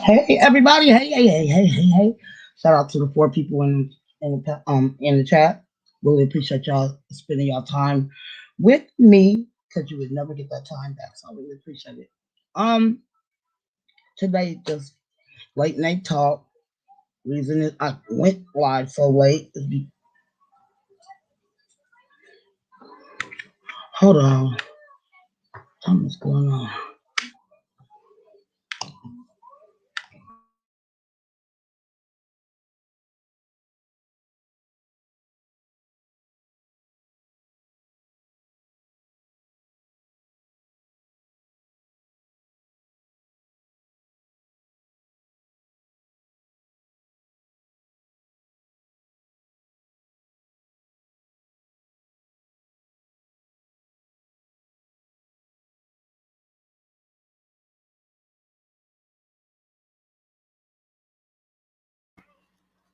Hey everybody! Hey! Shout out to the four people in the chat. Really appreciate y'all spending y'all time with me because you would never get that time back. So I really appreciate it. Um, Today just late night talk. Reason is I went live so late is hold on. Tell me what's going on.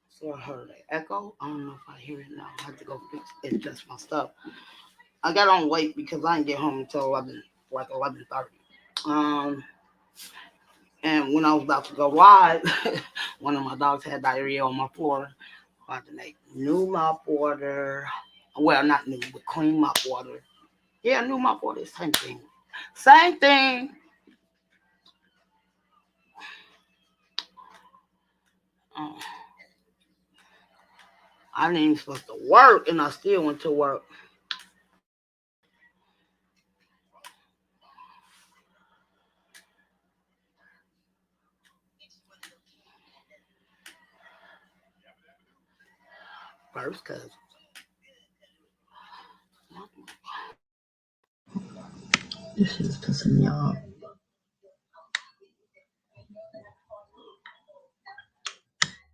So I heard an echo. I don't know if I hear it now. I have to go fix adjust my stuff. I got on late because I didn't get home until 11:30. Um, and when I was about to go live, one of my dogs had diarrhea on my floor. I had to make new mop water. Well, not new, but clean mop water. Yeah, new mop water, same thing. Same thing. Uh, I didn't even supposed to work, and I still went to work. First, cause this is pissing me off.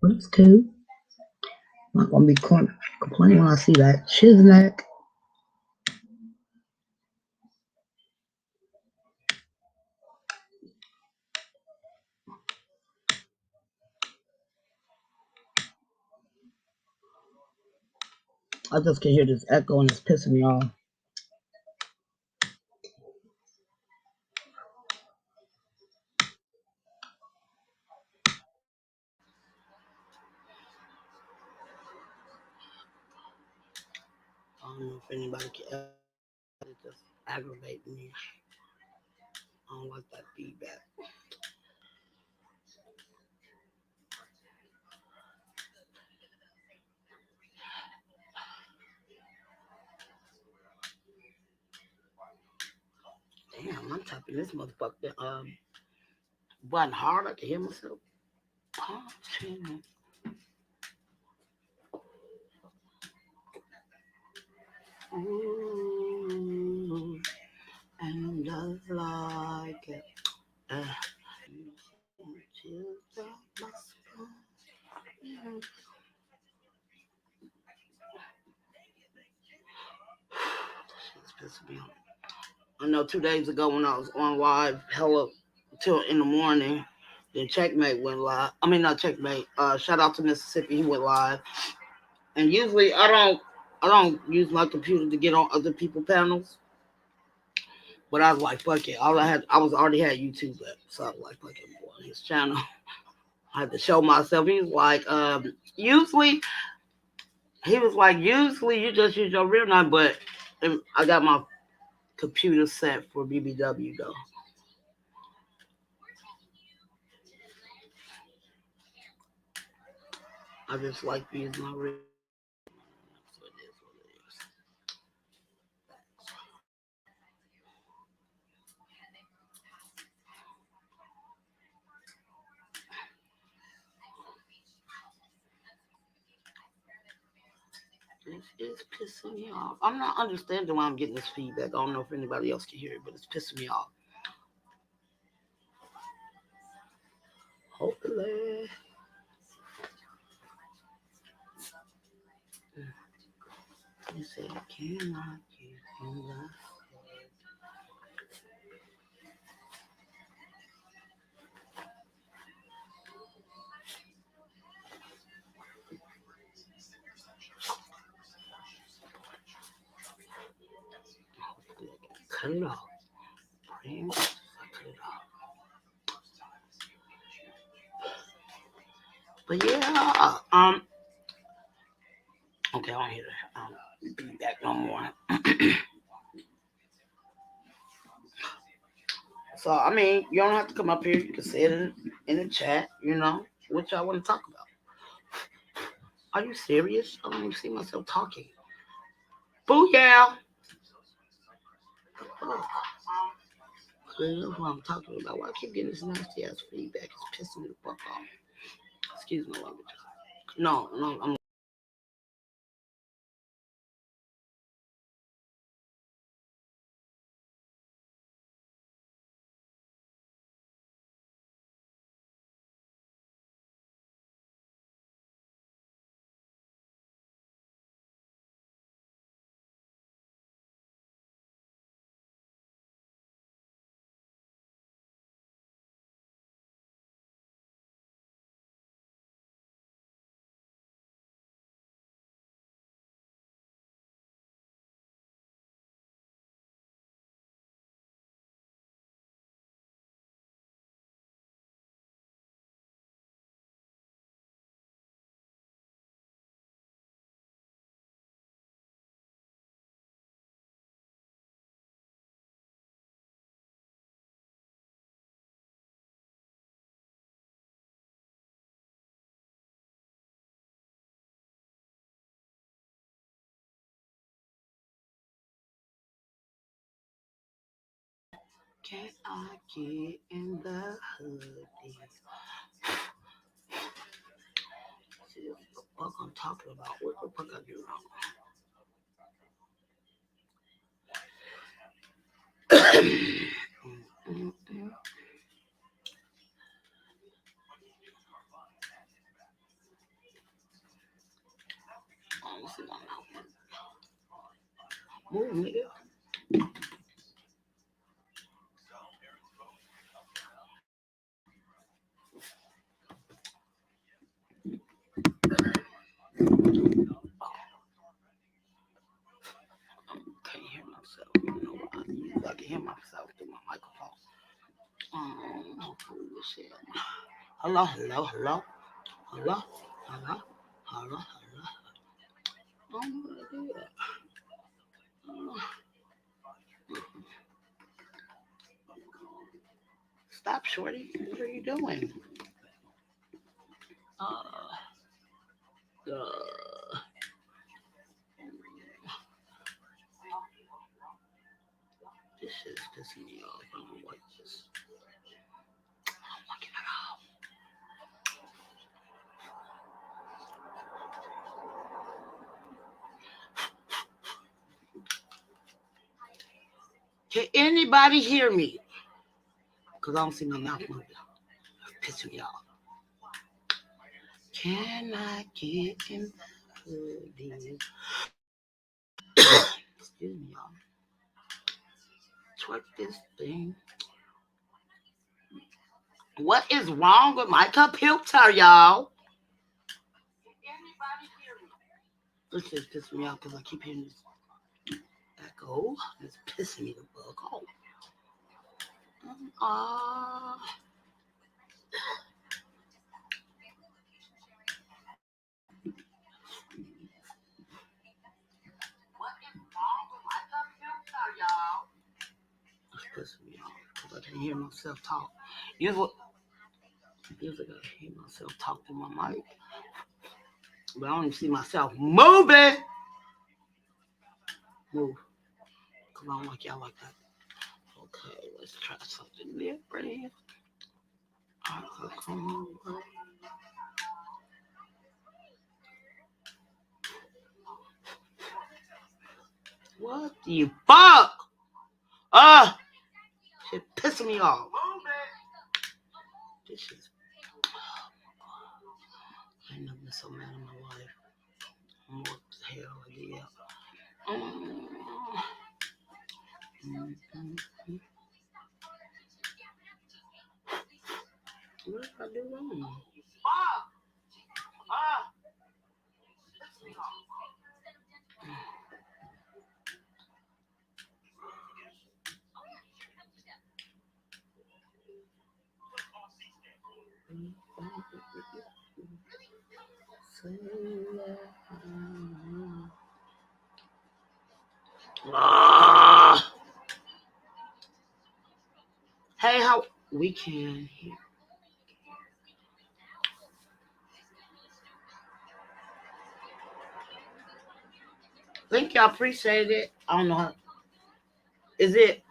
But it's cool. I'm not gonna be complaining when I see that Shiznak. I just can hear this echo and it's pissing me off. I don't know if anybody can. It just aggravates me. I don't like that feedback. Damn, I'm typing this motherfucker button hard. I can hear myself punching. Ooh, and just like it. Uh, Shit's pissing me off. I know 2 days ago when I was on live, hella till in the morning, then Checkmate went live. I mean, not Checkmate. Shout out to Mississippi. He went live. And usually I don't use my computer to get on other people's panels. But I was like, fuck it. I was already had YouTube up, so I was like, fuck it, I'm going on his channel. I had to show myself. He was like, usually you just use your real name, but I got my computer set for BBW though. I just like to use my real. So it is what it is. It's pissing me off. I'm not understanding why I'm getting this feedback. I don't know if anybody else can hear it, but it's pissing me off. Hopefully. You said, can I get in the cut it off? Praying cut it off. But yeah, okay, I don't hear that. Be back no more. So I mean, you don't have to come up here. You can say it in the chat. You know what y'all want to talk about. Are you serious? I don't even see myself talking. Booyah! Oh, that's what I'm talking about. Why I keep getting this nasty ass feedback? It's pissing me the fuck off. Excuse my language. No, no, I'm can I get in the hoodie? See what the fuck I'm talking about? What the fuck I do wrong? Oh, see, move, nigga. Can't hear myself. You know why? I can hear myself through my microphone. Oh, shit. Hello, hello, hello, hello, hello, hello, hello. I'm gonna do that. Stop, shorty. What are you doing? Uh, uh, this shit is pissing me off. I don't like this. I don't like it at all. Can anybody hear me? Because I don't see my mouth moving. It's pissing me off. Can I get in the hoodie? Excuse me, y'all. Twerk this thing. What is wrong with my computer, y'all? This is pissing me off because I keep hearing this echo. It's pissing me the fuck off. Uh, what is wrong with my computer, y'all? It's pissing me off because I can't hear myself talk. Usually I hear myself talk through my mic, but I don't even see myself moving. Move, because I don't like y'all like that. Okay, let's try something different. What the fuck? Shit pissing me off. This shit's... I ain't never been so mad in my life. What the hell I did? What did I do wrong? Hey, how we can hear. Thank you, I appreciate it. I don't know how. Is it?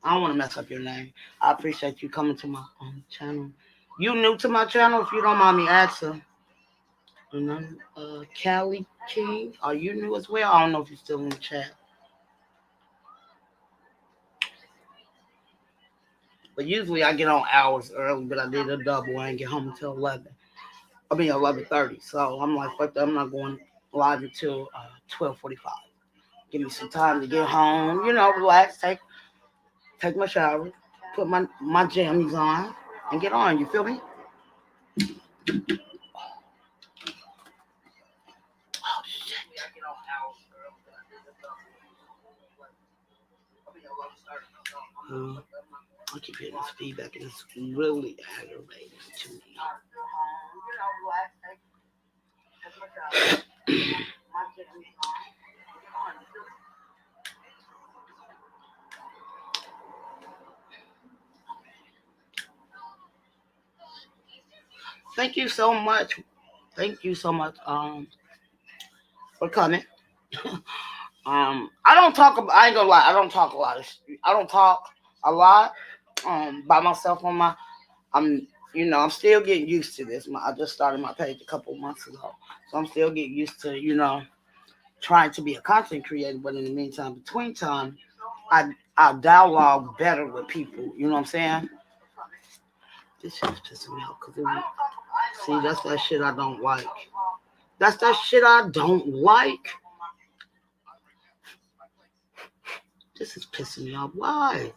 I don't want to mess up your name. I appreciate you coming to my channel. You new to my channel? If you don't mind me asking. And I'm Callie King. Are you new as well? I don't know if you're still in the chat. But usually I get on hours early, but I did a double. I didn't get home until 11. I mean 11:30. So I'm like, fuck that. I'm not going live until 12:45. Give me some time to get home. You know, relax, take my shower, put my jammies on, and get on. You feel me? Oh shit. I keep getting this feedback and it's really aggravating to me. Thank you so much. Thank you so much for coming. I don't talk about, I ain't gonna lie, I don't talk a lot. I don't talk a lot by myself on my, I'm still getting used to this. I just started my page a couple months ago. So I'm still getting used to, trying to be a content creator. But in the meantime, between time, I dialogue better with people. You know what I'm saying? This shit's pissing me off. See, that's that shit I don't like. That's that shit I don't like. This is pissing me off. Why?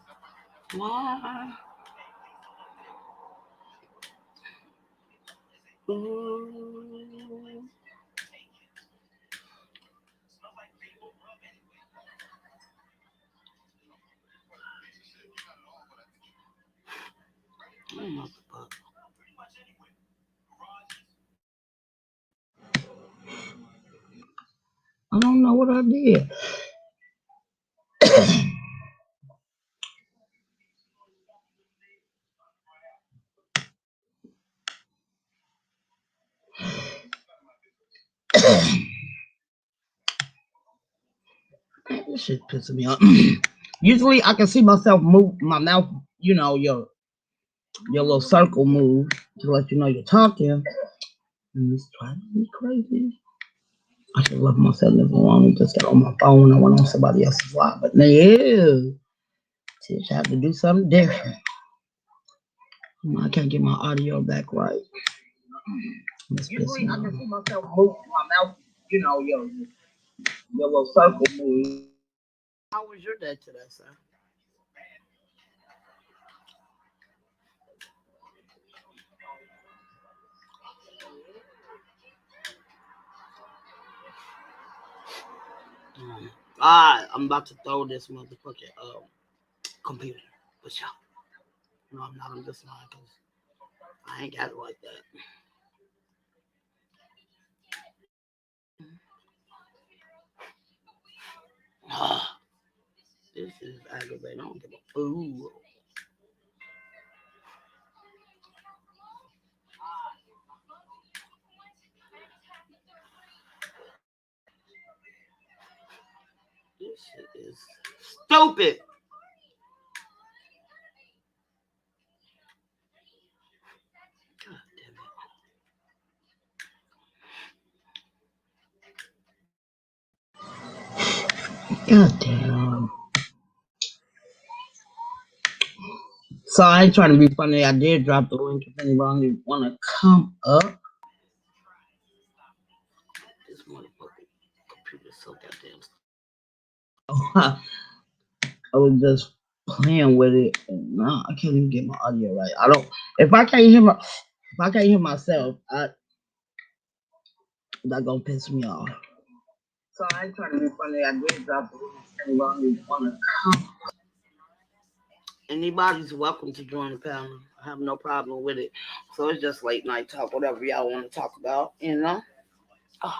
Why? I don't know what I did. This shit pissing me off. Usually I can see myself move my mouth, your little circle move to let you know you're talking. And it's driving me crazy. I should have left my settings alone and just got on my phone. I went on somebody else's live. But no. Tish, I have to do something different. I can't get my audio back right. Usually I can see myself move my mouth, your little circle move. How was your day today, sir? I'm about to throw this motherfucking computer. But y'all, no, I'm not on this line because I ain't got it like that. This is aggravating. I don't give a fool. This shit is stupid. God damn God damn. So I ain't trying to be funny. I did drop the link if anybody want to come up. This motherfucking computer's so goddamn. I was just playing with it, and now I can't even get my audio right. I don't. If I can't hear myself, that gonna piss me off. So I ain't trying to be funny. I did drop the link if anybody want to come. Anybody's welcome to join the panel. I have no problem with it. So it's just late night talk, whatever y'all want to talk about, you know. Oh.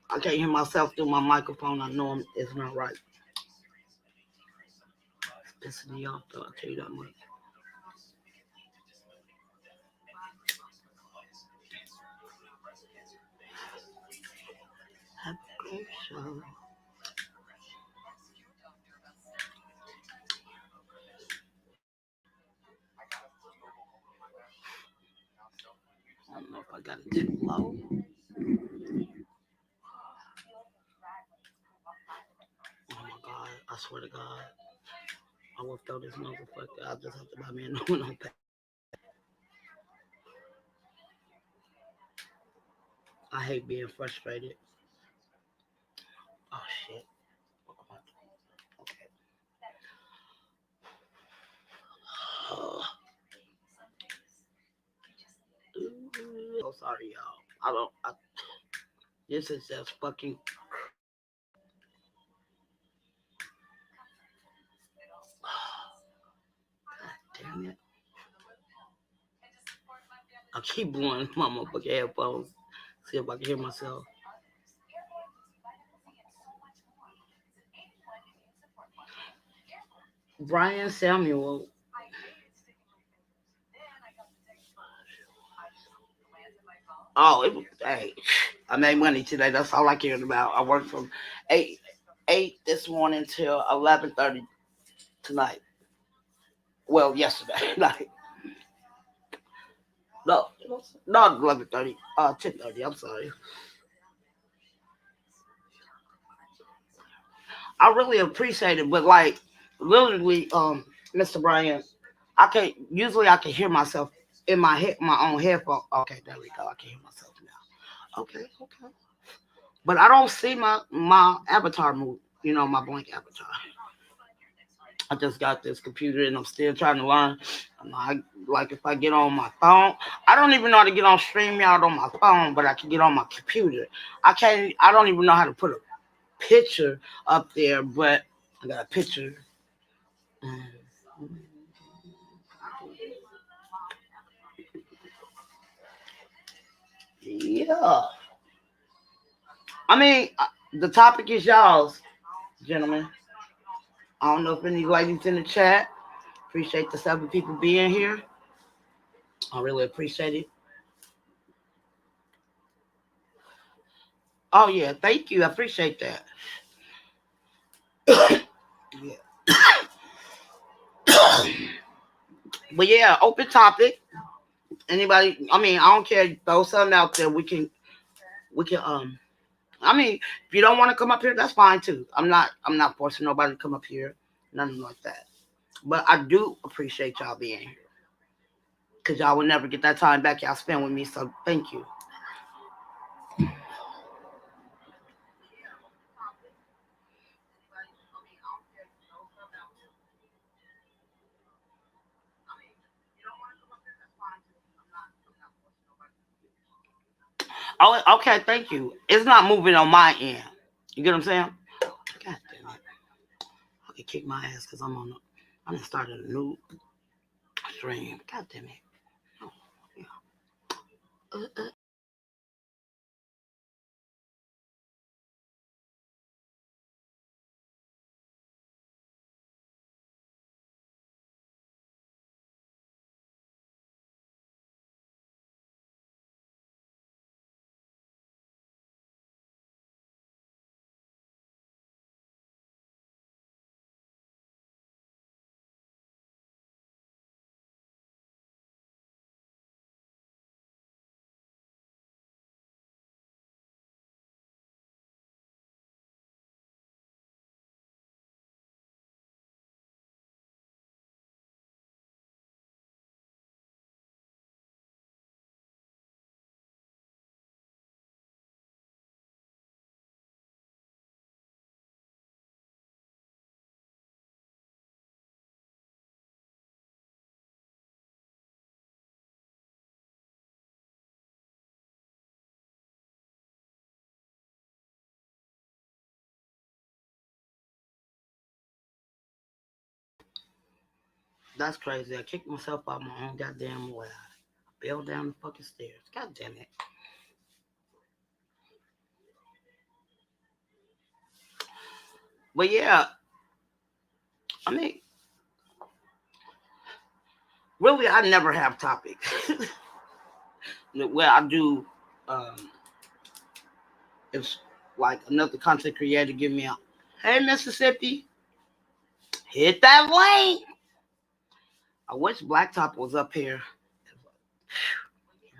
I can't hear myself through my microphone. I know it's not right. It's pissing me off, though. I'll tell you that much. Have a great show. I don't know if I got it too low. Oh my God, I swear to God. I will throw this motherfucker. I'll just have to buy me a new one on that. I hate being frustrated. Oh shit. Okay. So sorry, y'all. This is just fucking. God damn it. I keep blowing my motherfucking headphones. See if I can hear myself. Brian Samuel. Oh, hey, I made money today. That's all I cared about. I worked from 8 this morning till 11:30 tonight. Well, yesterday night. No, not 11:30. 10:30. I'm sorry. I really appreciate it, but like literally, Mr. Brian, I can hear myself in my own headphone. Okay, there we go. I can hear myself now. Okay, okay. But I don't see my avatar move. You know, my blank avatar. I just got this computer and I'm still trying to learn. Like if I get on my phone, I don't even know how to get on StreamYard on my phone, but I can get on my computer. I don't even know how to put a picture up there, but I got a picture. Yeah. I mean, the topic is y'all's, gentlemen. I don't know if any ladies in the chat. Appreciate the 7 people being here. I really appreciate it. Oh yeah, thank you. I appreciate that. Yeah. But yeah, open topic. Anybody? I mean, I don't care. Throw something out there. We can. I mean, if you don't want to come up here, that's fine too. I'm not forcing nobody to come up here. Nothing like that. But I do appreciate y'all being here because y'all will never get that time back y'all spend with me. So thank you. Oh, okay. Thank you. It's not moving on my end. You get what I'm saying? God damn it! I can kick my ass because I'm gonna start a new stream. God damn it! Oh, yeah. That's crazy. I kicked myself out my own goddamn way. I fell down the fucking stairs. God damn it. But yeah, I mean, really, I never have topics. Well, I do. Um, if like another content creator give me a, hey Mississippi, hit that link. I wish Blacktop was up here.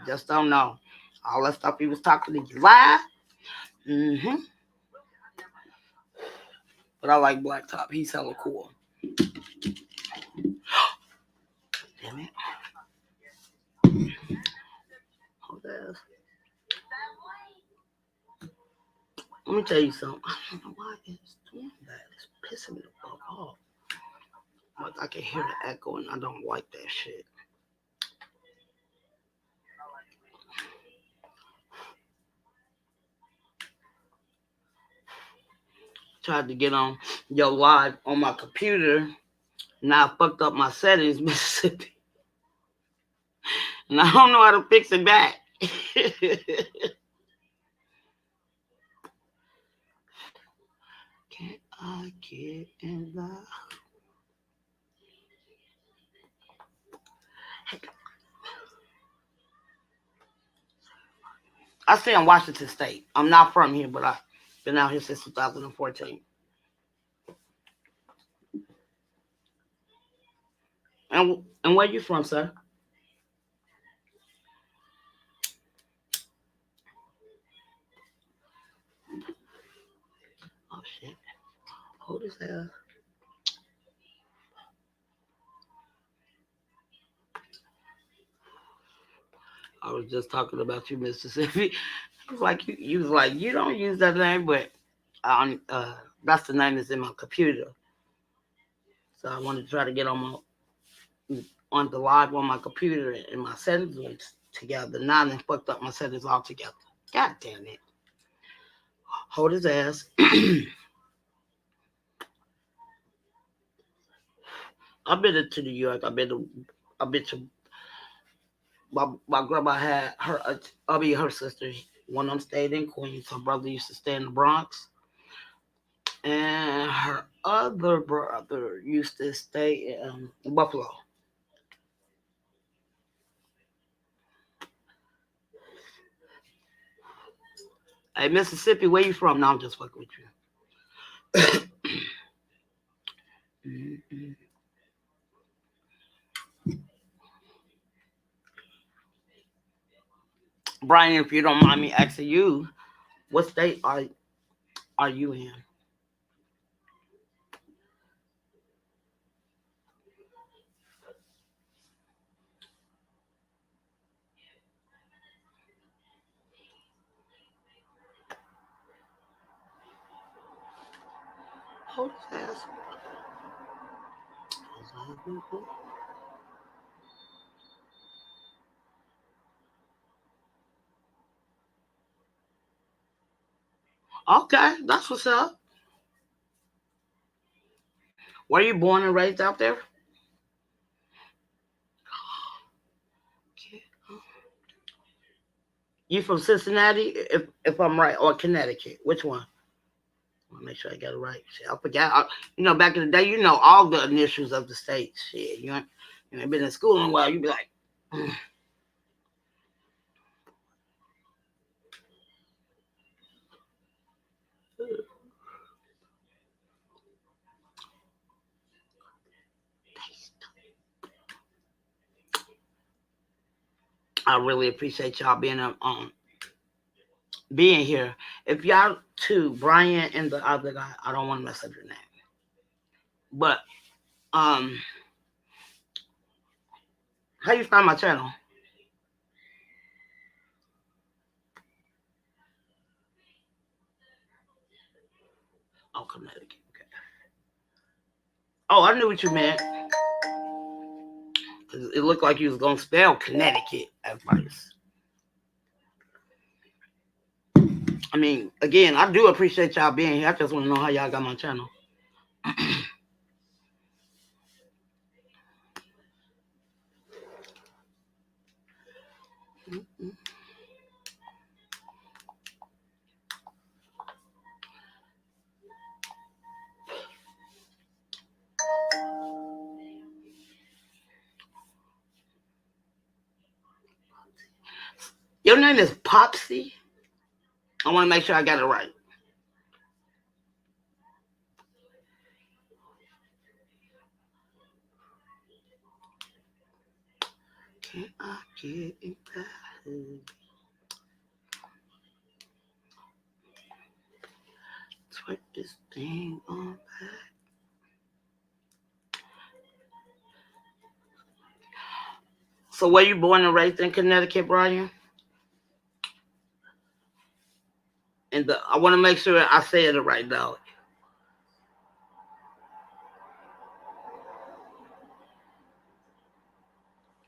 Just don't know. All that stuff he was talking to you live. Mm-hmm. But I like Blacktop. He's hella cool. Damn it. Hold on. Let me tell you something. I don't know why it's doing that. It's pissing me the fuck off. Like I can hear the echo and I don't like that shit. Tried to get on your live on my computer. Now I fucked up my settings, Mississippi. And I don't know how to fix it back. Can I get in the... I stay in Washington State. I'm not from here, but I've been out here since 2014. And where you from, sir? Oh shit. Hold his ass. I was just talking about you, Mississippi. He was like you was like, you don't use that name, but that's the name that's in my computer. So I wanted to try to get on the live on my computer and my settings went together. Now I fucked up my settings all together. God damn it. Hold his ass. I've been to New York. I've been to my grandma had her her sister. One of them stayed in Queens. Her brother used to stay in the Bronx. And her other brother used to stay in Buffalo. Hey, Mississippi, where you from? No, I'm just fucking with you. Brian, if you don't mind me asking you, what state are you in? Hold his ass. Okay, that's what's up. Were you born and raised out there? You from Cincinnati, if I'm right, or Connecticut? Which one? I want to make sure I got it right. Shit, I forgot. Back in the day, all the initials of the states. Shit, you ain't been in school in a while. You be like, I really appreciate y'all being here. If y'all two, Brian and the other guy, I don't want to mess up your name, but um, how you find my channel? Oh, Connecticut. Okay. Oh, I knew what you meant. It looked like you was gonna spell Connecticut at first. I mean, again, I do appreciate y'all being here. I just want to know how y'all got my channel. Mm-mm. Your name is Popsy? I want to make sure I got it right. Can I get it back? Twerk this thing on back. So, were you born and raised in Connecticut, Brian? And I want to make sure I say it right now.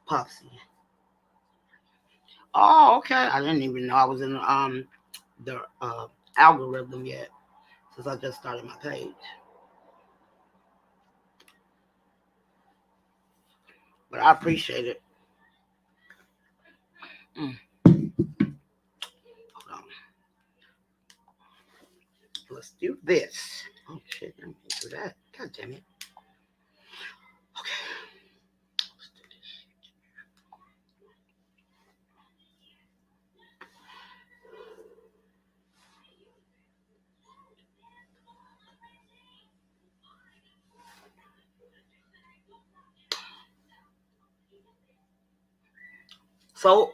Popsy. Oh, okay. I didn't even know I was in the algorithm yet since I just started my page. But I appreciate it. Mm, hold on. Let's do this. Oh shit, let me do that. God damn it. Okay. Let's do this. So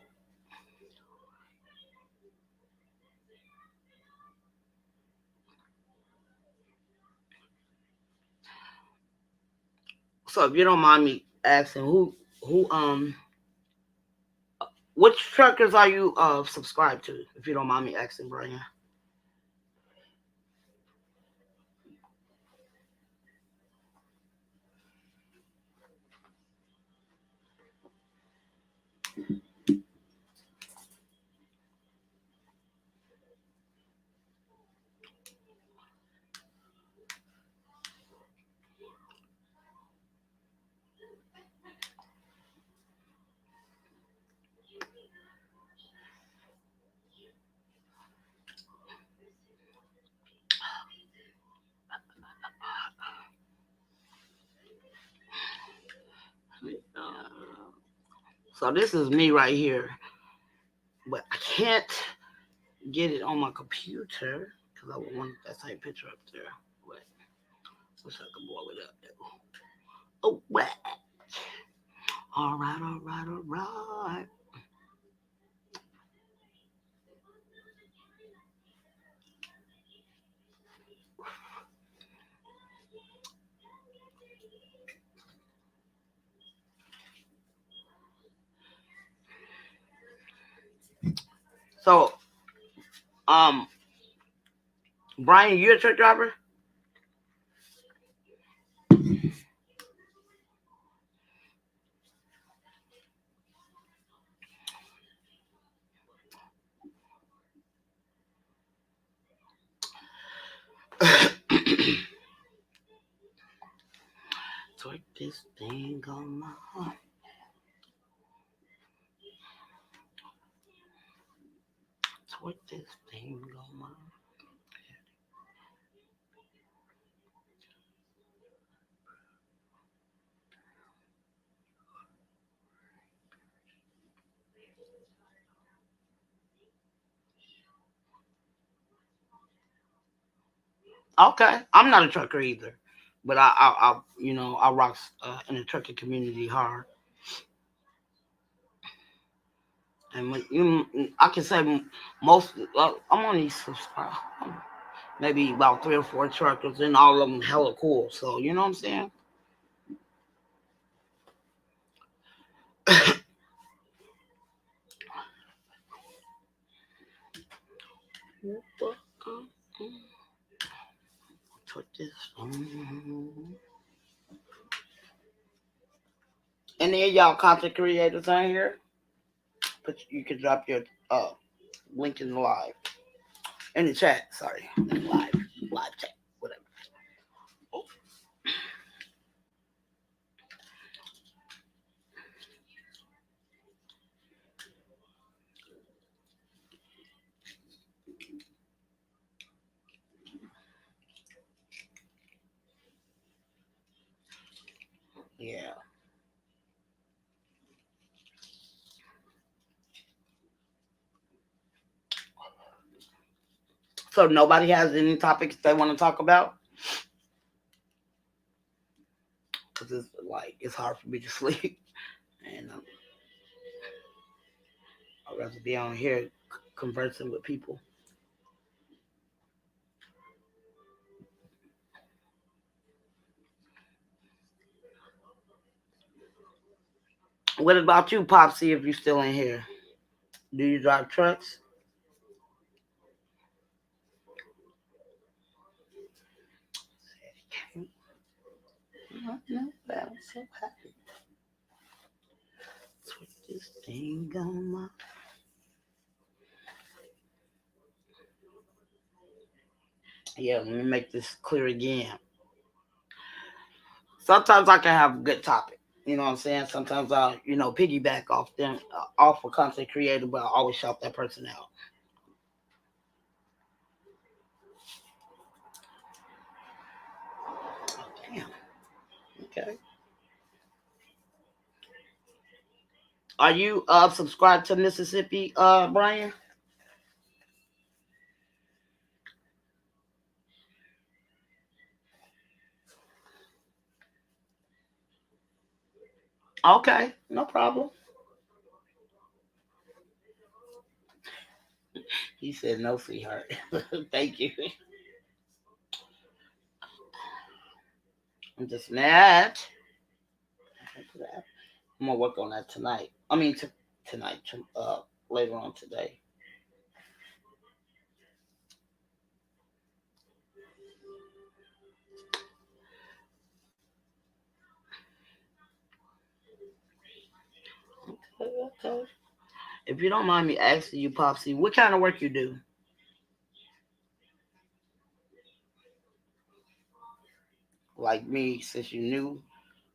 so if you don't mind me asking who which truckers are you subscribed to, if you don't mind me asking, Brian? Uh, so this is me right here, but I can't get it on my computer because I would want that same picture up there. But wish I could blow it up though. Oh, what? All right, all right, all right. So, um, Brian, you a truck driver? Twerk this thing on my heart. Twerk this thing on my heart. Okay, I'm not a trucker either, but I rock in the trucking community hard. And I can say most, I'm only subscribed, maybe about 3 or 4 truckers, and all of them hella cool. So you know what I'm saying? Put this on. Any of y'all content creators on here? But you can drop your link in the live, in the chat. Sorry, live chat, whatever. So nobody has any topics they want to talk about? Because it's like it's hard for me to sleep, and I'd rather be on here conversing with people. What about you, Popsy? If you're still in here, do you drive trucks? No, no, I'm so happy. Switch this thing on my. Yeah, let me make this clear again. Sometimes I can have a good topic. You know what I'm saying? Sometimes I, piggyback off them, off a content creator, but I always shout that person out. Oh, damn. Okay. Are you subscribed to Mississippi, Brian? Okay, no problem. He said no, sweetheart. Thank you. I'm just mad. I'm gonna work on that tonight. I mean, tonight, later on today. Okay, okay. If you don't mind me asking you, Popsy, what kind of work you do? Like me, since you knew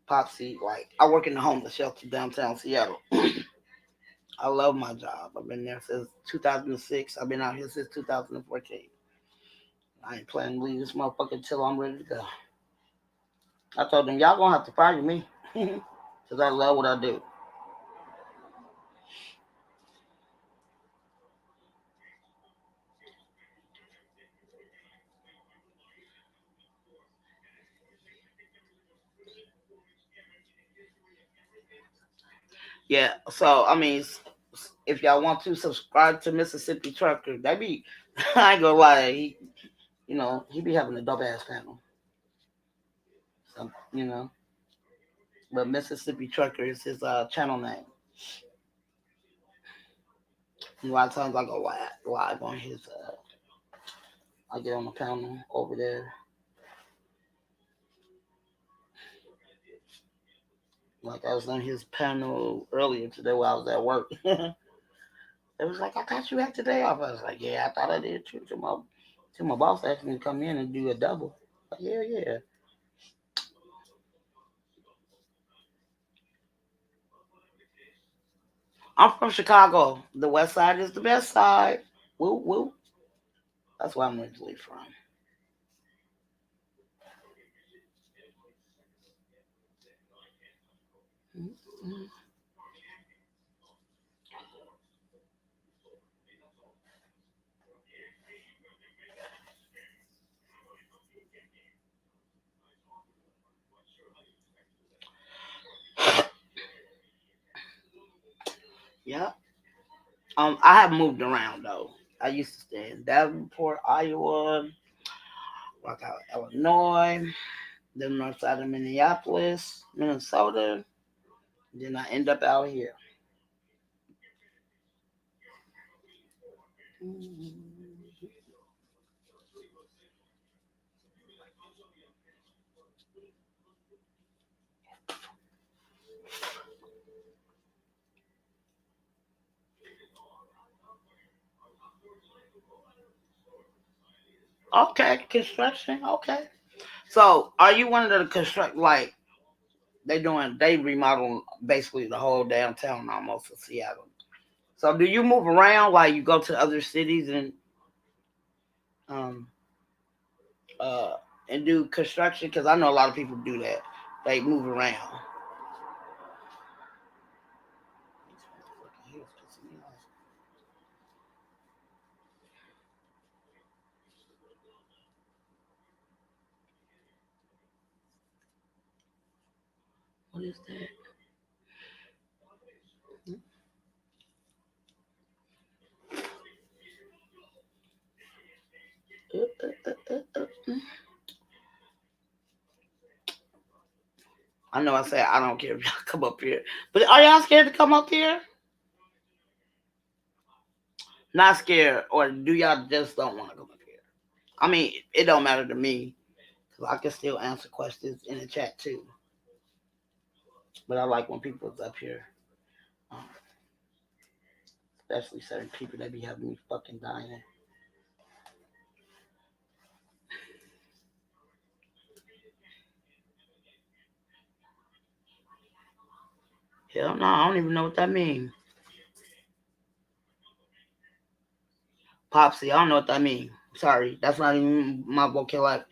Popsy, like I work in the homeless shelter downtown Seattle. I love my job. I've been there since 2006. I've been out here since 2014. I ain't planning to leave this motherfucker until I'm ready to go. I told them, y'all gonna have to fire me. Because I love what I do. Yeah, so, I mean, if y'all want to subscribe to Mississippi Trucker, that be, I ain't gonna lie, he be having a dope ass panel. So, but Mississippi Trucker is his channel name. And a lot of times I go live on his, I get on the panel over there. Like I was on his panel earlier today while I was at work. It was like, I thought you had today off. I was like, yeah, I thought I did too. Till my boss asked me to come in and do a double. Like, yeah, yeah. I'm from Chicago. The west side is the best side. Woo, woo. That's where I'm originally from. Mhm. Yeah. I have moved around though. I used to stay in Davenport, Iowa, Rock Illinois, the north side of Minneapolis, Minnesota. Then I end up out here. Okay, construction. Okay. So, are you one of the construct like they remodel basically the whole downtown almost of Seattle? So, do you move around like you go to other cities um uh and do construction? Because I know a lot of people do that. They move around. What is that? I know I said I don't care if y'all come up here, but are y'all scared to come up here? Not scared, or do y'all just don't want to come up here? I mean, it don't matter to me because I can still answer questions in the chat too. But I like when people's up here, um, especially certain people that be having me fucking dying. Hell no, I don't even know what that means. Popsy, I don't know what that means. Sorry, that's not even my vocabulary.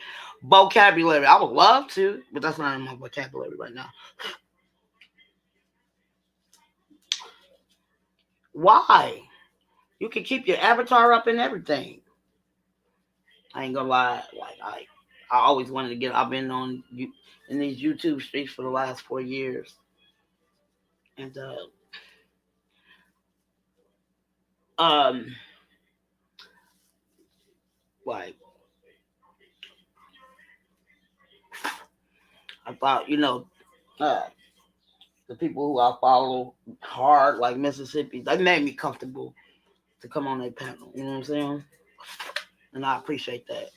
Vocabulary. I would love to, but that's not in my vocabulary right now. Why? You can keep your avatar up and everything. I ain't gonna lie. Like I always wanted to get. I've been on in these YouTube streets for the last 4 years, and um, like I thought, uh, the people who I follow hard, like Mississippi, they made me comfortable to come on their panel. You know what I'm saying? And I appreciate that.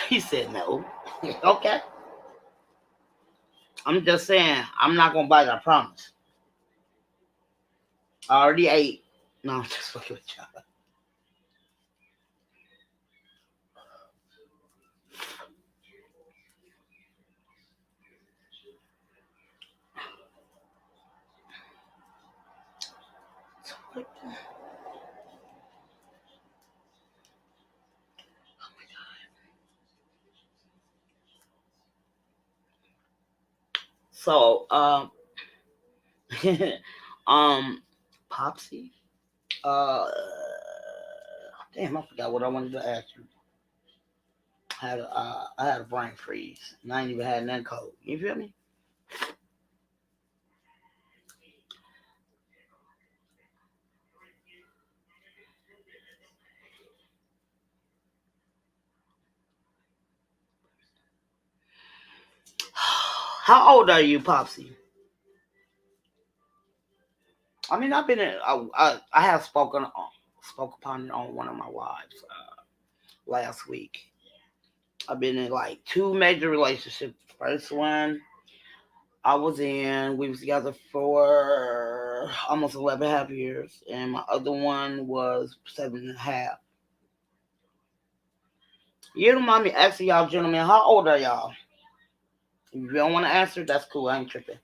He said no. Okay. I'm just saying, I'm not gonna bite. I promise. I already ate. No, I'm just fucking with y'all. So, um, Popsy. Uh, damn, I forgot what I wanted to ask you. I had a brain freeze, and I ain't even had nothing cold. You feel me? How old are you, Popsy? I mean, I've been in. I have spoke upon it on one of my lives last week. I've been in like two major relationships. First one I was in, we was together for almost 11 and a half years, and my other one was 7.5. You don't mind me asking y'all, gentlemen, how old are y'all? If you don't want to answer, that's cool. I ain't tripping.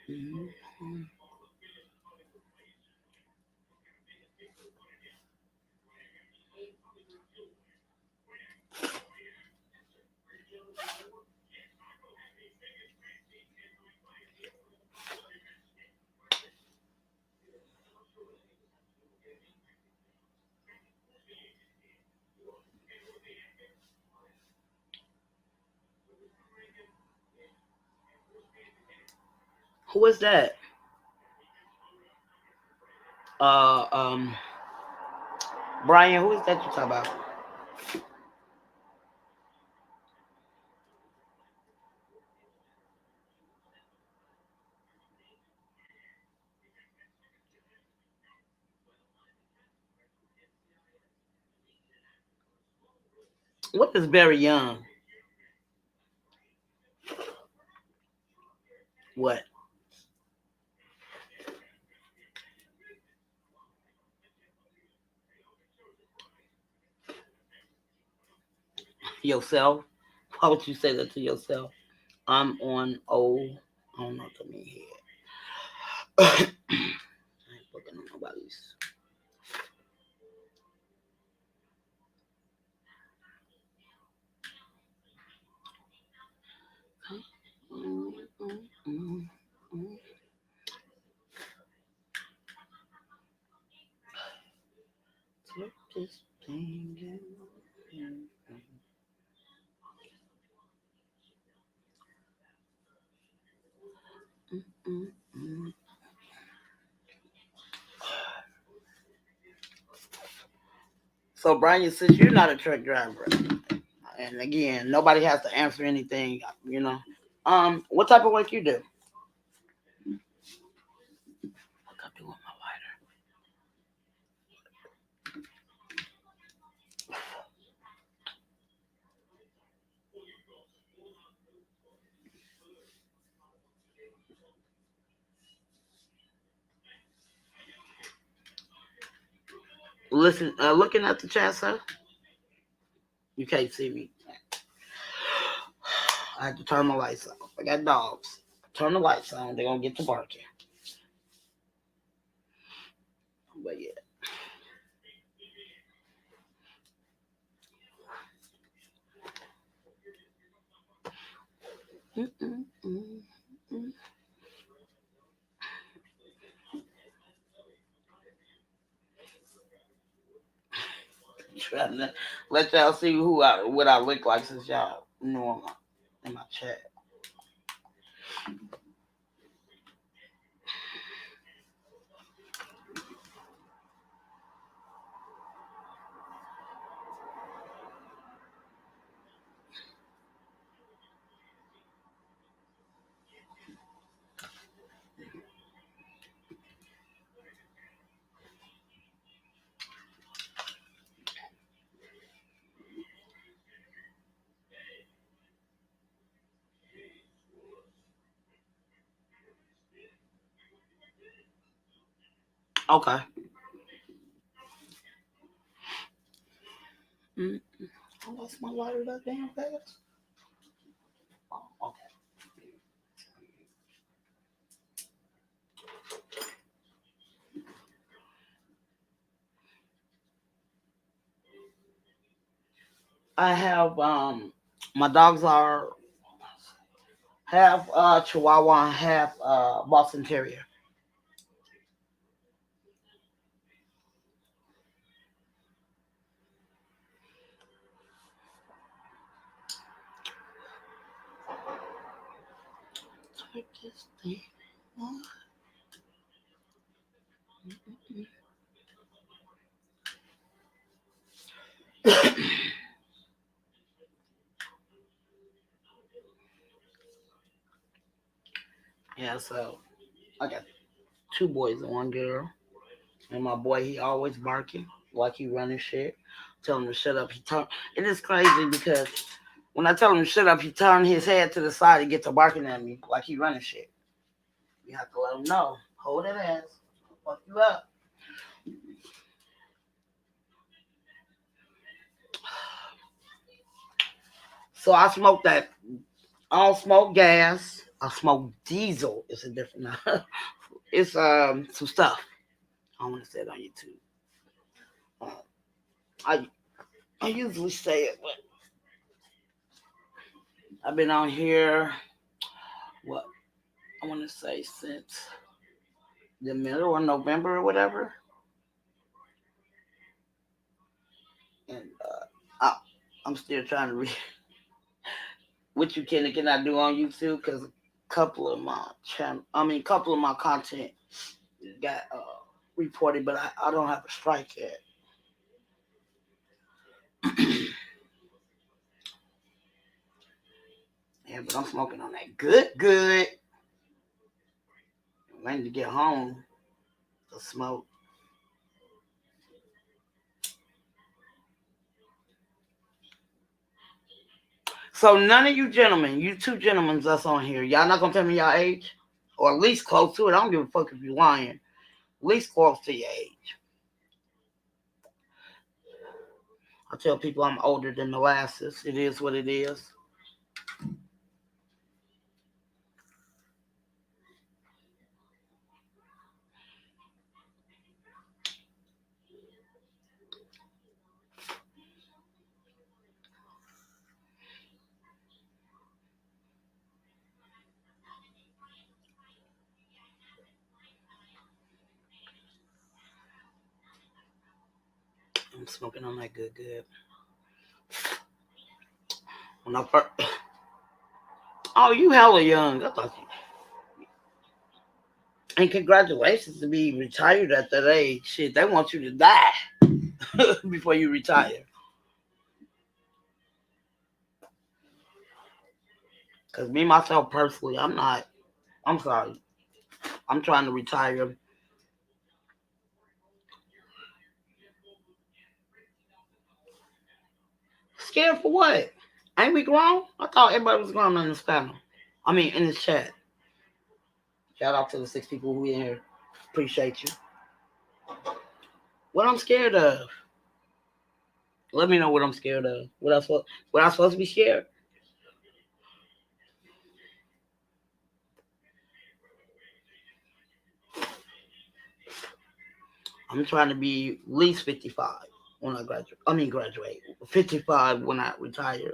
Mhm. Who is that? Uh, um, Brian, who is that you talking about? What is very young? What? Yourself? Why would you say that to yourself? I'm on O. I don't know what that mean here. I ain't looking at nobody's. Take this thing in. So, Brian, since you're not a truck driver, and again, nobody has to answer anything, you know. What type of work you do? What I do with my lighter? Listen, looking at the chat, sir. You can't see me. I had to turn my lights off. I got dogs. Turn the lights on. They're gonna get to barking. But yeah. Trying to let y'all see what I look like since y'all know I'm in my chat. Okay. Mm. I lost my lighter that damn fast. Oh, okay. I have my dogs are half Chihuahua and half Boston Terrier. Take this thing. Yeah, so I got two boys and one girl. And my boy, he always barking like he running shit. Tell him to shut up. He turn. It is crazy because when I tell him to shut up, he turn his head to the side and gets to barking at me like he running shit. You have to let him know. Hold that ass. Fuck you up. So I smoke that. I don't smoke gas. I smoke diesel. It's a different. It's some stuff. I don't want to say it on YouTube. Uh, I I usually say it, but I've been on here. What I want to say since the middle of November or whatever, and I'm still trying to read what you can and cannot do on YouTube because a couple of my couple of my content got reported, but I don't have a strike yet. Yeah, but I'm smoking on that good. I need to get home to smoke. So none of you gentlemen, you two gentlemen that's on here, y'all not gonna tell me y'all age, or at least close to it. I don't give a fuck if you're lying. At least close to your age. I tell people I'm older than molasses. It is what it is. I'm smoking on that good. When I first, oh, you hella young. I thought you. And congratulations to be retired at that age. Shit, they want you to die before you retire. Cause me myself personally, I'm not. I'm sorry. I'm trying to retire. Scared for what? Ain't we grown? I thought everybody was grown on this panel. I mean, in this chat. Shout out to the 6 people who in here. Appreciate you. What I'm scared of? Let me know what I'm scared of. What I supposed to be scared? I'm trying to be at least 55 when I graduate. I mean, graduate. 55 when I retire.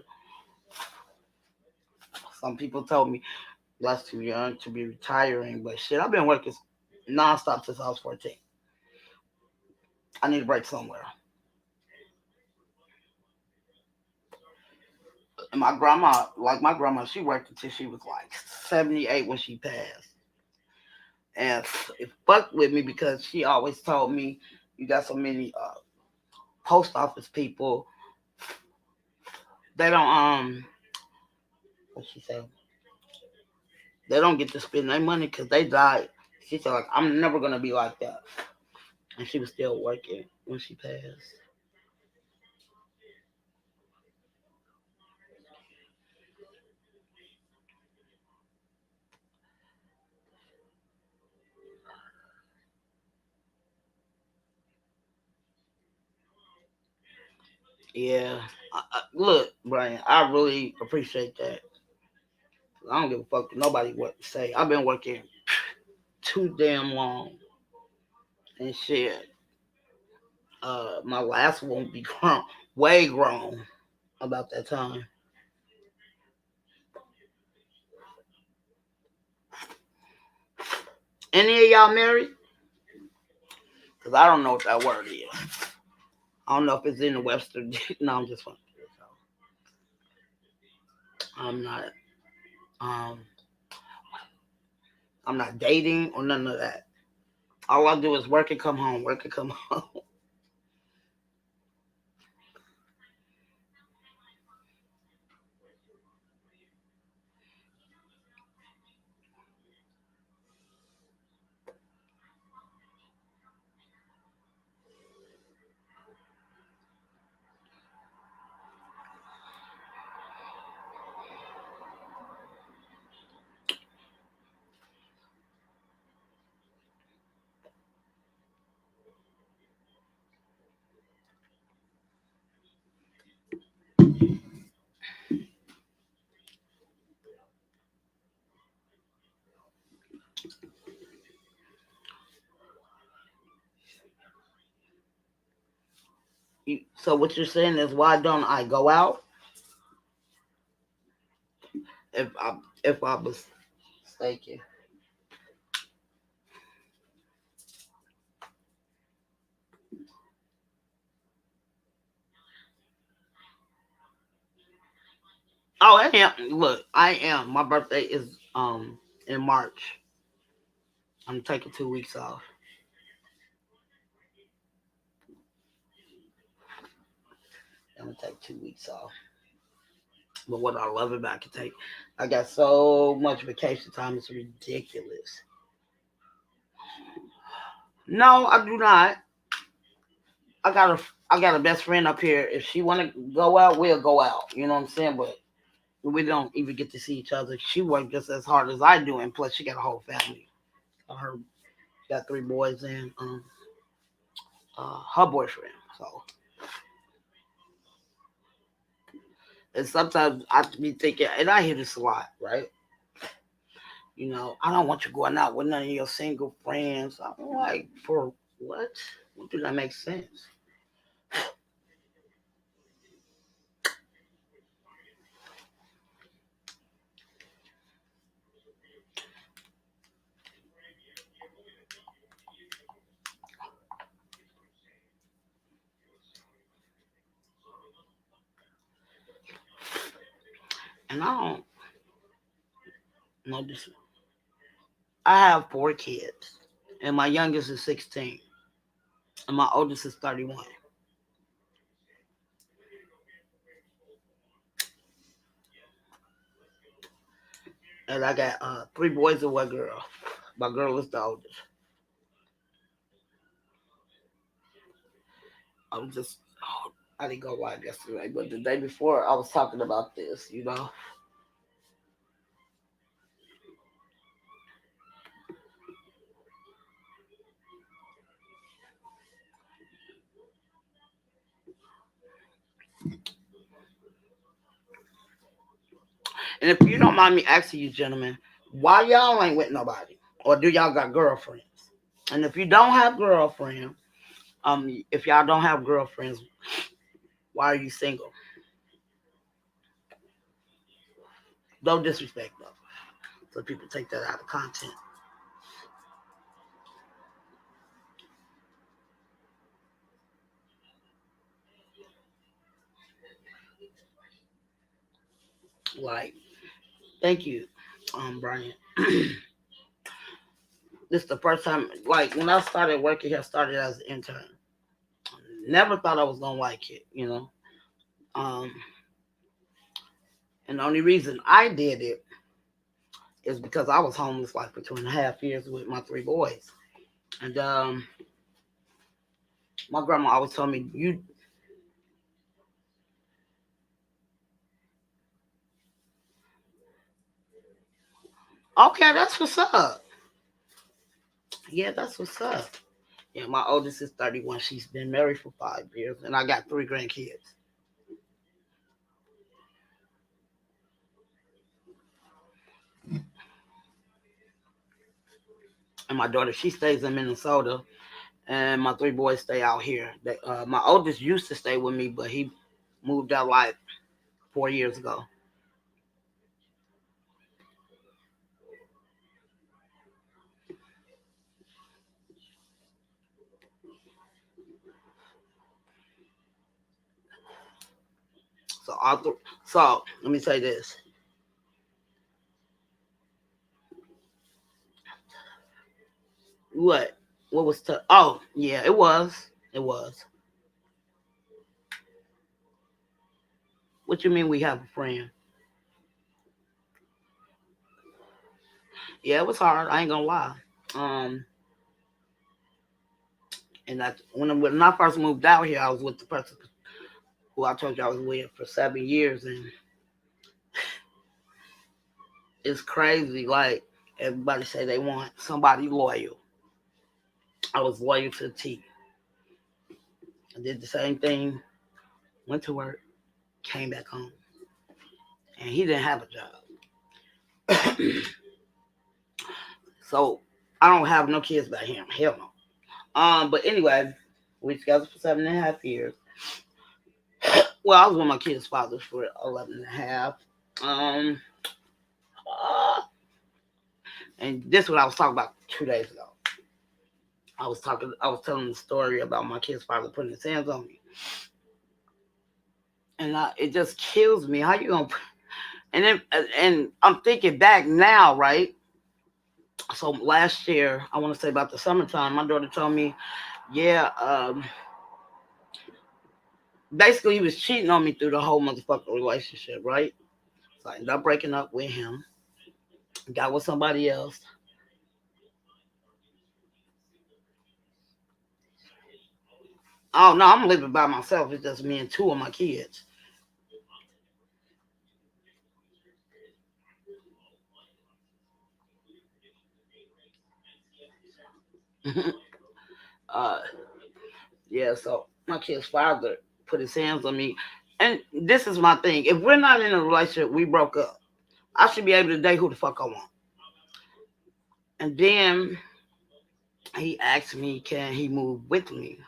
Some people told me that's too young to be retiring, but shit, I've been working nonstop since I was 14. I need a break somewhere. And my grandma, she worked until she was like 78 when she passed. And it fucked with me because she always told me, you got so many post office people, they don't, what she said, they don't get to spend their money because they died. She said, like, I'm never going to be like that. And she was still working when she passed. Yeah. Look, Brian, I really appreciate that. I don't give a fuck to nobody what to say. I've been working too damn long and shit. My last one be grown, way grown about that time. Any of y'all married? Cause I don't know what that word is. I don't know if it's in the Webster. No, I'm just fucking. I'm not. Um, I'm not dating or none of that. All I do is work and come home. Work and come home. So what you're saying is, why don't I go out if I was mistaken? Oh, I am. Look, I am. My birthday is in March. I'm taking 2 weeks off. I'm gonna take 2 weeks off. But what I love about I can take, I got so much vacation time. It's ridiculous. No, I do not. I got a best friend up here. If she want to go out, we'll go out. You know what I'm saying? But we don't even get to see each other. She worked just as hard as I do, and plus she got a whole family. Her got 3 boys and her boyfriend. So, and sometimes I be thinking, and I hear this a lot, right? I don't want you going out with none of your single friends. I'm like, for what? What do that make sense? And I don't know this. I have 4 kids, and my youngest is 16, and my oldest is 31. And I got 3 boys and 1 girl. My girl is the oldest. I was just, oh, I didn't go live yesterday, but the day before I was talking about this. And if you don't mind me asking you, gentlemen, why y'all ain't with nobody? Or do y'all got girlfriends? And if you don't have girlfriends, if y'all don't have girlfriends, why are you single? No disrespect though. So people take that out of content. Like, thank you, Brian. This is the first time, like when I started working here, I started as an intern. Never thought I was gonna like it. Um, and the only reason I did it is because I was homeless like for 2.5 years with my 3 boys. And my grandma always told me, "You okay? That's what's up. Yeah, that's what's up." Yeah, my oldest is 31. She's been married for 5 years, and I got 3 grandkids. And my daughter, she stays in Minnesota, and my 3 boys stay out here. My oldest used to stay with me, but he moved out like 4 years ago. So, so let me say this: what? What was? Oh, yeah, it was. It was. What you mean we have a friend? Yeah, it was hard. I ain't gonna lie. Um, and when I first moved out here, I was with the person who I told you I was with for 7 years, and it's crazy. Like everybody say they want somebody loyal. I was loyal to the T. I did the same thing. Went to work, came back home, and he didn't have a job. So I don't have no kids by him. Hell no. But anyway, we together for 7.5 years. Well, I was with my kid's father for 11 and a half. Um, uh, and this is what I was talking about 2 days ago. I was telling the story about my kid's father putting his hands on me, and it just kills me. How you gonna? And I'm thinking back now, right? So last year, I want to say about the summertime, my daughter told me, yeah, basically he was cheating on me through the whole motherfucking relationship, right? So I ended up breaking up with him, got with somebody else. Oh no, I'm living by myself. It's just me and 2 of my kids. uh, yeah, so my kid's father put his hands on me. And this is my thing. If we're not in a relationship, we broke up. I should be able to date who the fuck I want. And then he asked me, can he move with me?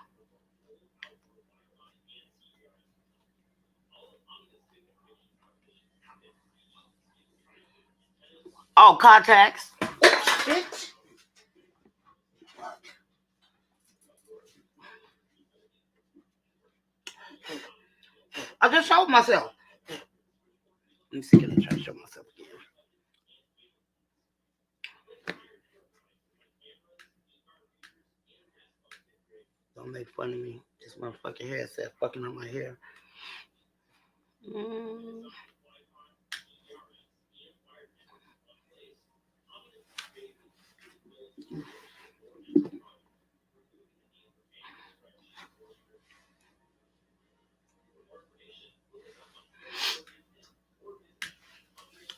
Oh, contacts. Shit. I just showed myself. Let me see, can I try to show myself again? Don't make fun of me. This motherfucking headset fucking on my hair. Mm.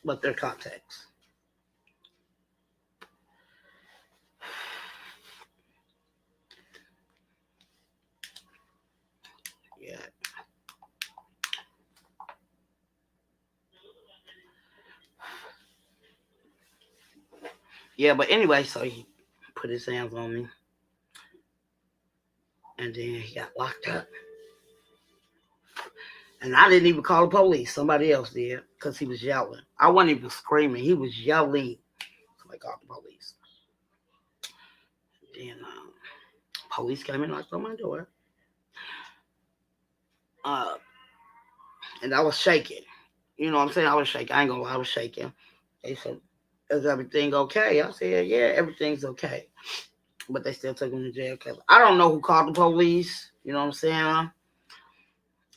But they're contacts. Yeah. Yeah, but anyway, so he put his hands on me and then he got locked up. And I didn't even call the police. Somebody else did because he was yelling. I wasn't even screaming. He was yelling. Somebody called the police. Then police came and knocked on my door. Uh, and I was shaking. You know what I'm saying? I was shaking. I ain't gonna lie, I was shaking. They said, "Is everything okay?" I said, "Yeah, everything's okay." But they still took him to jail. Cause I don't know who called the police. You know what I'm saying?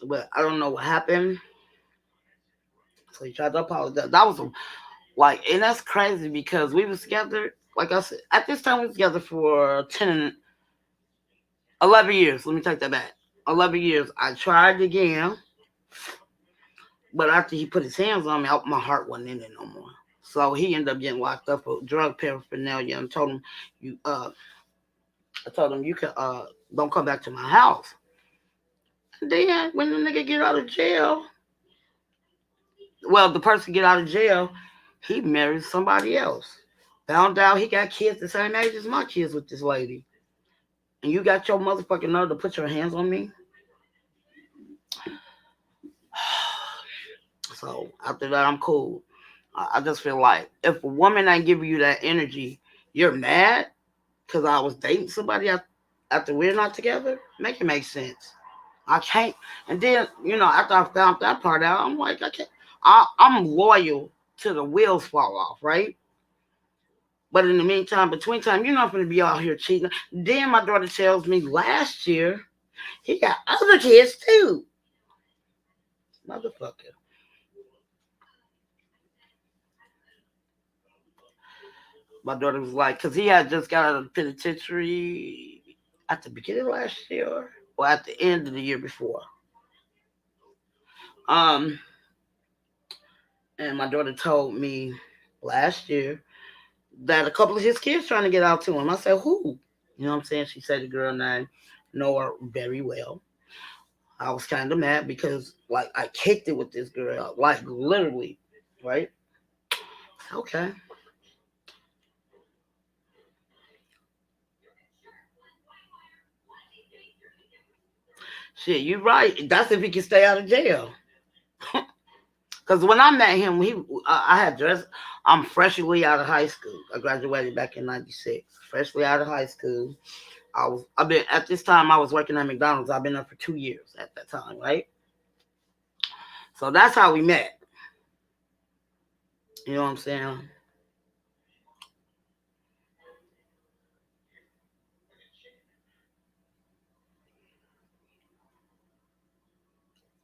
But I don't know what happened. So he tried to apologize. That was like, and that's crazy because we was together. Like I said, at this time we was together for 11 years. Let me take that back. 11 years. I tried again, but after he put his hands on me, my heart wasn't in it no more. So he ended up getting locked up for drug paraphernalia and told him, "You, I told him you can, don't come back to my house." And then when the nigga get out of jail, well, the person get out of jail, he married somebody else. Found out he got kids the same age as my kids with this lady. And you got your motherfucking nerve to put your hands on me? So after that, I'm cool. I just feel like if a woman ain't giving you that energy, you're mad because I was dating somebody after we're not together. Make it make sense. I can't. And then after I found that part out, I'm like, I can't. I'm loyal till the wheels fall off, right? But in the meantime, between time, you're not going to be out here cheating. Then my daughter tells me last year he got other kids too. Motherfucker. My daughter was like, because he had just got out of the penitentiary at the beginning of last year or at the end of the year before. Um, and my daughter told me last year that a couple of his kids trying to get out to him. I said, who? You know what I'm saying? She said the girl name, know her very well. I was kind of mad because, like, I kicked it with this girl, like, literally, right? Okay. Shit, you right. That's if he can stay out of jail. Because when I met him, I had dressed. I'm freshly out of high school. I graduated back in '96. Freshly out of high school. I've been at this time. I was working at McDonald's. I've been there for 2 years at that time, right? So that's how we met. You know what I'm saying?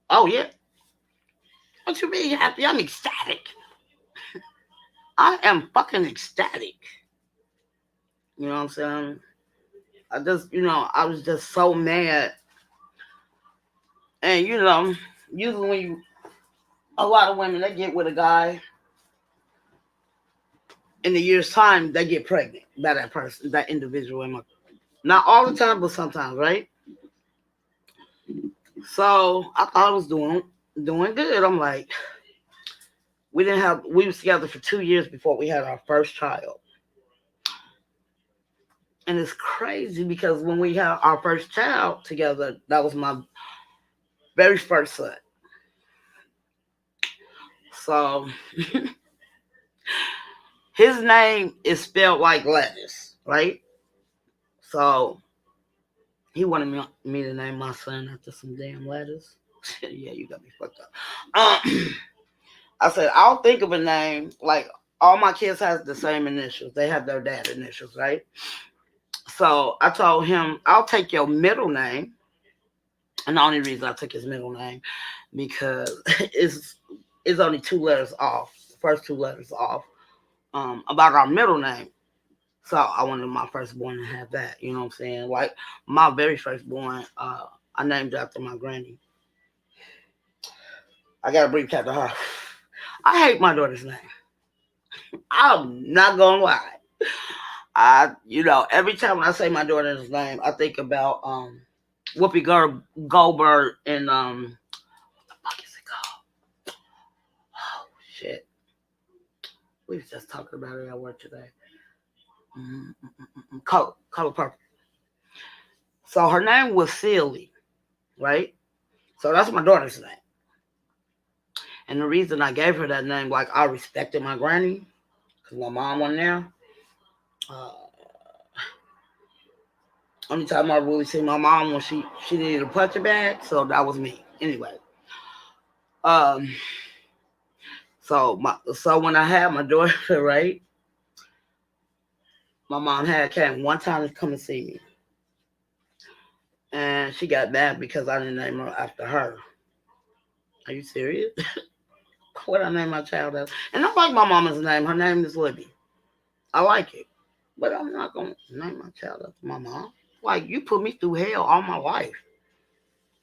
Oh yeah. What you mean happy? I'm ecstatic. I am fucking ecstatic. You know what I'm saying? I was just so mad. And usually when a lot of women they get with a guy in a year's time, they get pregnant by that person, that individual. Not all the time, but sometimes, right? So I thought I was doing good. I'm like, we was together for 2 years before we had our first child. And it's crazy because when we had our first child together, that was my very first son. So his name is spelled like lettuce, right? So he wanted me to name my son after some damn lettuce. Yeah, you got me fucked up. I said, I'll think of a name. Like, all my kids has the same initials. They have their dad initials, right? So I told him, I'll take your middle name. And the only reason I took his middle name because it's only 2 letters off. The first 2 letters off. About our middle name. So I wanted my firstborn to have that. You know what I'm saying? Like my very firstborn, I named after my granny. I got a brief to her. I hate my daughter's name. I'm not gonna lie. Every time when I say my daughter's name, I think about Whoopi Goldberg and what the fuck is it called? Oh shit. We was just talking about it at work today. Color Purple. So her name was Celie, right? So that's my daughter's name. And the reason I gave her that name, like I respected my granny, because my mom wasn't there. Only time I really see my mom when she needed a puncher bag, so that was me. Anyway, um, so when I had my daughter, right, my mom had came one time to come and see me, and she got mad because I didn't name her after her. Are you serious? What I name my child as? And I like my mama's name. Her name is Libby. I like it, but I'm not gonna name my child after my mom. Like you put me through hell all my life.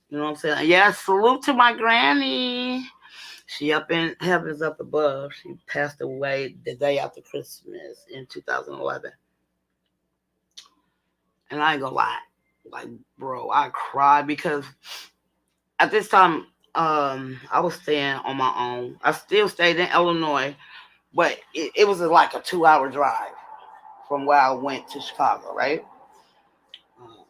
You know what I'm saying? Yeah, salute to my granny. She up in heavens up above. She passed away the day after Christmas in 2011. And I ain't gonna lie, like bro, I cried because at this time, I was staying on my own. I still stayed in Illinois, but it was like a 2 hour drive from where I went to Chicago, right? Um,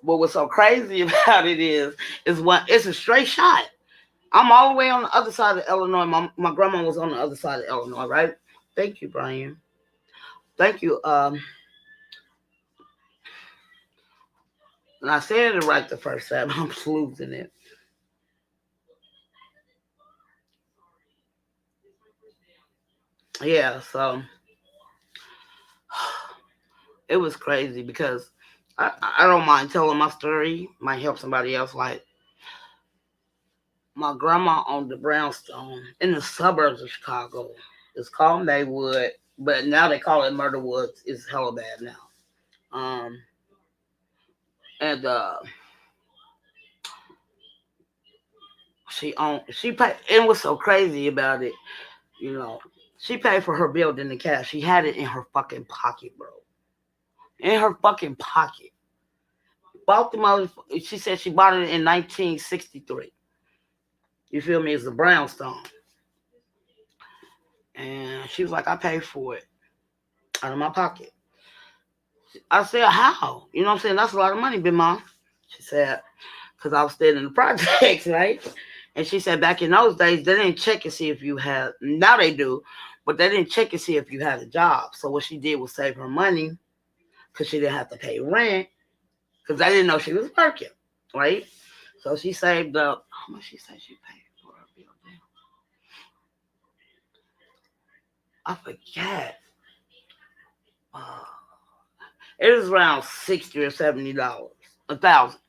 what was so crazy about it is when it's a straight shot. I'm all the way on the other side of Illinois. My grandma was on the other side of Illinois, right? Thank you, Brian. Thank you. And I said it right the first time. I'm losing it. Yeah, so it was crazy because I don't mind telling my story. Might help somebody else. Like my grandma owned the brownstone in the suburbs of Chicago. It's called Maywood, but now they call it Myrtle Woods. It's hella bad now. Um, and she paid. It was so crazy about it. You know, she paid for her building in cash. She had it in her fucking pocket, bro. In her fucking pocket. Bought the mother. She said she bought it in 1963. You feel me? It's a brownstone. And she was like, I paid for it out of my pocket. I said, how? You know what I'm saying? That's a lot of money, Big Mom. She said, because I was staying in the projects, right? And she said back in those days, they didn't check and see if you had, now they do, but they didn't check and see if you had a job. So what she did was save her money because she didn't have to pay rent because they didn't know she was working, right? So she saved up, how much she said she paid for her building? I forget. Uh, it was around $60 or $70, 1,000.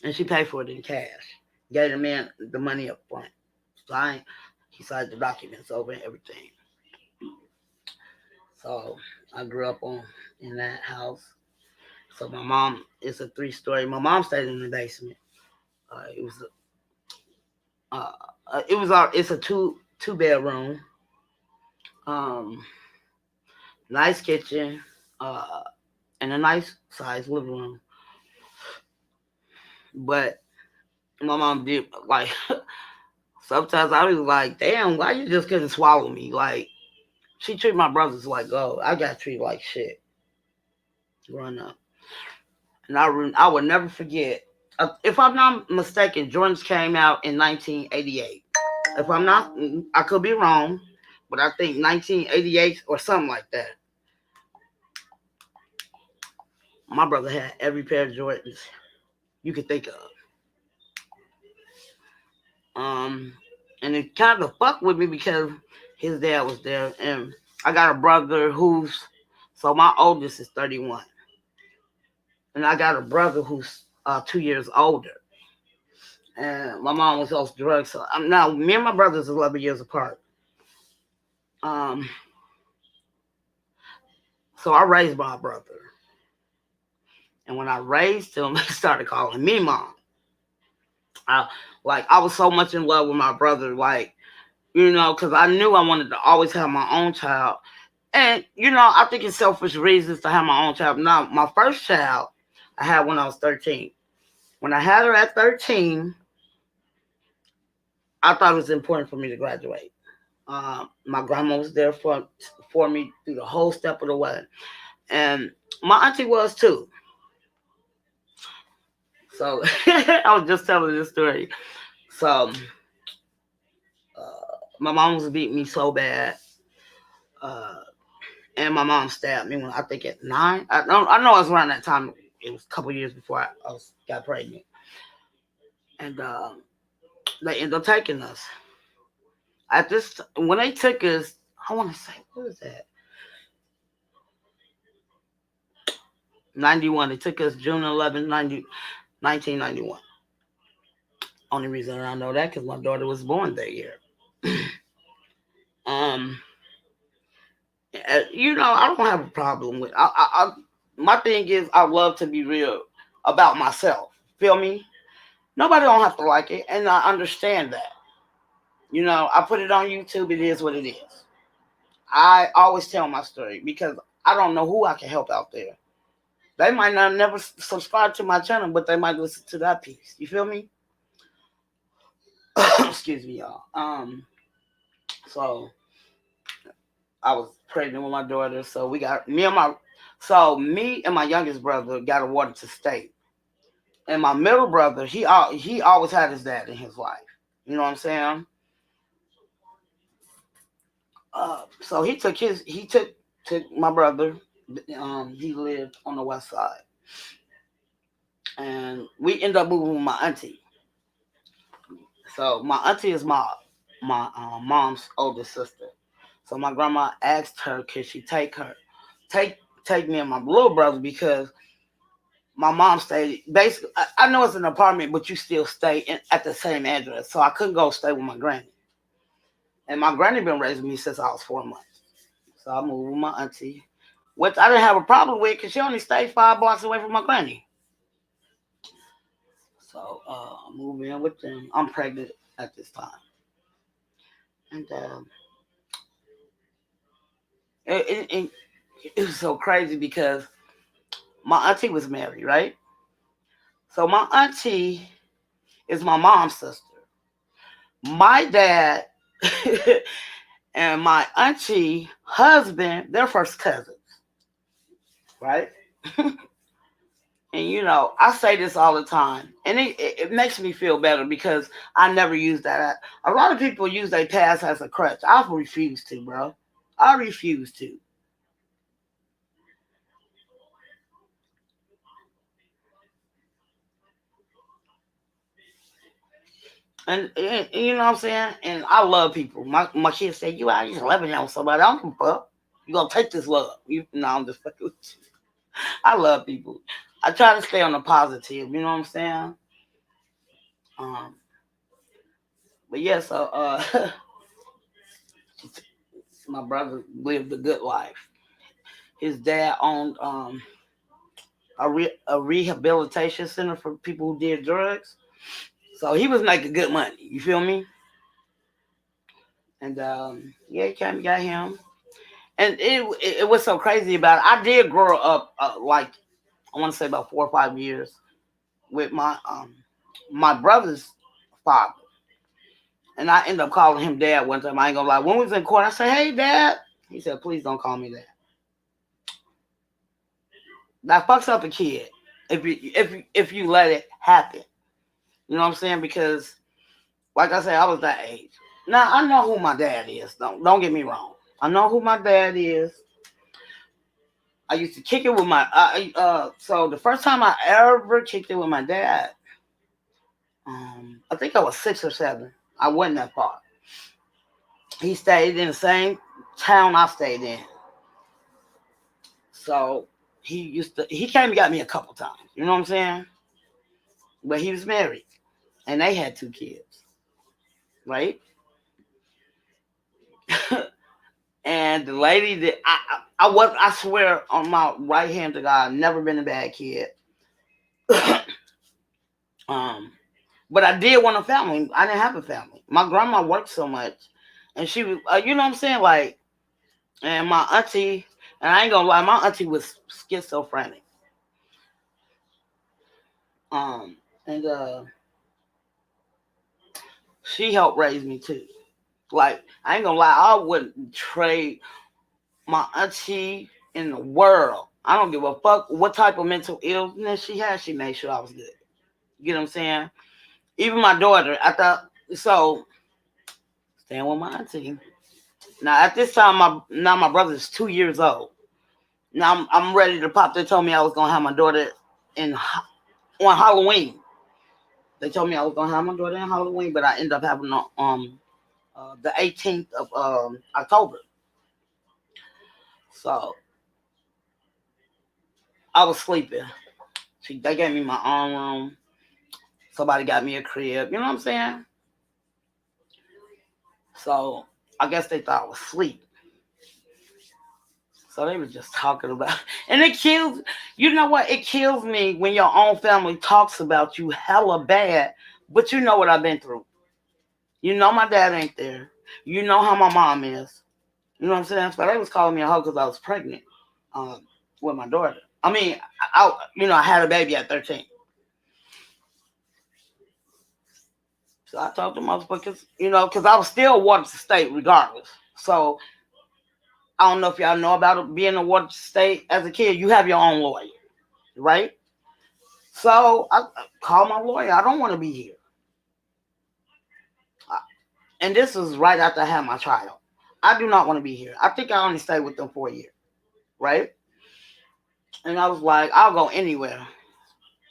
And she paid for it in cash. Gave the man the money up front. Signed, he signed the documents over and everything. So I grew up on in that house. So my mom, it's a 3 story. My mom stayed in the basement. It was uh, it's a two bedroom, um, nice kitchen, uh, and a nice size living room. But my mom did like sometimes I was like, damn, why you just couldn't swallow me? Like she treated my brothers like, oh, I got treated like shit growing up. And I would never forget. If I'm not mistaken, Jordans came out in 1988. If I'm not, I could be wrong, but I think 1988 or something like that. My brother had every pair of Jordans you could think of. Um, And it kind of fucked with me because his dad was there, and I got a brother who's so my oldest is 31, and I got a brother who's 2 years older. And my mom was off drugs, so I'm now me and my brother's 11 years apart. Um, so I raised my brother, and when I raised him, he started calling me mom. I, I was so much in love with my brother, because I knew I wanted to always have my own child. And, I think it's selfish reasons to have my own child. Now, my first child, I had when I was 13. When I had her at 13, I thought it was important for me to graduate. My grandma was there for me through the whole step of the way. And my auntie was too. So, I was just telling this story. So, my mom was beating me so bad. Uh, and my mom stabbed me when I think at 9. I know it was around that time. It was a couple years before got pregnant, and they ended up taking us. At this, when they took us, I want to say what was that? 91. They took us June 11, 1991. Only reason I know that because my daughter was born that year. um, I don't have a problem with. My thing is, I love to be real about myself. Feel me? Nobody don't have to like it, and I understand that. I put it on YouTube. It is what it is. I always tell my story because I don't know who I can help out there. They might not never subscribe to my channel, but they might listen to that piece. You feel me? Excuse me, y'all. So I was pregnant with my daughter, so me and my youngest brother got awarded to state, and my middle brother he always had his dad in his life. You know what I'm saying? So he took my brother. He lived on the west side, and we ended up moving with my auntie. So my auntie is my mom's older sister. So my grandma asked her, could she take take me and my little brother because my mom stayed basically. I know it's an apartment, but you still stay at the same address. So I couldn't go stay with my granny, and my granny been raising me since I was 4 months. So I moved with my auntie, which I didn't have a problem with because she only stayed 5 blocks away from my granny. So I moved in with them. I'm pregnant at this time, and it, it was so crazy because my auntie was married, right? So my auntie is my mom's sister. My dad and my auntie husband, they're first cousins, right? And I say this all the time, and it makes me feel better because I never use that. A lot of people use their past as a crutch. I refuse to, bro. I refuse to. And you know what I'm saying? And I love people. My kids say, you out just loving on somebody. I don't give a fuck. You gonna take this love. No, I'm just fucking with you. I love people. I try to stay on the positive, you know what I'm saying? Um, but yeah, so my brother lived a good life. His dad owned a rehabilitation center for people who did drugs. So he was making good money. You feel me? And yeah, he came and got him. And it was so crazy about it. I did grow up I want to say about 4 or 5 years with my brother's father, and I ended up calling him dad one time. I ain't gonna lie. When we was in court, I said, "Hey, dad." He said, "Please don't call me that. That fucks up a kid if you let it happen." You know what I'm saying? Because like I said, I was that age. Now I know who my dad is. Don't get me wrong. I know who my dad is. I used to kick it with so the first time I ever kicked it with my dad, I think I was 6 or 7. I wasn't that far. He stayed in the same town I stayed in. So he came and got me a couple times. You know what I'm saying? But he was married and they had 2 kids, right? And the lady that I swear on my right hand to God, I've never been a bad kid. um, but I did want a family. I didn't have a family. My grandma worked so much, and she was, you know what I'm saying, like, and my auntie, and I ain't gonna lie, my auntie was schizophrenic. Um, and she helped raise me too. Like, I ain't gonna lie, I wouldn't trade my auntie in the world. I don't give a fuck what type of mental illness she had. She made sure I was good. You know what I'm saying? Even my daughter, I thought so. Staying with my auntie. Now at this time, my brother's 2 years old. Now I'm ready to pop. They told me I was gonna have my daughter in on Halloween. They told me I was gonna have my daughter in Halloween, but I ended up having the 18th of October. So I was sleeping. They gave me my own room. Somebody got me a crib. You know what I'm saying? So I guess they thought I was asleep. So they was just talking about, and it kills. You know what? It kills me when your own family talks about you hella bad, but you know what I've been through. You know my dad ain't there. You know how my mom is. You know what I'm saying? So they was calling me a hoe because I was pregnant um, with my daughter. I mean, I had a baby at 13. So I talked to motherfuckers, because I was still Water State regardless. So I don't know if y'all know about it, being a Water State as a kid. You have your own lawyer, right? So I called my lawyer. I don't want to be here. And this was right after I had my child. I do not want to be here. I think I only stayed with them for a year, right? And I was like, I'll go anywhere.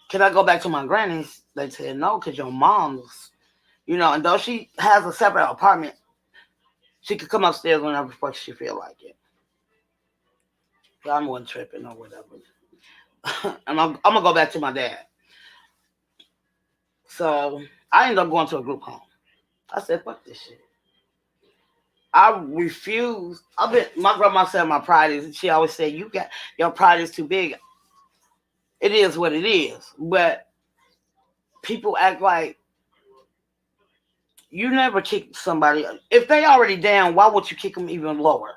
Can I go back to my granny's? They said no, because your mom's, and though she has a separate apartment, she could come upstairs whenever the fuck she feel like it. So I wasn't tripping or whatever. And I'm gonna go back to my dad. So I ended up going to a group home. I said, fuck this shit. I refuse. My grandma said my pride is, she always said, your pride is too big. It is what it is. But people act like you never kick somebody. If they already down, why would you kick them even lower?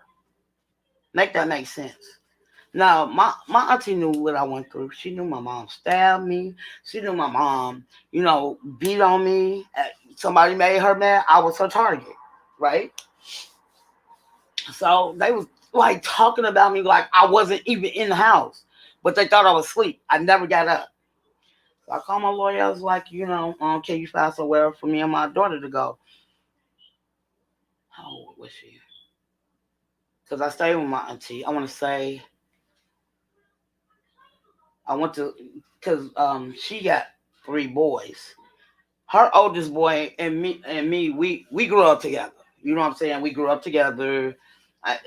Make that make sense. Now, my auntie knew what I went through. She knew my mom stabbed me. She knew my mom, beat on me. Somebody made her mad. I was her target, right? So they was like talking about me like I wasn't even in the house, but they thought I was asleep. I never got up. So I called my lawyer. I was like, can you find somewhere for me and my daughter to go? How old was she? Because I stayed with my auntie. I want to say I went to, because she got 3 boys. Her oldest boy and me, we grew up together. You know what I'm saying? We grew up together.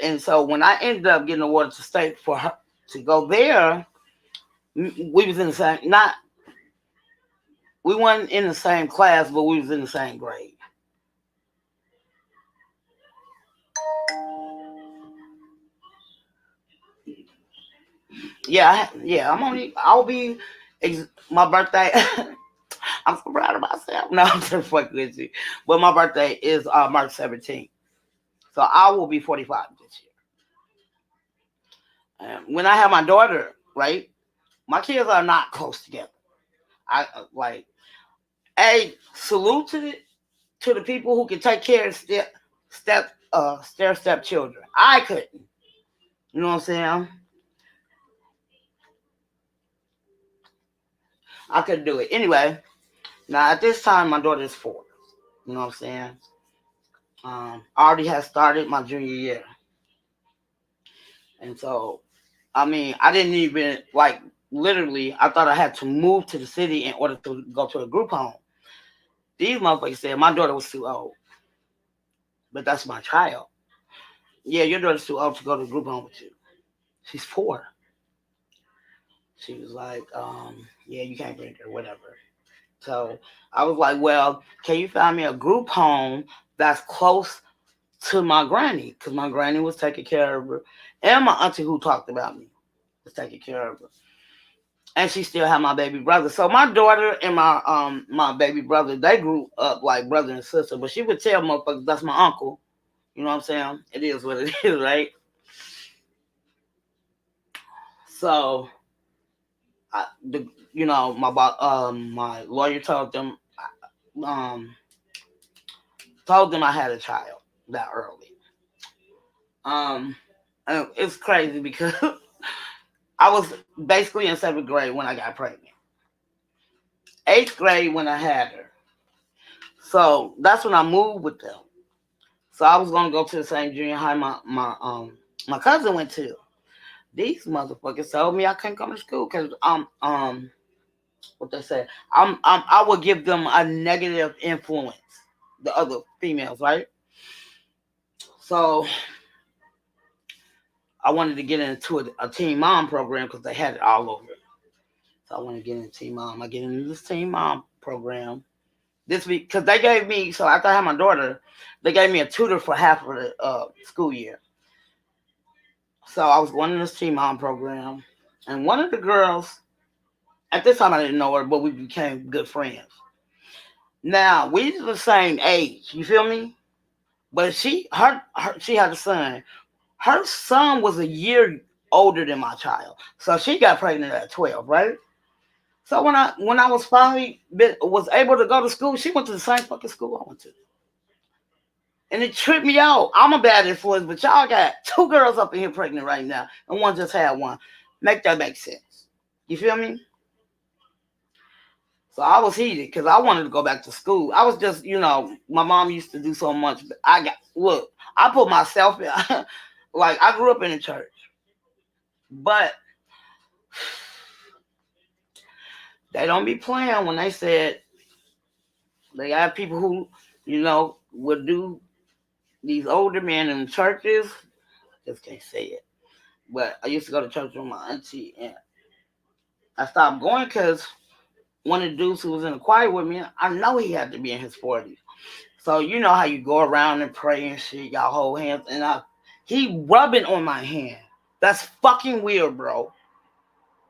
And so when I ended up getting awarded to state for her to go there, we was in the same, not, we weren't in the same class, but we was in the same grade. Yeah, I'll be, my birthday, I'm so proud of myself. No, I'm just fucking with you. But my birthday is March 17th. So I will be 45 this year. And when I have my daughter, right, my kids are not close together. I like, hey, salute to the people who can take care of stair step children. I couldn't. You know what I'm saying? I couldn't do it. Anyway, now at this time my daughter is 4. You know what I'm saying? I already had started my junior year. And so I didn't even like literally I thought I had to move to the city in order to go to a group home. These motherfuckers said my daughter was too old. but that's my child. Yeah, your daughter's too old to go to group home with you. She's 4. She was like, yeah, you can't bring her, whatever. So I was like, well, can you find me a group home that's close to my granny? Because my granny was taking care of her. And my auntie who talked about me was taking care of her. And she still had my baby brother. So my daughter and my baby brother, they grew up like brother and sister. But she would tell motherfuckers that's my uncle. You know what I'm saying? It is what it is, right? So my lawyer um told them I had a child that early. Um, and it's crazy because I was basically in 7th grade when I got pregnant. 8th grade when I had her. So that's when I moved with them. So I was gonna go to the same junior high my cousin went to. These motherfuckers told me I couldn't come to school because what they say I would give them a negative influence, the other females, right? So I wanted to get into a teen mom program because they had it all over. So I wanted to get into teen mom. I get into this teen mom program this week because they gave me. So after I had my daughter, they gave me a tutor for half of the school year. So I was going to this teen mom program, and one of the girls at this time I didn't know her, but we became good friends. Now we the same age. You feel me? But she had a son. Her son was a year older than my child, so she got pregnant at 12, right? So when I was finally was able to go to school, she went to the same fucking school I went to, and it tripped me out. I'm a bad influence, but y'all got 2 girls up in here pregnant right now, and one just had one. Make that make sense? You feel me? So I was heated because I wanted to go back to school. I was just, my mom used to do so much. But I put myself in. Like I grew up in the church, but they don't be playing when they said they got people who, would do these older men in churches. Just can't say it. But I used to go to church with my auntie, and I stopped going because one of the dudes who was in the choir with me, I know he had to be in his 40s. So you know how you go around and pray and shit, y'all hold hands, and he rubbing on my hand. That's fucking weird, bro.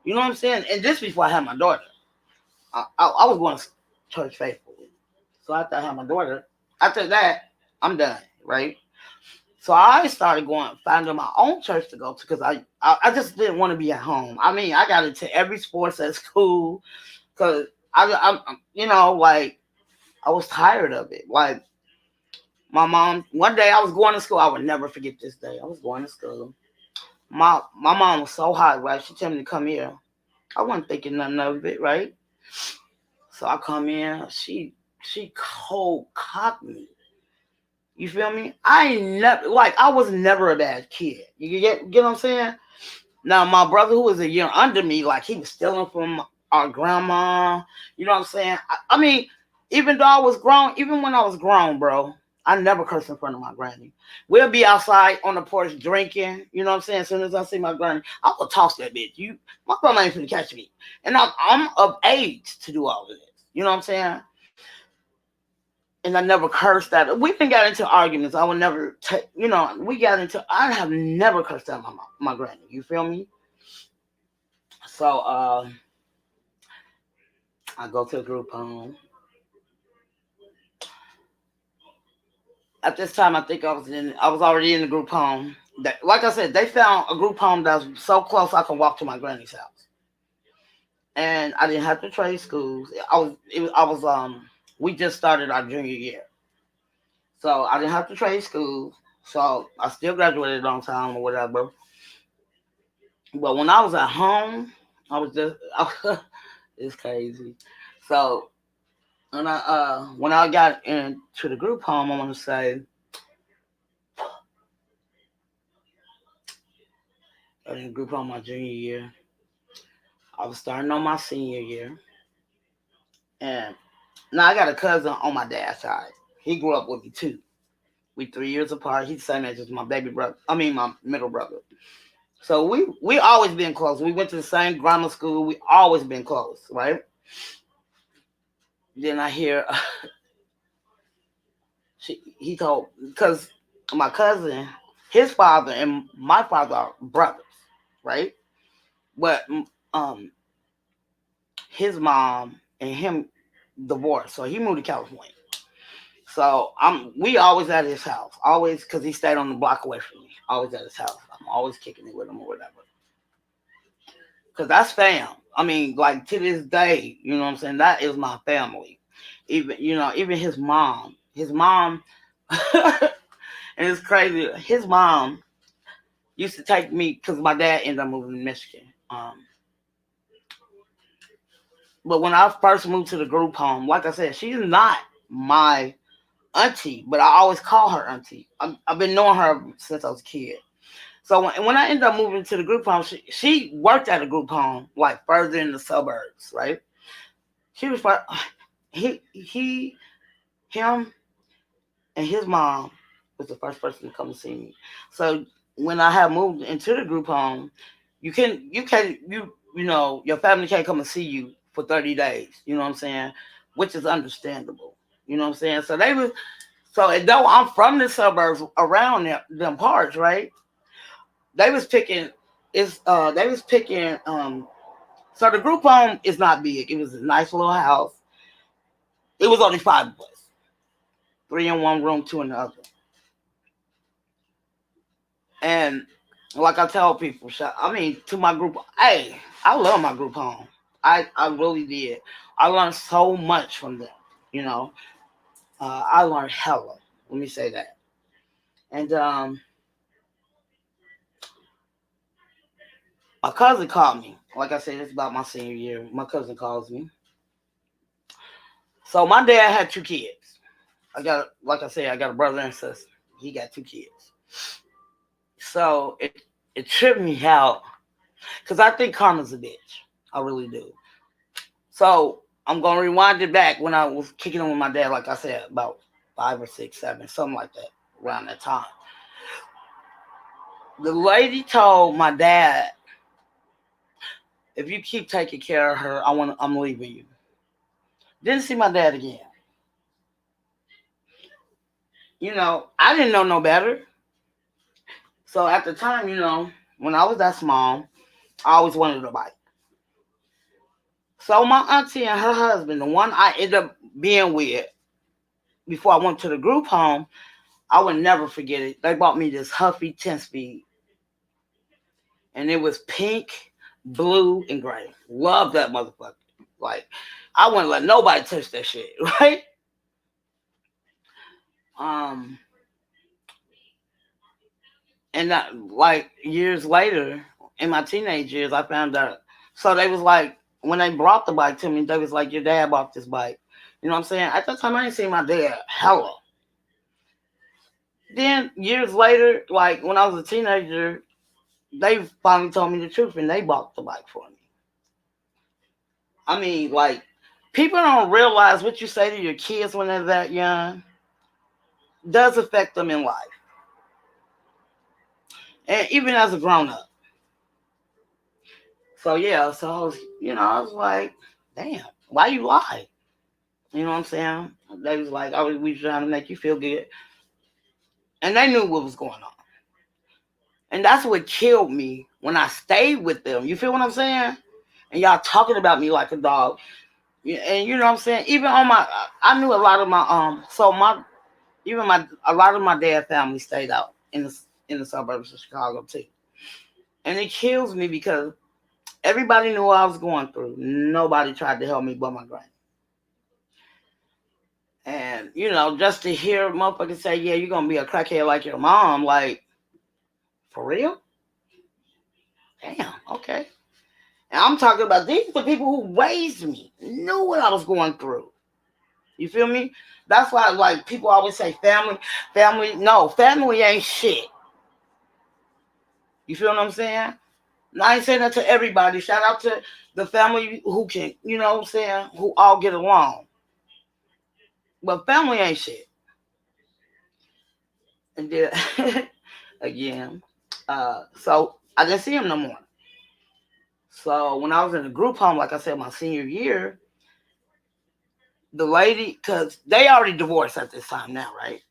You know what I'm saying? And just before I had my daughter, I was going to church faithfully. So after I had my daughter, after that, I'm done, right? So I started finding my own church to go to because I just didn't want to be at home. I mean, I got into every sports at school because like I was tired of it. Like my mom, one day I was going to school. I would never forget this day. I was going to school. My mom was so hot, right? She told me to come here. I wasn't thinking nothing of it, right? So I come in. She cold cocked me. You feel me? I was never a bad kid. You get what I'm saying? Now my brother, who was a year under me, like he was stealing from our grandma. You know what I'm saying? I mean, even though I was grown, even when I was grown, bro, I never cursed in front of my granny. We'll be outside on the porch drinking. You know what I'm saying? As soon as I see my granny, I will toss that bitch. My grandma ain't finna catch me, and I'm of age to do all of this. You know what I'm saying? And I never cursed at her. We even got into arguments. I would never take, I have never cursed at my granny. You feel me? So I go to the group home. At this time, I think I was already in the group home. Like I said, they found a group home that was so close I could walk to my granny's house. And I didn't have to trade schools. We just started our junior year. So I didn't have to trade schools. So I still graduated on time or whatever. But when I was at home, I was just it's crazy. So when I got into the group home, I want to say I was in group home my junior year. I was starting on my senior year, and now I got a cousin on my dad's side. He grew up with me too. We 3 years apart. He's the same age as my baby brother. I mean, my middle brother. So we always been close. We went to the same grammar school. We always been close, right? Then I hear he told because my cousin, his father and my father are brothers, right? But um, his mom and him divorced, so he moved to California. So we always at his house, always because he stayed on the block away from me. Always at his house. I'm always kicking it with him or whatever. Because that's fam. I mean, like to this day, you know what I'm saying? That is my family. Even even his mom, and it's crazy. His mom used to take me because my dad ended up moving to Michigan. But when I first moved to the group home, like I said, she's not my auntie, but I always call her auntie. I've been knowing her since I was a kid. So when I ended up moving to the group home, she worked at a group home like further in the suburbs, right? She was he him and his mom was the first person to come to see me. So when I had moved into the group home, your family can't come and see you for 30 days. You know what I'm saying? Which is understandable. You know what I'm saying? So though I'm from the suburbs around them parts, right? They was picking they was picking so the group home is not big. It was a nice little house. It was only five of us. Three in one room, two in the other. And like I tell people, to my group, hey, I love my group home. I really did. I learned so much from them. You know, I learned hella. Let me say that. And my cousin called me. Like I said, it's about my senior year. My cousin calls me. So my dad had two kids. Like I said, I got a brother and sister. He got two kids. So it tripped me out because I think karma's a bitch. I really do. So I'm gonna rewind it back when I was kicking on with my dad, like I said, about 5 or 6, 7, something like that, around that time. The lady told my dad, if you keep taking care of her, I'm leaving you. Didn't see my dad again. I didn't know no better. So at the time, when I was that small, I always wanted a bike. So my auntie and her husband, the one I ended up being with before I went to the group home, I would never forget it. They bought me this Huffy 10-speed. And it was pink, blue, and gray. Love that motherfucker. Like, I wouldn't let nobody touch that shit, right? Um, and that, like years later, in my teenage years, I found out. So they was like, when they brought the bike to me, they was like, your dad bought this bike. You know what I'm saying? At that time, I didn't see my dad. Hella. Then years later, like when I was a teenager, they finally told me the truth and they bought the bike for me. I mean, like, people don't realize what you say to your kids when they're that young does affect them in life. And even as a grown up. So yeah, so I was like, damn, why you lie? You know what I'm saying? They was like, we trying to make you feel good. And they knew what was going on. And that's what killed me when I stayed with them. You feel what I'm saying? And y'all talking about me like a dog. And you know what I'm saying? Even I knew a lot of a lot of my dad's family stayed out in the suburbs of Chicago too. And it kills me because everybody knew what I was going through. Nobody tried to help me but my granny. And just to hear motherfuckers say, yeah, you're gonna be a crackhead like your mom, like, for real? Damn, okay. And I'm talking about these the people who raised me, knew what I was going through. You feel me? That's why, like, people always say family, family. No, family ain't shit. You feel what I'm saying? And I ain't saying that to everybody. Shout out to the family who can, you know what I'm saying, who all get along. But family ain't shit. And then again, so I didn't see him no more. So when I was in the group home, like I said, my senior year, the lady, because they already divorced at this time now, right?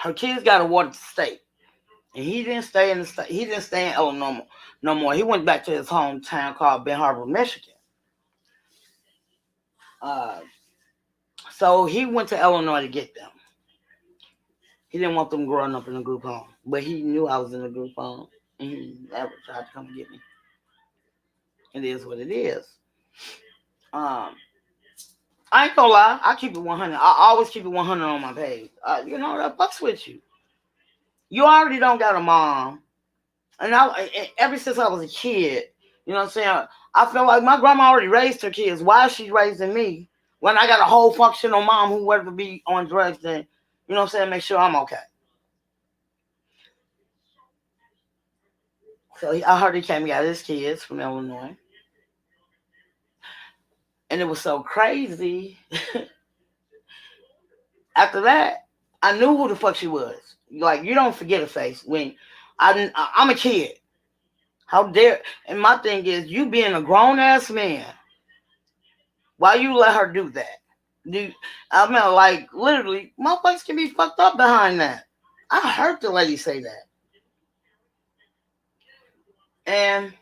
Her kids got awarded to state, and he didn't stay in the state. He didn't stay in Illinois no more. He went back to his hometown called Ben Harbor, Michigan. Uh, so he went to Illinois to get them. He didn't want them growing up in a group home, but he knew I was in a group home, and he never tried to come and get me. It is what it is. Um, I ain't gonna lie. I keep it 100. I always keep it 100 on my page. You know that fucks with you. You already don't got a mom, and ever since I was a kid, you know what I'm saying. I feel like my grandma already raised her kids. Why is she raising me when I got a whole functional mom who would rather be on drugs than, you know what I'm saying, make sure I'm okay. So I heard he came and got his kids from Illinois, and it was so crazy. After that, I knew who the fuck she was. Like, you don't forget a face when I'm a kid. How dare? And my thing is, you being a grown ass man, why you let her do that? I mean, like, literally, motherfuckers can be fucked up behind that. I heard the lady say that. And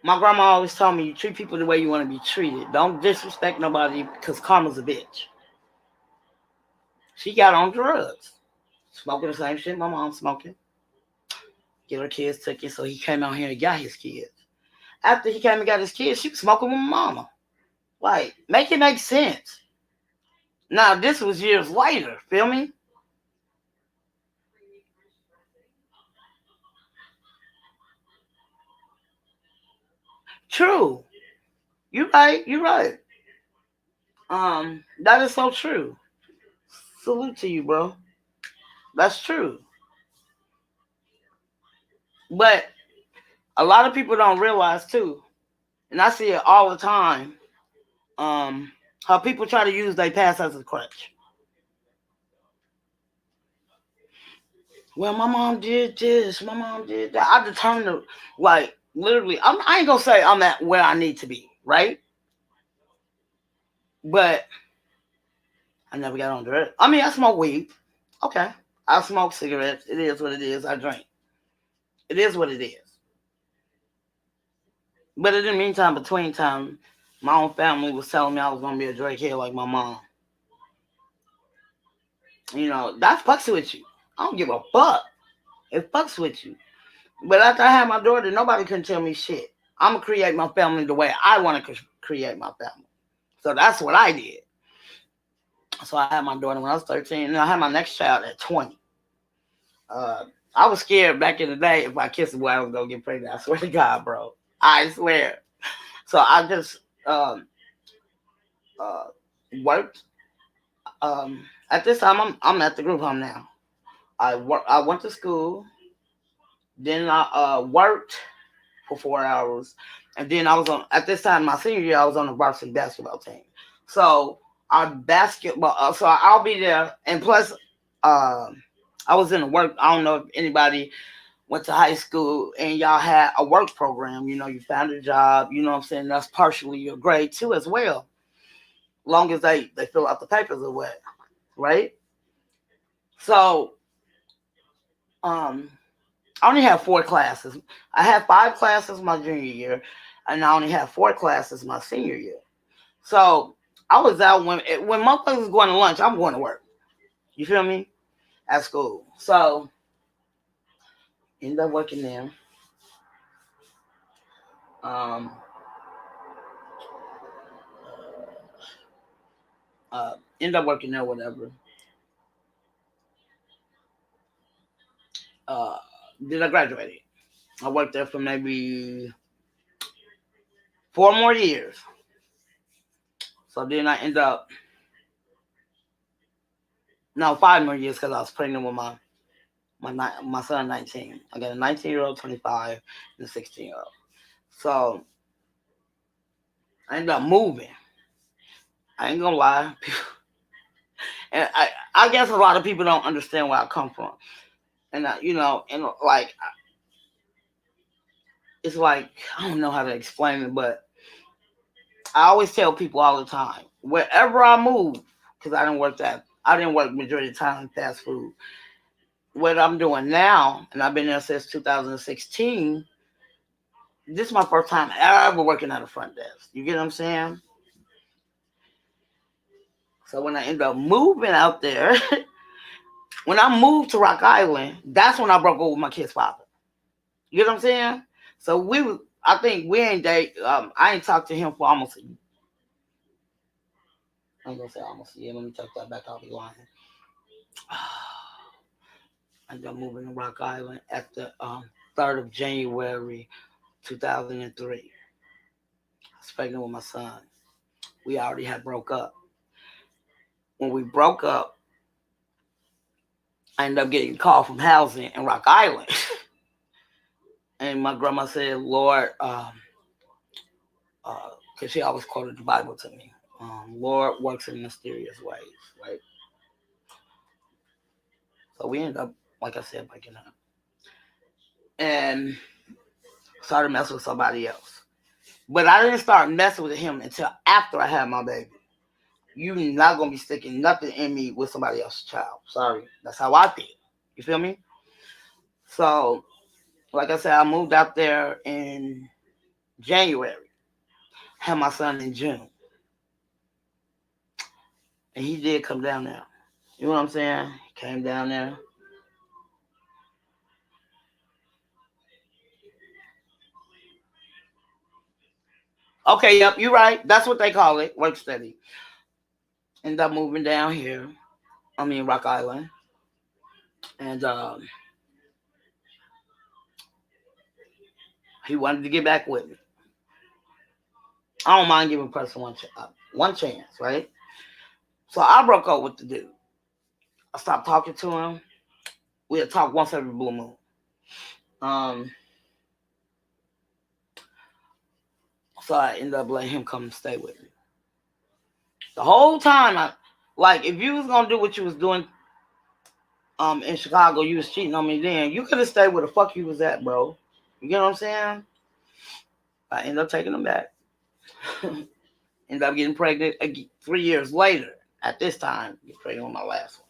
my grandma always told me, you treat people the way you want to be treated. Don't disrespect nobody because karma's a bitch. She got on drugs. Smoking the same shit my mom smoking. Get her kids took it, so he came out here and got his kids. After he came and got his kids, she was smoking with my mama. Like, make it make sense. Now, this was years later, feel me? True. You're right, you're right. That is so true. Salute to you, bro. That's true. But a lot of people don't realize too, and I see it all the time, um, how people try to use their past as a crutch. Well, my mom did this, my mom did that. I determined to, like, literally, I ain't gonna say I'm at where I need to be, right? But I never got on drugs. I mean, I smoke weed. Okay. I smoke cigarettes. It is what it is. I drink. It is what it is. But in the meantime, between time, my own family was telling me I was gonna be a drug head like my mom. You know, that fucks with you. I don't give a fuck. It fucks with you. But after I had my daughter, nobody can tell me shit. I'm gonna create my family the way I want to create my family. So that's what I did. So I had my daughter when I was 13, and I had my next child at 20. Uh, I was scared back in the day if I kissed a boy, I was gonna get pregnant. I swear to God, bro. I swear. So I just uh, worked. At this time, I'm at the group home now. I went to school. Then I worked for 4 hours, and then I was on. At this time, my senior year, I was on the varsity basketball team. So our basketball. So I'll be there, and plus, uh, I was in the work. I don't know if anybody went to high school and y'all had a work program. You know, you found a job. You know what I'm saying? That's partially your grade too, as well. Long as they fill out the papers or what, right? So um, I only have 4 classes. I had 5 classes my junior year, and I only had 4 classes my senior year. So I was out when motherfuckers was going to lunch. I'm going to work. You feel me? At school. So ended up working there. Um, Ended up working there, whatever. Uh, then I graduated. I worked there for maybe 4 more years. So then I ended up, no, 5 more years because I was pregnant with my son 19. I got a 19-year-old, 25, and a 16-year-old. So I ended up moving. I ain't gonna lie. And I guess a lot of people don't understand where I come from. And, and like, it's like, I don't know how to explain it, but I always tell people all the time, wherever I move, because I didn't work majority of the time in fast food. What I'm doing now, and I've been there since 2016, this is my first time ever working at a front desk. You get what I'm saying? So when I end up moving out there, when I moved to Rock Island, that's when I broke up with my kid's father. You get what I'm saying? So I think we ain't date. I ain't talked to him for almost a year. I'm gonna say almost a year. Let me check that back. I'll be lying. I ended up moving to Rock Island at the 3rd of January 2003. I was pregnant with my son. We already had broke up. When we broke up, I ended up getting a call from housing in Rock Island. And my grandma said, Lord, because she always quoted the Bible to me. Lord works in mysterious ways, right? So we ended up, like I said, breaking up. And started messing with somebody else. But I didn't start messing with him until after I had my baby. You're not going to be sticking nothing in me with somebody else's child. Sorry. That's how I feel. You feel me? So, like I said, I moved out there in January. Had my son in June. And he did come down there. You know what I'm saying? He came down there. Okay, yep, you're right. That's what they call it. Work study. Ended up moving down here. Rock Island. And he wanted to get back with me. I don't mind giving a person one chance, right? So I broke up with the dude. I stopped talking to him. We had talked once every blue moon. So I ended up letting him come and stay with me. The whole time, if you was gonna do what you was doing, in Chicago, you was cheating on me then. You could have stayed where the fuck you was at, bro. You get what I'm saying? I ended up taking him back. Ended up getting pregnant 3 years later. At this time, get pregnant with my last one.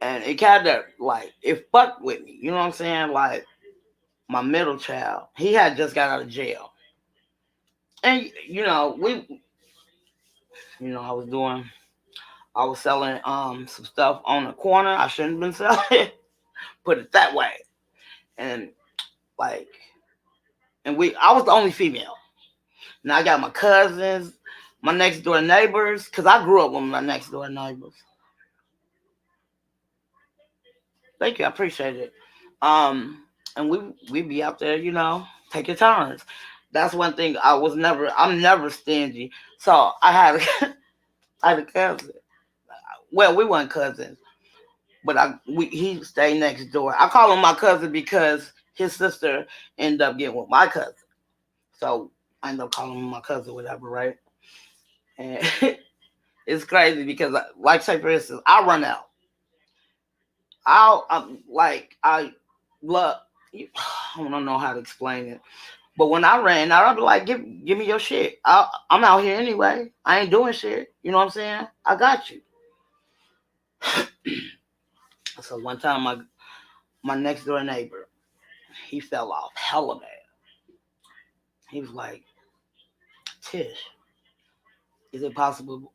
And it kind of, it fucked with me. You know what I'm saying? Like, my middle child, he had just got out of jail. And, I was selling some stuff on the corner. I shouldn't have been selling it. Put it that way. And, I was the only female. Now I got my cousins, my next door neighbors, because I grew up with my next door neighbors. Thank you, I appreciate it. And we be out there, taking turns. That's one thing I'm never stingy. So I had a cousin. Well, we weren't cousins, but he stayed next door. I call him my cousin because his sister ended up getting with my cousin. So I ended up calling him my cousin, whatever, right? And it's crazy because, say for instance, I run out. I love. I don't know how to explain it, but when I ran out, I'd be like, "Give me your shit. I'm out here anyway. I ain't doing shit. You know what I'm saying? I got you." So one time, my next door neighbor, he fell off hella bad. He was like, "Tish, is it possible?"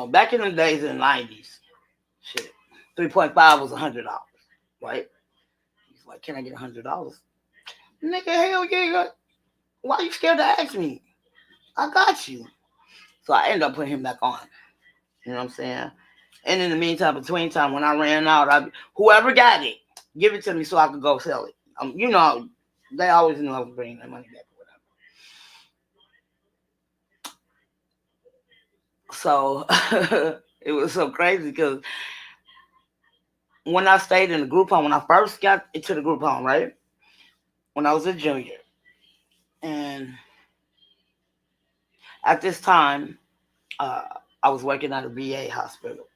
Back in the days in the 90s, shit, 3.5 was $100, right? He's like, "Can I get $100?" Nigga, hell yeah. Why you scared to ask me? I got you. So I ended up putting him back on. You know what I'm saying? And in the meantime, between time, when I ran out, whoever got it, give it to me so I could go sell it. They always knew I was bringing that money back or whatever. So it was so crazy because when I stayed in the group home, when I first got into the group home, right? When I was a junior. And At this time, uh, I was working at a VA hospital.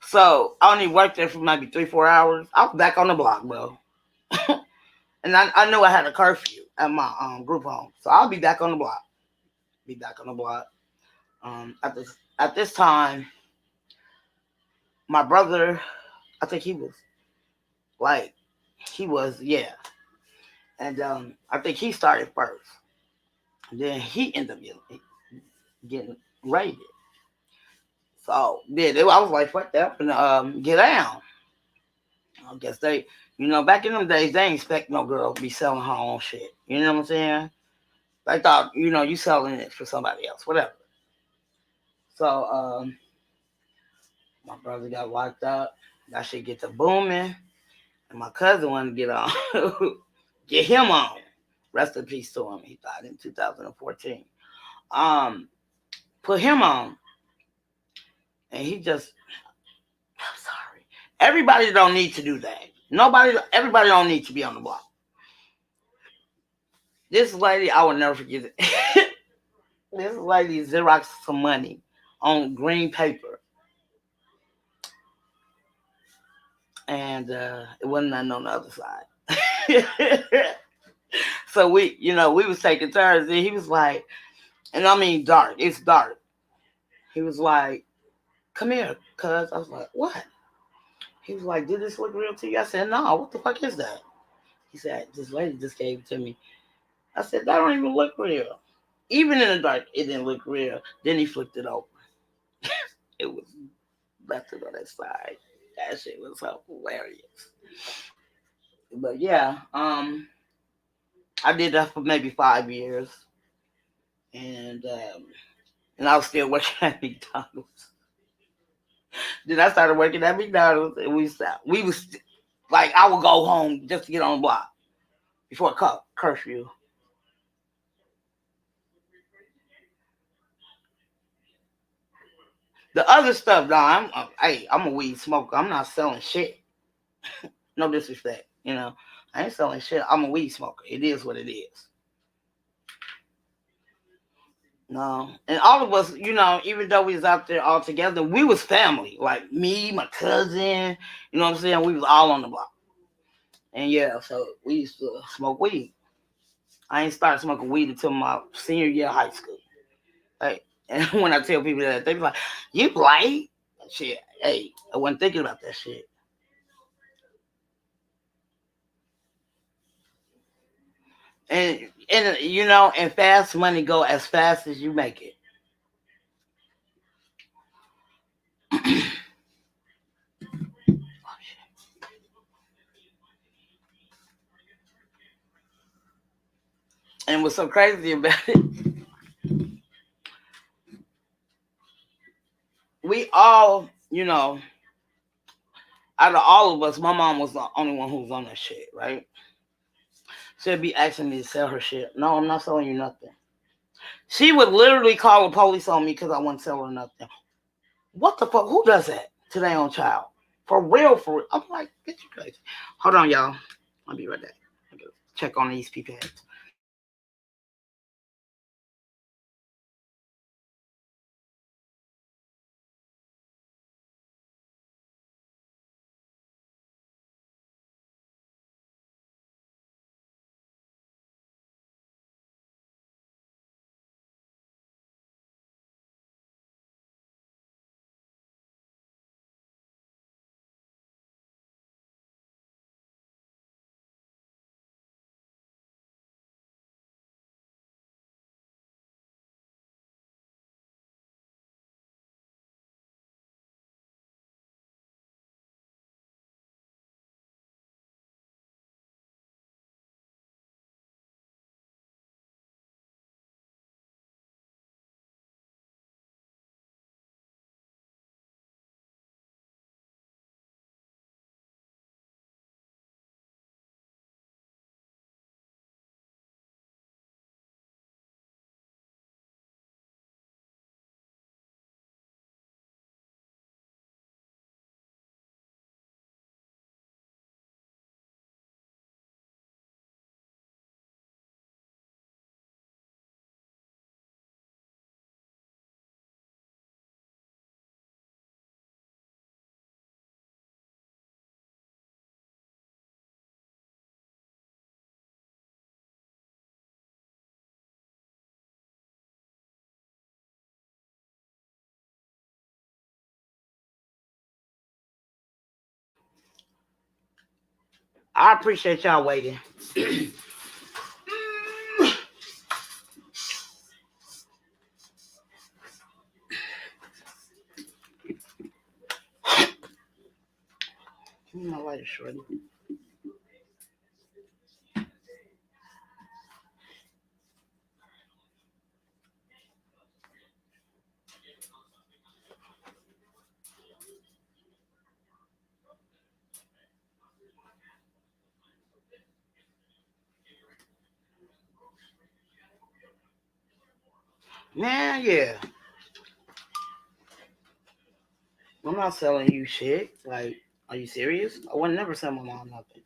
So I only worked there for maybe 3, 4 hours. I was back on the block, bro. And I knew I had a curfew at my group home, so I'll be back on the block. Be back on the block. At this time, my brother, I think like he was yeah, and I think he started first. And then he ended up getting raided. So yeah, I was like, fuck that, and get down. I guess back in them days, they ain't expect no girl to be selling her own shit. You know what I'm saying? They thought, you selling it for somebody else, whatever. So my brother got locked up. That shit get to booming, and my cousin wanted to get on, get him on. Rest in peace to him. He died in 2014. Um, Put him on, and he just, I'm sorry. Everybody don't need to do that. Everybody don't need to be on the block. This lady, I will never forget it. This lady Xeroxed some money on green paper, and it wasn't nothing on the other side. So we was taking turns, and he was like, and I mean dark. It's dark. He was like, "Come here, cuz." I was like, "What?" He was like, "Did this look real to you?" I said, "No. What the fuck is that?" He said, "This lady just gave it to me." I said, "That don't even look real." Even in the dark, it didn't look real. Then he flipped it over. It was left it on that side. That shit was so hilarious. But yeah, I did that for maybe 5 years, and I was still working at McDonald's. Then I started working at McDonald's, and we stopped. We was like, I would go home just to get on the block before curfew. The other stuff, though, I'm a weed smoker. I'm not selling shit. No disrespect, I ain't selling shit. I'm a weed smoker. It is what it is. No, and all of us, even though we was out there all together, we was family. Like me, my cousin, you know what I'm saying? We was all on the block. And yeah, so we used to smoke weed. I ain't started smoking weed until my senior year of high school. Like, and when I tell people that, they be like, "You light?" Shit, hey, I wasn't thinking about that shit. And fast money go as fast as you make it. And what's so crazy about it, we all, out of all of us, my mom was the only one who was on that shit, right? She'd be asking me to sell her shit. No, I'm not selling you nothing. She would literally call the police on me because I wouldn't sell her nothing. What the fuck? Who does that to their own child? For real, for real. I'm like, get you crazy. Hold on, y'all. I'll be right back. I gotta check on these people. I appreciate y'all waiting. My light is short. Man, yeah. I'm not selling you shit. Like, are you serious? I would never sell my mom nothing.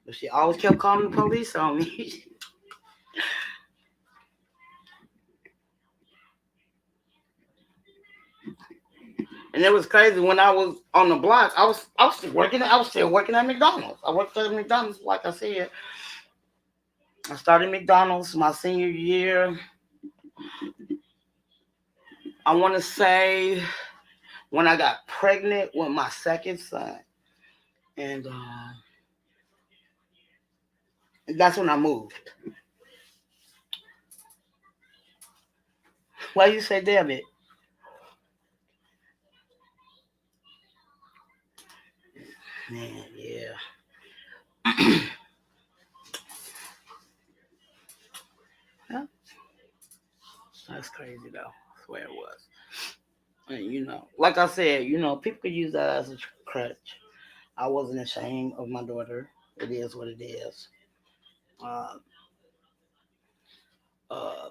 But she always kept calling the police on me. And it was crazy when I was on the block. I was still working at McDonald's. I worked at McDonald's, like I said. I started McDonald's my senior year. I want to say when I got pregnant with my second son, and that's when I moved. Why you say damn it? Man, yeah. Yeah, that's crazy though. I swear it was. And like I said, people could use that as a crutch. I wasn't ashamed of my daughter. It is what it is. Uh, uh,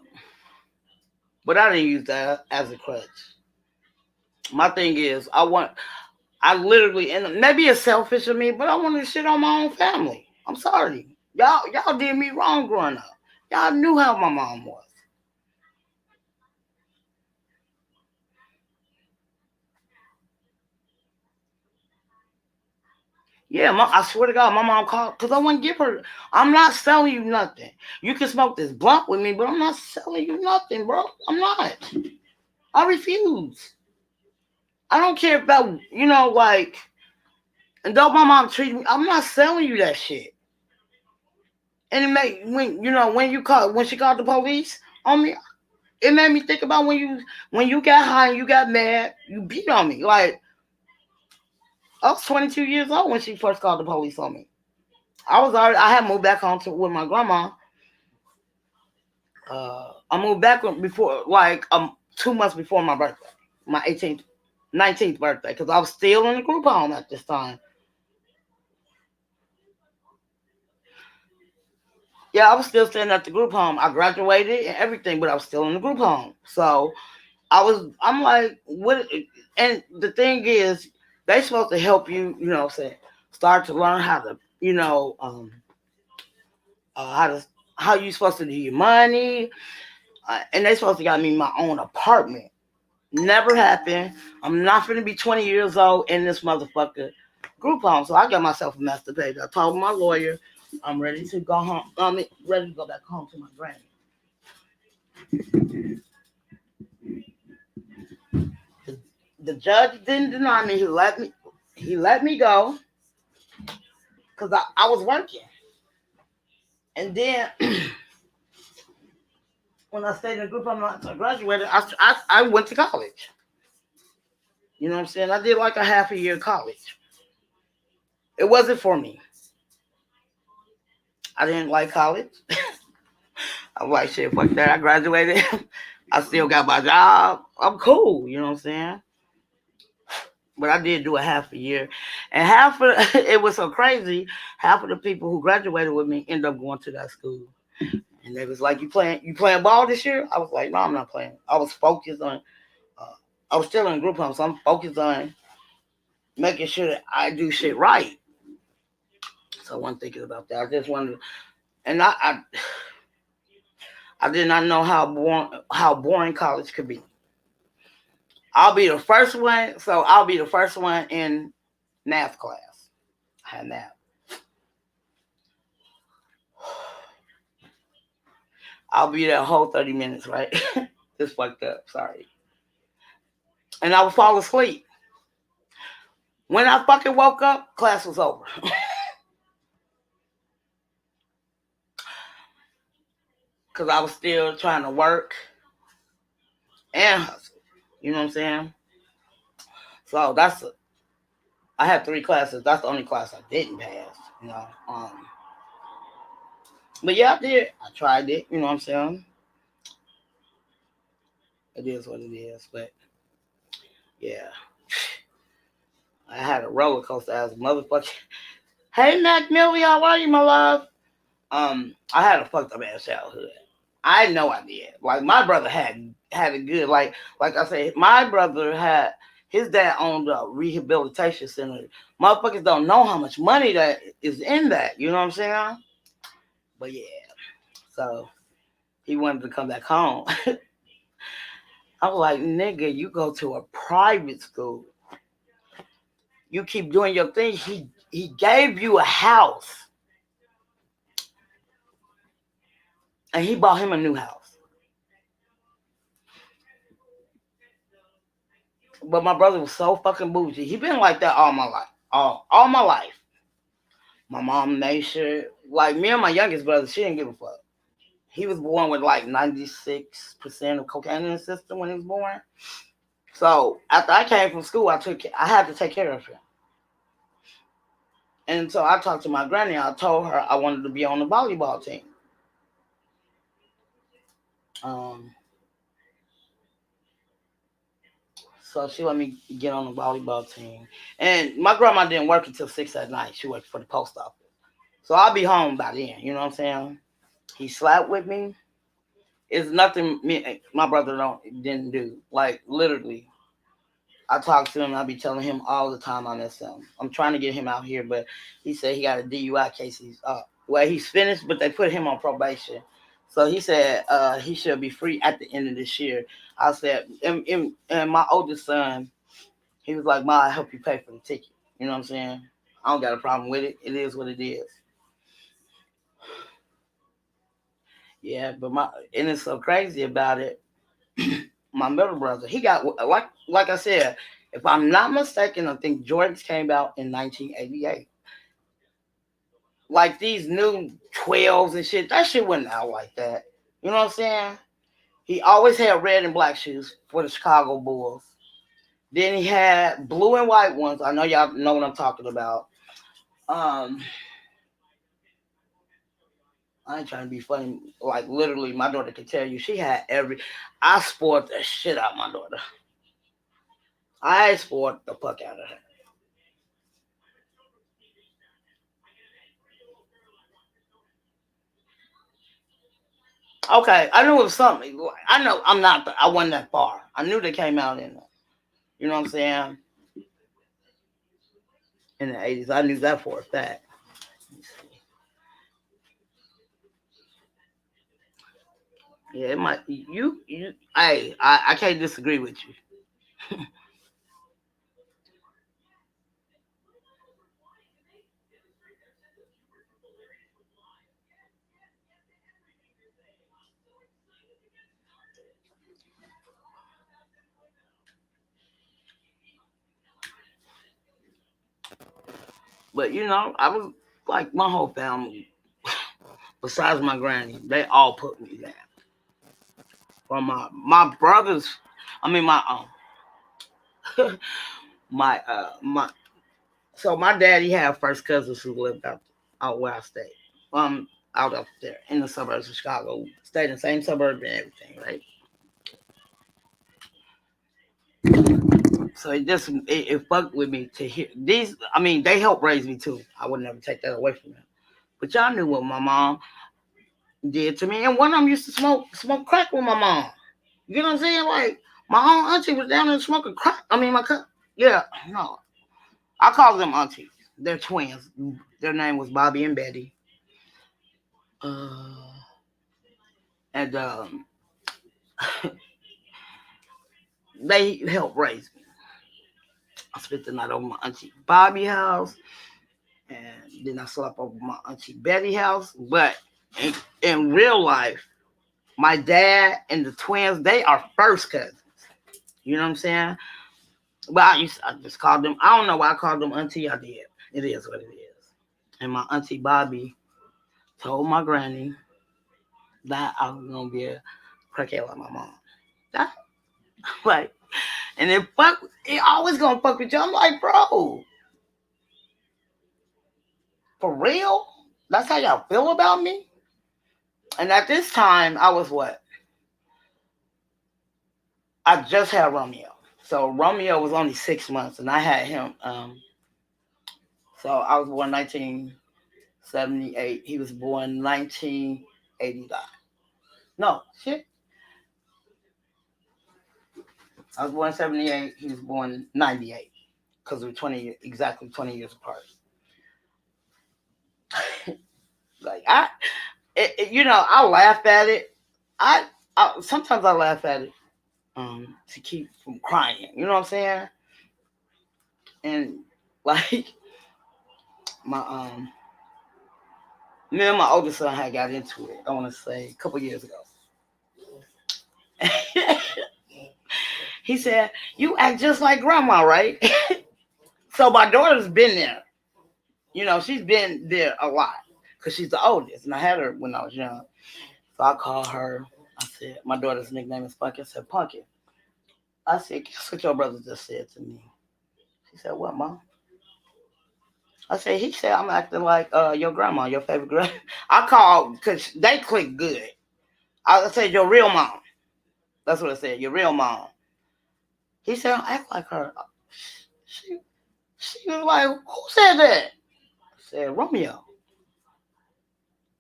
but I didn't use that as a crutch. My thing is, I literally, and maybe it's selfish of me, but I wanted to shit on my own family. I'm sorry. Y'all did me wrong growing up. Y'all knew how my mom was. Yeah, I swear to God, my mom called because I wouldn't give her. I'm not selling you nothing. You can smoke this blunt with me, but I'm not selling you nothing, bro. I'm not. I refuse. I don't care about like. And though my mom treated me, I'm not selling you that shit. And it made when she called the police on me, it made me think about when you got high and you got mad, you beat on me. Like I was 22 years old when she first called the police on me. I had moved back home with my grandma. I moved back before, like 2 months before my birthday, my 18th, 19th birthday, because I was still in the group home at this time. Yeah, I was still staying at the group home. I graduated and everything, but I was still in the group home. So I'm like, what? And the thing is, they supposed to help you, say, start to learn how to, how to, how you supposed to do your money. And they supposed to got me my own apartment. Never happened. I'm not going to be 20 years old in this motherfucker group home. So I got myself a master page. I told my lawyer I'm ready to go home. I'm ready to go back home to my granny. The judge didn't deny me. He let me go because I was working. And then when I stayed in the group home until I graduated, I went to college. You know what I'm saying? I did like a half a year college. It wasn't for me. I didn't like college. I'm like, shit, fuck that. I graduated. I still got my job. I'm cool. You know what I'm saying? But I did do a half a year. And it was so crazy. Half of the people who graduated with me ended up going to that school. And they was like, you playing ball this year? I was like, no, I'm not playing. I was focused on, uh, I was still in group home, so I'm focused on making sure that I do shit right. So I wasn't thinking about that. I just wanted, and I did not know how boring college could be. I'll be the first one in math class. I had math. I'll be there a whole 30 minutes, right? Just fucked up, sorry. And I would fall asleep. When I fucking woke up, class was over. Because I was still trying to work and hustle. You know what I'm saying? So I had 3 classes. That's the only class I didn't pass. You know. But yeah, I did. I tried it. You know what I'm saying? It is what it is. But yeah, I had a roller coaster as a motherfucker. Hey, Mac Millie, how are you, my love? I had a fucked up ass childhood. I had no idea. Like my brother had it good. Like I said, my brother had his dad owned a rehabilitation center. Motherfuckers don't know how much money that is in that. You know what I'm saying? But yeah, so he wanted to come back home. I was like, nigga, you go to a private school. You keep doing your thing. He gave you a house. And he bought him a new house. But my brother was so fucking bougie. He been like that all my life. All my life. My mom made sure, like me and my youngest brother, she didn't give a fuck. He was born with like 96% of cocaine in his system when he was born. So after I came from school, I had to take care of him. And so I talked to my granny. I told her I wanted to be on the volleyball team. So she let me get on the volleyball team. And my grandma didn't work until 6 at night. She worked for the post office. So I'll be home by then. You know what I'm saying? He slept with me. It's nothing my brother didn't do. Like literally, I talk to him. I be telling him all the time I miss him. I'm trying to get him out here, but he said he got a DUI case. He's finished, but they put him on probation. So he said he should be free at the end of this year. I said, and my oldest son, he was like, "Ma, I help you pay for the ticket." You know what I'm saying? I don't got a problem with it. It is what it is. Yeah, but and it's so crazy about it. My middle brother, he got like I said, if I'm not mistaken, I think Jordans came out in 1988. Like these new 12s and shit, that shit wasn't out like that. You know what I'm saying? He always had red and black shoes for the Chicago Bulls. Then he had blue and white ones. I know y'all know what I'm talking about. Um, I ain't trying to be funny. Like literally, my daughter can tell you she had I sport the shit out of my daughter. I sport the fuck out of her. Okay, I knew it was something. I know I wasn't that far. I knew they came out you know what I'm saying, in the 80s. I knew that for a fact. Yeah, it might. I can't disagree with you. But I was like my whole family, besides my granny, they all put me down. From my brothers, I mean my so my daddy had first cousins who lived out where I stayed. Out up there in the suburbs of Chicago. Stayed in the same suburb and everything, right? So it fucked with me to hear these. I mean, they helped raise me too. I would never take that away from them. But y'all knew what my mom did to me, and one of them used to smoke crack with my mom. You know what I'm saying? Like my own auntie was down there smoking crack. I mean, yeah, no, I call them aunties. They're twins. Their name was Bobby and Betty. Uh, and they helped raise me. I spent the night over my auntie Bobby house, and then I slept over my auntie Betty house. But in real life, my dad and the twins, they are first cousins. You know what I'm saying? But I just called them. I don't know why I called them auntie. I did. It is what it is. And my auntie Bobby told my granny that I was gonna be a crackhead like my mom. That like, and it always gonna fuck with you. I'm like, bro, for real? That's how y'all feel about me? And at this time, I was what? I just had Romeo. So Romeo was only 6 months, and I had him. So I was born 1978. He was born 1989. No, shit. I was born 78. He was born 98 because we're 20 years apart. Like I laugh at it. I sometimes I laugh at it to keep from crying. You know what I'm saying? And like my me and my oldest son had got into it. I want to say a couple years ago. He said, "You act just like grandma, right?" So my daughter's been there. She's been there a lot because she's the oldest, and I had her when I was young. So I called her. I said, my daughter's nickname is Pumpkin. I said, Pumpkin. I said, guess what your brother just said to me? She said, what, Mom? I said, he said, I'm acting like your grandma, your favorite grandma. I called because they click good. I said, your real mom. That's what I said, your real mom. He said, I act like her. She, she was like, who said that? I said, Romeo.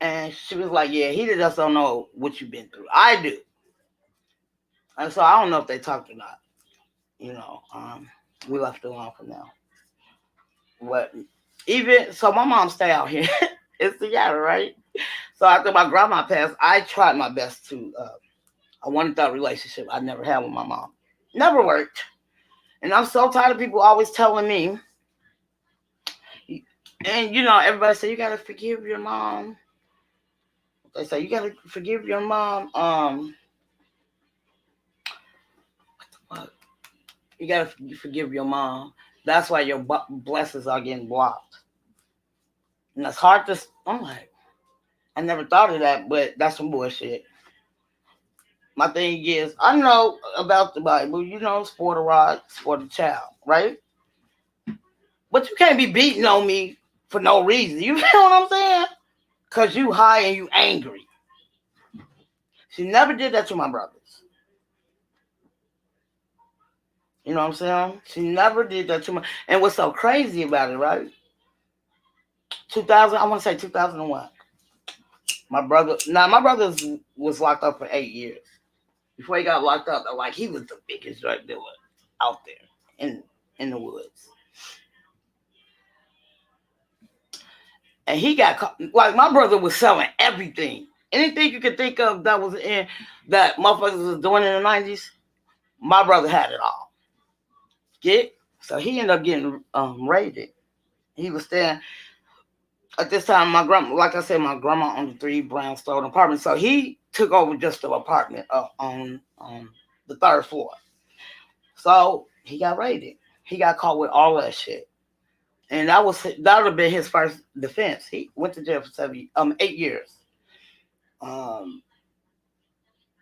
And she was like, yeah, he just don't know what you've been through. I do. And so I don't know if they talked or not. We left it alone for now. But even so, my mom stay out here. It's together, right? So after my grandma passed, I tried my best to. I wanted that relationship I never had with my mom. Never worked, and I'm so tired of people always telling me. And everybody say you gotta forgive your mom. They say you gotta forgive your mom. You gotta forgive your mom. That's why your blessings are getting blocked, and that's hard to. I'm like, I never thought of that, but that's some bullshit. My thing is, I know about the Bible. Sport a rod, sport a child, right? But you can't be beating on me for no reason. You feel what I'm saying? Because you high and you angry. She never did that to my brothers. You know what I'm saying? She never did that to my. And what's so crazy about it, right? 2000, I want to say 2001. My brother was locked up for 8 years. Before he got locked up, like he was the biggest drug dealer out there in the woods. And he got caught. Like my brother was selling everything, anything you could think of that was in that motherfuckers was doing in the '90s. My brother had it all. Get so he ended up getting raided. He was staying at this time. My grandma, like I said, my grandma owned 3 brownstone apartments, so he took over just the apartment on the 3rd floor. So he got raided. He got caught with all that shit. And that would have been his first defense. He went to jail for 8 years. Um,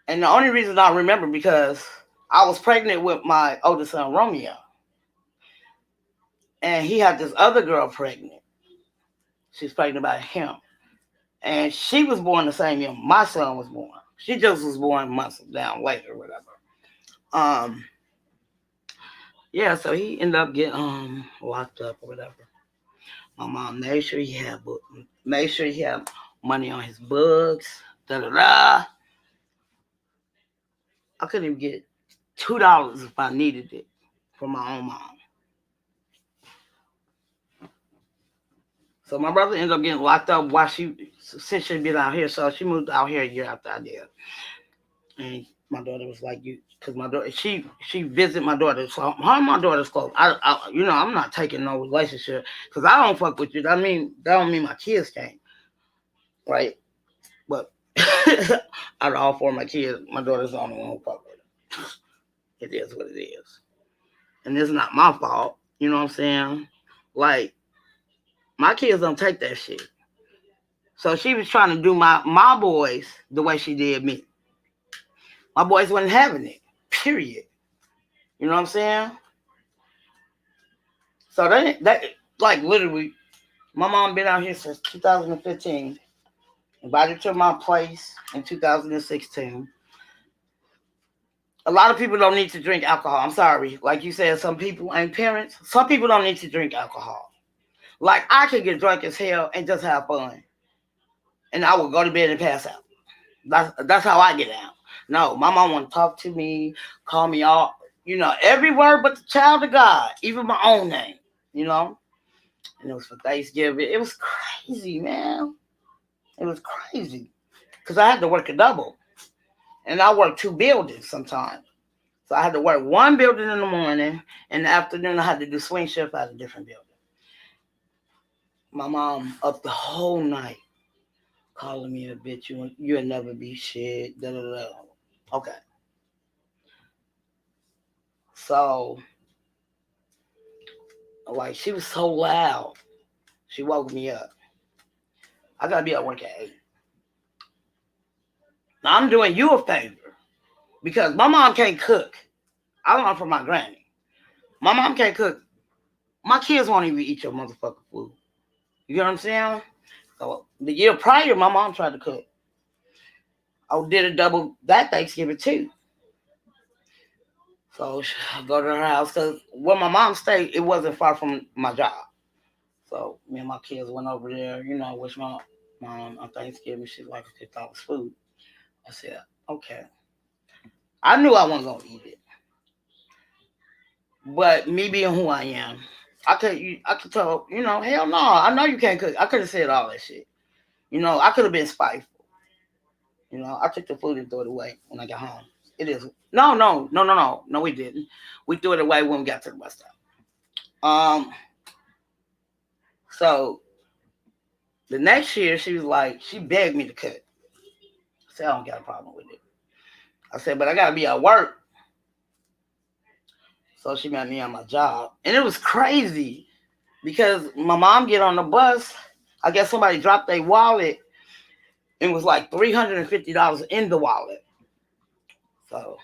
and the only reason I remember because I was pregnant with my oldest son Romeo, and he had this other girl pregnant. She's pregnant by him, and she was born the same year my son was born. She just was born months down later, or whatever. Um, yeah, so he ended up getting locked up or whatever. My mom made sure he had money on his books. Da da da. I couldn't even get $2 if I needed it from my own mom. So my brother ended up getting locked up while since she'd been out here. So she moved out here a year after I did. And my daughter was like, because my daughter, she visited my daughter. So her and my daughter's close. I'm not taking no relationship because I don't fuck with you. That don't mean my kids can't, right? But out of all 4 of my kids, my daughter's the only one who fuck with it. It is what it is. and it's not my fault. You know what I'm saying? Like my kids don't take that shit. So she was trying to do my boys the way she did me. My boys wasn't having it. Period. You know what I'm saying? So that like literally, my mom been out here since 2015. Invited to my place in 2016. A lot of people don't need to drink alcohol. I'm sorry. Like you said, some people ain't parents. Some people don't need to drink alcohol. Like I could get drunk as hell and just have fun, and I would go to bed and pass out. That's how I get out. No, my mom want to talk to me, call me all, every word but the child of God, even my own name, you know. And it was for Thanksgiving. It was crazy, man. It was crazy because I had to work a double, and I worked two buildings sometimes. So I had to work one building in the morning, and in the afternoon I had to do swing shift at a different building. My mom up the whole night calling me a bitch. You'll never be shit. Da, da, da. Okay. So, like, she was so loud. She woke me up. I gotta be at work at 8. Now, I'm doing you a favor because my mom can't cook. I learned from my granny. My mom can't cook. My kids won't even eat your motherfucking food. You know what I'm saying? So, the year prior, my mom tried to cook. I did a double that Thanksgiving too. So I go to her house because where my mom stayed, it wasn't far from my job. So me and my kids went over there, wish my mom on Thanksgiving. She's like, okay, that was food. I said, okay. I knew I wasn't gonna eat it, but me being who I am, I could tell, hell no, I know you can't cook. I could have said all that shit. I could have been spiteful. I took the food and threw it away when I got home. It is no, we didn't. We threw it away when we got to the bus stop. So the next year, she was like, she begged me to cook. I said, I don't got a problem with it. I said, but I got to be at work. So she met me on my job. And it was crazy because my mom get on the bus. I guess somebody dropped their wallet. It was like $350 in the wallet. So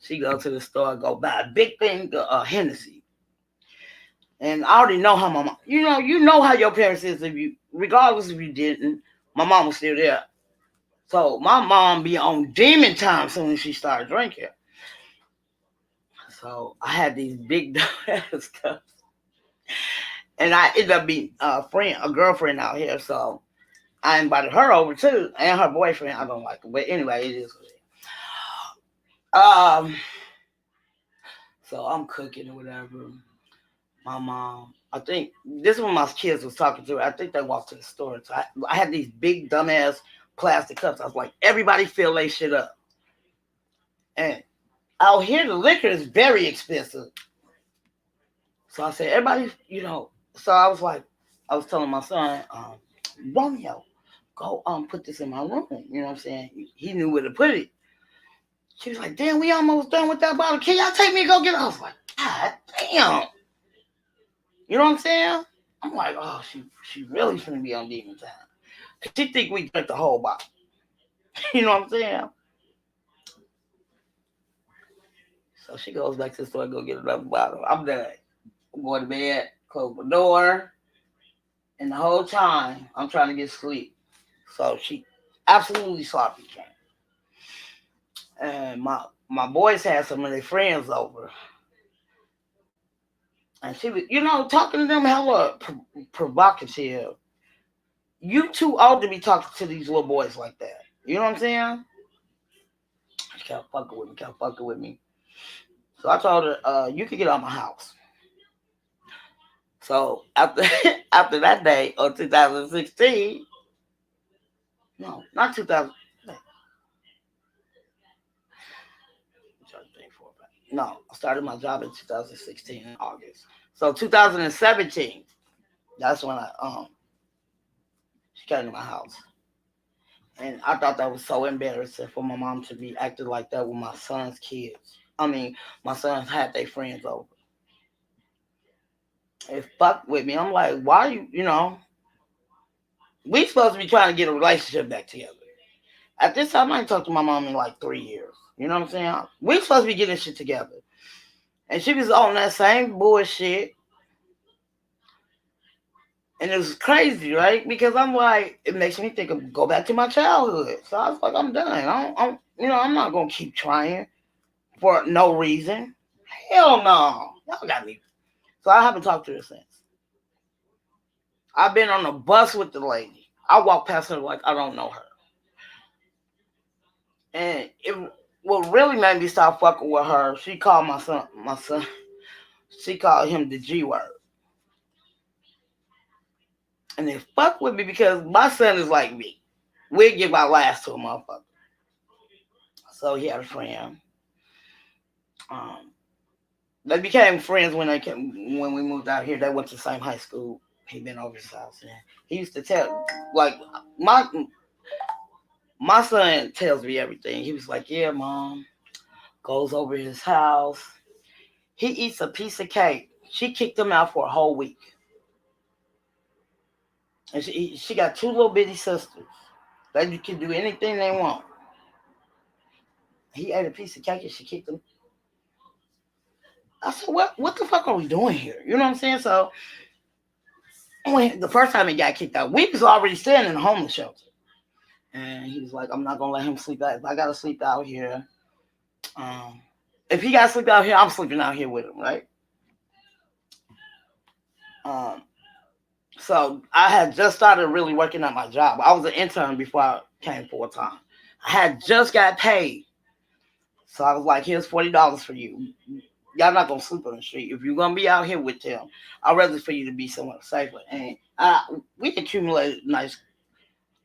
she go to the store, go buy a big thing of Hennessy. And I already know how my mom, you know how your parents is regardless if you didn't, my mom was still there. So my mom be on demon time soon as she started drinking. So I had these big ass cups. And I ended up being a girlfriend out here. So I invited her over too. And her boyfriend. I don't like her. But anyway, it is what it is. So I'm cooking or whatever. My mom, I think this is when my kids was talking to her. I think they walked to the store. So I had these big dumbass plastic cups. I was like, everybody fill their shit up. And out here the liquor is very expensive. So I said, everybody, so I was like, I was telling my son, Romeo, go put this in my room. You know what I'm saying? He knew where to put it. She was like, damn, we almost done with that bottle. Can y'all take me to go get it? I was like, God damn. You know what I'm saying? I'm like, oh, she really finna be on demon time. She think we drank the whole bottle. You know what I'm saying? So she goes back to the store and go get another bottle. I'm done. I'm going to bed, close the door, and the whole time I'm trying to get sleep. So she absolutely sloppy drank. And my boys had some of their friends over. And she was, talking to them hella provocative. You too old to be talking to these little boys like that. You know what I'm saying? She kept fucking with me. So I told her, you can get out of my house. So after after that day of 2016, no, not 2000. No, I started my job in 2016 in August. So 2017, that's when she came to my house. And I thought that was so embarrassing for my mom to be acting like that with my son's kids. I mean, my sons had their friends over. They fucked with me. I'm like, why we supposed to be trying to get a relationship back together. At this time, I ain't talked to my mom in like 3 years. You know what I'm saying? We supposed to be getting shit together. And she was on that same bullshit. And it was crazy, right? Because I'm like, it makes me think of go back to my childhood. So I was like, I'm done. I'm not gonna keep trying for no reason. Hell no. Y'all got me. So I haven't talked to her since. I've been on the bus with the lady. I walk past her like I don't know her. And what really made me stop fucking with her, she called my son, she called him the G word. And they fuck with me because my son is like me. We give our last to a motherfucker. So he had a friend. Um, they became friends when we moved out here. They went to the same high school. He been over his house. And he used to tell like my son tells me everything. He was like, yeah, mom. Goes over his house. He eats a piece of cake. She kicked him out for a whole week. And she got two little bitty sisters. They can do anything they want. He ate a piece of cake and she kicked him. I said, what the fuck are we doing here? You know what I'm saying? So when the first time he got kicked out, we was already staying in the homeless shelter. And he was like, I'm not gonna let him sleep out. If I gotta sleep out here, if he gotta sleep out here, I'm sleeping out here with him, right? Um, so I had just started really working at my job. I was an intern before I came full time. I had just got paid. So I was like, here's $40 for you. Y'all not gonna sleep on the street. If you're gonna be out here with them, I'd rather for you to be somewhere safer. And we accumulated nice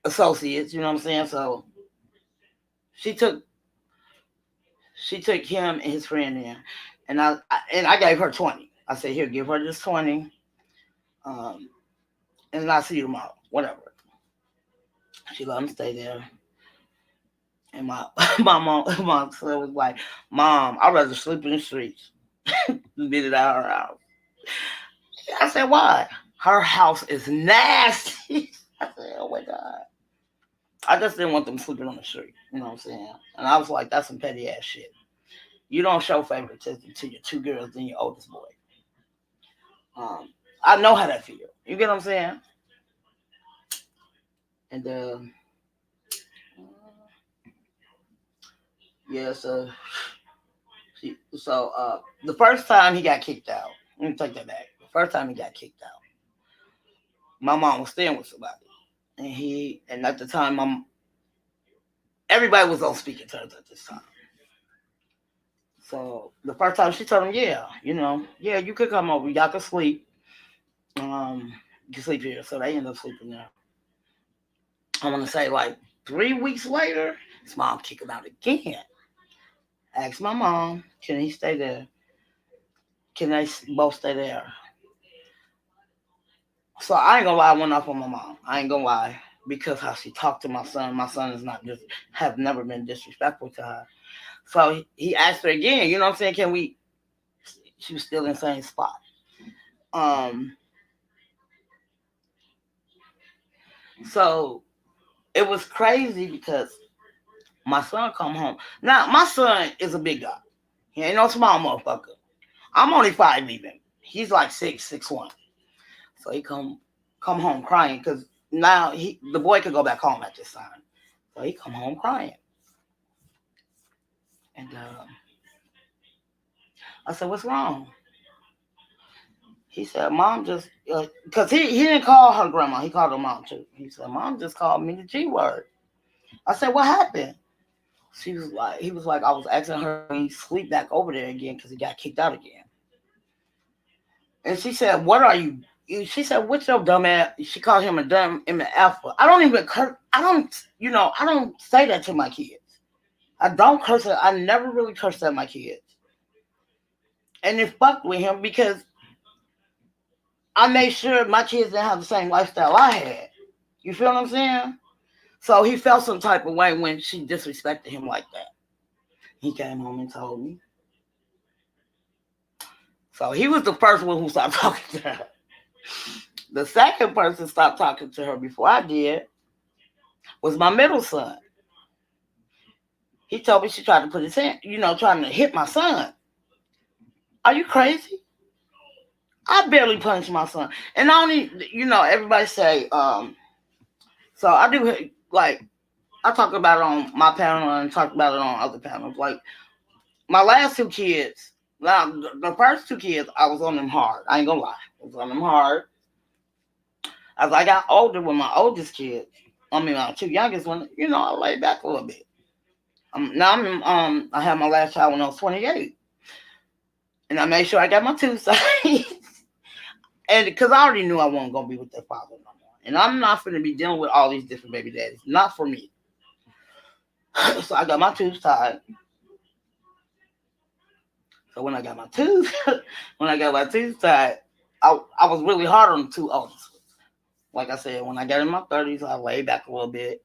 associates, you know what I'm saying? So she took him and his friend in, and I gave her 20. I said, here, give her this 20, and I'll see you tomorrow. Whatever. She let him stay there. And my my son was like, Mom, I'd rather sleep in the streets than be it at her house. I said, why? Her house is nasty. I said, oh my God. I just didn't want them sleeping on the street. You know what I'm saying? And I was like, that's some petty ass shit. You don't show favoritism to your two girls and your oldest boy. I know how that feel. You get what I'm saying? And yeah, so the first time he got kicked out, let me take that back. The first time he got kicked out, my mom was staying with somebody, and at the time, everybody was on speaking terms at this time. So the first time she told him, yeah, yeah, you could come over, y'all could sleep, you can sleep here. So they ended up sleeping there. I want to say like 3 weeks later, his mom kicked him out again. Asked my mom, can he stay there? Can they both stay there? So I ain't gonna lie, I went off on my mom. I ain't gonna lie. Because how she talked to my son. My son is not just have never been disrespectful to her. So he asked her again, you know what I'm saying? Can we she was still in the same spot. Um so it was crazy because my son come home. Now my son is a big guy. He ain't no small motherfucker. I'm only 5 even. He's like 6'1". So he come home crying because now the boy could go back home at this time. So he come home crying. And I said, what's wrong? He said, Mom just, because he didn't call her grandma. He called her mom too. He said, Mom just called me the G word. I said, what happened? He was like, I was asking her to sleep back over there again because he got kicked out again. And she said, what are you? She said, what's your dumb ass? She called him a dumb alpha. I don't say that to my kids. I don't curse at, I never really cursed at my kids. And it fucked with him because I made sure my kids didn't have the same lifestyle I had. You feel what I'm saying? So he felt some type of way when she disrespected him like that. He came home and told me. So he was the first one who stopped talking to her. The second person stopped talking to her before I did was my middle son. He told me she tried to put his hand, trying to hit my son. Are you crazy? I barely punished my son. And I only, everybody say, so I do, like, I talk about it on my panel and talk about it on other panels. Like, my last two kids, now, the first two kids, I was on them hard. I ain't gonna lie. I was on them hard. As I got older with my oldest kids, my two youngest ones, I laid back a little bit. I had my last child when I was 28. And I made sure I got my two sides. And because I already knew I wasn't going to be with their father no more. And I'm not going to be dealing with all these different baby daddies. Not for me. So I got my two sides. So when I got my two sides, I was really hard on the two oldest. Like I said, when I got in my 30s, I laid back a little bit.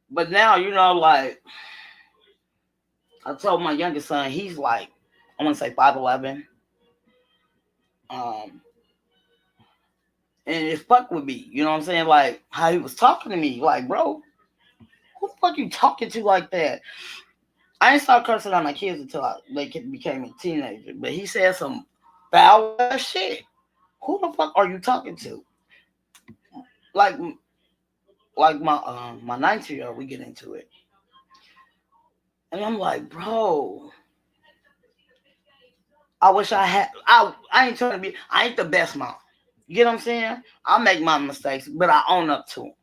But now, like, I told my youngest son, he's like, I want to say 5'11". And it fucked with me. You know what I'm saying? Like, how he was talking to me. Like, bro, who the fuck you talking to like that? I didn't start cursing out my kids until they became a teenager. But he said some foul ass shit. Who the fuck are you talking to? Like my 19-year-old, we get into it. And I'm like, bro, I wish I had, I ain't trying to be, I ain't the best mom. You get what I'm saying? I make my mistakes, but I own up to them.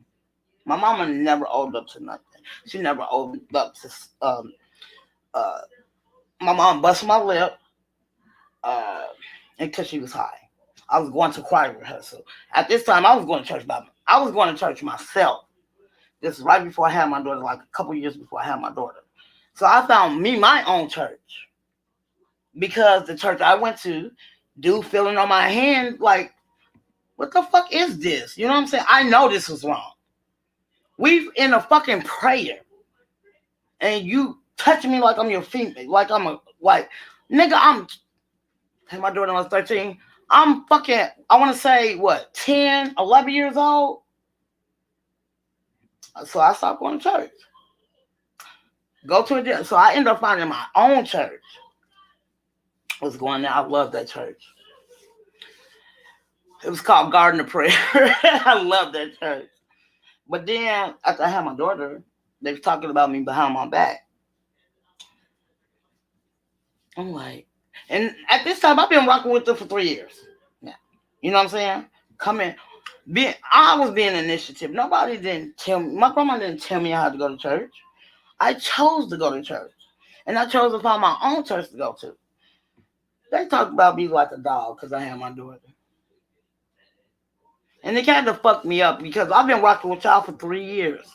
My mama never owned up to nothing. She never owned up to, my mom busted my lip, and because she was high. I was going to choir rehearsal. At this time, I was going to church myself. This is right before I had my daughter, like a couple years before I had my daughter. So I found me my own church. Because the church I went to, dude feeling on my hand, like, what the fuck is this? You know what I'm saying? I know this was wrong. We in a fucking prayer. And you touching me like I'm your female. Like nigga, my daughter was 13. I'm fucking, I want to say, 10, 11 years old? So I stopped going to church. Go to a gym. So I ended up finding my own church. I was going there. I love that church. It was called Garden of Prayer. I love that church. But then, after I had my daughter, they was talking about me behind my back. I'm like, and at this time, I've been rocking with them for 3 years. Yeah. You know what I'm saying? I was being initiative. Nobody didn't tell me. My grandma didn't tell me how to go to church. I chose to go to church. And I chose to find my own church to go to. They talked about me like a dog because I had my daughter. And they kind of fucked me up because I've been rocking with y'all for 3 years.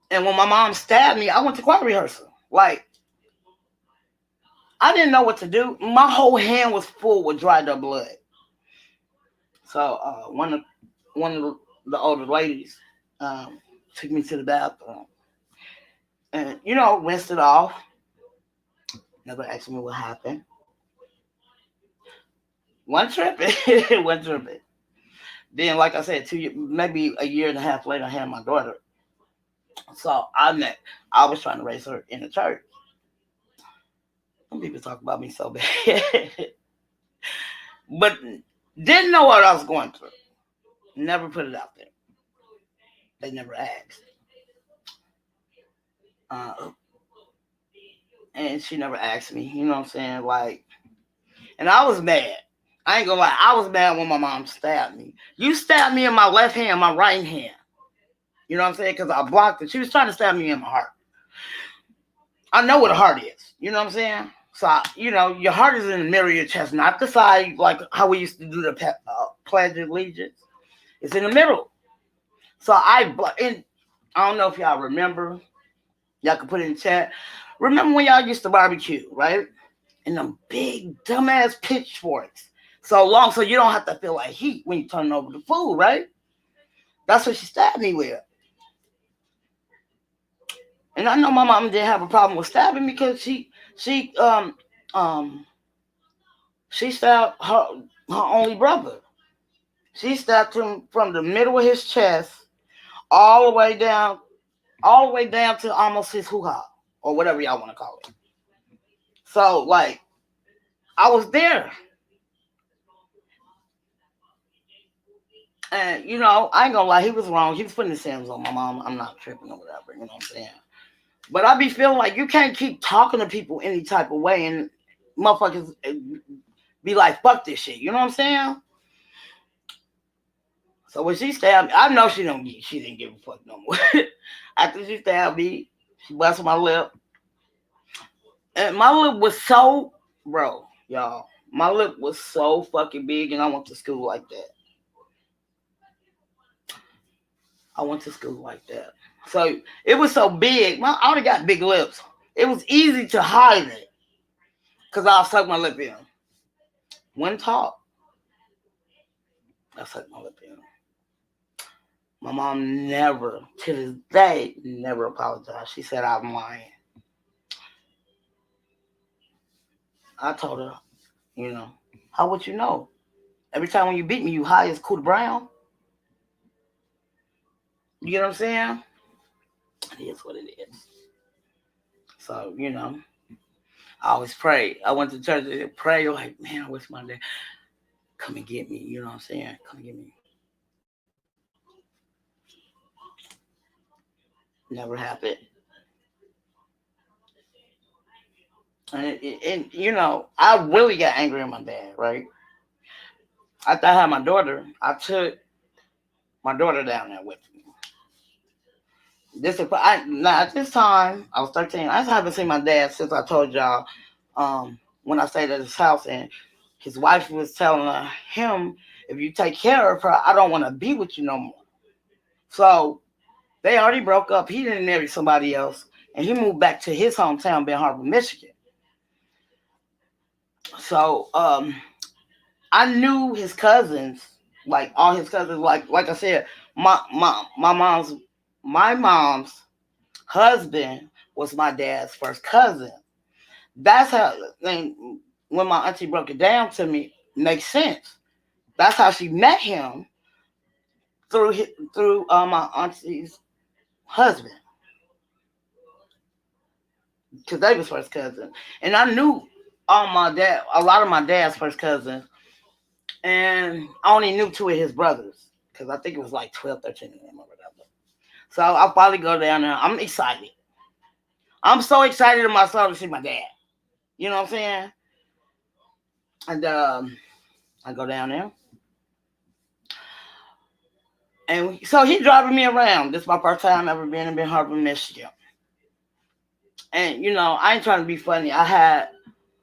And when my mom stabbed me, I went to choir rehearsal. Like, I didn't know what to do. My whole hand was full with dried up blood. So one of the older ladies took me to the bathroom. And, rinsed it off. Never asked me what happened. One tripping. Then, like I said, maybe a year and a half later, I had my daughter. So I was trying to raise her in the church. Some people talk about me so bad. But didn't know what I was going through. Never put it out there. They never asked. And she never asked me. You know what I'm saying? Like, and I was mad. I ain't gonna lie. I was mad when my mom stabbed me. You stabbed me in my left hand, my right hand. You know what I'm saying? Because I blocked it. She was trying to stab me in my heart. I know what a heart is. You know what I'm saying? So, your heart is in the middle of your chest, not the side, like how we used to do the Pledge of Allegiance. It's in the middle. So and I don't know if y'all remember. Y'all can put it in the chat. Remember when y'all used to barbecue, right? And them big, dumbass pitchforks. So long so you don't have to feel like heat when you turn over the food, right? That's what she stabbed me with. And I know my mom didn't have a problem with stabbing me because she She she stabbed her only brother. She stabbed him from the middle of his chest all the way down, all the way down to almost his hoo ha or whatever y'all want to call it. So like I was there, and I ain't gonna lie, he was wrong. He was putting his hands on my mom. I'm not tripping or whatever. You know what I'm saying? But I be feeling like you can't keep talking to people any type of way and motherfuckers be like, fuck this shit. You know what I'm saying? So when she stabbed me, I know she didn't give a fuck no more. After she stabbed me, she busted my lip. And my lip was so, bro, y'all, my lip was so fucking big, and I went to school like that. So it was so big. I already got big lips. It was easy to hide it because I'll suck my lip in. When talk, I suck my lip in. My mom never, to this day, never apologized. She said I'm lying. I told her, how would you know? Every time when you beat me, you high as Cooter Brown. You get what I'm saying? It is what it is. So, I always pray. I went to church and pray like, man, I wish my dad come and get me. You know what I'm saying? Come and get me. Never happened. And I really got angry at my dad, right? After I had my daughter, I took my daughter down there with me. Now at this time, I was 13. I haven't seen my dad since I told y'all when I stayed at his house, and his wife was telling him, if you take care of her, I don't want to be with you no more. So they already broke up. He didn't marry somebody else, and he moved back to his hometown, Ben Harbor, Michigan. So I knew his cousins, like all his cousins. Like I said, my mom's husband was my dad's first cousin. That's how. And when my auntie broke it down to me, it makes sense. That's how she met him through my auntie's husband, because they was first cousin, and I knew a lot of my dad's first cousins, and I only knew two of his brothers because I think it was like 12, 13 of them or whatever. So I'll probably go down there. I'm excited. I'm so excited in myself to see my dad. You know what I'm saying? And I go down there. And so he driving me around. This is my first time ever being in Ben Harbor, Michigan. And, I ain't trying to be funny. I had,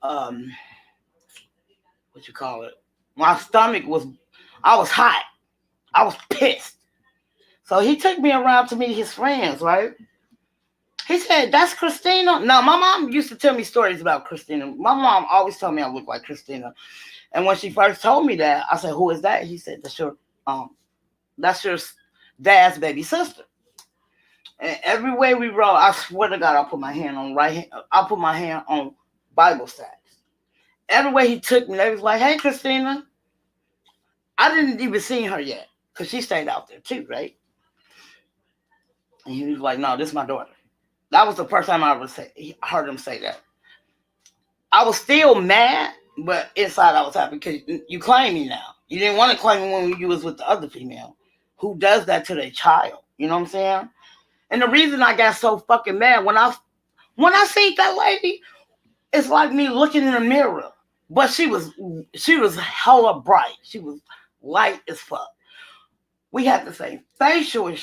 what you call it? My stomach I was hot. I was pissed. So he took me around to meet his friends, right? He said, that's Christina. No, my mom used to tell me stories about Christina. My mom always told me I look like Christina. And when she first told me that, I said, who is that? He said, that's your dad's baby sister. And everywhere we rode, I swear to God, I'll put my hand on Bible stacks. Everywhere he took me, they was like, hey, Christina. I didn't even see her yet, because she stayed out there too, right? And he was like, no, this is my daughter. That was the first time I ever heard him say that. I was still mad, but inside I was happy because you claim me now. You didn't want to claim me when you was with the other female. Who does that to their child? You know what I'm saying? And the reason I got so fucking mad, when I see that lady, it's like me looking in the mirror. But she was hella bright. She was light as fuck. We had the same facial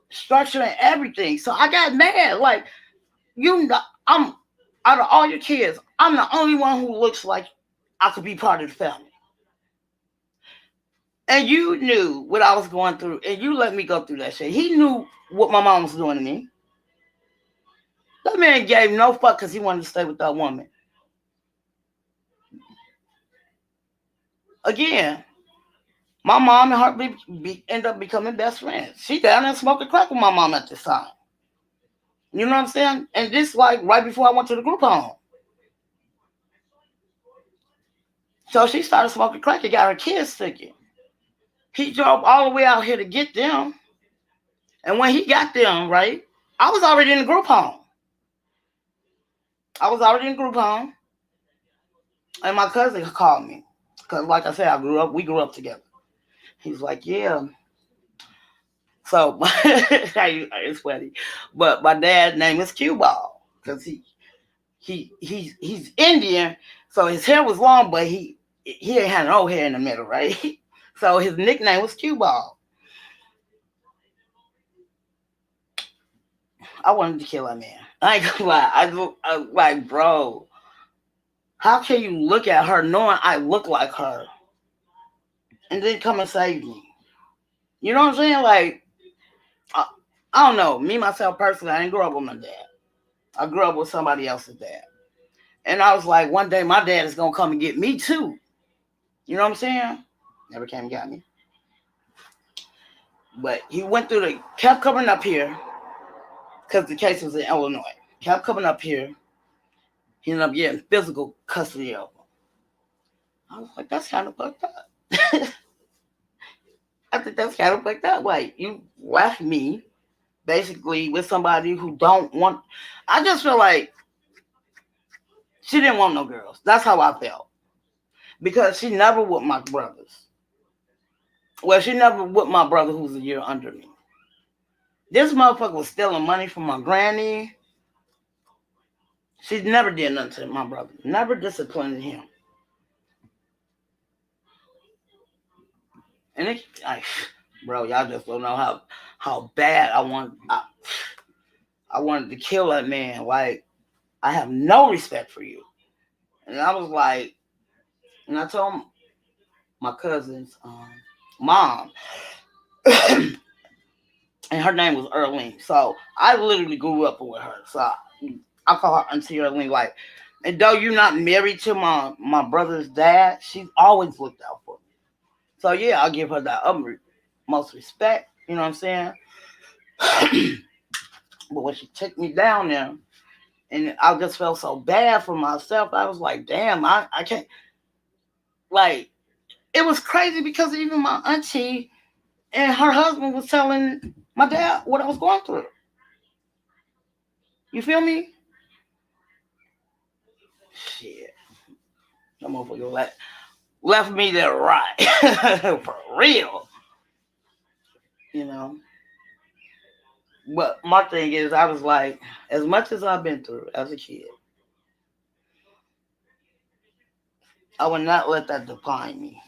structure and everything. So I got mad. Like, I'm out of all your kids, I'm the only one who looks like I could be part of the family. And you knew what I was going through, and you let me go through that shit. He knew what my mom was doing to me. That man gave no fuck because he wanted to stay with that woman. Again, my mom and her end up becoming best friends. She down there smoking crack with my mom at this time. You know what I'm saying? And this like right before I went to the group home. So she started smoking crack and got her kids sick. He drove all the way out here to get them. And when he got them, right, I was already in the group home. I was already in the group home. And my cousin called me. Because, like I said, we grew up together. He's like, yeah. So, it's funny. But my dad's name is Cue Ball. Because he's Indian. So his hair was long, but he ain't had no hair in the middle, right? So his nickname was Cue Ball. I wanted to kill that man. I ain't gonna lie. I like, bro, how can you look at her knowing I look like her and then come and save me? You know what I'm saying? Like, I don't know. Me, myself, personally, I didn't grow up with my dad. I grew up with somebody else's dad. And I was like, one day my dad is going to come and get me too. You know what I'm saying? Never came and got me. But he kept coming up here because the case was in Illinois. Kept coming up here. He ended up getting physical custody of him. I was like, that's kind of fucked up. I think that's kind of fucked up. Like, you left me basically with somebody who don't want. I just feel like she didn't want no girls. That's how I felt. Because she never with my brothers. Well, she never with my brother who's a year under me. This motherfucker was stealing money from my granny. She never did nothing to my brother. Never disciplined him. And bro, y'all just don't know how bad I wanted to kill that man. Like, I have no respect for you. And I was like, and I told my cousin's mom, and her name was Earlene. So I literally grew up with her. So I call her Auntie Earlene. Like, and though you're not married to my brother's dad, she's always looked out for me. So yeah, I'll give her that most respect. You know what I'm saying? But when she took me down there, and I just felt so bad for myself, I was like, damn, I can't. Like, it was crazy because even my auntie and her husband was telling my dad what I was going through. You feel me? Shit. That motherfucker left me there right. For real. You know? But my thing is, I was like, as much as I've been through as a kid, I would not let that define me.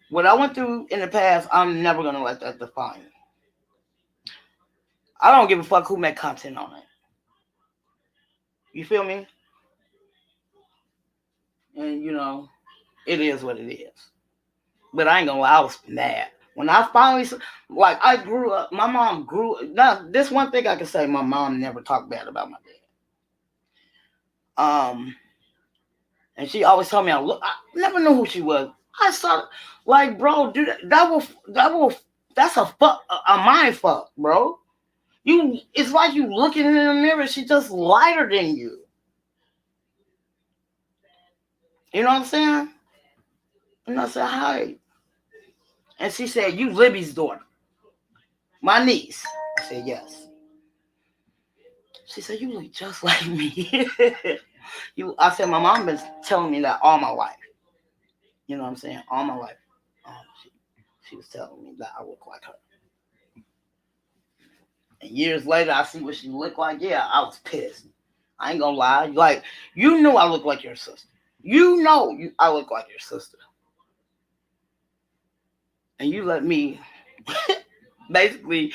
What I went through in the past, I'm never going to let that define me. I don't give a fuck who made content on it. You feel me? And, you know, it is what it is. But I ain't gonna lie, I was mad. When I finally, like, I grew up, my mom now, this one thing I can say, my mom never talked bad about my dad. And she always told me, I never knew who she was. I saw, like, bro, dude, that's a mind fuck, bro. It's like you looking in the mirror, she just lighter than you. You know what I'm saying? And I said, hi. And she said, you Libby's daughter. My niece. I said, yes. She said, you look just like me. I said, my mom been telling me that all my life. You know what I'm saying? All my life. She was telling me that I look like her. And years later, I see what she looked like. Yeah, I was pissed. I ain't gonna lie. Like, you knew I look like your sister. You know I look like your sister. And you let me basically,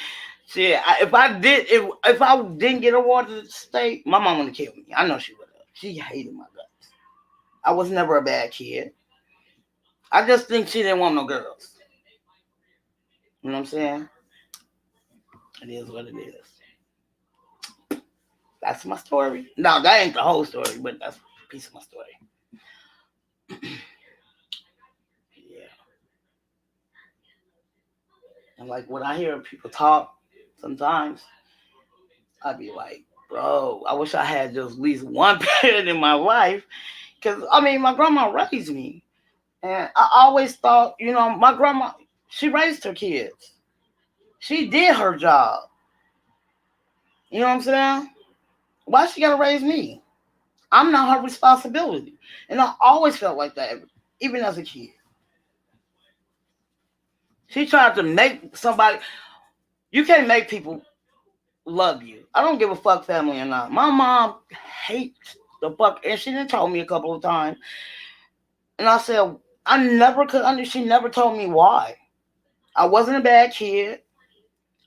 shit. If I didn't get awarded the state, my mom would have killed me. I know she would have. She hated my guts. I was never a bad kid. I just think she didn't want no girls. You know what I'm saying? It is what it is. That's my story. No, that ain't the whole story, but that's a piece of my story. Yeah. And like when I hear people talk, sometimes I'd be like, bro, I wish I had just at least one parent in my life. Because, I mean, my grandma raised me. And I always thought, my grandma, she raised her kids. She did her job. You know what I'm saying? Why she gotta raise me? I'm not her responsibility. And I always felt like that, even as a kid. She tried to make somebody, you can't make people love you. I don't give a fuck, family or not. My mom hates the fuck, and she done told me a couple of times. And I said, I never could understand. She never told me why. I wasn't a bad kid.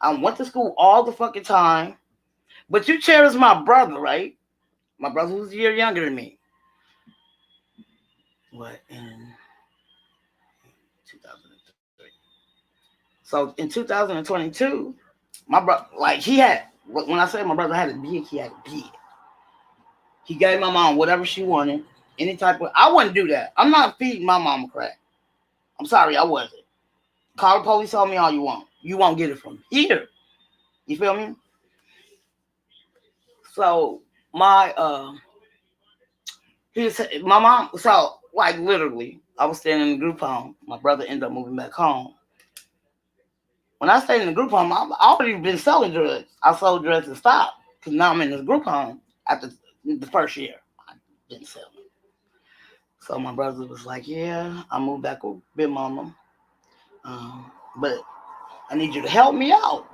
I went to school all the fucking time. But you cherish my brother, right? My brother was a year younger than me. What, in 2003? So in 2022, my brother, like, he had, when I say my brother had a big, he had a big. He gave my mom whatever she wanted. Any type of, I wouldn't do that. I'm not feeding my mama crack. I'm sorry, I wasn't. Call the police on me all you want. You won't get it from here. You feel me? So my mom, so like literally, I was staying in the group home. My brother ended up moving back home. When I stayed in the group home, I've already been selling drugs. I sold drugs and stopped. Because now I'm in this group home after the first year. I didn't sell it. So my brother was like, yeah, I moved back with Big Mama. But I need you to help me out.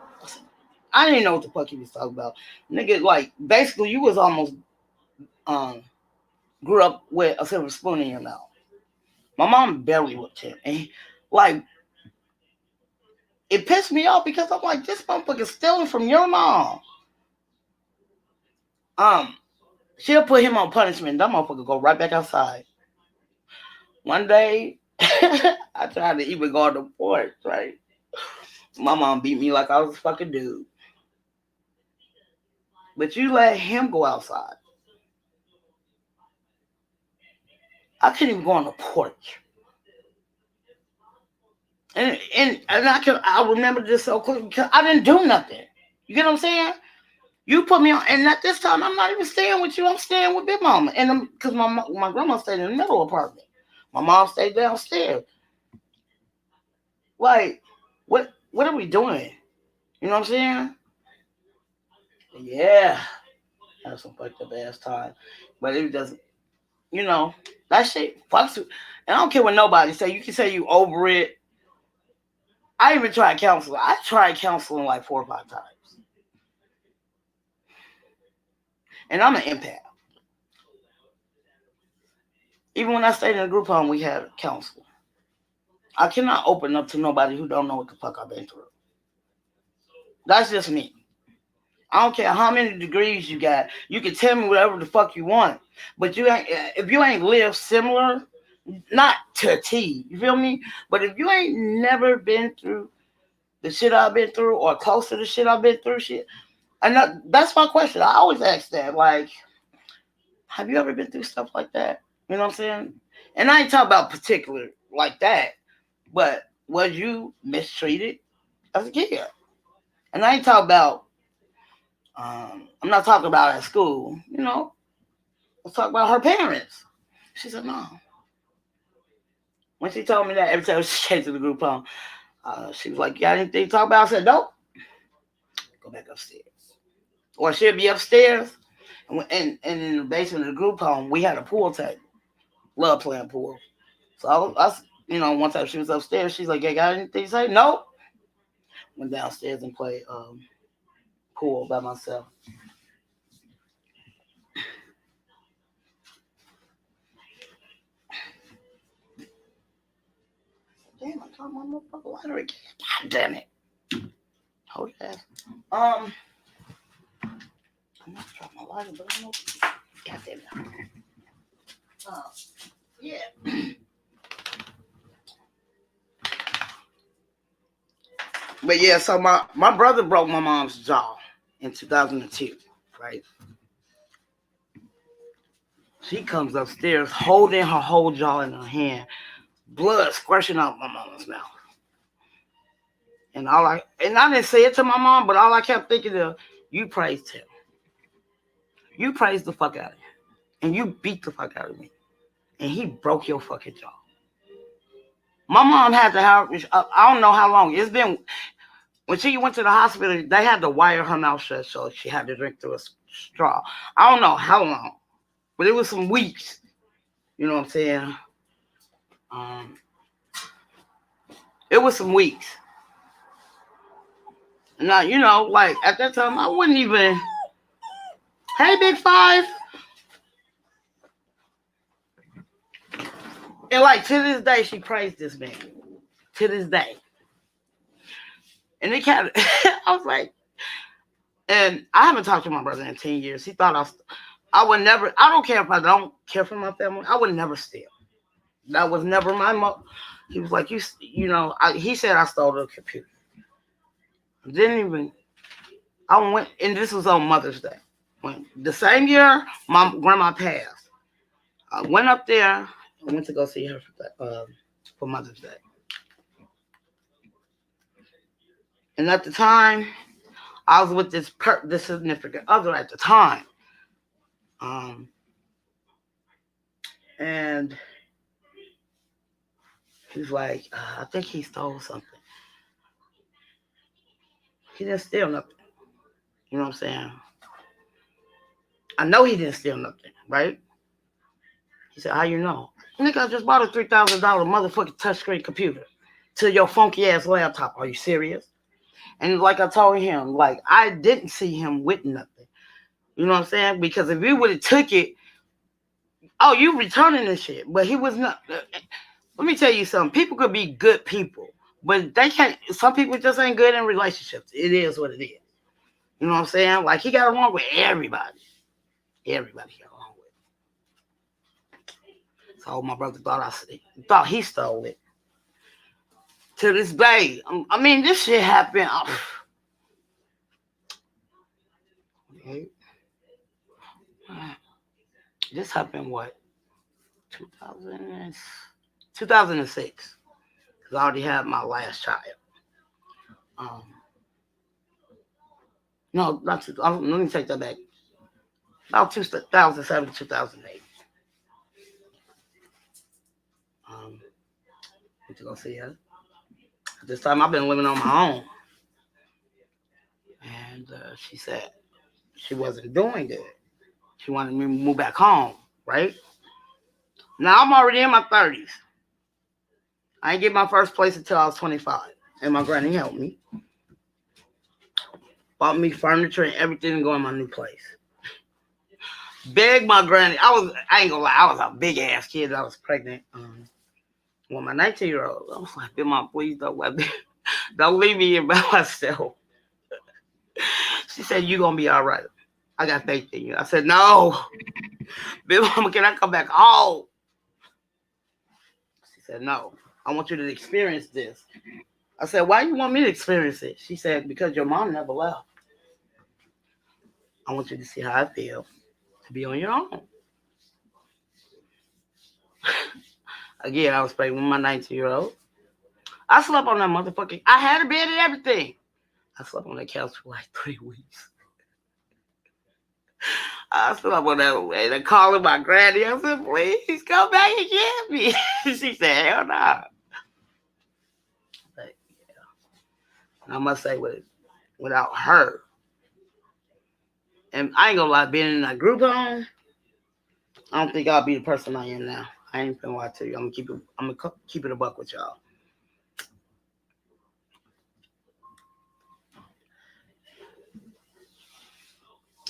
I didn't know what the fuck he was talking about. Nigga, like, basically, you was almost grew up with a silver spoon in your mouth. My mom barely whipped him. And, like, it pissed me off because I'm like, this motherfucker's stealing from your mom. She'll put him on punishment. That motherfucker go right back outside. One day, I tried to even go on the porch, right? My mom beat me like I was a fucking dude. But you let him go outside. I couldn't even go on the porch. And I remember this so quick because I didn't do nothing. You get what I'm saying? You put me on, and at this time, I'm not even staying with you. I'm staying with Big Mama. And because my grandma stayed in the middle apartment. My mom stayed downstairs. Like, what are we doing? You know what I'm saying? Yeah. That's some fucked up ass time. But it doesn't, that shit fucks with. And I don't care what nobody say. You can say you over it. I even tried counseling. I tried counseling like 4 or 5 times. And I'm an empath. Even when I stayed in a group home, we had counseling. I cannot open up to nobody who don't know what the fuck I've been through. That's just me. I don't care how many degrees you got. You can tell me whatever the fuck you want. But if you ain't lived similar, not to a T, you feel me? But if you ain't never been through the shit I've been through or close to the shit I've been through, and that's my question. I always ask that. Like, have you ever been through stuff like that? You know what I'm saying? And I ain't talking about particular like that, but was you mistreated as a kid? And I ain't talking about, I'm not talking about at school, let's talk about her parents. She said, no. When she told me that, every time she came to the group home, she was like, you got anything to talk about? I said, nope. Go back upstairs. Or she'll be upstairs. And in the basement of the group home, we had a pool table. Love playing pool. So I one time she was upstairs. She's like, hey, got anything to say? Nope. Went downstairs and played pool by myself. Damn, I got my motherfucking lighter again. God damn it. Hold that. I'm not trying my lighter, but I know. God damn it. Yeah. But yeah, so my brother broke my mom's jaw in 2002, right? She comes upstairs holding her whole jaw in her hand, blood squirting out my mama's mouth. And I didn't say it to my mom, but all I kept thinking of, you praised him. You praised the fuck out of him. And you beat the fuck out of me. and he broke your fucking jaw. My mom had to have, I don't know how long. It's been, when she went to the hospital, they had to wire her mouth shut, so she had to drink through a straw. I don't know how long, but it was some weeks. You know what I'm saying? It was some weeks. Now, you know, like at that time, I wouldn't even, hey, Big Five. And like to this day, she praised this man. To this day. And it kind of, I was like, and I haven't talked to my brother in 10 years. He thought I would never, I don't care if I don't care for my family. I would never steal. That was never my He was like, you know, he said I stole the computer. Didn't even, I went, and this was on Mother's Day. When the same year my grandma passed, I went up there. I went to go see her for Mother's Day. And at the time, I was with this significant other at the time. And he's like, I think he stole something. He didn't steal nothing. You know what I'm saying? I know he didn't steal nothing, right? He said, how you know? Nigga, I just bought a $3,000 motherfucking touchscreen computer to your funky ass laptop. Are you serious? And like I told him, like I didn't see him with nothing. You know what I'm saying? Because if you would have took it, oh, you returning this shit. But he was not. Let me tell you something. People could be good people, but they can't. Some people just ain't good in relationships. It is what it is. You know what I'm saying? Like he got along with everybody. Everybody got along with it. So my brother thought he stole it. To this day, I mean, this shit happened. This happened what? 2006. Because I already had my last child. No, not let me take that back. About 2007, 2008. Went to go see her. At this time, I've been living on my own. And she said she wasn't doing good. She wanted me to move back home, right? Now, I'm already in my 30s. I didn't get my first place until I was 25. And my granny helped me. Bought me furniture and everything to go in my new place. Begged my granny. I ain't gonna lie, I was a big ass kid. I was pregnant. With my 19-year-old. I was like, Big Mom, please don't leave me here by myself. She said, you gonna be all right. I got faith in you. I said, no. Big Mama, can I come back home? She said, no. I want you to experience this. I said, why you want me to experience it? She said, because your mom never left. I want you to see how I feel to be on your own. Again, I was pregnant with my 19-year-old. I slept on that motherfucking, I had a bed and everything. I slept on that couch for like 3 weeks. I slept on that way and calling my granny. I said, please come back and get me. She said, hell no. Nah. But, yeah. I must say, without her, and I ain't gonna lie, being in that group home, I don't think I'll be the person I am now. I ain't gonna lie to you. I'm gonna keep it a buck with y'all.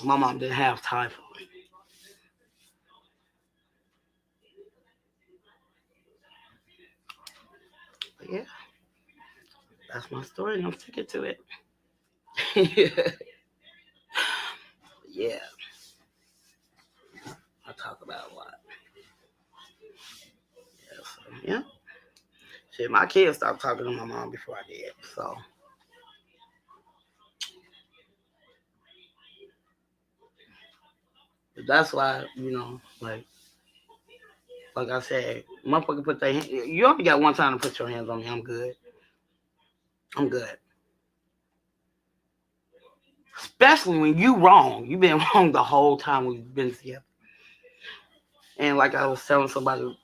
My mom didn't have time for me. But yeah, that's my story. I'm sticking to it. Yeah, I talk about a lot. Yeah, so, yeah. Shit, my kids stopped talking to my mom before I did. So. That's why, like I said, motherfucker put their hand, you only got one time to put your hands on me. I'm good. I'm good. Especially when you wrong. You've been wrong the whole time we've been together. And like I was telling somebody,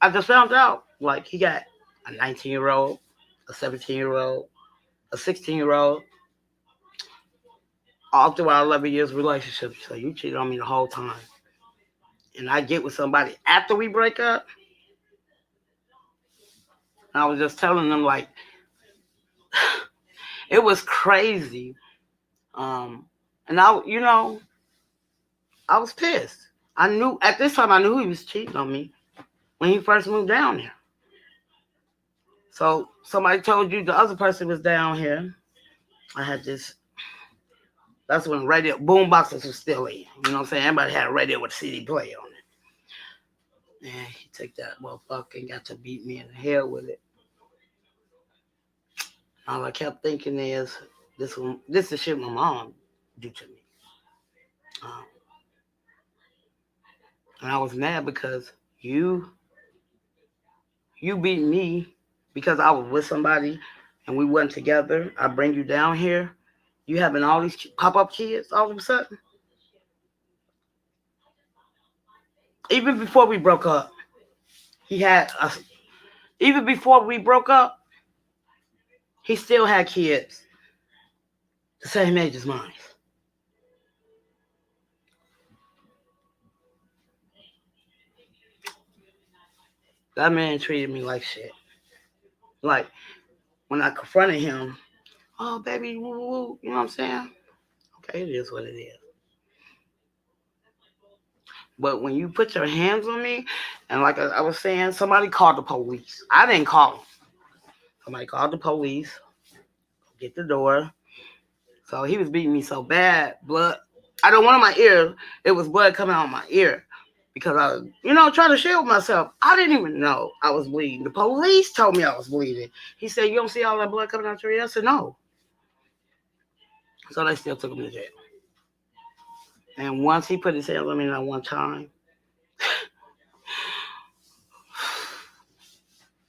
I just found out like he got a 19-year-old, a 17-year-old, a 16-year-old, all through our 11 years relationship. So you cheated on me the whole time. And I get with somebody after we break up. And I was just telling them like it was crazy. Um, and I was pissed. I knew at this time I knew he was cheating on me when he first moved down here. So somebody told you the other person was down here. I had this. That's when radio boom boxes was still in. You know what I'm saying? Everybody had a radio with a CD player on it. And he took that motherfucker and got to beat me in the head with it. All I kept thinking is this is shit my mom do to me. Um, and I was mad because you beat me because I was with somebody and we went together. I bring you down here. You having all these pop up kids all of a sudden. Even before we broke up, he had us. Even before we broke up, he still had kids the same age as mine. That man treated me like shit. Like when I confronted him, oh baby, woo, woo, woo, you know what I'm saying? Okay, it is what it is. But when you put your hands on me, and like I was saying, somebody called the police. I didn't call them. Somebody called the police, get the door. So he was beating me so bad, blood. I don't want in my ear. It was blood coming out of my ear because I was, trying to shield myself. I didn't even know I was bleeding. The police told me I was bleeding. He said, "You don't see all that blood coming out your ear?" I said, "No." So they still took him to jail. And once he put his hands on me that one time,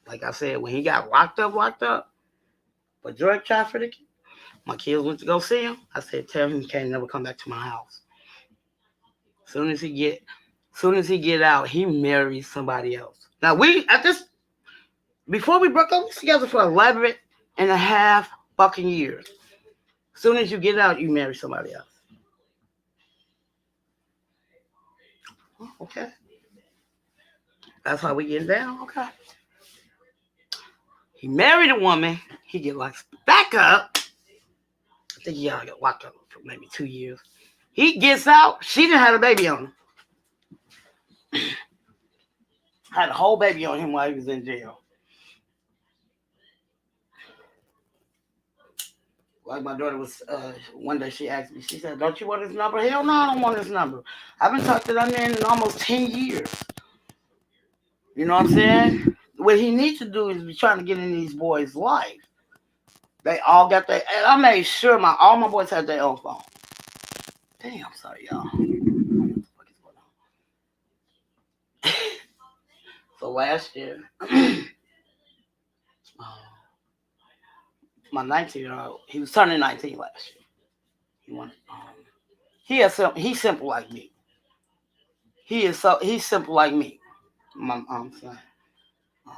like I said, when he got locked up for drug trafficking, my kids went to go see him. I said, "Tell him he can't never come back to my house." Soon as he get out, he marries somebody else. Now before we broke up, we was together for 11 and a half fucking years. Soon as you get out, you marry somebody else. Oh, okay. That's how we getting down. Okay. He married a woman. He get locked back up. I think he got locked up for maybe 2 years. He gets out. She didn't have a baby on him. Had a whole baby on him while he was in jail. Like my daughter was, one day she asked me, she said, "Don't you want his number?" Hell no, I don't want his number. I've been talking to that man in almost 10 years. You know what I'm saying? What he needs to do is be trying to get in these boys' life. They all got their, and I made sure all my boys had their own phone. Damn, sorry, y'all. What the fuck is going on? So last year, my 19-year-old, he was turning 19 last year. He wanted, he's simple like me. He's simple like me. My son. Um,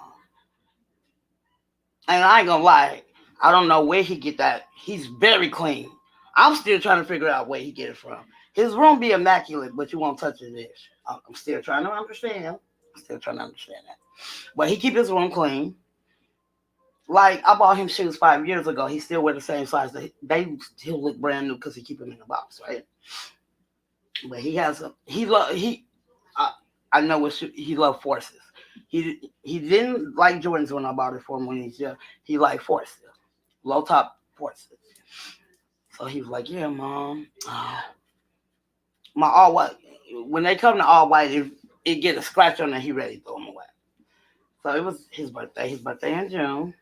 and I ain't gonna lie, I don't know where he get that. He's very clean. I'm still trying to figure out where he get it from. His room be immaculate, but you won't touch his dish. I'm still trying to understand. I'm still trying to understand that. But he keep his room clean. Like I bought him shoes 5 years ago. He still wear the same size. They still look brand new because he keep them in the box, right? But he has a I know what he loved Forces. He didn't like Jordans when I bought it for him when he's young. He liked Forces, low top Forces. So he was like, "Yeah, mom, my all white. When they come to all white, it get a scratch on it. He ready to throw them away." So it was his birthday. His birthday in June,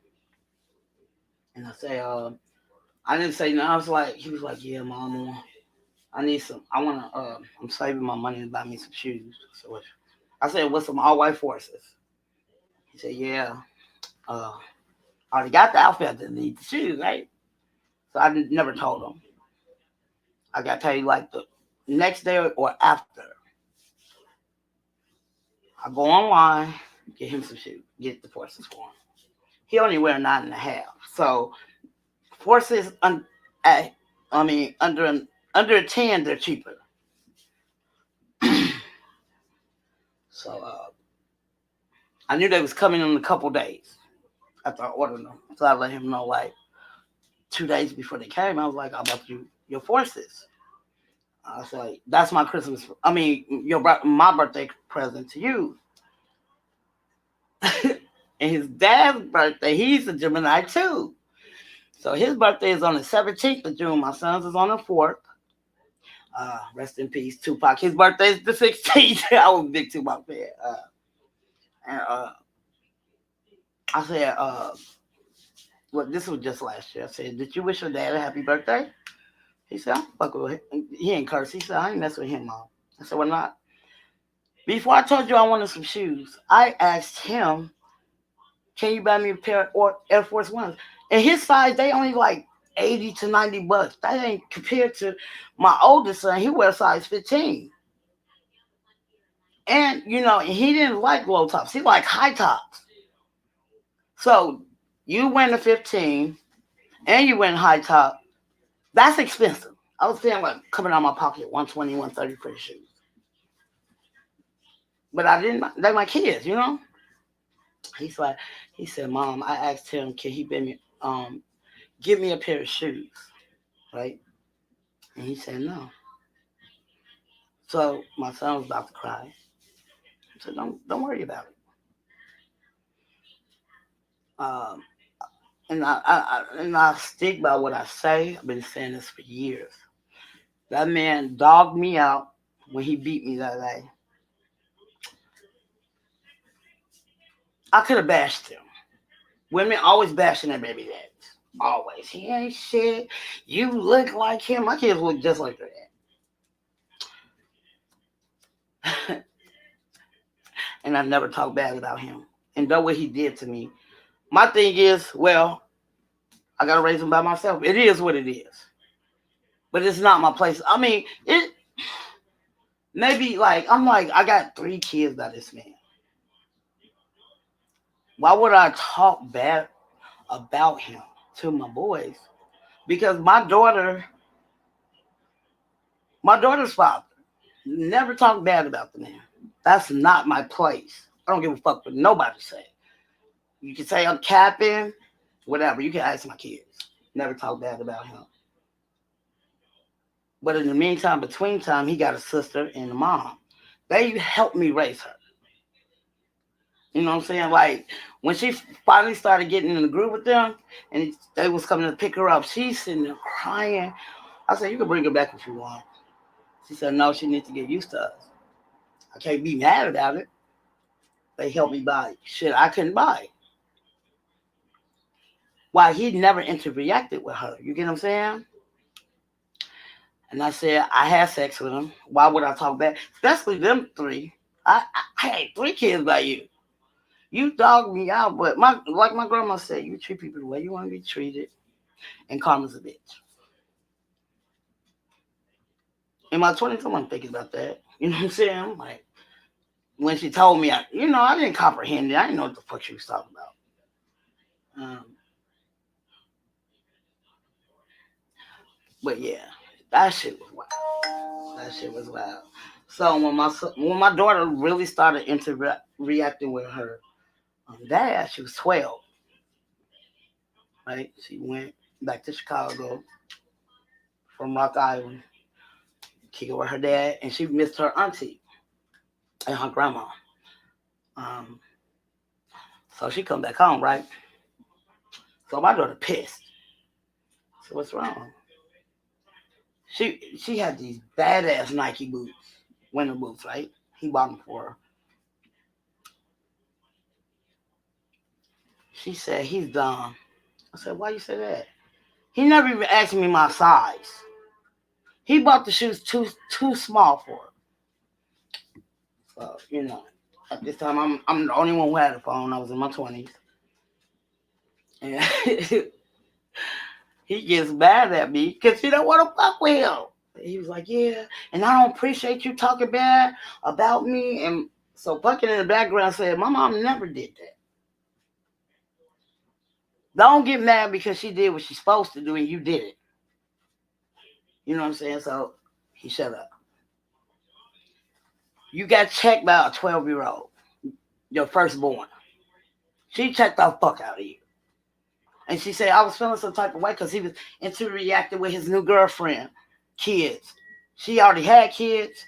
and I say, I didn't say no. I was like, he was like, "Yeah, mom, I need some. I wanna. I'm saving my money to buy me some shoes." So I said, "What's some all white Forces?" He said, "Yeah. I already got the outfit that need the shoes, right?" So I never told him. I got to tell you like the next day or after. I go online, get him some shoes, get the Forces for him. He only wear 9.5. So Forces, under a 10, they're cheaper. So I knew they was coming in a couple days after I ordered them. So I let him know like 2 days before they came. I was like, I bought you your Forces. I was like, that's my Christmas. My birthday present to you. And his dad's birthday, he's a Gemini too. So his birthday is on the 17th of June. My son's is on the 4th. Rest in peace, Tupac. His birthday is the 16th. I was a big Tupac fan. And I said, well, this was just last year. I said, did you wish your dad a happy birthday? He said, I'm fucking with him. He ain't curse. He said, I ain't messing with him, Mom. I said, why not? Before I told you I wanted some shoes, I asked him, can you buy me a pair of Air Force Ones? And his size, they only like 80 to 90 bucks. That ain't compared to my oldest son. He wears size 15. And, he didn't like low tops. He liked high tops. So you went a 15 and you went high top. That's expensive. I was paying like coming out of my pocket 120, 130 for the shoes. But I didn't, they're my kids, He said, Mom, I asked him, can he give me a pair of shoes, right? And he said no. So my son was about to cry. I said, don't worry about it. And I stick by what I say. I've been saying this for years. That man dogged me out when he beat me that day. I could have bashed him. Women always bashing their baby dads. Always. He ain't shit. You look like him. My kids look just like their dad. And I never talk bad about him. And know what he did to me. My thing is, well, I gotta raise him by myself. It is what it is. But it's not my place. I mean, it maybe I got 3 kids by this man. Why would I talk bad about him to my boys? Because my daughter's father never talked bad about the man. That's not my place. I don't give a fuck what nobody say. You can say I'm capping, whatever. You can ask my kids. Never talk bad about him. But in the meantime, between time, he got a sister and a mom. They helped me raise her. You know what I'm saying? Like, when she finally started getting in the groove with them, and they was coming to pick her up, she's sitting there crying. I said, you can bring her back if you want. She said, no, she needs to get used to us. I can't be mad about it. They helped me buy shit I couldn't buy. Why he never interacted with her. You get what I'm saying? And I said, I had sex with him. Why would I talk bad? Especially them 3. I had 3 kids by you. You dogged me out, but like my grandma said, you treat people the way you want to be treated, and karma's a bitch. In my 20s, I wasn't thinking about that. You know what I'm saying? Like, when she told me, I didn't comprehend it. I didn't know what the fuck she was talking about. But yeah, that shit was wild. So when my daughter really started reacting with her dad, she was 12. Right? She went back to Chicago from Rock Island, kicking with her dad, and she missed her auntie and her grandma. So she come back home, right? So my daughter pissed. So what's wrong? She had these badass Nike boots, winter boots, right? He bought them for her. She said, he's dumb. I said, why you say that? He never even asked me my size. He bought the shoes too small for her. So, at this time, I'm the only one who had a phone. I was in my 20s. And he gets mad at me because she don't want to fuck with him. He was like, yeah, and I don't appreciate you talking bad about me. And So Pumpkin in the background said, my mom never did that. Don't get mad because she did what she's supposed to do and you did it. You know what I'm saying? So he shut up. You got checked by a 12-year-old, your firstborn. She checked the fuck out of you. And she said, I was feeling some type of way because he was into reacting with his new girlfriend, kids. She already had kids,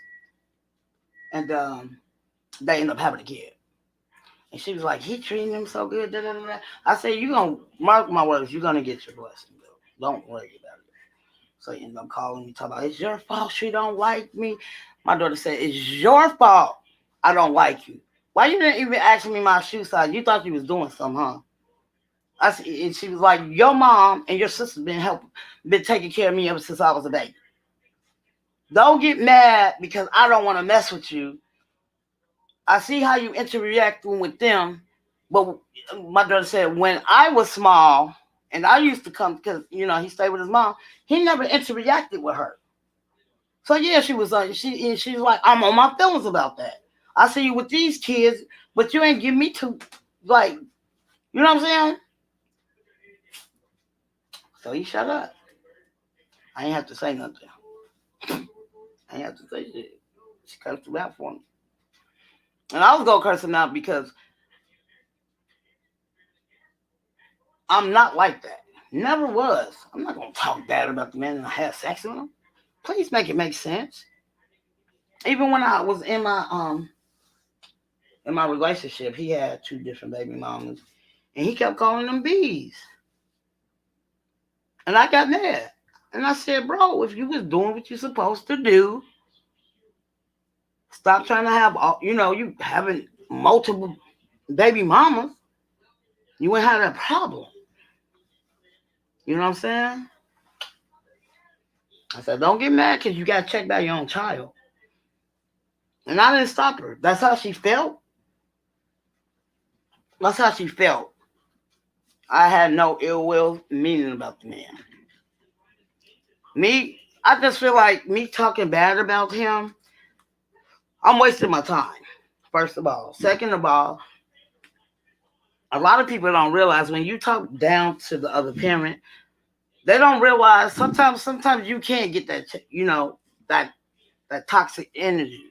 and they ended up having a kid. And she was like, he treating him so good. Da, da, da, da. I said, you going to, mark my words, you're going to get your blessing. Don't worry about it. So he ended up calling me, talking about, it's your fault she don't like me. My daughter said, it's your fault I don't like you. Why you didn't even ask me my shoe size? You thought you was doing something, huh? And she was like, your mom and your sister been taking care of me ever since I was a baby. Don't get mad because I don't want to mess with you. I see how you interacting with them, but my daughter said when I was small and I used to come because he stayed with his mom, he never interacted with her. So yeah, she was like she's like, I'm on my feelings about that. I see you with these kids, but you ain't give me to like, you know what I'm saying? So he shut up. I ain't have to say nothing. I ain't have to say shit. She cursed him out for me. And I was gonna curse him out because I'm not like that. Never was. I'm not gonna talk bad about the man and I had sex with him. Please make it make sense. Even when I was in my relationship, he had 2 different baby mamas, and he kept calling them bees. And I got mad. And I said, bro, if you was doing what you're supposed to do, stop trying to have, you having multiple baby mamas, you wouldn't have that problem. You know what I'm saying? I said, don't get mad because you got checked by your own child. And I didn't stop her. That's how she felt. That's how she felt. I had no ill will meaning about the man. I just feel like me talking bad about him, I'm wasting my time, first of all. Second of all, a lot of people don't realize when you talk down to the other parent, they don't realize sometimes you can't get that, that toxic energy.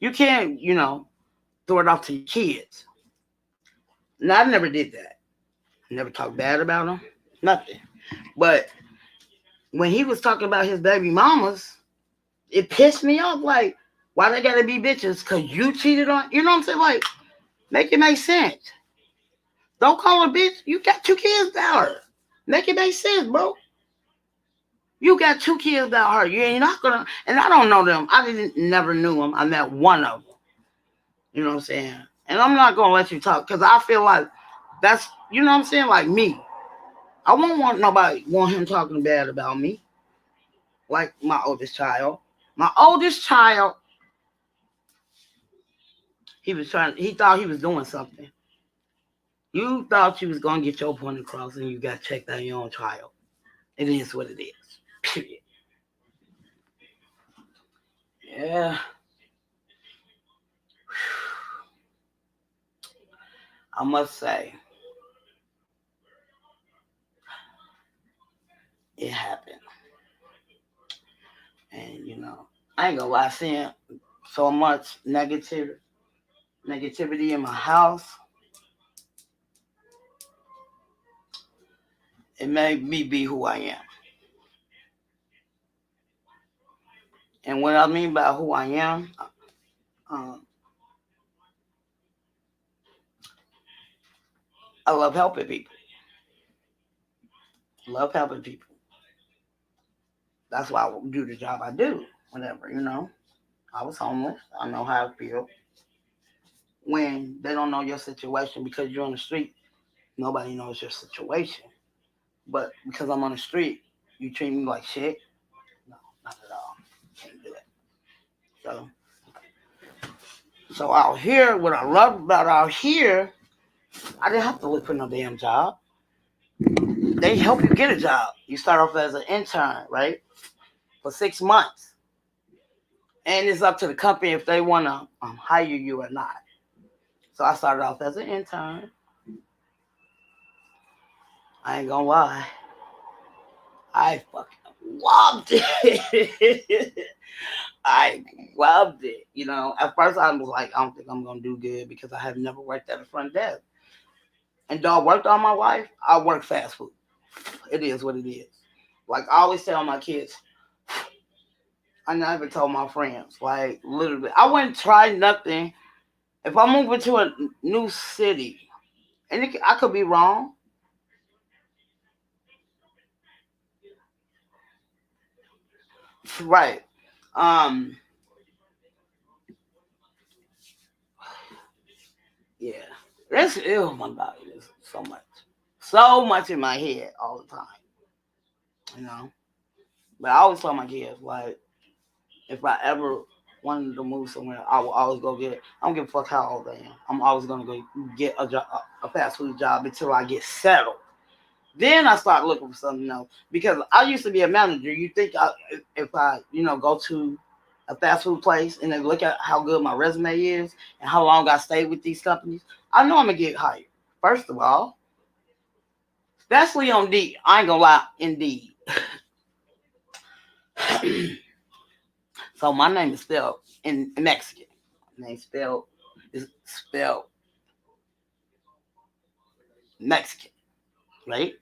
You can't, throw it off to your kids. No, I never did that. Never talked bad about them. Nothing. But when he was talking about his baby mamas, it pissed me off. Like, why they gotta be bitches? Cause you cheated on, you know what I'm saying? Like, make it make sense. Don't call her bitch. You got 2 kids without her. Make it make sense, bro. You got 2 kids without her. You ain't not gonna, and I don't know them. I never knew them. I met one of them. You know what I'm saying? And I'm not gonna let you talk because I feel like that's, you know what I'm saying? Like me. I won't want him talking bad about me. Like my oldest child. My oldest child, he thought he was doing something. You thought you was gonna get your point across and you got checked out your own child. It is what it is. Period. Yeah. I must say, it happened. And I ain't gonna lie, seeing so much negativity in my house, it made me be who I am. And what I mean by who I am, I love helping people. Love helping people. That's why I do the job I do. Whatever, I was homeless. I know how it feels when they don't know your situation because you're on the street. Nobody knows your situation. But because I'm on the street, you treat me like shit? No, not at all. Can't do it. So out here, what I love about out here, I didn't have to look for no damn job. They help you get a job. You start off as an intern, right? For 6 months. And it's up to the company if they want to hire you or not. So I started off as an intern. I ain't gonna lie. I fucking loved it. I loved it. You know, at first I was like, I don't think I'm gonna do good because I have never worked at a front desk. And though I worked all my life, I work fast food. It is what it is. Like I always tell my kids, I never told my friends, like literally, I wouldn't try nothing. If I move into a new city, and I could be wrong, right? Um, yeah, that's ew. My body is so much in my head all the time, you know. But I always tell my kids, like, if I ever wanted to move somewhere, I will always go get it. I don't give a fuck how old I am. I'm always gonna go get a job, a fast food job until I get settled. Then I start looking for something else because I used to be a manager. You think if I, go to a fast food place and they look at how good my resume is and how long I stayed with these companies, I know I'm gonna get hired. First of all, especially on D. I ain't gonna lie, Indeed. So my name is spelled in Mexican. My name is spelled Mexican, right?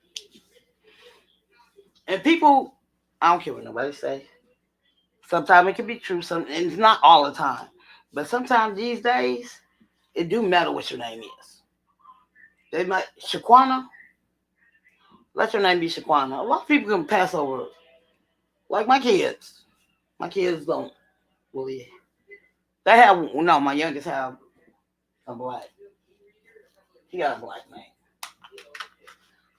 And people, I don't care what nobody say. Sometimes it can be true. And it's not all the time, but sometimes these days it do matter what your name is. They might Shaquana. Let your name be Shaquana. A lot of people can pass over, like my kids. My kids don't really. They have no. My youngest have a black. He got a black name.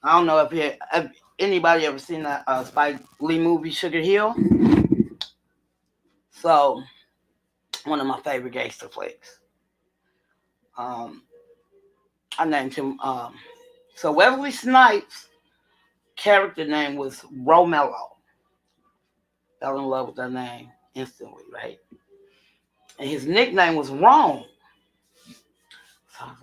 I don't know if anybody ever seen that Spike Lee movie Sugar Hill. So one of my favorite gangster flicks. Um, I named him. So Wesley Snipes' character name was Romello. Fell in love with that name instantly, right? And his nickname was Rome. So I was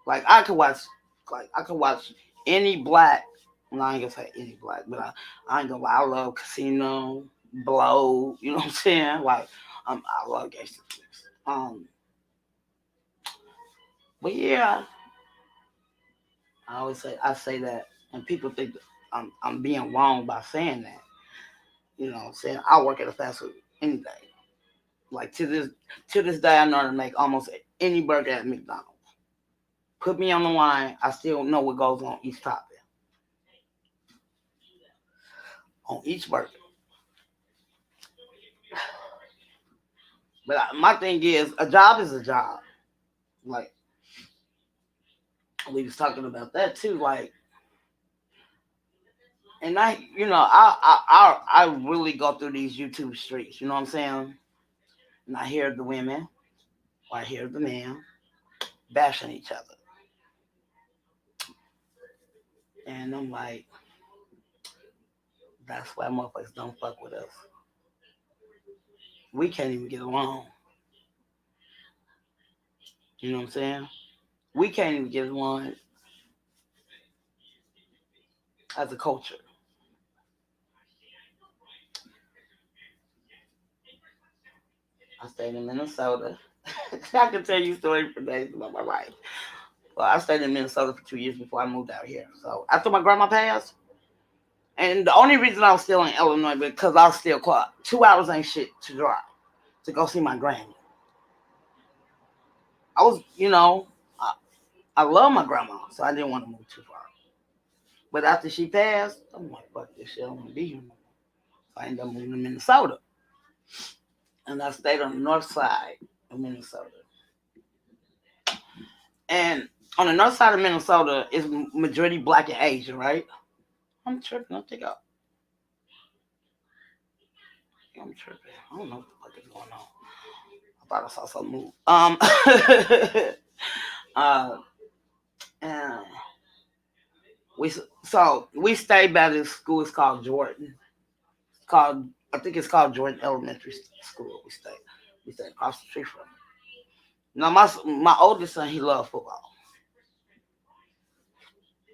like I could watch any black. Well, I ain't gonna say any black, but I ain't gonna lie. I love Casino, Blow. You know what I'm saying? Like, I love gangster flicks. But yeah, I say that, and people think that I'm being wrong by saying that. You know, what I'm saying I work at a fast food any day. Like to this day, I know how to make almost any burger at McDonald's. Put me on the line, I still know what goes on each topping, on each burger. But my thing is, a job is a job. Like we was talking about that too. Like, and I really go through these YouTube streets. You know what I'm saying? And I hear the women, or I hear the men bashing each other, and I'm like, that's why motherfuckers don't fuck with us. We can't even get along. You know what I'm saying? We can't even get along as a culture. I stayed in Minnesota. I can tell you stories for days about my life. Well, I stayed in Minnesota for 2 years before I moved out here. So after my grandma passed, and the only reason I was still in Illinois because I was still caught. 2 hours ain't shit to drive to go see my granny. I was, I love my grandma, so I didn't want to move too far. But after she passed, I'm like, fuck this shit, I don't want to be here no more. So I ended up moving to Minnesota, and I stayed on the north side of Minnesota. And on the north side of Minnesota is majority black and Asian, right? I'm tripping. I'm tripping. I don't know what the fuck is going on. I thought I saw something move. uh, and we stayed by this school. It's called Jordan. I think it's called Jordan Elementary School. We stayed across the street from it. Now my oldest son, he loves football.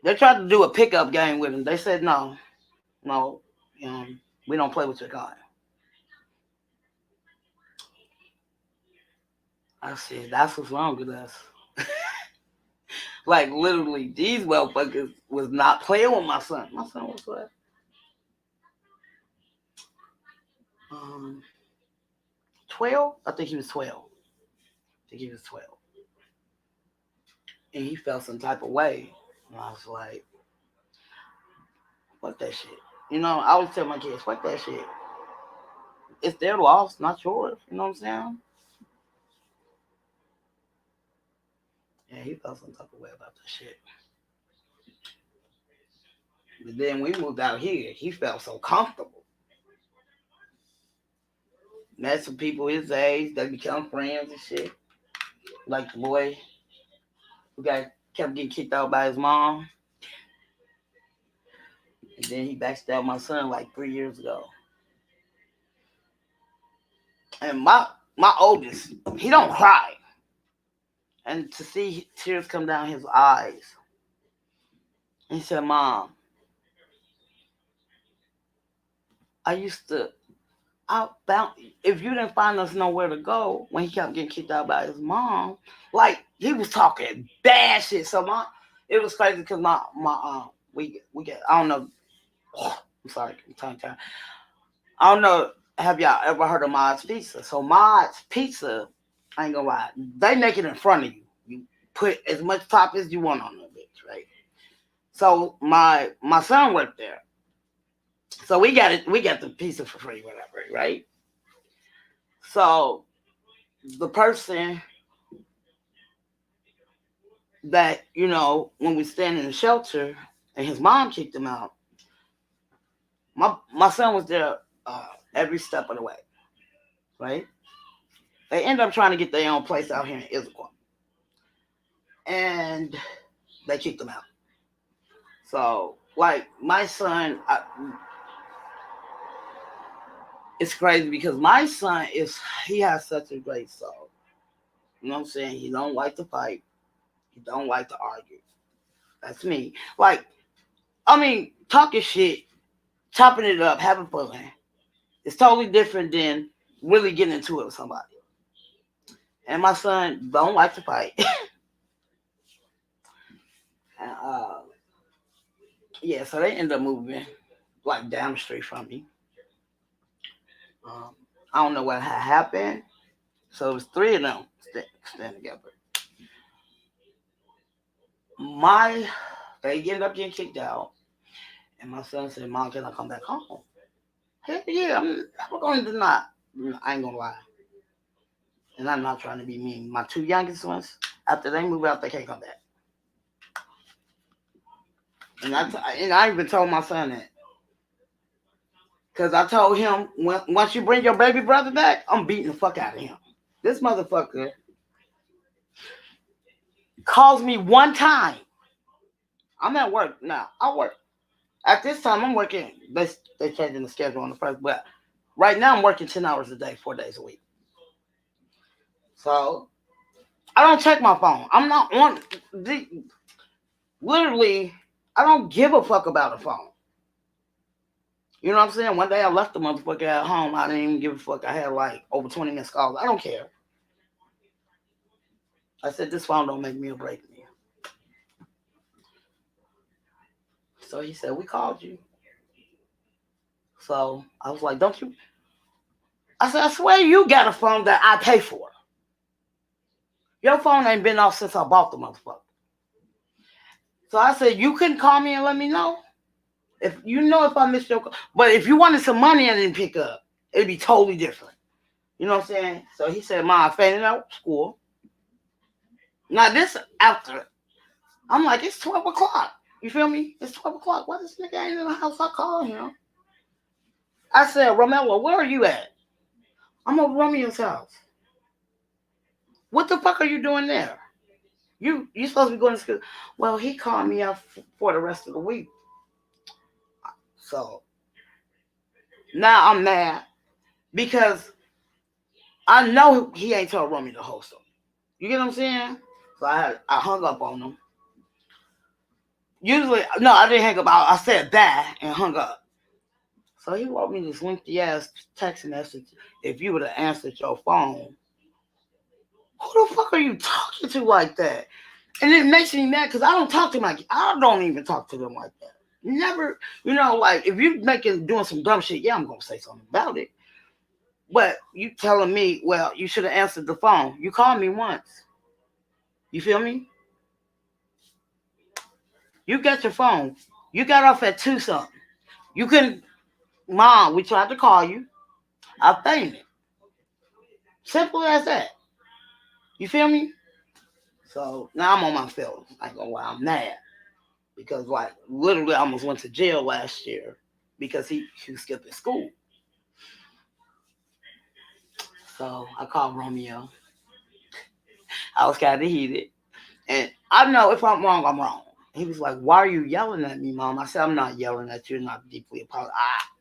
They tried to do a pickup game with him. They said no, no, we don't play with your kind. I said that's what's wrong with us. Like literally, these motherfuckers was not playing with my son. My son was what? 12? I think he was 12. I think he was 12. And he felt some type of way. And I was like, fuck that shit. I always tell my kids, fuck that shit. It's their loss, not yours. You know what I'm saying? Yeah, he felt some type of way about that shit. But then we moved out here, he felt so comfortable. Met some people his age, they become friends and shit. Like the boy who kept getting kicked out by his mom. And then he backstabbed my son like 3 years ago. And my oldest, he don't cry. And to see tears come down his eyes. He said, Mom, I found, if you didn't find us nowhere to go when he kept getting kicked out by his mom, like he was talking bad shit. So it was crazy because we get, I don't know. I'm sorry, I'm tongue-tied. I don't know. Have y'all ever heard of Mod's Pizza? So Mod's Pizza, I ain't gonna lie, they make it in front of you. You put as much top as you want on the bitch, right? So my son worked there. So we got the pizza for free, whatever, right? So the person that, when we stand in the shelter and his mom kicked him out, my son was there every step of the way, right? They end up trying to get their own place out here in Issaquah. And they kicked him out. So, like, my son, it's crazy because my son he has such a great soul. You know what I'm saying? He don't like to fight. He don't like to argue. That's me. Like, I mean, talking shit, chopping it up, having fun. It's totally different than really getting into it with somebody. And my son don't like to fight. And, yeah, so they end up moving like down the street from me. I don't know what had happened. So it was three of them standing together. They ended up getting kicked out. And my son said, Mom, can I come back home? Hell yeah, I'm going to deny. I ain't going to lie. And I'm not trying to be mean. My two youngest ones, after they move out, they can't come back. And I even told my son that. Because I told him, once you bring your baby brother back, I'm beating the fuck out of him. This motherfucker calls me one time. I'm at work now. I work. At this time, I'm working. They changing the schedule on the first, but right now I'm working 10 hours a day, 4 days a week. So I don't check my phone. I'm not on literally, I don't give a fuck about a phone. You know what I'm saying? One day I left the motherfucker at home. I didn't even give a fuck. I had like over 20 missed calls. I don't care. I said, this phone don't make me or break me. So he said, we called you. So I was like, don't you? I said, I swear you got a phone that I pay for. Your phone ain't been off since I bought the motherfucker. So I said, you couldn't call me and let me know? If I missed your call. But if you wanted some money and didn't pick up, it'd be totally different. You know what I'm saying? So he said, Mom, I fainted out of school. Now this after, I'm like, it's 12 o'clock. You feel me? It's 12 o'clock. Why this nigga ain't in the house? I called him. I said, Romelo, where are you at? I'm at Romeo's house. What the fuck are you doing there? You supposed to be going to school. Well, he called me out for the rest of the week. So now I'm mad because I know he ain't told Romeo the whole story. You get what I'm saying? So I hung up on him. Usually, no, I didn't hang up. I said bye and hung up. So he wrote me this lengthy ass text message. If you would have answered your phone, who the fuck are you talking to like that? And it makes me mad because I don't talk to my, I don't even talk to them like that. Never, like if you doing some dumb shit, yeah, I'm gonna say something about it. But you telling me, well, you should have answered the phone. You called me once. You feel me? You got your phone. You got off at 2 something. You couldn't, Mom, we tried to call you. I fainted. Simple as that. You feel me? So now I'm on my feelings. I ain't gonna lie, I'm mad. Because like literally I almost went to jail last year because he was skipping school. So I called Romeo. I was kind of heated. And I know if I'm wrong, I'm wrong. He was like, "Why are you yelling at me, Mom?" I said, "I'm not yelling at you. Not deeply apologize.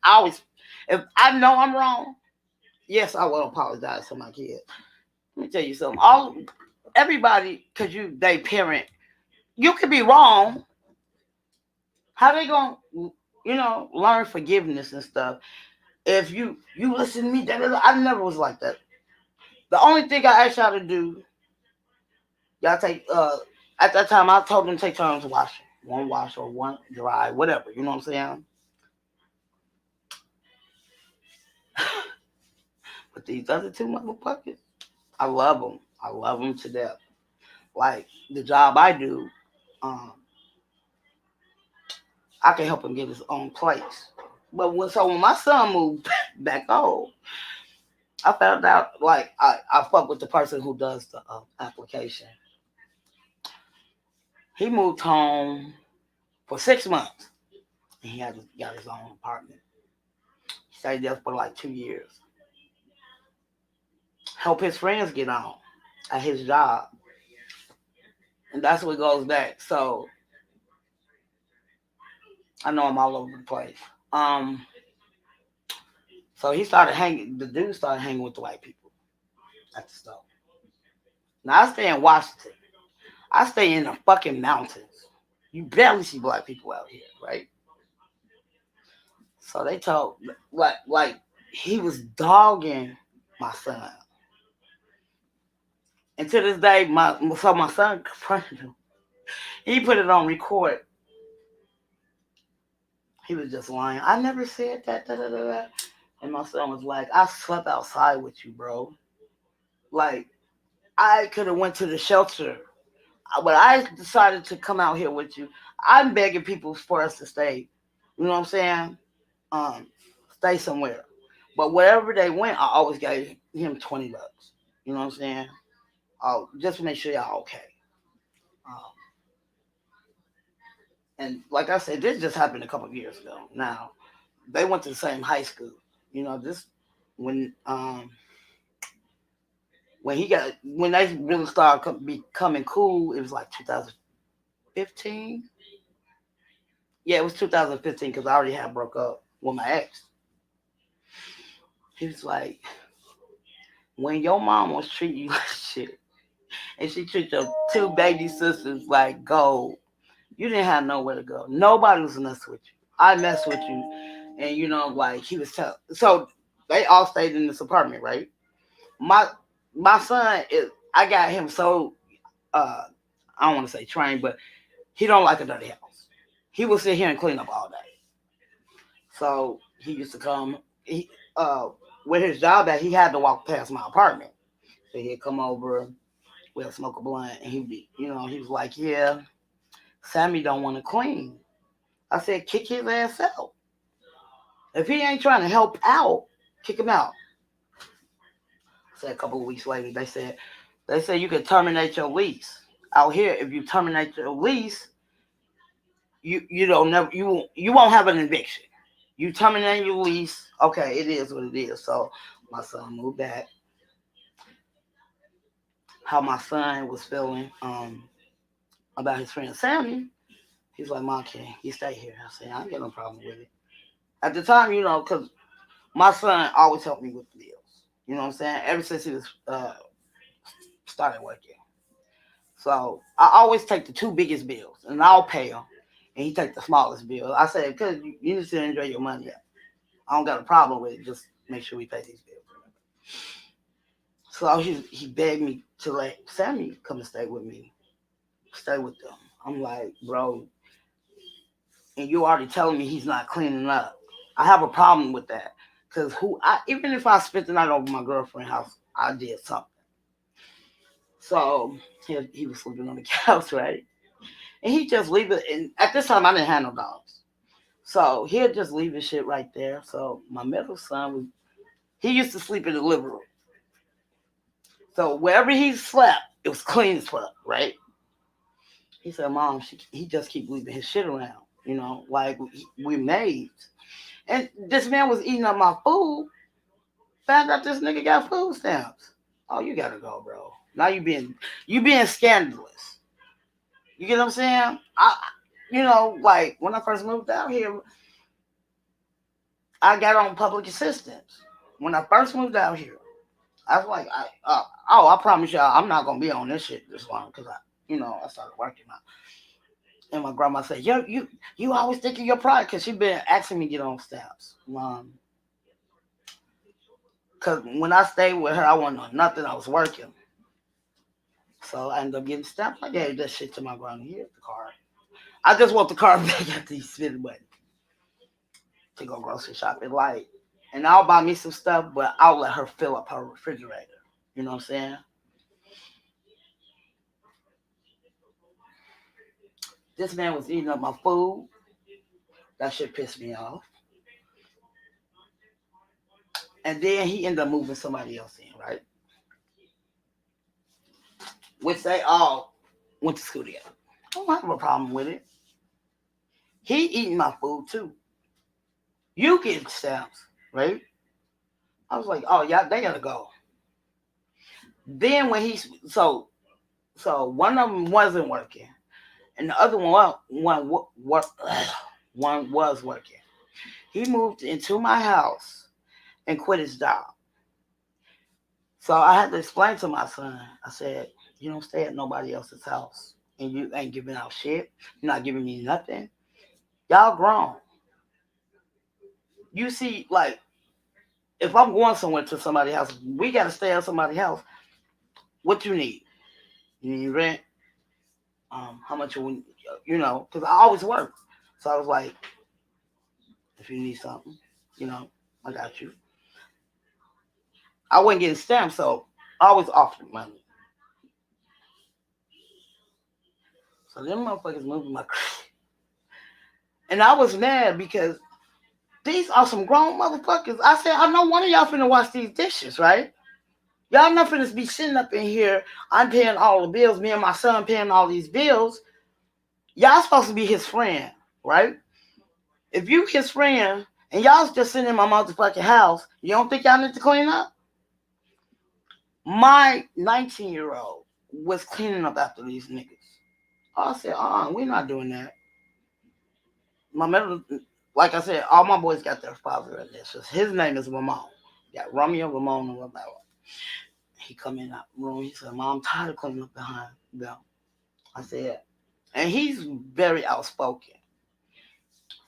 I always, if I know I'm wrong, yes, I will apologize to my kids. Let me tell you something. Everybody, because they parent, you could be wrong. How they gonna, learn forgiveness and stuff? If you listen to me, I never was like that. The only thing I asked y'all to do, y'all take at that time I told them to take turns washing. One wash or one dry, whatever, you know what I'm saying? But these other two motherfuckers, I love them. I love them to death. Like the job I do, um, I can help him get his own place. But when my son moved back home, I found out like I fuck with the person who does the application. He moved home for 6 months, and he got his own apartment. He stayed there for like 2 years. Help his friends get on at his job, and that's what goes back. So I know I'm all over the place. So he started hanging. The dude started hanging with the white people at the store. Now I stay in Washington. I stay in the fucking mountains. You barely see black people out here, right? So they told like he was dogging my son. And to this day, my son confronted him. He put it on record. He was just lying. I never said that. Da, da, da, da. And my son was like, I slept outside with you, bro. Like, I could have went to the shelter. But I decided to come out here with you. I'm begging people for us to stay. You know what I'm saying? Um, Stay somewhere. But wherever they went, I always gave him $20. You know what I'm saying? Just to make sure y'all okay. Um, and like I said, this just happened a couple of years ago. Now they went to the same high school. This when when they really started becoming cool. It was like 2015. Yeah, it was 2015 because I already had broke up with my ex. He was like, when your mom was treating you like shit, and she treated your two baby sisters like gold, you didn't have nowhere to go. Nobody was messing with you. I messed with you, and like he was telling. So they all stayed in this apartment, right? My my son is. I got him so. I don't want to say trained, but he don't like a dirty house. He will sit here and clean up all day. So he used to come. He with his job that he had to walk past my apartment. So he'd come over, we'll smoke a blunt, and he was like, "Yeah, Sammy don't want to clean." I said, "Kick his ass out. If he ain't trying to help out, kick him out." I said a couple of weeks later, they said you can terminate your lease. Out here, if you terminate your lease, you don't never you won't have an eviction. You terminate your lease, okay, it is what it is. So my son moved back. How my son was feeling about his friend Sammy, he's like, "Mom, can he stay here?" I said, "I ain't got no problem with it." At the time, because my son always helped me with the bills. You know what I'm saying? Ever since he was started working. So I always take the two biggest bills, and I'll pay him, and he take the smallest bill. I said, because you need to enjoy your money. I don't got a problem with it. Just make sure we pay these bills. So he begged me to let Sammy come and stay with me, stay with them. I'm like, bro, and you already telling me he's not cleaning up. I have a problem with that. Cause even if I spent the night over my girlfriend's house, I did something. So he was sleeping on the couch, right? And he just leave it. And at this time, I didn't have no dogs, so he'll just leave his shit right there. So my middle son he used to sleep in the living room. So wherever he slept, it was clean as fuck, right? He said, "Mom, he just keep leaving his shit around, like we maids." And this man was eating up my food. Found out this nigga got food stamps. Oh, you gotta go, bro. Now you being scandalous. You get what I'm saying? Like when I first moved out here, I got on public assistance. When I first moved out here, I was like, I promise y'all, I'm not gonna be on this shit this long because I started working out. And my grandma said, "Yo, you always think of your pride," because she been asking me to get on stamps. Because when I stayed with her, I wasn't on nothing. I was working. So I ended up getting stamps. I gave that shit to my grandma. Here's the card. I just want the card back after you spend the money to go grocery shopping. And I'll buy me some stuff, but I'll let her fill up her refrigerator. You know what I'm saying? This man was eating up my food. That shit pissed me off. And then he ended up moving somebody else in, right? Which they all went to school together. I don't have a problem with it. He eating my food too. You get stamps, right? I was like, oh yeah, they gotta go. Then when so one of them wasn't working, and the other one was working. He moved into my house and quit his job. So I had to explain to my son. I said, you don't stay at nobody else's house, and you ain't giving out shit. You're not giving me nothing. Y'all grown. You see, like, if I'm going somewhere to somebody's house, we gotta stay at somebody's house. What you need? You need rent? How much because I always work. So I was like, if you need something, I got you. I wasn't getting stamps, so I always offered money. So them motherfuckers moving my crib. And I was mad because these are some grown motherfuckers. I said, I know one of y'all finna wash these dishes, right? Y'all not finna be sitting up in here. I'm paying all the bills. Me and my son paying all these bills. Y'all supposed to be his friend, right? If you his friend and y'all just sitting in my motherfucking house, you don't think y'all need to clean up? My 19-year-old was cleaning up after these niggas. I said, we're not doing that. My middle, like I said, all my boys got their father in this. His name is Ramon. Got Romeo, Ramon, and Romeo. He come in that room. He said, "Mom, I'm tired of cleaning up behind them." I said, and he's very outspoken.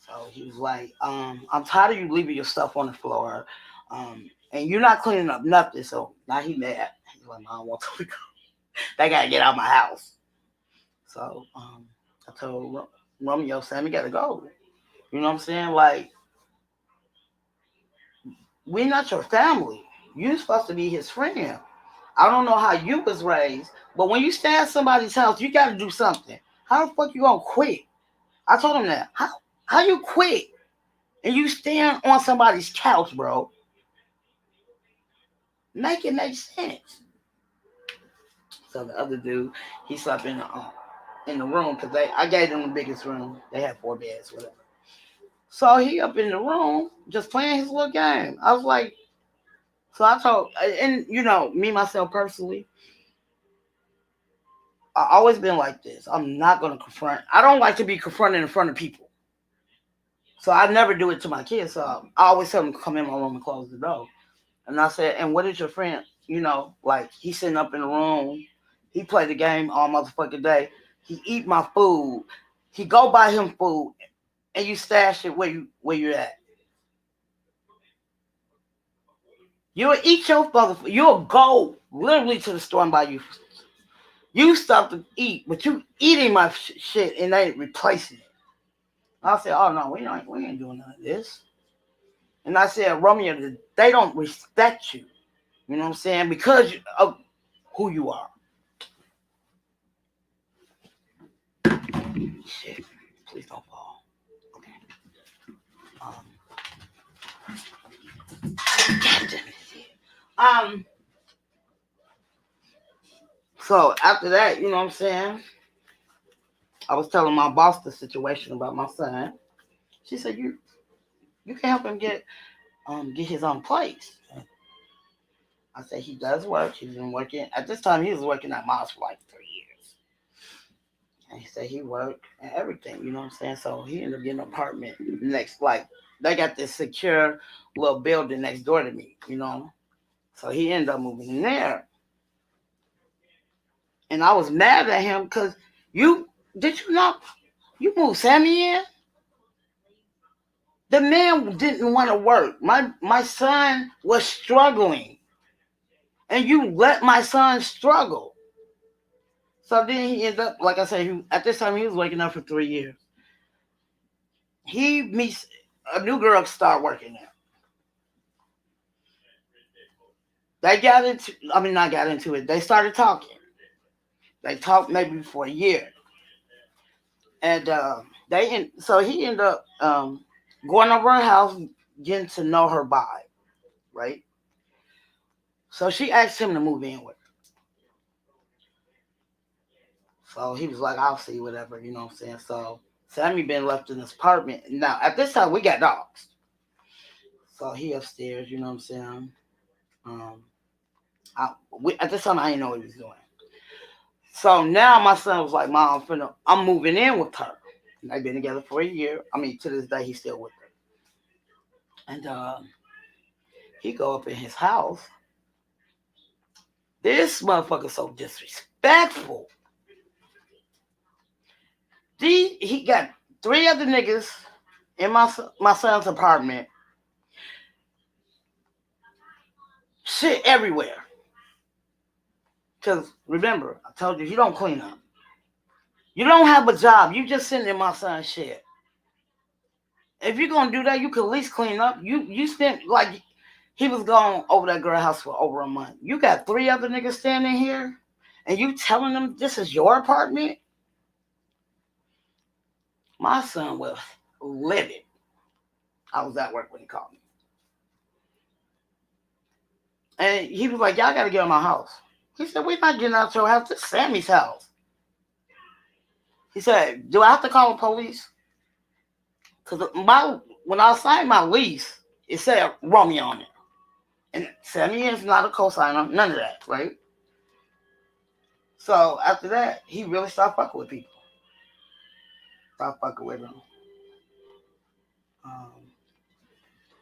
So he was like, "I'm tired of you leaving your stuff on the floor, and you're not cleaning up nothing." So now he mad. He's like, "Mom, wants to go. They gotta get out of my house." So I told Romeo, "Sammy gotta go." You know what I'm saying? Like, we're not your family. You're supposed to be his friend. I don't know how you was raised, but when you stay at somebody's house, you got to do something. How the fuck you gonna quit? I told him that. How you quit and you stand on somebody's couch, bro? Make it make sense. So the other dude, he slept in the room because I gave them the biggest room. They had 4 beds, whatever. So he up in the room just playing his little game. I was like, so I told, and me myself personally, I always been like this. I'm not gonna confront. I don't like to be confronted in front of people. So I never do it to my kids. So I always tell them to come in my room and close the door. And I said, and what is your friend? Like he's sitting up in the room. He play the game all motherfucking day. He eat my food. He go buy him food, and you stash it where you're at. You'll eat your motherfucker. You'll go literally to the store and buy you stuff to eat, but you eating my shit and they replacing it. I said, oh no, we ain't doing none of this. And I said, Romeo, they don't respect you. You know what I'm saying? Because of who you are. Shit. Please don't fall. Okay. God damn it. So after that, you know what I'm saying? I was telling my boss the situation about my son. She said, you can help him get his own place. I said he does work. He's been working. At this time, he was working at Mars for like 3 years. And he said he worked and everything, you know what I'm saying? So he ended up getting an apartment next, like, they got this secure little building next door to me, you know? So he ended up moving in there. And I was mad at him because did you not, you moved Sammy in? The man didn't want to work. My son was struggling. And you let my son struggle. So then he ended up, like I said, at this time he was waking up for 3 years. He meets a new girl, start working there. They not got into it. They started talking. They talked maybe for a year. And so he ended up going over her house, getting to know her vibe, right? So she asked him to move in with her. So he was like, I'll see, whatever, you know what I'm saying? So Sammy been left in this apartment. Now, at this time, we got dogs. So he upstairs, you know what I'm saying? At this time, I didn't know what he was doing. So now my son was like, Mom, I'm moving in with her. And they've been together for a year. I mean, to this day, he's still with her. And he go up in his house. This motherfucker's so disrespectful. He got 3 other niggas in my son's apartment. Shit everywhere. Because remember, I told you, he don't clean up. You don't have a job. You just sitting in my son's shit. If you're going to do that, you could at least clean up. You spent, like, he was gone over that girl house for over a month. You got 3 other niggas standing here, and you telling them this is your apartment? My son was livid. I was at work when he called me. And he was like, y'all got to get out of my house. He said, we're not getting out of your house. This is Sammy's house. He said, do I have to call the police? Because when I signed my lease, it said Romeo on it. And Sammy is not a co-signer. None of that, right? So after that, he really started fucking with people. Started fucking with them.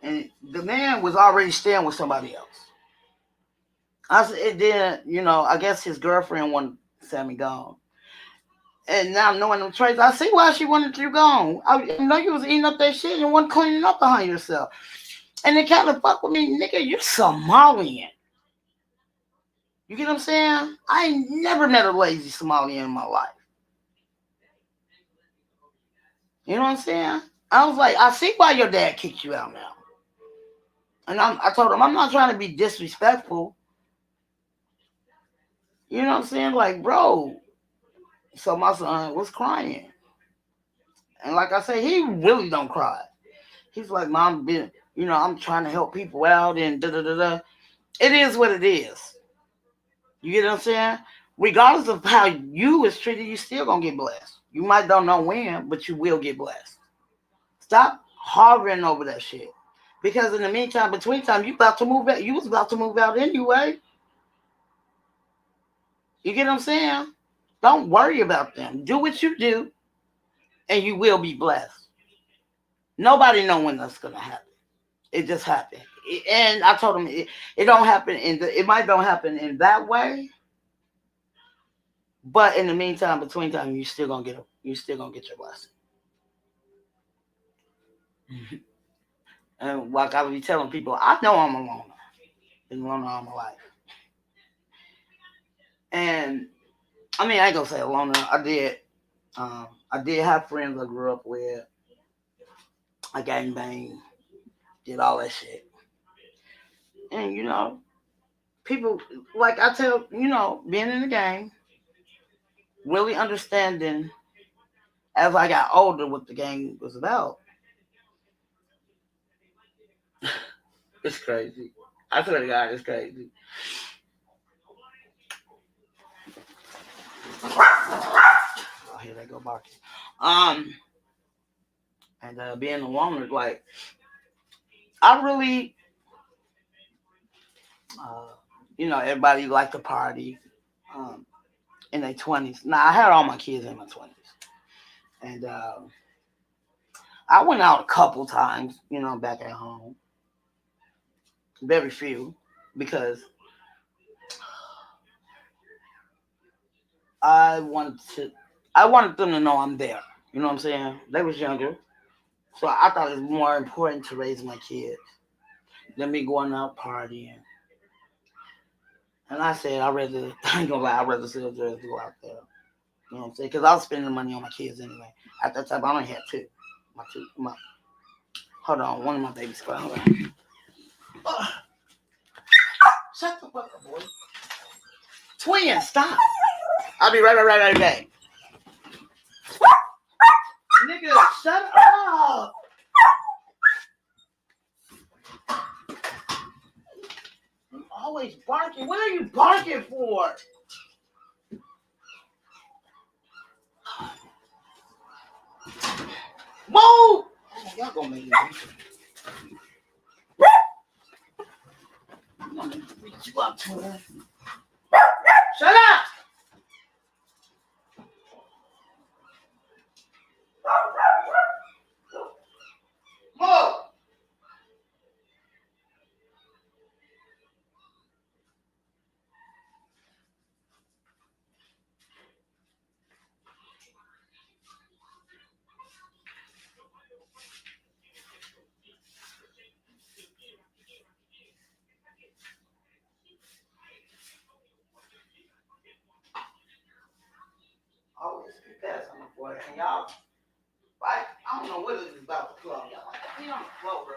And the man was already staying with somebody else. I guess his girlfriend wanted Sammy gone. And now knowing them traits, I see why she wanted you gone. I know you was eating up that shit and wasn't cleaning up behind yourself. And they kind of fuck with me, nigga, you're Somalian. You get what I'm saying? I ain't never met a lazy Somalian in my life. You know what I'm saying? I was like, I see why your dad kicked you out now. And I told him, I'm not trying to be disrespectful. You know what I'm saying? Like, bro. So my son was crying. And like I said, he really don't cry. He's like, Mom, I'm trying to help people out and da-da-da-da. It is what it is. You get what I'm saying? Regardless of how you was treated, you still gonna get blessed. You might don't know when, but you will get blessed. Stop hovering over that shit. Because in the meantime, between time, you was about to move out anyway. You get what I'm saying? Don't worry about them. Do what you do, and you will be blessed. Nobody know when that's gonna happen. It just happened. And I told him it don't happen it might don't happen in that way. But in the meantime, between time, you still gonna get your blessing. And like I be telling people, I know I'm a loner. Been a loner all my life. And I mean, I ain't gonna say a loner. I did have friends I grew up with. I gang bang, did all that shit. And people like I tell being in the gang, really understanding as I got older what the gang was about. It's crazy. I swear to God, it's crazy. Oh, here they go barking. Um, and being a woman, like I really, uh, everybody liked to party. Um, in their 20s. Now I had all my kids in my 20s, and I went out a couple times. Back at home, very few, because I wanted to. I wanted them to know I'm there. You know what I'm saying? They was younger, so I thought it was more important to raise my kids than me going out partying. And I said, I ain't gonna lie, I'd rather sell drugs to go out there. You know what I'm saying? Because I was spending the money on my kids anyway. At that time, I only had two. Hold on, one of my babies crying. Shut the fuck up, boy. Twin, stop. I'll be right back. Nigga, shut up. You always barking. What are you barking for? Move! Oh, y'all gonna make me I'm gonna beat you up, twin. Shut up! Move! Always be passing the boy. And y'all, I don't know what it is about the club. Y'all like to be on the floor, bro.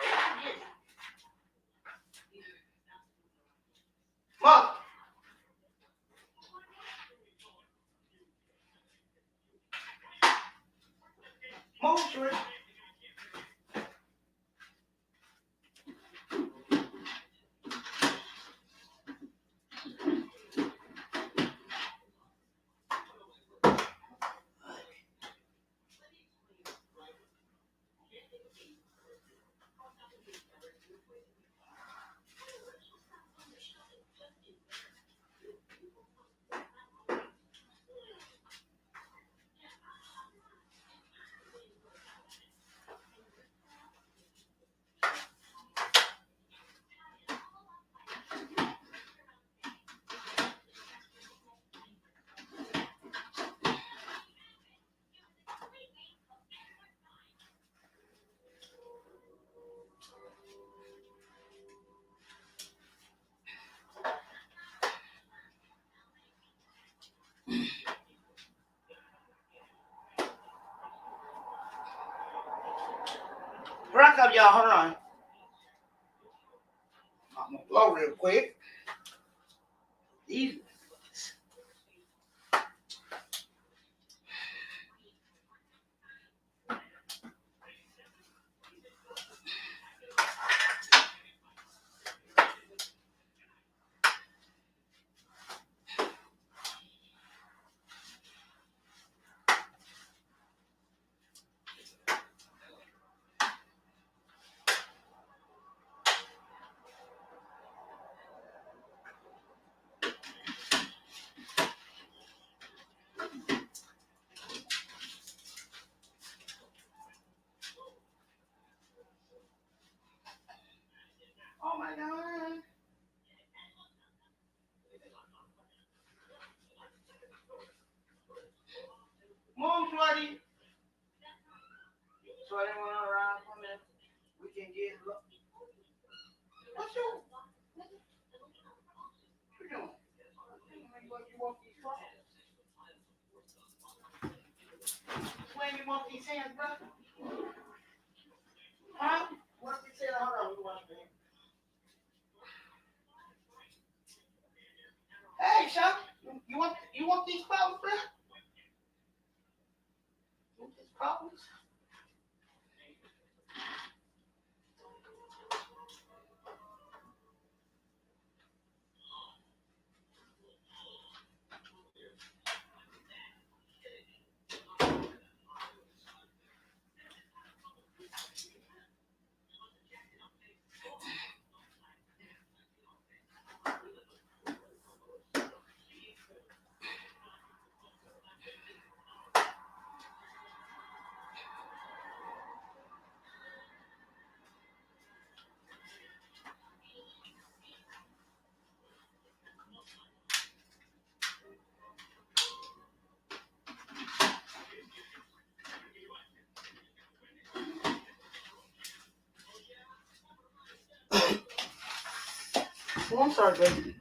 Mom! Move, Shorty. Rock up, y'all. Hold on. I'm gonna blow real quick. Easy. so anyone around from it, we can get. What's your? What you doing? You want these clothes? When you want these hands, brother? Huh? What you said? Hold on, we want to. Hey, Chuck, you want these clothes, bro? You want these clothes? Oh, I'm sorry, baby.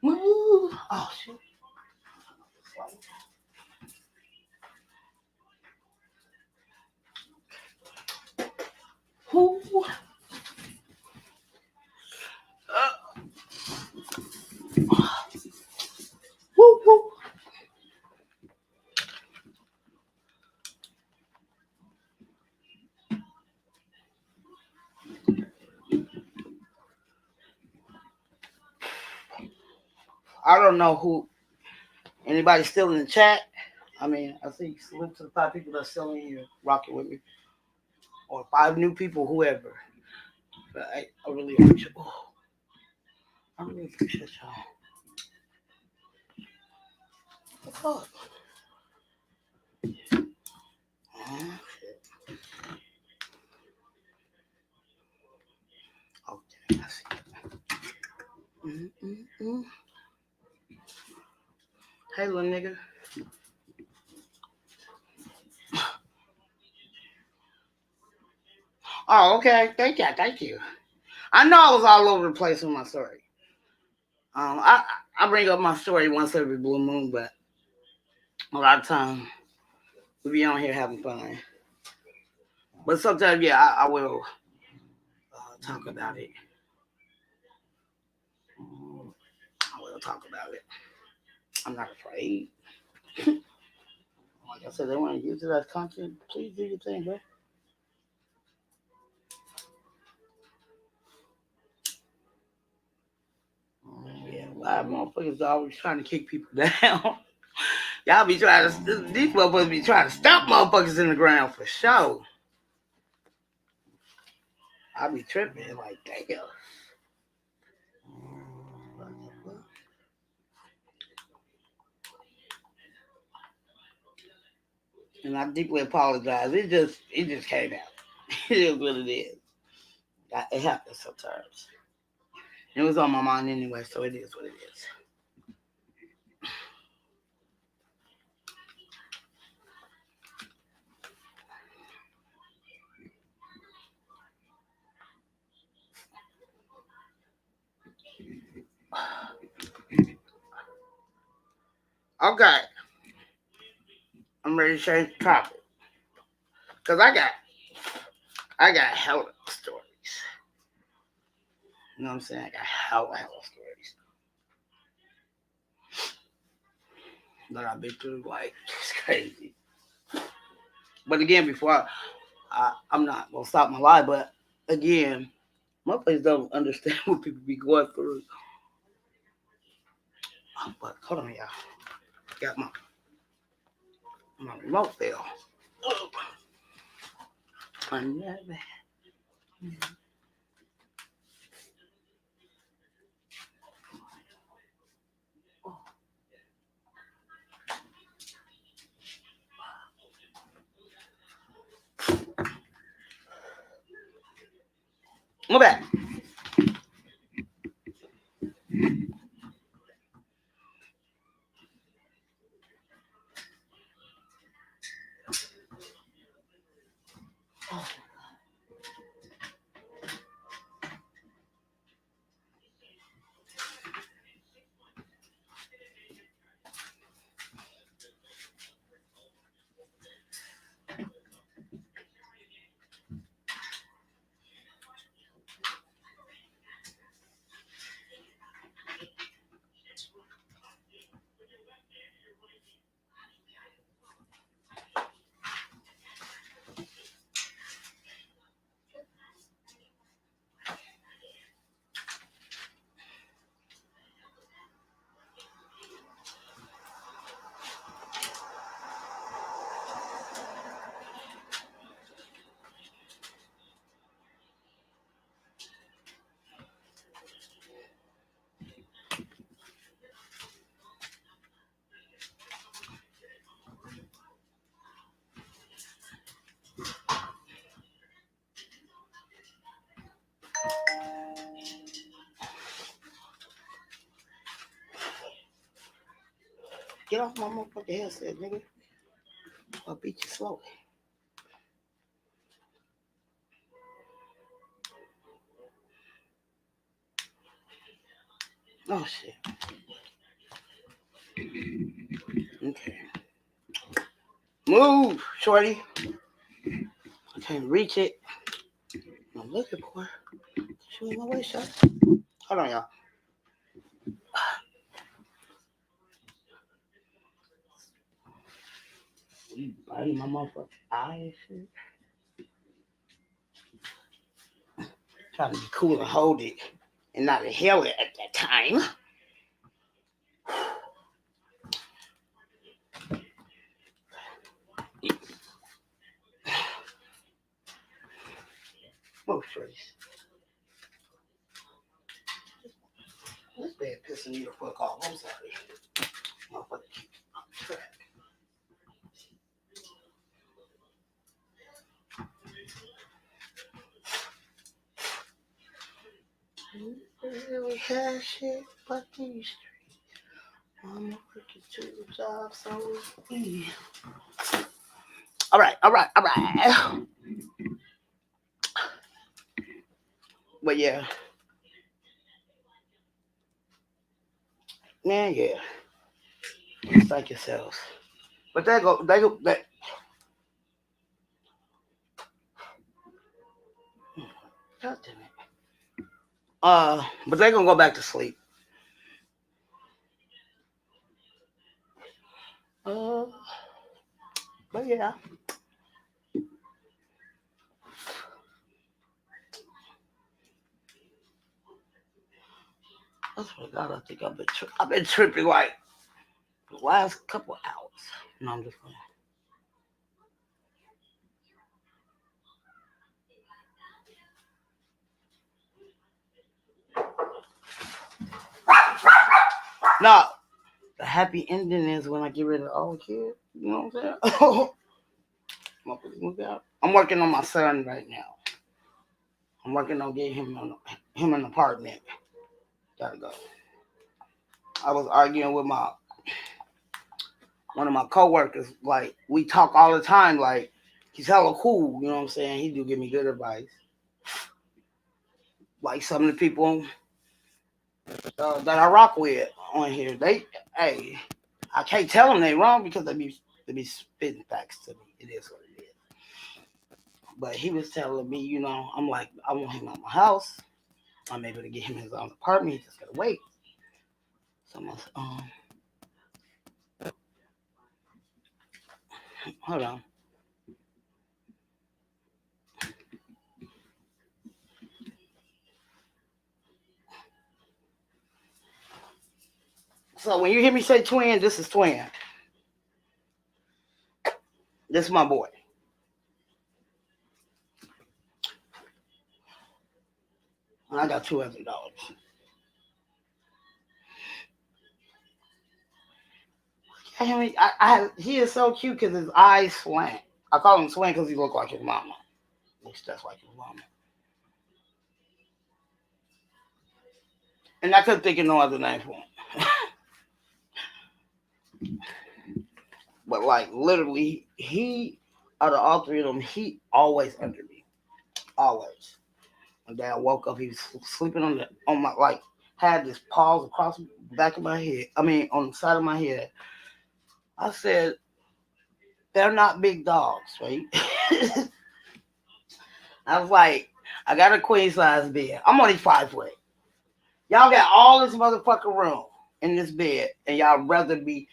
Move. Oh, shit. Who? Woo, woo. I don't know who. Anybody still in the chat? I mean, I think salute to the 5 people that's still in here rocking with me, or 5 new people, whoever. But I really appreciate. Oh, I really appreciate y'all. What's up? Okay, I see. Mm-mm-mm. Hey, little nigga. Oh, okay. Thank you. I know I was all over the place with my story. I bring up my story once every blue moon, but a lot of time we be on here having fun. But sometimes, yeah, I will talk about it. I will talk about it. I'm not afraid. Like I said, they want to use it as content. Please do your thing, bro. Yeah, a lot of motherfuckers always trying to kick people down. Y'all be trying to, these motherfuckers be trying to stop motherfuckers in the ground for sure. I be tripping like, damn. And I deeply apologize. It just came out. It is what it is. It happens sometimes. It was on my mind anyway, so it is what it is. Okay, I'm ready to change the topic because I got hella stories. You know what I'm saying? I got hella stories that I've been through. Like it's crazy. But again, before I'm not gonna stop my life. But again, motherfuckers don't understand what people be going through. Oh, but hold on, y'all. Got my remote fell. Oh. I never Move back. Get off my motherfucking headset, nigga. I'll beat you slowly. Oh shit. Okay. Move, shorty. I can't reach it. I'm looking for it. Shoot in my way, shot. Hold on, y'all. You biting my motherfucking eye and shit. Trying to be cool and hold it and not inhale it at that time. Move, shorty. This bed pissing me the fuck off. I'm sorry. Motherfucker keep on track. We had shit but these streets. I'm working 2 jobs so easy. All right. But yeah. Man, yeah. Thank yourselves. But they go. God damn it. But they gonna go back to sleep. But yeah. I swear to God, I think I've been tripping like the last couple hours. No, I'm just playing. No, the happy ending is when I get rid of the old kid. You know what I'm saying? I'm working on my son right now. I'm working on getting him an apartment. Gotta go. I was arguing with one of my coworkers. Like we talk all the time. Like he's hella cool. You know what I'm saying? He do give me good advice. Like some of the people that I rock with on here, hey, I can't tell them they wrong because they be spitting facts to me. It is what it is. But he was telling me, you know, I'm like, I want him out my house. I'm able to get him his own apartment. He just gotta wait. So hold on. So when you hear me say twin, this is twin. This is my boy. And I got two other dogs. He is so cute because his eyes slant. I call him Slant because he look like his mama. Looks just like his mama. And I couldn't think of no other name for him. But like literally, he out of all three of them, he always under me. Always. One day I woke up, he was sleeping on my like had this paws across the back of my head. I mean on the side of my head. I said, they're not big dogs, right? I was like, I got a queen size bed. I'm only 5 foot. Y'all got all this motherfucking room in this bed, and y'all rather be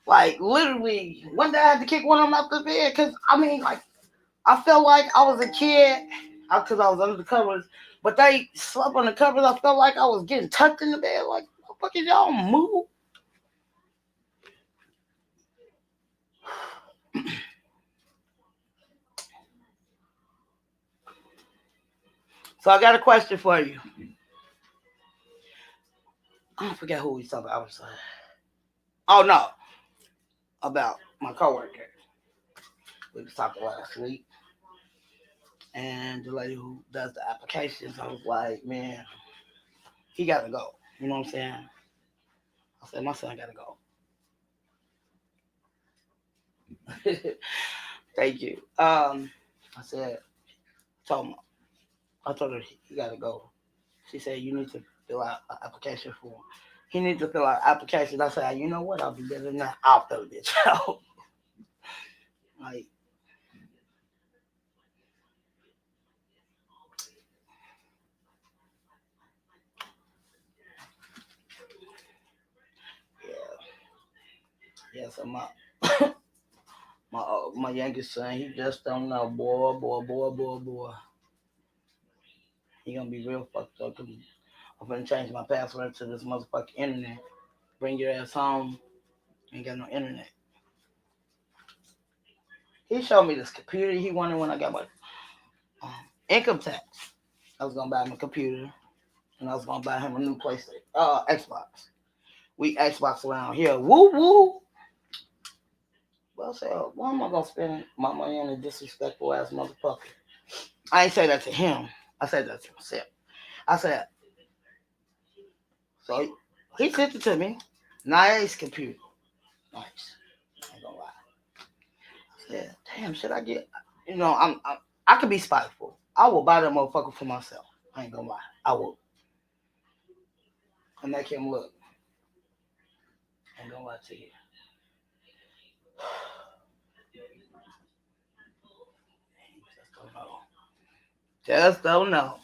like literally. One day I had to kick one of them out the bed because I mean, like, I felt like I was a kid because I was under the covers, but they slept on the covers. I felt like I was getting tucked in the bed. Like, motherfuckers, y'all move. So I got a question for you. I don't forget who we talking about. I was oh no, about my coworker. We was talking last week, and the lady who does the applications, I was like, man, he got to go. You know what I'm saying? I said, my son got to go. Thank you. I said, told him, I told her he got to go. She said, you need to fill out an application form. He needs to fill out an application. I said, you know what? I'll be better than that. I'll fill it out. Like, yeah, so my youngest son, he just don't know, boy. He gonna be real fucked up. I'm gonna change my password to this motherfucking internet. Bring your ass home. Ain't got no internet. He showed me this computer he wanted when I got my um, income tax. I was gonna buy him a computer, and I was gonna buy him a new PlayStation, Xbox. We Xbox around here. Woo woo. Well, I said, why am I gonna spend my money on a disrespectful ass motherfucker? I ain't say that to him. I said that to myself. I said, so he sent it to me. Nice computer. Nice. I ain't gonna lie. I said, damn, should I get? I could be spiteful. I will buy that motherfucker for myself. I ain't gonna lie. I will. And make him look. I ain't gonna lie to you. Just don't know. Just don't know.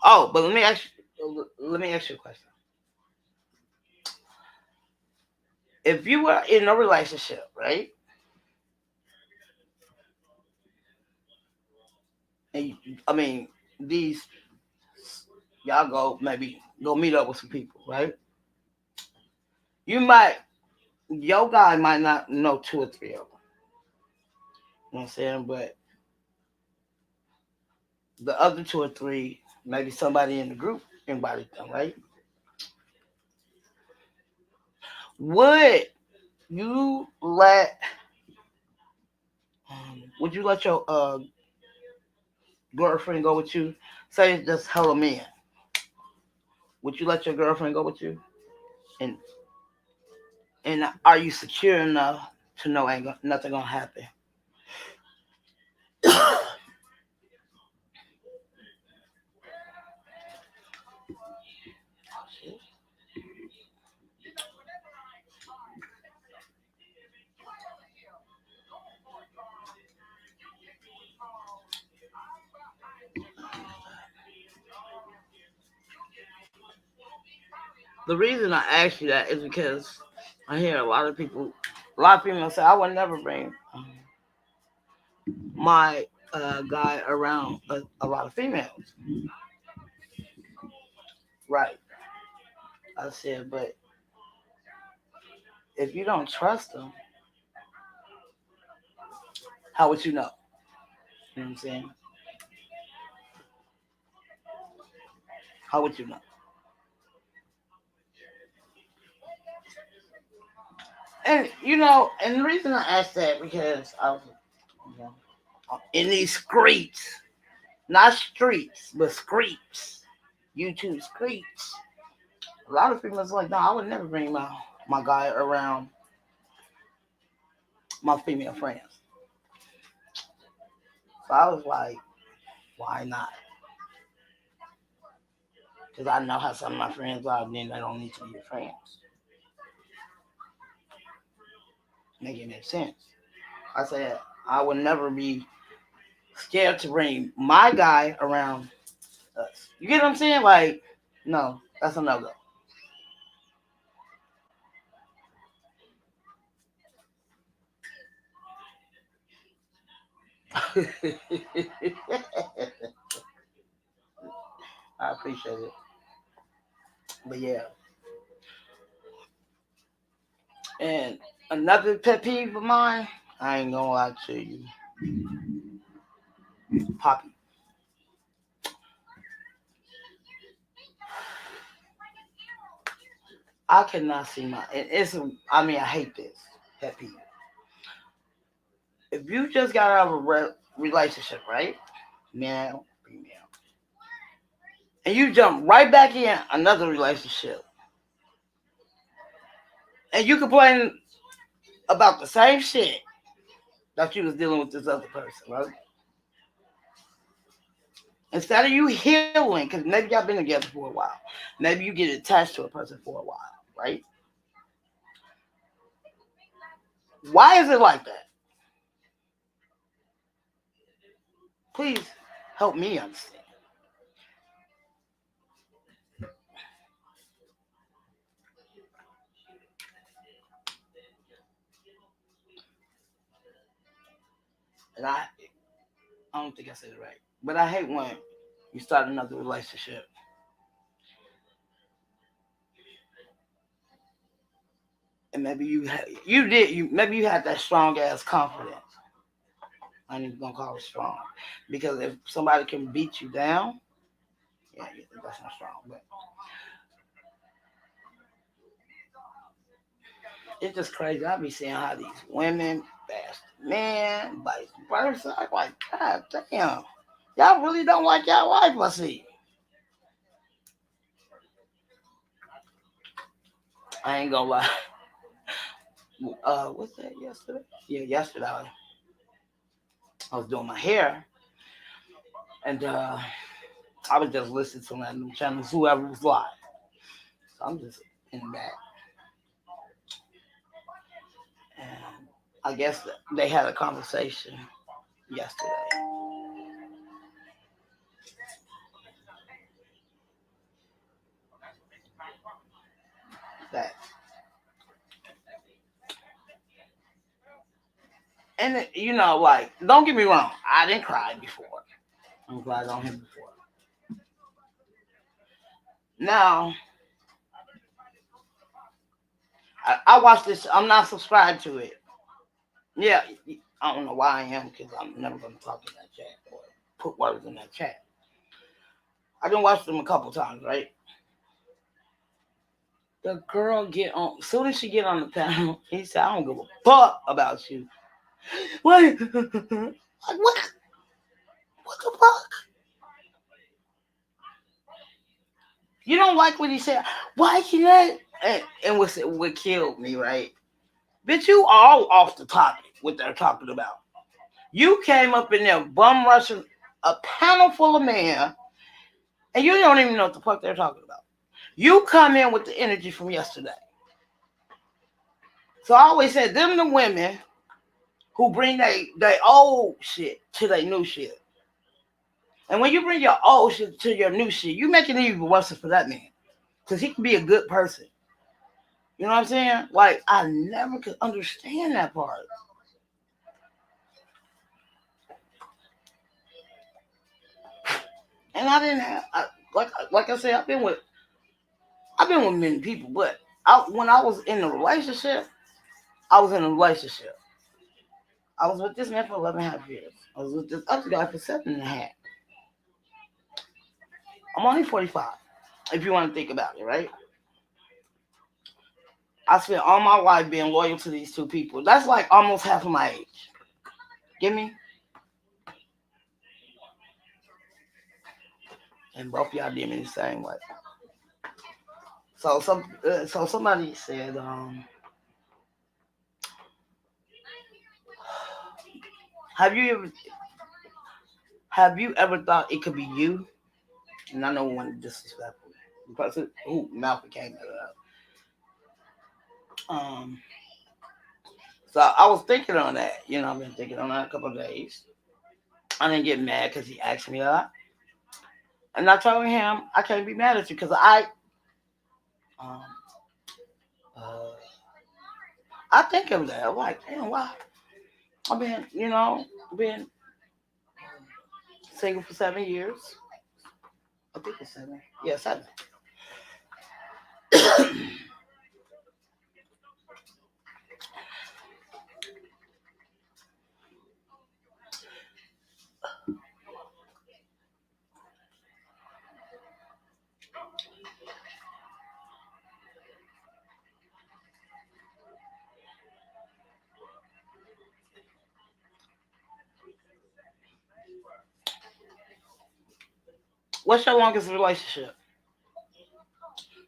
Oh, but let me ask you a question. If you were in a relationship, right? And I mean, these y'all go meet up with some people, right? You might your guy might not know two or three of them. You know what I'm saying? But the other two or three, maybe somebody in the group invited them, right? Would you let would you let your girlfriend go with you? Say it's just hella men. Would you let your girlfriend go with you? And and are you secure enough to know nothing gonna happen? The reason I ask you that is because I hear a lot of females say, I would never bring my guy around a lot of females. Right. I said, but if you don't trust them, how would you know? You know what I'm saying? How would you know? And and the reason I asked that because I was you know, in these streets, not streets, but streets, YouTube streets. A lot of people is like, no, I would never bring my guy around my female friends. So I was like, why not? Because I know how some of my friends are, and then they don't need to be your friends. Make it make sense. I said I would never be scared to bring my guy around us. You get what I'm saying? Like, no, that's a no go. I appreciate it. But yeah. And another pet peeve of mine, I ain't gonna lie to you, Poppy. I cannot see my. I mean, I hate this pet peeve. If you just got out of a relationship, right? Male, female, and you jump right back in another relationship, and you complain about the same shit that you was dealing with this other person, right? Instead of you healing, because maybe y'all been together for a while, maybe you get attached to a person for a while, right? Why is it like that? Please help me understand. And I don't think I said it right, but I hate when you start another relationship and maybe maybe you had that strong ass confidence. I ain't even gonna call it strong because if somebody can beat you down, yeah, that's not strong. But it's just crazy. I be seeing how these women best men, vice versa. I'm like, God damn, y'all really don't like y'all wife. I see. I ain't gonna lie. What's that? Yesterday? Yeah, yesterday I was doing my hair, and I was just listening to one of them channels, whoever was live. So I'm just in the back, and I guess they had a conversation yesterday that, and like, don't get me wrong, I didn't cry before. I'm glad on him before. Now I watched this. I'm not subscribed to it. Yeah, I don't know why I am because I'm never gonna talk in that chat or put words in that chat. I done watched them a couple times, right? The girl get on. Soon as she get on the panel, he said, "I don't give a fuck about you." What? Like what? What the fuck? You don't like what he said? Why can that? And what killed me, right? Bitch, you all off the topic. What they're talking about. You came up in there bum rushing a panel full of men, and you don't even know what the fuck they're talking about. You come in with the energy from yesterday. So I always said, them the women who bring they old shit to their new shit. And when you bring your old shit to your new shit, you making it even worse for that man. Because he can be a good person. You know what I'm saying? Like, I never could understand that part. And I didn't have, like I said, I've been with many people, but when I was in a relationship, I was in a relationship. I was with this man for 11 and a half years. I was with this other guy for 7 and a half. I'm only 45. If you want to think about it, right? I spent all my life being loyal to these two people. That's like almost half of my age. Give me? And both y'all did me the same way. So somebody said, have you ever have you ever thought it could be you? And I know one disrespectful. The person who mouth came um so I was thinking on that, I've been thinking on that a couple of days. I didn't get mad because he asked me that. And I told him I can't be mad at you because um uh I think of that. I'm like, damn, why? I've been single for 7 years. I think it's 7. Yeah, 7. What's your longest relationship?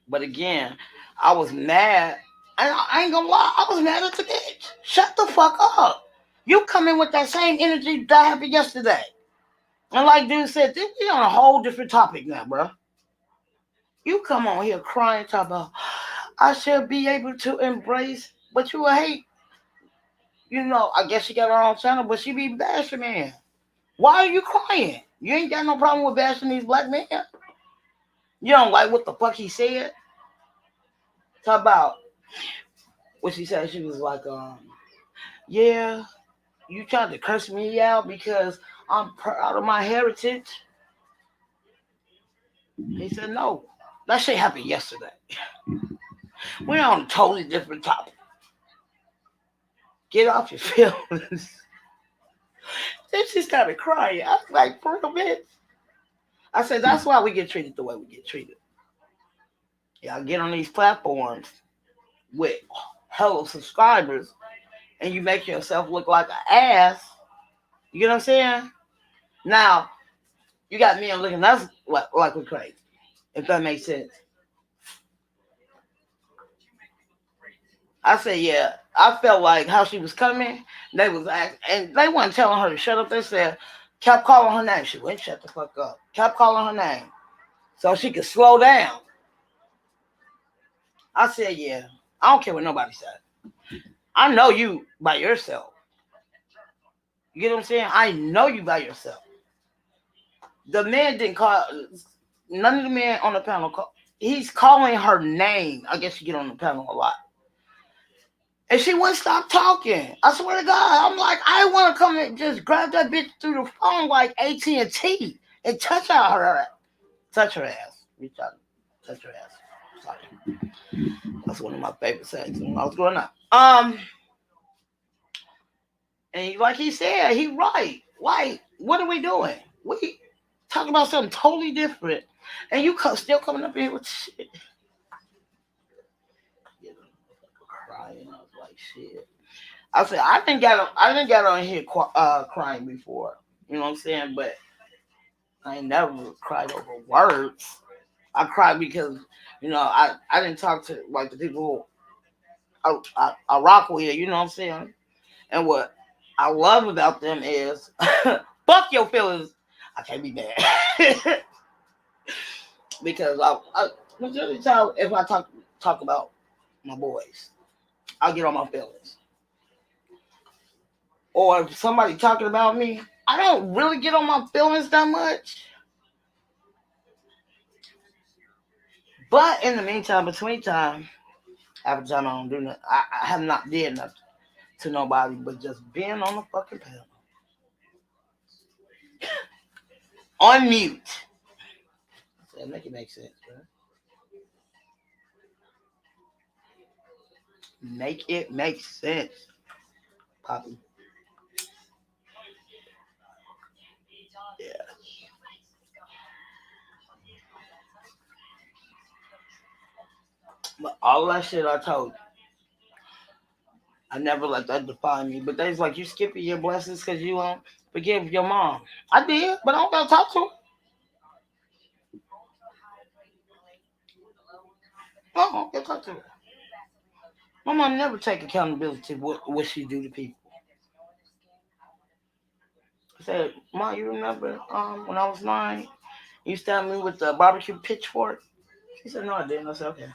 But again, I was mad. I ain't gonna lie, I was mad at the bitch. Shut the fuck up. You come in with that same energy that happened yesterday. And like dude said, this is on a whole different topic now, bro. You come on here crying, talk about I should be able to embrace, but you hate. I guess she got her own channel, but she be bashing man. Why are you crying? You ain't got no problem with bashing these black men. You don't like what the fuck he said. Talk about what she said. She was like, yeah, you tried to curse me out because I'm proud of my heritage. He said, no, that shit happened yesterday. We're on a totally different topic. Get off your feelings. Then she started crying. I was like, for real, bitch. I said, that's why we get treated the way we get treated. Y'all get on these platforms with hella subscribers and you make yourself look like an ass. You get what I'm saying? Now, you got men looking at us like we're crazy. If that makes sense. I said, yeah. I felt like how she was coming, they was and they weren't telling her to shut up. They said, kept calling her name. She went, shut the fuck up. Kept calling her name so she could slow down. I said, yeah. I don't care what nobody said. I know you by yourself. You get what I'm saying? I know you by yourself. The man didn't call. None of the men on the panel call. He's calling her name. I guess you get on the panel a lot. And she wouldn't stop talking. I swear to God, I'm like, I want to come and just grab that bitch through the phone like AT&T and touch her ass, reach out, touch her ass. Sorry, that's one of my favorite sayings when I was growing up. And like he said, he right. Like, what are we doing? We talking about something totally different, and you still coming up here with shit. You know, crying. I was like, shit. I said I didn't get on here crying before. You know what I'm saying? But I ain't never cried over words. I cried because I didn't talk to like the people who I rock with. You know what I'm saying? And what I love about them is fuck your feelings. I can't be mad because majority of the time if I talk about my boys, I'll get on my feelings. Or if somebody talking about me, I don't really get on my feelings that much. But in the meantime, between time, after time I don't do nothing. I have not did nothing to nobody but just being on the fucking panel. On mute. So make it make sense, bro. Make it make sense, Poppy. Yeah. But all that shit I told you, I never let that define me. But they was like, you skipping your blessings because you won't forgive your mom. I did, but I don't gotta talk to her. I don't gotta talk to her. My mom never take accountability for what she do to people. I said, Mom, you remember when I was 9, you stabbed me with the barbecue pitchfork? She said, no, I didn't. I said, okay.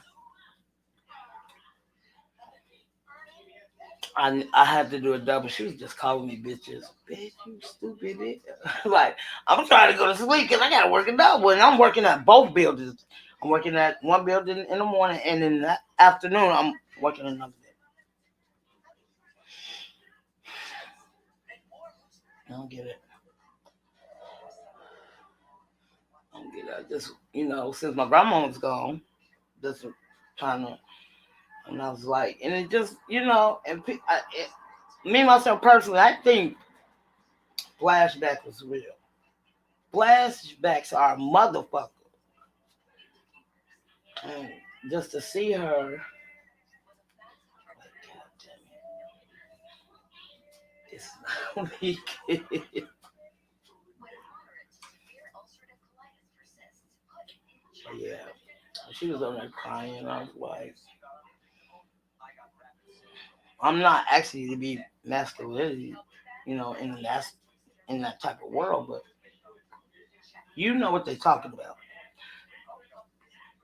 I had to do a double. She was just calling me bitches. Bitch, you stupid bitch. Like, I'm trying to go to sleep because I got to work a double. And I'm working at both buildings. I'm working at one building in the morning, and in the afternoon, I'm working another day. I don't get it. I don't get it. I just, since my grandma was gone, just trying to, and I was like, and it just, me, myself personally, I think flashback was real. Flashbacks are a motherfucker. And just to see her, like, God damn it, it's not weak. Yeah, she was on there crying, and I was like, I'm not actually to be masculinity, in that type of world, but you know what they're talking about.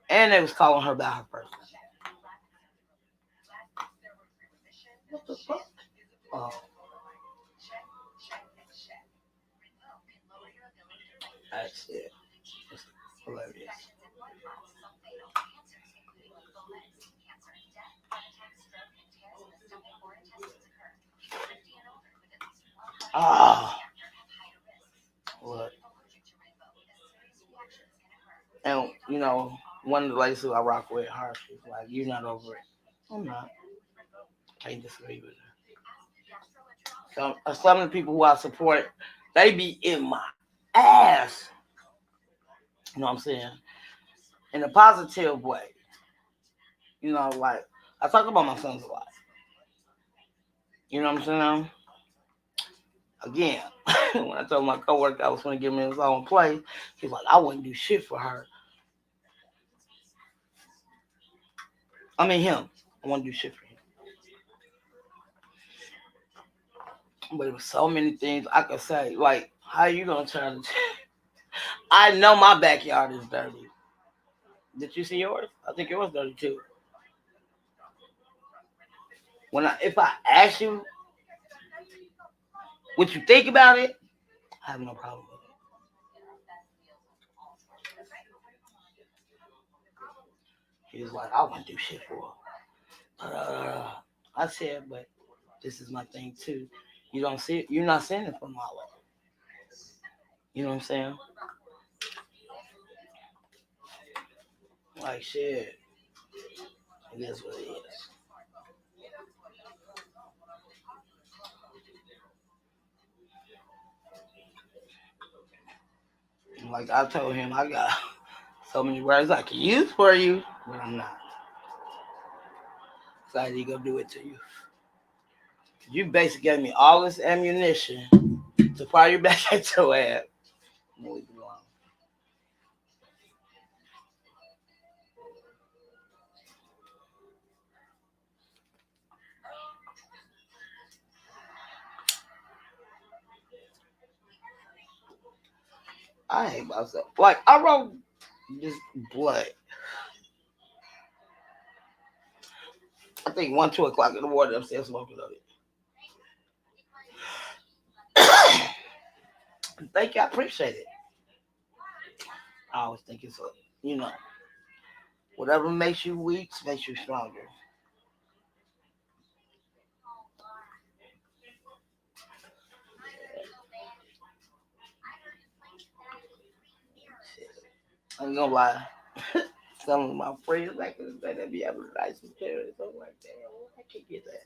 And they was calling her about her person. What the fuck? Oh, that's it. It's hilarious. Ah, what? And one of the ladies who I rock with, her, she's like, "You're not over it." I'm not. Can't disagree with her. Some of the people who I support, they be in my ass. You know what I'm saying? In a positive way. Like I talk about my sons a lot. You know what I'm saying? Again, when I told my coworker I was going to give him his own place, he's like, I wouldn't do shit for her. I mean, him. I wouldn't do shit for him. But there was so many things I could say. Like, how you going to turn? I know my backyard is dirty. Did you see yours? I think yours dirty too. If I ask you what you think about it, I have no problem with it. He was like, I wouldn't do shit for her. I said, but this is my thing too. You don't see it. You're not seeing it from my way. You know what I'm saying? Like shit. It is what it is. And like I told him, I got so many words I can use for you, but I'm not. Excited to go do it to you. You basically gave me all this ammunition to fire you back at your ass. Leave it alone. I hate myself. Like I wrote this blood. I think 1, 2 o'clock in the morning upstairs smoking of it. Thank you, I appreciate it. I always think it's you know, whatever makes you weak makes you stronger. I ain't gonna lie. Some of my friends back in the day that be having license parents, I'm like, damn, I can't get that.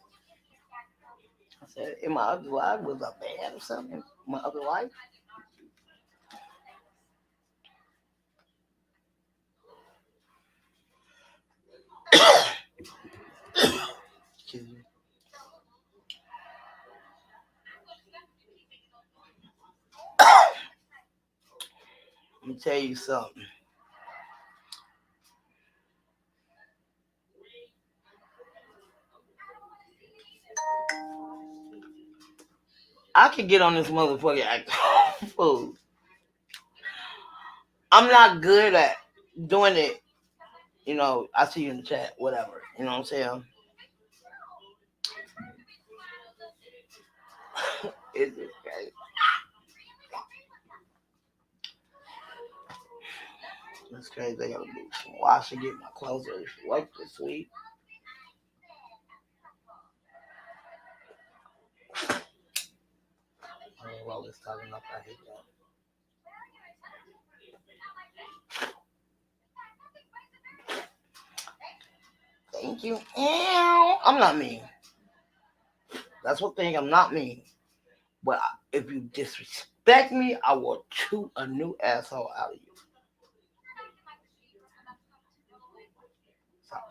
I said, in my other life was a bad or something. My other life. tell you something. I could get on this motherfucking act food. I'm not good at doing it. You know, I see you in the chat, whatever. You know what I'm saying? It's just crazy. It's crazy. I gotta do some wash and get my clothes ready for work this week. While this talking up, I hate that. Thank you. Ow. I'm not mean. That's one thing. I'm not mean. But if you disrespect me, I will chew a new asshole out of you. Sorry.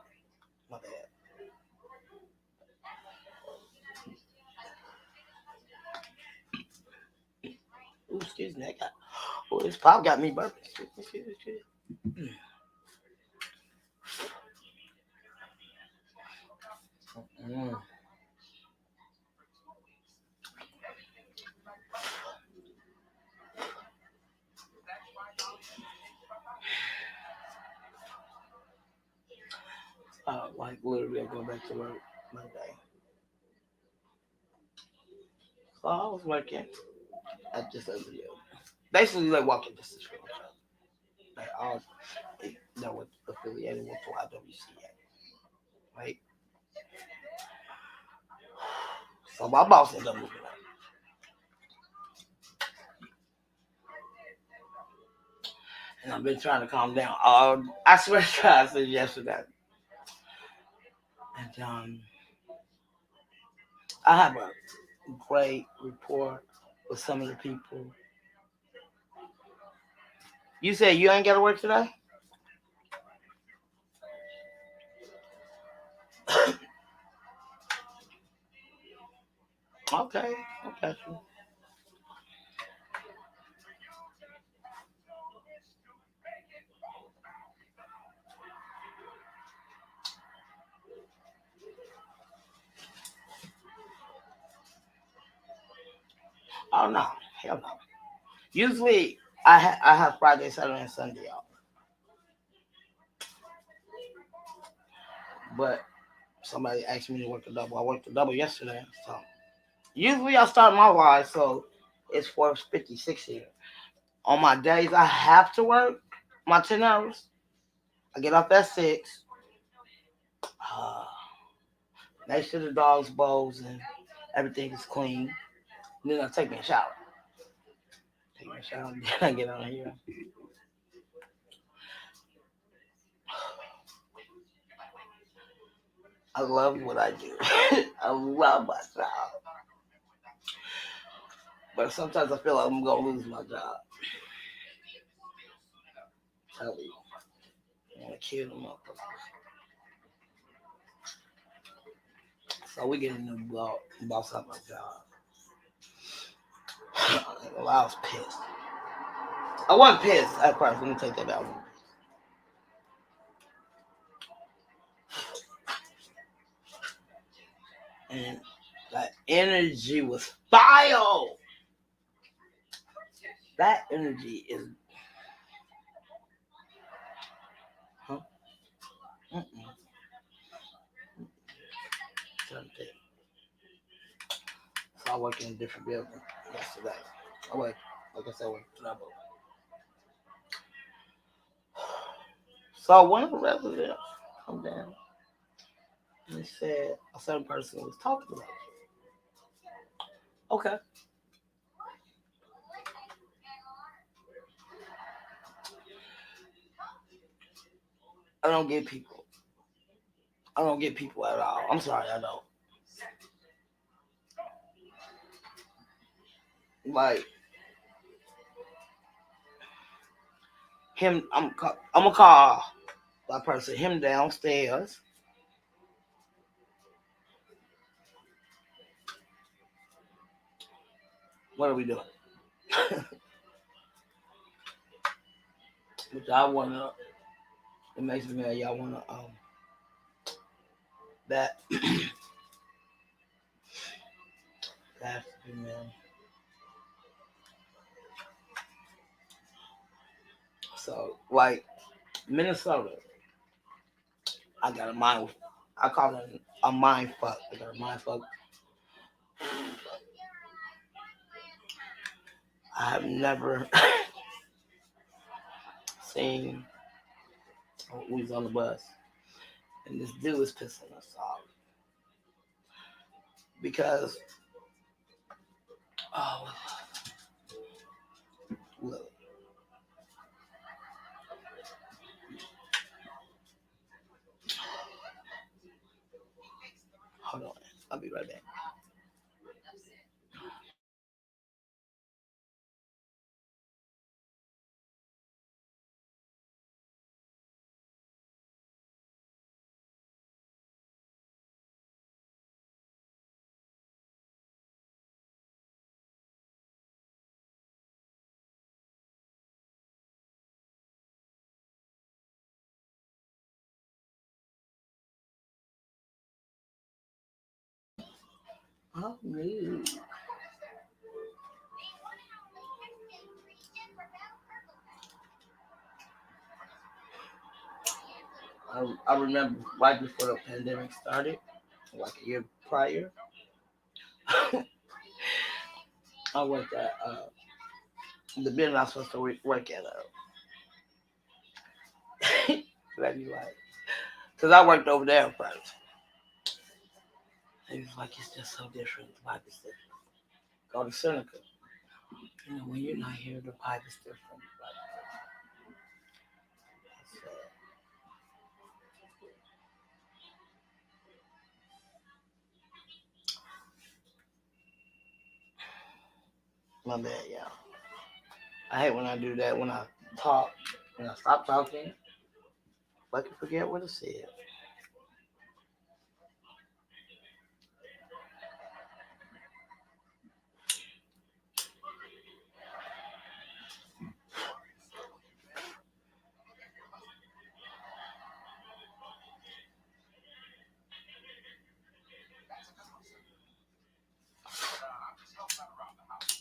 My bad. Ooh, excuse me. This pop got me burping. Mm. Like literally, I go back to work Monday. So I was working at this other video. Basically, like walking distance from each other. Like all that was affiliated with YWCA. Right? So my boss ended up moving up. And I've been trying to calm down. I swear to God, I said yesterday. And I have a great rapport with some of the people. You said you ain't got to work today? Okay, I got you. Oh no, hell no. Usually I have Friday, Saturday, and Sunday off. But somebody asked me to work a double. I worked a double yesterday. So usually I start my live, so it's 4:56 here. On my days I have to work my 10 hours. I get up at 6. Uh, make sure the dog's bowls and everything is clean. And then I take me a shower. Take me a shower, and then I get on here. I love what I do. I love my job. But sometimes I feel like I'm gonna lose my job. Tell you. I wanna kill them motherfuckers. So we get a new boss at my job. I was pissed. I wasn't pissed at first. Let me take that back. And that energy was fire. That energy is. Huh? Mm-mm. Something. So I work in a different building yesterday. I work, like I said, I work double. So one of the residents come down and he said a certain person was talking about you. Okay. I don't get people. I don't get people at all. I'm sorry, I don't. Like him, I'm gonna call that person him downstairs. What are we doing? Which I wanna. It makes me mad. Y'all wanna that that's man. So like Minnesota, I got a mind. I call it a mind fuck. I got a mind fuck. I have never seen who's on the bus, and this dude is pissing us off because oh look, hold on, I'll be right back. Oh no. I remember right before the pandemic started, like a year prior, I worked at the building I was supposed to work at. Let me like, cause I worked over there first. He was like, it's just so different. The vibe is different. Go to Seneca. You know, when you're not here, the vibe is different. Like, I said, my bad, yeah. I hate when I do that. When I talk, when I stop talking, I can forget what I said.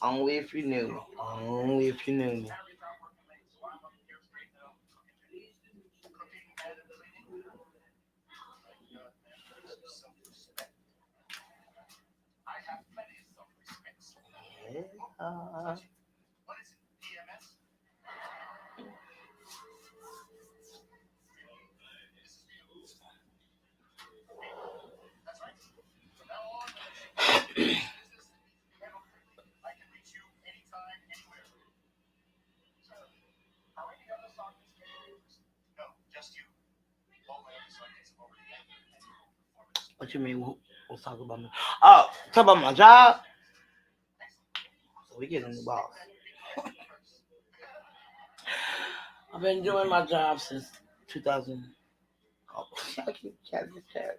Only if you knew me. Only if you knew me. Yeah. What you mean? We'll talk about me. Oh, talk about my job. So we get on the ball. I've been doing my job since 2000. Oh, I keep chatting this chat.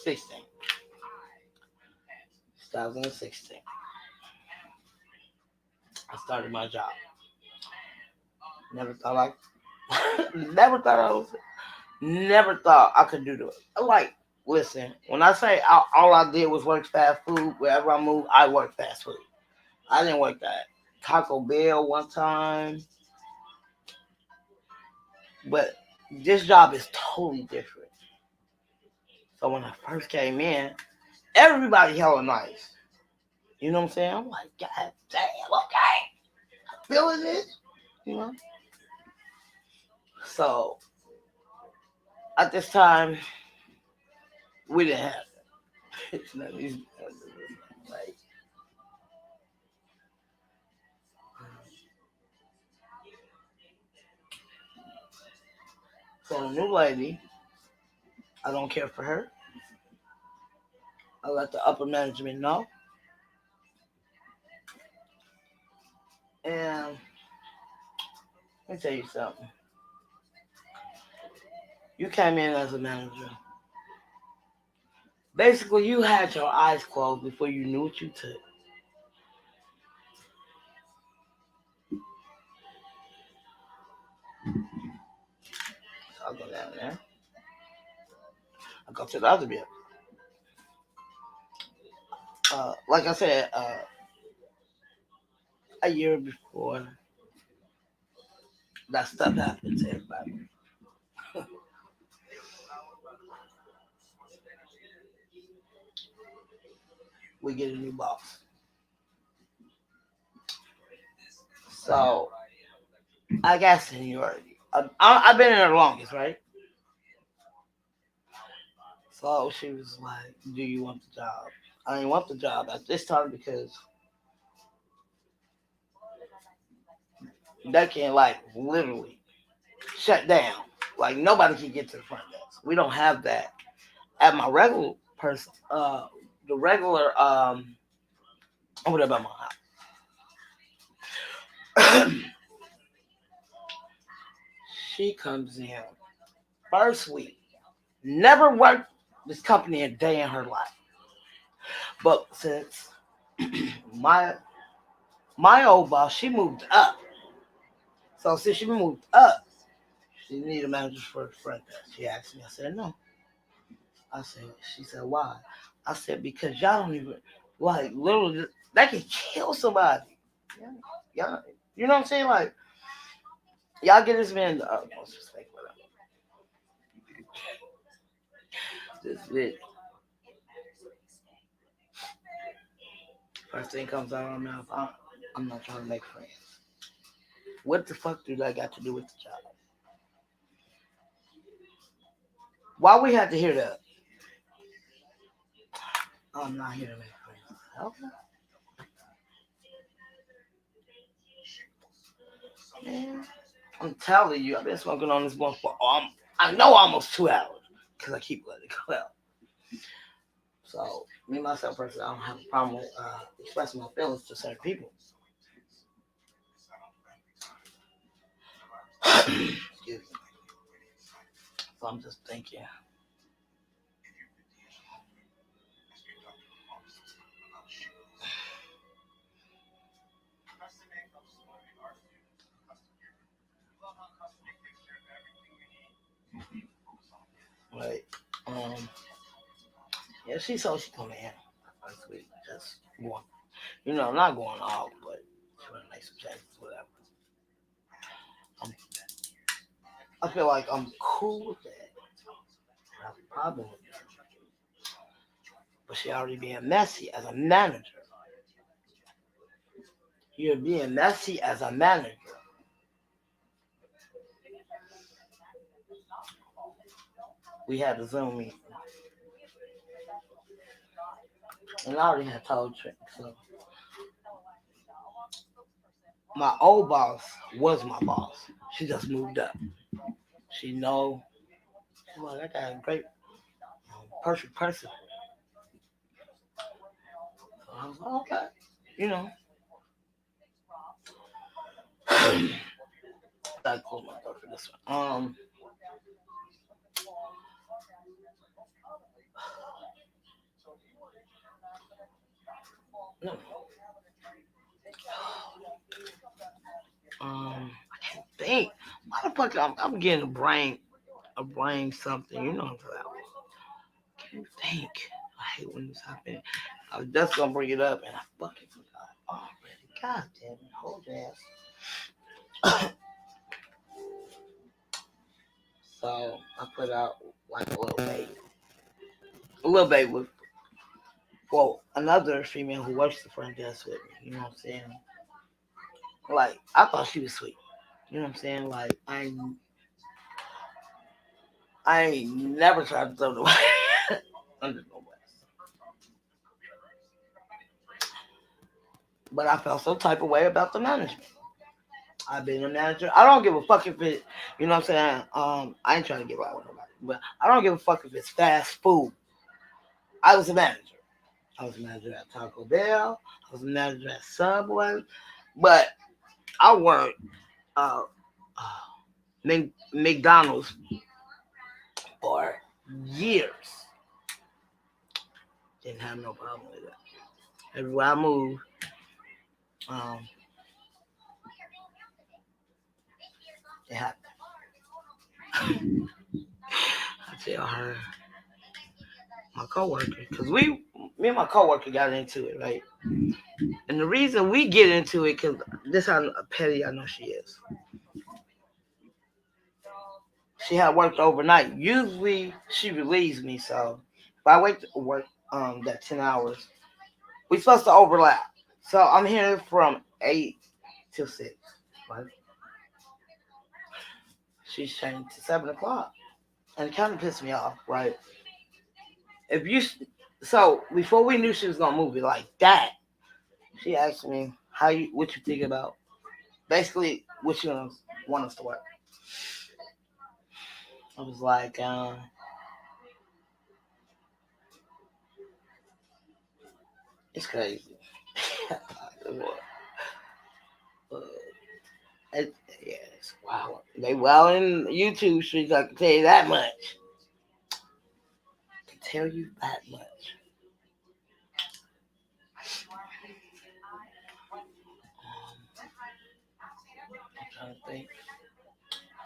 16. 2016. I started my job. Never thought never thought I was, never thought I could do it. Like, listen, when I say all I did was work fast food, wherever I moved, I worked fast food. I didn't work at Taco Bell one time, but this job is totally different. So when I first came in, everybody hella nice. You know what I'm saying? I'm like, God damn, okay, feeling it. You know. So at this time, we didn't have it. Like, so the new lady, I don't care for her. I let the upper management know. And let me tell you something. You came in as a manager. Basically, you had your eyes closed before you knew what you took. I'll go down there. I'll go to the other building. Like I said, a year before that stuff happened to everybody. We get a new boss. So I got seniority. I've been in there the longest, right? So she was like, "Do you want the job?" I didn't want the job at this time because they can like literally shut down. Like nobody can get to the front desk. We don't have that at my regular person. The regular over there by my house. She comes in first week. Never worked this company a day in her life. But since my my old boss, she moved up. So since she moved up, she needed a manager for her friend. She asked me. I said no. I said. She said why? I said because y'all don't even like literally that can kill somebody. Yeah, y'all, you know what I'm saying? Like y'all get this man the utmost respect for this bitch. First thing comes out of my mouth, I'm not trying to make friends. What the fuck do that got to do with the job? Why we had to hear that? I'm not here to make friends. Okay. Man, I'm telling you, I've been smoking on this one for I know almost 2 hours because I keep letting it go out. So me myself personally, I don't have a problem with expressing my feelings to certain people. Excuse me. So I'm just thinking, like, um, yeah, she told she come in last week, just going, not going off, but she want to make some changes, whatever. Um, I feel like I'm cool with that. I have a problem with that. But she already being messy as a manager. You're being messy as a manager. We had a Zoom meeting, and I already had told Trick. So my old boss was my boss. She just moved up. She know, well, that guy a great, perfect person. So I was like, okay, you know. I close my door for this one. No, I can't think. Why the fuck I'm getting a brain something. You know what I'm talking about. I can't think. I hate when this happens. I was just gonna bring it up and I fucking forgot already. God damn it, hold your ass. So I put out like a little baby. A little baby with another female who works the front desk with me. You know what I'm saying? Like I thought she was sweet. You know what I'm saying? Like I ain't never tried to throw the away under no bus. But I felt some type of way about the management. I've been a manager. I don't give a fuck if it, you know what I'm saying? I ain't trying to get right with nobody, but I don't give a fuck if it's fast food. I was a manager. I was a manager at Taco Bell. I was a manager at Subway, but I worked uh, uh, McDonald's for years. Didn't have no problem with that. Everywhere I moved, um, it happened. tell her, my coworker, because me and my coworker got into it, right? And the reason we get into it, because this how petty I know she is. She had worked overnight. Usually she relieves me, so if I wait to work that 10 hours, we supposed to overlap. So I'm here from 8 till 6, right? She's changed to 7 o'clock, and it kind of pissed me off, right? If you so before we knew she was gonna move it like that, she asked me what you think about basically what you want us to work. I was like, it's crazy. But yeah, it's wow. They well in YouTube streets. I can tell you that much. I can tell you that much. I'm trying to think.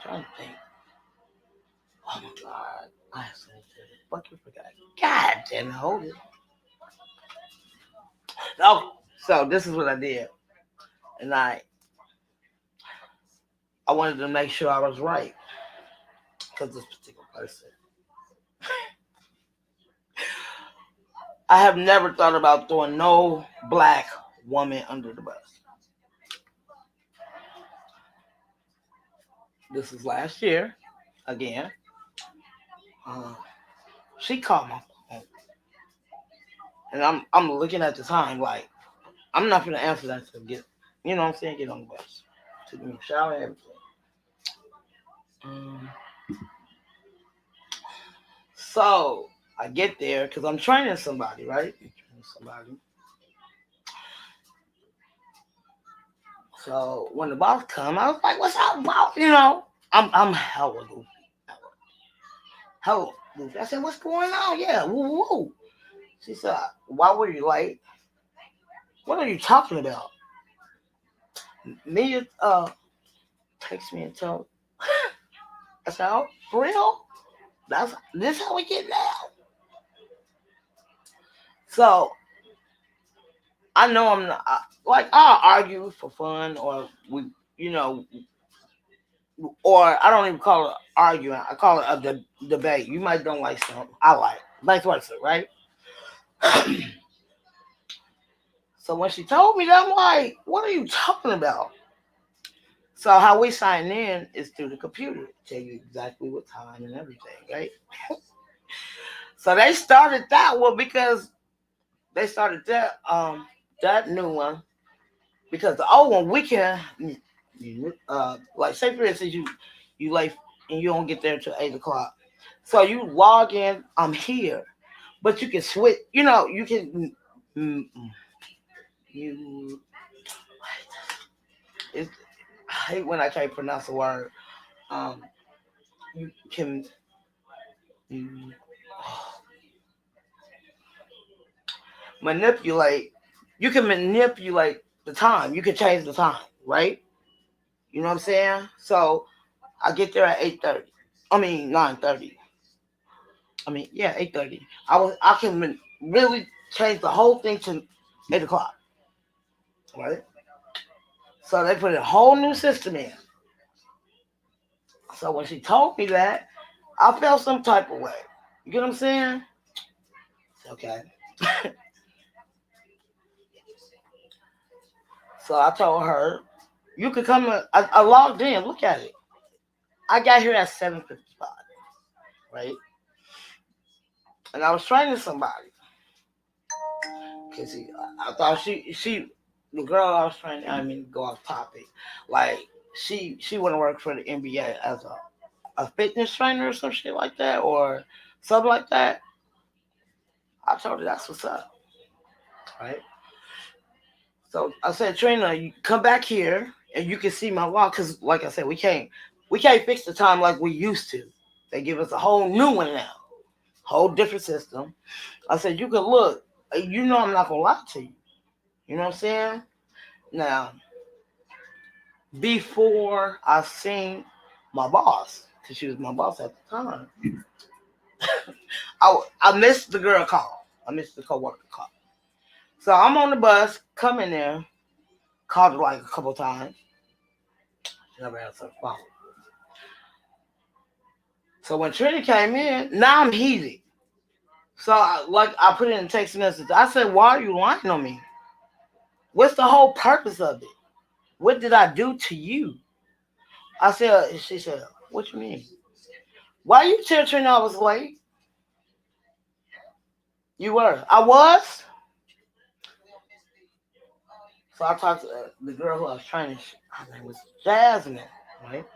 Trying to think. Oh my god. I fucking forgot. God damn it, hold it. Oh, so this is what I did. And I wanted to make sure I was right. Because this particular person. I have never thought about throwing no black woman under the bus. This is last year. Again. Uh, she called my phone. And I'm looking at the time like I'm not gonna answer that to get you know what I'm saying, get on the bus. To me shower and everything. Um, so I get there because I'm training somebody, right? So when the boss come, I was like, "What's up, boss?" I'm hella goofy, hella goofy. I said, "What's going on?" Yeah, woo woo. She said, "Why were you late? What are you talking about?" Me, text me and tell. I said, "Oh, for real? This how we get now." So I know I'm not like I'll argue for fun, or you know, or I don't even call it arguing. I call it a debate. You might don't like something, I like vice versa, right? So when she told me that, I'm like, "What are you talking about?" So how we sign in is through the computer, tell you exactly what time and everything, right? So they started that one because they started that new one because the old one we can like say for instance you late and you don't get there until 8 o'clock. So you log in, I'm here, but you can switch. You can you. It's, I hate when I try to pronounce the word. Um, you can you, manipulate. You can manipulate the time. You can change the time, right? You know what I'm saying? So I get there at 8:30. I mean 9:30. I mean, yeah, 8:30. I can really change the whole thing to 8 o'clock, right? So they put a whole new system in. So when she told me that, I felt some type of way. You get what I'm saying? Okay. So I told her, you could come. I logged in. Look at it. I got here at 7:55, right? And I was training somebody because I thought the girl I was training. I mean, go off topic. Like she want to work for the NBA as a fitness trainer or some shit like that, or something like that. I told her that's what's up, right? So I said, Trina, you come back here and you can see my walk because, like I said, we can't fix the time like we used to. They give us a whole new one now, whole different system. I said, you can look. You know, I'm not gonna lie to you. You know what I'm saying? Now, before I seen my boss, because she was my boss at the time, I missed the girl call. I missed the coworker call. So I'm on the bus, coming there, called her like a couple times. She never answered the phone. So when Trinity came in, now I'm heated. So I put in a text message. I said, "Why are you lying on me? What's the whole purpose of it? What did I do to you?" I said. She said, "What you mean? Why you tell Trinity I was late? You were. I was." So I talked to the girl who I was training. Her name was Jasmine, right?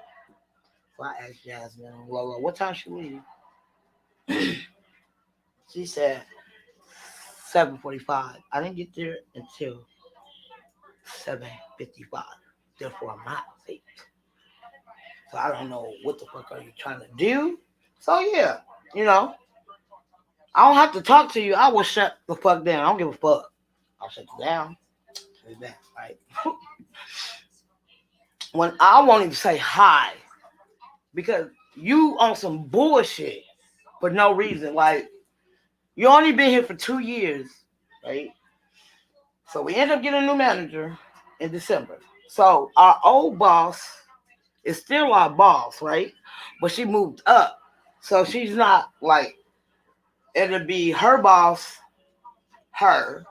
So I asked Jasmine, Lola, what time she leave? She said 7:45. I didn't get there until 7:55. Therefore, I'm not late. So I don't know what the fuck are you trying to do. So yeah, you know, I don't have to talk to you. I will shut the fuck down. I don't give a fuck. I'll shut you down. Shut you down, right? When I won't even say hi because you on some bullshit for no reason. Like you only been here for 2 years, right? So we end up getting a new manager in December. So our old boss is still our boss, right? But she moved up. So she's not like it'll be her boss, her,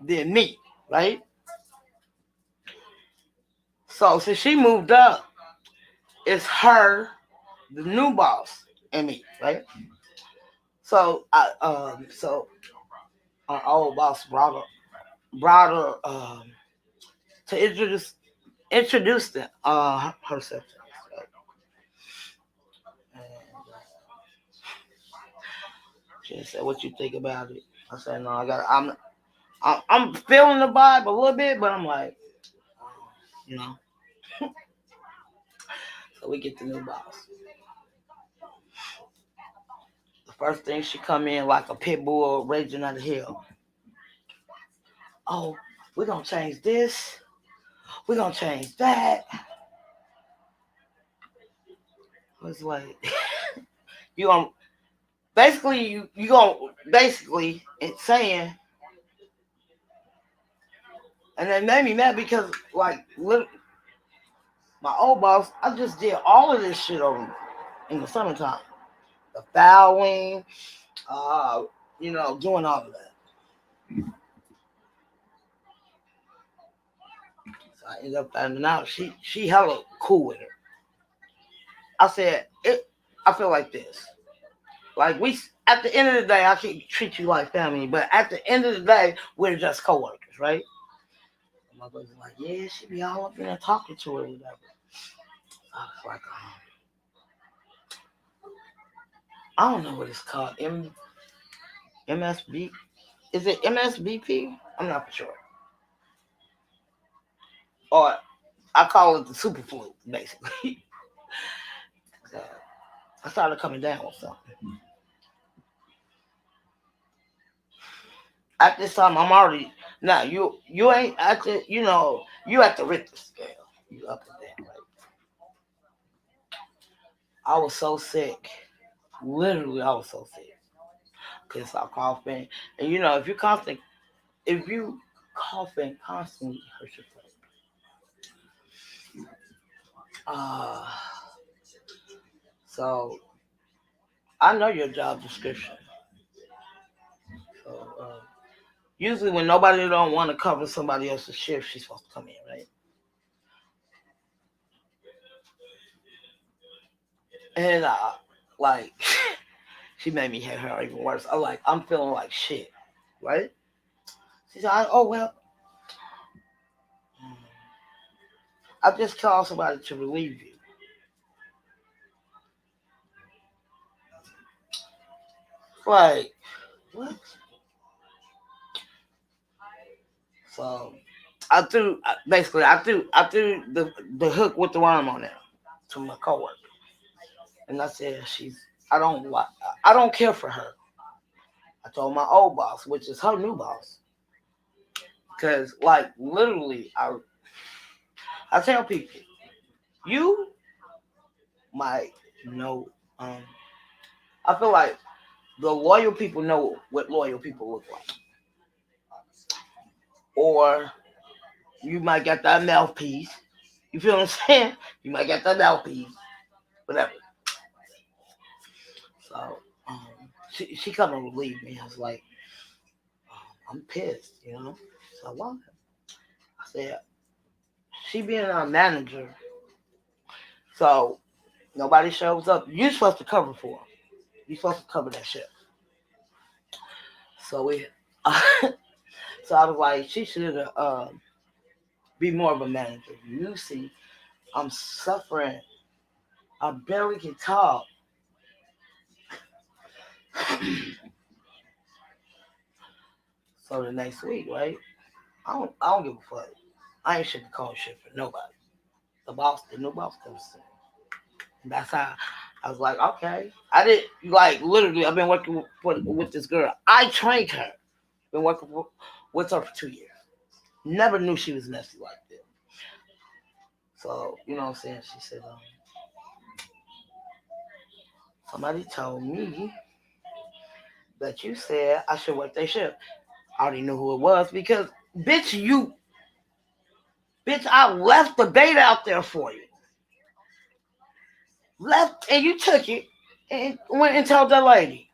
then me, right? So since she moved up, it's her, the new boss, and me, right? So our old boss brought her to introduce herself to us. Right? And she said, "What you think about it?" I said, "No, I'm feeling the vibe a little bit, but I'm like, you know." So we get the new boss. The first thing she come in like a pit bull raging out of hell. "Oh, we're gonna change this. We're gonna change that." I was like, you gonna basically you gonna basically it's saying, and it made me mad because like my old boss, I just did all of this shit over in the summertime. The fouling, uh, doing all of that. So I ended up finding out she hella cool with her. I said it. I feel like this. Like we at the end of the day, I can treat you like family, but at the end of the day, we're just coworkers, right? And my brother's like, yeah, she be all up in there talking to her, or whatever. I was like, I don't know what it's called. MSB. Is it MSBP? I'm not for sure. Or I call it the super flu, basically. So I started coming down with something. At this time, I'm already now. You ain't at the you at the Richter scale. You up and down, right? I was so sick. Literally, I was so sick. Couldn't stop coughing. And if you coughing constantly, it hurts your throat. Uh, so I know your job description. So usually when nobody don't want to cover somebody else's shift, she's supposed to come in, right? And like she made me hate her even worse. I'm feeling like shit, right? She said, "Oh well, I just called somebody to relieve you." Like what? So I threw the hook with the worm on there to my coworker, and I said I don't care for her. I told my old boss, which is her new boss, because like literally I tell people you might know um I feel like the loyal people know what loyal people look like. Or you might get that mouthpiece. You feel what I'm saying? You might get that mouthpiece. Whatever. So she come and relieve me. I was like, I'm pissed, you know. So why? I said, she being our manager, so nobody shows up. You're supposed to cover for her. You're supposed to cover that shit. So we, so I was like, she should be more of a manager. You see, I'm suffering. I barely can talk. So the next week, right? I don't give a fuck. I ain't shit to call shit for nobody. The new boss comes to me. That's how I was like, okay. I did like literally. I've been working with this girl. I trained her. Been working with her for 2 years. Never knew she was messy like that. So you know what I'm saying. She said, somebody told me that you said I should work their shift. I already knew who it was because bitch, I left the bait out there for you. Left and you took it and went and told that lady.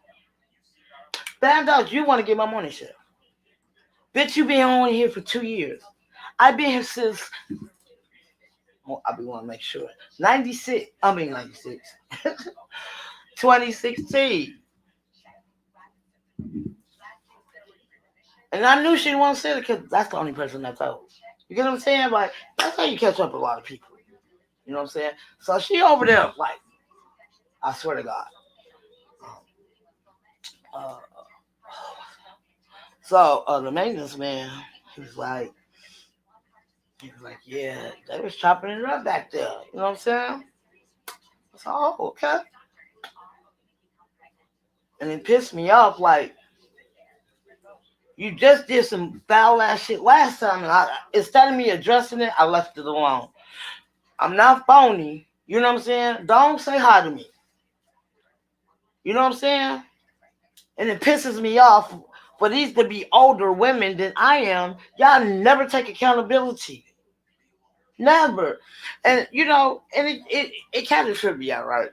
Found out you want to get my money shift. Bitch, you been on here for 2 years. I've been here since, well, I be want to make sure, 96. I mean 96. 2016. And I knew she didn't want to say it because that's the only person I told. You get what I'm saying? Like, that's how you catch up with a lot of people. You know what I'm saying? So she over there, like, I swear to God. Uh, so the maintenance man, he was like, yeah, they was chopping it up back there. You know what I'm saying? I said, oh, okay. And it pissed me off, like, you just did some foul ass shit last time, and instead of me addressing it, I left it alone. I'm not phony. You know what I'm saying? Don't say hi to me. You know what I'm saying? And it pisses me off for these to be older women than I am. Y'all never take accountability. Never. And you know, and it kind of tripped me out right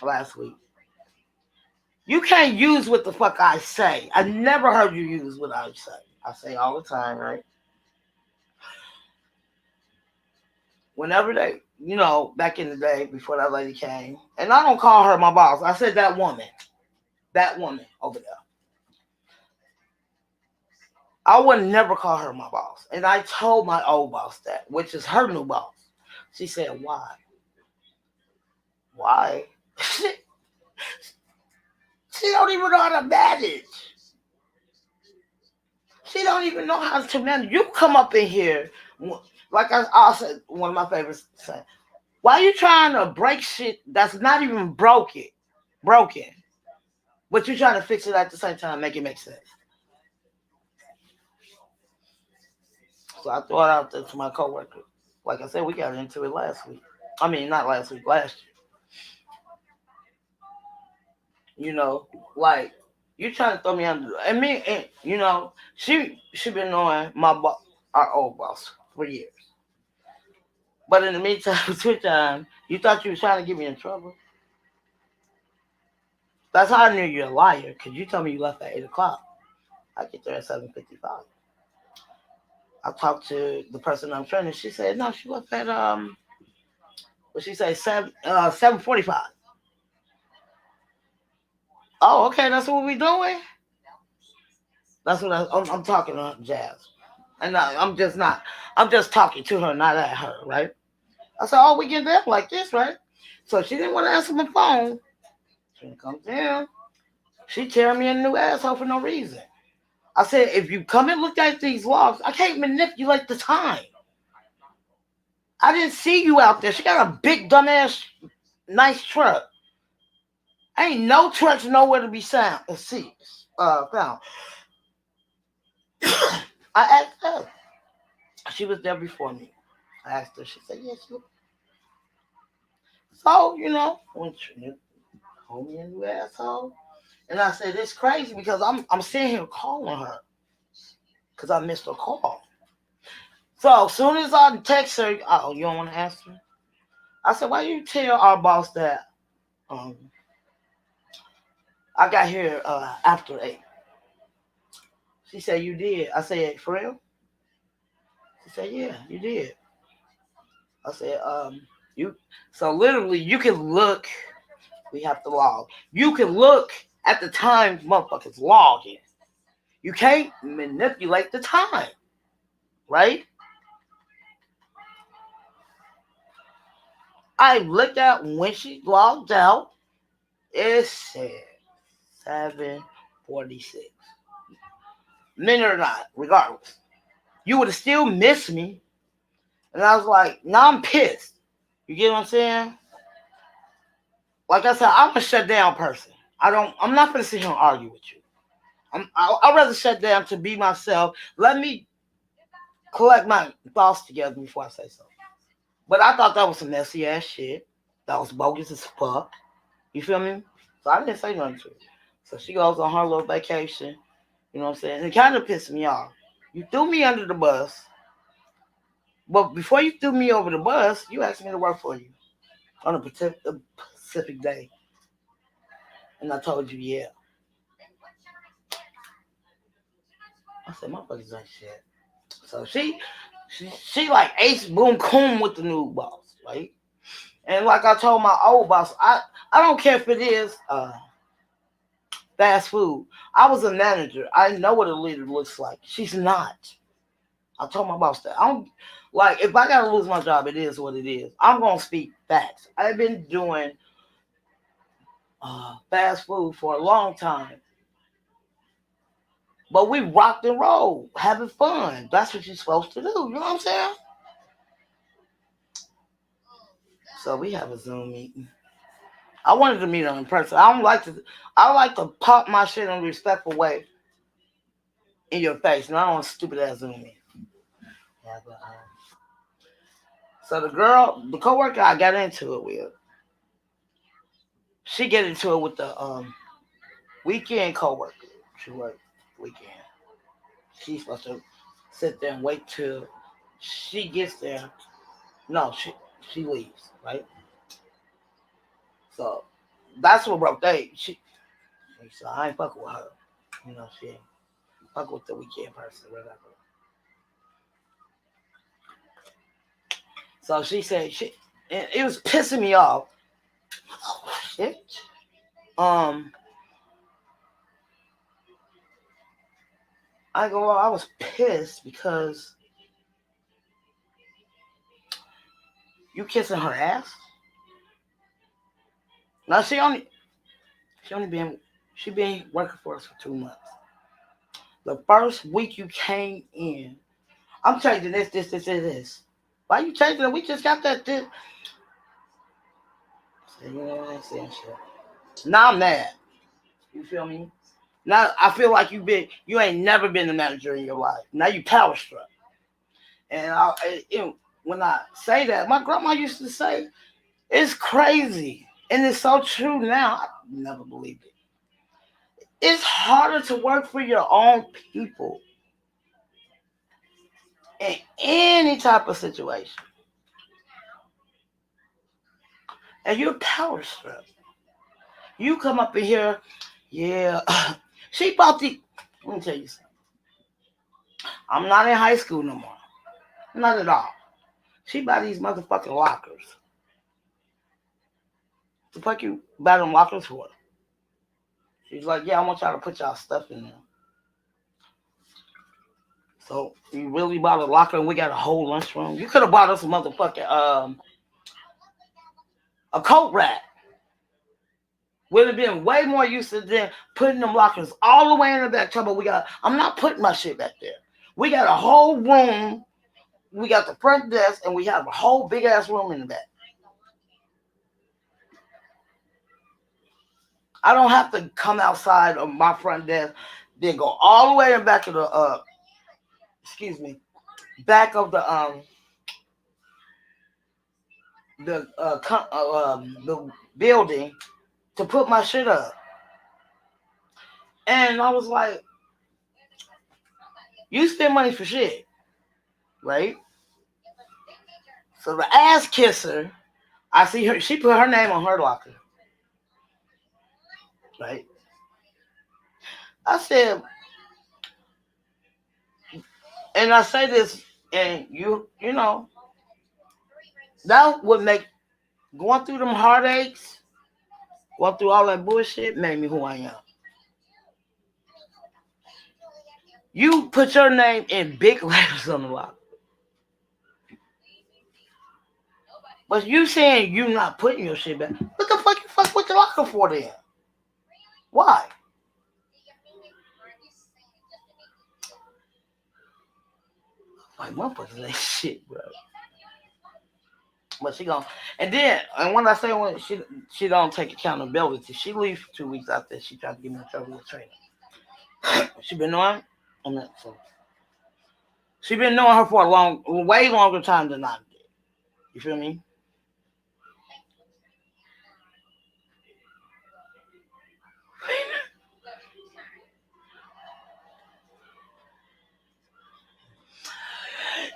last week. You can't use what the fuck I say. I never heard you use what I say. I say all the time, right? Whenever they, you know, back in the day before that lady came, and I don't call her my boss. I said that woman over there. I would never call her my boss. And I told my old boss that, which is her new boss. She said, why? Why? she don't even know how to manage. She don't even know how to manage. You come up in here, like I said, one of my favorites saying, why are you trying to break shit that's not even broken, but you're trying to fix it at the same time, make it make sense? So I threw it out there to my coworker. Like I said, we got into it last week. I mean, not last week, last year. You know, like you trying to throw me under. And me, and you know, she been knowing our old boss for years. But in the meantime, switch time, you thought you was trying to get me in trouble. That's how I knew you're a liar, because you told me you left at 8 o'clock. I get there at 7:55. I talked to the person I'm training. She said no, she left at what she say 7:45. Oh, okay, that's what we doing. That's what I'm talking to Jazz, and I'm just not. I'm just talking to her, not at her, right? I said, oh, we get there like this, right? So she didn't want to answer my phone. She comes in. She tearing me a new asshole for no reason. I said, if you come and look at these logs, I can't manipulate the time. I didn't see you out there. She got a big dumbass, nice truck. Ain't no trucks nowhere to be found. Found. I asked her. She was there before me. I asked her. She said, yes. So you know, Homie, you asshole. And I said, it's crazy because I'm sitting here calling her because I missed her call. So as soon as I text her, oh, you don't want to answer? I said, why you tell our boss that um I got here after 8? She said, you did. I said, for real? She said, yeah, you did. I said, you. So literally, you can look. We have to log. You can look at the time motherfuckers logging. You can't manipulate the time, right? I looked at when she logged out. It said 7:46. Minute or not, regardless, you would have still missed me. And I was like, now I'm pissed. You get what I'm saying? Like I said, I'm a shut down person. I'm not gonna sit here and argue with you. I'd rather shut down to be myself. Let me collect my thoughts together before I say something. But I thought that was some messy ass shit. That was bogus as fuck. You feel me? So I didn't say nothing to her. So she goes on her little vacation. You know what I'm saying? And it kind of pissed me off. You threw me under the bus. But before you threw me over the bus, you asked me to work for you on a Pacific day. And I told you, yeah. I said, motherfuckers ain't shit. So she like ace boom coon with the new boss, right? And like I told my old boss, I don't care if it is fast food. I was a manager. I know what a leader looks like. She's not. I told my boss that. I don't like if I gotta lose my job, it is what it is. I'm gonna speak facts. I've been doing fast food for a long time. But we rocked and roll, having fun. That's what you're supposed to do. You know what I'm saying? So we have a Zoom meeting. I wanted to meet her in person. I don't like to. I like to pop my shit in a respectful way in your face, and I don't want stupid ass Zoom meeting. Yeah, but, so the girl, the coworker I got into it with, she get into it with the weekend coworker. She worked weekend. She's supposed to sit there and wait till she gets there. No, she leaves, right? So that's what broke they. So I ain't fucking with her. You know, she ain't fuck with the weekend person, whatever. So she said and it was pissing me off. Oh shit. Um, I was pissed because you kissing her ass. Now she only been she been working for us for 2 months. The first week you came in, I'm changing this. Why you changing it? We just got that this. You know what I'm saying? Shit. Now I'm mad. You feel me? Now I feel like you ain't never been a manager in your life. Now you power struck. And when I say that, my grandma used to say, "It's crazy," and it's so true now. I never believed it. It's harder to work for your own people in any type of situation, and you're power struck. You come up in here, yeah. She bought the. Let me tell you something. I'm not in high school no more. Not at all. She buy these motherfucking lockers. The fuck you buy them lockers for? She's like, yeah, I want y'all to put y'all stuff in there. So you really bought a locker and we got a whole lunchroom? You could have bought us a motherfucking a coat rack. Would have been way more useful than putting them lockers all the way in the back. Trouble, I'm not putting my shit back there. We got a whole room. We got the front desk and we have a whole big ass room in the back. I don't have to come outside of my front desk, then go all the way in back of the excuse me, back of the building to put my shit up. And I was like, you spend money for shit, right? So the ass kisser, I see her, she put her name on her locker, right? I said, and I say this, and you know, that would make going through them heartaches, going through all that bullshit, made me who I am. You put your name in big letters on the locker. But you saying you not putting your shit back. What the fuck you fuck with your locker for then? Why? Like motherfuckers ain't shit, bro. But she gon' and when I say when she don't take accountability, she leaves for 2 weeks after she tried to get me in trouble with training. She been knowing I'm not so she been knowing her for a way longer time than I did. You feel me?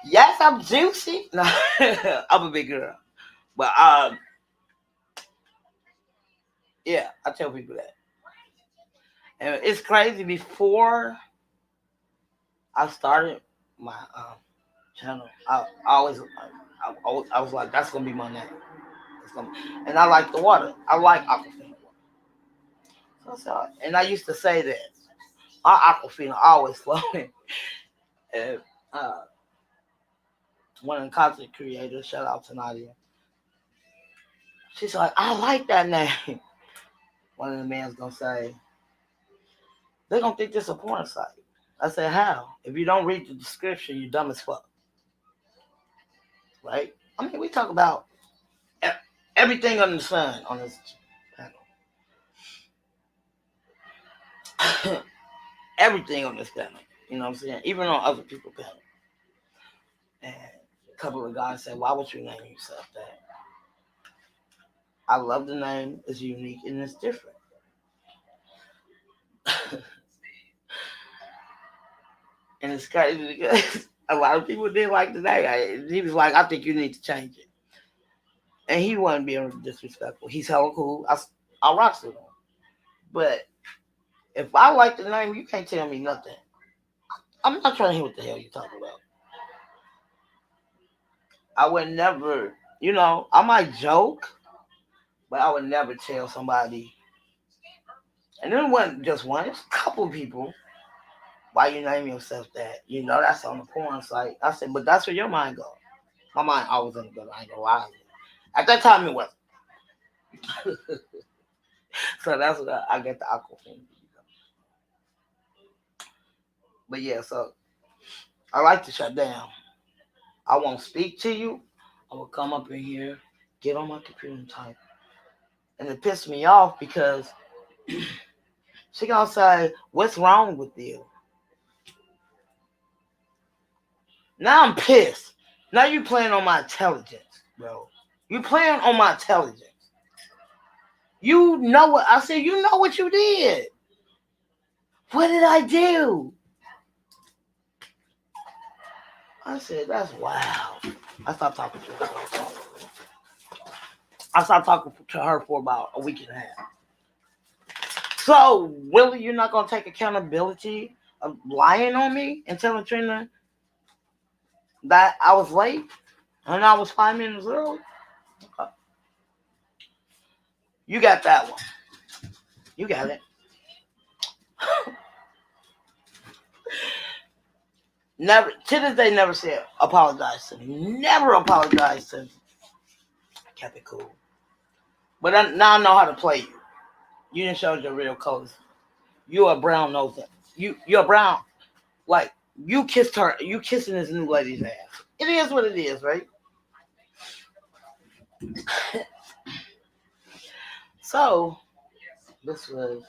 Yes, I'm juicy. No, I'm a big girl. But yeah, I tell people that. And it's crazy. Before I started my channel, I was like, that's gonna be my name. And I like the water. I like Aquafina water. And I used to say that our Aquafina always flowing. And uh, one of the content creators, shout out to Nadia. She's like, I like that name. One of the men's gonna say, they're gonna think this is a porn site. I said, how? If you don't read the description, you're dumb as fuck. Right? I mean, we talk about everything under the sun on this panel. Everything on this panel. You know what I'm saying? Even on other people's panel. And a couple of guys said, why would you name yourself that? I love the name. It's unique and it's different. And it's crazy because a lot of people didn't like the name. He was like, I think you need to change it. And he wasn't being disrespectful. He's hella cool. I rock with him. But if I like the name, you can't tell me nothing. I'm not trying to hear what the hell you're talking about. I would never, I might joke, but I would never tell somebody. And it wasn't just one, it's a couple of people. Why you name yourself that? That's on the porn site. I said, but that's where your mind goes. My mind always in the good. I ain't gonna lie. At that time, it wasn't. So that's what I get the Aquafina. But yeah, so I like to shut down. I won't speak to you. I will come up in here, get on my computer and type. And it pissed me off because she gonna say, what's wrong with you? Now I'm pissed. Now you playing on my intelligence, bro. You playing on my intelligence. You know what I said, you know what you did. What did I do? I said, that's wow. I stopped talking to her. I stopped talking to her for about a week and a half. So, Willie, you're not going to take accountability of lying on me and telling Trina that I was late and I was 5 minutes early? Okay. You got that one. You got it. Never, to this day, never said apologize to me. Never apologized to me. I kept it cool. But now I know how to play you. You didn't show your real colors. You're a brown nose. You're brown. Like, you kissed her. You kissing this new lady's ass. It is what it is, right? So, this was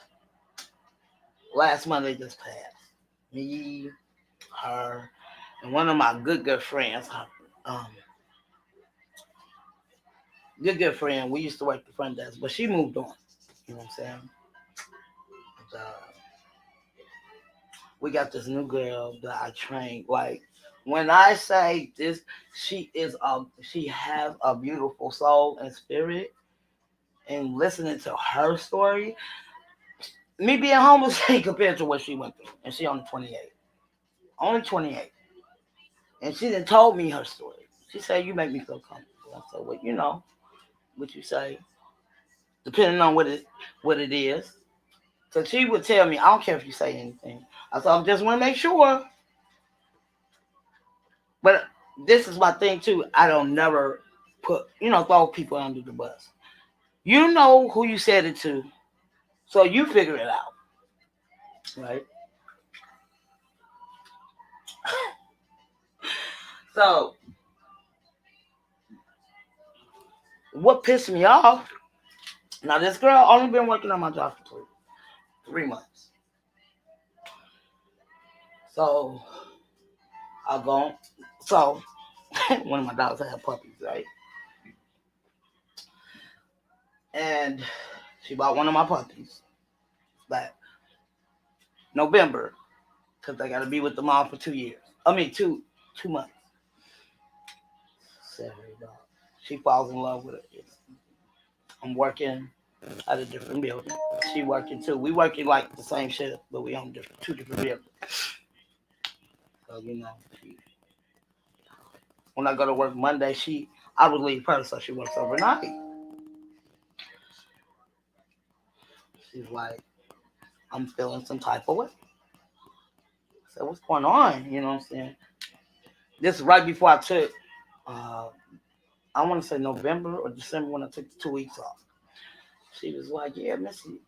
last Monday just passed. Me, her, and one of my good friends. Good friend. We used to work the front desk, but she moved on. You know what I'm saying? And, we got this new girl that I trained. Like when I say this, she has a beautiful soul and spirit. And listening to her story, me being homeless ain't compared to what she went through, and she only 28, only 28, and she done told me her story. She said, "You make me feel comfortable." I said, "Well, what you say, depending on what it is." So she would tell me, "I don't care if you say anything." I said, "I just want to make sure." But this is my thing too. I don't never throw people under the bus. You know who you said it to, so you figure it out, right? So what pissed me off? Now this girl only been working on my job for 3 months. So I go. So one of my dogs had puppies, right? And she bought one of my puppies back November because I got to be with the mom for 2 years. I mean 2 months. Sorry, dog. She falls in love with it. I'm working at a different building. She working too. We working like the same shift, but we on two different buildings. So when I go to work Monday, I would leave her, so she works overnight. She's like, I'm feeling some type of way. I said, what's going on? You know what I'm saying? This is right before I took, I want to say November or December when I took the 2 weeks off. She was like, yeah, Missy.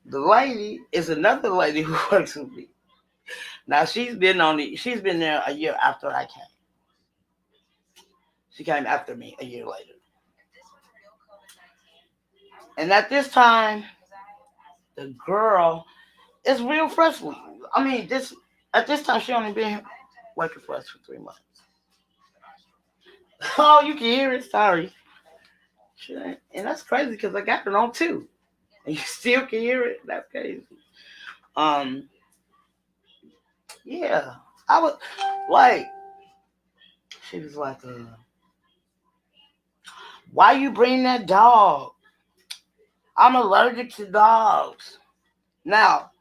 The lady is another lady who works with me. Now she's been there a year after I came. She came after me a year later. And at this time, the girl is real fresh. I mean, at this time she only been working for us for 3 months. Oh, you can hear it. Sorry. And that's crazy because I got it on too. And you still can hear it. That's crazy. Um, yeah. I was like, she was like, why you bring that dog? I'm allergic to dogs. Now,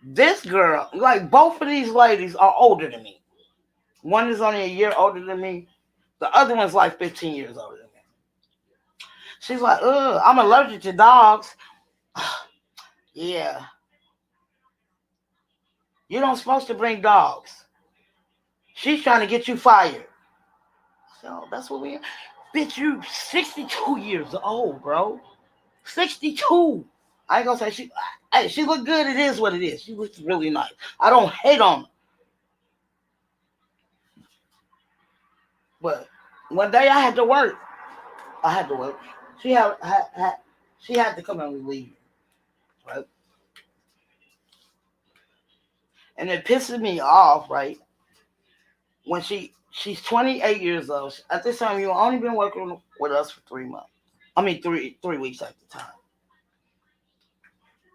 this girl, like both of these ladies are older than me. One is only a year older than me. The other one's like 15 years older than me. She's like, ugh, I'm allergic to dogs. Yeah. You don't supposed to bring dogs. She's trying to get you fired. So that's what we. Bitch, you 62 years old, bro. 62. I ain't gonna say she. Hey, she look good. It is what it is. She looks really nice. I don't hate on her. But one day I had to work. I had to work. She had to come and relieve me, right? And it pisses me off, right? When she's 28 years old. At this time, you only been working with us for 3 months. I mean, three weeks at the time.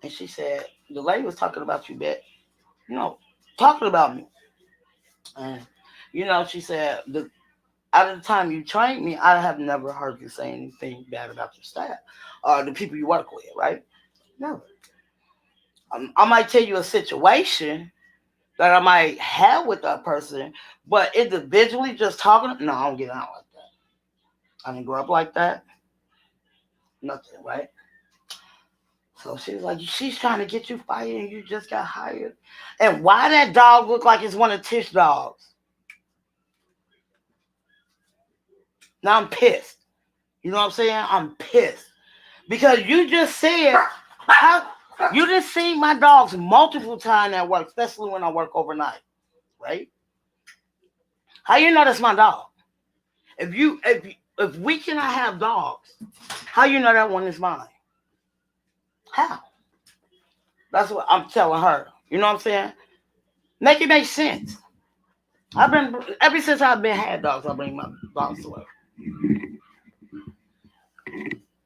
And she said the lady was talking about you, bet. Talking about me. And she said out of the time you trained me, I have never heard you say anything bad about your staff or the people you work with, right? Never. I might tell you a situation that I might have with that person, but individually just talking, no, I don't get out like that. I didn't grow up like that. Nothing, right? So she's like, she's trying to get you fired and you just got hired. And why that dog look like it's one of Tish dogs? Now I'm pissed. You know what I'm saying? I'm pissed. Because you just said, you just seen my dogs multiple times at work, especially when I work overnight, right? How you know that's my dog? If we cannot have dogs, how you know that one is mine? How? That's what I'm telling her. You know what I'm saying? Make it make sense. Ever since I've been had dogs, I bring my dogs to work.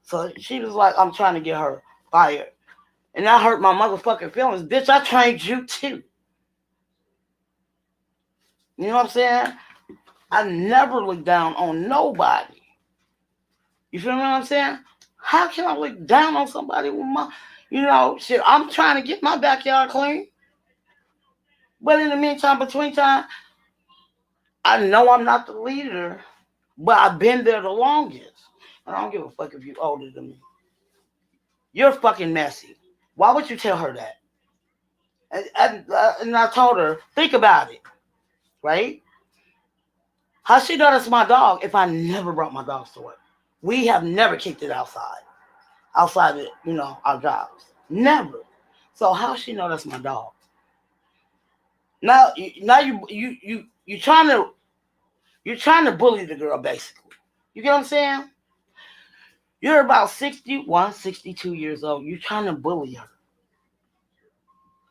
So she was like, I'm trying to get her fired. And that hurt my motherfucking feelings. Bitch, I trained you too. You know what I'm saying? I never look down on nobody. You feel me what I'm saying? How can I look down on somebody with my, shit, I'm trying to get my backyard clean. But in the meantime, between time, I know I'm not the leader, but I've been there the longest. And I don't give a fuck if you're older than me. You're fucking messy. Why would you tell her that? And I told her, think about it, right? How she know that's my dog if I never brought my dogs to work? We have never kicked it outside of, our jobs. Never. So how she know that's my dog? Now you're trying to bully the girl basically. You get what I'm saying? You're about 61, 62 years old. You're trying to bully her.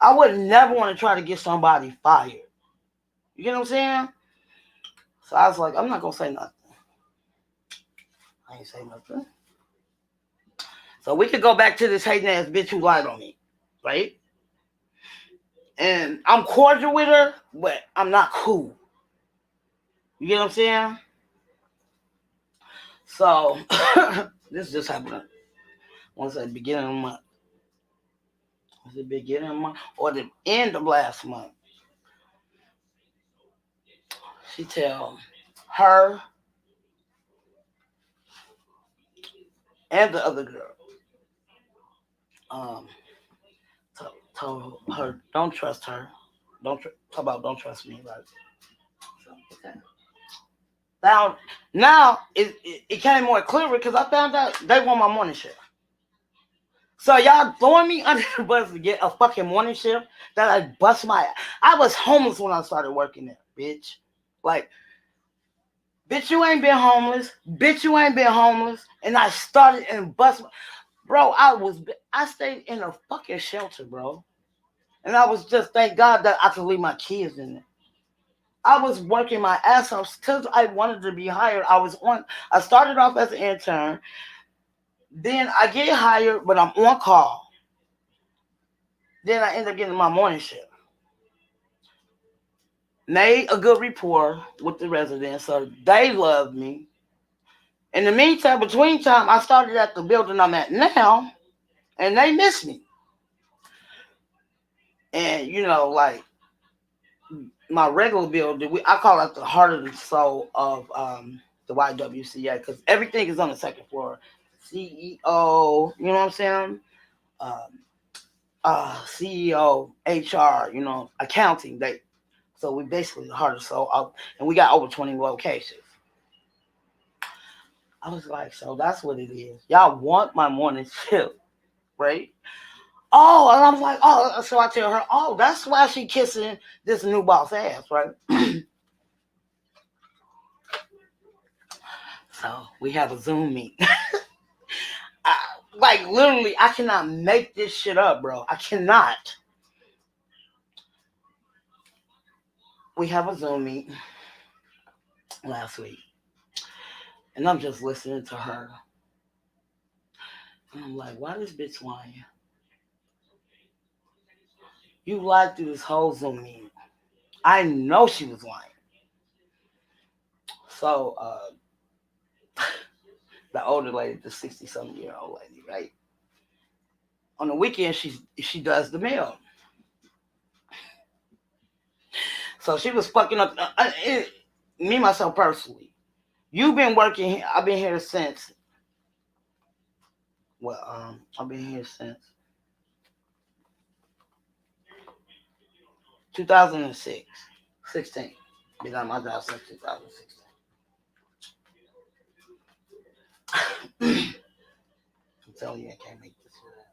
I would never want to try to get somebody fired. You get what I'm saying? So I was like, I'm not gonna say nothing. I ain't say nothing. So we could go back to this hating ass bitch who lied on me, right? And I'm cordial with her, but I'm not cool. You get what I'm saying? So this just happened once at the beginning of the month. Was it beginning of the month or the end of last month? She tell her and the other girl, um, told her, don't trust her. Don't trust me. Like, so, okay. Now it came more clear because I found out they want my morning shift. So y'all throwing me under the bus to get a fucking morning shift that I bust my. I was homeless when I started working there, bitch. Like, bitch, you ain't been homeless. Bitch, you ain't been homeless. And I started and bust. Bro, I stayed in a fucking shelter, bro. And I was just thank God that I could leave my kids in it. I was working my ass off because I wanted to be hired. I started off as an intern. Then I get hired, but I'm on call. Then I end up getting my morning shift. Made a good rapport with the residents, so they loved me. In the meantime, between time, I started at the building I'm at now, and they miss me. And like my regular building, I call it the heart of the soul of the YWCA because everything is on the second floor. CEO, you know what I'm saying? CEO, HR, accounting. So we basically the heart of the soul, and we got over 20 locations. I was like, so that's what it is. Y'all want my morning shift, right? Oh, and I was like, oh, so I tell her, oh, that's why she kissing this new boss ass, right? So we have a Zoom meet. Like literally, I cannot make this shit up, bro. I cannot. We have a Zoom meet last week, and I'm just listening to her, and I'm like, why this bitch lying? You lied through this whole Zoom meeting. I know she was lying. So the older lady, the 60-something-year-old lady, right? On the weekend, she does the mail. So she was fucking up. Me myself personally. You've been working here. I've been here since. Well, I've been here since 2006, 16. Been on my job since 2016. I'm telling you, I can't make this shit up.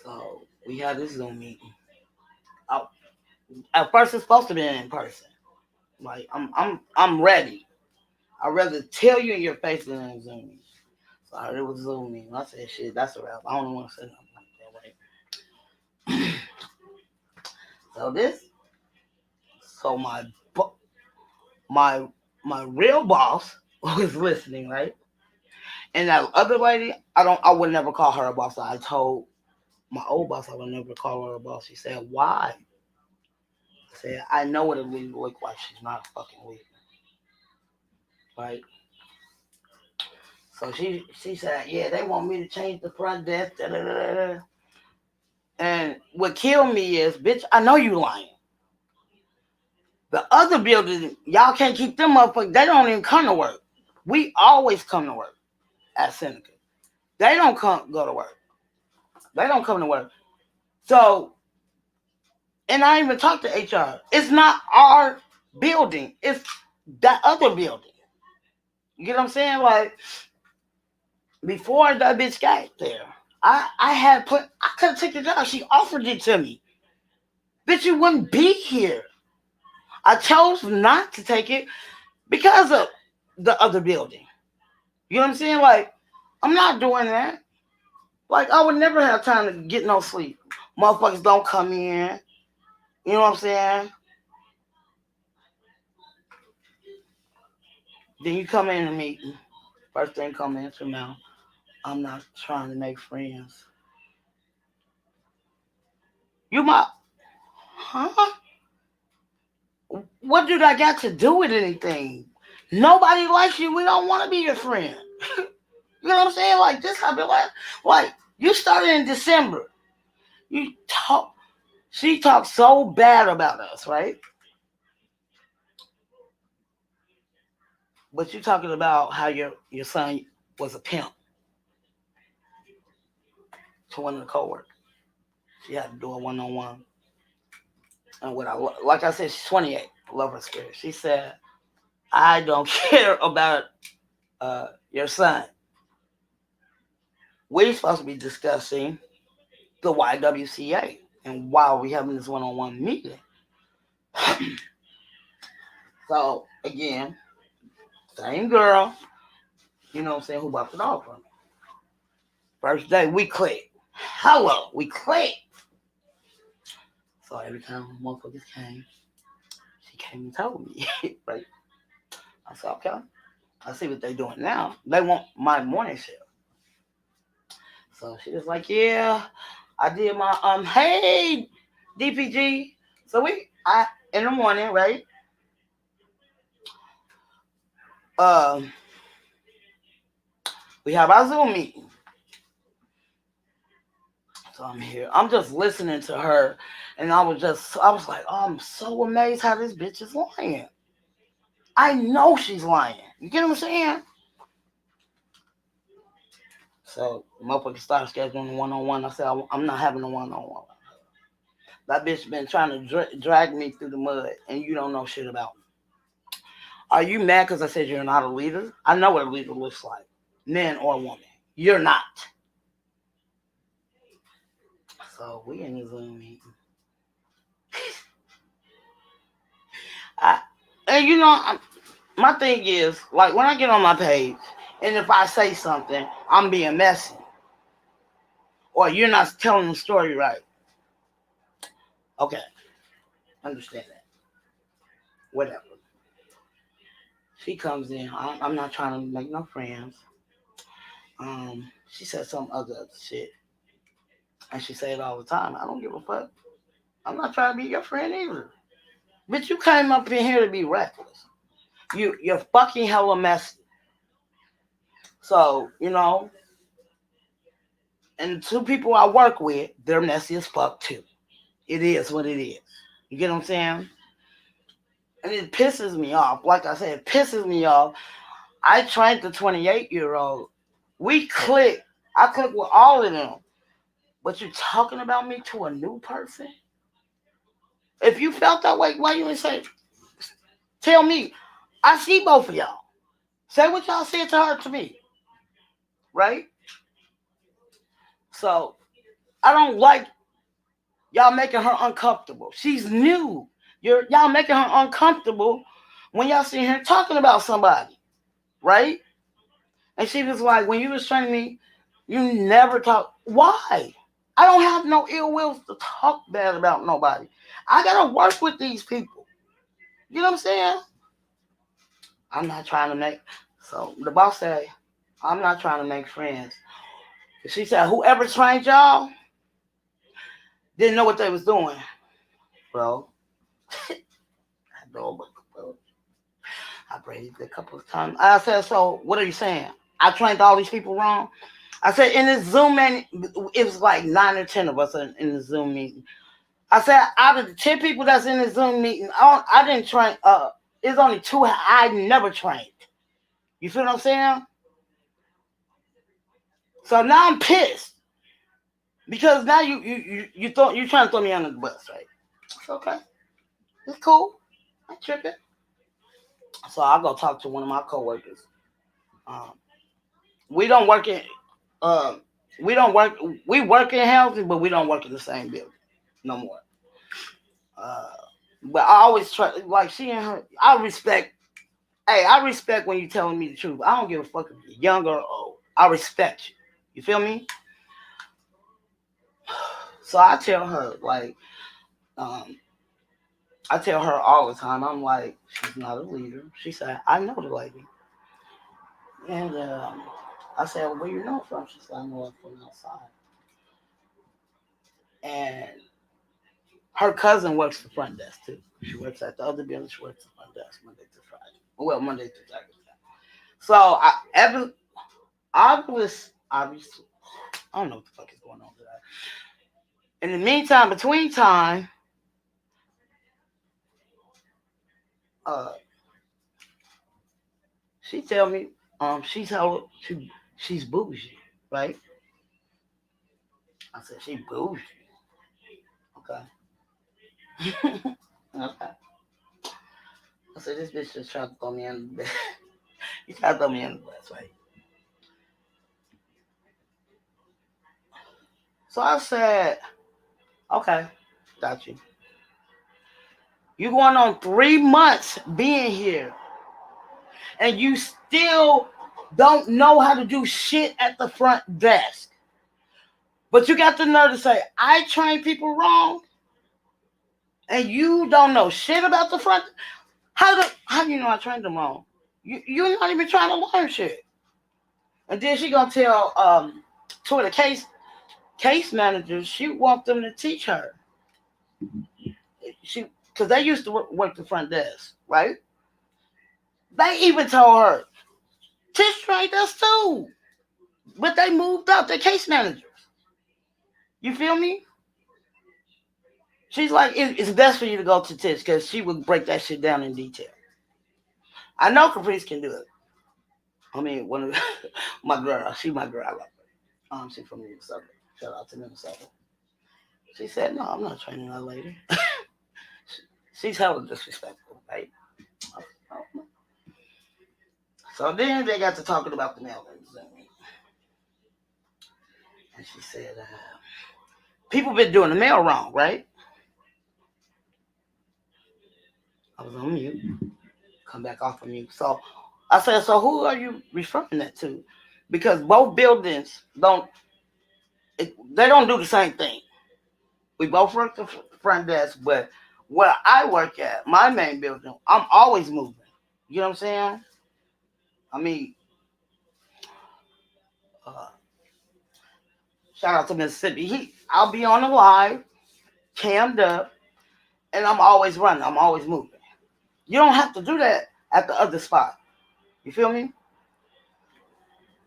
So we had this Zoom meeting. At first, it's supposed to be in person. Like I'm ready. I'd rather tell you in your face than in Zoom meeting. So it was Zoom meeting. I said, shit, that's a wrap. I don't want to say nothing like that, right? So so my my real boss was listening, right? And that other lady, I would never call her a boss. I told my old boss I would never call her a boss. She said, why? I said, I know what a leader look like. She's not a fucking leader. Right? So she said, yeah, they want me to change the front desk. Da, da, da, da. And what killed me is, bitch, I know you lying. The other buildings, y'all can't keep them motherfuckers. They don't even come to work. We always come to work at Seneca. They don't go to work. They don't come to work. So, and I even talked to HR. It's not our building. It's that other building. You get what I'm saying? Like, before that bitch got there, I could have taken the job. She offered it to me. Bitch, you wouldn't be here. I chose not to take it because of the other building. You know what I'm saying? Like, I'm not doing that. Like, I would never have time to get no sleep. Motherfuckers don't come in. You know what I'm saying? Then you come in a meeting. First thing come into your mouth. I'm not trying to make friends. You might, huh? What do that got to do with anything? Nobody likes you. We don't want to be your friend. You know what I'm saying? Like, this I've been like you started in December. You talk. She talked so bad about us, right? But you talking about how your son was a pimp to one of the coworkers. She had to do a 1-on-1. And what like I said, she's 28. Love her spirit. She said, I don't care about your son. We're supposed to be discussing the YWCA and why are we having this 1-on-1 meeting. So again, same girl, you know what I'm saying, who bought it off from me. First day we clicked. Hello, we clicked. So every time motherfuckers came, she came and told me, right? I said, okay. I see what they're doing now. They want my morning shift. So she was like, yeah, I did my hey DPG. So I in the morning, right? Um we have our Zoom meeting. So I'm here. I'm just listening to her and I was like, oh, I'm so amazed how this bitch is lying. I know she's lying. You get what I'm saying? So motherfucker started scheduling 1-on-1. I said, I'm not having a 1-on-1. That bitch been trying to drag me through the mud, and you don't know shit about me. Are you mad because I said you're not a leader? I know what a leader looks like, man or woman. You're not. So we in the Zoom meeting. And you know, my thing is, like, when I get on my page, and if I say something, I'm being messy, or you're not telling the story right. Okay, understand that. Whatever. She comes in. I'm not trying to make no friends. She said some other shit, and she say it all the time. I don't give a fuck. I'm not trying to be your friend either. Bitch, you came up in here to be reckless. You're fucking hella messy. So, you know, and the two people I work with, they're messy as fuck too. It is what it is. You get what I'm saying? And it pisses me off. Like I said, it pisses me off. I trained the 28-year-old. We click. I click with all of them. But you're talking about me to a new person? If you felt that way, why you didn't say, tell me. I see both of y'all. Say what y'all said to her to me. Right? So, I don't like y'all making her uncomfortable. She's new. Y'all making her uncomfortable when y'all see her talking about somebody. Right? And she was like, when you was training me, you never talk. Why? I don't have no ill will to talk bad about nobody. I gotta work with these people. You know what I'm saying? I'm not trying to make So the boss said, I'm not trying to make friends. She said, whoever trained y'all didn't know what they was doing. Well, I know, but well, I prayed a couple of times. I said, so what are you saying? I trained all these people wrong? I said, in this Zoom meeting, it was like 9 or 10 of us in the Zoom meeting. I said, out of the 10 people that's in the Zoom meeting, I didn't train. There's only 2 I never trained. You feel what I'm saying? So now I'm pissed because now you're trying to throw me under the bus, right? It's okay. It's cool. I tripping. So I go talk to one of my coworkers. Um, we don't work in um, we don't work. We work in housing, but we don't work in the same building no more. Uh, but I always try, like she and her. I respect. Hey, I respect when you telling me the truth. I don't give a fuck if you're young or old. I respect you. You feel me? So I tell her like, um, I tell her all the time. I'm like, she's not a leader. She said, I know the lady, and I said, well, where you know from? She said, I know her from outside, and her cousin works the front desk too. She works at the other building. She works the front desk Monday through Friday. Well, Monday through Saturday. So obviously, I don't know what the fuck is going on today. In the meantime, between time, uh, she tell me, she's bougie, right? I said she bougie. Okay. Okay. I said this bitch just trying to throw me in the bed. You trying to throw me in the bus, right? So I said, okay, got you. You going on 3 months being here, and you still don't know how to do shit at the front desk. But you got the nerve to say, I train people wrong, and you don't know shit about the front. How do you know I trained them wrong? You're not even trying to learn shit. And then she gonna tell two of the case managers she want them to teach her. She because they used to work the front desk, right? They even told her, Tish trained us too. But they moved up, they're case managers. You feel me? She's like, it's best for you to go to Tish because she would break that shit down in detail. I know Caprice can do it. I mean, one of my girl, my girl, I love her. She's from Minnesota. Shout out to Minnesota. She said, no, I'm not training that lady. She's hella disrespectful, right? So then they got to talking about the mailings. And she said, people been doing the mail wrong, right? I was on mute. Come back off of mute. So I said, so who are you referring that to? Because both buildings they don't do the same thing. We both work the front desk, but where I work at, my main building, I'm always moving. You know what I'm saying? I mean, uh, shout out to Mississippi. I'll be on the live, cammed up, and I'm always running. I'm always moving. You don't have to do that at the other spot. You feel me?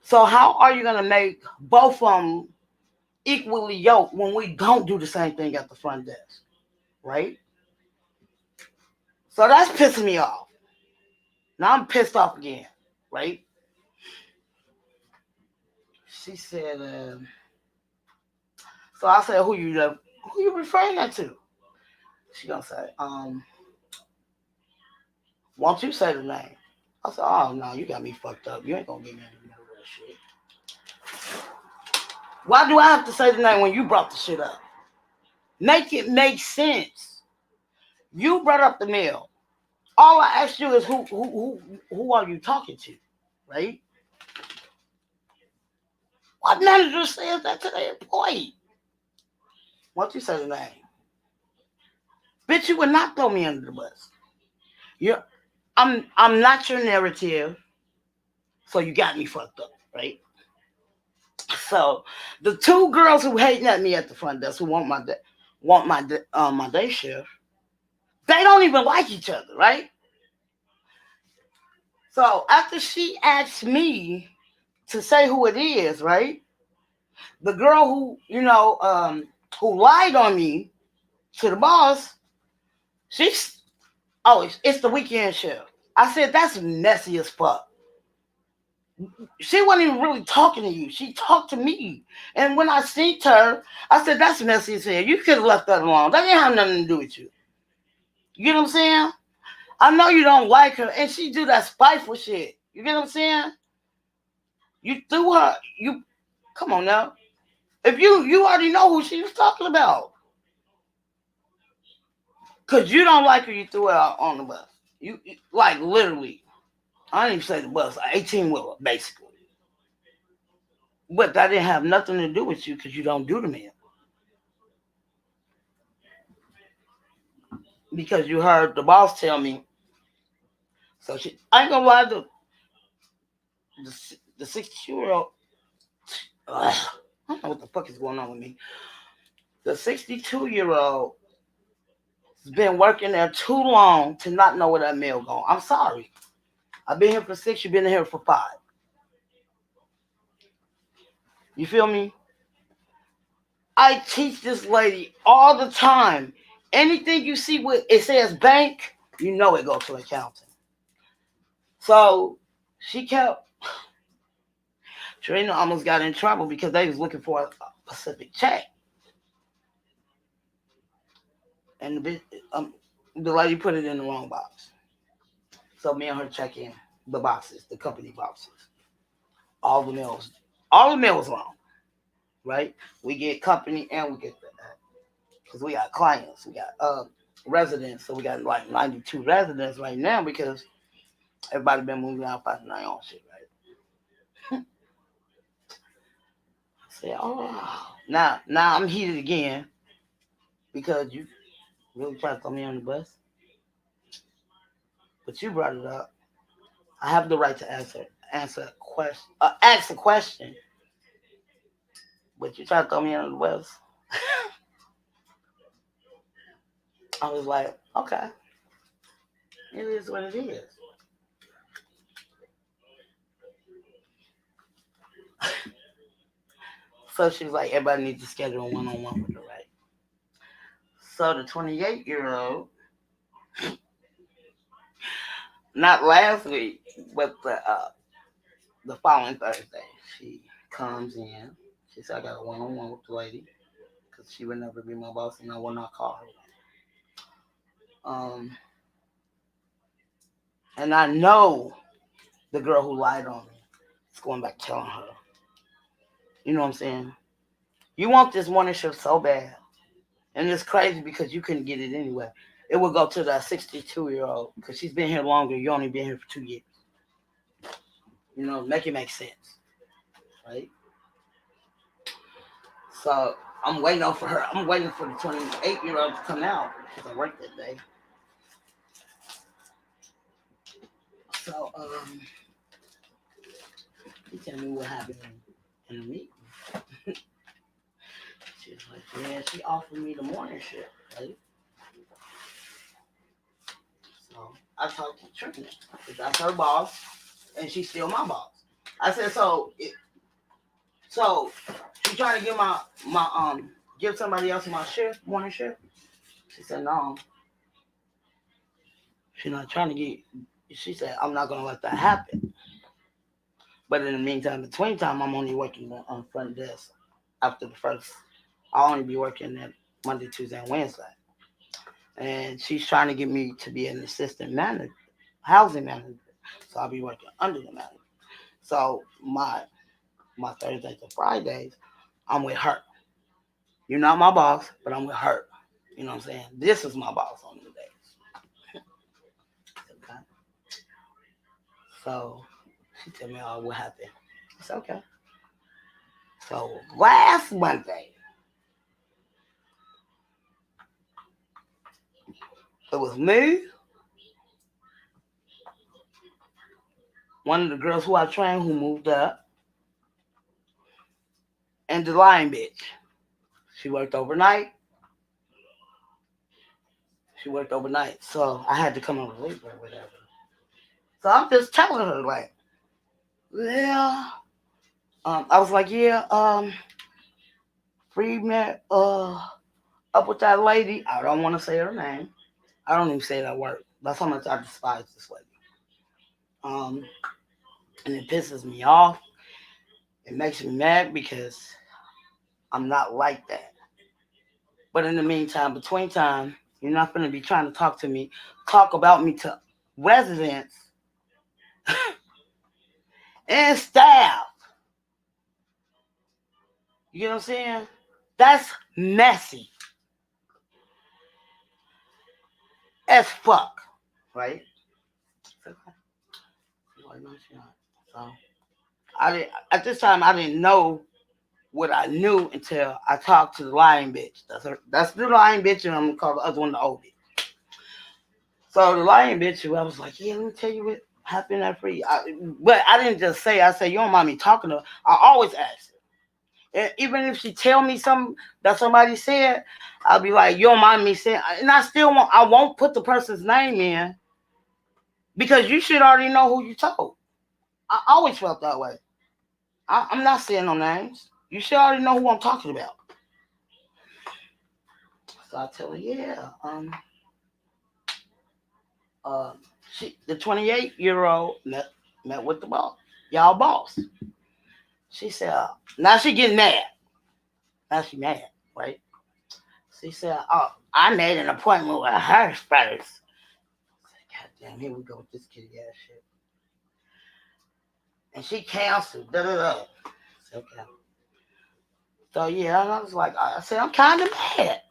So how are you gonna make both of them equally yoked when we don't do the same thing at the front desk, right? So that's pissing me off. Now I'm pissed off again, right? She said, so I said, who you referring that to? She gonna say, won't you say the name? I said, oh no, you got me fucked up. You ain't gonna get me in the middle of that shit. Why do I have to say the name when you brought the shit up? Make it make sense. You brought up the mail. All I asked you is who are you talking to, right? What manager says that to their employee? Won't you say the name? Bitch, you would not throw me under the bus. I'm not your narrative. So you got me fucked up, right? So the two girls who hating at me at the front desk who want my day shift, they don't even like each other, right? So after she asked me to say who it is, right? The girl who lied on me to the boss, she's it's the weekend shift. I said that's messy as fuck. She wasn't even really talking to you. She talked to me. And when I seen her, I said, that's messy as hell. You could have left that alone. That didn't have nothing to do with you. You get what I'm saying? I know you don't like her, and she do that spiteful shit. You get what I'm saying? You threw her. You come on now. If you already know who she was talking about, cause you don't like her, you threw her out on the bus. You like literally. I didn't even say the bus. 18-wheeler, basically. But that didn't have nothing to do with you, cause you don't do the man. Because you heard the boss tell me. So I ain't gonna lie, the 62-year-old. I don't know what the fuck is going on with me. The 62-year-old has been working there too long to not know where that mail going. I'm sorry. I've been here for 6. You've been here for 5. You feel me? I teach this lady all the time. Anything you see with it says bank, you know it goes to accounting. So she kept. Trina almost got in trouble because they was looking for a Pacific check, and the lady put it in the wrong box. So me and her check in the boxes, the company boxes. All the mails, all the mail was wrong, right? We get company and we get that because we got clients, we got residents, so we got like 92 residents right now because everybody been moving out finding their own shit, right? I said, oh, now I'm heated again because you really tried to throw me on the bus, but you brought it up. I have the right to answer a question, ask a question, but you tried to throw me on the bus. I was like, okay, it is what it is. So she's like, everybody needs to schedule a one-on-one with her, right? So the 28-year-old, not last week, but the following Thursday, she comes in. She said, I got a one-on-one with the lady because she would never be my boss and I will not call her. And I know the girl who lied on me is going back telling her. You know what I'm saying? You want this morning shift so bad. And it's crazy because you couldn't get it anyway. It would go to the 62-year-old because she's been here longer. You only been here for 2 years. Make it make sense, right? So I'm waiting on for her. I'm waiting for the 28-year-old to come out because I worked that day. So he tell me what happened in the meeting. She's like, yeah, she offered me the morning shift, right? So I talked to Trina. That's her boss, and she's still my boss. I said, so she trying to give give somebody else my morning shift. She said no. She's not trying to get. She said I'm not gonna let that happen. But in the meantime, between time, I'm only working on front desk. After the first, I'll only be working at Monday, Tuesday, and Wednesday. And she's trying to get me to be an assistant manager, housing manager. So I'll be working under the manager. So my Thursdays and Fridays, I'm with her. You're not my boss, but I'm with her. You know what I'm saying? This is my boss on the days. Okay. So she tell me, oh, what happened? It's okay. So last Monday, it was me, one of the girls who I trained who moved up, and the lying bitch. She worked overnight. She worked overnight, so I had to come on late or whatever. So I'm just telling her like, yeah. I was like, yeah. Free met up with that lady. I don't want to say her name. I don't even say that word. That's how much I despise this lady. Um, and it pisses me off. It makes me mad because I'm not like that. But in the meantime, between time, you're not going to be trying to talk to me, talk about me to residents and staff. You know what I'm saying? That's messy as fuck, right? So I didn't, at this time I didn't know what I knew until I talked to the lying bitch. That's the lying bitch, and I'm gonna call the other one the old bitch. So the lying bitch, who I was like, yeah, let me tell you what happened at free. But I didn't just say. I said, you don't mind me talking to her. I always ask her. And even if she tell me something that somebody said, I'll be like, you don't mind me saying, and I won't put the person's name in because you should already know who you told. I always felt that way. I'm not saying no names. You should already know who I'm talking about. So I tell her, yeah, uh, the 28-year-old met with the boss, y'all boss. She said, now she getting mad. Now she mad, right? She said, oh, I made an appointment with her first. I said, God damn, here we go with this kitty ass shit. And she canceled. Da da da. Okay. So yeah, and I was like, I said, I'm kind of mad.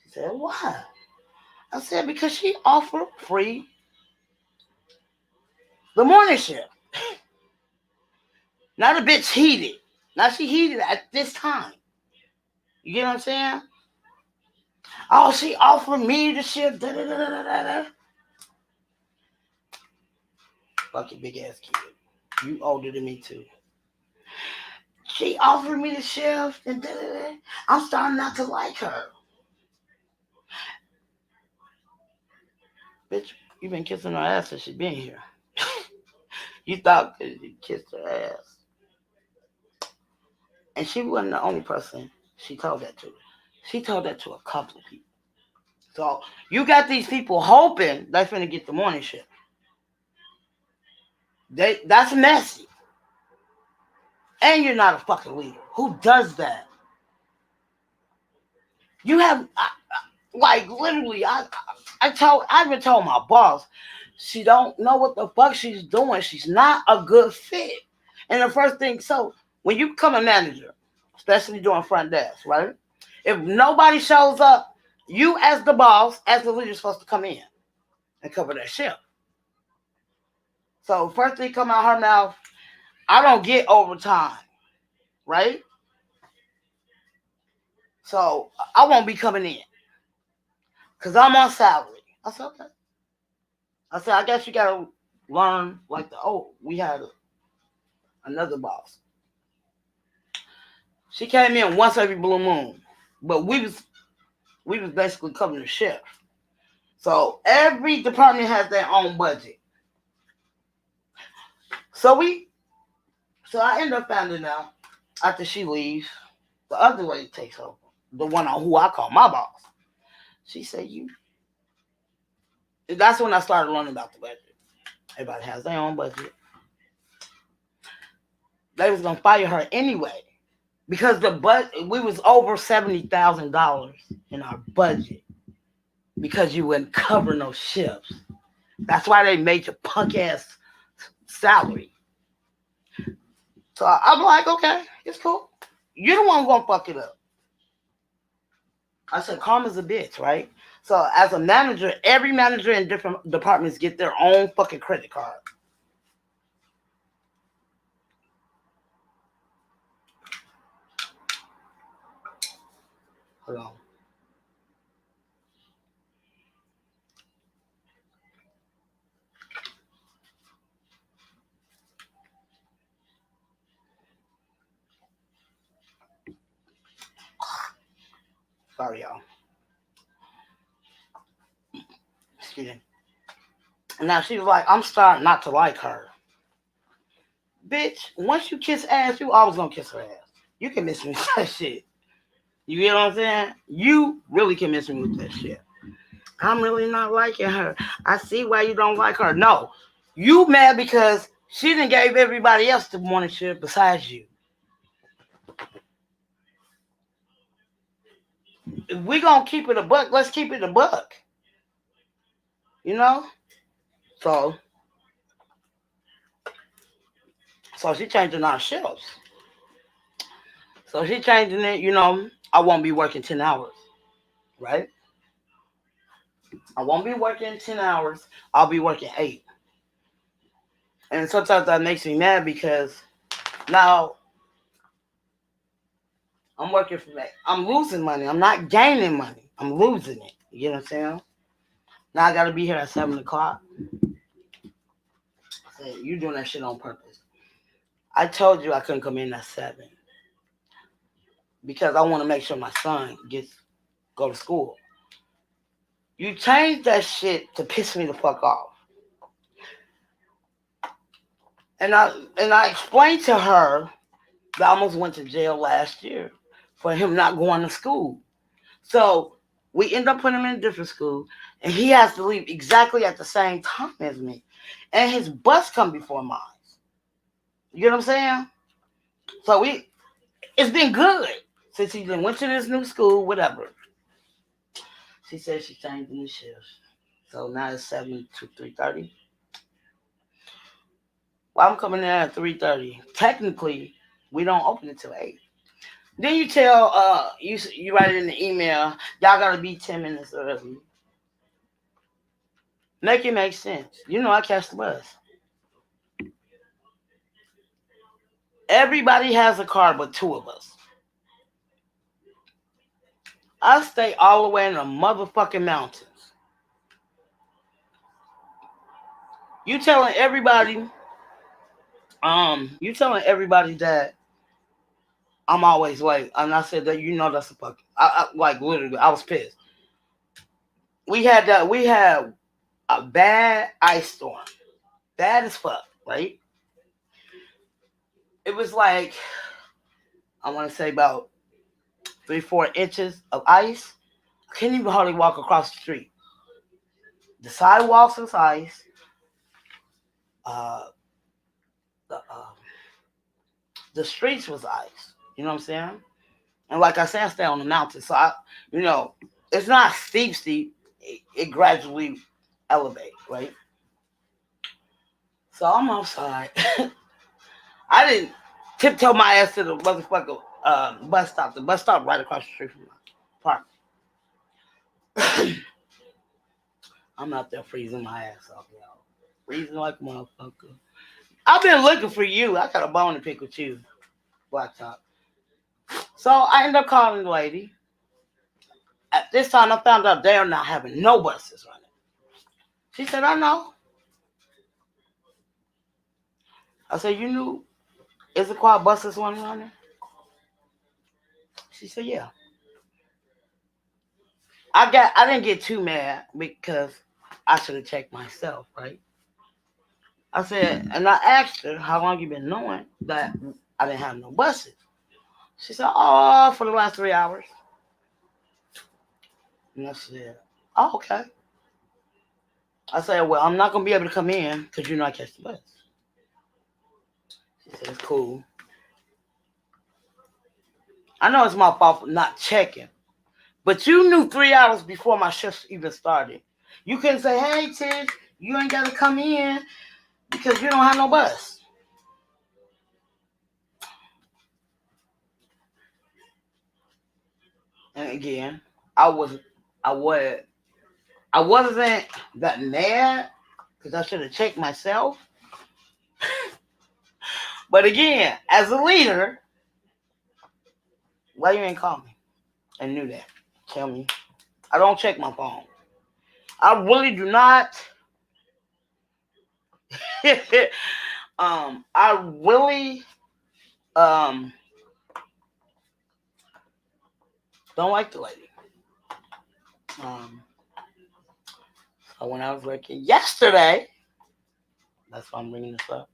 She said, why? I said, because she offered free the morning shift. Now the bitch heated. Now she heated at this time. You get what I'm saying? Oh, she offered me the shift. Da, da, da, da, da, da. Fuck your big ass kid. You older than me too. She offered me the shift and da, da, da. I'm starting not to like her. Bitch, you been kissing her ass since she been here. You thought that you kissed her ass. And she wasn't the only person she told that to. She told that to a couple of people. So you got these people hoping they finna get the morning shift. That's messy. And you're not a fucking leader. Who does that? You have like literally I've been told my boss she don't know what the fuck she's doing. She's not a good fit. And the first thing, so when you become a manager, especially doing front desk, right? If nobody shows up, you as the boss, as the leader, are supposed to come in and cover that shift. So first thing come out her mouth, I don't get overtime, right? So I won't be coming in because I'm on salary. I said, okay. I said, I guess you gotta learn like we had another boss. She came in once every blue moon, but we was basically covering the shift. So every department has their own budget. So I end up finding out after she leaves, the other lady takes over, the one on who I call my boss. She said, "You." That's when I started learning about the budget. Everybody has their own budget. They was gonna fire her anyway because we was over $70,000 in our budget because you wouldn't cover no shifts. That's why they made your punk ass salary. So I'm like, okay, it's cool. You're the one who gonna fuck it up. I said, karma's a bitch, right? So as a manager, every manager in different departments get their own fucking credit card. Hold on. Sorry, y'all. Excuse me. Now she was like, I'm starting not to like her. Bitch, once you kiss ass, you always gonna kiss her ass. You can miss me with that shit. You get what I'm saying? You really can miss me with that shit. I'm really not liking her. I see why you don't like her. No. You mad because she didn't gave everybody else the morning shift besides you. If we gonna keep it a buck, let's keep it a buck. You know? So she changing our shifts. So she changing it, I won't be working 10 hours. Right? I won't be working 10 hours. I'll be working 8. And sometimes that makes me mad because now I'm working for that. I'm losing money. I'm not gaining money. I'm losing it. You get what I'm saying? Now I got to be here at 7 o'clock. I said, you doing that shit on purpose. I told you I couldn't come in at 7 because I want to make sure my son go to school. You changed that shit to piss me the fuck off. And I explained to her that I almost went to jail last year for him not going to school. So we end up putting him in a different school, and he has to leave exactly at the same time as me. And his bus come before mine. You get what I'm saying? So it's been good since he went to this new school, whatever. She said she changed the shifts. So now it's 7 to 3:30. Well, I'm coming in at 3:30. Technically, we don't open until 8. Then you tell you write it in the email, y'all gotta be 10 minutes early. Make it make sense. I catch the bus. Everybody has a car but 2 of us. I stay all the way in the motherfucking mountains. You telling everybody that I'm always late. And I said that that's a fucking like literally I was pissed. We had a bad ice storm. Bad as fuck, right? It was like I want to say about 3-4 inches of ice. I can't even hardly walk across the street. The sidewalks was ice. The streets was ice. You know what I'm saying? And like I said, I stay on the mountain, so it's not steep. It gradually elevates, right? So I'm outside. I didn't tiptoe my ass to the motherfucker bus stop. The bus stop right across the street from my park. I'm out there freezing my ass off, y'all. Freezing like a motherfucker. I've been looking for you. I got a bone to pick with you, Blacktop. So I ended up calling the lady. At this time, I found out they're not having no buses running. She said, I know. I said, you knew Issaquah buses weren't running? She said, yeah. I didn't get too mad because I should have checked myself, right? I said, and I asked her, how long you been knowing that I didn't have no buses? She said, oh, for the last 3 hours. And I said, oh, okay. I said, well, I'm not going to be able to come in because I catch the bus. She said, it's cool. I know it's my fault for not checking. But you knew 3 hours before my shift even started. You couldn't say, hey, Tish, you ain't got to come in because you don't have no bus. And again, I wasn't that mad because I should have checked myself. But again, as a leader, why you ain't call me and knew that? Tell me. I don't check my phone. I really do not. I really don't like the lady. So when I was working yesterday, that's why I'm bringing this up.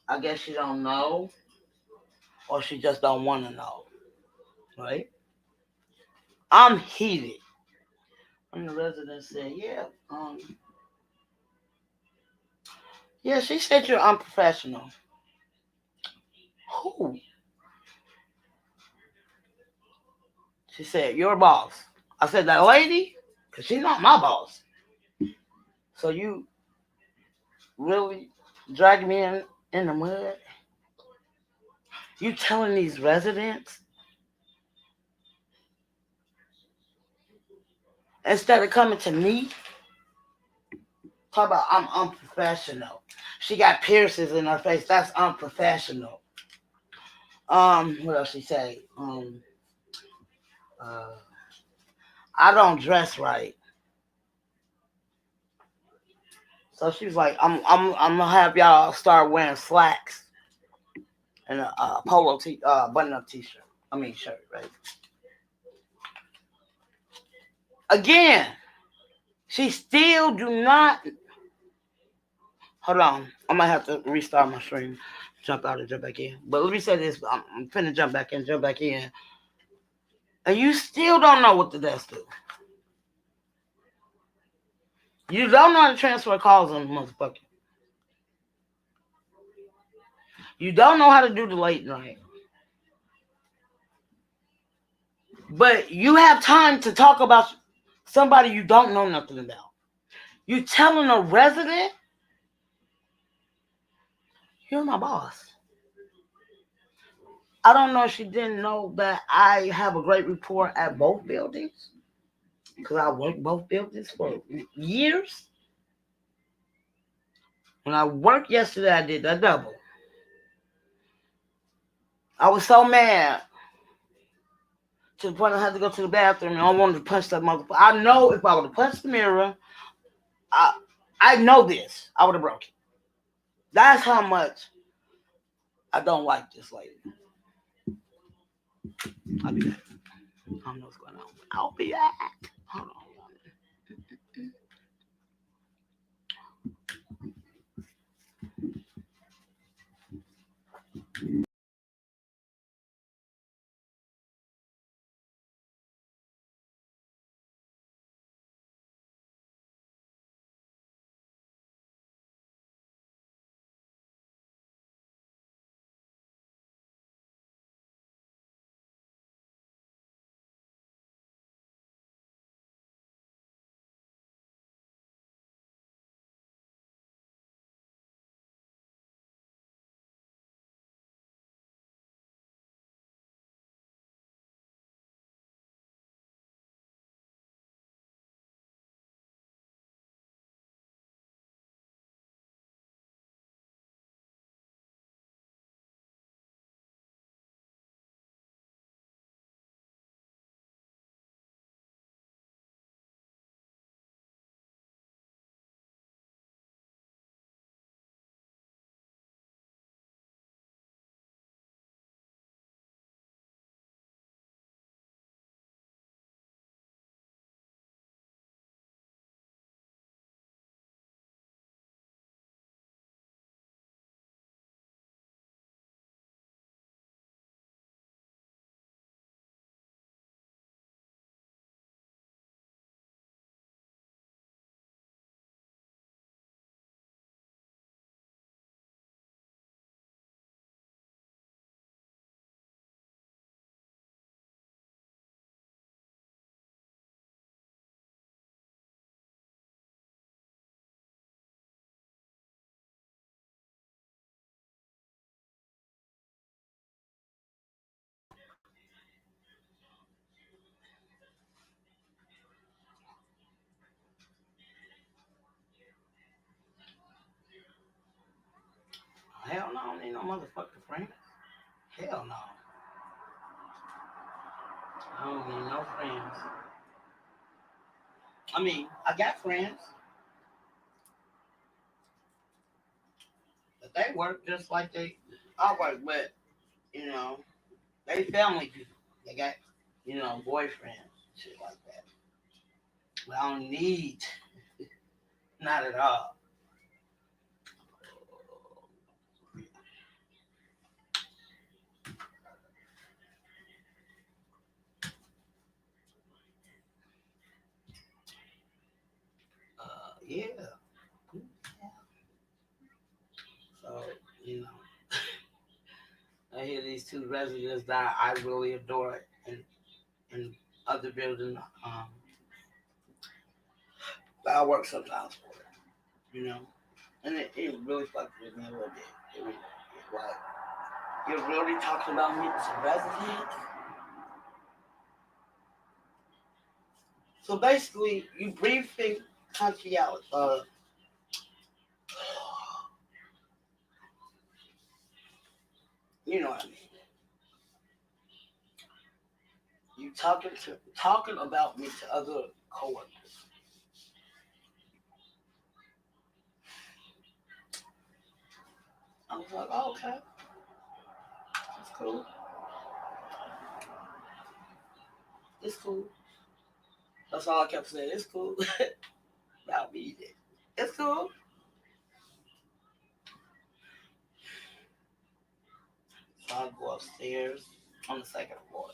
I guess she don't know, or she just don't want to know, right? I'm heated. And the resident said, yeah, she said you're unprofessional. Who? She said, your boss. I said, that lady? Because she's not my boss. So you really dragging me in the mud? You telling these residents, instead of coming to me, talk about I'm unprofessional. She got piercings in her face. That's unprofessional. What else she say? Uh, I don't dress right. So she was like, I'm gonna have y'all start wearing slacks and a polo button up t-shirt. I mean shirt, right? Again, she still do not. Hold on, I might have to restart my stream, jump out and jump back in. But let me say this: I'm finna jump back in, and you still don't know what the desk do. You don't know how to transfer calls on the motherfucker. You don't know how to do the late night. But you have time to talk about somebody you don't know nothing about. You telling a resident, you're my boss. I don't know if she didn't know that I have a great rapport at both buildings. Because I worked both buildings for years. When I worked yesterday, I did that double. I was so mad to the point I had to go to the bathroom and I wanted to punch that motherfucker. I know if I would have punched the mirror, I know this. I would have broke it. That's how much I don't like this lady. I'll be back. I don't know what's going on. I'll be back. Hold on. Hell no, I don't need no motherfucking friends. Hell no. I don't need no friends. I mean, I got friends, but they work just like I work, but, you know, they family people. They got boyfriend, shit like that. But I don't need, not at all. Yeah. So, you know, I hear these two residents that I really adore in other buildings that I work sometimes for. And it really fucked with me a little bit. It really, like, you're really talking about me as a resident? So basically, you briefing country out. You know what I mean. You talking about me to other coworkers. I was like, oh, okay, that's cool. It's cool. That's all I kept saying. It's cool. About me. It's cool. So I go upstairs on the second floor,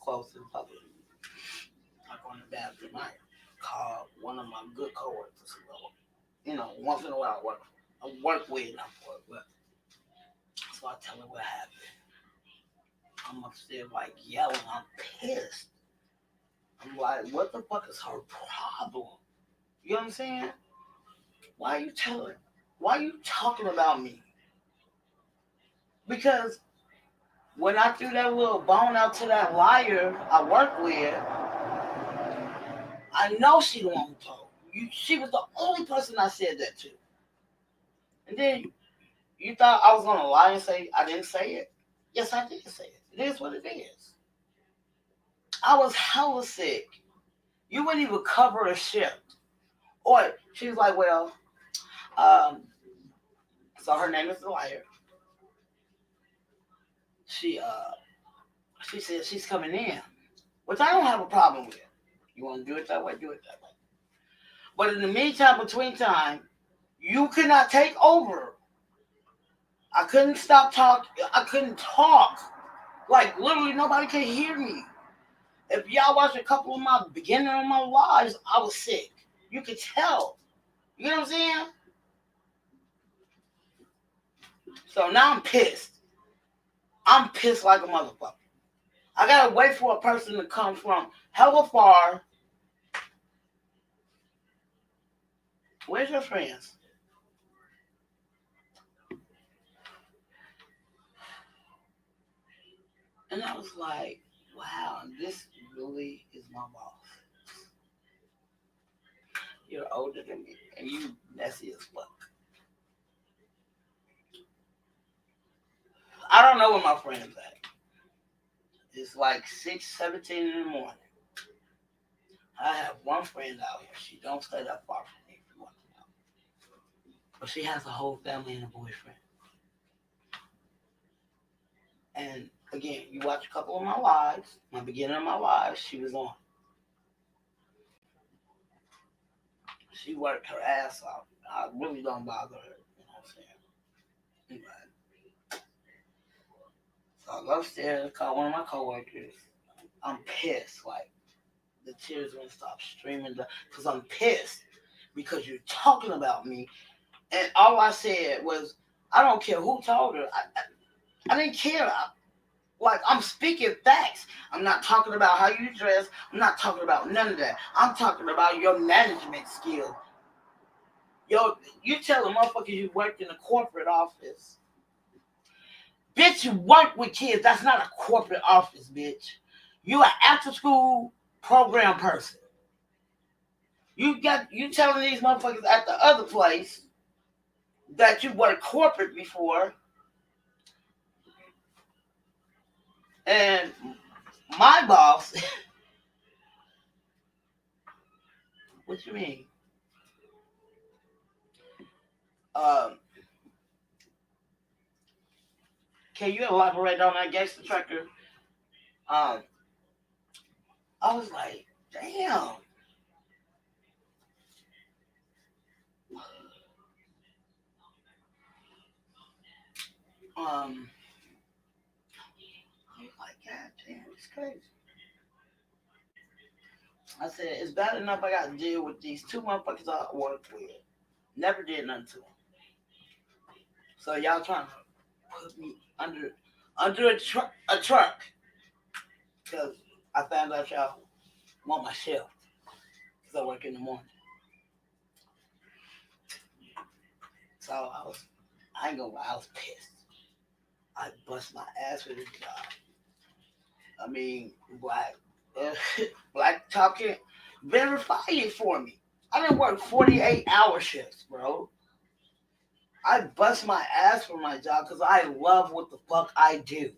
close to the public. I go in the bathroom. I call one of my good coworkers. Once in a while I work with, not for it, but so I tell her what happened. I'm upstairs like yelling. I'm pissed. I'm like, what the fuck is her problem? You know what I'm saying? Why are you telling? Why are you talking about me? Because when I threw that little bone out to that liar I work with, I know she the one who told. She was the only person I said that to. And then you thought I was gonna lie and say I didn't say it? Yes, I did say it. It is what it is. I was hella sick. You wouldn't even cover a shift. Or she was like, well, um, so her name is the liar. She she said she's coming in, which I don't have a problem with. You want to do it that way, do it that way. But in the meantime, between time, you cannot take over. I couldn't stop talking. I couldn't talk. Like literally, nobody could hear me. If y'all watch a couple of my beginning of my lives, I was sick. You could tell. You know what I'm saying? So now I'm pissed. I'm pissed like a motherfucker. I gotta wait for a person to come from hella far. Where's your friends? And I was like, wow, this really is my boss. You're older than me, and you messy as fuck. I don't know where my friends at. It's like 6:17 in the morning. I have one friend out here. She don't stay that far from me if you want to know. But she has a whole family and a boyfriend. And again, you watch a couple of my lives, my beginning of my lives, she was on. She worked her ass off. I really don't bother her. You know what I'm saying? Anyway, so I go upstairs, call one of my coworkers. I'm pissed. Like, the tears won't stop streaming because I'm pissed because you're talking about me. And all I said was, I don't care who told her. I didn't care. Like, I'm speaking facts. I'm not talking about how you dress. I'm not talking about none of that. I'm talking about your management skill. Yo, you tell a motherfucker you worked in a corporate office. Bitch, you work with kids. That's not a corporate office, bitch. You an after school program person. You telling these motherfuckers at the other place that you worked corporate before, and my boss. What you mean? Um, can you elaborate on that gangster trucker? Um, I was like, damn. I was like, God damn, it's crazy. I said, it's bad enough I got to deal with these two motherfuckers I work with. Never did nothing to them. So y'all trying to put me under a truck because I found out y'all want my shift because I work in the morning. So I ain't gonna lie, I was pissed. I bust my ass for this job. I mean, uh, black talking, verify it for me. I didn't work 48-hour shifts, bro. I bust my ass for my job because I love what the fuck I do.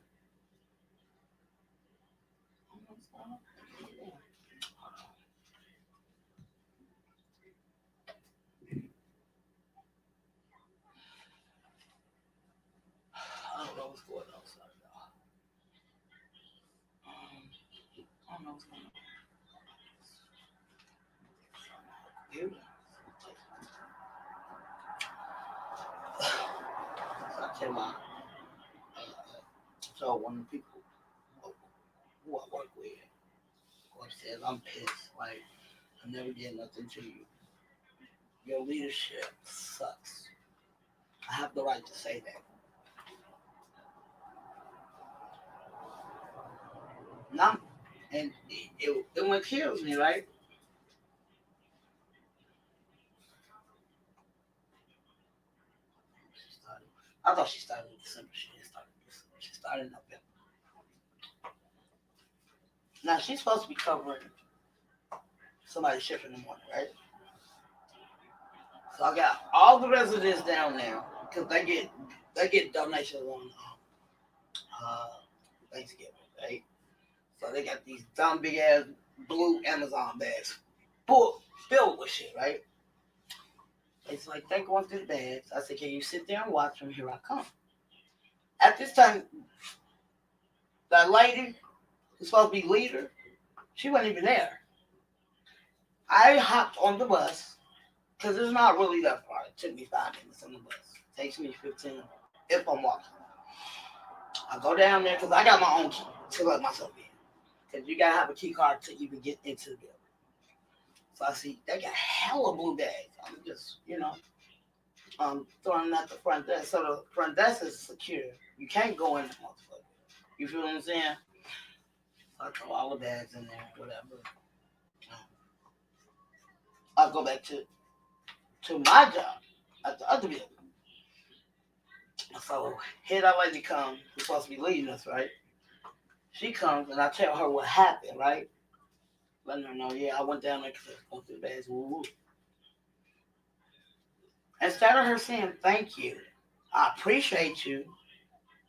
I don't know what's going on, sorry, y'all. I don't know what's going on. Here. So I tell my so one of the people who I work with, says I'm pissed. Like I never did nothing to you. Your leadership sucks. I have the right to say that. No, and it went kills me, right? I thought she started in December. She didn't start in December. She started in November. Now she's supposed to be covering somebody's shift in the morning, right? So I got all the residents down now because they get donations on uh, Thanksgiving, right? So they got these dumb big ass blue Amazon bags full filled with shit, right? It's like they're going through the bags. I said, can you sit there and watch them? Here I come. At this time, that lady who's supposed to be leader, she wasn't even there. I hopped on the bus because it's not really that far. It took me 5 minutes on the bus. It takes me 15 if I'm walking. I go down there because I got my own key to let myself in. Because you got to have a key card to even get into the building. So I see they got hella blue bags. I'm just, throwing them at the front desk. So the front desk is secure. You can't go in the motherfucker. You feel what I'm saying? So I throw all the bags in there, whatever. I go back to my job at the other building. So here that lady comes, who's supposed to be leading us, right? She comes and I tell her what happened, right? Letting her know, yeah, I went down there because I was going through the bags. Woo woo. Instead of her saying thank you, I appreciate you,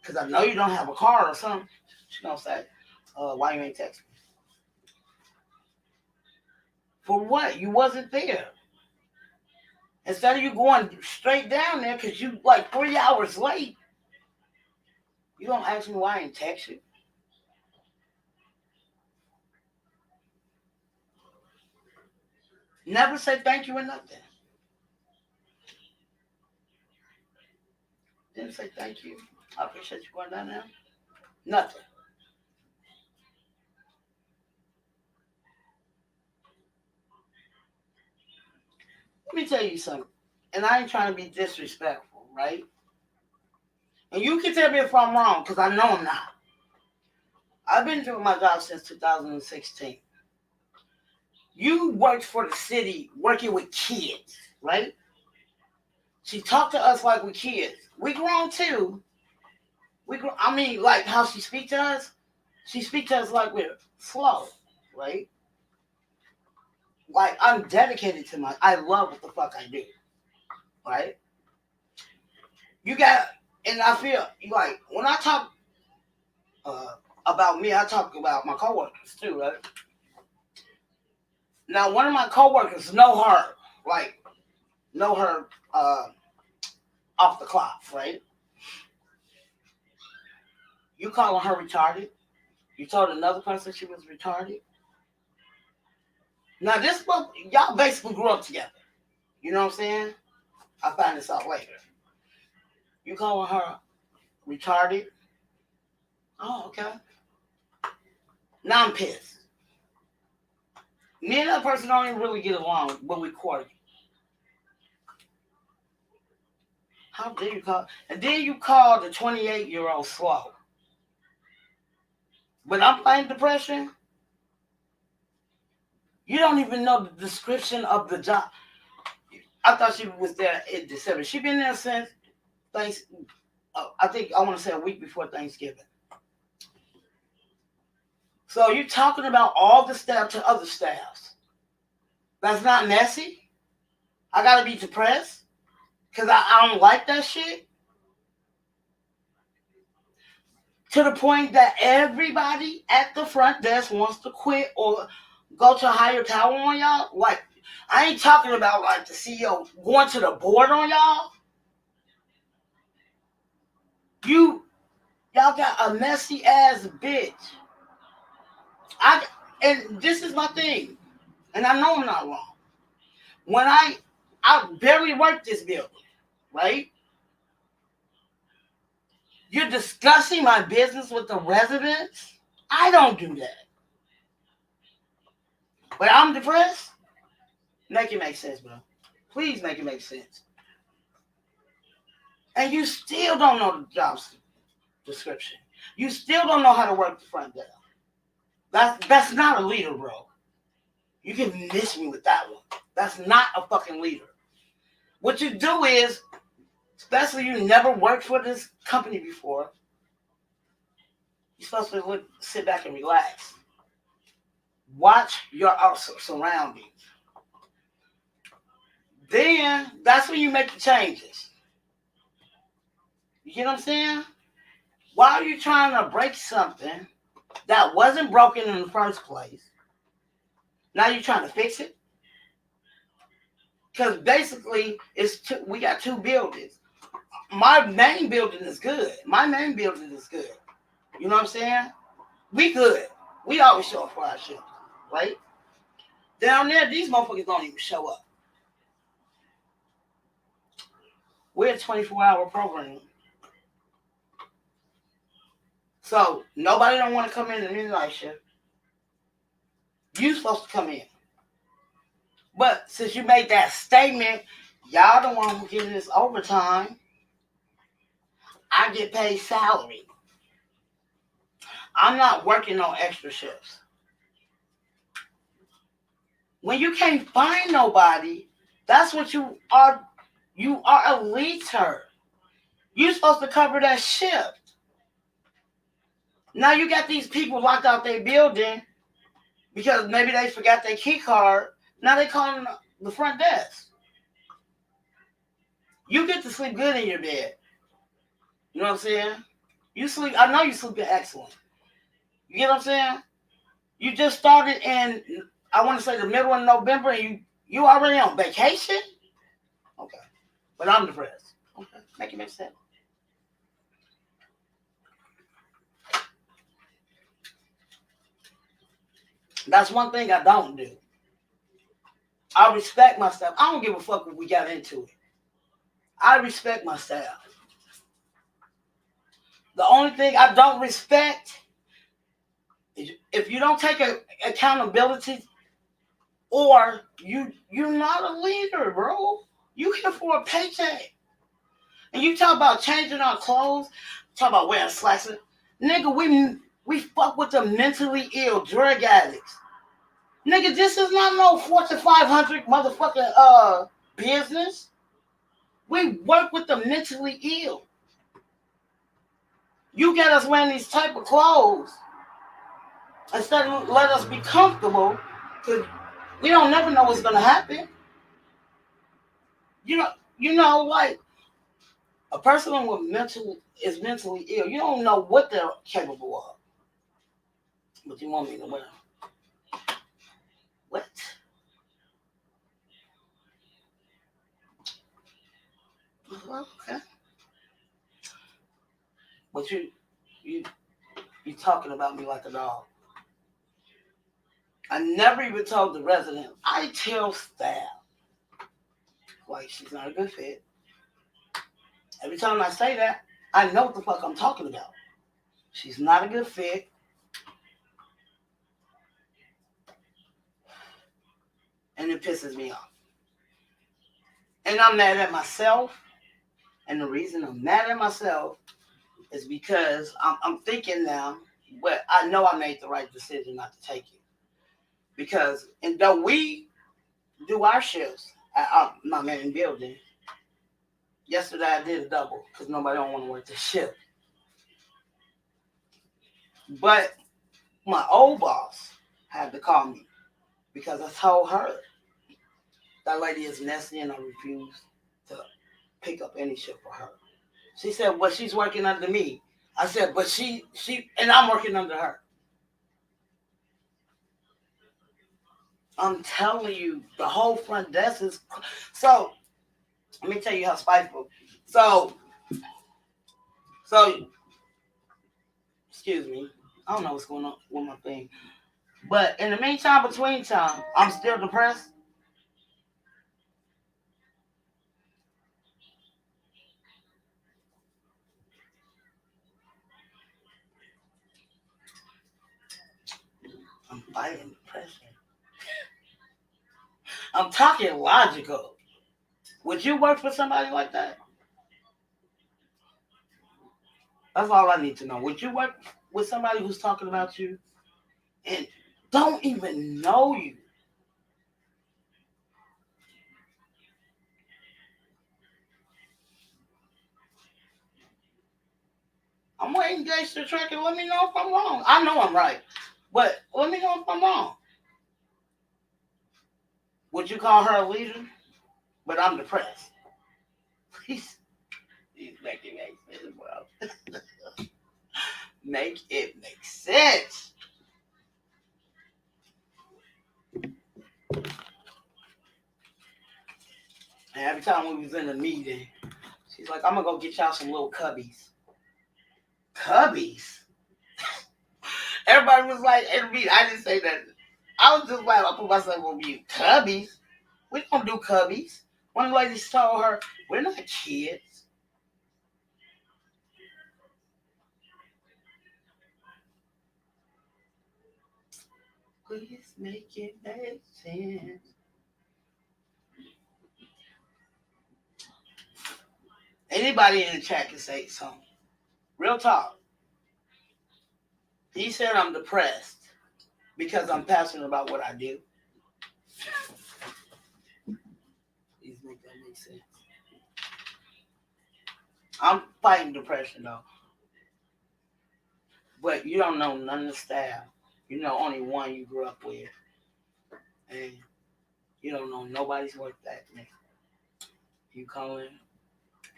because I know you don't have a car or something, she's gonna say, why you ain't text me? For what? You wasn't there. Instead of you going straight down there because you like 3 hours late, you gonna ask me why I ain't text you? Never say thank you or nothing. Didn't say thank you. I appreciate you going down there. Nothing. Let me tell you something. And I ain't trying to be disrespectful, right? And you can tell me if I'm wrong, because I know I'm not. I've been doing my job since 2016. You worked for the city working with kids, right? She talked to us like we're kids. We grown too. I mean, like how she speak to us. She speak to us like we're slow, right? Like I'm dedicated to I love what the fuck I do, right? You got, and I feel like when I talk uh, about me, I talk about my coworkers too, right? Now, one of my coworkers know her, like know her off the clock, right? You calling her retarded? You told another person she was retarded? Now this book, y'all basically grew up together. You know what I'm saying? I find this out later. You calling her retarded? Oh, okay. Now I'm pissed. Me and that person don't even really get along, but we court. How dare you call? And then you call the 28-year-old slow. But I'm playing depression. You don't even know the description of the job. I thought she was there in December. She been there since thanks. I think I want to say a week before Thanksgiving. So you talking about all the staff to other staffs. That's not messy. I gotta be depressed because I don't like that shit. To the point that everybody at the front desk wants to quit or go to a higher power on y'all. Like, I ain't talking about like the CEO going to the board on y'all. Y'all got a messy ass bitch. And this is my thing, and I know I'm not wrong. When I barely work this building, right? You're discussing my business with the residents. I don't do that. But I'm depressed. Make it make sense, bro. Please make it make sense. And you still don't know the job description. You still don't know how to work the front desk. That's not a leader, bro. You can miss me with that one. That's not a fucking leader. What you do is, especially you never worked for this company before, you're supposed to sit back and relax. Watch your surroundings. Then that's when you make the changes. You get what I'm saying? Why are you trying to break something that wasn't broken in the first place? Now you're trying to fix it? Because basically, we got two buildings. My main building is good. You know what I'm saying? We good. We always show up for our shift, right? Down there, these motherfuckers don't even show up. We're a 24-hour program. So nobody don't want to come in the midnight shift. You supposed to come in. But since you made that statement, y'all the one who getting this overtime. I get paid salary. I'm not working on extra shifts. When you can't find nobody, that's what you are. You are a leader. You're supposed to cover that shift. Now you got these people locked out their building because maybe they forgot their key card. Now they calling the front desk. You get to sleep good in your bed. You know what I'm saying? You sleep. I know you sleep excellent. You get what I'm saying? You just started in, I want to say, the middle of November, and you already on vacation? Okay. But I'm depressed. Okay. Make it make sense. That's one thing I don't do. I respect myself. I don't give a fuck if we got into it. I respect my staff. The only thing I don't respect is if you don't take accountability, or you're not a leader, bro. You here for a paycheck. And you talk about changing our clothes, talk about wearing slacks. Nigga, we fuck with the mentally ill, drug addicts. Nigga, this is not no Fortune 500 motherfucking business. We work with the mentally ill. You get us wearing these type of clothes instead of let us be comfortable, because we don't never know what's gonna happen. You know, like a person is mentally ill. You don't know what they're capable of. But you want me to wear what? Okay. But you talking about me like a dog. I never even told the resident. I tell staff, like, she's not a good fit. Every time I say that, I know what the fuck I'm talking about. She's not a good fit. And it pisses me off. And I'm mad at myself. And the reason I'm mad at myself is because I'm thinking now, but I know I made the right decision not to take it. Because, and though we do our shifts at my main building, yesterday I did a double because nobody don't want to work this shift. But my old boss had to call me because I told her that lady is messy and I refuse to pick up any shift for her. She said, well, she's working under me. I said, but she, and I'm working under her. I'm telling you, the whole front desk is, so, let me tell you how spiteful. So, excuse me. I don't know what's going on with my thing. But in the meantime, between time, I'm still depressed. I'm fighting depression. I'm talking logical. Would you work for somebody like that? That's all I need to know. Would you work with somebody who's talking about you and don't even know you? I'm waiting Gage to track and let me know if I'm wrong. I know I'm right, but let me know if I'm wrong. Would you call her a leader? But I'm depressed. Please make it make sense, bro. Make it make sense. And every time we was in a meeting, she's like, I'm gonna go get y'all some little cubbies. Cubbies? Everybody was like, in the meeting, I didn't say that. I was just like, I put myself on mute. Cubbies? We don't do cubbies. One lady told her, we're not kids. Please make it make sense. Anybody in the chat can say something. Real talk. He said I'm depressed because I'm passionate about what I do. Please make that make sense. I'm fighting depression though. But you don't know none of the staff. You know only one you grew up with. And you don't know nobody's worth that man. You calling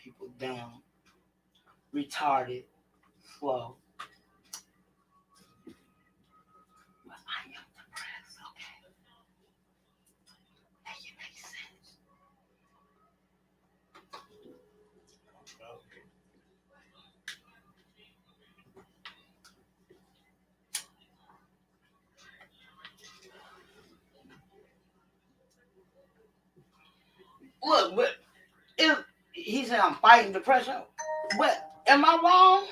people dumb, retarded, slow. But I am depressed, okay? Make it make sense. Look, but if he said I'm fighting depression, but am I wrong?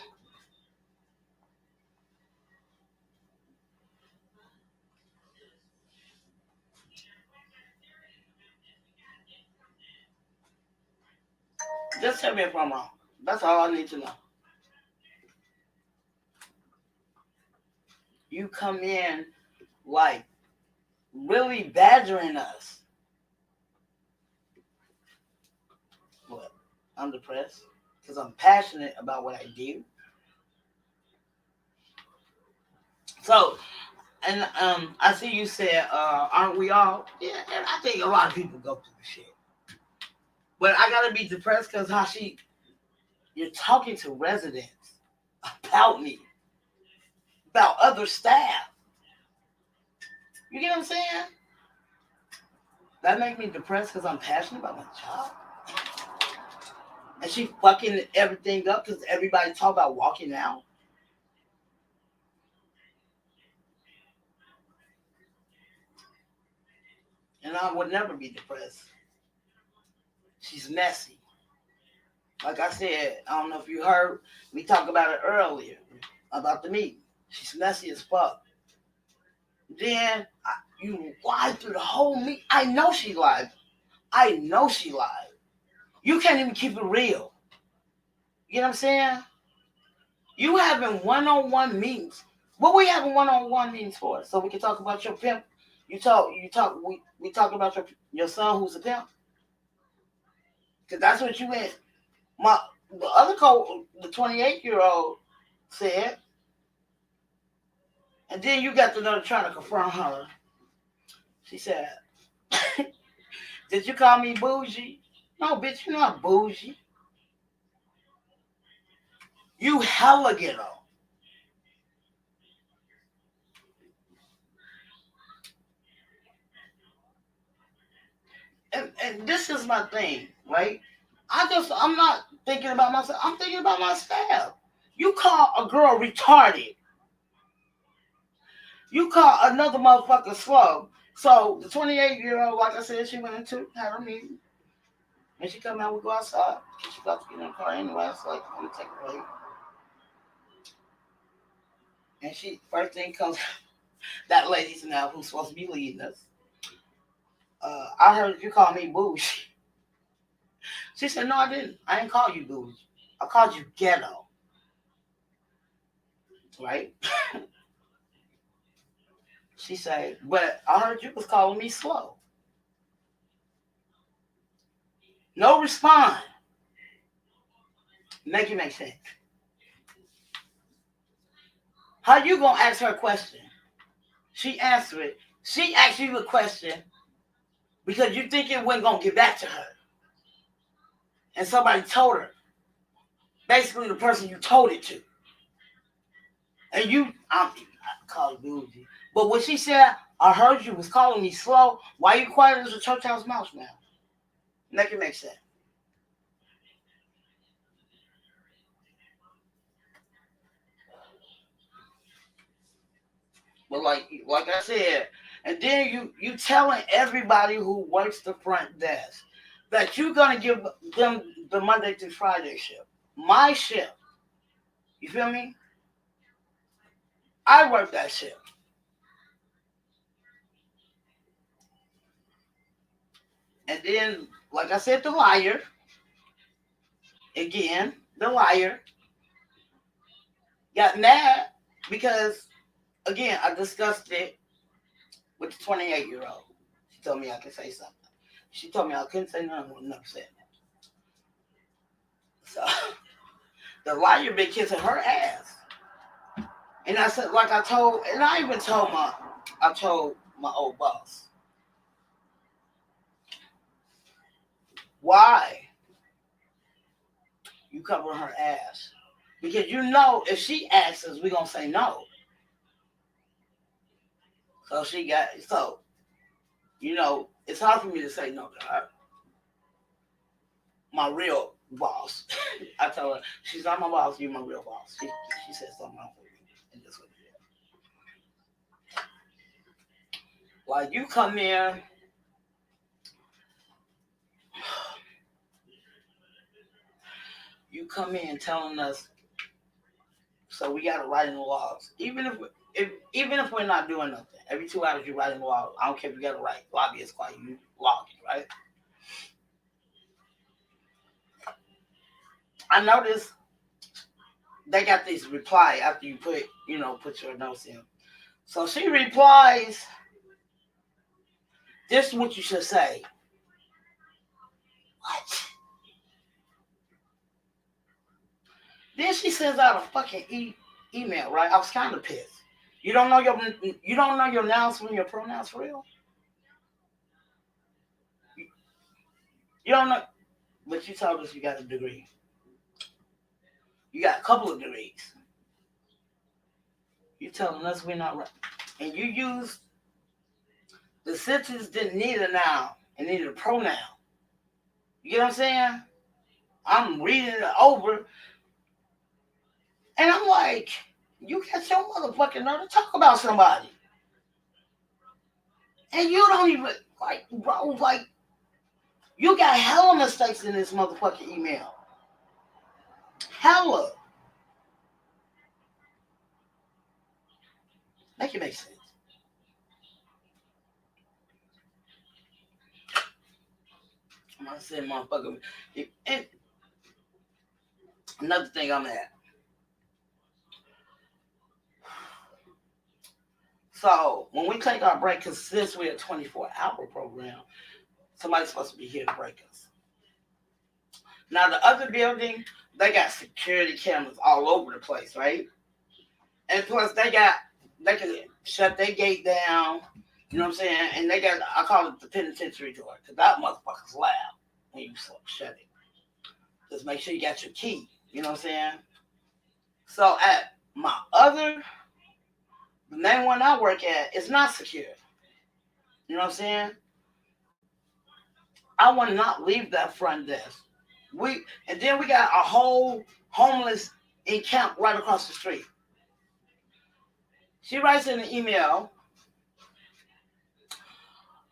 Just tell me if I'm wrong. That's all I need to know. You come in like really badgering us. What? I'm depressed because I'm passionate about what I do. So, and I see you said, aren't we all? Yeah, and I think a lot of people go through the shit. But I gotta be depressed because you're talking to residents about me, about other staff. You get what I'm saying? That make me depressed because I'm passionate about my job. And she fucking everything up because everybody talk about walking out. and I would never be depressed. She's messy. Like I said, I don't know if you heard me talk about it earlier about the meeting. She's messy as fuck. Then you lied through the whole meeting. I know she lied. I know she lied. You can't even keep it real. You know what I'm saying? You having one-on-one meetings. What we having one-on-one meetings for? So we can talk about your pimp. We talk about your son who's a pimp. Cause that's what you had. The other the 28-year-old said, and then you got the another trying to confront her. She said, "Did you call me bougie?" No, bitch, you're not bougie. You hella ghetto. And this is my thing, right? I'm not thinking about myself. I'm thinking about my staff. You call a girl retarded. You call another motherfucker slow. So the 28-year-old, like I said, she went into had her meeting. And she come out, we go outside. She got to get in the car anyway. So like, I'm gonna take a break. And she first thing comes, that lady's now who's supposed to be leading us. I heard you call me bougie. She said, no, I didn't. I didn't call you bougie. I called you ghetto. Right? She said, but I heard you was calling me slow. No respond. Make it make sense. How you gonna ask her a question? She answered it. She asked you a question because you think it wasn't gonna get back to her. And somebody told her. Basically the person you told it to. And I call it bougie. But when she said, I heard you was calling me slow, why you quiet as a church house mouse now? Make it make sense. But like I said, and then you telling everybody who works the front desk that you're gonna give them the Monday through Friday shift. My shift. You feel me? I work that shift. And then, like I said, the liar. Again, the liar got mad because, again, I discussed it with the 28-year-old. She told me I could say something. She told me I couldn't say nothing. I never said that. So, the liar been kissing her ass. And I said, like I told my old boss. Why? You cover her ass. Because you know if she asks us, we're going to say no. So it's hard for me to say no to her. My real boss. I tell her, she's not my boss, you're my real boss. She said something wrong with me. And that's what it is. Like you come in, telling us, so we got to write in the logs. Even if we're not doing nothing, every 2 hours you write in the log. I don't care if you got to write. Lobby is quiet. You log it, right? I noticed they got this reply after you put your notes in. So she replies, this is what you should say. What? Then she sends out a fucking email, right? I was kind of pissed. You don't know your nouns from your pronouns for real? You don't know, but you told us you got a degree. You got a couple of degrees. You telling us we're not right. And you used the sentence didn't need a noun. It needed a pronoun. You get what I'm saying? I'm reading it over. And I'm like, you got your motherfucking nerve to talk about somebody. And you don't even, Like, bro, like, you got hella mistakes in this motherfucking email. Hella. Make it make sense. I'm gonna say, motherfucker. And another thing I'm at. So when we take our break, because since we're a 24-hour program, somebody's supposed to be here to break us. Now the other building, they got security cameras all over the place, right? And plus they can shut their gate down. You know what I'm saying? And they got, I call it the penitentiary door, because that motherfucker's loud when you shut it. Just make sure you got your key. You know what I'm saying? So at my other, the main one I work at is not secure. You know what I'm saying? I want to not leave that front desk. And then we got a whole homeless encampment right across the street. She writes in an email,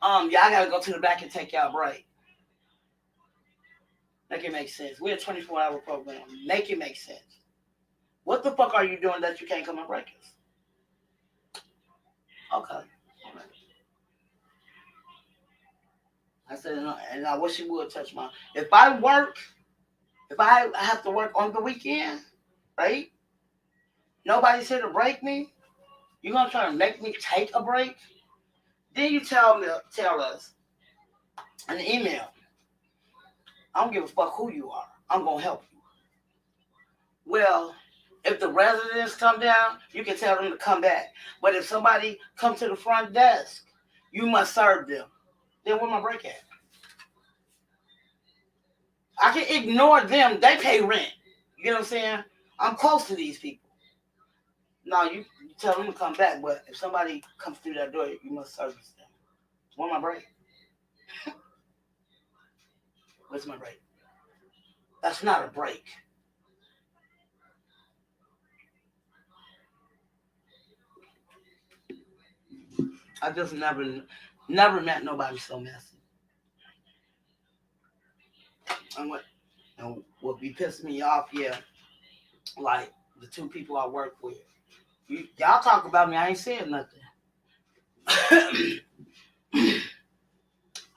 y'all gotta go to the back and take y'all break. Make it make sense. We're a 24-hour program. Make it make sense. What the fuck are you doing that you can't come and break us? Okay. I said, and I wish you would touch my. If I have to work on the weekend, right? Nobody's here to break me. You're gonna try to make me take a break? Then you tell us in the email, I don't give a fuck who you are. I'm gonna help you. Well, if the residents come down, you can tell them to come back. But if somebody comes to the front desk, you must serve them. Then where my break at? I can ignore them. They pay rent. You know what I'm saying? I'm close to these people. No, you tell them to come back, but if somebody comes through that door, you must service them. Where's my break? Where's my break? That's not a break. I just never met nobody so messy. And what be pissing me off, yeah, like the two people I work with. Y'all talk about me, I ain't saying nothing.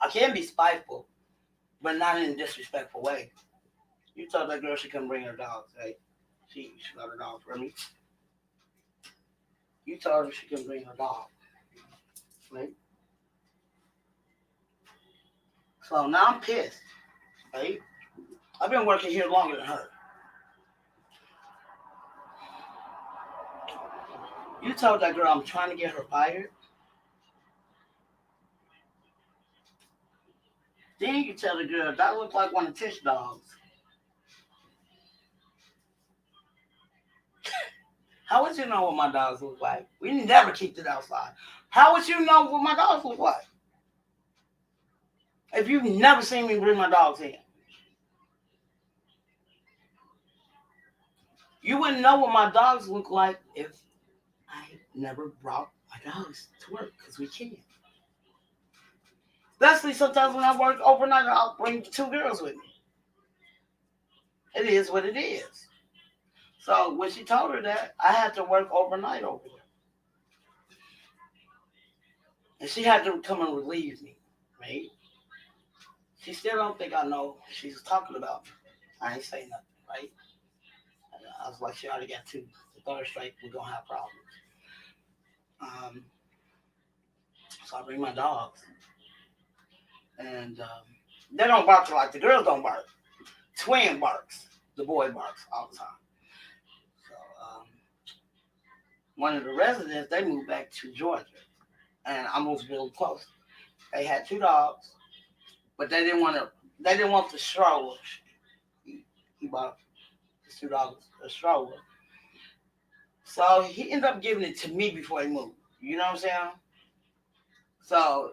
I can be spiteful, but not in a disrespectful way. You told that girl she couldn't bring her dogs, right? She got her dog for me. You told her she couldn't bring her dog, right? So now I'm pissed, right? I've been working here longer than her. You told that girl I'm trying to get her fired. Then you tell the girl that looked like one of Tish dogs. How would you know what my dogs look like? We never keep it outside. How would you know what my dogs look like? If you've never seen me bring my dogs in. You wouldn't know what my dogs look like if I never brought my dogs to work, because we can't. Especially sometimes when I work overnight, I'll bring 2 girls with me. It is what it is. So when she told her that, I had to work overnight over there. And she had to come and relieve me, right? She still don't think I know she's talking about me. I ain't saying nothing, right? And I was like, she already got 2. The third strike, we're going to have problems. So I bring my dogs. And they don't bark like the girls don't bark. Twin barks. The boy barks all the time. So one of the residents, they moved back to Georgia. And I moved really close. They had 2 dogs, but they didn't want the stroller. He bought his 2 dogs a stroller. So he ended up giving it to me before he moved. You know what I'm saying? So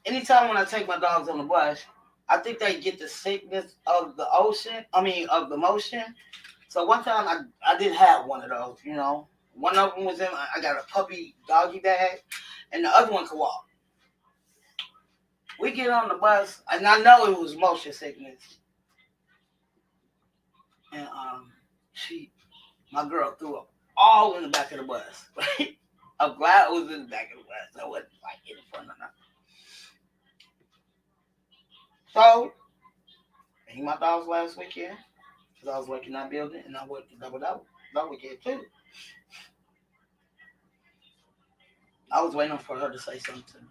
anytime when I take my dogs on the bus, I think they get the sickness of the of the motion. So one time I did have one of those, you know. One of them was I got a puppy doggy bag, and the other one could walk. We get on the bus, and I know it was motion sickness. And my girl threw up all in the back of the bus. Right? I'm glad it was in the back of the bus. I wasn't like in front of nothing. So, I ate my dogs last weekend because I was working that building, and I worked the double weekend too. I was waiting for her to say something.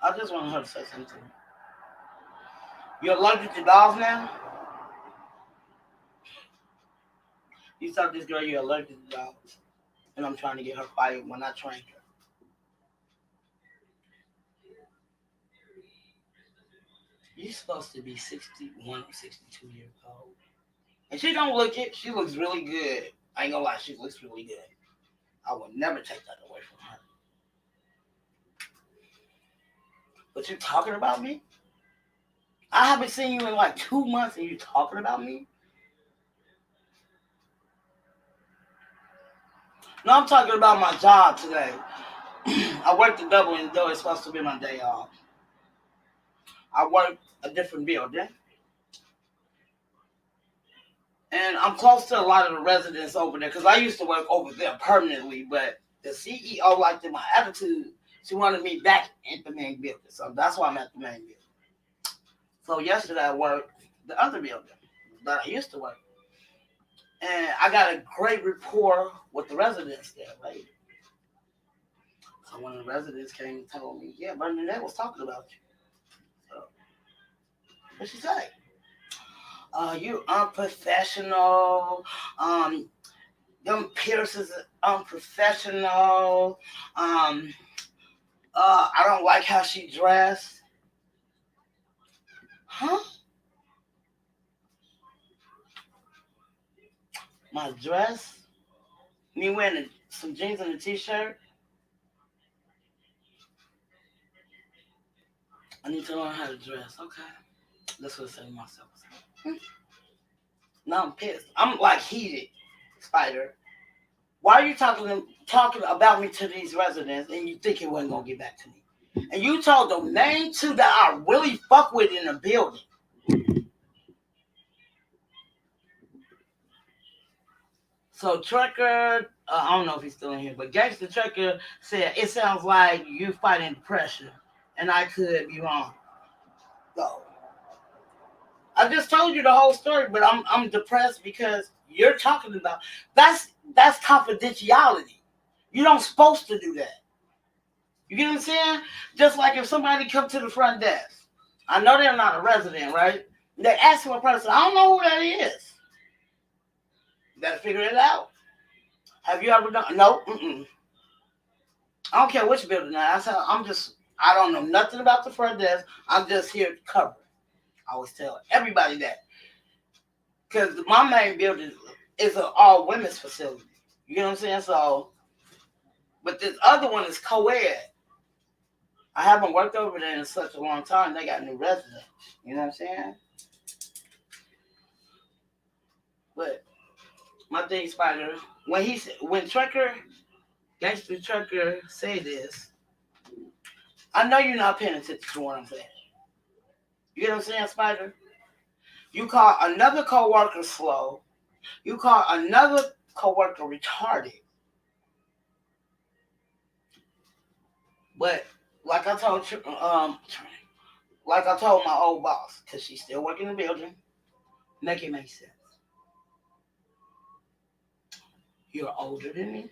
I just wanted her to say something. You're allergic to dogs now? You told this girl you're allergic to dogs. And I'm trying to get her fired when I train her. You're supposed to be 61 or 62 years old. And she don't look it. She looks really good. I ain't gonna lie, she looks really good. I would never take that away from her. But you talking about me? I haven't seen you in like 2 months and you talking about me? No, I'm talking about my job today. I worked a double, and though it's supposed to be my day off. I work a different building. And I'm close to a lot of the residents over there because I used to work over there permanently, but the CEO liked my attitude. She wanted me back at the main building. So that's why I'm at the main building. So yesterday I worked the other building that I used to work. And I got a great rapport with the residents there, right? So one of the residents came and told me, yeah, Bernadette was talking about you. So, what'd she say? You unprofessional. Them Pierces are unprofessional. I don't like how she dressed. Huh? My dress? Me wearing some jeans and a t-shirt? I need to learn how to dress. Okay. That's what I said to myself. Now I'm pissed. I'm like heated, Spider. Why are you talking about me to these residents and you think it wasn't gonna get back to me? And you told the main two that I really fuck with in the building. So Trucker, I don't know if he's still in here, but Gangster Trucker said it sounds like you fighting depression, and I could be wrong. So I just told you the whole story, but I'm depressed because you're talking about that's confidentiality. You don't supposed to do that. You get what I'm saying? Just like if somebody come to the front desk, I know they're not a resident, right? They ask for a person. I don't know who that is. You gotta figure it out. Have you ever done? No. I don't care which building. I don't know nothing about the front desk. I'm just here to cover. I always tell everybody that. Because my main building is an all women's facility. You know what I'm saying? So, but this other one is co-ed. I haven't worked over there in such a long time. They got new residents. You know what I'm saying? But my thing, Spider, when Trucker, Gangster Trucker say this, I know you're not paying attention to what I'm saying. You know what I'm saying, Spider? You call another coworker slow. You call another coworker retarded. But like I told my old boss, because she's still working in the building, make it make sense. You're older than me.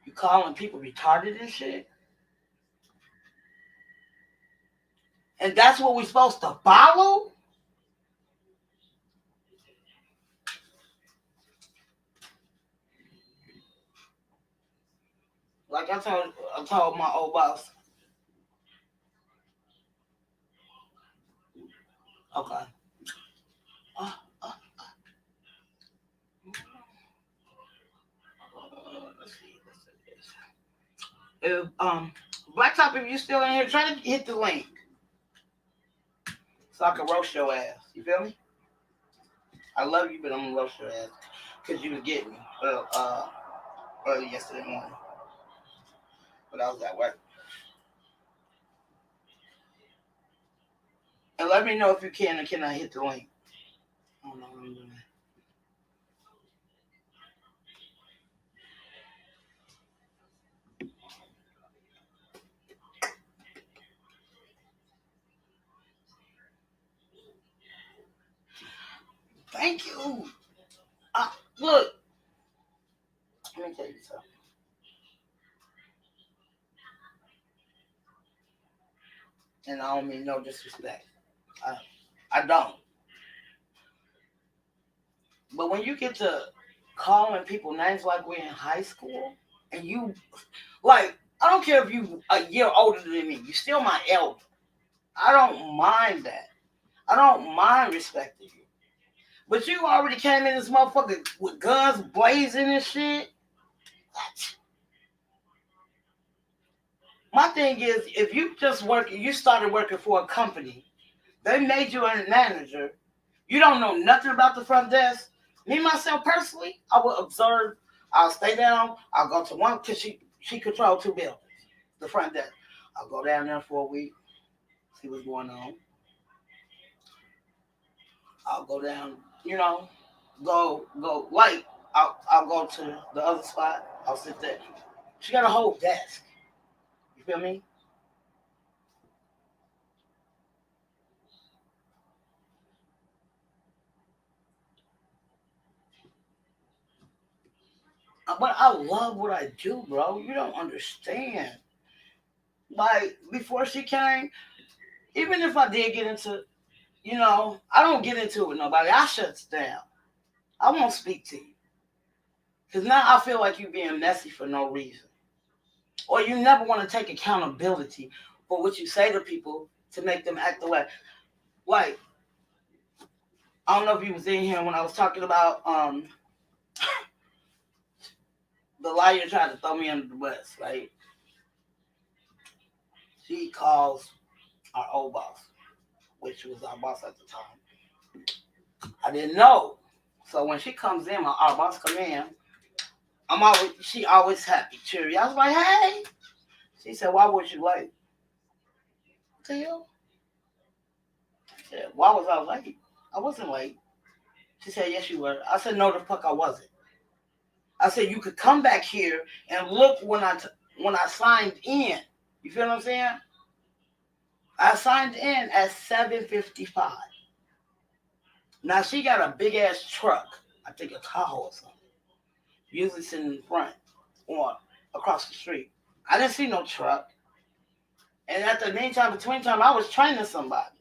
You calling people retarded and shit. And that's what we're supposed to follow? Like I told my old boss. Okay. Let's see. If Blacktop, if you still in here, try to hit the link so I can roast your ass. You feel me? I love you, but I'm gonna roast your ass because you was getting me early yesterday morning. but I was at work. And let me know if you can or cannot hit the link. I don't know what I'm doing. Thank you. Look, let me tell you something. And I don't mean no disrespect. I don't. But when you get to calling people names like we're in high school, and you, like, I don't care if you a year older than me, you still my elder. I don't mind that. I don't mind respecting you. But you already came in this motherfucker with guns blazing and shit. My thing is, if you started working for a company, they made you a manager, you don't know nothing about the front desk. Me, myself, personally, I will observe. I'll stay down. I'll go to one, because she controlled 2 buildings, the front desk. I'll go down there for a week, see what's going on. I'll go down, like, I'll go to the other spot. I'll sit there. She got a whole desk. You feel me? But I love what I do, bro. You don't understand. Like, before she came, even if I did get into, I don't get into it with nobody. I shut down. I won't speak to you. Because now I feel like you're being messy for no reason. Or you never want to take accountability for what you say to people to make them act the way. Like, I don't know if you was in here when I was talking about the liar tried to throw me under the bus, right? She calls our old boss, which was our boss at the time. I didn't know. So when she comes in, our boss come in, she always happy, cheery. I was like, hey. She said, why was you late? To you? I said, why was I late? I wasn't late. She said, yes, you were. I said, no, the fuck I wasn't. I said, you could come back here and look when I signed in. You feel what I'm saying? I signed in at 7:55. Now, she got a big-ass truck. I think a Tahoe or something. Usually sitting in front or across the street. I didn't see no truck. And at the meantime, between time, I was training somebody.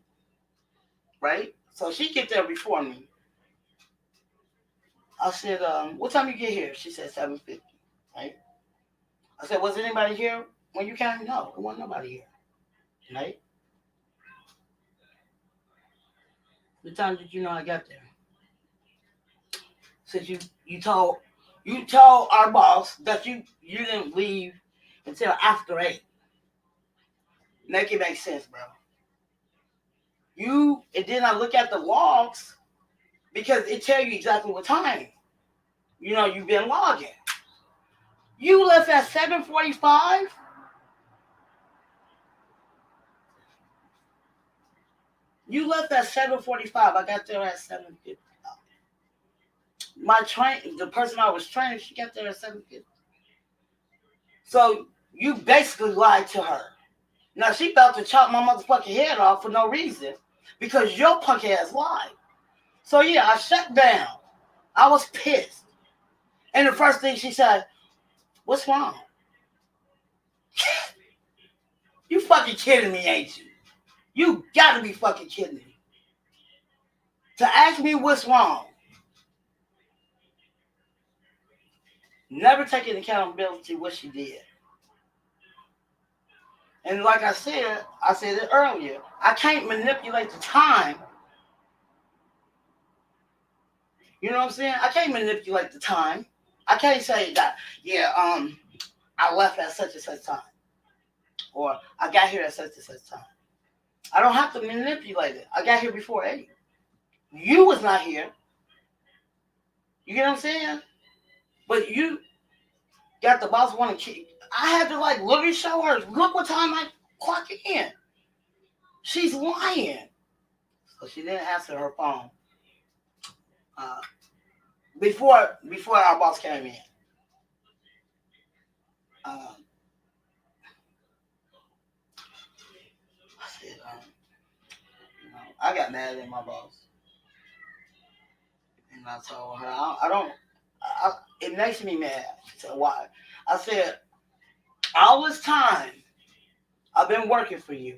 Right? So she get there before me. I said, what time you get here? She said 7:50. Right? I said, was anybody here when you came? No, there wasn't nobody here. Right? What time did you know I got there? Since you told our boss that you didn't leave until after 8. Make it make sense, bro. And then I look at the logs because it tell you exactly what time. You've been logging. You left at 7:45. You left at 7:45. I got there at 7:50. The person I was training, she got there at 7:50. So you basically lied to her. Now she about to chop my motherfucking head off for no reason because your punk ass lied. So yeah, I shut down. I was pissed. And the first thing she said, what's wrong? You fucking kidding me, ain't you? You gotta be fucking kidding me. To ask me what's wrong. Never taking accountability what she did. And like I said it earlier, I can't manipulate the time. You know what I'm saying? I can't manipulate the time. I can't say that, yeah, I left at such and such time. Or I got here at such and such time. I don't have to manipulate it. I got here before 8. You was not here. You get what I'm saying? But Got the boss want to keep. I had to like literally show her. Look what time I clock in. She's lying. So she didn't answer her phone. Uh, before our boss came in. Um, I said, I got mad at my boss, and I told her, I don't. It makes me mad. She said, why? I said, all this time I've been working for you.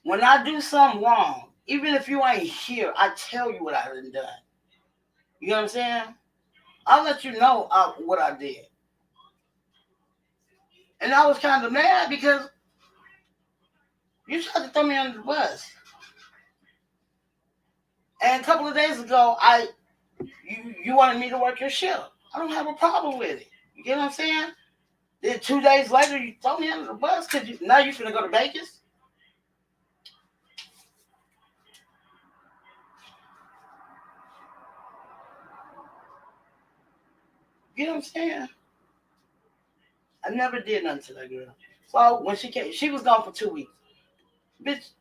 When I do something wrong, even if you ain't here, I tell you what I done done. You know what I'm saying? I'll let you know what I did. And I was kind of mad because you tried to throw me under the bus. And a couple of days ago, you wanted me to work your shift. I don't have a problem with it. You get what I'm saying? Then 2 days later, you throw me under the bus because now you finna go to Vegas. You know what I'm saying? I never did nothing to that girl. So when she came, she was gone for 2 weeks. Bitch,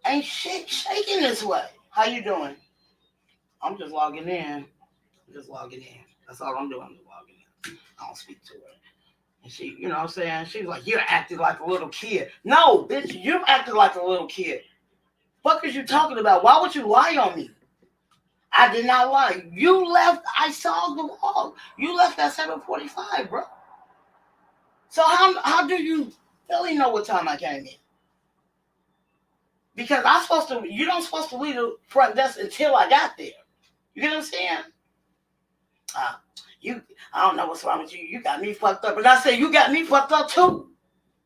ain't shit shaking this way. How you doing? I'm just logging in. I'm just logging in. That's all I'm doing. I'm just logging in. I don't speak to her. And she, you know what I'm saying? She was like, you're acting like a little kid. No, bitch, you're acting like a little kid. What is you talking about? Why would you lie on me? I did not lie. You left. I saw the log. You left at 7:45, bro. So how do you really know what time I came in? Because I'm supposed to. You don't supposed to leave the front desk until I got there. You get what I'm saying? Uh, you. I don't know what's wrong with you. You got me fucked up. And I said you got me fucked up too.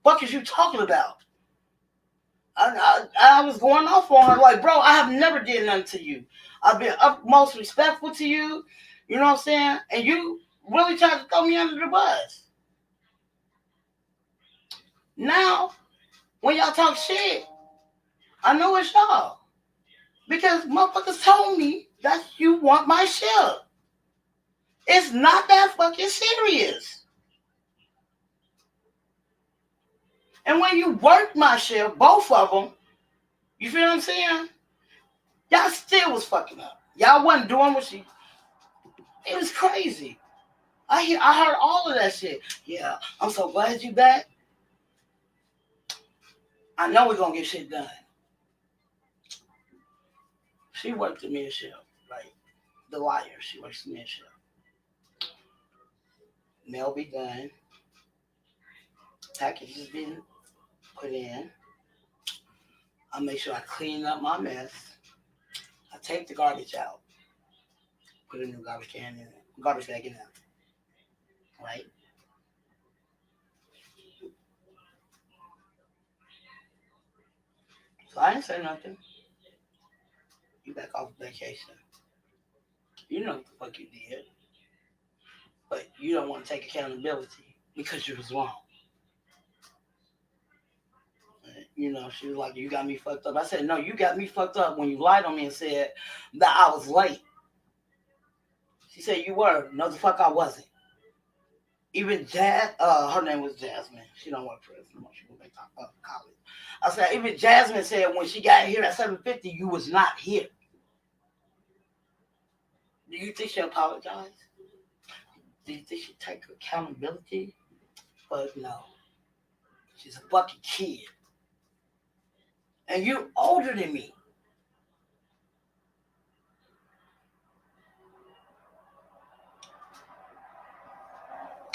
What is you talking about? I was going off on her like, bro, I have never did nothing to you. I've been utmost respectful to you. You know what I'm saying? And you really tried to throw me under the bus. Now, when y'all talk shit, I know it's y'all. Because motherfuckers told me that you want my shit. It's not that fucking serious. And when you work my shit, both of them, you feel what I'm saying? Y'all still was fucking up. Y'all wasn't doing what she. It was crazy. I heard all of that shit. Yeah, I'm so glad you back. I know we're gonna get shit done. She worked the mid shift, like the liar. She works the mid shift. Mail be done. Packages been put in. I make sure I clean up my mess. I take the garbage out. Put a new garbage bag in there. Right? So I ain't say nothing. You back off vacation. You know what the fuck you did. But you don't want to take accountability because you was wrong. You know, she was like, you got me fucked up. I said, no, you got me fucked up when you lied on me and said that I was late. She said, you were. No, the fuck I wasn't. Even her name was Jasmine. She don't work for us anymore. She went back to college. I said, even Jasmine said when she got here at 7:50, you was not here. Do you think she apologized? Do you think she take accountability? But no. She's a fucking kid. And you're older than me.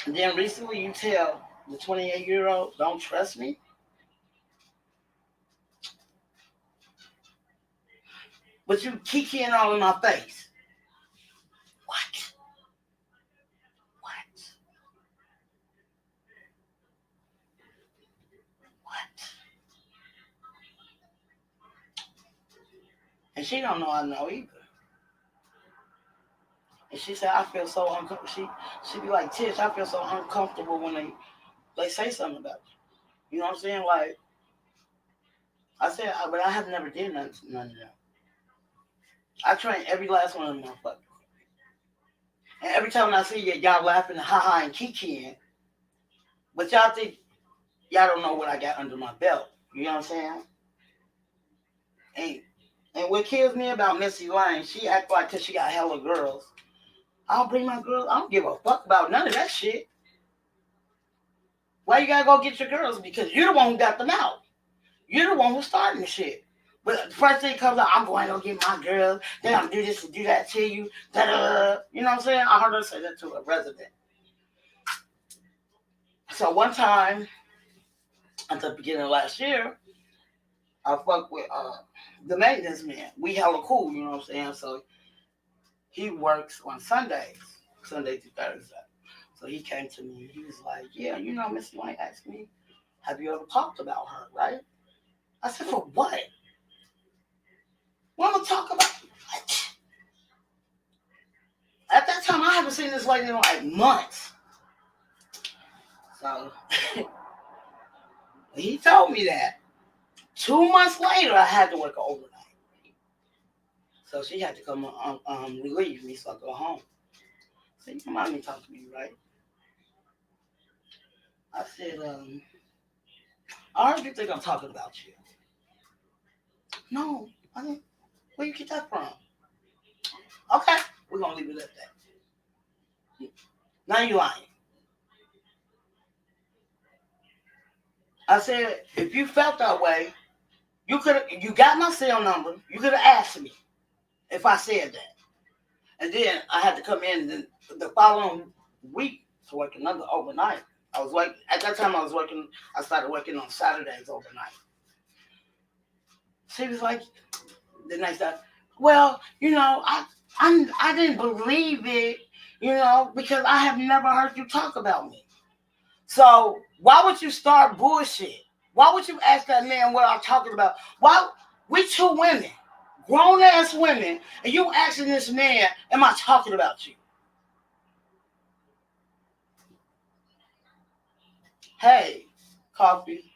And then recently you tell the 28-year-old, don't trust me? But you kikiing all in my face. What? What? What? And she don't know I know either. And she said, I feel so uncomfortable. She be like, Tish, I feel so uncomfortable when they say something about you. You know what I'm saying? Like, I said, but I have never did none of them. I train every last one of them motherfuckers. And every time I see y'all laughing and ha ha and kikiing, but y'all think y'all don't know what I got under my belt. You know what I'm saying? And and what kills me about Missy Lane, she act like cause she got hella girls. I'll bring my girls. I don't give a fuck about none of that shit. Why you gotta go get your girls? Because you're the one who got them out. You're the one who's starting the shit. But the first thing comes out, I'm going to go get my girls. Then I'm do this and do that to you. Da-da. You know what I'm saying? I heard her say that to a resident. So one time, at the beginning of last year, I fucked with the maintenance man. We hella cool, you know what I'm saying? So he works on Sundays, Sunday through Thursday. So he came to me. He was like, "Yeah, you know, Miss White asked me, have you ever talked about her, right?" I said, "For what? What am I talk about?" What? At that time, I haven't seen this lady in like months. So he told me that. 2 months later, I had to work overnight. So she had to come relieve me so I go home. So you mind me talking to me, right? I said, I heard you think I'm talking about you. No, I didn't. Where you get that from? Okay, we're gonna leave it at that. Now you lying. I said, if you felt that way, you got my cell number. You could have asked me if I said that. And then I had to come in the following week to work another overnight. I was working at that time. I started working on Saturdays overnight. She was like, the next day, well, I didn't believe it, because I have never heard you talk about me. So why would you start bullshit? Why would you ask that man what I'm talking about? Why we two women, grown ass women, and you asking this man, am I talking about you? Hey, coffee.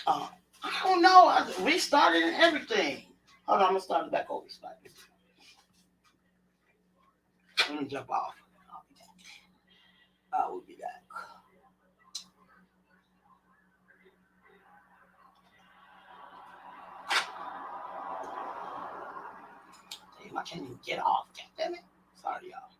Uh, I don't know. I restarted and everything. Hold on, I'm gonna start it back over. Let me jump off. I will be back. Damn, I can't even get off. God damn it. Sorry, y'all.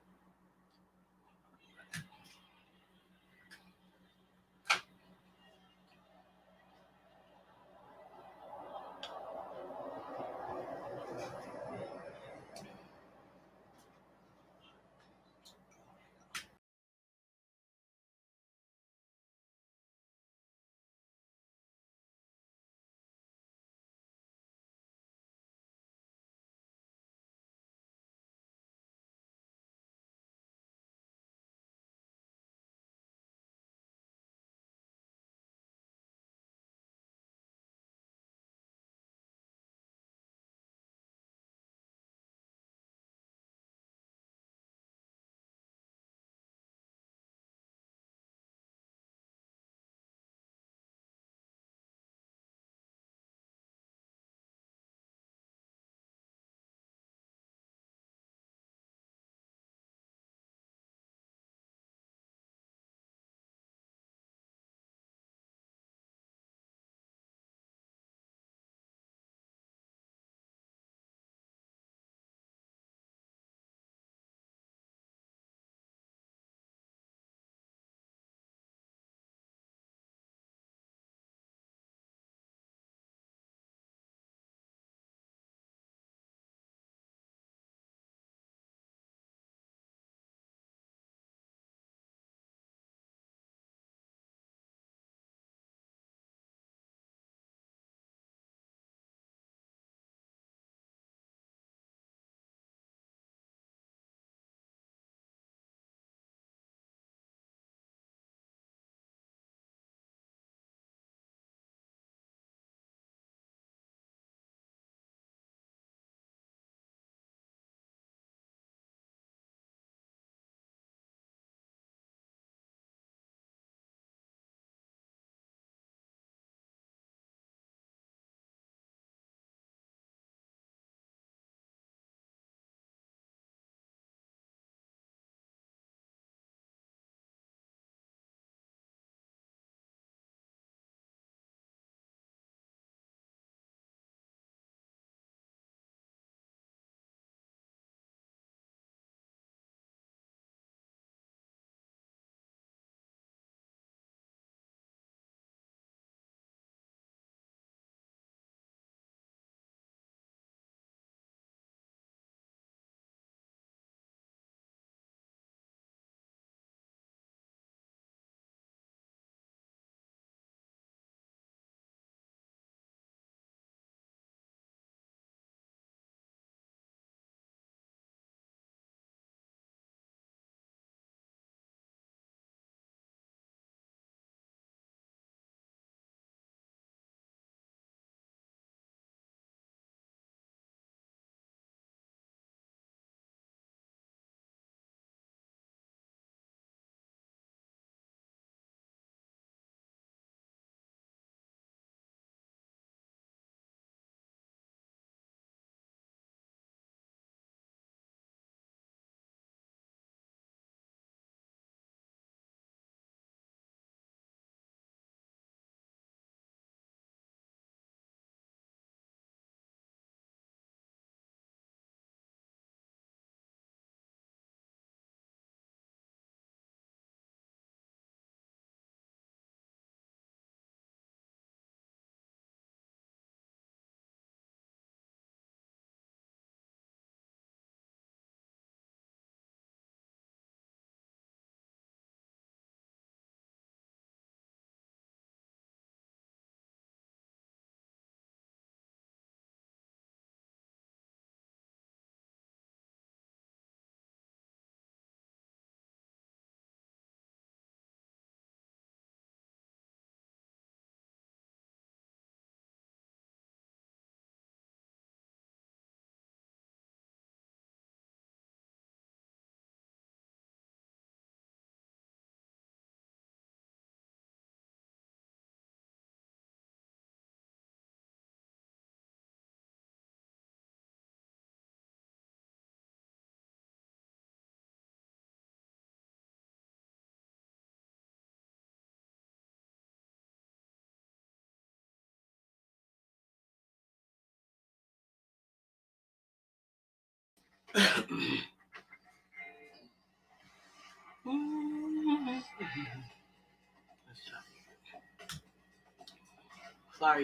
Sorry,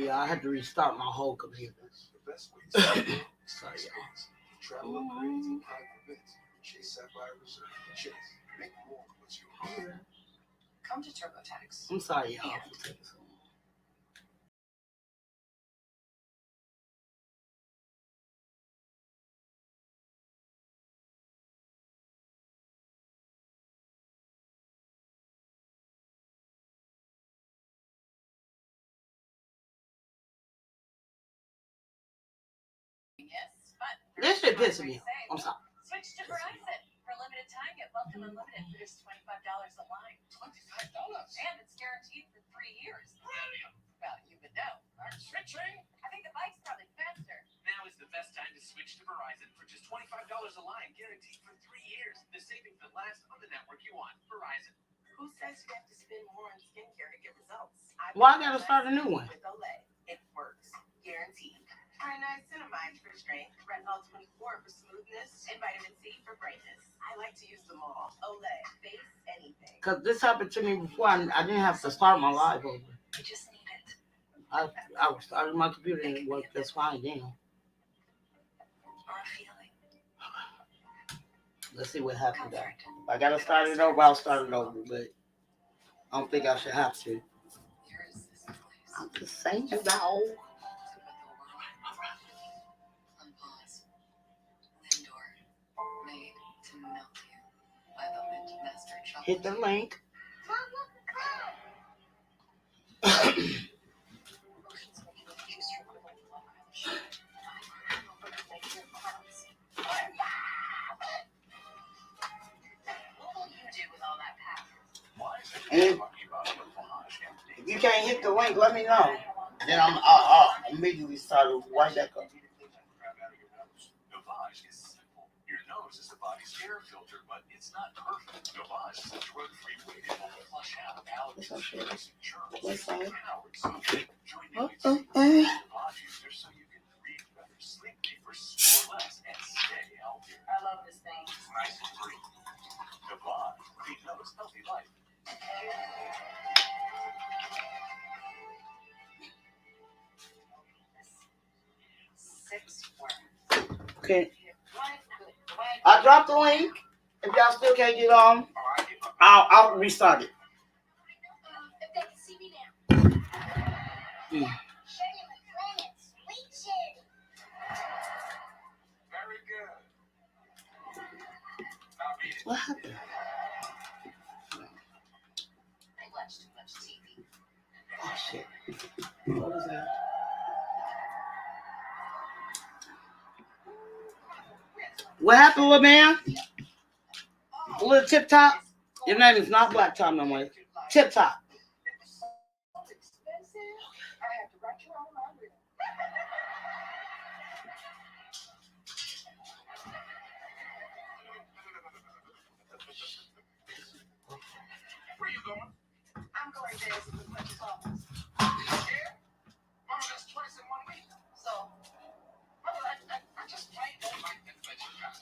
y'all. I had to restart my whole computer. Sorry, y'all. Come to TurboTax. I'm sorry, y'all. Yes, but This shit pissing me off. I'm sorry. Switch to Verizon. For a limited time, get Welcome Unlimited for just $25 a line. $25? And it's guaranteed for 3 years. Well, you would know. I'm switching. I think the bike's probably faster. Now is the best time to switch to Verizon for just $25 a line, guaranteed for 3 years. The savings that last on the network you want. Verizon. Who says you have to spend more on skincare to get results? Why I gotta start a new one? With Olay. It works. Guaranteed. Niacinamide for strength, retinol 24 for smoothness, and vitamin C for brightness. I like to use them all. Olay. Face anything. Because this happened to me before. I didn't have to start my live over. You just need it. I started my computer and it worked just fine then. Or a feeling. Let's see what happens. Comfort. If I gotta start it over, I'll start it over. But I don't think I should have to. There is this place. I'm just saying, though. Unpause. Lindor. Made to melt you by the Mint Master Chocolate. Hit the link. And if you can't hit the link, let me know. Then I'll immediately start right back up. Novage is simple. Your nose is the body's air filter, but it's not perfect. Novage is a drug-free way to help flush out allergies, and germs. Powered someday. Join Novage users so you can breathe better, sleep deeper, snore less, and stay healthier. I love this thing. It's nice and free. Novage, clean nose, healthy life. Okay. I dropped the link. If y'all still can't get on, I'll restart it. If they can see me now. Mm. Share the planet. Sweet share. Very good. What happened? I watch too much TV. Oh shit. What is that? What happened, little man? Little Tip Top? Your name is not Black Top no more. Tip Top. Where you going? I'm going to the Clinton's office. Yeah? Mama, that's twice in 1 week. So, Mama, I just plain don't like that fletcher guy. I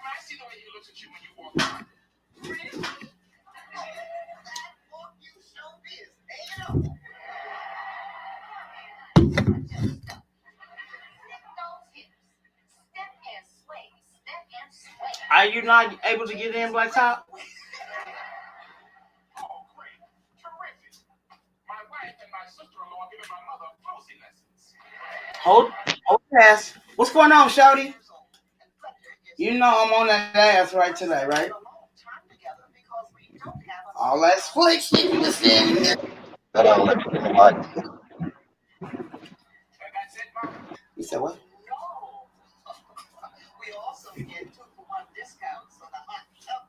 mean, I see the way he looks at you when you walk by. Really? you show biz. Damn. Are you not able to get in, Black Top? Oh, great. Terrific. My wife and my sister-in-law are giving my mother flossing lessons. Hold fast. What's going on, Shouty? You know I'm on that ass right today, right? All that split shit you was saying. And that's it, Mom? You said what? No. We also get 2-for-1 discounts on the hot tub.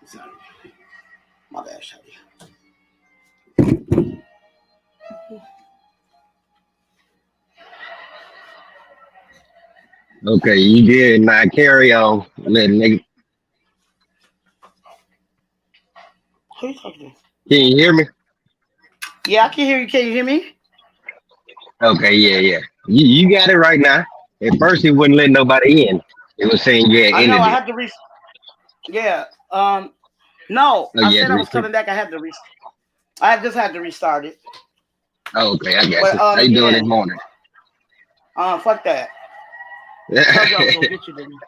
Sorry. My bad, Shouty. Okay, you did not carry on. Let nigga. Who you talking to? Can you hear me? Yeah, I can hear you. Can you hear me? Okay, yeah. You got it right now. At first, it wouldn't let nobody in. It was saying you had I know I ended it. had to yeah. No, Oh, I you had said to I was reset. coming back. I just had to restart it. Oh, okay, I got But you. How you doing this yeah. morning? Fuck that. I told you I was gonna get you, didn't I?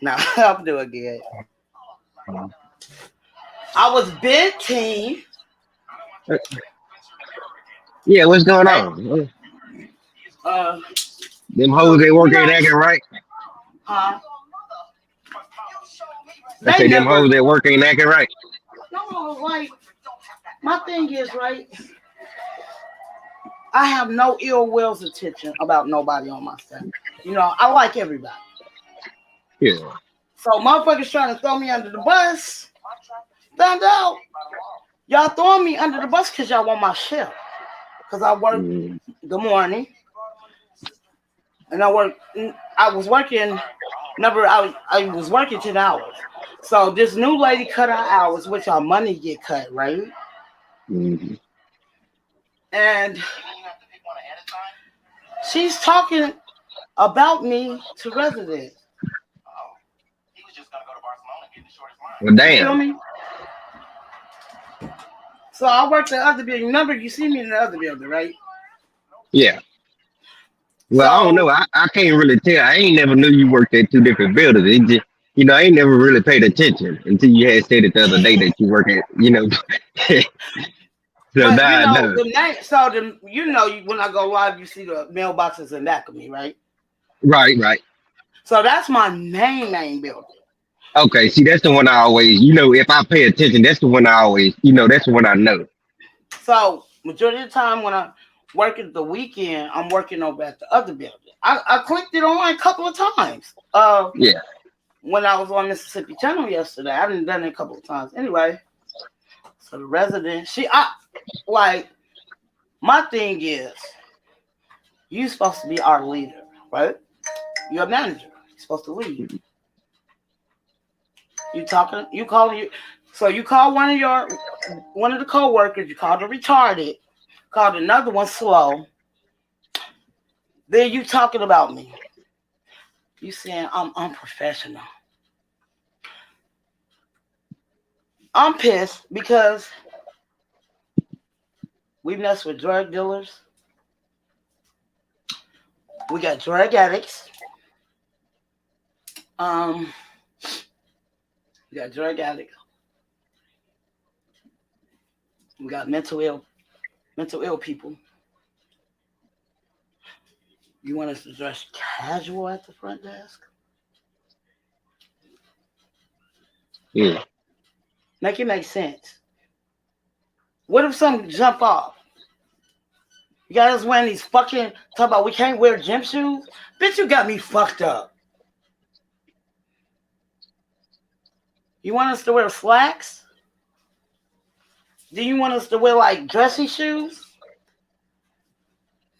No, I'm doing good. I was big team. Yeah, what's going They, on? uh, Them hoes so at you work ain't know, acting right. huh? I They say them never. hoes at work ain't acting right. No, like my thing is right. I have no ill will's attention about nobody on my staff. You know, I like everybody. Yeah. So motherfuckers trying to throw me under the bus. Found out. Y'all throwing me under the bus because y'all want my shift. Because I work Mm. the morning. And I was working, I was working 10 hours. So this new lady cut our hours, which our money get cut, right? Mm. And she's talking about me to residents. Well, You feel damn. me? So I work the other building. Remember, you see me in the other building, right? Yeah. Well, I don't So know. I can't really tell. I ain't never knew you worked at two different buildings. It just, I ain't never really paid attention until you had said it the other day that you work at, So but now you I know know. the name. So when I go live, you see the mailboxes in back of me, right? Right, right. So that's my main building. Okay, see, that's the one I always, if I pay attention, that's the one I always, that's the one I know. So majority of the time when I work at the weekend, I'm working over at the other building. I clicked it on a couple of times. Yeah. When I was on Mississippi Channel yesterday, I done it a couple of times. Anyway, so the resident, my thing is, you supposed to be our leader, right? You're a manager. You're supposed to lead. So you call one of the co-workers, you called her retarded, called another one slow. Then you talking about me. You saying I'm unprofessional. I'm pissed because we mess with drug dealers. We got drug addicts. We got drug addicts. We got mental ill people. You want us to dress casual at the front desk? Yeah. Make it make sense. What if something jump off? You got us wearing these talk about we can't wear gym shoes? Bitch, you got me fucked up. You want us to wear slacks? Do you want us to wear like dressy shoes?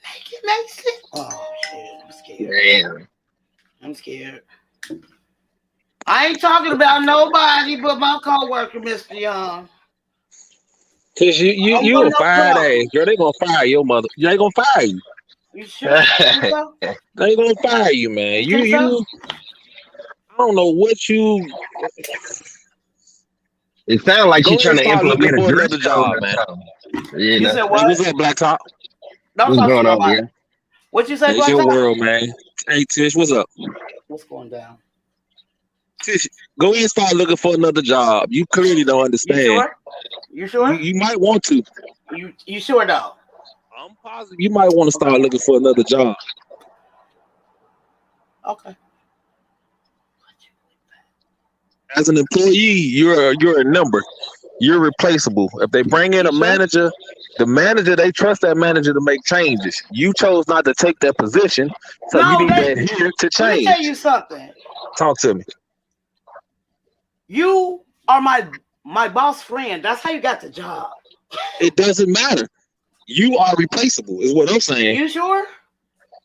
Make it make sense. Oh shit, I'm scared. Damn. I'm scared. I ain't talking about nobody but my coworker, Mr. Young. Cause I don't you want a no fired problem. ass, girl. They gonna fire your mother. They gonna fire you. You sure? You think so? They gonna fire you, man. You think so? I don't know what you It sounds like go she's ahead trying and to start looking implement a for dress another code job, or man. something. You said Hey, what's what? up, Black Top? Don't What's talk to going on, nobody. yeah? What you say, It's Black your Top? world, man. Hey Tish, what's up? What's going down? Tish, go ahead and start looking for another job. You clearly don't You understand. sure? You sure? You might want to. You sure though? I'm positive you might want to Okay. start looking for another job. Okay. As an employee, you're a number. You're replaceable. If they bring in You a sure? manager, they trust that manager to make changes. You chose not to take that position, so you No, need to adhere to let me tell change. you something. Talk to me. You are my boss friend. That's how you got the job. It doesn't matter. You are replaceable, is what I'm saying. You sure?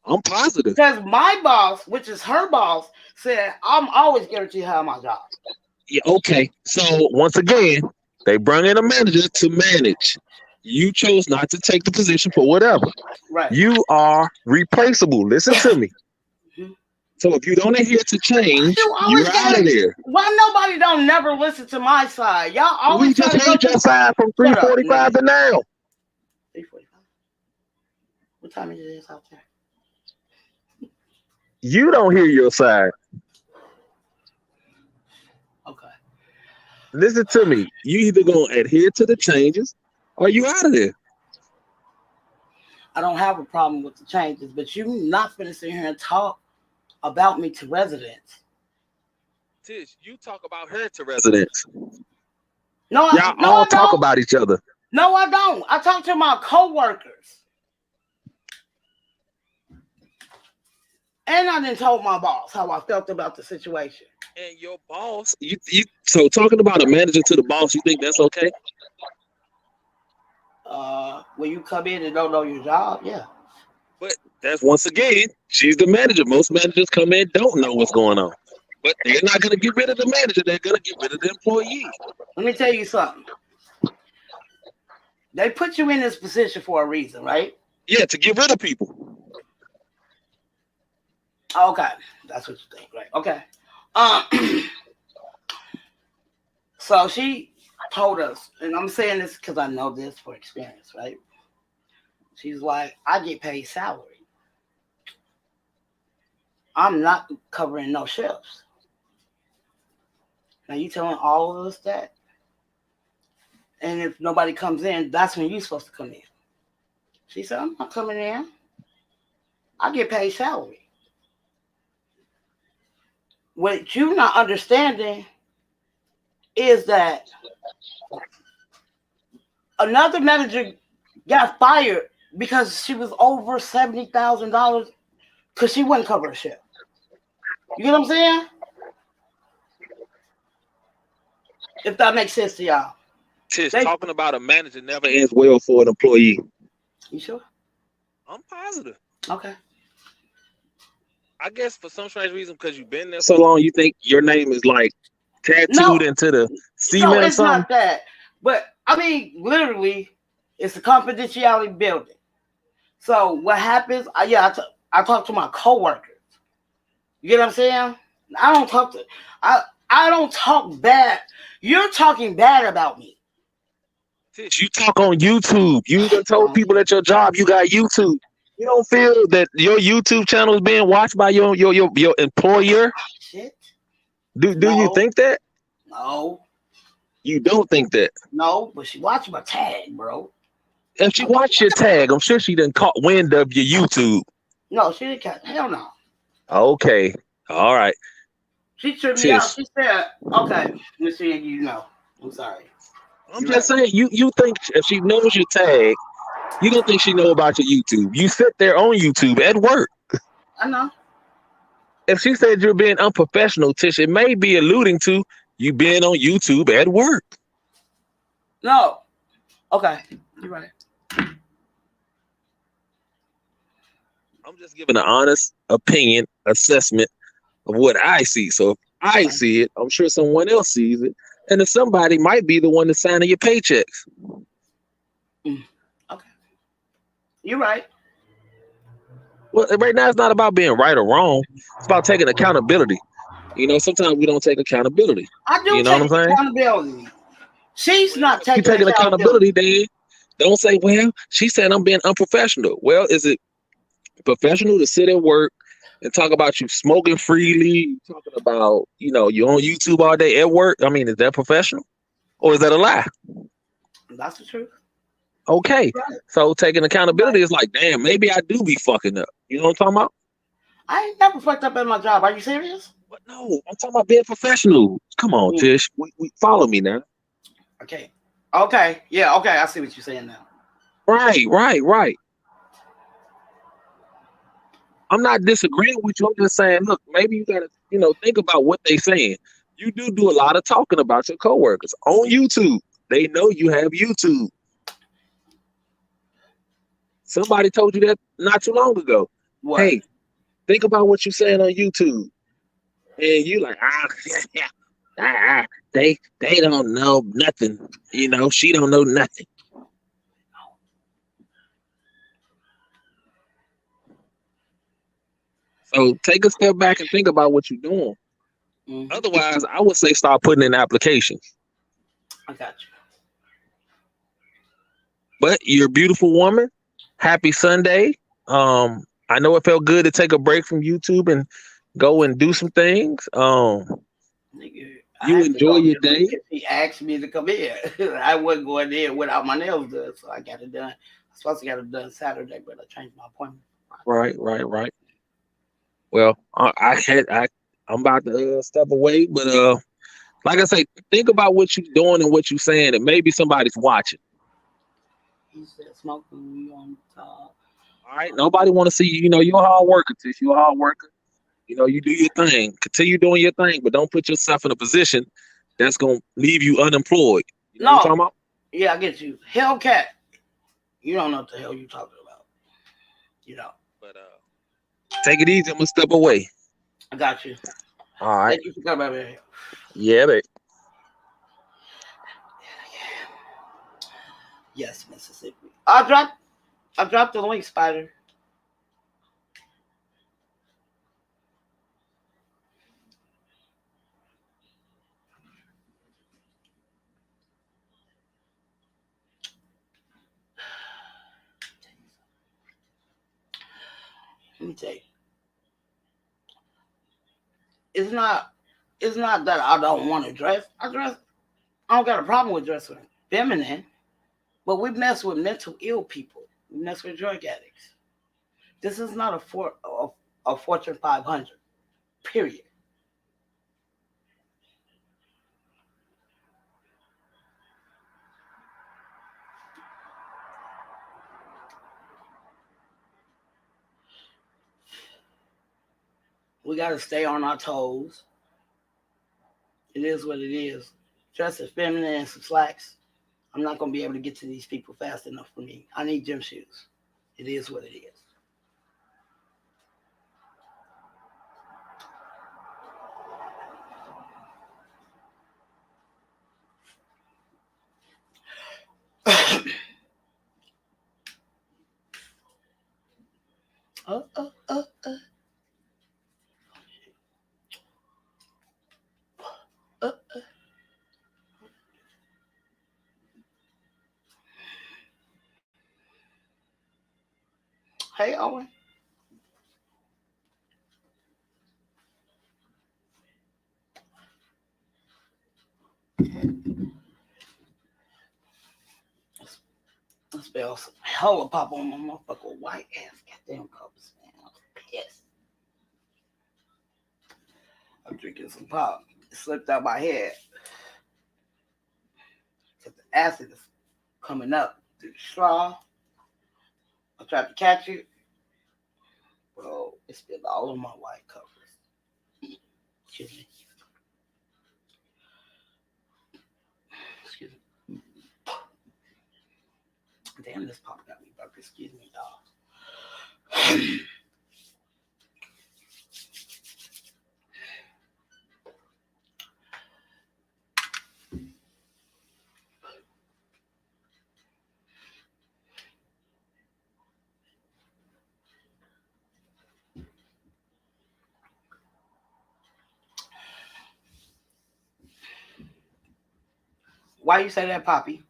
I'm positive. Because my boss, which is her boss, said I'm always guaranteed to have my job. Yeah, okay. So once again, they bring in a manager to manage. You chose not to take the position for whatever. Right. You are replaceable. Listen to me. Mhm. So if you don't adhere to change, You always you're out gotta- of there. Why nobody don't never listen to my side? Y'all always We just try to go heard your through- side from Shut up, 3:45 to now. 3:45. What time is it out there? You don't hear your side. Okay. Listen to me. You either gonna adhere to the changes or you out of there. I don't have a problem with the changes, but you not gonna sit here and talk about me to residents. Tish, you talk about her to residents. No, Y'all no, all I talk don't. about each other. No, I don't. I talk to my coworkers. And I done told my boss how I felt about the situation. And your boss, you so talking about a manager to the boss, you think that's okay? When you come in and don't know your job, yeah. But that's once again, she's the manager. Most managers come in, don't know what's going on. But they're not gonna get rid of the manager, they're gonna get rid of the employee. Let me tell you something. They put you in this position for a reason, right? Yeah, to get rid of people. Okay, that's what you think, right? Okay. So she told us, and I'm saying this because I know this for experience, right? She's like, I get paid salary. I'm not covering no shifts. Now you telling all of us that? And if nobody comes in, that's when you're supposed to come in. She said, I'm not coming in. I get paid salary. What you're not understanding is that another manager got fired because she was over $70,000 because she wouldn't cover a shift. You get what I'm saying? If that makes sense to y'all. Tish, talking about a manager never ends well for an employee. You sure? I'm positive. Okay. I guess for some strange reason, because you've been there so long, you think your name is like tattooed into the cement No, or it's something? not that. But I mean, literally, it's a confidentiality building. So what happens? I talk to my coworkers. You get what I'm saying? I don't talk bad. You're talking bad about me. Tish, you talk on YouTube. You done told people at your job you got YouTube. You don't feel that your YouTube channel is being watched by your employer? Shit. Do you No. think that? No. You don't think that? No, but she watched my tag, bro. If she watched your tag, I'm sure she done caught wind of your YouTube. No, she didn't catch. Hell no. Okay. All right. She tripped me out. Tish. She said, okay, let me see if you know. I'm sorry. I'm You're just saying, you think if she knows your tag, you don't think she know about your YouTube. You sit there on YouTube at work. I know. If she said you're being unprofessional, Tish, it may be alluding to you being on YouTube at work. No. Okay. You're right. I'm just giving an honest opinion, assessment of what I see. So if I see it, I'm sure someone else sees it. And if somebody might be the one that's signing your paychecks. Okay. You're right. Well, right now it's not about being right or wrong. It's about taking accountability. You know, sometimes we don't take accountability. I do You know take what I'm saying? accountability. She's not If you're taking taking accountability, then don't say, well, she said I'm being unprofessional. Well, is it professional to sit at work and talk about you smoking freely, talking about, you know, you're on YouTube all day at work? I mean, is that professional or is that a lie? That's the truth. Okay. Right. So taking accountability is like, damn, maybe I do be fucking up. You know what I'm talking about? I ain't never fucked up at my job. Are you serious? But no, I'm talking about being professional. Come on, Tish. We follow me now. Okay. Okay. Yeah. Okay. I see what you're saying now. Right. I'm not disagreeing with you. I'm just saying, look, maybe you gotta, you know, think about what they saying. You do a lot of talking about your coworkers on YouTube. They know you have YouTube. Somebody told you that not too long ago. What? Hey, think about what you're saying on YouTube. And you like, they don't know nothing. You know, she don't know nothing. So take a step back and think about what you're doing. Mhm. Otherwise, I would say start putting in applications. I got you. But you're a beautiful woman. Happy Sunday. I know it felt good to take a break from YouTube and go and do some things. Nigga, I You had to enjoy go your just day. because he asked me to come in. I wasn't going there without my nails done, so I got it done. I was supposed to get it done Saturday, but I changed my appointment. Right. Well, I'm about to step away, but like I say, think about what you're doing and what you're saying, and maybe somebody's watching. He said smoking weed on top. All right. Nobody want to see you. You know, you're a hard worker, Tish. You're a hard worker. You know, you do your thing. Continue doing your thing, but don't put yourself in a position that's gonna leave you unemployed. You know what I'm talking No, about? yeah, I get you. Hellcat, you don't know what the hell you talking about. You know, But take it easy. I'm gonna step away. I got you. All right. Thank you for coming over here. Yeah, babe. Yes, Mississippi. I dropped the link, Spider. Let me tell you. It's not that I don't want to dress. I don't got a problem with dressing feminine, but we mess with mental ill people. We mess with drug addicts. This is not a Fortune 500. Period. We got to stay on our toes. It is what it is. Dress as feminine and some slacks. I'm not going to be able to get to these people fast enough for me. I need gym shoes. It is what it is. uh, uh, uh, uh. Uh, uh. Hey, Owen. I spell some hella pop on my motherfucker white ass goddamn cups, man. I'm pissed. I'm drinking some pop. It slipped out my head. Because the acid is coming up through the straw. I tried to catch it. Bro, it spilled all of my white covers. Excuse me. Excuse me. Damn, this pop got me burping. Excuse me, y'all. Why you say that, Poppy?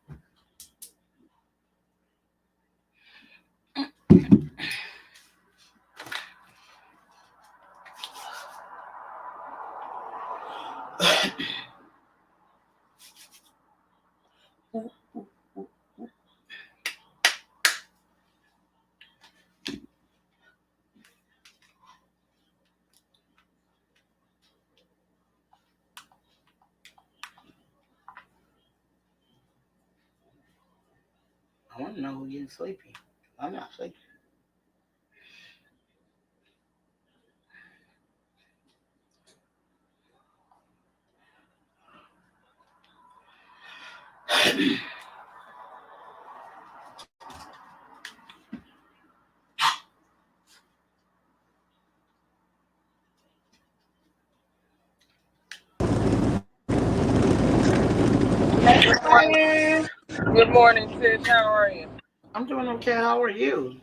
I want to know who's getting sleepy. I'm not sleepy. Good morning, Tish. How are you? I'm doing okay. How are you?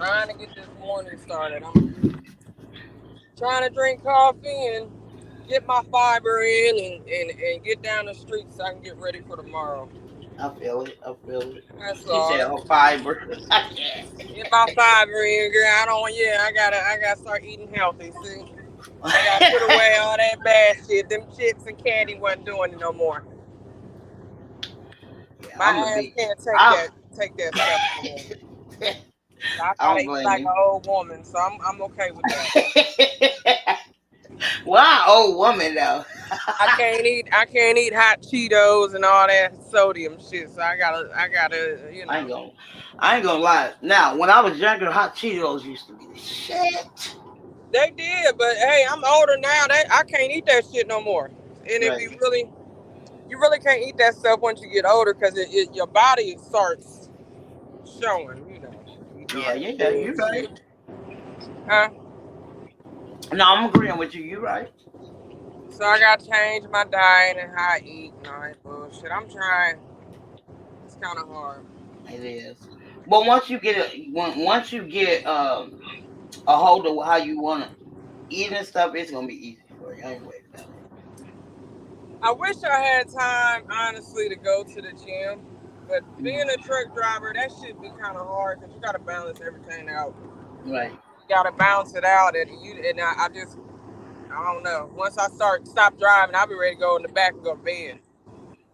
Trying to get this morning started. I'm trying to drink coffee and get my fiber in and get down the street so I can get ready for tomorrow. I feel it. I feel it. That's She said all. her fiber. Get my fiber in, girl. I gotta start eating healthy. See, I gotta put away all that bad shit. Them chips and candy wasn't doing it no more. Yeah, My I'm a ass big. can't I, take that stuff anymore. I I gotta don't eat blame like you. an old woman, so I'm okay with that. Well, old woman though. I can't eat hot Cheetos and all that sodium shit. So I gotta I ain't gonna lie. Now, when I was younger, hot Cheetos used to be the shit. They did, but hey, I'm older now. I can't eat that shit no more. And if Right. you really can't eat that stuff once you get older because your body starts showing, eating all Yeah, that yeah, bad you're right. shit. Huh? No, I'm agreeing with you. You're right. So I gotta change my diet and how I eat and all that bullshit. I'm trying. It's kind of hard. It is. But once you get a hold of how you want to eat and stuff, it's gonna be easy for you. I ain't worried about it. I wish I had time, honestly, to go to the gym. But being a truck driver, that shit be kind of hard because you gotta balance everything out. Right. You gotta balance it out, I don't know. Once I stop driving, I'll be ready to go in the back and go to bed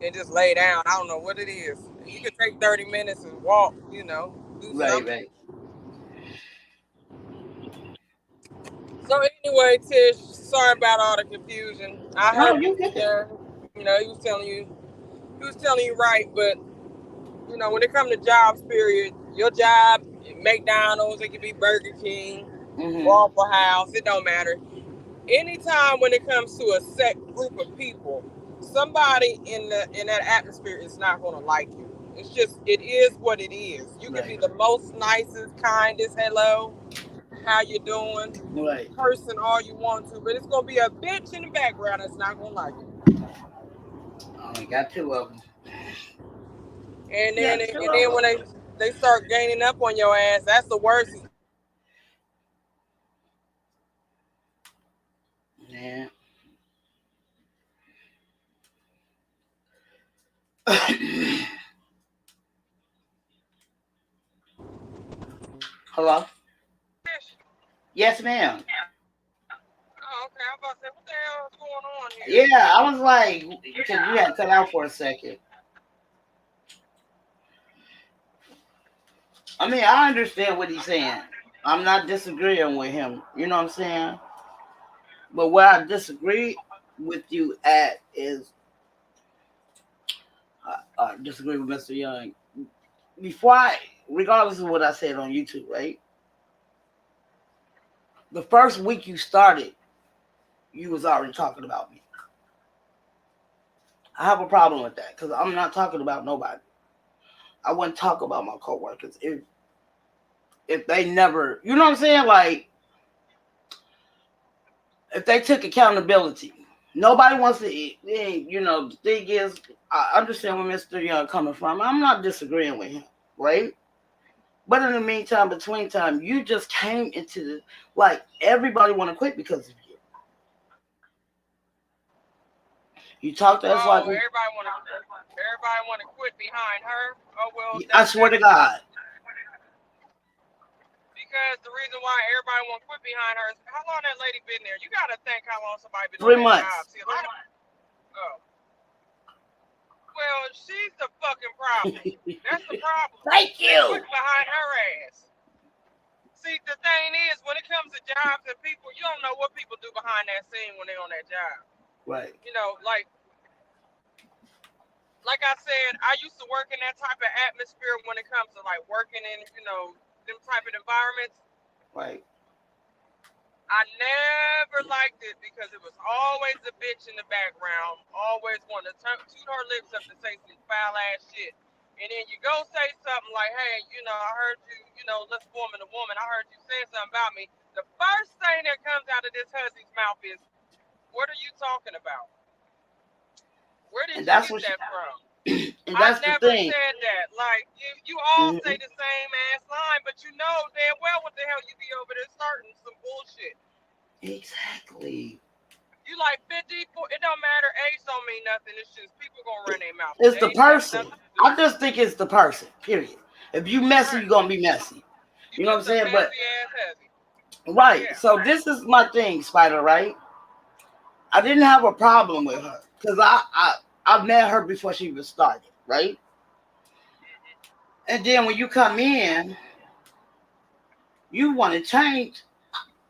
and just lay down. I don't know what it is. You could take 30 minutes and walk, do Right. something. Right. So anyway, Tish, sorry about all the confusion. I No, heard you get it. he was telling you right, but when it comes to jobs, period, your job, McDonald's, it could be Burger King, Waffle House, it don't matter. Anytime when it comes to a set group of people, somebody in that atmosphere is not going to like you. It is what it is. You can be the most nicest, kindest, hello, how you doing, Right. person all you want to, but it's going to be a bitch in the background that's not going to like you. I only got two of them. And then when they start gaining up on your ass, that's the worst. Yeah. Hello? Yes, ma'am. Oh, okay. I'm about to say, what the hell is going on here? Yeah, I was like, because you had cut out for a second. I mean, I understand what he's saying. I'm not disagreeing with him. You know what I'm saying? But where I disagree with you at is, I disagree with Mr. Young. Regardless of what I said on YouTube, right? The first week you started, you was already talking about me. I have a problem with that because I'm not talking about nobody. I wouldn't talk about my coworkers if they never, you know what I'm saying? Like, if they took accountability. Nobody wants to eat. The thing is, I understand where Mr. Young coming from. I'm not disagreeing with him, right? But in the meantime, between time, you just came into everybody want to quit because of you. You talk to us everybody want to quit behind her. Oh well, I swear to God. Because the reason why everybody won't quit behind her is how long that lady been there. You gotta think how long somebody been 3 on that months. job. See, well, she's the fucking problem. That's the problem. Thank you. Quit behind her ass. See, the thing is, when it comes to jobs and people, you don't know what people do behind that scene when they're on that job. Right. Like I said, I used to work in that type of atmosphere when it comes to working in, them type of environments. Right. I never liked it because it was always a bitch in the background, always wanting to toot her lips up to say some foul ass shit. And then you go say something like, hey, I heard you, let's woman to woman, I heard you say something about me. The first thing that comes out of this hussy's mouth is, what are you talking about? Where did you get that from? And I that's the never thing. said that. Like you all Mhm. say the same ass line, but you know damn well what the hell you be over there starting some bullshit. Exactly. You like 54, it don't matter. Age don't mean nothing. It's just people gonna run their mouth. It's the Age has person. nothing to do. I just think it's the person. Period. If you messy, Right. you're gonna be messy. You know what I'm just a saying? But messy ass hezzy. right. Yeah. So this is my thing, Spider. Right. I didn't have a problem with her because I met her before she even started. Right. And then when you come in, you want to change.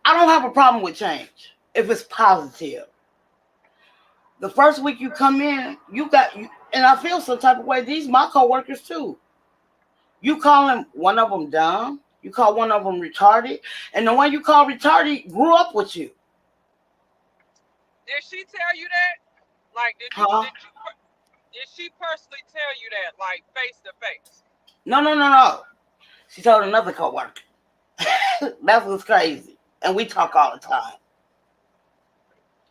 I don't have a problem with change if it's positive. The first week you come in, and I feel some type of way. These my coworkers too. You calling one of them dumb, you call one of them retarded, and the one you call retarded grew up with you. Did she tell you that? Like, did she personally tell you that, like, face to face? No. She told another coworker. That was crazy. And we talk all the time.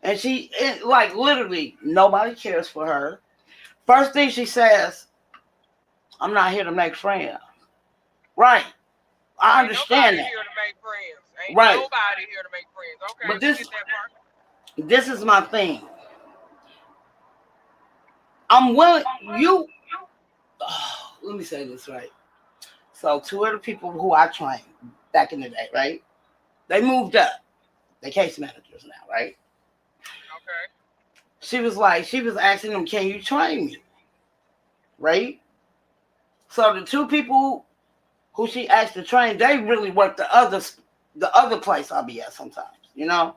And like, literally, nobody cares for her. First thing she says, I'm not here to make friends. Right. I understand that. Ain't nobody here to make friends. Ain't right. Nobody here to make friends. Okay, but get that part. This is my thing. I'm willing. Let me say this right. So 2 of the people who I trained back in the day, right? They moved up. They case managers now, right? Okay. She was asking them, can you train me? Right? So the 2 people who she asked to train, they really work the other place I'll be at sometimes, you know?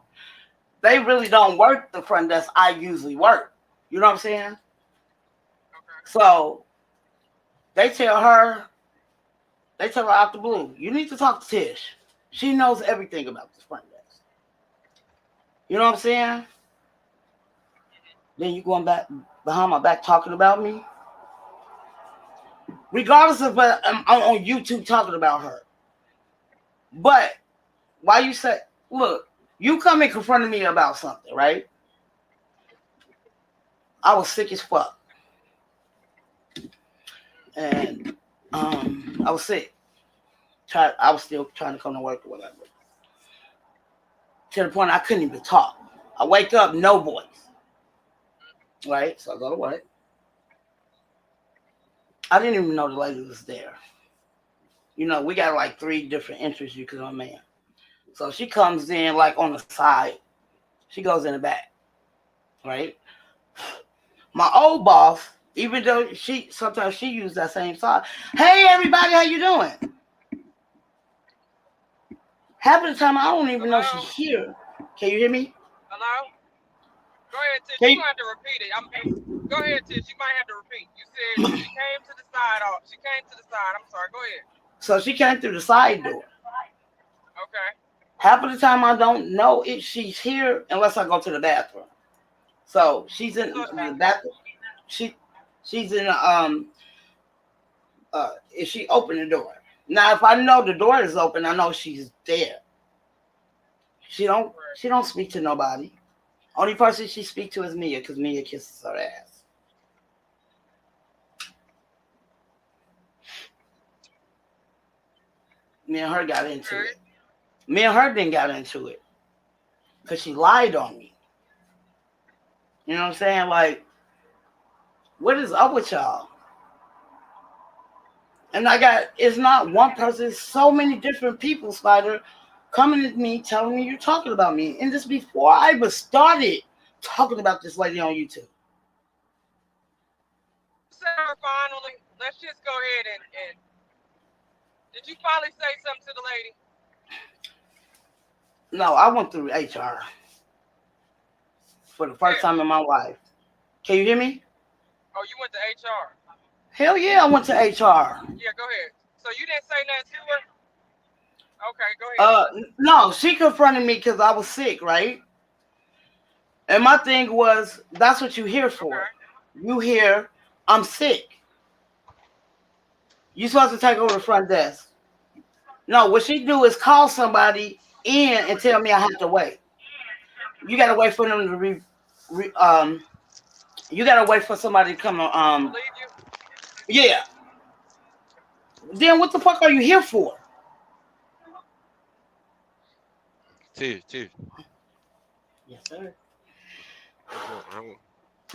They really don't work the front desk I usually work. You know what I'm saying? Okay. So they tell her out the blue, you need to talk to Tish. She knows everything about this front desk. You know what I'm saying? Then you going back behind my back talking about me? Regardless of what I'm on YouTube talking about her. But why you say, look, you come and confronted me about something, right? I was sick as fuck. And I was sick. I was still trying to come to work or whatever. To the point I couldn't even talk. I wake up, no voice. Right? So I go to work. I didn't even know the lady was there. You know, we got like 3 different entries you can come in. So she comes in like on the side. She goes in the back. Right? My old boss, even though sometimes she used that same side. Hey everybody, how you doing? Half of the time I don't even know she's here. Can you hear me? Hello? Go ahead, Tish. You might have to repeat it. Go ahead, Tish. You might have to repeat. You said she came to the side. She came to the side. I'm sorry. Go ahead. So she came through the side door. Okay. Half of the time I don't know if she's here unless I go to the bathroom. So she's in the bathroom. She's in if she opened the door. Now if I know the door is open, I know she's there. She don't speak to nobody. Only person she speaks to is Mia, because Mia kisses her ass. Me and her got into it. Me and her didn't got into it. Because she lied on me. You know what I'm saying? Like, what is up with y'all? And it's not one person, it's so many different people, Spider, coming at me, telling me you're talking about me. And this before I even started talking about this lady on YouTube. Sarah, finally, let's just go ahead and did you finally say something to the lady? No, I went through HR for the first time in my life. Can you hear me? Oh, you went to HR? Hell yeah, I went to HR. Yeah, go ahead. So you didn't say nothing to her? Okay, go ahead. No, she confronted me because I was sick, right? And my thing was, that's what you here for. Okay. You here, I'm sick. You supposed to take over the front desk. No, what she do is call somebody in and tell me I have to wait. You gotta wait for them to you gotta wait for somebody to come Yeah. Then what the fuck are you here for? Chill. Yes, sir. How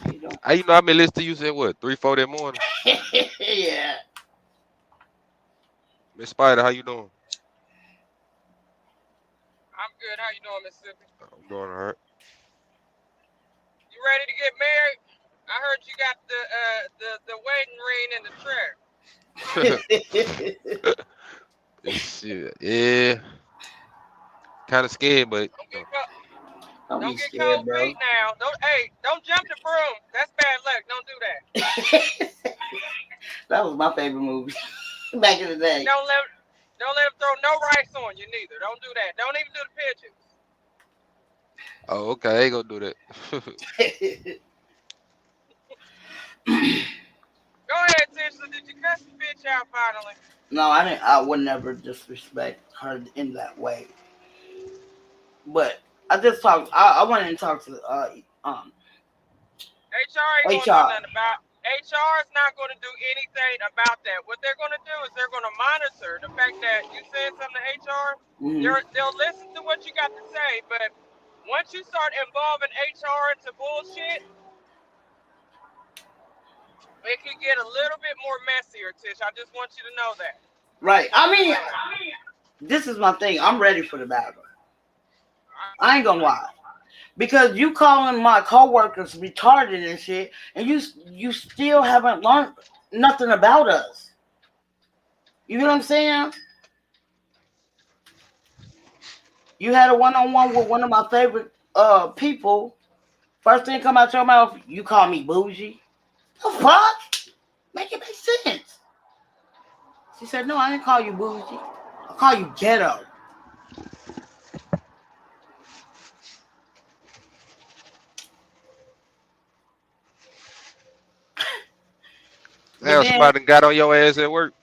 How you doing? you know I've been listening to you since what 3-4 that morning. Yeah. Miss Spider, how you doing? I'm good. How you doing, Mississippi? I'm doing alright. You ready to get married? I heard you got the wedding ring in the trap. Shit, yeah. Kind of scared, but Don't Don't be get scared, cold bro. feet now. Don't jump the broom. That's bad luck. Don't do that. That was my favorite movie back in the day. Don't let him throw no rice on you neither. Don't do that. Don't even do the pigeons. oh, okay, I ain't gonna do that. Go ahead, Tisha. Did you cuss the bitch out finally? No, I didn't. I would never disrespect her in that way. But I just talked. I wanted to talk to HR ain't gonna do HR. nothing about. HR is not going to do anything about that. What they're going to do is they're going to monitor the fact that you said something to HR. They'll listen to what you got to say, but once you start involving HR into bullshit, it can get a little bit more messier, Tish. I just want you to know that. Right. I mean, this is my thing. I'm ready for the battle. I ain't gonna lie. Because you calling my coworkers retarded and shit, and you still haven't learned nothing about us. You know what I'm saying? You had a one-on-one with one of my favorite people. First thing come out your mouth, you call me bougie. The fuck? Make it make sense. She said, no, I didn't call you bougie. I call you ghetto. Damn, somebody got on your ass at work.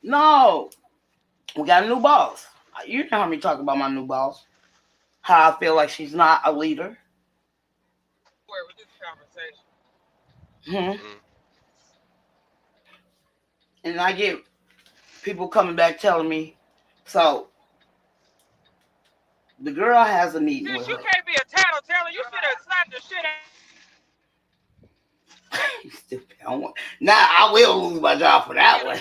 No, we got a new boss. You know how me talk about my new boss. How I feel like she's not a leader. Where was this conversation? And I get people coming back telling me, so the girl has a meeting with her. You can't be a tattletale. You should have slapped the shit out. Stupid. Now I will lose my job for that one.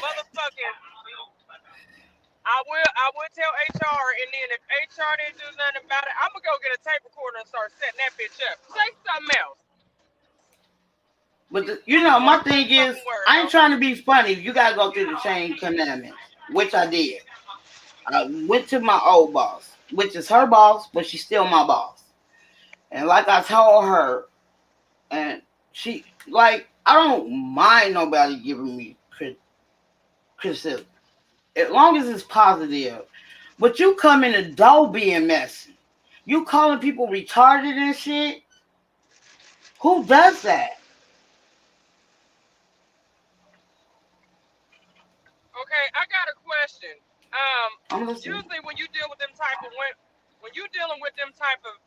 I would tell HR, and then if HR didn't do nothing about it, I'm gonna go get a tape recorder and start setting that bitch up. Say something else. But my thing is, I ain't trying to be funny. You gotta go through the chain commandments, which I did. I went to my old boss, which is her boss, but she's still my boss. And like I told her, and she, like, I don't mind nobody giving me criticism, as long as it's positive. But you come in the door being messy. You calling people retarded and shit. Who does that? Okay, I got a question. Usually when you deal with them type of when you dealing with them type of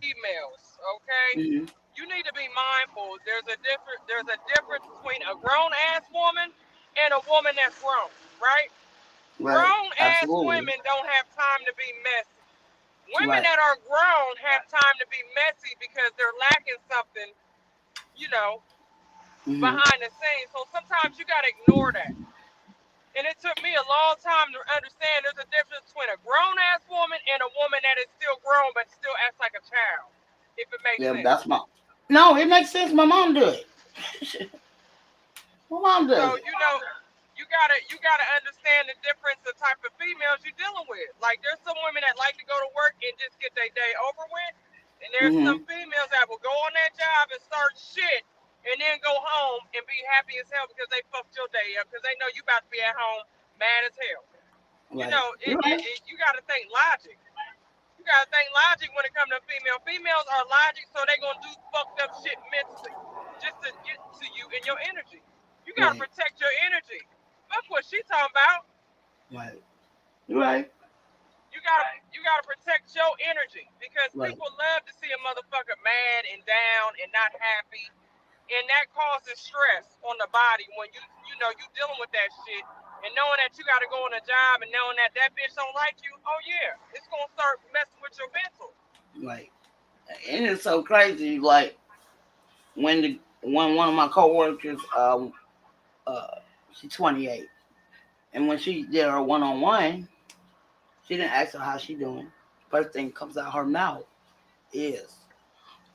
females, okay, you need to be mindful. There's a difference between a grown ass woman and a woman that's grown, right? Grown ass women don't have time to be messy. Women that are grown have time to be messy because they're lacking something, behind the scenes. So sometimes you gotta ignore that. And it took me a long time to understand there's a difference between a grown-ass woman and a woman that is still grown but still acts like a child, if it makes sense. Yeah, No, it makes sense. My mom do it. My mom does. So, you gotta understand the difference of type of females you're dealing with. Like, there's some women that like to go to work and just get their day over with. And there's some females that will go on that job and start shit and then go home and be happy as hell because they fucked your day up because they know you about to be at home mad as hell. Right. You got to think logic. You got to think logic when it comes to females. Females are logic, so they going to do fucked up shit mentally just to get to you and your energy. You got to protect your energy. Fuck what she talking about. Right. Right. You gotta protect your energy because people love to see a motherfucker mad and down and not happy and that causes stress on the body when you know you dealing with that shit, and knowing that you got to go on a job and knowing that bitch don't like you. Oh yeah, it's gonna start messing with your mental. Like, and it's so crazy. Like when one of my coworkers, she's 28, and when she did her one-on-one, she didn't ask her how she doing. First thing comes out her mouth is,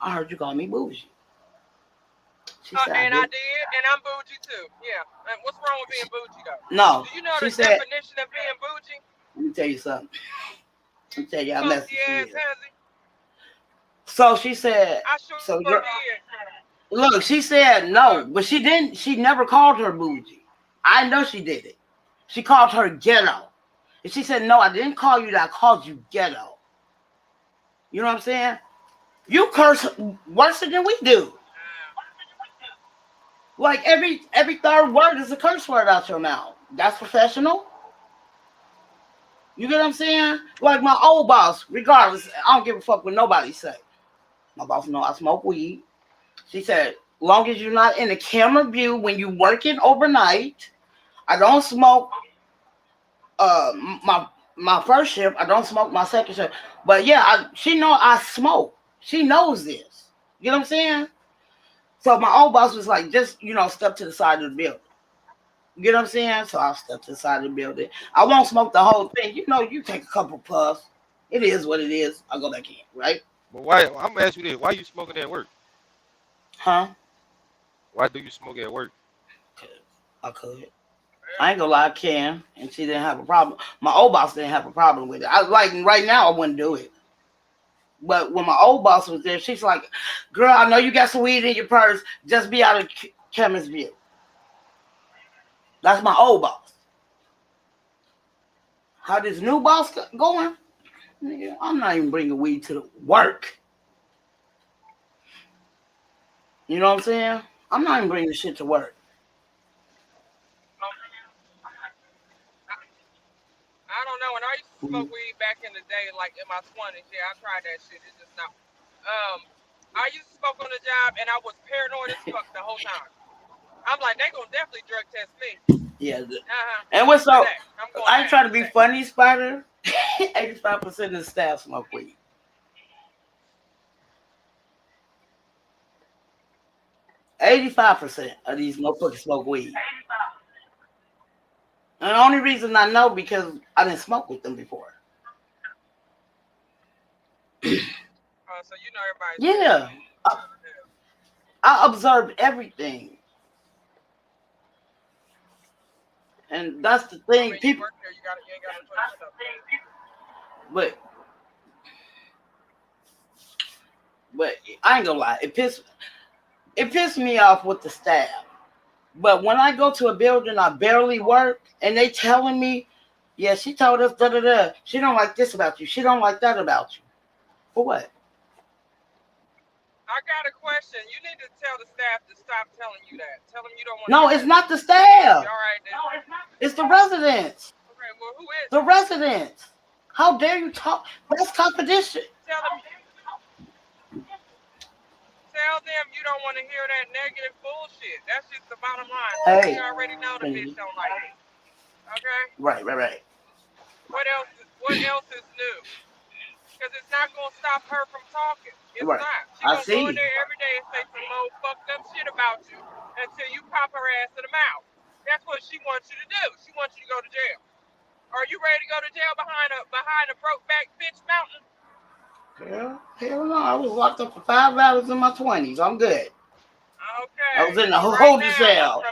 "I heard you call me bougie." She said, And I did, and I'm bougie too. Yeah. And what's wrong with being bougie though? No. Do you know the said, definition of being bougie? Let me tell you something. Let me tell you how messy she is. So she said, I sure so did. Look, she said no, but she didn't. She never called her bougie. I know she did it. She called her ghetto. And she said, no, I didn't call you that. I called you ghetto. You know what I'm saying? You curse worse than we do. Like every third word is a curse word out your mouth. That's professional. You get what I'm saying? Like my old boss, regardless, I don't give a fuck what nobody say. My boss know I smoke weed. She said, long as you're not in the camera view when you working overnight, I don't smoke my first shift. I don't smoke my second shift. But yeah, she know I smoke. She knows this. You know what I'm saying? So my old boss was like, just, step to the side of the building. You get what I'm saying? So I'll step to the side of the building. I won't smoke the whole thing. You take a couple puffs. It is what it is. I'll go back in, right? But why? I'm gonna ask you this: why you smoking at work? Huh? Why do you smoke at work? I could. I ain't gonna lie, I can. And she didn't have a problem. My old boss didn't have a problem with it. Right now, I wouldn't do it. But when my old boss was there, she's like, girl, I know you got some weed in your purse. Just be out of camera's view. That's my old boss. How this new boss going? Nigga, I'm not even bringing weed to the work. You know what I'm saying? I'm not even bringing shit to work. I don't know. When I used to smoke weed back in the day, like in my 20s, yeah, I tried that shit. It's just not. I used to smoke on the job, and I was paranoid as fuck the whole time. I'm like, they gonna definitely drug test me. Yeah. And what's up? I ain't trying to be funny, Spider. 85% of the staff smoke weed. %85 of these motherfuckers smoke weed. And the only reason I know because I didn't smoke with them before. So you know everybody. Yeah. I observed everything. And that's the thing. People. But I ain't gonna lie. It pissed me off with the staff. But when I go to a building I barely work and they telling me, yeah, she told us da-da-da. She don't like this about you. She don't like that about you. For what? I got a question. You need to tell the staff to stop telling you that. Tell them you don't want. No, it's not the staff. All right, then. No, it's not. It's the residents. Okay, well, who is the residents? How dare you talk? That's competition. Tell them you don't want to hear that negative bullshit. That's just the bottom line. Hey. You already know the bitch don't like it. Okay? Right. What else is new? Because it's not going to stop her from talking. It's right. not. She's going to go in there every day and say some old fucked up shit about you until you pop her ass in the mouth. That's what she wants you to do. She wants you to go to jail. Are you ready to go to jail behind a broke back bitch mountain? Hell no. I was locked up for 5 hours in my 20s. I'm good. Okay. I was in the holding cell.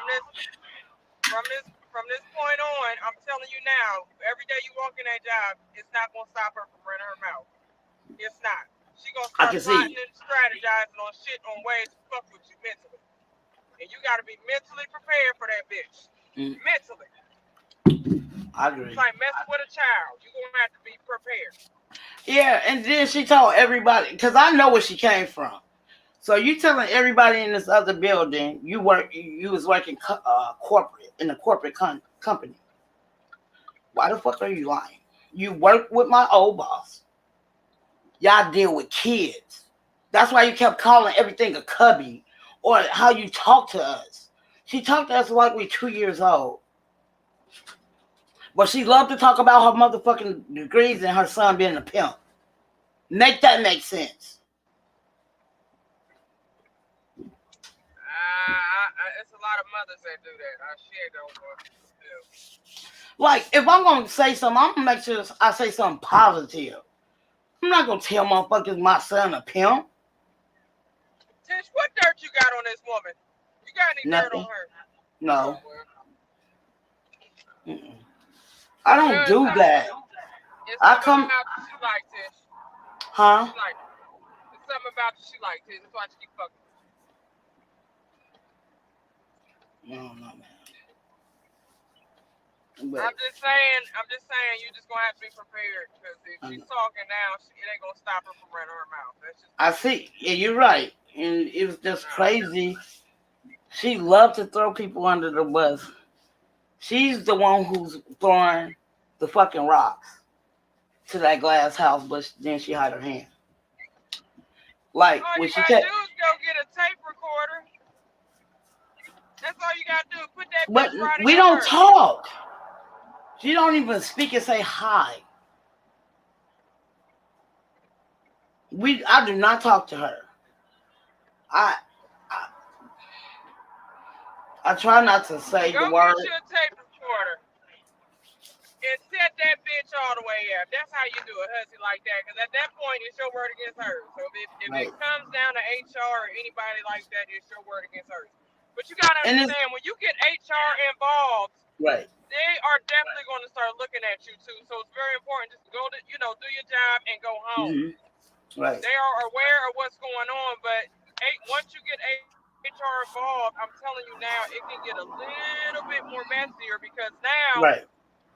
From this point on, I'm telling you now, every day you walk in that job, it's not going to stop her from running her mouth. It's not. She going to start plotting and strategizing on shit on ways to fuck with you mentally. And you got to be mentally prepared for that bitch. Mentally. I agree. It's like messing with a child. You're going to have to be prepared. Yeah, and then she told everybody, because I know where she came from. So you telling everybody in this other building you was working corporate in a corporate company. Why the fuck are you lying? You work with my old boss. Y'all deal with kids. That's why you kept calling everything a cubby or how you talk to us. She talked to us like we're 2 years old. But she loved to talk about her motherfucking degrees and her son being a pimp. Make that make sense. It's a lot of mothers that do that. She ain't no one. Like, if I'm going to say something, I'm going to make sure I say something positive. I'm not going to tell motherfuckers my son a pimp. Tish, what dirt you got on this woman? You got any dirt on her? No. I don't do that. I come. About she like Tish. Huh? She like, there's something about you she like Tish. That's why she keep fucking. No, man. But I'm just saying, you just gonna have to be prepared because if she's talking now, it ain't gonna stop her from running her mouth. That's just. I see. Yeah, you're right, and it was just crazy. She loved to throw people under the bus. She's the one who's throwing the fucking rocks to that glass house, but then she hid her hand. Like all when you she gotta kept. do is go get a tape recorder. That's all you gotta do. Put that. But bitch right we in don't her. talk. She don't even speak and say hi. I do not talk to her. I try not to say the word. Go get you a tape recorder and set that bitch all the way up. That's how you do it, hussy, like that. Because at that point, it's your word against hers. So if Right. it comes down to HR or anybody like that, it's your word against hers. But you gotta understand, when you get HR involved, right, they are definitely going to start looking at you too. So it's very important just to go to, do your job and go home. Mm-hmm. Right. They are aware of what's going on, but once you get HR involved, I'm telling you now, it can get a little bit more messier because now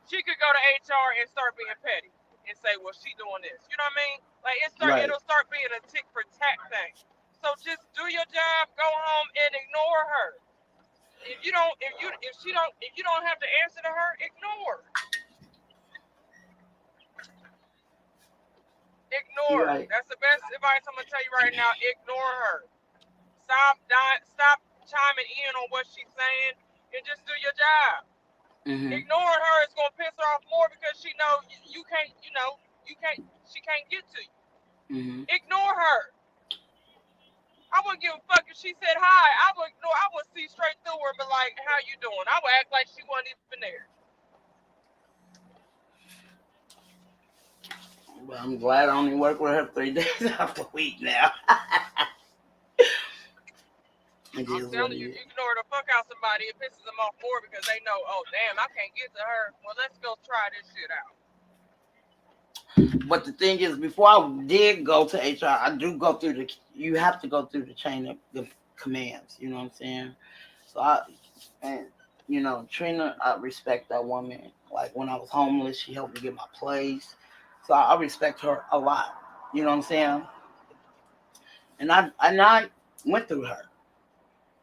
she could go to HR and start being petty and say, well, she doing this. You know what I mean? Like it'll start being a tick for tack thing. So just do your job, go home and ignore her. If you don't have to answer to her, ignore. Ignore. Right. That's the best advice I'm gonna tell you right now. Ignore her. Stop chiming in on what she's saying and just do your job. Mm-hmm. Ignoring her is gonna piss her off more because she knows she can't get to you. Mm-hmm. Ignore her. I wouldn't give a fuck if she said hi. I would see straight through her, but like, how you doing? I would act like she wasn't even there. Well, I'm glad I only work with her 3 days out the week now. I'm telling you, ignore the fuck out somebody. It pisses them off more because they know, oh damn, I can't get to her. Well, let's go try this shit out. But the thing is, before I did go to HR, I do go through you have to go through the chain of the commands, you know what I'm saying? So Trina, I respect that woman. Like when I was homeless, she helped me get my place. So I respect her a lot, you know what I'm saying? And I went through her.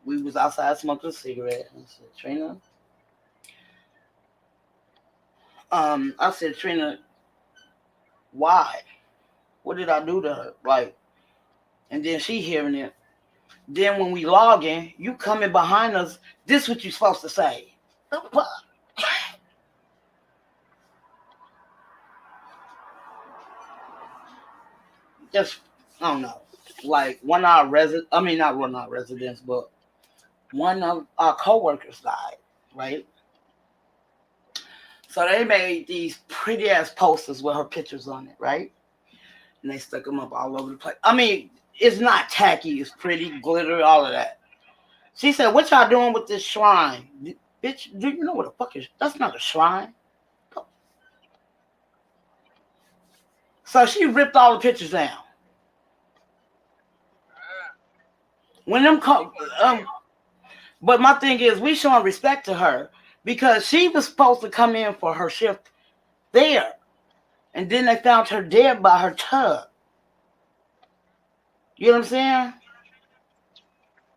We was outside smoking a cigarette, and I said, Trina, why? What did I do to her? Like, and then she hearing it. Then when we log in, you coming behind us. This is what you supposed to say. The fuck? Just, I don't know. Like one of our residents, but one of our co-workers died, right? So they made these pretty ass posters with her pictures on it, right? And they stuck them up all over the place. I mean, it's not tacky, it's pretty, glitter, all of that. She said, what y'all doing with this shrine? Bitch, do you know what the fuck is? That's not a shrine. So she ripped all the pictures down. When but my thing is, we showing respect to her because she was supposed to come in for her shift there, and then they found her dead by her tub. You know what I'm saying?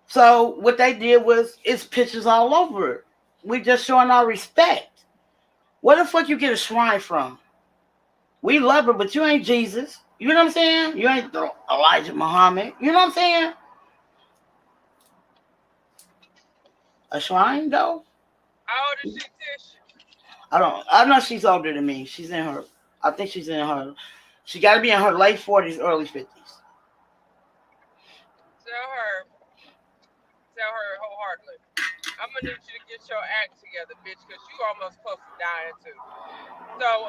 So what they did was, it's pictures all over it. We just showing our respect. Where the fuck you get a shrine from? We love her, but you ain't Jesus. You know what I'm saying? You ain't Elijah Muhammad. You know what I'm saying? A shrine though? How old is she, Tish? I know she's older than me. I think she's in her. She got to be in her late 40s, early 50s. Tell her wholeheartedly. I'm gonna need you to get your act together, bitch, because you almost close to dying too. So,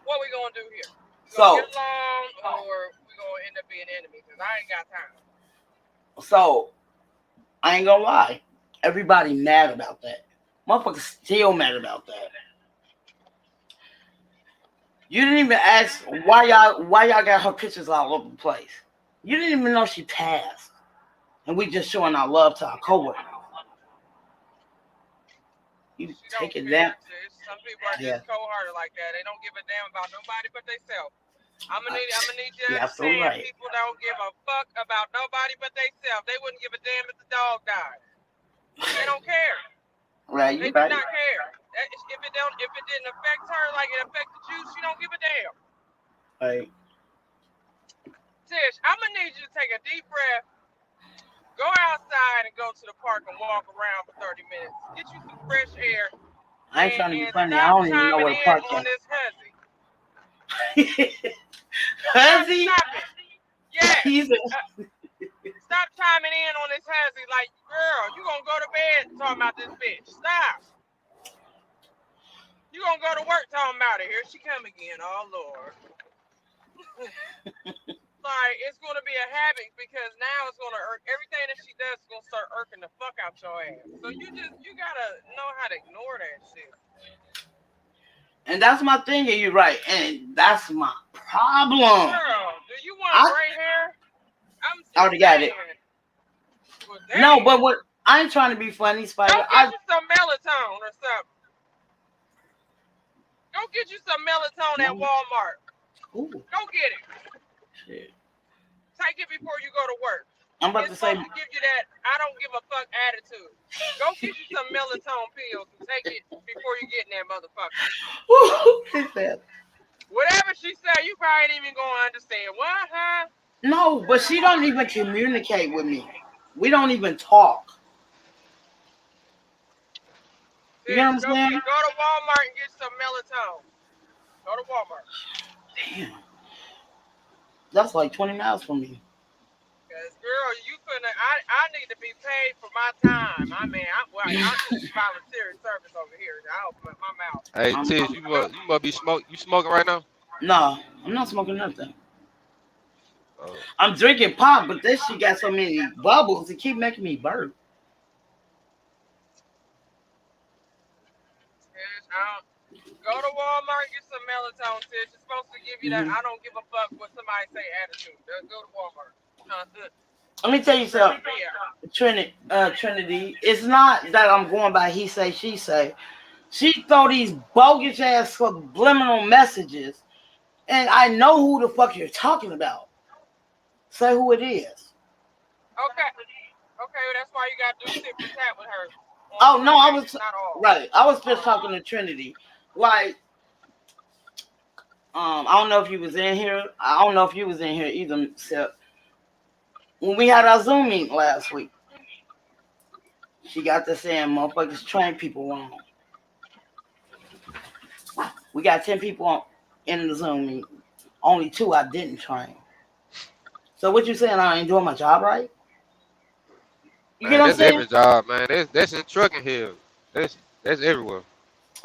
what we gonna do here? We gonna get along, or we gonna end up being enemies? Because I ain't got time. So, I ain't gonna lie. Everybody mad about that. Motherfuckers still mad about that. You didn't even ask why y'all got her pictures all over the place. You didn't even know she passed. And we just showing our love to our coworkers. You taking that? Some people are just cold-hearted like that. They don't give a damn about nobody but themselves. I'm gonna need you to understand. Right. People don't give a fuck about nobody but themselves. They wouldn't give a damn if the dog died. They don't care. Right. They do not care. If it didn't affect her like it affected you, she don't give a damn. Right. Tish, I'm gonna need you to take a deep breath. Go outside and go to the park and walk around for 30 minutes. Get you some fresh air. I ain't trying to be funny. I don't even know where the park is. On this hussy. Hussy? Stop it. Yes. Stop chiming in on this hussy like, girl, you gonna go to bed talking about this bitch. Stop. You gonna go to work talking about it. Here she come again. Oh, Lord. Like, it's going to be a habit because now it's going to irk. Everything that she does is going to start irking the fuck out your ass. So you got to know how to ignore that shit. And that's my thing, and you're right. And that's my problem. Girl, do you want gray hair? I already got it. Well, no, but what? I ain't trying to be funny, Spider. Go get you some melatonin or something. Go get you some melatonin at Walmart. Ooh. Go get it. Shit. Take it before you go to work. I'm about to say. To give you that I don't give a fuck attitude. Go get you some melatonin pills and take it before you get in that motherfucker. Whatever she said, you probably ain't even gonna understand. What, huh? No, but she don't even communicate with me. We don't even talk. You know what I'm saying? Go to Walmart and get some melatonin. Go to Walmart. Damn. That's like 20 miles from me. Cause girl, I need to be paid for my time. I mean, I'm just volunteer service over here. I open my mouth. Hey, Tish, you must be smoking right now? No, I'm not smoking nothing. Oh. I'm drinking pop, but this shit got so many bubbles, it keep making me burp. Go to Walmart and get some melatonin, Tish. It's supposed to give you that I don't give a fuck what somebody say attitude. Go to Walmart. Let me tell you something, Trinity. It's not that I'm going by he say, she say. She throw these bogus ass subliminal messages, and I know who the fuck you're talking about. Say who it is. Okay, that's why you gotta do tip for tat with her. Oh no, I was right. I was just talking to Trinity. Like, I don't know if you was in here. I don't know if you was in here either, except when we had our Zoom meeting last week. She got to saying motherfuckers train people wrong. We got 10 people in the Zoom meeting. Only 2 I didn't train. So what you saying? I ain't doing my job right? You Man, get what I'm saying? Every job, man. That's in trucking here. That's everywhere.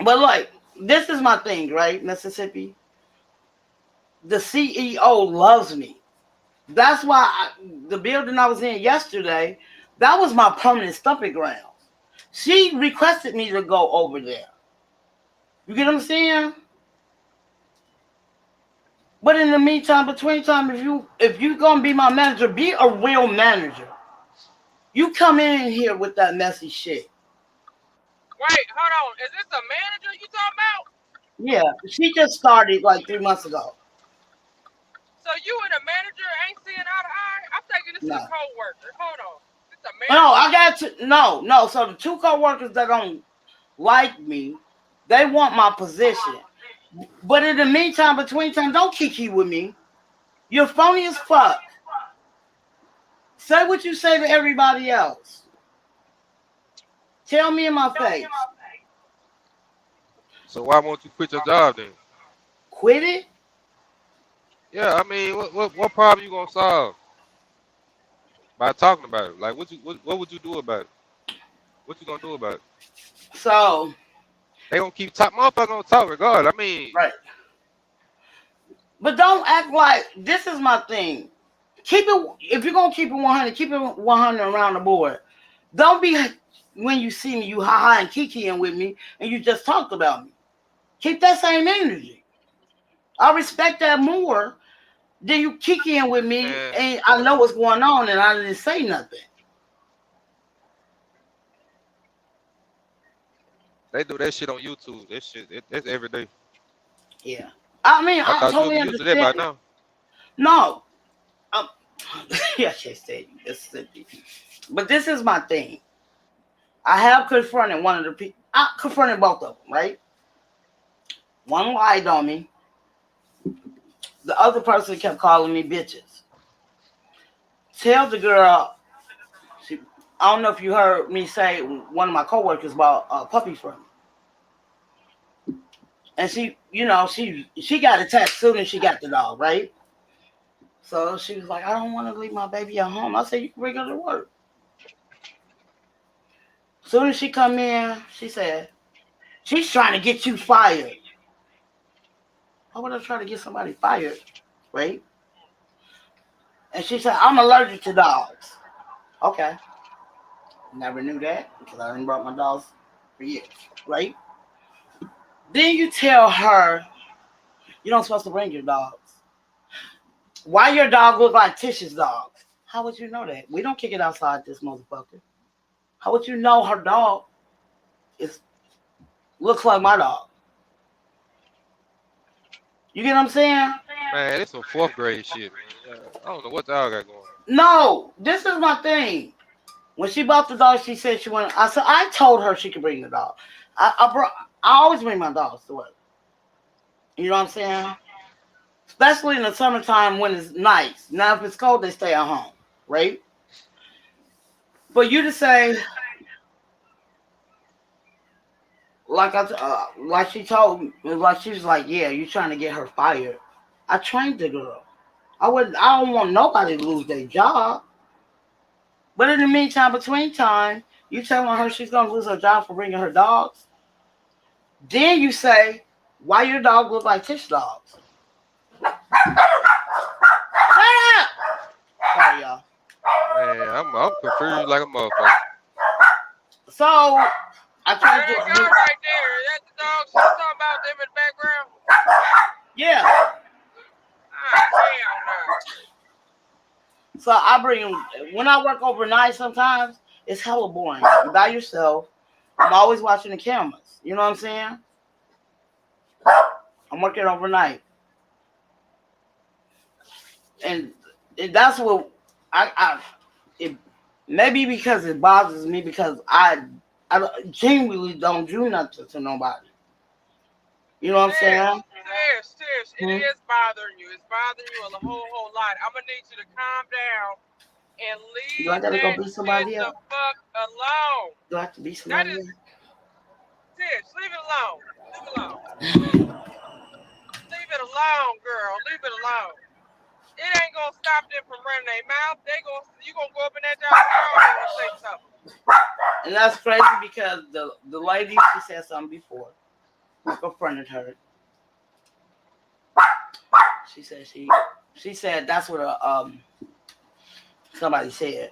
But like, this is my thing, right, Mississippi? The CEO loves me. That's why the building I was in yesterday, that was my permanent stomping ground. She requested me to go over there. You get what I'm saying? But in the meantime, between time, if you gonna be my manager, be a real manager. You come in here with that messy shit. Wait, hold on. Is this a manager you talking about? Yeah, she just started like 3 months ago. So you and a manager ain't seeing eye to eye? I'm thinking this is a co-worker. Hold on. It's a manager. No, I got to no. So the 2 co-workers that don't like me, they want my position. But in the meantime, between time, don't kiki with me. You're phony as fuck. Say what you say to everybody else. Tell me in my face. So why won't you quit your job then? Quit it? Yeah, I mean, what problem you gonna solve by talking about it? Like, what would you do about it? What you gonna do about it? So, They gonna keep talking. Motherfucker gonna talk regardless. I mean, right. But don't act like this is my thing. Keep it, if you're gonna keep it 100, keep it 100 around the board. Don't be when you see me, you ha and kikiing with me, and you just talked about me. Keep that same energy. I respect that more than you kikiing with me, man, and I know what's going on, and I didn't say nothing. they do that shit on YouTube. That shit, that's every day. Yeah, I mean, I I thought totally you'd be used to that by understand. now. No, yeah, she said Mississippi. But this is my thing. I have confronted one of the people. I confronted both of them, right? One lied on me. The other person kept calling me bitches. Tell the girl. I don't know if you heard me say one of my coworkers bought a puppy for me, and she, she got attached soon as she got the dog, right? So she was like, I don't want to leave my baby at home. I said, you can bring her to work. Soon as she come in, she said, she's trying to get you fired. Why would I try to get somebody fired, right? And she said, I'm allergic to dogs. Okay. Never knew that because I didn't brought my dogs for years, right? Then you tell her, you're not supposed to bring your dogs. Why your dog look like Tish's dog? How would you know that? We don't kick it outside this motherfucker. How would you know her dog looks like my dog? You get what I'm saying? Man, it's some fourth grade shit, man. I don't know what y'all got going. No, this is my thing. When she bought the dog, she said she wanted. I told her she could bring the dog. I always bring my dogs to work. You know what I'm saying? Especially in the summertime when it's nice. Now, if it's cold, they stay at home, right? For you to say, like she told me, like she was like, yeah, you trying to get her fired. I trained the girl. I don't want nobody to lose their job. But in the meantime, between time, you telling her she's gonna lose her job for bringing her dogs. Then you say, why your dog look like Tish dogs? Shut up! Sorry, y'all. Man, I'm confused like a motherfucker. So I tried There you to go, right there. That's the dog she's talking about them in the background. yeah. Ah, damn, no. So I bring them when I work overnight. Sometimes it's hella boring. You by yourself. I'm always watching the cameras. You know what I'm saying? I'm working overnight, and that's what it maybe because it bothers me because I genuinely don't do nothing to nobody. You know what I'm saying? Tish, it is bothering you. It's bothering you a whole lot. I'm gonna need you to calm down and leave Do I gotta go that beat somebody shit the up? fuck alone. Do I have to beat That somebody is, up? Tish, leave it alone. Leave it alone. Leave it alone, girl. Leave it alone. It ain't gonna stop them from running their mouth. You gonna go up in that job and say something. And that's crazy because the lady, she said something before. I confronted her. She said that's what somebody said.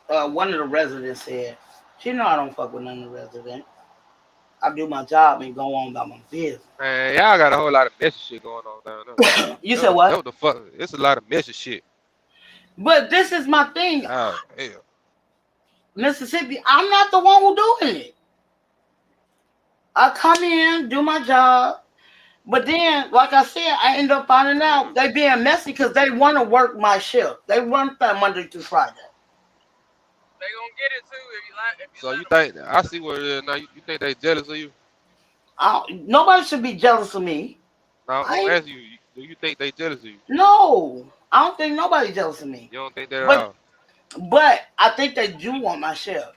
One of the residents said, she know I don't fuck with none of the residents. I do my job and go on about my business. Man, y'all got a whole lot of messy shit going on down there. You said what? What the fuck? It's a lot of messy shit. But this is my thing. Oh, hell. Mississippi, I'm not the one who doing it. I come in, do my job, but then, like I said, I end up finding out they being messy because they want to work my shift. They want that Monday through Friday. They gonna get it too if you So let you them. think I see what it is now? You think they jealous of you? Nobody should be jealous of me. No, I'm asking you. Do you think they jealous of you? No, I don't think nobody's jealous of me. You don't think that at all? But I think they do want my shift.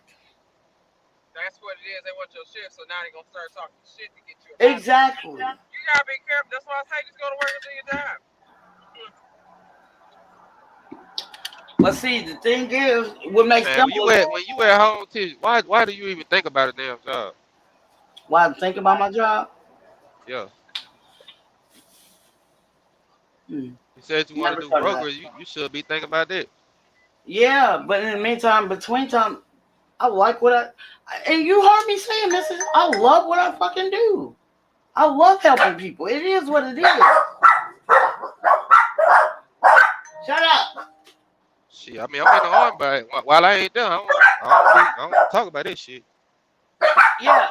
That's what it is. They want your shit, so now they're gonna start talking shit to get you. Exactly. You gotta be careful. That's why I say just go to work and do your job. But see, the thing is, what makes Man, them when you at home, Tish, why do you even think about a damn job? why I think about my job. Yeah. Hmm. You said you want Never to do thought of that. brokerage. You should be thinking about that. Yeah, but in the meantime, between time, I like what and you heard me saying this. I love what I fucking do. I love helping people. It is what it is. Shut up. Shit, I mean, I'm in the army, but while I ain't done, I don't talk about this shit. Yeah,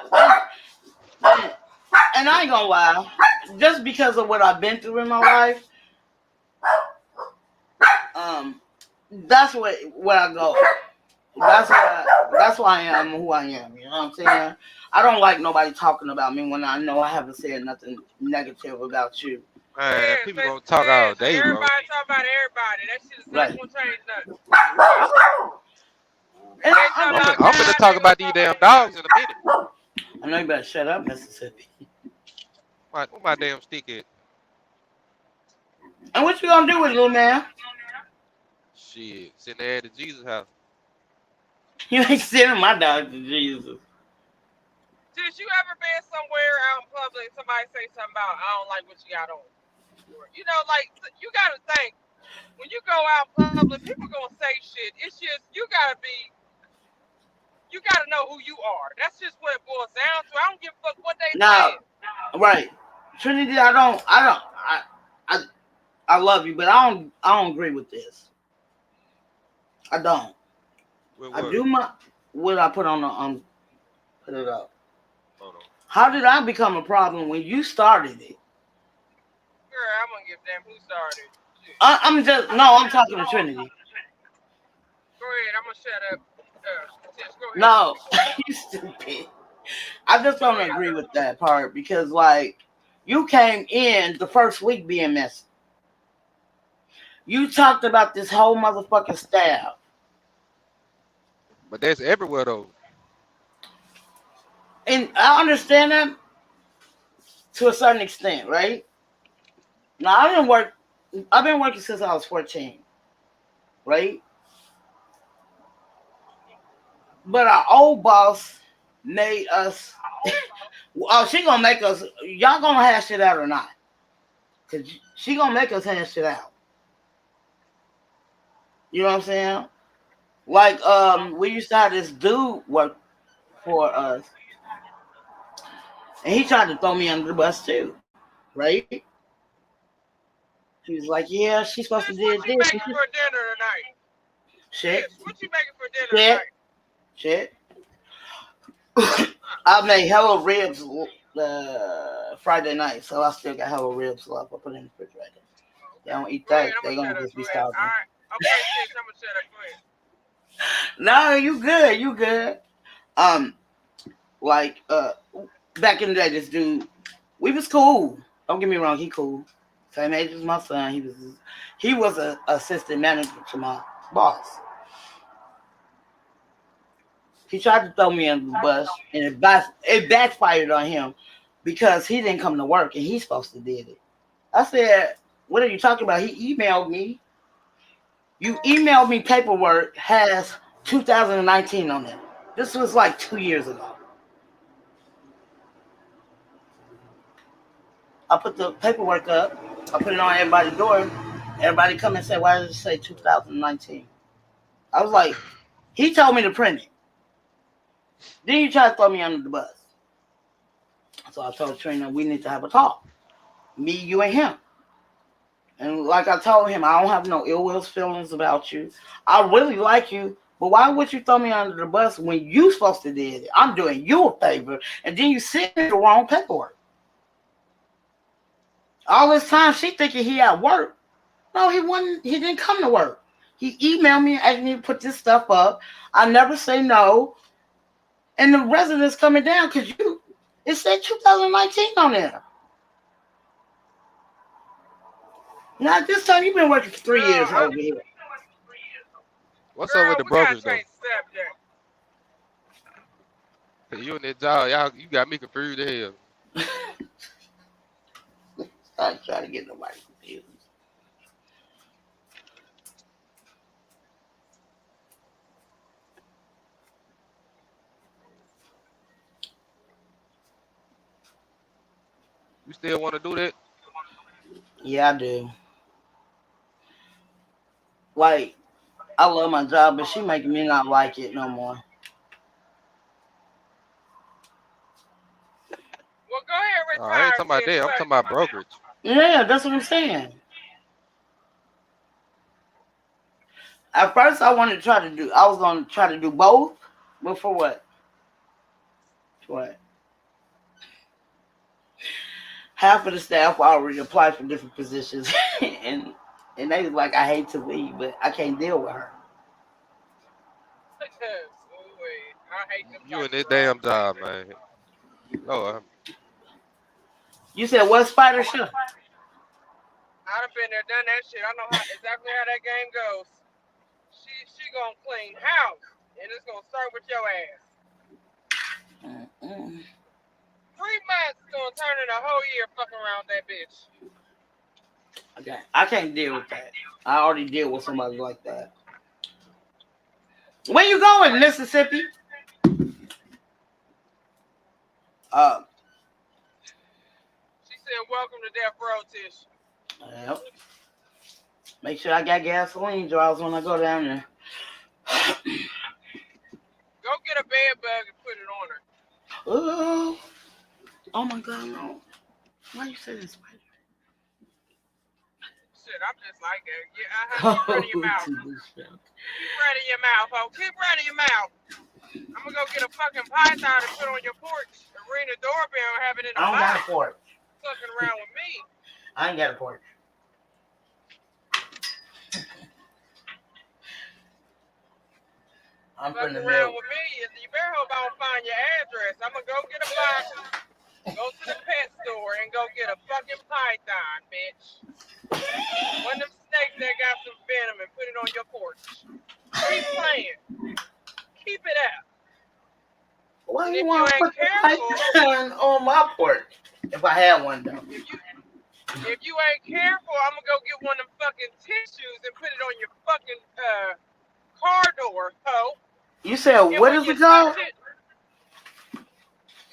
and I ain't gonna lie. Just because of what I've been through in my life, that's where I go. That's why I am who I am. You know what I'm saying? I don't like nobody talking about me when I know I haven't said nothing negative about you. Man, Yeah, people gonna talk all day, bro. everybody talk about everybody. That shit is not Right. gonna change nothing. And I'm gonna talk about these damn dogs in a minute. I know you better shut up, Mississippi. Where my damn stick at? And what you gonna do with it, little man? Shit, sitting there at the Jesus house. You ain't sending my dog to Jesus. Did you ever been somewhere out in public and somebody say something about I don't like what you got on? You know, like you gotta think when you go out in public, people gonna say shit. It's just you gotta know who you are. That's just what it boils down to. I don't give a fuck what they say. Right, Trinity. I love you, but I don't agree with this. I don't. I do what I put on the put it up. Hold on. How did I become a problem when you started it? Girl, I'm gonna give a damn who started. I'm talking to Trinity. Go ahead, I'm gonna shut up. Go ahead. No, you stupid. I just don't agree with that part because, like, you came in the first week being messy. You talked about this whole motherfucking staff. But that's everywhere though. And I understand that to a certain extent, right? Now, I've been working since I was 14, right? But our old boss made us, she gonna make us, y'all gonna hash it out or not? Because she gonna make us hash it out. You know what I'm saying? Like, we used to have this dude work for us. And he tried to throw me under the bus too, right? He was like, yeah, she's supposed to do this. What you making for dinner tonight? Shit. What you making for dinner tonight? Shit. I made hella ribs Friday night, so I still got hella ribs left. I put it in the refrigerator. They don't eat that. They gonna just be starving. All right. Okay, sis, I'm gonna shut up. Go ahead. No, you good. You good. Like, back in the day, this dude, we was cool. Don't get me wrong, he cool. Same age as my son. He was an assistant manager to my boss. He tried to throw me under the bus, and it backfired on him because he didn't come to work, and he's supposed to did it. I said, what are you talking about? He emailed me. You emailed me paperwork, has 2019 on it. This was like 2 years ago. I put the paperwork up. I put it on everybody's door. Everybody come and say, why does it say 2019? I was like, he told me to print it. Then you try to throw me under the bus. So I told Trina, we need to have a talk. Me, you, and him. And like I told him, I don't have no ill will feelings about you. I really like you, but why would you throw me under the bus when you supposed to did it? I'm doing you a favor, and then you send me the wrong paperwork. All this time, she thinking he at work. No, he wasn't. He didn't come to work. He emailed me and asked me to put this stuff up. I never say no. And the residents coming down because it said 2019 on there. Now, this time you've been working for 3 years over here. What's up with the brokers though? You and that job, y'all, you got me confused as hell. I try to get nobody confused. You still want to do that? Yeah, I do. Like, I love my job, but she making me not like it no more. Well, go ahead and Oh, I ain't retire, talking about sis. that. I'm Fuck talking it. about brokerage. Yeah, that's what I'm saying. At first, I wanted to try to do. I was gonna try to do both, but for what? What? Half of the staff already applied for different positions, and they was like, I hate to leave, but I can't deal with her. Ooh-wee. I hate them You type and of that jobs, damn job, baby. man. Lord, You said what, Spider? Sure. I done been there, done that shit. I know exactly how that game goes. She gonna clean house, and it's gonna start with your ass. 3 months is gonna turn in a whole year fucking around that bitch. Okay, I can't deal with that. I already deal with somebody like that. Where you going, Mississippi? She said, "Welcome to Death Row, Tish." Yep. Make sure I got gasoline draws when I go down there. Go get a bed bug and put it on her. Oh my God, no. Why you say this, Spider? Shit, I'm just like that. Yeah, keep running your mouth. Keep running your mouth, ho. Keep running your mouth. I'm gonna go get a fucking python and put on your porch and ring the doorbell and have it in the I don't got a box. porch. Fucking around with me. I ain't got a porch. I'm Fucking from the around middle. with me. You better hope I don't find your address. I'm gonna go get a box, go to the pet store, and go get a fucking python, bitch. One of them snakes that got some venom and put it on your porch. Keep playing. Keep it up. Why And you if want to you put ain't the careful, python on my porch? If I had one, though. if you ain't careful, I'm gonna go get one of them fucking tissues and put it on your fucking car door, ho. You said, And what when is you it called? touch it,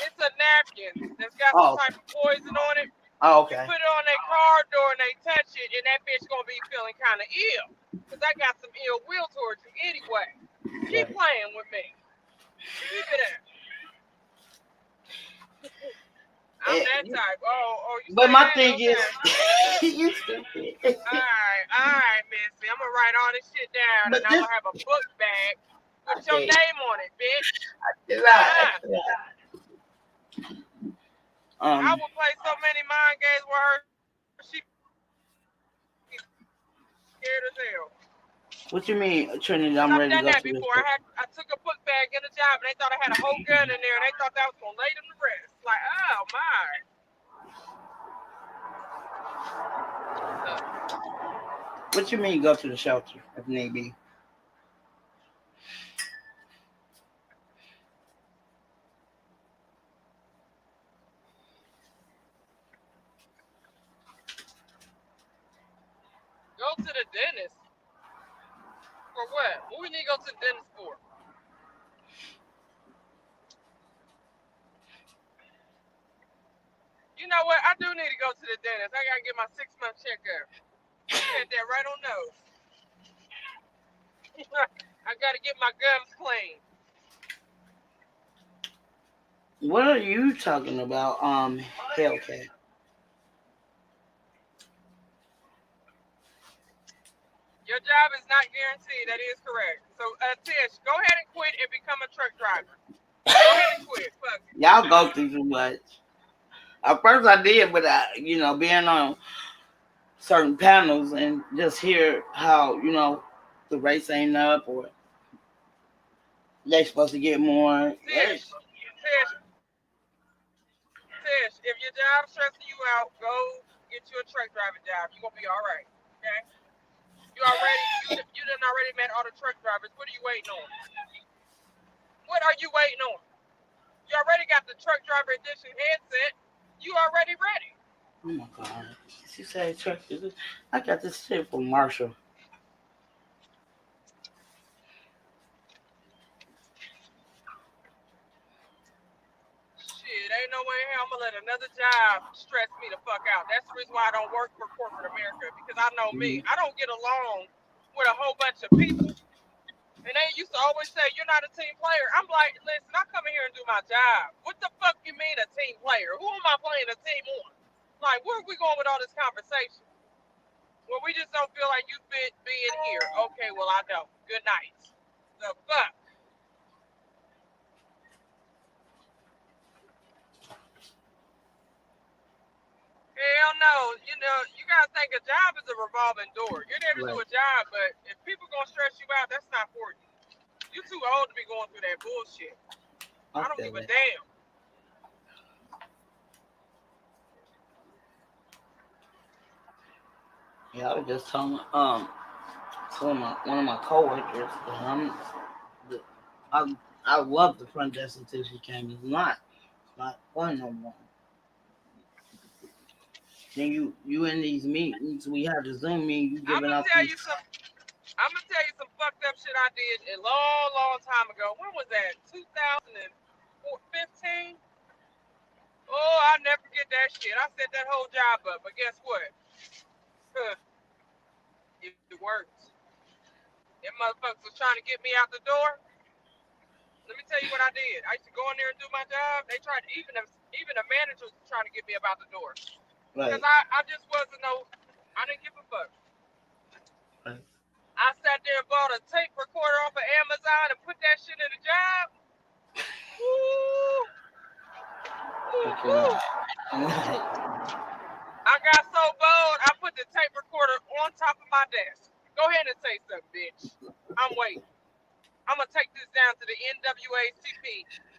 it's a napkin that's got Oh, some type of poison on it. Oh, You okay. put it on their car door and they touch it, and that bitch gonna be feeling kind of ill. Cause I got some ill will towards you anyway. Keep playing with me. Keep it up. I'm that type. You But say my that? thing Okay. is, you stupid. Alright, Missy. I'm gonna write all this shit down, But and I'm gonna have a book bag with your Okay. name on it, bitch. I would play so many mind games with her. She scared as hell. What you mean, Trinity? I've I'm ready to done go that to this. before. I took a book bag in a job, and they thought I had a whole gun in there, and they thought that was gonna lay them to rest. Like, oh my. What you mean, go to the shelter if need be? Go to the dentist. For what? What we need to go to the dentist for? You know what? I do need to go to the dentist. I gotta get my 6-month checkup. You said that right on nose. I gotta get my gums clean. What are you talking about? Hellcat. Your job is not guaranteed. That is correct. So, Tish, go ahead and quit and become a truck driver. Go ahead and quit. Fuck it. Y'all go through too much. At first I did, but being on certain panels and just hear how, the race ain't up or they supposed to get more. Tish, if your job's stressing you out, go get you a truck driving job. You're gonna be all right. Okay? You done already met all the truck drivers. What are you waiting on? What are you waiting on? You already got the truck driver edition headset. You already ready. Oh my God. She said, check this. I got this shit from Marshall. Shit, ain't no way I'm gonna let another job stress me the fuck out. That's the reason why I don't work for corporate America, because I know me. I don't get along with a whole bunch of people. And they used to always say, you're not a team player. I'm like, listen, I come in here and do my job. What the fuck you mean a team player? Who am I playing a team on? Like, where are we going with all this conversation? Well, we just don't feel like you fit being here. Okay, well, I don't. Good night. The fuck? Hell no. You know, you gotta think a job is a revolving door. You're there to do a job, but if people gonna stress you out, that's not for you. You're too old to be going through that bullshit. I don't give a damn. Yeah, I was just telling one of my coworkers that I love the front desk until she came. It's not fun no more. Then you in these meetings, we have the Zoom meeting, you giving out these. I'm gonna tell you some fucked up shit I did a long time ago. When was that? 2015? Oh, I'll never forget that shit. I set that whole job up, but guess what? It worked. Them motherfuckers was trying to get me out the door. Let me tell you what I did. I used to go in there and do my job. They tried to, even the managers was trying to get me about the door. Because I just wasn't I didn't give a fuck. Right. I sat there and bought a tape recorder off of Amazon and put that shit in the job. Woo! Woo! I got so bold, I put the tape recorder on top of my desk. Go ahead and say something, bitch. I'm waiting. I'm going to take this down to the NAACP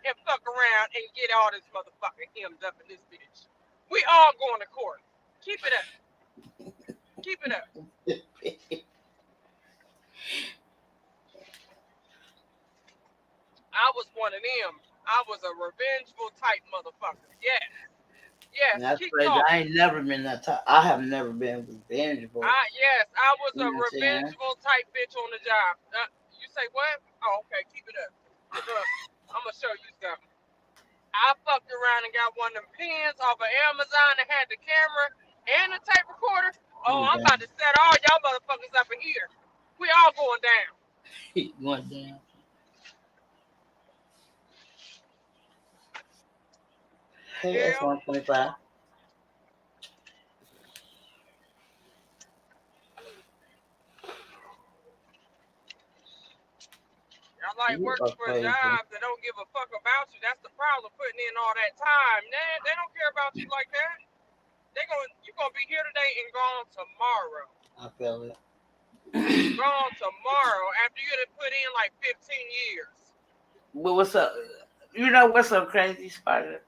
and fuck around and get all this motherfucker hemmed up in this bitch. We all going to court. Keep it up. Keep it up. I was one of them. I was a revengeful type motherfucker. Yes. Yes. That's keep crazy. talking. I ain't never been that type. I have never been revengeful. Yes, I was a revengeful type bitch on the job. You say what? Oh, okay. Keep it up. I'm going to show you something. I fucked around and got one of them pens off of Amazon that had the camera and the tape recorder. Oh, I'm about to set all y'all motherfuckers up in here. We all going down. Going down. Hey, that's 125. I like working for a job that don't give a fuck about you. That's the problem, putting in all that time. They don't care about you like that. You're gonna be here today and gone tomorrow. I feel it. Gone tomorrow after you had put in like 15 years. But what's up? You know what's so crazy, Spider?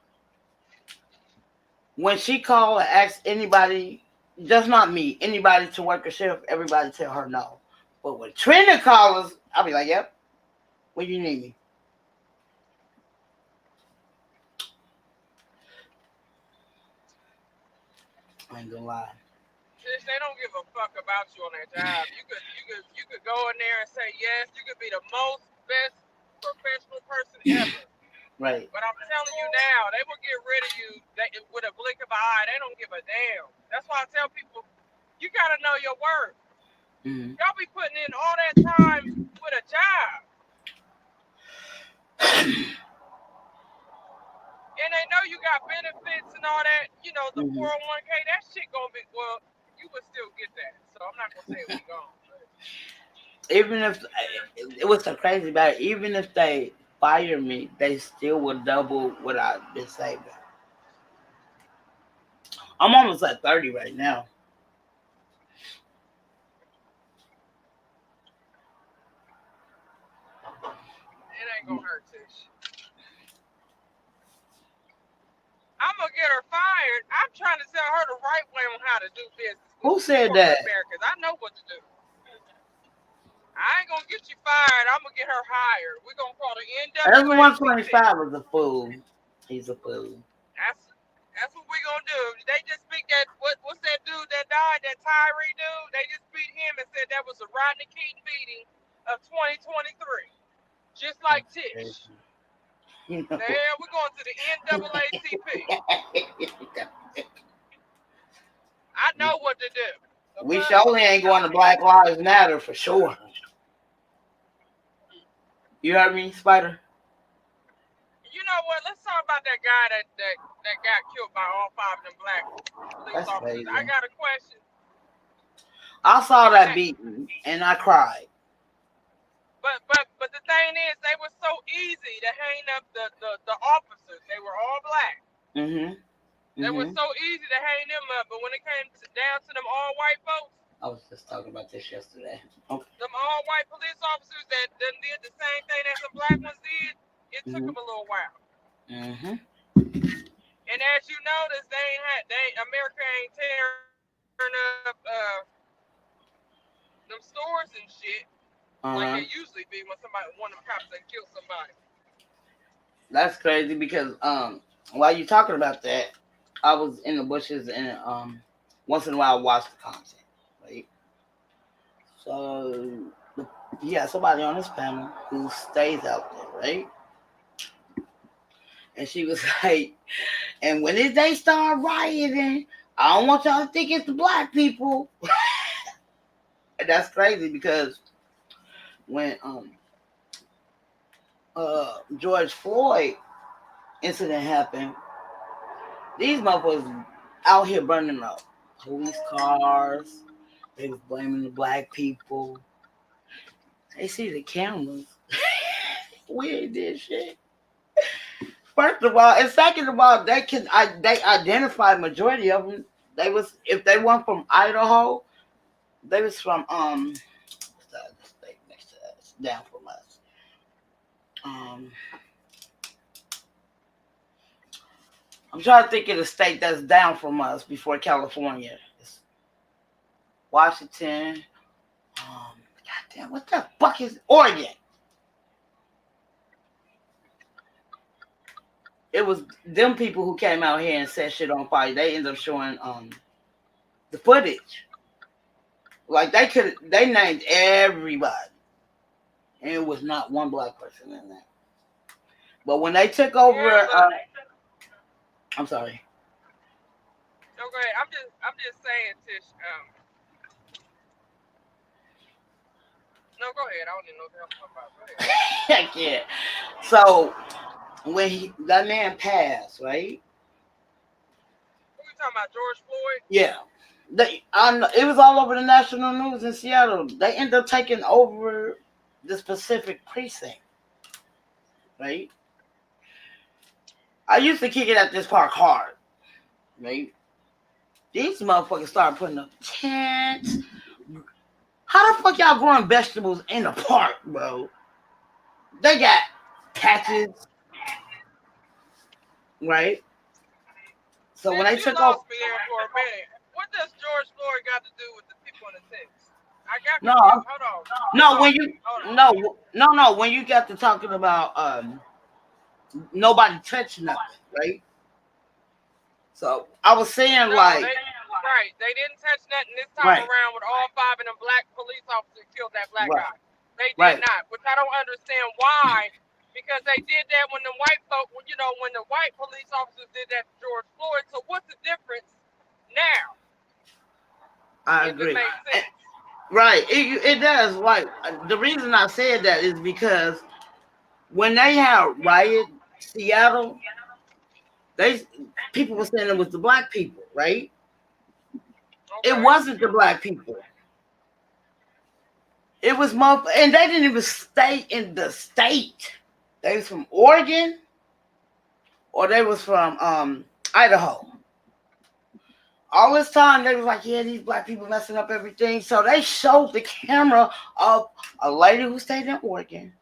When she called and asked anybody, just not me, anybody to work a shift, everybody tell her no. But when Trina calls, I'll be like, yep. When you need me. I ain't gonna lie. Bitch, they don't give a fuck about you on that job. You could go in there and say yes. You could be the most best professional person ever. Right. But I'm telling you now, they will get rid of you with a blink of an eye. They don't give a damn. That's why I tell people, you gotta know your worth. Mm-hmm. Y'all be putting in all that time with a job. And they know you got benefits and all that, you know, the 401k, that shit gonna be, well, you would still get that. So I'm not gonna say it was gone. Even if, it was so crazy about it, even if they fire me, they still would double what I've been saving. I'm almost at 30 right now. It ain't gonna hurt, Tish. I'm gonna get her fired. I'm trying to tell her the right way on how to do business. Who said that? Americans. I know what to do. I ain't gonna get you fired. I'm gonna get her hired. We're gonna call the NWA. Everyone 25 was a fool. He's a fool. That's what we gonna do. They just picked that what's that dude that died, that Tyree dude? They just beat him and said that was a Rodney King beating of 2023. Just like Tish. You The know. hell, we're going to the NAACP. I know what to do. We surely ain't going to Black Lives Matter for sure. You heard me, Spider? You know what? Let's talk about that guy that got killed by all 5 of them black police That's officers. crazy. I got a question. I saw that beating and I cried. But the thing is, they were so easy to hang up the officers. They were all black. They were so easy to hang them up. But when it came down to them all white folks, I was just talking about this yesterday. Okay. them all white police officers that did the same thing that the black ones did, it took them a little while. And as you notice, America ain't tearing up them stores and shit like they usually be when one of them cops done kill somebody. That's crazy because while you talking about that, I was in the bushes and once in a while I watch the content, right? So yeah, somebody on this panel who stays out there, right? And she was like, and when they start rioting, I don't want y'all to think it's the black people. And that's crazy because when George Floyd incident happened, these motherfuckers out here burning up police cars. They was blaming the black people. They see the cameras. We ain't did shit. First of all, and second of all, they identified majority of them. If they weren't from Idaho, they was from what's the other state next to us, down from us. I'm trying to think of the state that's down from us before California. It's Washington. Goddamn, what the fuck is Oregon? It was them people who came out here and set shit on fire. They ended up showing the footage. Like they named everybody. And it was not one black person in that. But when they took over I'm sorry. No, go ahead. I'm just saying, Tish. No, go ahead. I don't even know what the hell I'm talking about. Go ahead. Heck yeah. So when that man passed, right? Who you talking about, George Floyd? Yeah. It was all over the national news in Seattle. They ended up taking over the specific precinct, right? I used to kick it at this park hard, right? These motherfuckers started putting up tents. How the fuck y'all growing vegetables in the park, bro? They got patches, right? So when they took lost off, me there for a minute. What does George Floyd got to do with the people in the tents? I got no, hold on. No, when you no, when you got to talking about nobody touched nothing, right? So I was saying they didn't touch nothing this time around with all 5 of them black police officers killed that black guy. They did not, which I don't understand why, because they did that when the white folk, when the white police officers did that to George Floyd. So what's the difference now? I agree. Right, it does. Like the reason I said that is because when they had riot Seattle, people were saying it was the black people, right? Okay. It wasn't the black people. It was and they didn't even stay in the state. They was from Oregon, or they was from Idaho. All this time they was like, yeah, these black people messing up everything. So they showed the camera of a lady who stayed in Oregon.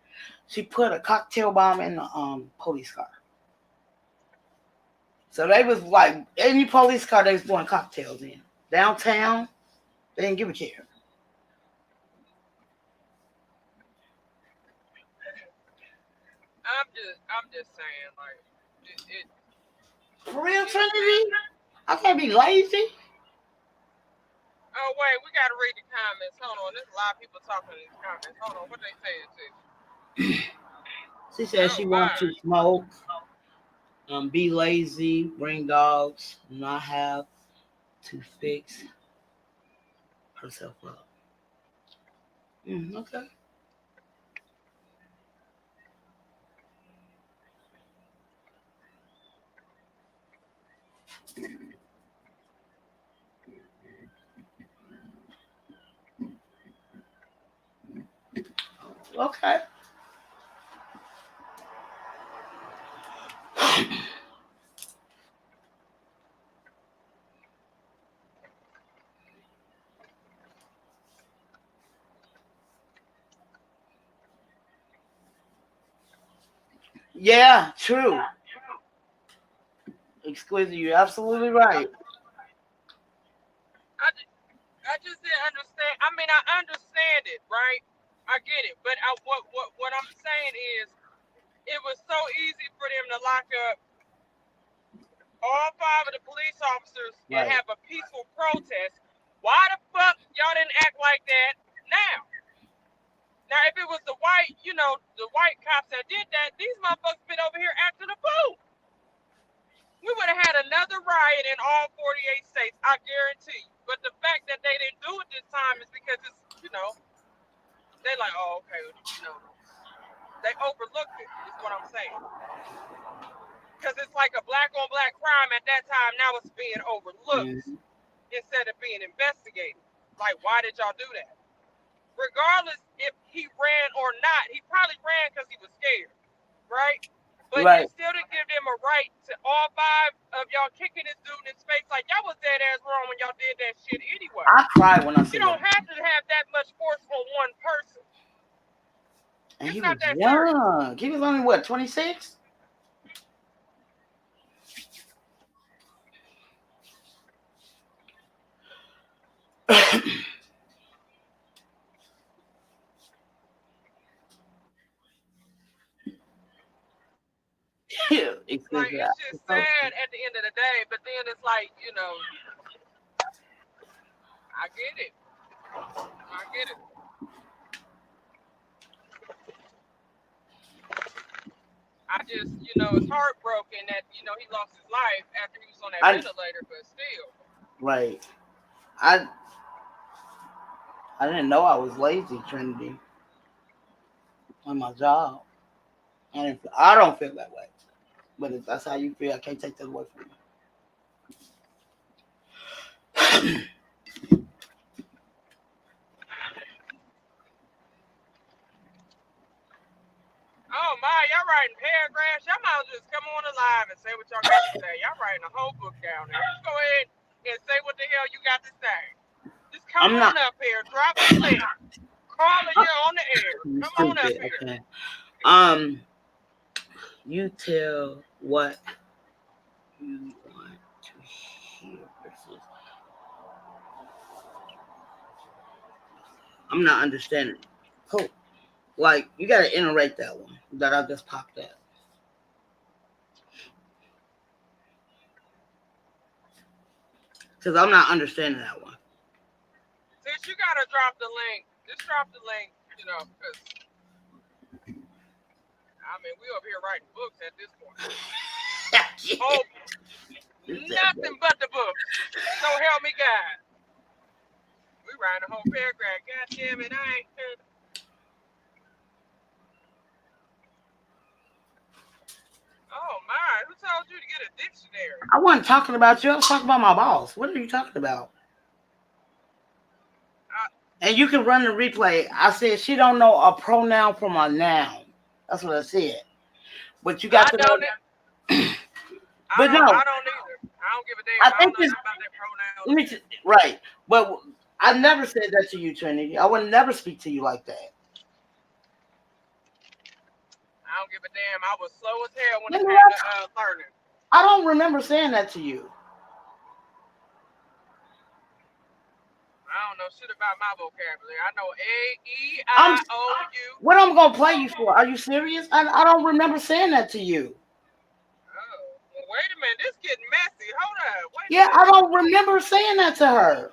She put a cocktail bomb in the police car. So they was like, any police car they was doing cocktails in. Downtown, they didn't give a care. I'm just saying, like, For real, Trinity? I can't be lazy. Oh wait, we gotta read the comments. Hold on, there's a lot of people talking in these comments. Hold on, what they saying to? She said she wants to smoke, be lazy, bring dogs, not have to fix herself up. Okay. Okay. Yeah, true. Exquisite, you're absolutely right. I just didn't understand. I mean, I understand it, right? I get it, but what I'm saying is, it was so easy for them to lock up all 5 of the police officers and Right. have a peaceful protest. Why the fuck y'all didn't act like that now? Now, if it was the white, the white cops that did that, these motherfuckers been over here acting a fool. We would have had another riot in all 48 states, I guarantee you. But the fact that they didn't do it this time is because it's, they like, oh, okay, they overlooked it, is what I'm saying. Because it's like a black on black crime at that time. Now it's being overlooked instead of being investigated. Like, why did y'all do that? Regardless if he ran or not, he probably ran because he was scared, right? But Right. you still didn't give them a right to all 5 of y'all kicking this dude in his face. Like, y'all was dead ass wrong when y'all did that shit anyway. I cried when I said You don't that. have to have that much force on one person. And It's he not was that young. He was only what, 26? Yeah, Like, it's exactly. just sad at the end of the day, but then it's like, I get it. I get it. I just, it's heartbroken that, he lost his life after he was on that ventilator, but still. Right. I didn't know I was lazy, Trinity, on my job. And I don't feel that way. But if that's how you feel, I can't take that away from you. Oh my, y'all writing paragraphs. Y'all might as well just come on the live and say what y'all got to say. Y'all writing a whole book down there. Just go ahead and say what the hell you got to say. Just come on up here. Drop the link. Carla, you're on the air. Come on up here. Okay. You tell what you want to hear versus. I'm not understanding. Cool. Like, you gotta iterate that one that I just popped up. Because I'm not understanding that one. Since you gotta drop the link, just drop the link, because I mean, we over here writing books at this point. Oh, nothing but the books. So help me God. We writing a whole paragraph. God damn it, I ain't heard. Oh my, who told you to get a dictionary? I wasn't talking about you. I was talking about my boss. What are you talking about? And you can run the replay. I said she don't know a pronoun from a noun. That's what I said. But you got to know that. But no, I don't either. I don't give a damn. I think it's about that pronoun. Right. But I never said that to you, Trinity. I would never speak to you like that. I don't give a damn. I was slow as hell when it came to learning. I don't remember saying that to you. I don't know shit about my vocabulary. I know A-E-I-O-U. What I'm going to play you for? Are you serious? I don't remember saying that to you. Oh, well, wait a minute, this getting messy. Hold on, wait a Yeah, I minute. don't remember saying that to her.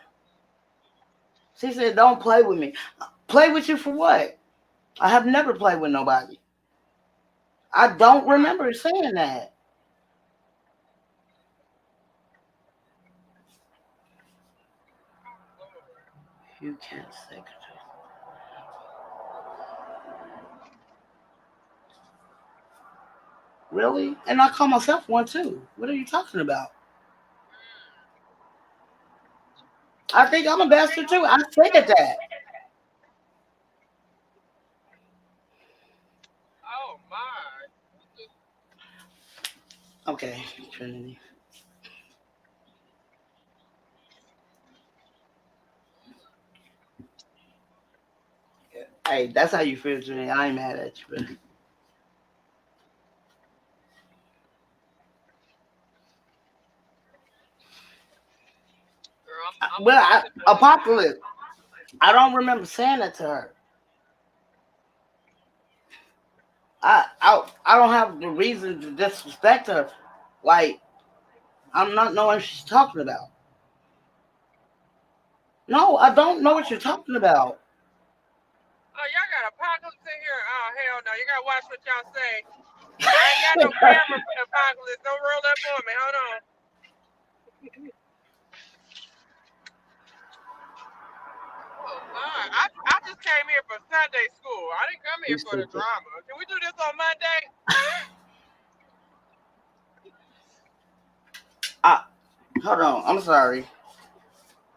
She said, "Don't play with me." Play with you for what? I have never played with nobody. I don't remember saying that. You can't say. Really? And I call myself one too. What are you talking about? I think I'm a bastard too. I said that. Oh my. Okay, Trinity. Hey, that's how you feel, Trinity. I ain't mad at you, but Girl, I'm well, listening. Apocalypse. I don't remember saying that to her. I don't have the reason to disrespect her. Like, I'm not knowing what she's talking about. No, I don't know what you're talking about. Oh, y'all got apocalypse in here? Oh, hell no. You gotta watch what y'all say. I ain't got no camera for apocalypse. Don't roll up on me. Hold on. Oh, my. I just came here for Sunday school. I didn't come here You for the stupid. drama. Can we do this on Monday? Hold on. I'm sorry.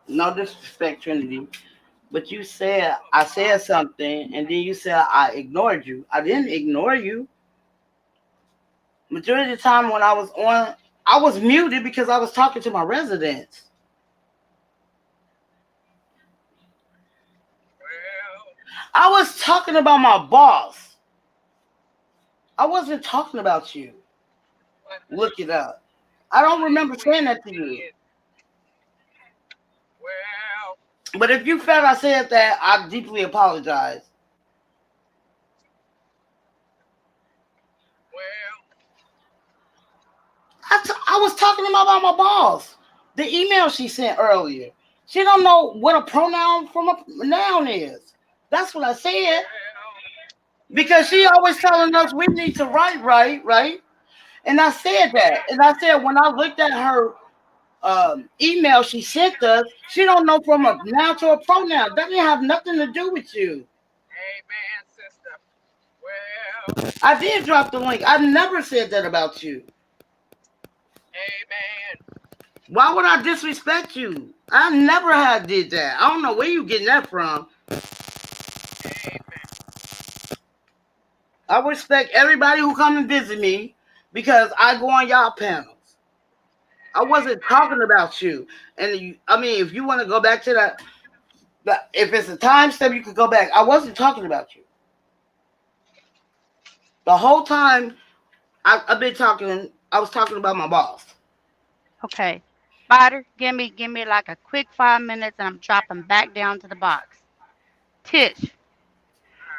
No disrespect, Trinity. But you said I said something, and then you said I ignored you. I didn't ignore you. Majority of the time when I was on, I was muted because I was talking to my residents. Well, I was talking about my boss. I wasn't talking about you. what Look it up. I don't remember we saying that to you. did. Well, But if you felt I said that, I deeply apologize. well. I was talking about my boss. The email she sent earlier. She don't know what a pronoun from a noun is. That's what I said. Because she always telling us we need to write right. And I said that. And I said when I looked at her email she sent us, she don't know from a noun to a pronoun. That didn't have nothing to do with you. Amen, sister. Well, I did drop the link. I never said that about you. amen. Why would I disrespect you? I never had did that. I don't know where you getting that from. Amen. I respect everybody who come and visit me because I go on y'all panels. I wasn't talking about you. And you, I mean, if you want to go back to that, if it's a time step, you could go back. I wasn't talking about you. The whole time I've been talking, I was talking about my boss. Okay. Spider, give me like a quick 5 minutes and I'm dropping back down to the box. Tish,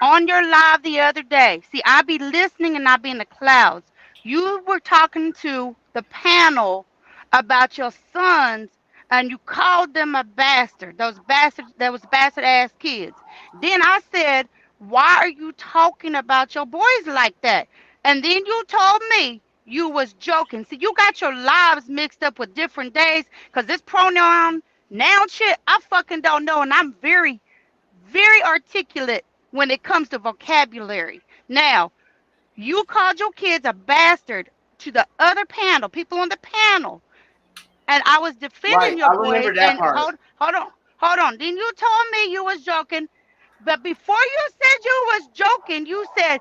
on your live the other day, see, I be listening and I be in the clouds. You were talking to the panel about your sons and you called them a bastard. Those bastard ass kids. Then I said, why are you talking about your boys like that? And then you told me you was joking. See, you got your lives mixed up with different days because this pronoun noun shit, I fucking don't know. And I'm very, very articulate when it comes to vocabulary. Now, you called your kids a bastard to the other panel, people on the panel, and I was defending Right. your I boys. remember that And part. hold on. Then you told me you was joking, but before you said you was joking, you said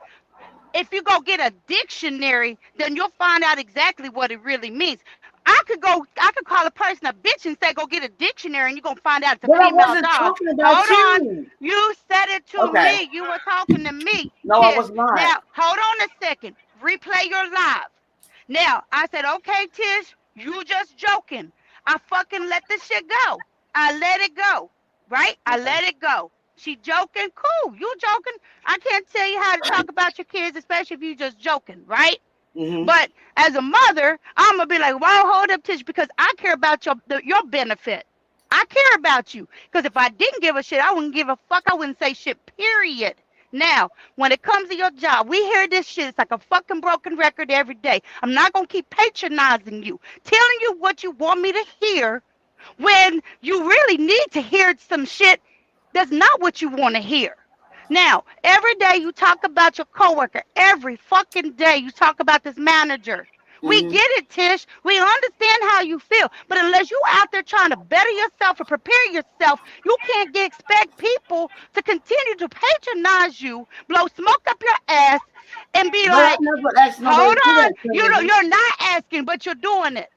if you go get a dictionary, then you'll find out exactly what it really means. I could call a person a bitch and say go get a dictionary, and you're gonna find out it's a But I female wasn't dog. talking about Hold on, you. you said it to Okay. me. You were talking to me, No, I Tish. was not. Now hold on a second. Replay your live. Now I said, okay, Tish, you just joking. I fucking let this shit go. I let it go. Right? I Okay. let it go. She joking, cool. You joking. I can't tell you how to talk about your kids, especially if you just joking, right? But as a mother, I'm gonna be like, well, hold up, Tish, because I care about your benefit. I care about you. Because if I didn't give a shit, I wouldn't give a fuck. I wouldn't say shit, period. Now, when it comes to your job, we hear this shit. It's like a fucking broken record every day. I'm not gonna keep patronizing you, telling you what you want me to hear when you really need to hear some shit that's not what you want to hear. Now, every day you talk about your coworker. Every fucking day you talk about this manager. We get it, Tish. We understand how you feel. But unless you out there trying to better yourself or prepare yourself, you can't expect people to continue to patronize you, blow smoke up your ass, and be like, hold on. You're not asking, but you're doing it.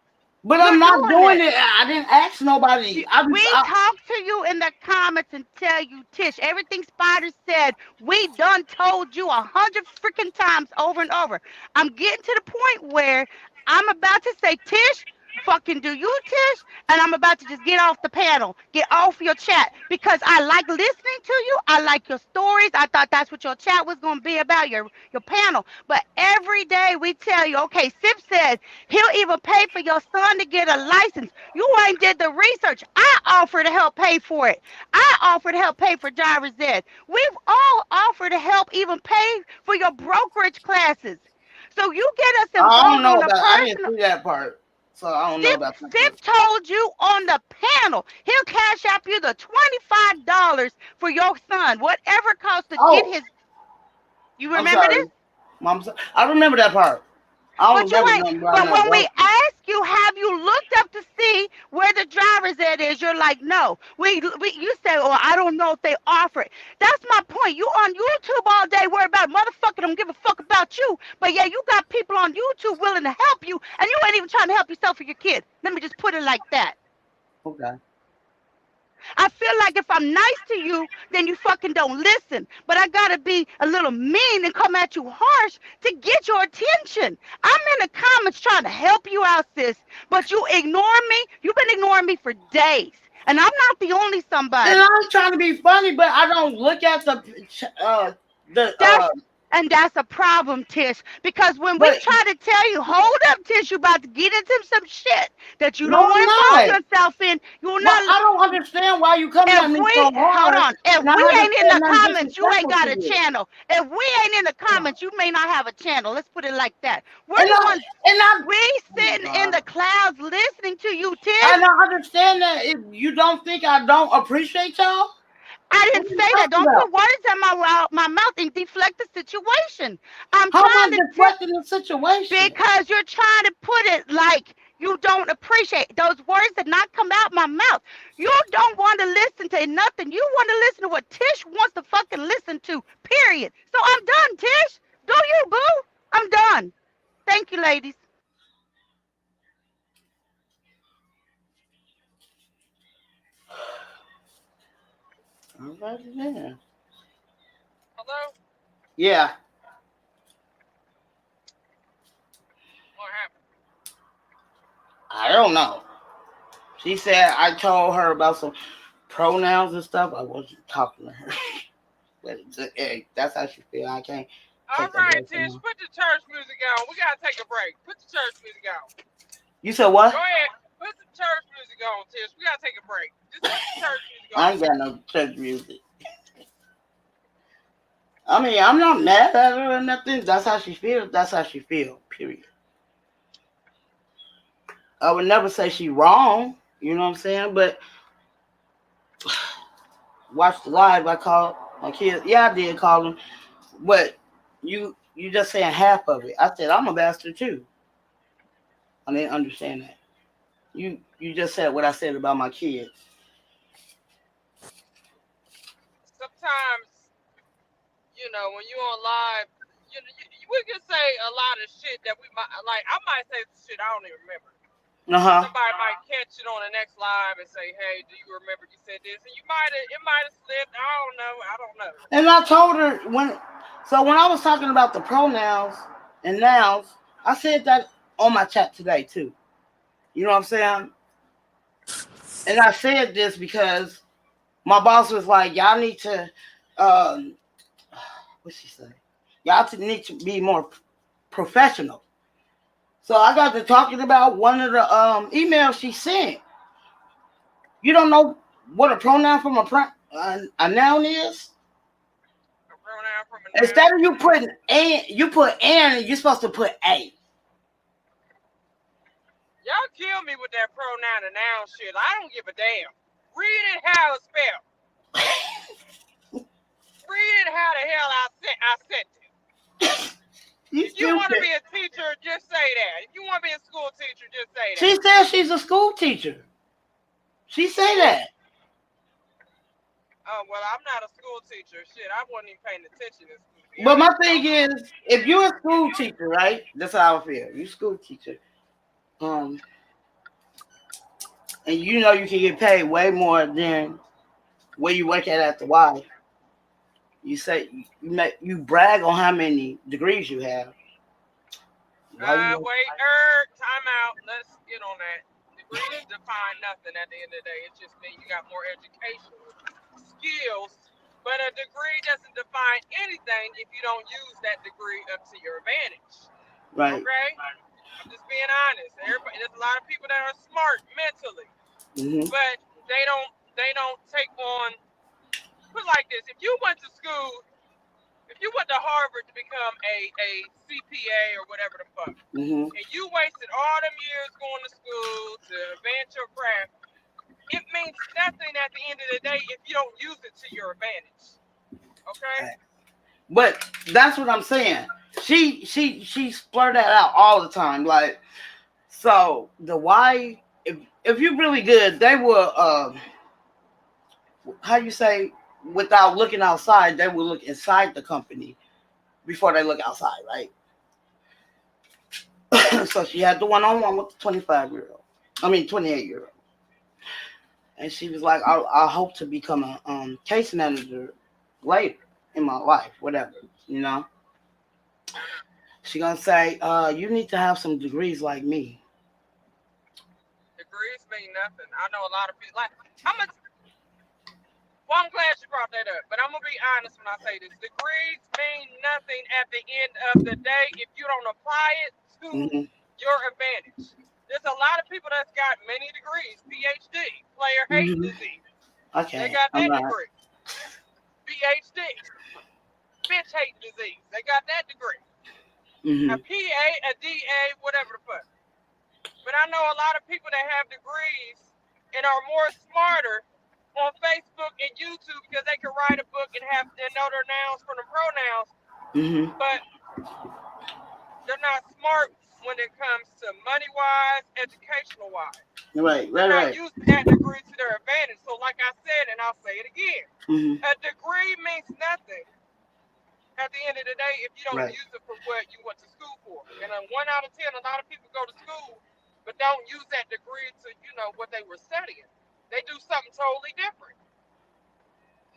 But I'm not doing it. I didn't ask nobody. We talk to you in the comments and tell you, Tish, everything Spider said, we done told you 100 freaking times over and over. I'm getting to the point where I'm about to say, Tish, fucking do you, Tish? And I'm about to just get off the panel, get off your chat, because I like listening to you. I like your stories. I thought that's what your chat was going to be about, your panel. But every day we tell you, okay, Sip said he'll even pay for your son to get a license. You ain't did the research. I offer to help pay for it. I offer to help pay for driver's ed. We've all offered to help even pay for your brokerage classes. So you get us involved. I don't know on a that. I didn't see that part. So I don't know about that. Steve told you on the panel he'll cash out you the $25 for your son, whatever it costs to get his. You remember this? Mom, I remember that part. But when we ask you, have you looked up to see where the driver's ed is? You're like, no. You say, oh, I don't know if they offer it. That's my point. You on YouTube all day worry about motherfucker don't give a fuck about you. But yeah, you got people on YouTube willing to help you, and you ain't even trying to help yourself or your kid. Let me just put it like that. Okay. I feel like if I'm nice to you, then you fucking don't listen. But I gotta be a little mean and come at you harsh to get your attention. I'm in the comments trying to help you out, sis. But you ignore me. You've been ignoring me for days. And I'm not the only somebody. And I'm trying to be funny, but I don't look at and that's a problem, Tish, because when we try to tell you, hold up, Tish, you about to get into some shit that you don't want to involve yourself in. I don't understand why you coming at me so hard. Hold on. If we ain't in the comments, you ain't got a channel. If we ain't in the comments, you may not have a channel. Let's put it like that. We sitting in the clouds listening to you, Tish. I don't understand that. If you don't think I don't appreciate y'all. I didn't say that. Don't put words in my mouth and deflect the situation. How am I deflecting the situation? Because you're trying to put it like you don't appreciate. Those words did not come out my mouth. You don't want to listen to nothing. You want to listen to what Tish wants to fucking listen to, period. So I'm done, Tish. Do you, boo? I'm done. Thank you, ladies. Right there. Hello? Yeah. What happened? I don't know. She said I told her about some pronouns and stuff. I wasn't talking to her. But that's how she feel. I can't. All right, Tish, put the church music on. We gotta take a break. Put the church music on. You said what? Go ahead. Put the church music on, Tish. We gotta take a break. Just put the church music on. I ain't got no church music. I mean, I'm not mad at her or nothing. That's how she feels. That's how she feels. Period. I would never say she wrong. You know what I'm saying? But watch the live. I called my kids. Yeah, I did call them. But you just saying half of it. I said I'm a bastard too. I didn't understand that. You just said what I said about my kids. Sometimes, you know, when you're on live, we can say a lot of shit that we might, like, I might say some shit I don't even remember. Somebody might catch it on the next live and say, hey, do you remember you said this? And it might have slipped. I don't know. And I told her when I was talking about the pronouns and nouns, I said that on my chat today too. You know what I'm saying? And I said this because my boss was like, y'all need to, what's she say? Y'all need to be more professional. So I got to talking about one of the emails she sent. You don't know what a pronoun from a noun is? A pronoun from a noun. Instead of you putting "an," you put "an," and you're supposed to put "a." Y'all kill me with that pronoun and noun shit. I don't give a damn. Read it how it's spelled. Read it how the hell I sent it. If you want to be a teacher, just say that. If you want to be a school teacher, just say that. She said she's a school teacher. She say that. Oh, well, I'm not a school teacher. Shit, I wasn't even paying attention in school. But my thing is, if you're a school teacher, right? That's how I feel. You're a school teacher. And you know you can get paid way more than where you work at the Y. You say you brag on how many degrees you have. Wait, time out. Let's get on that. Degrees define nothing at the end of the day. It just means you got more educational skills. But a degree doesn't define anything if you don't use that degree up to your advantage. Right. Okay? I'm just being honest. There's a lot of people that are smart mentally, but they don't take on. Put like this: if you went to school, if you went to Harvard to become a CPA or whatever the fuck, and you wasted all them years going to school to advance your craft, it means nothing at the end of the day if you don't use it to your advantage. Okay? But that's what I'm saying. She splurt that out all the time. Like, so the Y, if you're really good, they will how you say, without looking outside, they will look inside the company before they look outside, right? So she had the one-on-one with the 28-year-old. And she was like, I hope to become a case manager later in my life, whatever, you know? She gonna say, you need to have some degrees like me. Degrees mean nothing. I know a lot of people, well, I'm glad you brought that up, but I'm going to be honest when I say this. Degrees mean nothing at the end of the day if you don't apply it to your advantage. There's a lot of people that's got many degrees. PhD, player hate disease. Okay. They got that degree. PhD, bitch hate disease. They got that degree. A PA, a DA, whatever the fuck. But I know a lot of people that have degrees and are more smarter on Facebook and YouTube because they can write a book and know their nouns from the pronouns, but they're not smart when it comes to money-wise, educational-wise. Right. They're not using that degree to their advantage. So like I said, and I'll say it again, a degree means nothing at the end of the day if you don't use it for what you went to school for. And 1 out of 10, a lot of people go to school but don't use that degree to, what they were studying. They do something totally different.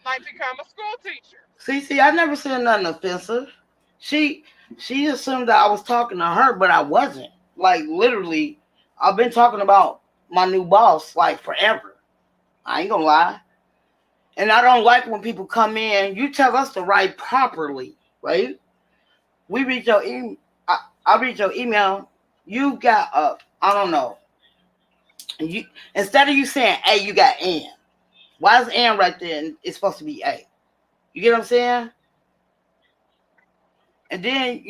Like become a school teacher. See, I never said nothing offensive. She assumed that I was talking to her, but I wasn't. Like, literally, I've been talking about my new boss, like, forever. I ain't gonna lie. And I don't like when people come in. You tell us to write properly, right? We read your email. I read your email. You got I don't know. You instead of you saying A, you got N. Why is N right there and it's supposed to be A? You get what I'm saying? And then,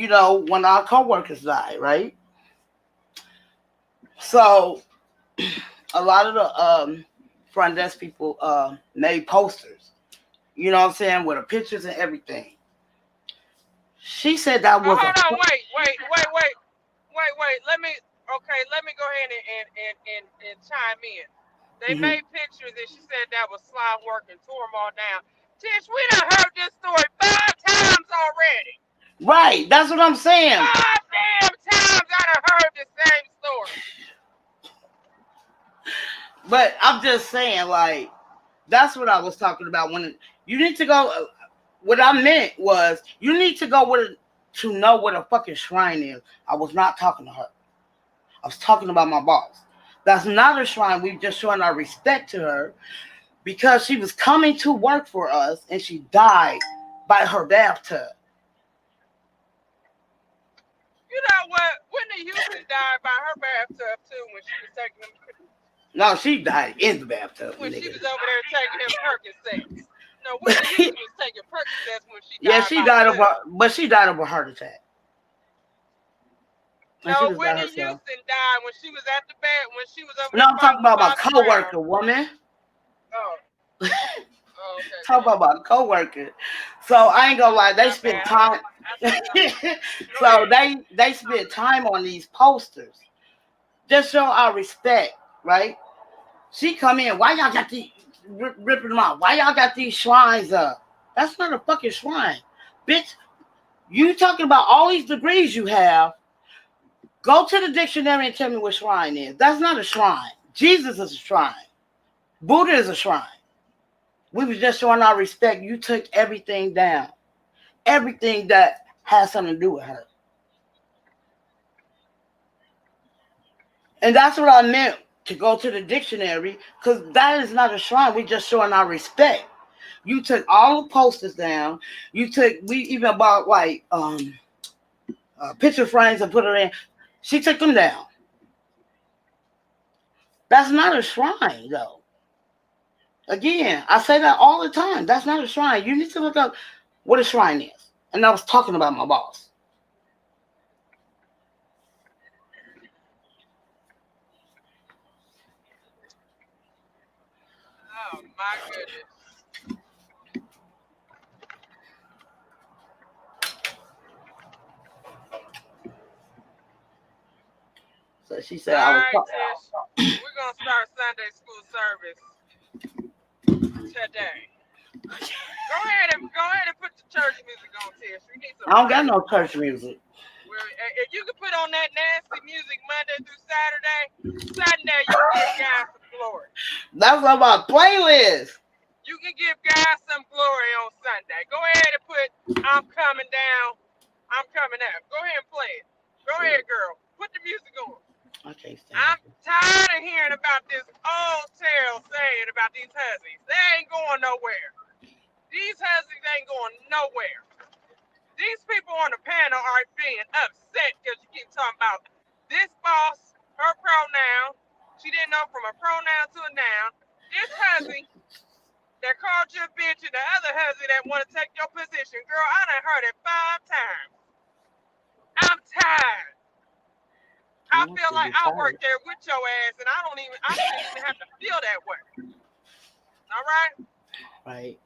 when our coworkers die, right? So a lot of the front desk people made posters. You know what I'm saying? With the pictures and everything. She said that was hold on, wait. Let me go ahead and chime in. They made pictures and she said that was slime work and tore them all down. Tish, we done heard this story 5 times already. Right, that's what I'm saying. 5 damn times I done heard the same story. But I'm just saying, like, that's what I was talking about. When you need to go, what I meant was you need to go to know what a fucking shrine is. I was not talking to her. I was talking about my boss. That's not a shrine. We're just showing our respect to her because she was coming to work for us and she died by her bathtub. You know what? When Whitney Houston died by her bathtub too when she was taking them. No, she died in the bathtub. When she Nigga. was over there taking them Percocets. No, Whitney Houston was taking Percocets when she died. Yeah, she died of but she died of a heart attack. No, Whitney Houston died when she was at the bed when she was over. No, I'm talking about my coworker, woman. Oh. Okay. Talk about my coworker. So I ain't gonna lie, they spent time. So they spent time on these posters. Just show our respect, right? She come in. Why y'all got these ripping them out? Why y'all got these shrines up? That's not a fucking shrine, bitch. You talking about all these degrees you have? Go to the dictionary and tell me what shrine is. That's not a shrine. Jesus is a shrine. Buddha is a shrine. We was just showing our respect. You took everything down. Everything that has something to do with her. And that's what I meant to go to the dictionary, because that is not a shrine. We just showing our respect. You took all the posters down. We even bought like picture frames and put it in. She took them down. That's not a shrine, though. Again, I say that all the time. That's not a shrine. You need to look up what a shrine is. And I was talking about my boss. Oh, my goodness. So she said, all right, Tish, we're going to start Sunday school service today. Go ahead and put the church music on, Tish. We need some. I don't got no church music. Well, if you can put on that nasty music Monday through Saturday, Sunday you can give God some glory. That's on my playlist. You can give God some glory on Sunday. Go ahead and put I'm coming down, I'm coming up. Go ahead and play it. Go ahead, girl. Put the music on. Okay, I'm tired of hearing about this old tale saying about these hussies. They ain't going nowhere. These hussies ain't going nowhere. These people on the panel are being upset because you keep talking about this boss, her pronoun. She didn't know from a pronoun to a noun. This hussie that called you a bitch and the other hussie that want to take your position. Girl, I done heard it 5 times. I'm tired. I feel like I work there with your ass, and I shouldn't even have to feel that way. All right? Right.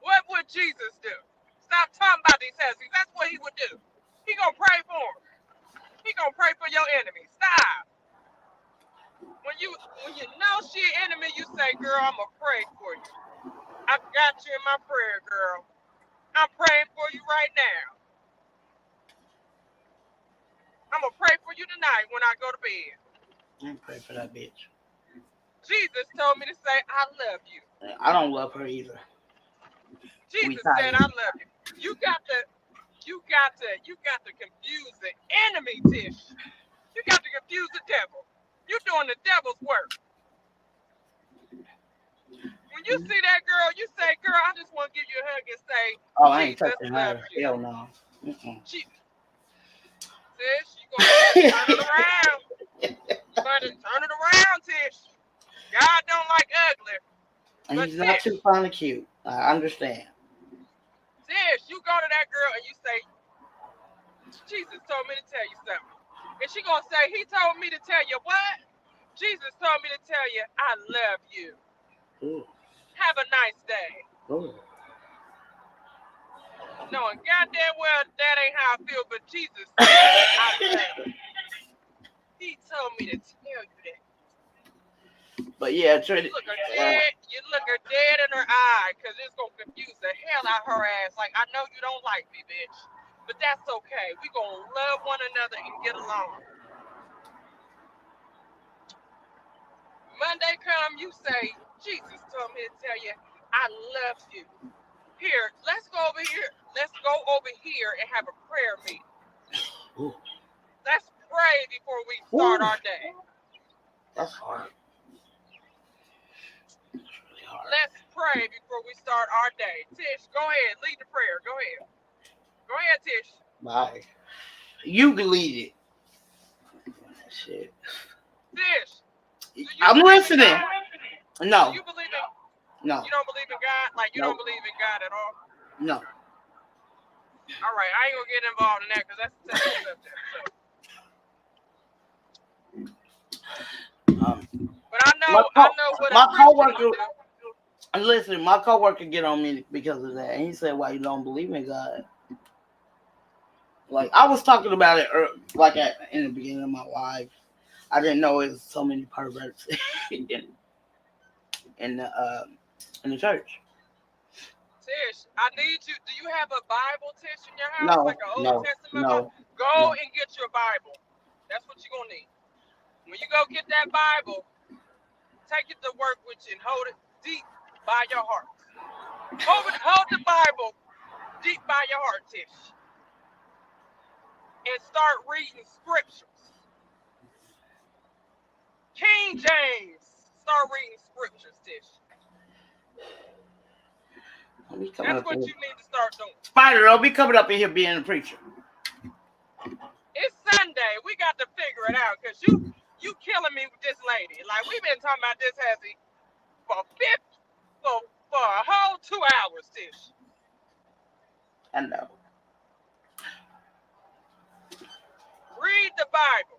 What would Jesus do? Stop talking about these hussies. That's what he would do. He gonna pray for them. He gonna pray for your enemy. Stop. When you know she an enemy, you say, girl, I'm gonna pray for you. I got you in my prayer, girl. I'm praying for you right now. I'm going to pray for you tonight when I go to bed. I'm pray for that bitch. Jesus told me to say, I love you. I don't love her either. Jesus said, I love you. You got to confuse the enemy, Tish. You got to confuse the devil. You're doing the devil's work. When you see that girl, you say, girl, I just want to give you a hug and say, oh, I ain't touching her. Hell no. Sis, you gonna turn it around. Turn it around, Tish. God don't like ugly. And he's not too fun and cute. I understand. Tish, you go to that girl and you say, Jesus told me to tell you something. And she gonna say, he told me to tell you what? Jesus told me to tell you, I love you. Ooh. Have a nice day. Ooh. Knowing goddamn well that ain't how I feel, but Jesus said, I love you. He told me to tell you that. But yeah, you look her dead in her eye, because it's going to confuse the hell out of her ass. Like, I know you don't like me, bitch. But that's okay. We going to love one another and get along. Monday come, you say, Jesus told me to tell you, I love you. Here, let's go over here. Let's go over here and have a prayer meeting. Ooh. Let's pray before we start our day. That's hard. That's really hard. Let's pray before we start our day. Tish, go ahead. Lead the prayer. Go ahead. Go ahead, Tish. Bye. You can lead it. Shit. Sis, do you I'm believe in listening. God? No, Do you believe in? no, You don't believe in God? Like you No. don't believe in God at all? no. All right, I ain't gonna get involved in that because that's a touchy subject. So, but I know what a my Christian coworker, would do. listen, my coworker get on me because of that, and he said, "Why you don't believe in God?" Like I was talking about it, in the beginning of my life. I didn't know it was so many perverts in the church. Tish, I need you. Do you have a Bible, Tish, in your house, No, like an Old no, Testament no, Bible? Go no. and get your Bible. That's what you're gonna need. When you go get that Bible, take it to work with you and hold it deep by your heart. Hold the Bible deep by your heart, Tish, and start reading scriptures. King James, start reading scriptures, Tish. That's what you need to start doing. Spider, don't be coming up in here being a preacher. It's Sunday. We got to figure it out because you killing me with this lady. Like we've been talking about this Hezzy for a whole 2 hours, Tish. I know. Read the Bible.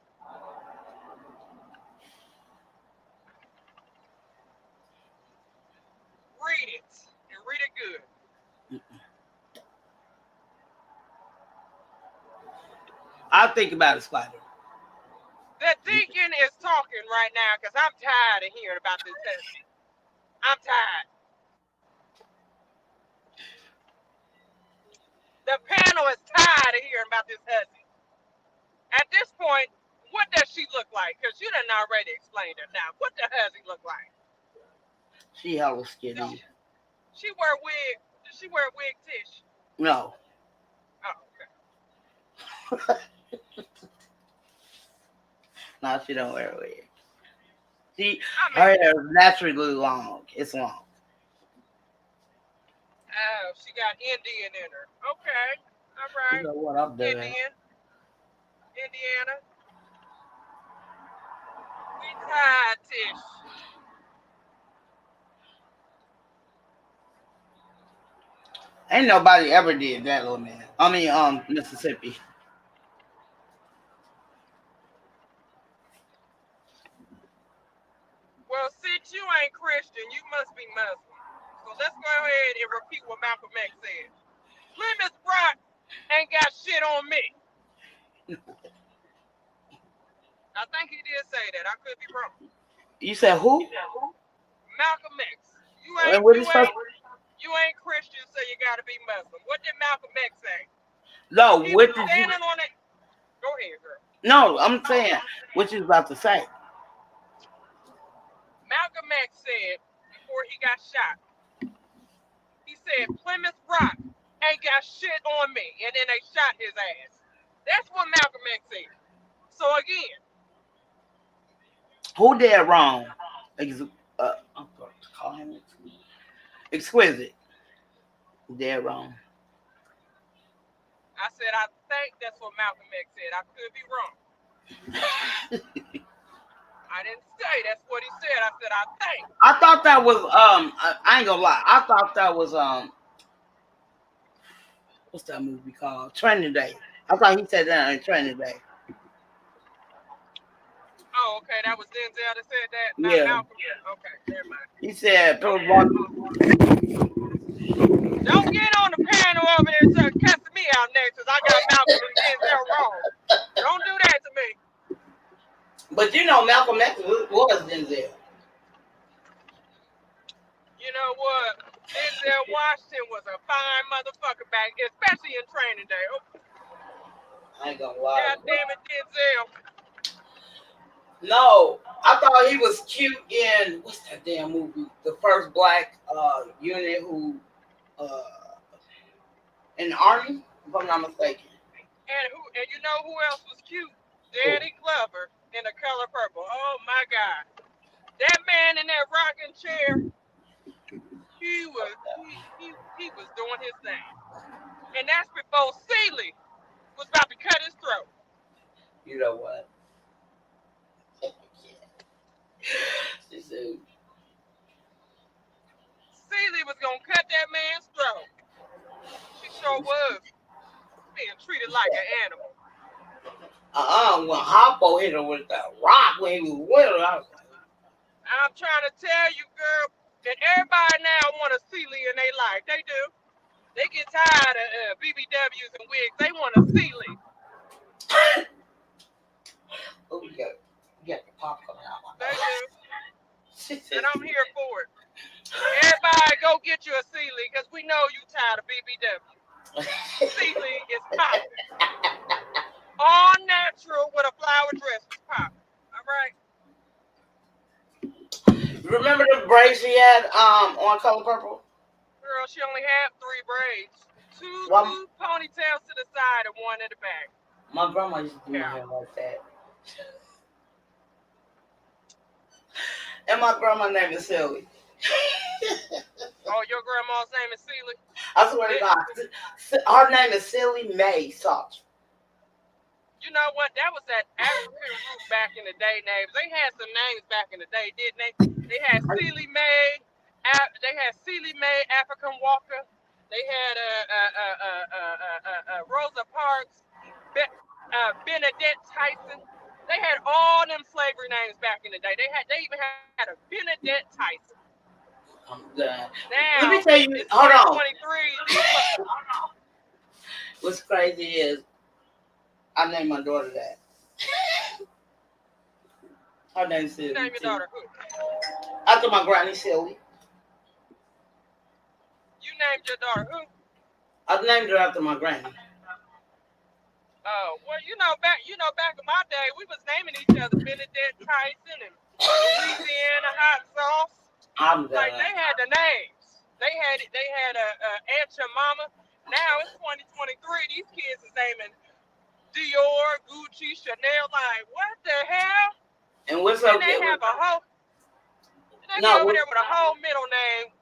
Read it and read it good. I'll think about it, Spider. The deacon is talking right now because I'm tired of hearing about this Hezzy. I'm tired. The panel is tired of hearing about this Hezzy. At this point, what does she look like? Because you done already explained it now. What does Hezzy look like? She hella skinny. She wear a wig. Does she wear a wig, Tish? No. Oh, okay. No, she don't wear a wig. Her hair is naturally long. It's long. Oh, she got Indian in her. Okay. All right. You know what I'm doing. Indiana. We tired, Tish. Ain't nobody ever did that, little man. I mean, Mississippi. Well, since you ain't Christian, you must be Muslim. So let's go ahead and repeat what Malcolm X said. Plymouth Rock ain't got shit on me. I think he did say that. I could be wrong. You said who? Malcolm X. You ain't Christian, so you gotta be Muslim. What did Malcolm X say? No, he what was did standing you? on it. Go ahead, girl. No, I'm saying what you about to say. Malcolm X said before he got shot, he said Plymouth Rock ain't got shit on me, and then they shot his ass. That's what Malcolm X said. So again, Who did wrong? I'm going to call him Exquisite. Dead wrong. I said I think that's what Malcolm X said. I could be wrong. I didn't say that's what he said. I said I think. I thought that was I ain't gonna lie. I thought that was what's that movie called? Training Day. I thought he said that in Training Day. Oh, okay, that was Denzel that said that. Not Malcolm. Okay, never mind. He said, Don't get on the panel over there cussing me out next because I got Malcolm and Denzel wrong. Don't do that to me. But you know Malcolm X was Denzel. You know what? Denzel Washington was a fine motherfucker back, especially in Training Day. Oh. I ain't gonna lie. God damn it, Denzel. No, I thought he was cute in what's that damn movie? The first black unit who in the army, if I'm not mistaken. And you know who else was cute? Danny Glover in The Color Purple. Oh my God. That man in that rocking chair, he was doing his thing. And that's before Celie was about to cut his throat. You know what? She said, Celie was gonna cut that man's throat. She sure was being treated like an animal. when Hoppo hit her with that rock when he was with her, I was like, I'm trying to tell you, girl, that everybody now want a Celie in their life. They do. They get tired of BBWs and wigs. They want a Celie. oh, you got the popcorn out. They do. She said, And I'm here for it. Everybody go get you a Celie because we know you tired of BBW. Celie is popping. All natural with a flower dress is popping. All right. remember the braids she had on Color Purple? Girl, she only had 3 braids. Two Well, ponytails to the side and one in the back. my grandma used to do my Yeah. hair like that. And my grandma's name is Silly. Oh, your grandma's name is Celie? I swear to God. Her name is Silly Mae Salt. You know what? That was that African root back in the day names. They had some names back in the day, didn't they? They had Celie Mae. They had Celie Mae, African Walker. They had Rosa Parks, Bernadette Tyson. They had all them slavery names back in the day. They even had a Bernadette Tyson. I'm done. Now, Let me tell you, it's hold on. 2023. What's crazy is I named my daughter that. Her name's Silly. You name your daughter who? After my granny Silly. You named your daughter who? I named her after my granny. Oh, well, back in my day, we was naming each other Bernadette Tyson and Louisiana Hot Sauce. I'm done. Like they had the names. They had Aunt Your Mama. Now it's 2023. These kids is naming Dior, Gucci, Chanel. Like what the hell? And what's And up? they have a whole. They be over there with a whole middle name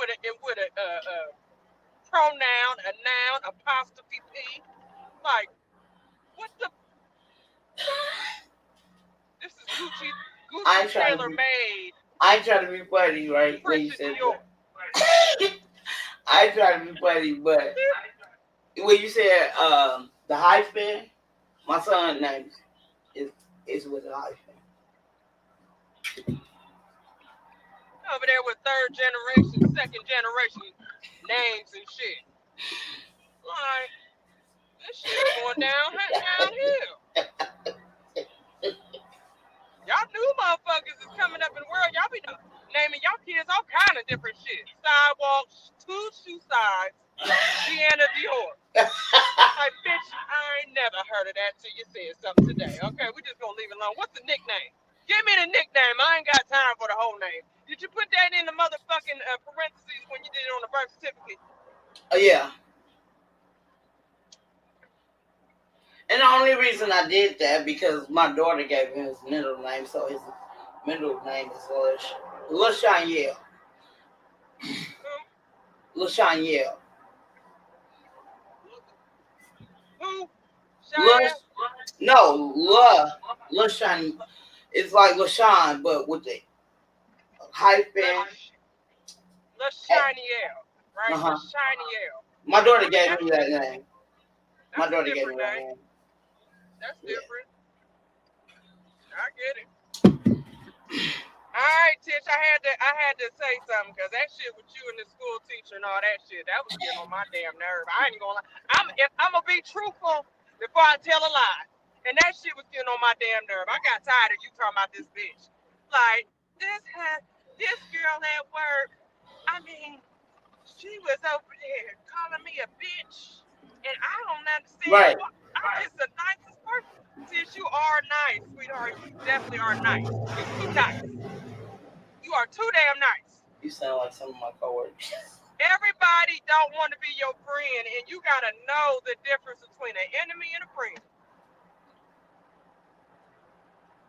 with a pronoun, a noun, apostrophe P. Like what the? This is Gucci tailor made. I ain't trying to be funny, right? When you said that. I ain't trying to be funny, but when you said the hyphen, my son's name is with a hyphen. Over there with 3rd generation, 2nd generation names and shit. Like this shit is going downhill. Y'all new motherfuckers is coming up in the world. Y'all be naming y'all kids all kind of different shit. Sidewalks, 2 shoe sides, Deanna Dior. Like, bitch, I ain't never heard of that till you said something today. Okay, we just gonna leave it alone. What's the nickname? Give me the nickname. I ain't got time for the whole name. Did you put that in the motherfucking parentheses when you did it on the birth certificate? Yeah. And the only reason I did that because my daughter gave him his middle name, so his middle name is LaShaniel. LaShaniel. Who? LaShaniel. It's like LaShawn, but with the hyphen. LaShaniel, right? Uh-huh. LaShaniel. My daughter gave me that name. My daughter gave me that name. That's different. I get it. All right, Tish, I had to say something because that shit with you and the school teacher and all that shit, that was getting on my damn nerve. I ain't gonna lie. I'm gonna be truthful before I tell a lie. And that shit was getting on my damn nerve. I got tired of you talking about this bitch. Like, this girl at work, I mean, she was over there calling me a bitch. And I don't understand. Right. I'm just the nicest person. Since you are nice, sweetheart, you definitely are nice. You're too nice. You are too damn nice. You sound like some of my coworkers. Everybody don't want to be your friend, and you gotta know the difference between an enemy and a friend.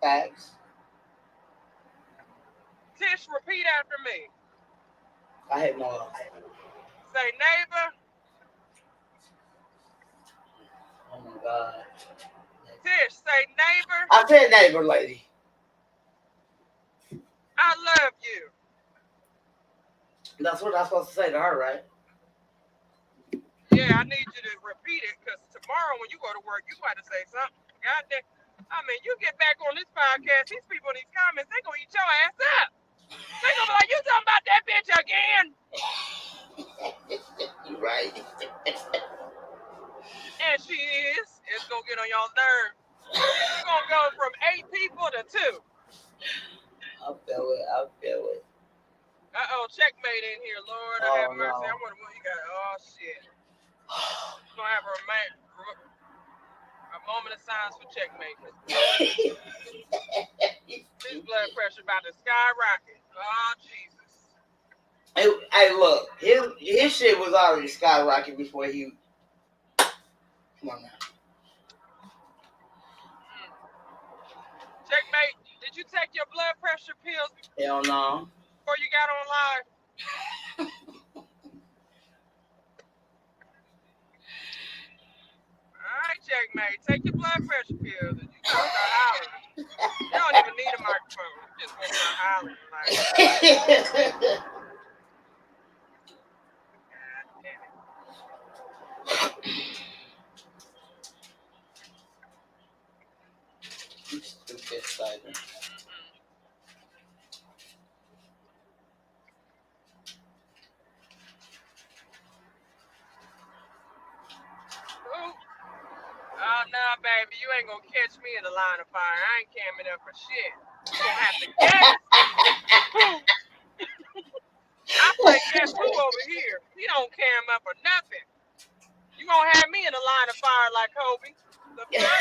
Facts. Tish, repeat after me. I had no idea. Say neighbor. Oh my God. Tish, say neighbor. I said neighbor, lady. That's what I'm supposed to say to her, right? Yeah, I need you to repeat it because tomorrow when you go to work, you got to say something. God damn. I mean, you get back on this podcast, these people in these comments, they gonna eat your ass up. They gonna be like, you talking about that bitch again? Right. And she is. It's gonna get on y'all nerve. We're gonna go from 8 people to 2. I feel it. Uh-oh, checkmate in here. Lord, I have mercy. I wonder what he got. Oh, shit. We're gonna have a moment of silence for checkmate. His blood pressure about to skyrocket. Oh, Jesus. Hey, look, his shit was already skyrocketing before he. Come on now. Checkmate, did you take your blood pressure pills Hell no. before you got on live? All right, checkmate, take your blood pressure pills and you gotta start hollering. You don't even need a microphone. You just want to start hollering. Like, God damn it. You stupid Simon. Oh, no, baby, you ain't gonna catch me in the line of fire. I ain't camming up for shit. You gonna have to guess who. I play guess who over here. He don't cam up or nothing. You gonna have me in the line of fire like Kobe. The fuck?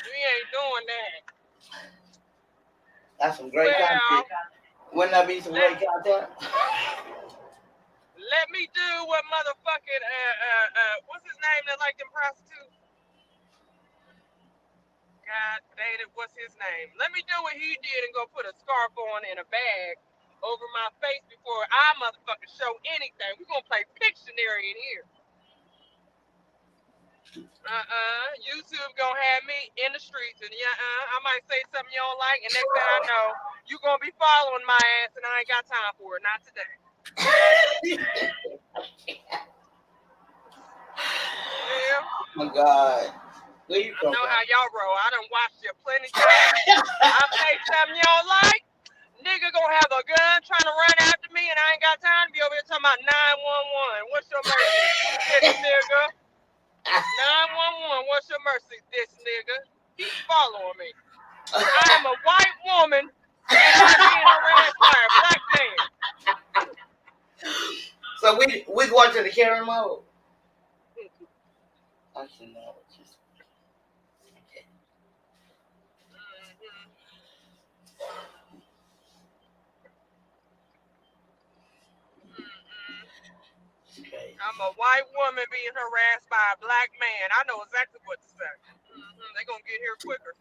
We ain't doing that. That's some great content. Wouldn't that be some great content? Let me do what motherfucking what's his name that like them prostitutes? God dang it, what's his name? Let me do what he did and go put a scarf on in a bag over my face before I motherfucking show anything. We're gonna play Pictionary in here. YouTube gonna have me in the streets and I might say something you don't like and next thing I know, you gonna be following my ass and I ain't got time for it, not today. Yeah. Oh my God. Where you I know how y'all roll. I done watched you plenty times. I say something you don't like, nigga gonna have a gun trying to run after me and I ain't got time to be over here talking about 911. What's your mercy? This nigga. 911, what's your mercy? This nigga. He's following me. I am a white woman and I'm being harassed by a black man. So we going to the Karen mode. Actually, no. Just okay. Okay. I'm a white woman being harassed by a black man. I know exactly what to say. They're gonna get here quicker.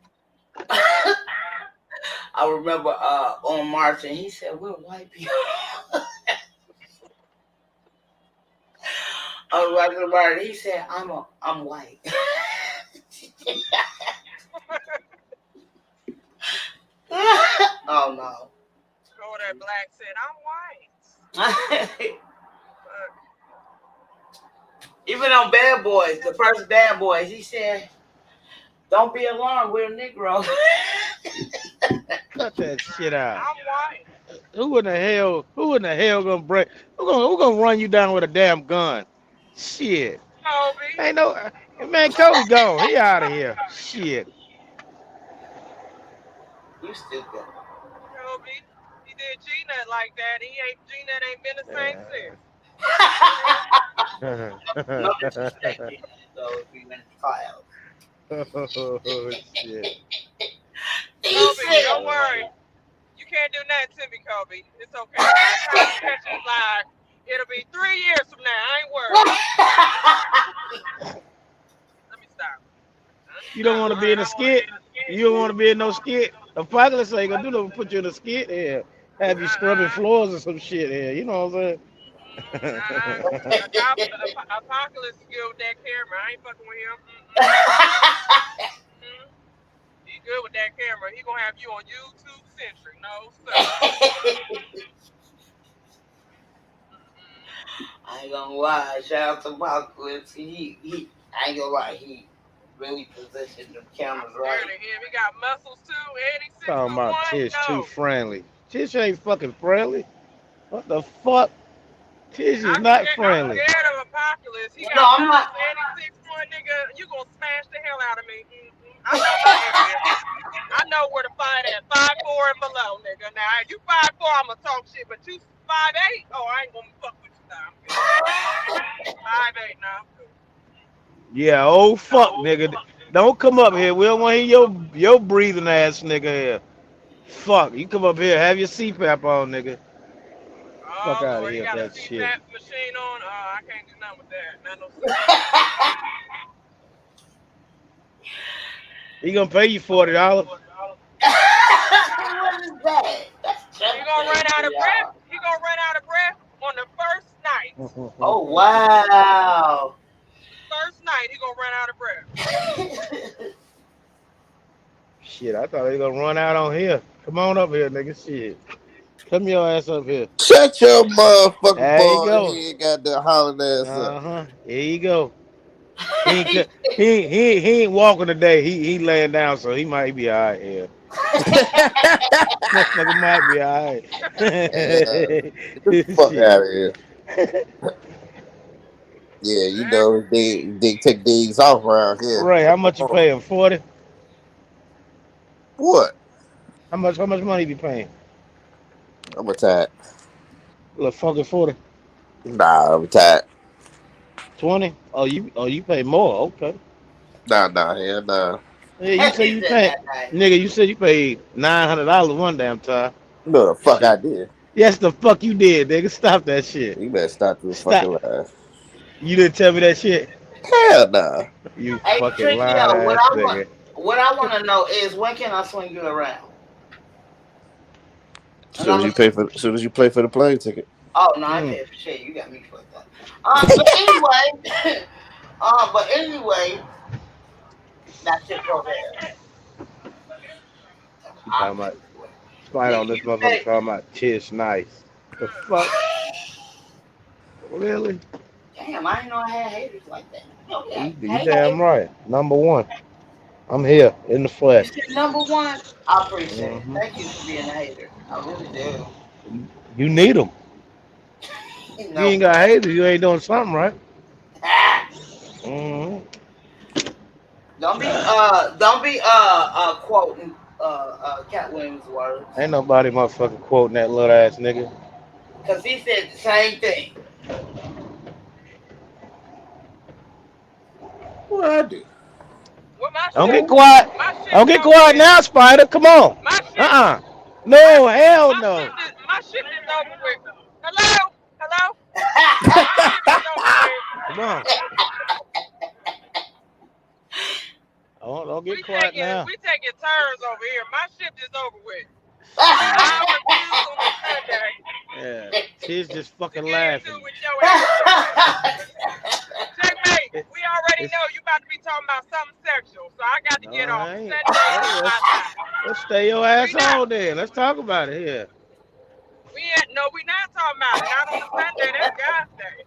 I remember on March and he said we're white people. On regular Martin, he said I'm white. Oh no. Oh, that black said I'm white. Even on Bad Boys, the first Bad Boys, he said, "Don't be alarmed, we're Negro." Cut that shit out. I'm white. Who in the hell gonna break? Who gonna run you down with a damn gun? Shit. Kobe. Ain't no man. Kobe gone. He out of here. Shit. You stupid. Kobe. He did G-Nut like that. G-Nut ain't been the same since. No disrespect. So we went to trial. Oh shit. Kobe, don't worry. You can't do nothing to me, Kobe. It's okay. By the time you catch this live, it'll be 3 years from now. I ain't worried. Let me stop. You don't want to be in a skit? You don't want to be in no skit? Apocalypse ain't gonna do nothing. Put you in a skit here. Have you scrubbing floors or some shit here. You know what I'm saying? Apocalypse skill with that camera. I ain't fucking with him. He good with that camera. He gonna have you on YouTube Century. No, sir. I ain't gonna lie. Shout out to Apocalypse. He I ain't gonna lie. He really positioned the cameras I'm right. scared of him. He got muscles too, and he's 6 Talking foot about one. Tish too No, friendly. Tish ain't fucking friendly. What the fuck? Tish is I'm not scared. I'm friendly. scared of Apocalypse. He No, got I'm muscles, not. and he's 6'1", nigga. You gonna smash the hell out of me? I know my area. I know where to find it. 5'4" and below, nigga. Now you 5'4", I'ma talk shit, but you 5'8", oh, I ain't gonna fuck with you now. 5'8" now. Yeah, old fuck, nigga. Don't come up here. We don't want to hear your breathing ass nigga here. Fuck, you come up here, have your CPAP on, nigga. Fuck Oh out of Lord, he here got a with that shit. CPAP machine on. I can't do nothing with that. Not no CPAP. He gonna pay you $40. What is that? That's He gonna run out of breath. He gonna run out of breath on the first night. Oh wow. First night, he gonna run out of breath. Shit, I thought he gonna run out on here. Come on up here, nigga. Shit. Come your ass up here. Shut your motherfucking There you boy. go. He ain't got that hollering ass up. Uh-huh. Here you go. He ain't walking today. He laying down, so he might be all right here. Motherfucker might be all right. Get the fuck out of here. Yeah, you know, they take days off around here. Right, how much you paying? 40? What? How much money you be paying? I'm retired. Look, fucking 40. Nah, I'm retired. 20? Oh, you pay more. Okay. Nah, hell nah. Yeah, you say you pay, nigga. You said you paid $900 one damn time. No, the fuck I did. Yes, the fuck you did, nigga. Stop that shit. You better stop this fucking lie. You didn't tell me that shit. Hell nah. You Hey, fucking Tricky, lying ass nigga. what I want to know is when can I swing you around? As soon as you pay for the plane ticket. Oh no, I paid for shit. You got me fucked up. But anyway, that shit go there. You talking about spite on this motherfucker talking about Tish nice. The fuck? Really? Damn, I didn't know I had haters like that. Okay. You damn right. Number one. I'm here in the flesh. You said number one. I appreciate it. Thank you for being a hater. I really do. You need them. You ain't got haters. You ain't doing something right. Don't be quoting Cat Williams' words. Ain't nobody motherfucking quoting that little ass nigga. Cause he said the same thing. What I do? Don't get quiet. Don't get quiet now, Spider. Come on. No, hell no. My shit is over with. Hello? Come on. Oh, don't get quiet now. We taking turns over here. My shift is over with. Yeah, she's just fucking laughing. Checkmate. We already know you about to be talking about something sexual, so I got to get off. Let's stay your ass on there. Let's talk about it here. We not talking about it. Not on the Sunday. That's God's day.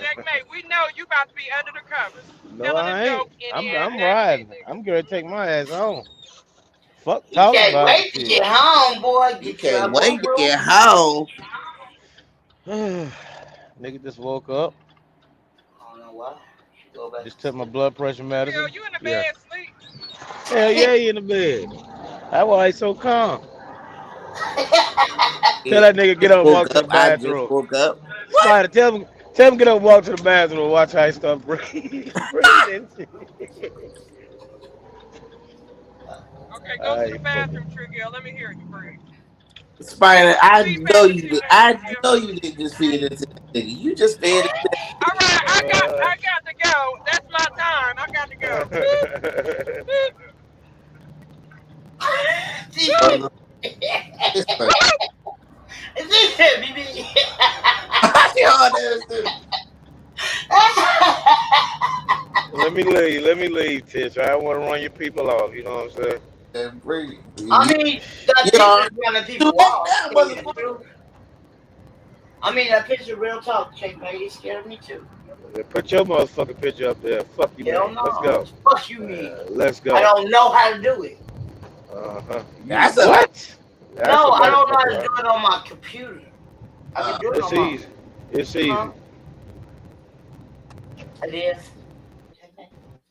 Checkmate. We know you about to be under the covers. No, I ain't. I'm riding. I'm gonna take my ass home. Fuck talking about it. You can't wait to get home, boy. You can't wait to get home. Nigga just woke up. I don't know why. Just took my blood pressure medicine. Yo, you in the bed sleep? Hell yeah, you in the bed. That's why he's so calm. Tell that nigga get up and walk to the bathroom. I just woke up. Spider, tell him get up and walk to the bathroom and watch how he start breathing. Okay, go to the bathroom, Tricky. Let me hear you breathe. Spider, I know you didn't just feed it to the nigga. You just fed it. All right, I got to go. That's my time. I got to go. Let me leave, Tish. I don't want to run your people off. You know what I'm saying? And bring I mean, that you picture know, is running do people that off. now, Tell you the motherfucker. truth. I mean, that picture, real talk, Checkmate, he scared me too. Yeah, put your motherfucking picture up there. Fuck you, Hell man. Let's no. go. Fuck you mean. Let's I go. don't know how to do it. Uh-huh. That's a What? That's No, a I don't know how to motherfucker. do it on my computer. I can do it It's on my. easy. It's easy. Huh? It is.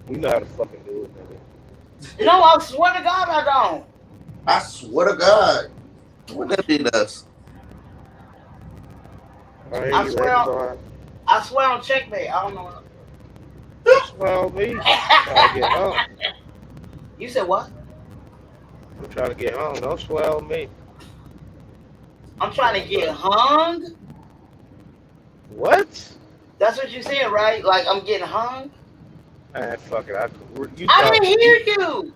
You know how to fucking do it, nigga. No, I swear to God, I don't. I swear to God. What that did us? I swear on Checkmate. I don't know. Well, me. I'm trying to get home. You said what? I'm trying to get home. Don't swear on me. I'm trying to get hung. What? That's what you said, right? Like I'm getting hung. Man, fuck it. I didn't hear you.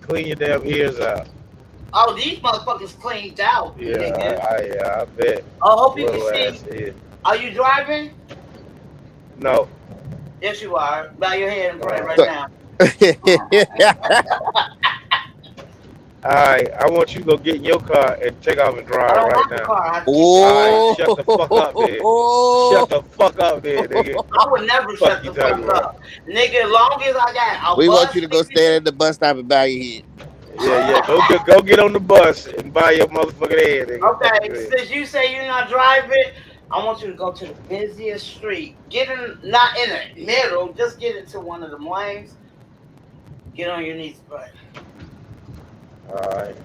Clean your damn ears out. Oh, these motherfuckers cleaned out. Yeah, I bet. I hope you Little can ass see. head. Are you driving? No. Yes, you are. Bow your head and pray right now. All right, I want you to go get in your car and take off and drive I don't right have a now. car. Oh, Shut the fuck up, there. Shut the fuck up, there, nigga. I would never shut the you talking fuck up. Nigga, as long as I got a we bus want you to go stand at the bus stop and bow your head. Yeah. Go get on the bus and buy your motherfucking head, nigga. Okay, since you say you're not driving, I want you to go to the busiest street. Get in, not in the middle, just get into one of them lanes. Get on your knees, bud. All right.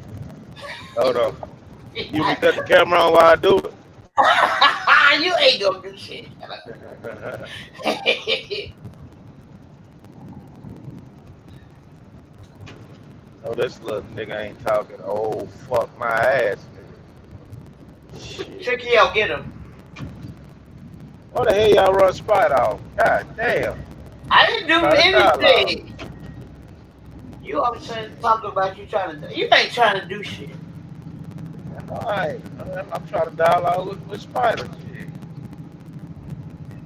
Hold on. You can cut the camera on while I do it. You ain't gonna do shit. Oh, this little nigga ain't talking. Oh, fuck my ass, nigga. Shit. Tricky out, get him. What the hell y'all run Spider off? God damn. I didn't do Spider anything. You always talking about you trying to. You ain't trying to do shit. Alright. I'm trying to dialogue with Spider. Shit.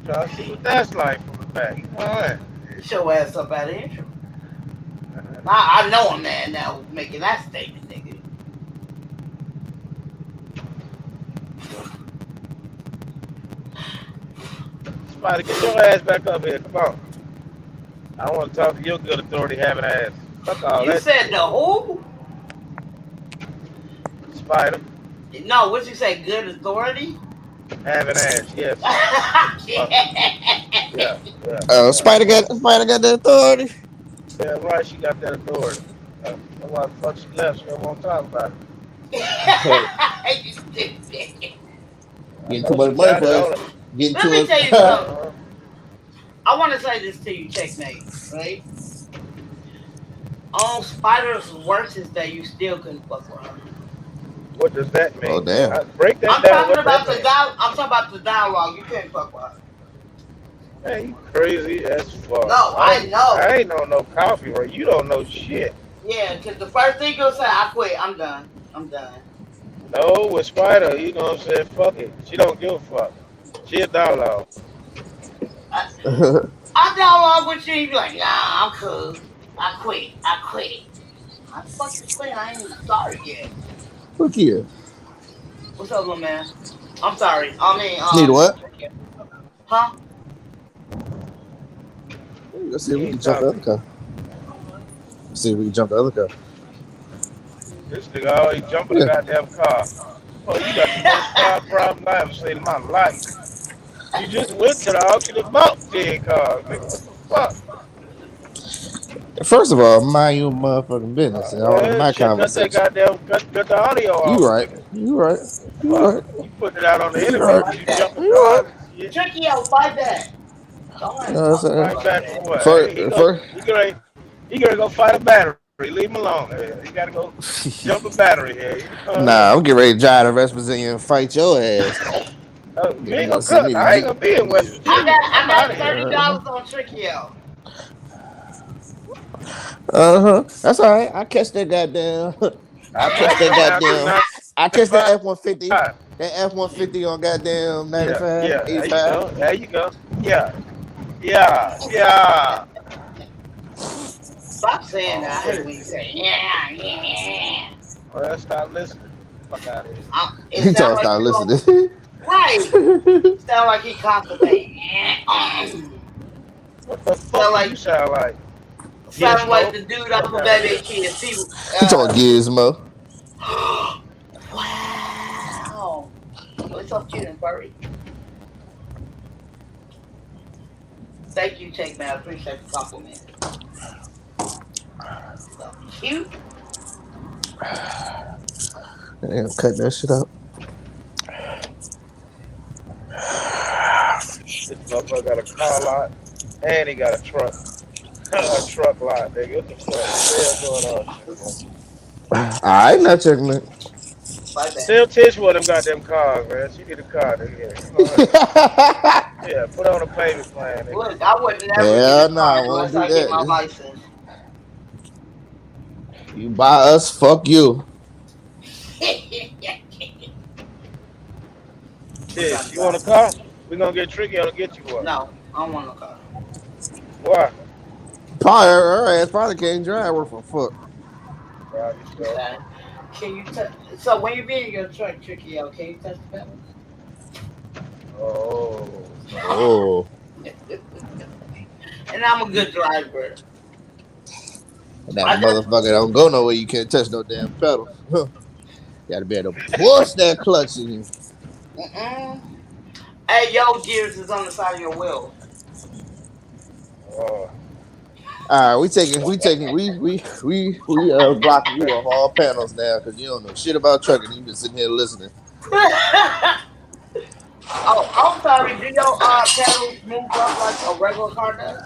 Trying to see what that's like from the back. Alright. Get your ass up out of intro. I know a man now making that statement, nigga. Spider, get your ass back up here. Come on. I want to talk to your good authority having ass. Fuck all You that. said the who? Spider. No, what you say? Good authority? Having ass, yes. Yeah. Oh, Spider got the authority. Yeah, right. She got that authority. That's why the fuck she left. She don't want to talk about it. Getting too much money for us. Getting Let too me much. tell you something. I want to say this to you, Checkmate, right? On Spider's worst day, you still couldn't fuck with her. What does that mean? Oh, damn. Break that I'm down. talking What about that the I'm talking about the dialogue. You couldn't fuck with her. Man, you crazy as fuck. No, I know. I ain't on no coffee, bro. You don't know shit. Yeah, because the first thing you'll say, I quit. I'm done. No, with Spider, you know what I'm saying? Fuck it. She don't give a fuck. She a dialogue. I dialogue with you, you be like, nah, I'm cool. I quit. I fucking quit. I ain't even started yet. Look here. What's up, little man? I'm sorry. I mean, Need what? Huh? Let's see if we can jump the other car. This nigga always jumping the goddamn car. Oh, you got the most car problem I ever seen in my life. You just went to the auction and bought 10 cars, nigga. What the fuck? First of all, mind your motherfucking business and all my conversation. Cut the audio off. You right. You putting it out on the internet. You jumping cars and shit. Tricky out, fight back. Fight back for what? First, He gonna go fight a battery. Leave him alone. He gotta go jump a battery here. nah, I'm getting ready to drive to West Virginia and fight your ass. You ain't gonna cut. I ain't gonna be in West Virginia. I got $30 on Tricky out. That's all right. I catch that goddamn. I catch that F-150. That F-150 on goddamn 95, 85. There you go. Yeah. Yeah. Stop saying that. I hate when you say yeah. Well, stop listening. Fuck out of here. It He sounds told like start listening. right. Sound like he constipated. What the Sound fuck like you sound like? sound like Gizmo? the dude off of Baby Kids. He told Gizmo. Wow. What's up, cute and furry? Thank you, Take Man. I appreciate the compliment. So cute. Damn, cut that shit up. This motherfucker got a car lot and he got a truck. A truck lot, nigga. What the fuck? What the hell going on? Alright, not checking it. Tell Tish one of them goddamn cars, man. She need a car, nigga. Yeah, put on a payment plan, nigga. Look, I would never Hell get a nah, car I won't unless do I get my that. license. You buy us, fuck you. Tish, you want a car? We gonna get tricky on to get you one. No, I don't want no car. Why? Probably her ass probably can't drive worth a fuck. Probably so. Okay. Can you touch? So when you be in your truck, Tricky, can you touch the pedal? Oh. And I'm a good driver. That motherfucker don't go nowhere. You can't touch no damn pedal. You gotta be able to push that clutch in you. Hey, yo, gears is on the side of your wheel. Alright, we blocking you off all panels now because you don't know shit about trucking. You just sitting here listening. Oh, I'm sorry. Do your pedals move up like a regular car does?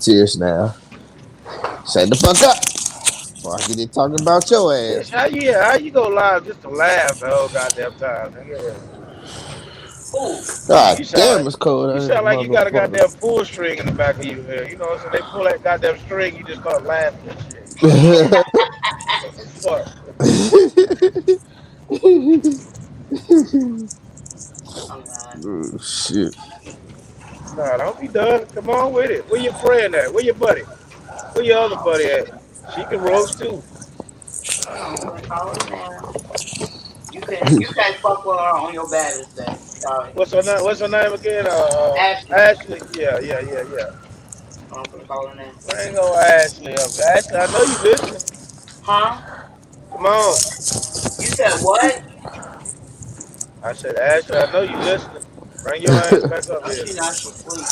Cheers now. Shut the fuck up. Before I get it talking about your ass. How you go live just to laugh the whole goddamn time, nigga? God damn, it's cold. You sound like you got a goddamn pull string in the back of your head. You know, so they pull that goddamn string, you just start laughing and shit. Fuck. Oh, shit. Nah, don't be done. Come on with it. Where your friend at? Where your buddy? Where your other buddy at? She can roast too. You can't fuck with her on your baddest day. Sorry. What's her name again? Ashley. Ashley. Yeah. I'm gonna call her name. I ain't gonna Ashley up. Ashley, I know you listening. Huh? Come on. You said what? I said, Ashley, I know you listening. Bring your ass back up here. She not asleep.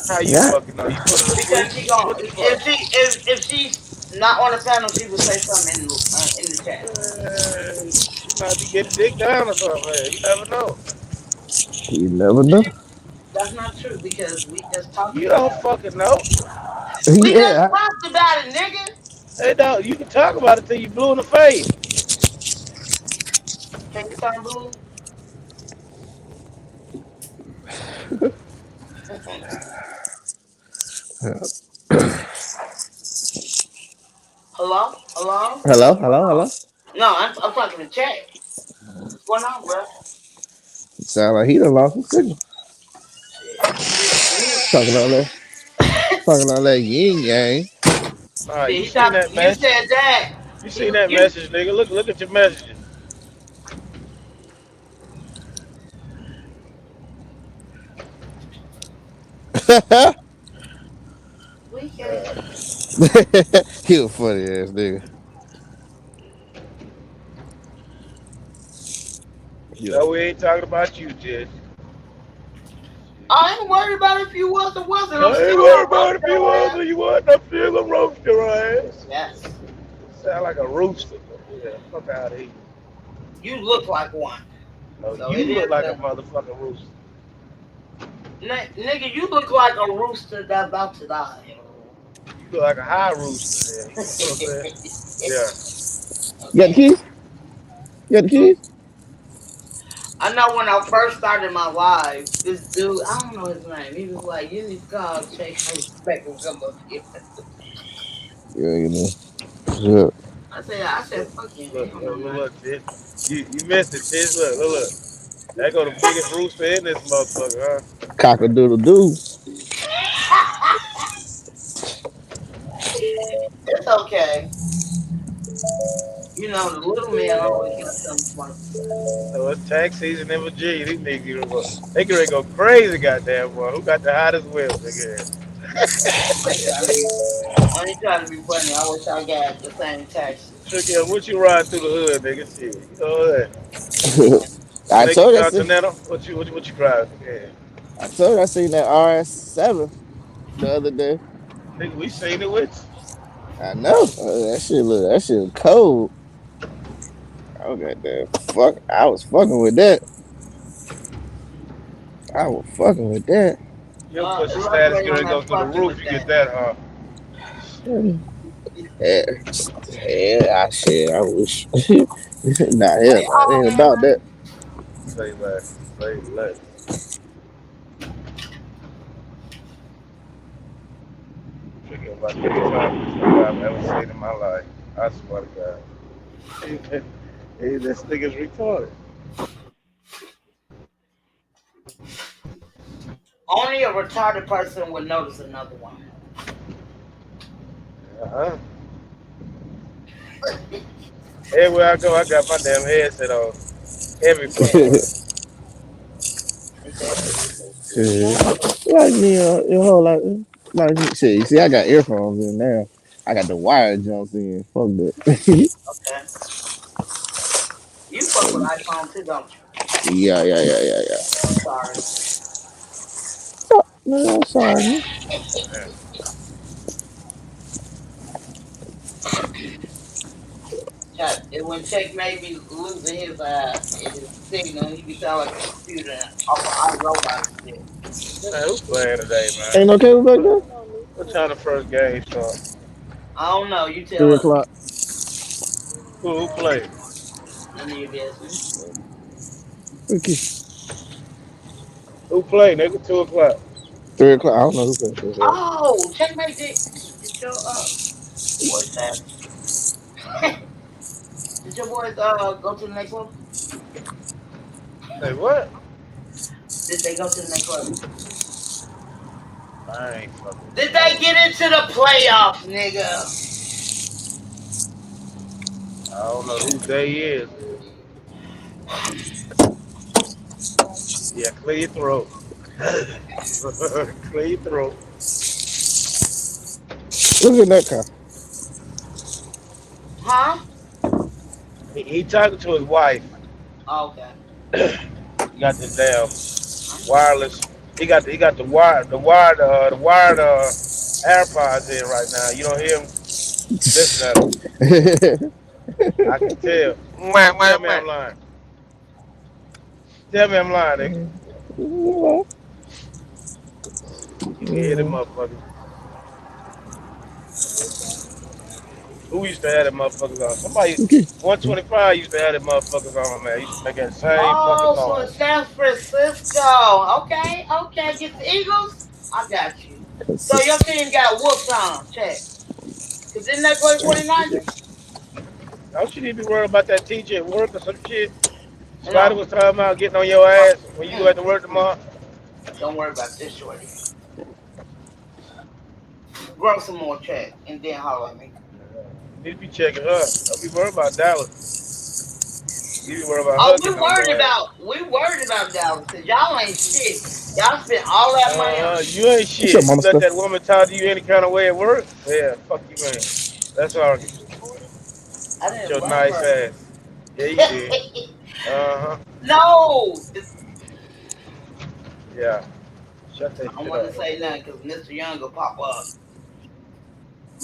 How you fucking know? You put her to Because sleep? she gon' if she's not on the panel, she would say something in the chat. She might be getting dick down or something. Man. You never know. You never know. That's not true because we just talked You about don't fucking know. We just talked about it, nigga. Hey, dog, you can talk about it till you blue in the face. Can you turn blue? Hello. No, I'm talking to chat. What's going on, bro? Sound like he done lost his signal. Talking all that yin yang. All right, you seen that message? You said that. You seen that message, nigga? Look at your messages. He a funny ass nigga. No, we ain't talking about you, Jess. I ain't worried about if you was or wasn't. I ain't worried about if you was or you wasn't. I'm still gonna roast your ass. Yes. Sound like a rooster. Yeah, fuck out of here. You look like one. No, So you look like a motherfucking rooster. Nigga, you look like a rooster that's about to die. You look like a high rooster. Yeah. You know what I'm saying? Yeah. You got the keys? You got the keys? I know when I first started my live, this dude, I don't know his name, he was like, you need to call Chase respect and come up here. Yeah, you know. Yeah. I said, fuck you. Look, You don't look, know look, nothing. look, Tish. You missed it, Tish. Look, look, look. That go the biggest rooster in this motherfucker, huh? Cock-a-doodle doo. It's okay. You know, the little man always got something smart to say. So it's tax season in Virginia. These niggas, they can go crazy, goddamn boy. Who got the hottest whip, nigga? I ain't trying to be funny. I wish I got the same taxes. Tricky, what you ride through the hood, nigga? Shit, you know that. I Lincoln told you, I see. Continental. What you drive? Yeah. I told you, I seen that RS7 the other day. Nigga, we seen it with I know. That shit look cold. Oh goddamn. Fuck. I was fucking with that. I was fucking with that. you. Your pussy status get ready to go through the roof. You get that, huh? Yeah, shit. I wish. Nah, hell, nah, it ain't about that. Say less. Say less. Tricky about 35% I've ever seen in my life. I swear to God. Hey, this nigga's retarded. Only a retarded person would notice another one. Uh-huh. Everywhere I go, I got my damn headset on. Every fucking word. Like me, your whole like shit. You see, I got earphones in now. I got the wired jumps in. Fuck that. Okay. You fuck with iPhone too, don't you? Yeah. Sorry. No, sorry. When Check made me losing his signal, he be sound like a computer off of iRobot and shit. Man, who's playing today, man? Ain't no cable back there? What time the first game start? I don't know. You tell 3 us. o'clock. Who played? None of your business. Okay. Who played, nigga? 2 o'clock. 3 o'clock. I don't know who played 3 o'clock. Oh, Checkmate did your boys that? Did your boys go to the next one? Say what? Did they go to the next one? I ain't fucking. Did they get into the playoffs, nigga? I don't know who they is. Yeah, clear your throat. Clear your throat. Look at that car. Huh? He talking to his wife. Oh, okay. He got this damn wireless. He got the wired AirPods in right now. You don't hear him listen at him. I can tell. Tell me I'm lying. Tell me I'm lying, nigga. You can hear them motherfuckers. Who used to have them motherfuckers on? Somebody, 125 used to have them motherfuckers on, man. Used to make that same fucking So noise. it's San Francisco. Okay. Get the Eagles. I got you. So your team got whooped on. Check. Cause didn't they play 49ers? Don't you need to be worried about that teacher at work or some shit? Scotty was talking about getting on your ass when you go back to work tomorrow. Don't worry about this, shorty. Grow some more, Check, and then holler at me. You need to be checking her. Don't be worried about Dallas. You be worried about Oh, her. we worried about Dallas, cause y'all ain't shit. Y'all spent all that money on you ain't shit. You let that woman talk to you any kind of way at work? Yeah, fuck you, man. That's all. I didn't your love nice her. ass. Yeah, you did. Uh-huh. No. Yeah. Shut that I don't want to say nothing because Mr. Young will pop up.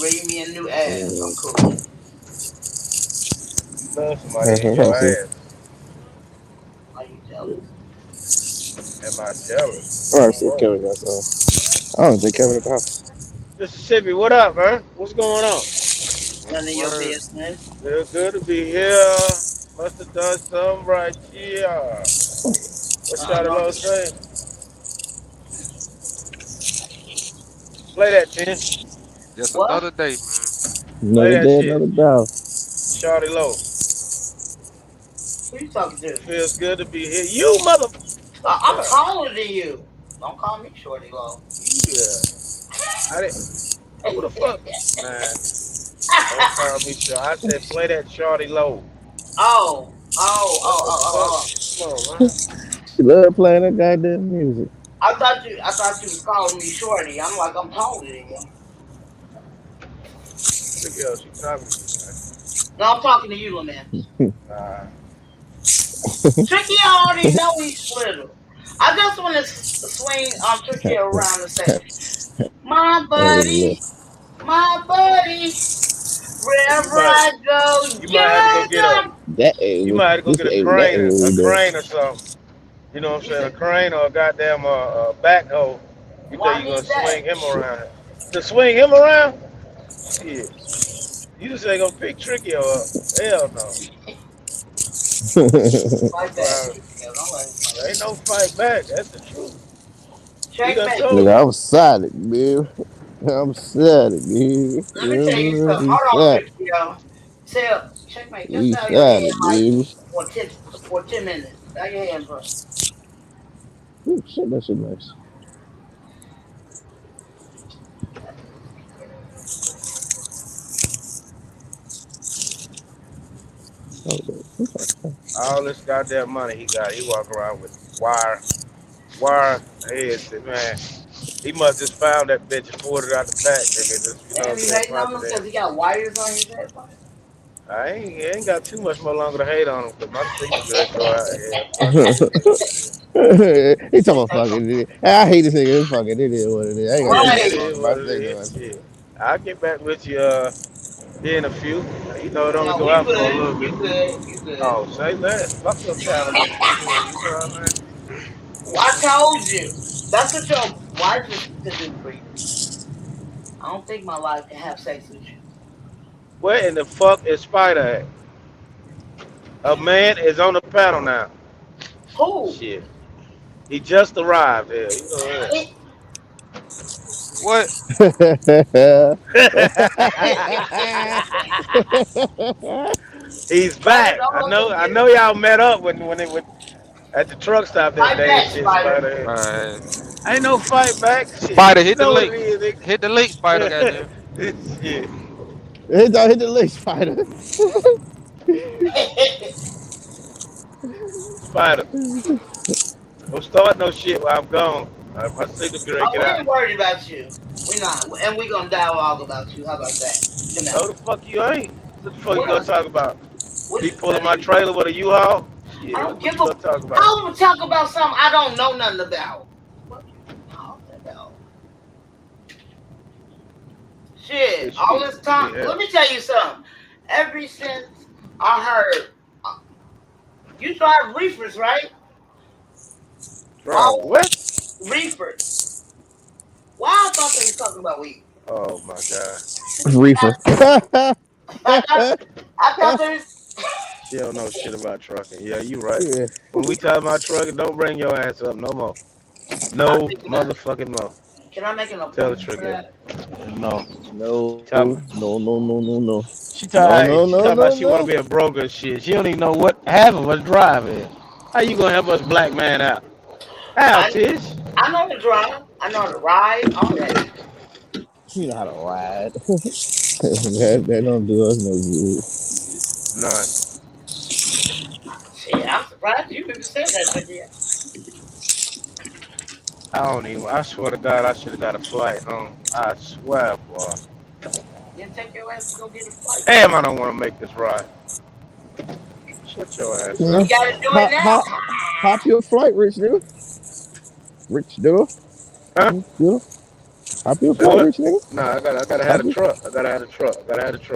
Read me a new ass. I'm cool. You love somebody in your ass. Are you jealous? Am I jealous? Oh, I see Kevin got some. I don't think Kevin at the house. Mississippi, what up, man? What's going on? None of your business. Feel good to be here. Must have done something right here. What y'all about say? Play that, Tim. Just another day, man. Another day, another dollar. Shorty Low. Who you talking to? Feels good to be here. You mother. I'm taller than you. Don't call me Shorty Low. Yeah. I didn't. Who the fuck? Man. Don't call me Shorty. I said play that Shorty Low. Oh. Come on, man. She love playing that goddamn music. I thought you was calling me Shorty. I'm like, I'm taller than you. Look at she talking to you, man. No, I'm talking to you, man. Nah. Tricky already know he's little. I just want to swing Tricky around and say, my buddy, wherever I go, you might have to go get You might have to go get a crane or something. You know what I'm saying? A crane or a goddamn backhoe. You think you're gonna swing him around? To swing him around? Shit. You just ain't gonna pick Tricky up. Hell no. There ain't no fight back. That's the truth. Look, I'm solid, man. I'm solid, man. Let me tell you something. Hold on, Tricky, yo. Checkmate, just bow your head for 10 minutes. Bow your head, bro. Ooh, shit, that shit nice. All this goddamn money he got, he walk around with wire heads, man. He must just found that bitch and pulled it out the back, nigga. Just, He hating on him because he got wires on his head. I ain't got too much more longer to hate on him because my signal good go out here. He talking about fucking. I hate this nigga. It's fucking. It is what it is. I ain't gonna say I'll get back with you here in a few. You know, it only go out for a little bit. You good. Oh, say that. Fuck your talent. You know what I mean? Well, I told you. That's what your wife is to do for you. I don't think my wife can have sex with you. Where in the fuck is Spider at? A man is on the panel now. Who? Shit. He just arrived here. You know that. What? He's back. I know y'all met up when it was at the truck stop that day. Shit, Spider. Ain't no fight back. Shit. Spider, hit the link. Hit the link, Spider. Goddamn. Shit. Hit the link, Spider. Spider. Don't start no shit while I'm gone. My signal can get out. We ain't worried about you. We not. And we gonna dialogue about you. How about that? No, the fuck you ain't. What the fuck you gonna talk about? Be pulling my trailer with a U-Haul? Yeah, I don't give a fuck. I'm gonna talk about something I don't know nothing about. What you talking about? Shit, all this time. Let me tell you something. Ever since I heard you drive reefers, right? What? Reefers. Why I thought they was talking about weed? Oh my god. Reefer. I thought they was. She don't know shit about trucking. Yeah, you right. Yeah. When we talk about trucking, don't bring your ass up no more. No motherfucking more. Can I make an appointment? Tell the trick. No. She talking about she want to be a broker and shit. She don't even know what half of us drive is. How you gonna help us black man out? How, Tish? I know to drive. I know how to ride. All that. You know how to ride. that don't do us no good. None. Shit, I'm surprised you even said that, but yeah. I swear to God, I should have got a flight home. I swear, boy. You take your ass to go get a flight. Damn, I don't want to make this ride. Shut your ass up. You gotta do it now. Hop your flight, rich nigga. Rich nigga. Huh? Hop your flight, rich nigga. Nah, I gotta have a truck. I gotta have a truck.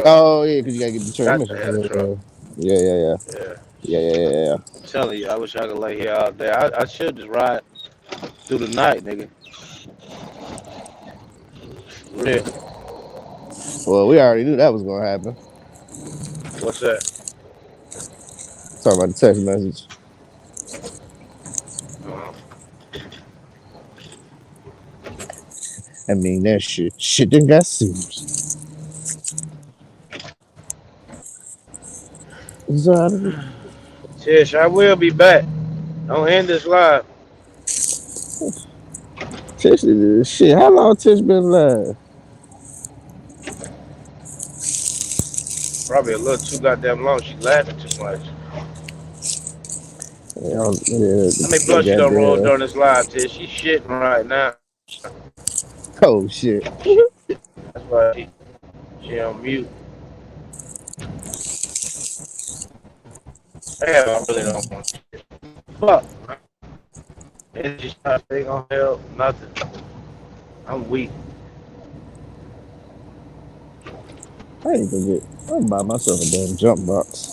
Oh yeah, because you gotta get the transmission. I had a truck. Yeah. I'm telling you, I wish I could lay here all day. I should just ride through the night, nigga. Real. Well, we already knew that was gonna happen. What's that? Talking about the text message. I mean, that shit done got serious. Saturday. Tish, I will be back. Don't end this live. Tish is shit. How long Tish been live? Probably a little too goddamn long. She laughing too much. Yeah, How many they blunts you got done rolled there. during this live, Tish? She shitting right now. Oh shit. That's why she on mute. Damn, I really don't want to. Fuck. It's just not they gonna help nothing. I'm weak. I ain't gonna get. I'm buy myself a damn jump box.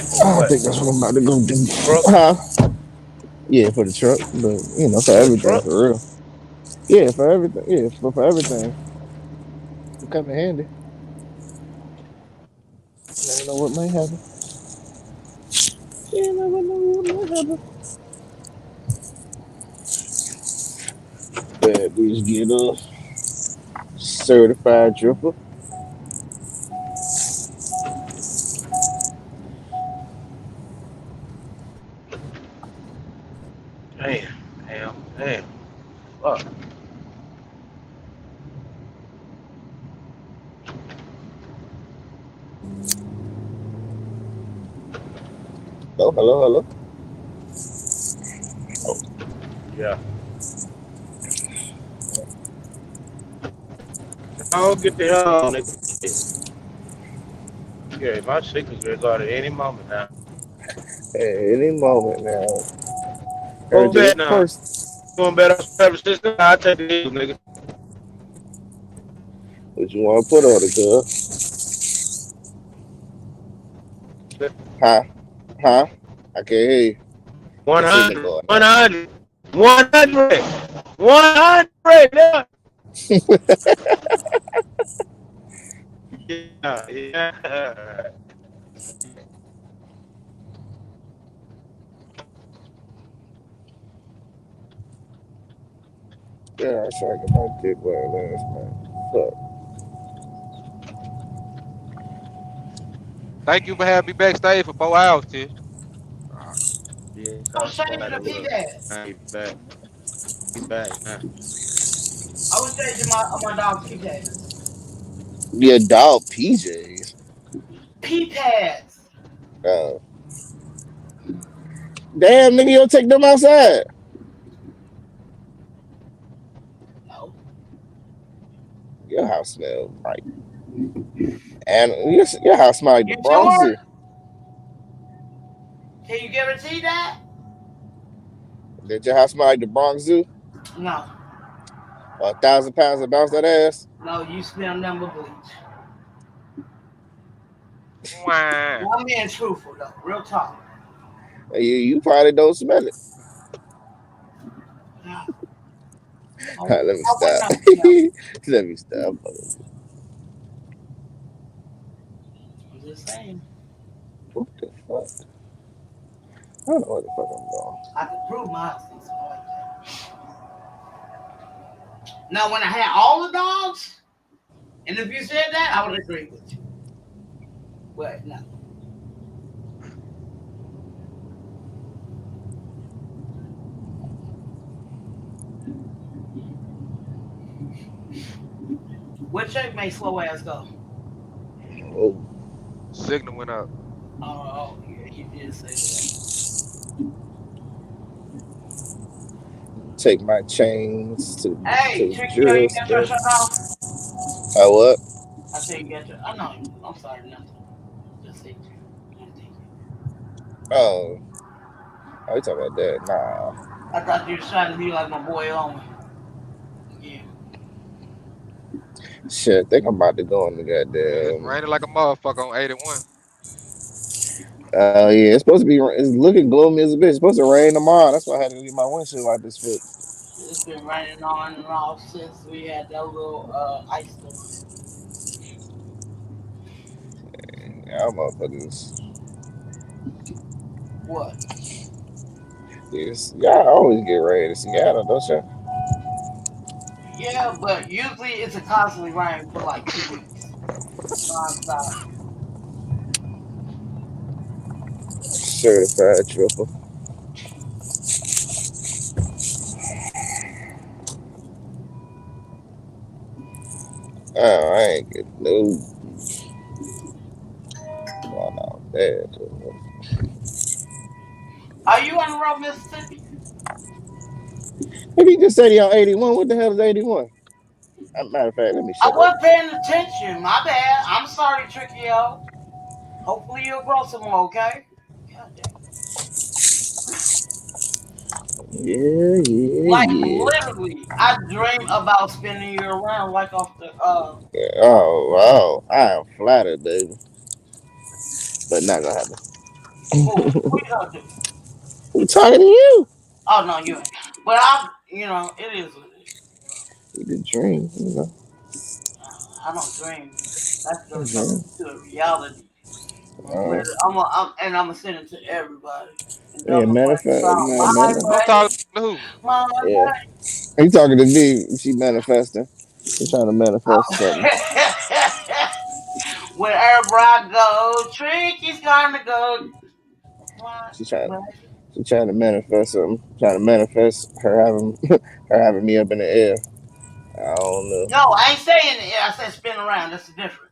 For I what? think that's what I'm about to go do. Truck? Huh? Yeah, for the truck, but for For the everything, truck? for real. Yeah, for everything. Yeah, for everything. It come in handy. You never know what might happen. You never know what might happen. Bad bitch get a certified dripper. Damn. Fuck. Oh, hello. Oh, Yeah. I'll get the hell on, nigga. Yeah, my signal's gonna go at any moment now. at any moment now. Go Everything is bet now. first. You want to bet on service system? I'll take the deal, nigga. What you want to put on it, cuz? Huh? Huh? I can't hear you. Your signal 100. going out. 100. 100. 100. Yeah. Yeah, I try to get my dick wet last night. Fuck. Thank you for having me backstage for 4 hours, Tish. Yeah, I I'm was changing about the to P look. pads. Now you back. You back now. I was changing my dog's P pads. Your dog PJs. P pads. Uh, damn, nigga, you don't take them outside. No. Your house smell right. And your house smell like the You Bronx sure? Zoo. Can you guarantee that? Did your house smell like the Bronx Zoo? No. 1,000 pounds to bounce that ass? No, you smell nothing but bleach. Wah. I'm being truthful though. Real talk. You probably don't smell it. Yeah. Let me I wouldn't stop. know. No. Let me stop. I'm just saying. What the fuck? I don't know what the fuck I'm doing. I could prove my house didn't smell like that. Now, when I had all the dogs, and if you said that, I would agree with you. But no. What check made slow ass go? Oh, Signal went up. Oh, yeah, you did say that. take my chains to Hey, the Tricky, you drill got your step. shut off? What? I said you got your. I know. I'm sorry, nothing. Just say. Oh, you talking about that? Nah. I thought you was trying to be like my boy Owen. Yeah. Shit, I think I'm about to go on the Man, it's goddamn. raining like a motherfucker on 81. Yeah, it's supposed to be. It's looking gloomy as a bitch. It's supposed to rain tomorrow. That's why I had to get my windshield wipers fixed. It's been raining on and off since we had that little ice storm. Yeah, motherfuckers. What? Yes, y'all always get rain in Seattle, don't you? Yeah, but usually it's a constantly rain for like 2 weeks, nonstop. Certified triple. Oh, I ain't getting no going out there. Are you on the road, Mississippi? If he just said he on 81, what the hell is 81? Matter of fact, let me I shut up. wasn't paying attention. My bad. I'm sorry, Tricky L. Hopefully you'll grow some more, okay? God damn. Yeah, yeah, Like yeah. literally, I dream about spinning you around like off the Oh, wow. I am flattered, baby. But not gonna happen. who you gonna do? I'm talking to you. Oh no, you ain't. But I'm, it is what it is. You could dream, you know. I don't dream. That's You gonna come dream. to a reality. Uh, And I'm gonna send it to everybody. And yeah, don't matter of nobody fact, about my I'm way, talking to who? my yeah. way. He talking to me. She manifesting. She trying to manifest something. Wherever I go, Tricky's gonna go. My She trying. way. She trying to manifest something. Trying to manifest her having her having me up in the air. I don't know. No, I ain't saying it. I said spin around. That's the difference.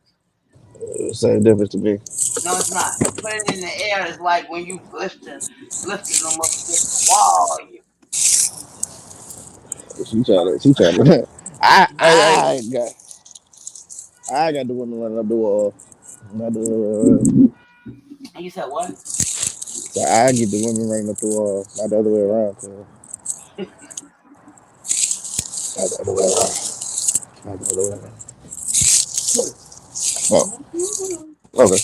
Same difference to me. No, it's not. Putting it in the air is like when you lifting them up against the wall. She trying to. Hey, hey, I got the women running up the wall. Not the And you said what? so I get the women running up the wall, not the other way around. So, not the other way around. Not the other way around. Oh, okay.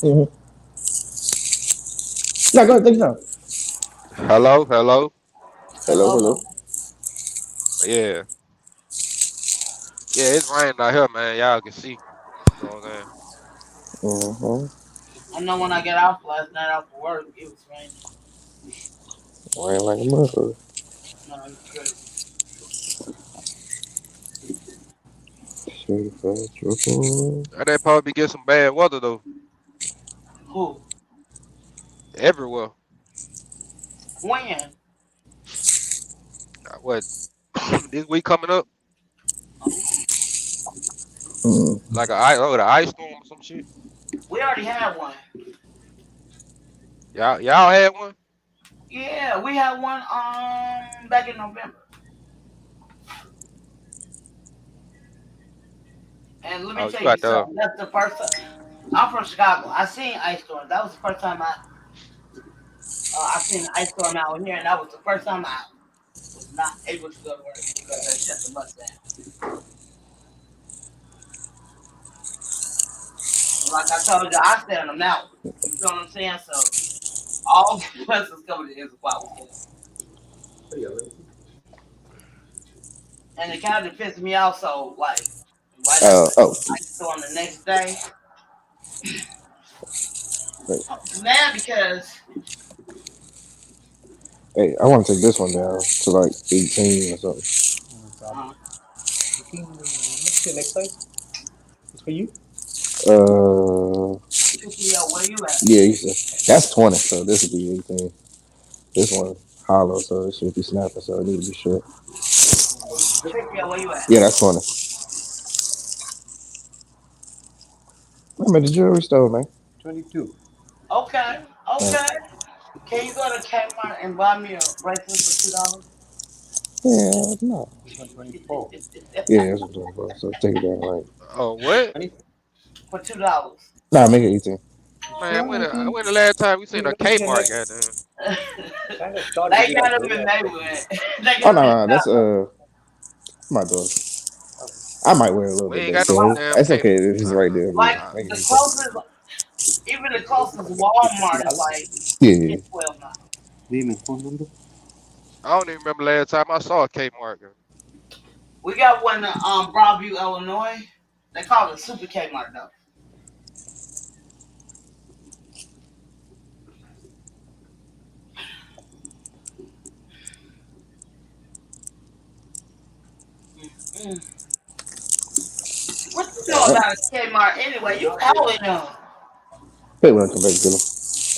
Mm-hmm. No, go ahead, take your time. hello, hello. Hello, Hello, hello. hello. Yeah, yeah, it's raining out here, man. Y'all can see. You know what I'm saying? Mm-hmm. I know when I got off last night off of work, it was raining. Rain like a motherfucker. No, it's crazy. Certified triple. They probably get some bad weather though, Who? everywhere. When? What this week coming up? Oh, Mm. Like the ice storm or some shit. we already had one. Y'all had one? Yeah, we had one back in November. And let me Oh, tell you you out there? something. That's the first time. I'm from Chicago. I seen ice storm. That was the first time I seen an ice storm out here, and that was the first time I was not able to go to work because they shut the bus down. And like I told you, I stay on the mountain. You feel what I'm saying? So all the buses coming to Issaquah was canceled. And it kind of pissed me off. So like right after the Oh, ice storm the next day, wait. I was mad because Hey, I want to take this one down to like 18 or something. uh, Uh, Tricky, yo, where you at? yeah, you said that's 20, so this would be 18. This one hollow, so it should be snapping, so it need to be short. Tricky, yo, where you at? Yeah, that's 20. I'm at the jewelry store, man. Okay, Uh, okay. Can you go to Kmart and buy me a bracelet for $2? yeah, no. Yeah, that's what I'm talking about. So take it down, right? Oh, what? For $2. Nah, make it 18. Man, when the last time we seen a Kmart, goddamn? They got them in Maywood. They Oh got no, them in no, that's Chicago. my daughter. I might wear a little We bit ain't back got no there. damn It's Kmart. okay if it's right there, Like but make it the 18. closest, even the closest Walmart is like Yeah, 10, yeah. 12 now. I don't even remember last time I saw a Kmart. We got one in Broadview, Illinois. They call it Super Kmart though. Mm. What you know about Kmart anyway? You hella young. Wait, when I come back, Dylan. You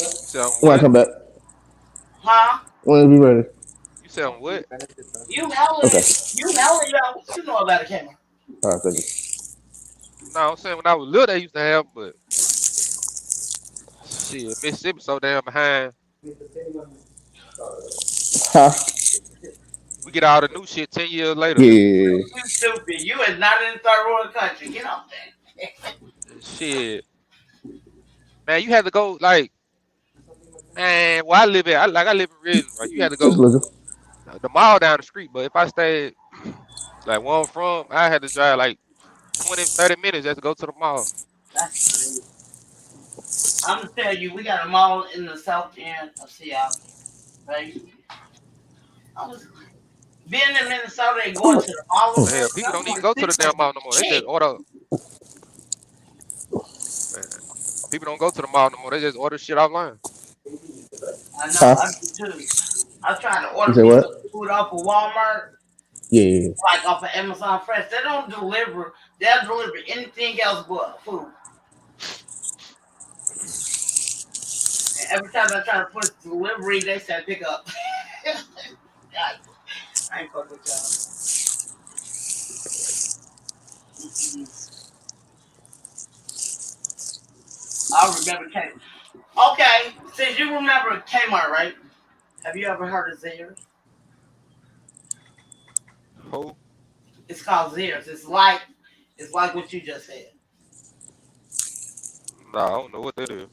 sound When I what? come back, Huh? when it be ready. You sound what? Okay. You hella young. What you know about a Kmart? All right, thank you. No, I'm saying when I was little, they used to have, but shit, Mississippi so damn behind. Huh? We get all the new shit 10 years later. Yeah. You stupid. You is not in the third world country. Get off that. Shit, man, you had to go like, man, where I live at, I live in Redden, right? You had to Just go looking. the mall down the street, but if I stayed like where I'm from, I had to drive like 20, 30 minutes just to go to the mall. That's crazy. I'm gonna tell you, we got a mall in the south end of Seattle. Right? I was being in Minnesota and going to the mall But and hell, everything. people I'm don't even like, go to this the damn mall no more. They just shit. order. Man, people don't go to the mall no more. They just order shit offline. I know, Huh? I do too. I was trying to You order say me what? some food off of Walmart, Yeah. like off of Amazon Fresh. They don't deliver. They'll deliver anything else but food. And every time I try to push delivery, they say pick up. God, I ain't fuck with y'all. I remember Kmart. Okay, since you remember Kmart, right? Have you ever heard of Zehrs? Who? It's called Zehrs. It's like what you just said. Nah, I don't know what that is.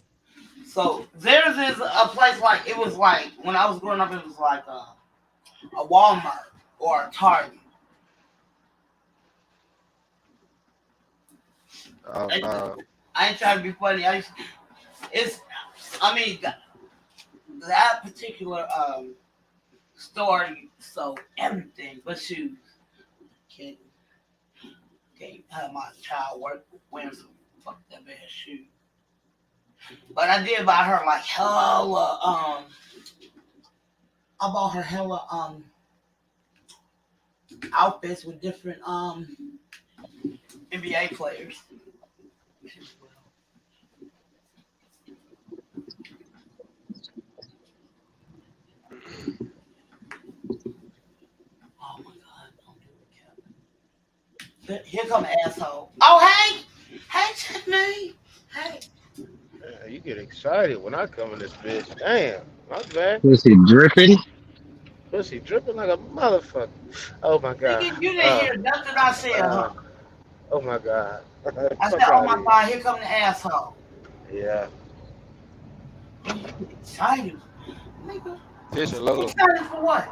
So Zehrs is a place like it was like when I was growing up. It was like a Walmart or a Target. Nah. I ain't trying to be funny. I mean, that particular store sold everything but shoes. Can't have my child wearing some fuck that bad shoes. But I did buy her like hella I bought her hella outfits with different NBA players. Oh my God, don't do it, Kevin. Here come an asshole. Oh, hey! Hey, Tiffany! Hey. You get excited when I come in this bitch. Damn, my bad. Pussy dripping. Pussy dripping like a motherfucker. Oh my god. You didn't hear nothing I said, huh? Oh my god. I said, oh my God, here come the asshole. Yeah. Excited. Nigga. Fishing low. Excited for what?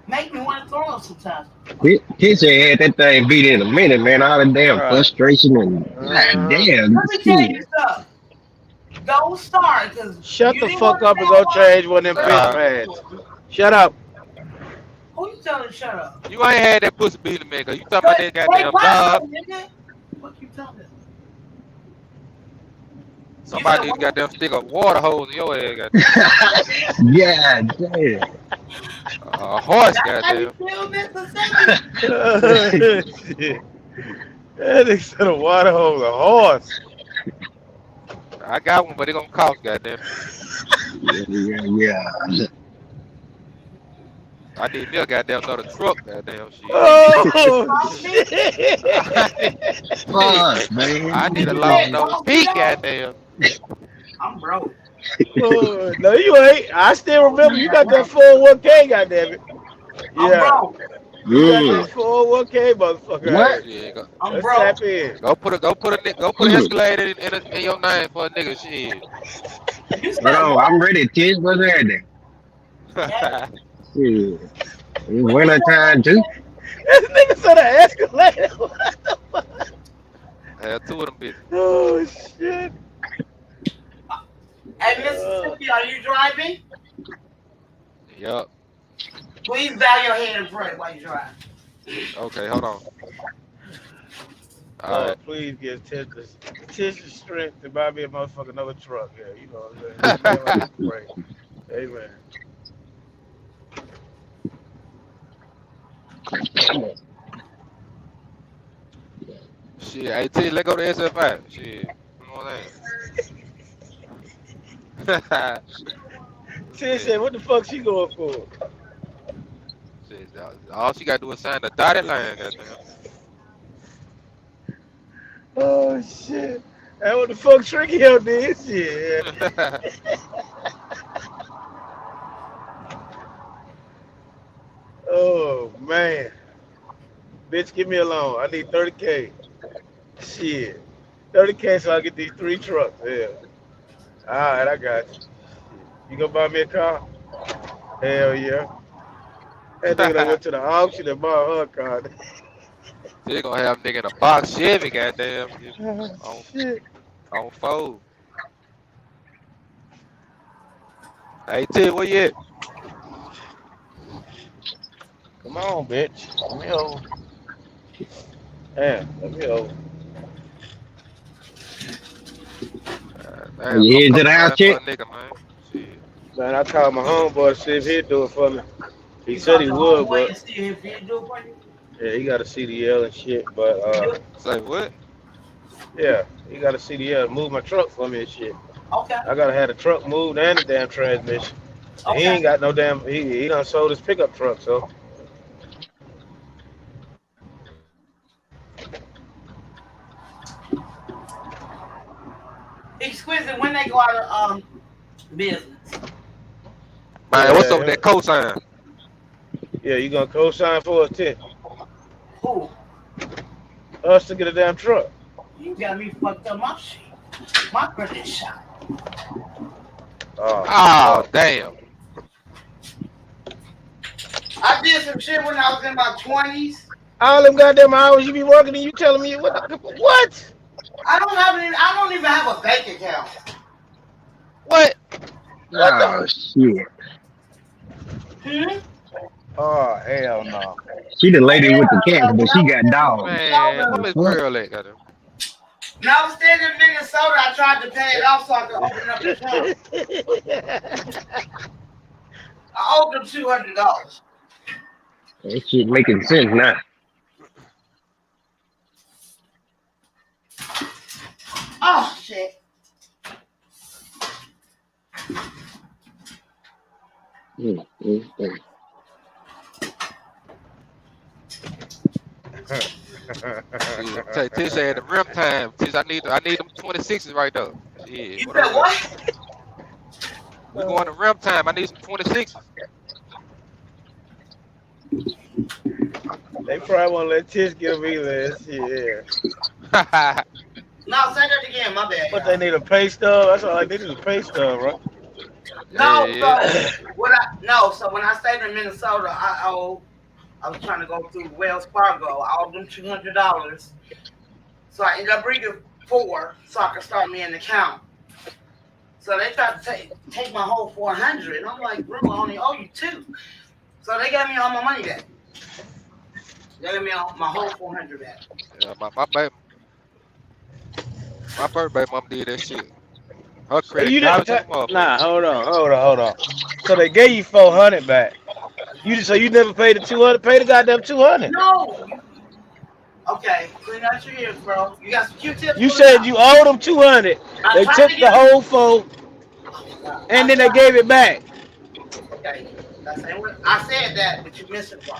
Make me want to throw up sometimes. Kitchen had that thing beat in a minute, man. All the damn frustration and god damn. Let me tell you something. Don't start, because Shut the fuck up and go change one of them bitch pads. Shut up. Who you telling to shut up? You ain't had that pussy beat in maker. You talking about that goddamn job? What you talking about? Somebody need to goddamn stick a water hose in your ass, goddamn. God damn. A horse, goddamn. That nigga said a water hose, a horse. I got one, but it gonna cost, goddamn. Yeah. I need me a goddamn another truck, goddamn shit. Oh shit! Fuck, man. I need a long nose feet, goddamn. I'm broke. Oh, no, you ain't. I still remember you got that 401k, goddammit. Yeah. You got that 401k, motherfucker. What? Yeah, I'm Let's broke. tap in. go put an Escalade in your name for a nigga shit. Hold on, I'm ready. Tish, what's happening? Shit. It's winter time too. This nigga said an escalator. What the fuck? Had two of them bitches. Oh shit. Hey, Mississippi, are you driving? Yup. Please bow your head and pray while you drive. Okay, hold on. All right. Please give Tish strength to buy me a motherfucking another truck. Yeah, you know what I'm saying? Right. Amen. Shit, hey T, let go to SF5. Shit. You know what I'm saying? Sid said, what the fuck she going for? Shit, all she gotta do is sign the dotted line, goddamn. Oh shit. That what the fuck Tricky Hill did? Shit. Oh man. Bitch, give me a loan. I need 30K. Shit. 30K so I get these 3 trucks. Yeah. Alright, I got you. You gonna buy me a car? Hell yeah. That nigga that went to the auction and bought her a car. They gonna have nigga in a box Chevy, goddamn. Oh, shit. On fold. Hey T, where you at? Come on, bitch. Let me over. Damn, let me over. Damn, You heading to the I'm house coming check? for a nigga, man. Shit. Man, I called my homeboy to see if he'd do it for me. He said he would, but yeah, he got a CDL and shit. But Say what? yeah, he got a CDL to move my truck for me and shit. Okay. I gotta have the truck moved and the damn transmission. And he ain't got no damn. He done sold his pickup truck, so. Exquisite when they go out of business. Man, what's up with Yeah, that cosign? yeah, you gonna co-sign for us, Tim? Who? Us to get a damn truck. You got me fucked up my shit. My credit shot. Oh, damn. I did some shit when I was in my 20s. All them goddamn hours you be working and you telling me what? I don't even have a bank account. What? Oh shit. Oh hell no. She the lady with the cat, but she got dogs. Man, what Miss Pearl at, goddamn? When I was staying in Minnesota, I tried to pay it off so I could open up the account. I owed them $200. That shit making sense now. Oh shit. Say Tish had the rim time. Tish, I need them 26s right there. Shit, You said what? We going to rim time. I need some 26s. They probably won't let Tish give me this. Yeah. No, say that again. My bad. But they need a pay stub. That's all they need is a pay stub, right? No, Yeah. so when I stayed in Minnesota, I was trying to go through Wells Fargo. I owed them $200. So I ended up bringing 4 so I could start me an account. So they tried to take my whole $400. And I'm like, bro, I only owe you 2. So they gave me all my money back. They gave me my whole $400 back. Yeah, my birthday mom did that shit. Her So credit you card didn't was nah, hold on. So they gave you 400 back. So you never paid the 200? Pay the goddamn 200. No. Okay, clean out your ears, bro. You got some Q-tips? You said you owed them 200. They took the whole 4 and then they gave it back. Okay, I said that, but you missed it, bro.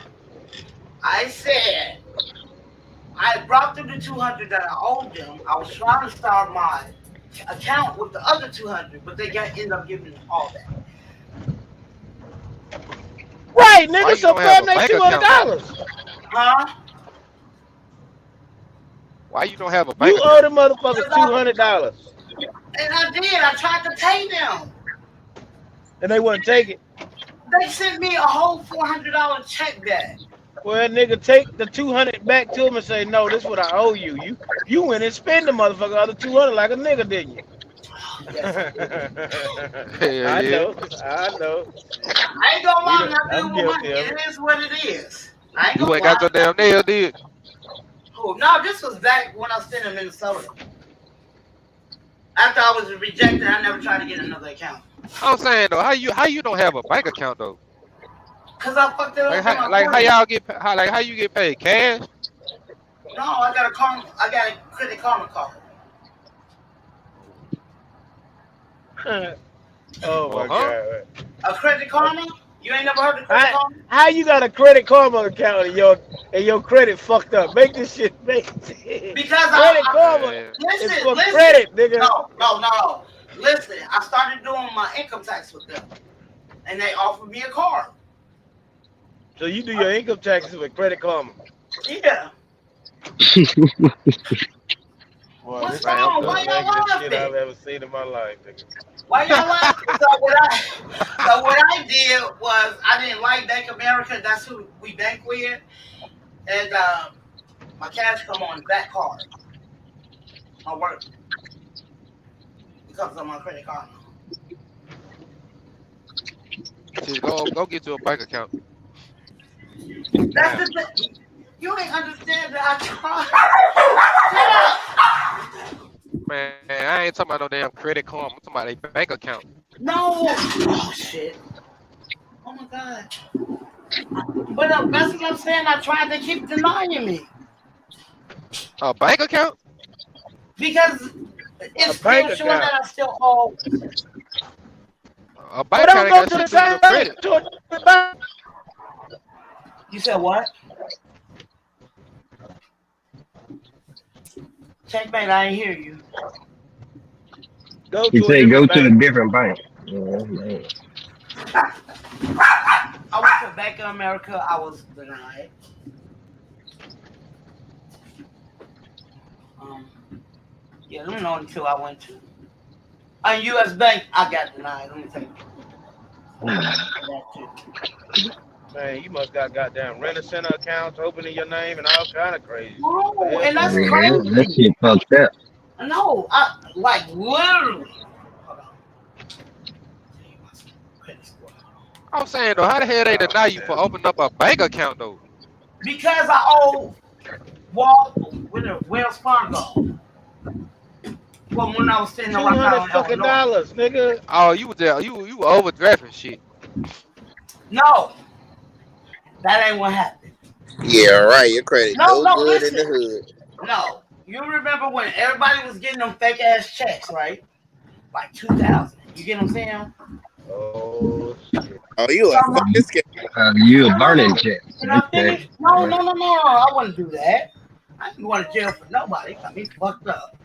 I said I brought them the $200 that I owed them. I was trying to start my account with the other $200, but they ended up giving me all that. Right, nigga. So pay them $200. Huh? Why you don't have a bank You owe the motherfuckers $200. And I did. I tried to pay them. And they wouldn't take it. They sent me a whole $400 check back. Well, nigga, take the 200 back to him and say, no, this is what I owe you. You went and spent the motherfucker other 200 like a nigga, didn't you? I know. I ain't gonna lie, I'm guilty. It is what it is. I ain't You gonna ain't got your damn nail, did? Oh, no, this was back when I was still in Minnesota. After I was rejected, I never tried to get another account. I'm saying though, how you don't have a bank account though? Cause I fucked it up Like with my how credit. y'all get how you get paid? Cash? No, I got a Credit Karma card. Oh my God. A Credit Karma? You ain't never heard of Credit Karma? How you got a Credit Karma account and your credit fucked up? Make this shit make sense. Because Credit Karma Man. is listen, for listen. credit, nigga. No. Listen, I started doing my income tax with them, and they offered me a card. So you do your income taxes with Credit Karma. Yeah. Boy, What's this is wrong? the Why y'all ugliest shit I've laughing? ever seen in my life, nigga. Why y'all laughing? So what I did was I didn't like Bank America. That's who we bank with, and my cash come on that card. My work because of my Credit Card. Just go get you a bank account. That's the thing. You ain't understand that I tried. Shut up. Man, I ain't talking about no damn Credit Karma. I'm talking about a bank account. No. Oh shit. Oh my God. But that's what I'm saying. I tried to keep denying me A bank account? because it's A bank still showing account. that I still owe. A Well, bank don't account go ain't to got the shit to do with bank. credit. To the bank. You said what? Checkmate, I ain't hear you. Go He to a said go different to a bank. different bank. Yeah, man. I went to Bank of America. I was denied. Yeah, them know until I went to. On U.S. Bank, I got denied. Let me tell you. That too. Man, you must got goddamn rent-a-center accounts opening your name and all kind of crazy. No, The hell and that's going on? Yeah, that crazy. shit fucked up. No, I like literally. Hold on. Credit score. I'm saying though, how the hell they deny you for opening up a bank account though? Because I owe Wells Fargo. Well, when I was sitting in Rock Island, $200 Illinois. nigga. Oh, you was there, you were overdrafting shit. No, that ain't what happened. Yeah, right. Your credit No, no good in listen. the hood. No, you remember when everybody was getting them fake ass checks, right? Like 2,000. You get what I'm saying? Oh shit. Oh, you a fucking scam. You a burning check. Can I finish? No, I wouldn't do that. I ain't going to jail for nobody. Got me fucked up.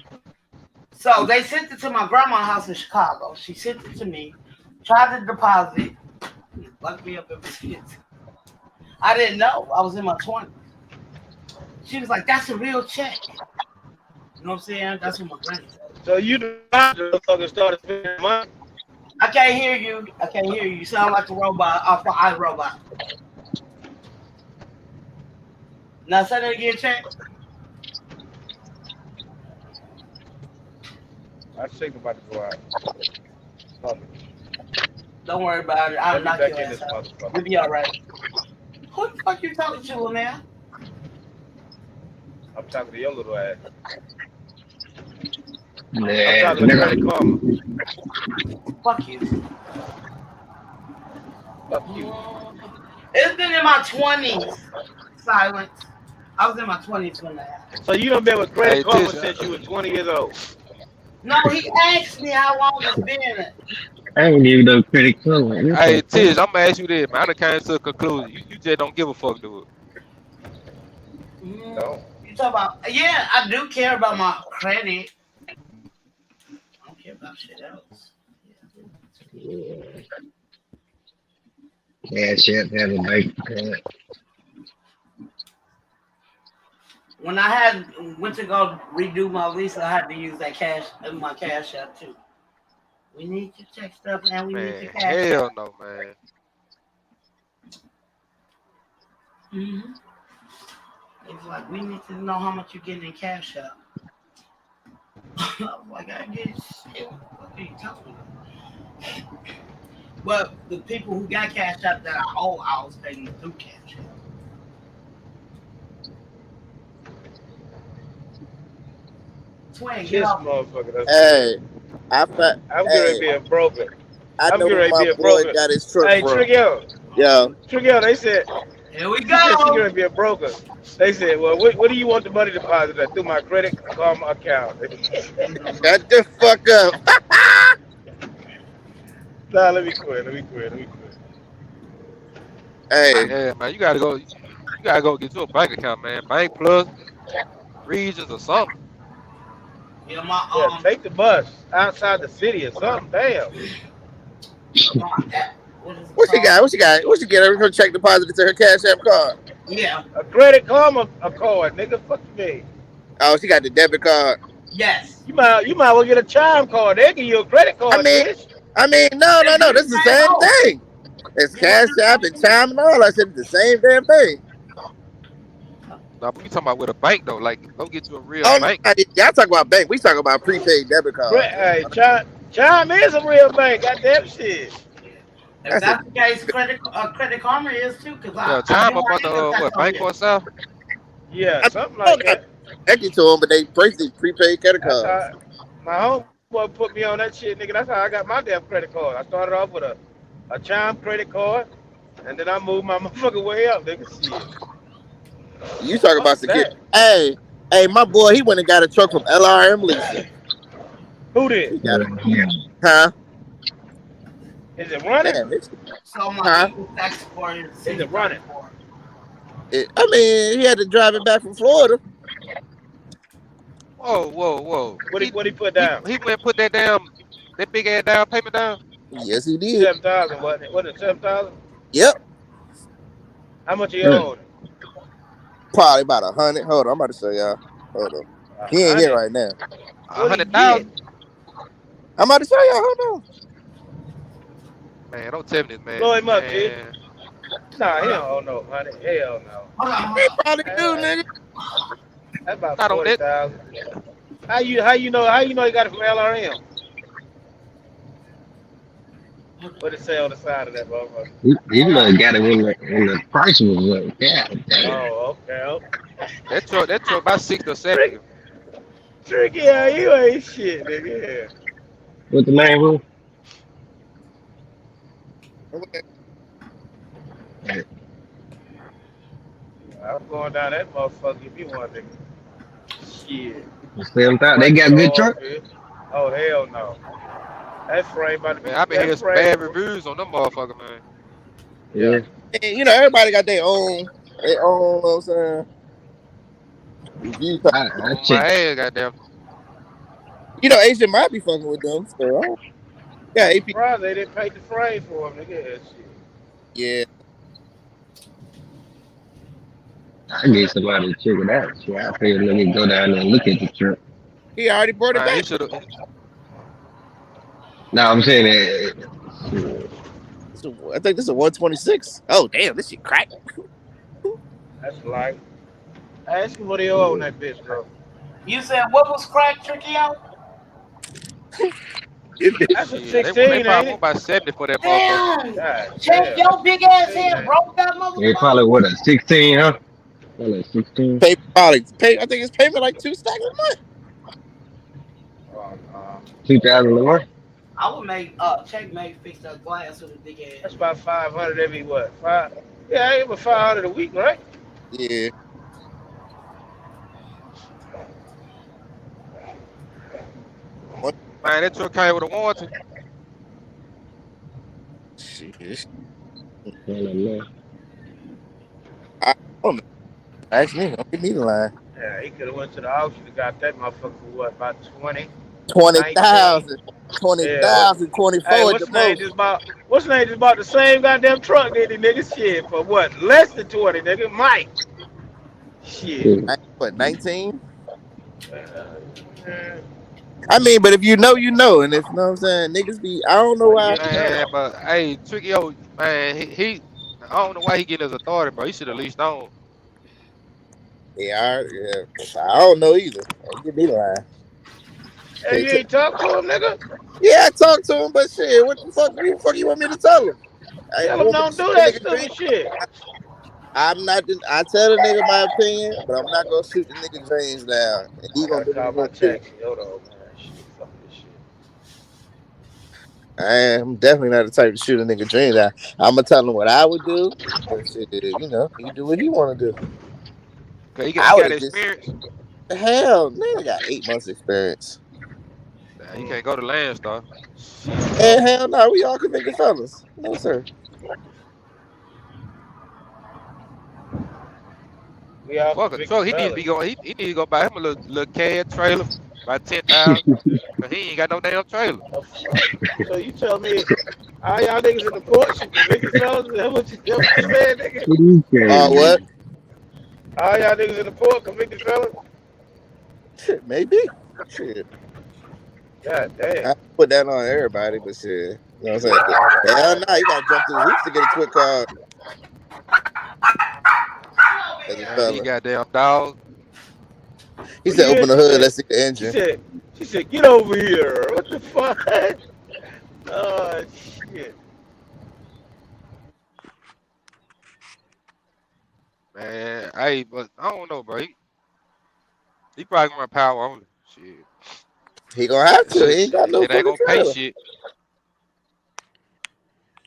So they sent it to my grandma's house in Chicago. She sent it to me, tried to deposit, locked me up every since. I didn't know. I was in my 20s. She was like, "That's a real check." You know what I'm saying? That's what my granny said. So you motherfucker started spending money. I can't hear you. You sound like a robot off of iRobot. Now say that again, check. I think about to go out. Fuck it. Don't worry about it. I'll Let me knock back your in ass this out. motherfucker. You'll be all right. Who the fuck you talking to, man? I'm talking to your little ass. I'm Man, talking to Credit Karma. Fuck you. Fuck you. It's been in my 20s. Silence. I was in my 20s when that happened. So you done been with Credit Hey, Karma Tish, since you were 20 years old. No, he asked me how long it's been. I ain't even know Credit Karma. hey Tish, I'm gonna ask you this, man. I done came to a conclusion. You just don't give a fuck, dude. No. You talk about, yeah, I do care about my credit. I don't care about shit else. Cash App, have a bank account. When I went to go redo my lease, I had to use that my cash app too. We need your check stuff and we need Man, your cash hell app. no, man. Mm-hmm. It's like, we need to know how much you're getting in cash app. I was like, I get shit. What are you talking about? But the people who got cash app that I owe, I was paying them through cash app. Twin, This get off. motherfucker. Hey, I'm getting ready to be a broker. I I'm know getting ready to my be a boy broker. got his truck Hey, from. Trick Yo, Yo, Trigger, they said Here we she said she go. gonna be a broker. They said, well, what do you want the money deposited through my credit karma account? shut the fuck up. Nah, let me quit. Hey, Yeah, man, you gotta go. You gotta go get you a bank account, man. Bank Plus, Regions, or something. Yeah, Yeah, take the bus outside the city or something. Damn. what she got? What she got? What she get? Her check deposited to her Cash App card. Yeah. A credit karma card, nigga. Fuck me. Oh, she got the debit card. Yes. You might well get a chime card. They give you a credit card, bitch. No. This is the same thing. It's Cash App and Chime and all that shit. It's the same damn thing. Nah, but we talking about with a bank though. Like, go get you a real Oh, bank. y'all talk about bank. We talk about prepaid debit card. Hey, Chime is a real bank. Goddamn shit. If that's the case, Credit Karma is too. Cause Yeah, Chime up on the what Bancorp South? Yeah, something like that. Connected to them, but they break these prepaid credit That's cards. my homeboy put me on that shit, nigga. That's how I got my damn credit card. I started off with a Chime credit card, and then I moved my motherfucking way up, nigga. Shit. You talk about security. Hey, my boy, he went and got a truck from LRM Leasing. Who did? Huh? Is it running? Damn, So Huh? Is it running? I mean, he had to drive it back from Florida. Whoa. What he put down? He went and put that big ass down payment down. Yes, he did. 7,000, wasn't it? Wasn't it 7,000? Yep. How much he owed? Probably about 100. Hold on, I'm about to show y'all. Hold on. He ain't here right now. 100,000. I'm about to show y'all. Hold on. Man, don't tell me this, man. Blow him up, Man. kid. Nah, he don't owe no money. Hell no. He probably do, nigga. That's about Not on it. 40,000. How you know he got it from LRM? What it say on the side of that motherfucker? He must have got it when the price was up. Yeah. Oh, okay. That truck about 60 or 70. Tricky, yeah, you ain't shit, nigga. What the name was? I'm going down that motherfucker if you want, nigga. Shit. They got good truck. Oh, hell no. That frame about to be. Man, I've been hearing some bad reviews on them motherfucker, man. Yeah. And, you know, everybody got their own, you know what I'm saying? Review. I My checked. ass, goddamn. You know, Asian might be fucking with them. So, yeah, AP. Surprised they didn't pay the frame for him, nigga. That shit. Yeah. I get somebody to check it out. So I figured let me go down there and look at the truck. He already brought it Man, he back. should have. No, I'm saying that. I think this is a 126. Oh, damn, this shit crack. That's like. Ask him what he owe on that bitch, bro. You said what was crack, Tricky out? That's a Shit, 16, they ain't probably it? want about 70 for that motherfucker. Damn! God Check damn. your big ass head, broke that They motherfucker. probably what, a 16, huh? Probably a 16. I think it's payment like 2 stacks a month. 2001. I would make Checkmate fix that glass with a big ass. That's about 500 every what? 5? Yeah, I give him 500 a week, right? Yeah. Man, that truck came with a warranty. Shit. Yeah. I don't know. Actually, don't give me the line. Yeah, he could have went to the auction and got that motherfucker for what, about 20? 20,000. 20,000, 24 Hey, at what's the the name most. just bought the same goddamn truck, did he, nigga? Shit, for what? Less than 20, nigga. Mike. Shit. What, 19? I mean, but if you know, you know. And if, you know what I'm saying, niggas be, I don't know why. Man, but hey, Tricky, yo, man, he I don't know why he getting his authority, bro. He should at least known. Yeah, I don't know either. Don't give me the line. Hey, you ain't talk to him, nigga? Yeah, I talked to him, but shit, what the fuck you want me to tell him? Tell him don't do that stupid shit. I'm not. I tell the nigga my opinion, but I'm not gonna shoot the nigga dreams down. And he gonna do call my what he taxi. Hold on, man. Shit, fuck this shit. I am definitely not the type to shoot a nigga dreams out. I'm gonna tell him what I would do, but shit, he do what he want to do. Cause I he would got have just experience. hell, nigga got 8 months experience. Nah, he can't go to Landstar. And hell no, we all convicted fellas. No sir. We all Fuck it. convicted So he need to fellas. be going. He need to go buy him a little CAD trailer by 10,000. Cause he ain't got no damn trailer. So you tell me, all y'all niggas in the court should convicted fellas? Is that what you saying, nigga? What? All y'all niggas in the court convicted fellas? Shit, maybe. Shit. God damn. I put that on everybody, but shit. You know what I'm saying? Hell no, you gotta jump through hoops to get a quick card. As a He fella. goddamn dog. He said, open the hood, let's see the engine. She said, get over here. What the fuck? Oh, shit. Man, but I don't know, bro. He probably gonna run power only. Shit. He gonna have to. He ain't got no It ain't gonna fucking pay trailer. shit.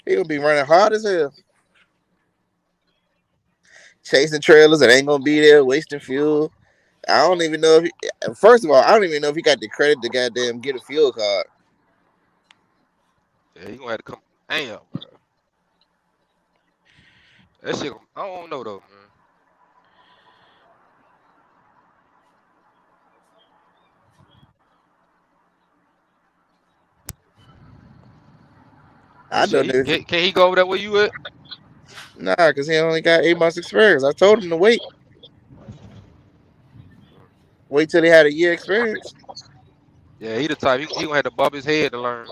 He gonna be running hard as hell. Chasing trailers that ain't gonna be there, wasting fuel. I don't even know if he, first of all, I don't even know if he got the credit to goddamn get a fuel card. Yeah, he gonna have to come. Damn, bro. That shit, I don't know though, man. I know Shit, can he go over there where you at? Nah, because he only got 8 months experience. I told him to wait. Wait till he had a year experience. Yeah, he the type. He gonna have to bump his head to learn.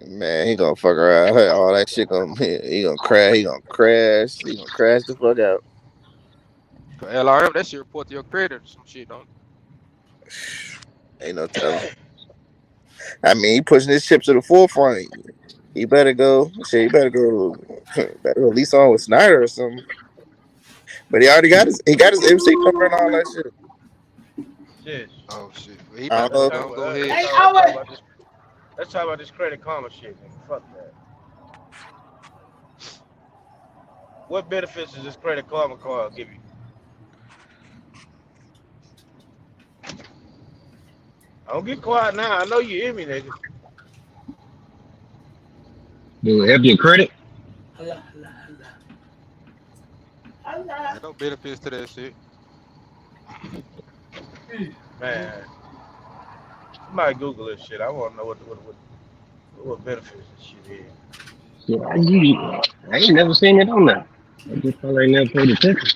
Man, he gonna fuck around. All that shit he gonna crash. He gonna crash. He gonna crash the fuck out. For LRM, that shit report to your credit or some shit, don't it? Ain't no telling. I mean, he pushing his chips to the forefront. He better go. Shit, he better go at least on with Snyder or something. But he already got his MC number and all that shit. Shit. Oh shit. Well, he I better don't know. go ahead. Let's talk about this Credit Karma shit, nigga. Fuck that. What benefits does this Credit Karma card give you? Don't get quiet now. I know you hear me, nigga. Do it help your credit? Ain't no benefits to that shit. Man. Somebody Google this shit. I want to know what benefits this shit is. Yeah, I ain't never seen it on there. I just probably ain't never paid attention.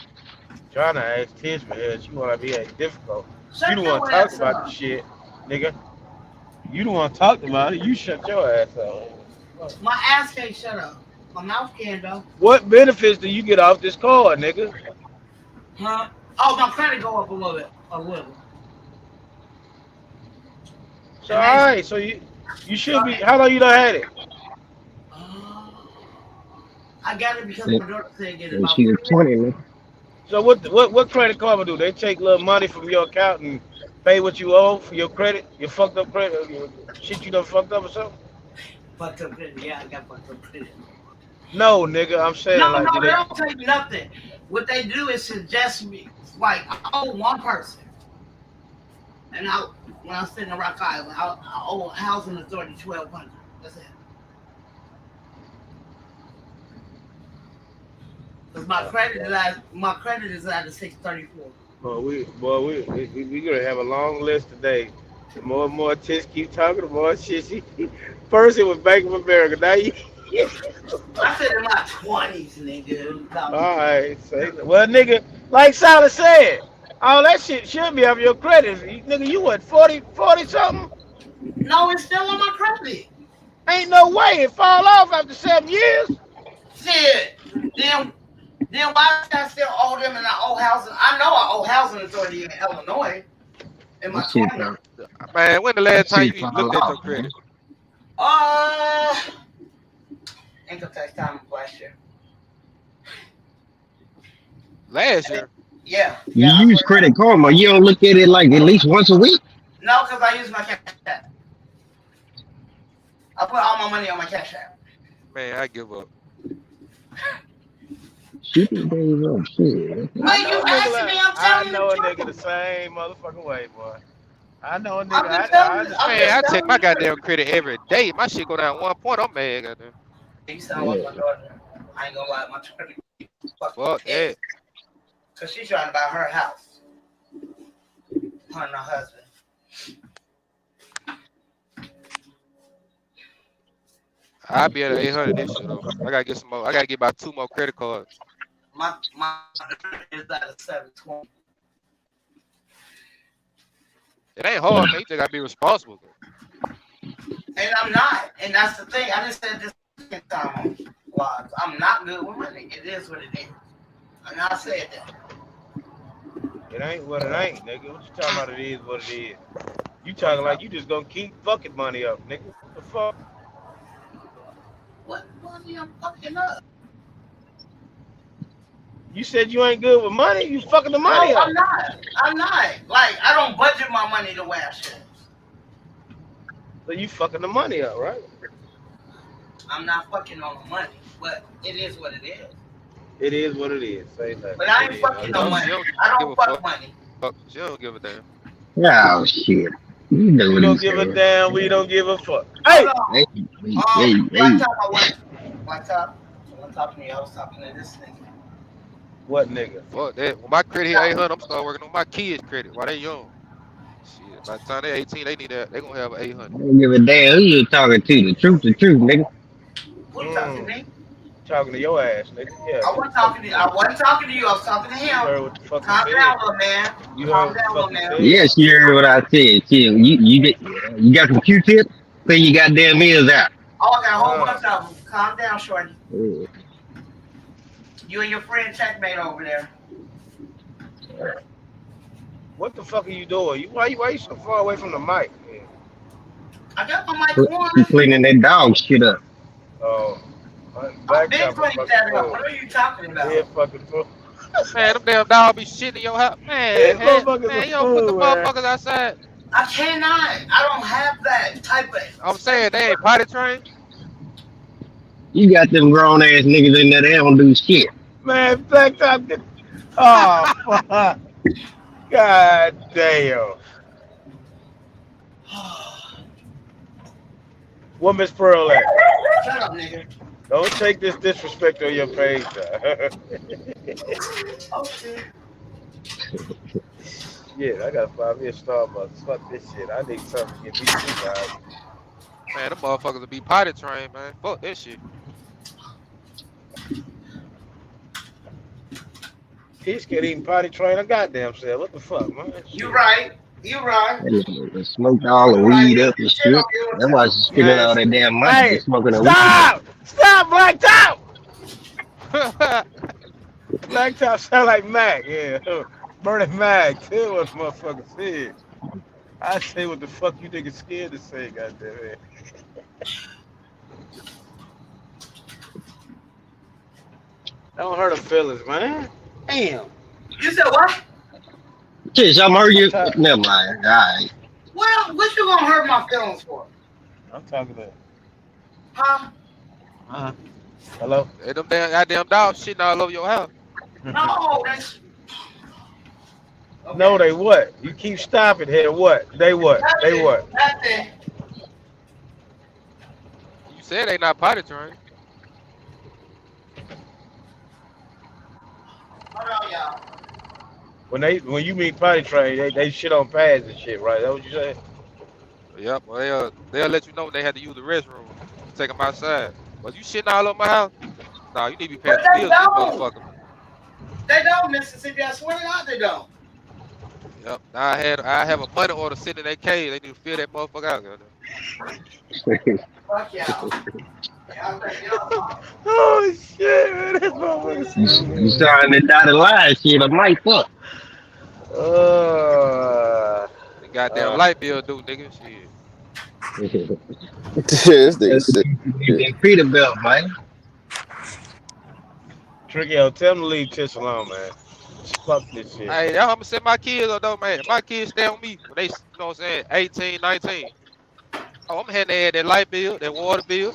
Trying to ask Tish, man. She want to be difficult. You don't want to talk about the shit, nigga. You don't want to talk about it. You shut your ass up. My ass can't shut up. My mouth can though. What benefits do you get off this card, nigga? Huh? Oh, my credit go up a little bit. A little. So, all right. So you should be. How long you done had it? I got it because my daughter said get it. And she was 20, man. So what Credit Karma do? They take little money from your account and pay what you owe for your credit, your fucked up credit, or your shit you done fucked up or something? Fucked up credit. Yeah, I got fucked up credit. No, nigga, I'm saying No, they don't take nothing. What they do is suggest me, like, I owe one person. And when I sit in Rock Island, I owe Housing Authority $1,200. That's it. Cause my credit is at a 634. We gonna have a long list today. The more and more Tish keep talking, the more shit. First it was Bank of America. Now you. I said in my 20s, nigga. All right, well, nigga, like Sally said, all that shit should be off your credit. Nigga, you what, 40 something? No, it's still on my credit. Ain't no way it fall off after 7 years. Shit. Then why did I still owe them and I owe housing? I know I owe Housing Authority in Illinois. In my 20s. Man, when the last time you looked at your credit? Income tax time last year. Last year? Yeah. You use Credit Karma. You don't look at it like at least once a week? No, because I use my cash app. I put all my money on my Cash App. Man, I give up. Shit, days up, shit. Well, you asking me, I'm I telling know a you the nigga truth. the same motherfucking way, boy. I know a I'm nigga. just telling you. I'm I Man, I just check telling my you the goddamn truth. credit every day. My shit go down 1 point. I'm mad, goddamn. You sound like my daughter. I ain't gonna lie, my daughter be fucking Fuck that. pissed. Cause she's trying to buy her house. Her and her husband. I'll be at 800 this shit though. I gotta get some more. I gotta get about 2 more credit cards. My is at a 720. It ain't hard, man. You just gotta be responsible. And I'm not. And that's the thing. I just said this second time on live. I'm not good with money. It is what it is. And I said that. It ain't what it ain't, nigga. What you talking about? It is what it is. You talking like you just gonna keep fucking money up, nigga. What the fuck? What money I'm fucking up? You said you ain't good with money. You fucking the money No, up. I'm not. I'm not. Like, I don't budget my money the way I should. So you fucking the money up, right? I'm not fucking on the money. But it is what it is. It is what it is. Say that. But I ain't fucking no money. I don't fuck money. Fuck, she don't give a damn. Oh shit. You know We what don't he's give a saying. damn. We don't give a fuck. Hey, Hey, One hey. time I went. One time to me, I was talking to this nigga. what nigga? Fuck that. When my credit hit 800, I'm start working on my kids' credit while they young. Shit, by the time they 18, they need that. They gonna have 800. I don't give a damn who you talking to. The truth, nigga. Who you talking to me? Talking to your ass, nigga. Yeah. I wasn't talking to you. I wasn't talking to you. I was talking to You him. heard what the fuck Calm I said. down, little man. You Calm heard down, what little the fuck man. Yes, you heard what I said. Shit, you got some Q-tips? Say you got damn ears out. Oh, I got a whole bunch of them. Calm down, shorty. Yeah. You and your friend Checkmate over there. What the fuck are you doing? Why you so far away from the mic? Man? I got my mic You on. cleaning that dog shit up. Oh, I've Black been Top cleaning fucking that up. fool. What are you talking about? Yeah, fucking fool. Man, them damn dogs be shitting in your house. Man, This hell, motherfucker's man, a you don't put the fool, man. motherfuckers outside. I cannot. I don't have that type of. I'm saying they ain't potty trained. You got them grown ass niggas in there, they don't do shit. Man, Black Top. Oh, fuck. God damn. What Miss Pearl at? Shut up, nigga. Don't take this disrespect on your page. Oh shit. Yeah, I gotta find me a Starbucks. Fuck this shit. I need something to get me two guys. Man, them motherfuckers will be potty trained, man. Fuck that shit. Kids can't even potty train a goddamn self. What the fuck, man? You right. You right. That nigga smoked all the weed up and shit. That's why she's spending all that damn money Hey, just smoking the weed. stop! Stop, Black Top! Black Top sound like Mac, yeah. Bernie Mac, tell what the motherfucker said. I say what the fuck you niggas scared to say, goddamn it. Don't hurt her feelings, man. Damn. You said what? Shit, I'm hurt you. Never mind. All right. Well, what you gonna hurt my feelings for? I'm talking to Huh? Hello? Hey, them damn goddamn dogs shitting all over your house. No, that's. Okay. No, they what? You keep stopping here. What? They what? They what? Nothing. You said they not potty trained. Hold on, y'all. When you mean potty train, they shit on pads and shit, right? That what you said? Yep, well, they'll let you know when they had to use the restroom. Take them outside. But you shitting all over my house? Nah, you need to be paying But the they bills, don't. motherfucker. They don't, Mississippi. I swear to God, they don't. Yep. Now I have a money order sitting in that cage. They need to fill that motherfucker out. Fuck y'all. Y'all think y'all. Oh shit, man, this motherfucker. You starting to dotted line shit. I might fuck. The goddamn light bill do, nigga. Shit. This nigga sick. That Peterbilt, man. Tricky, tell them to leave Tish alone, man. Fuck this shit. Hey, I'm gonna send my kids though, man. My kids stay on me when they, you know what I'm saying, 18, 19. Oh, I'm having to add that light bill, that water bill.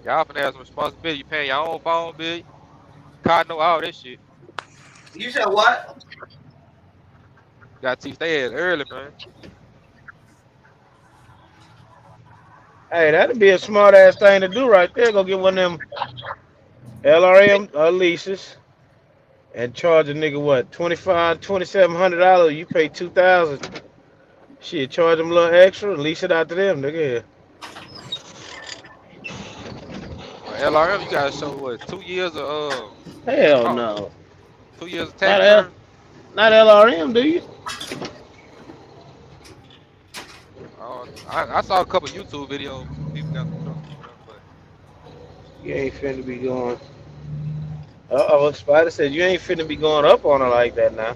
Y'all finna have some responsibility. You paying your own phone bill, car note, all that shit. You said what? Got to stay ass early, man. Hey, that'd be a smart ass thing to do right there. Go get one of them LRM leases and charge a nigga what, $2,700. You pay $2,000. Shit, charge them a little extra, lease it out to them, nigga. LRM, you gotta show what, 2 years of Hell no. 2 years of tax return? Not LRM, do you? I saw a couple YouTube videos. People got some truck, but You ain't finna be going. Uh-oh, Spider said you ain't finna be going up on her like that now.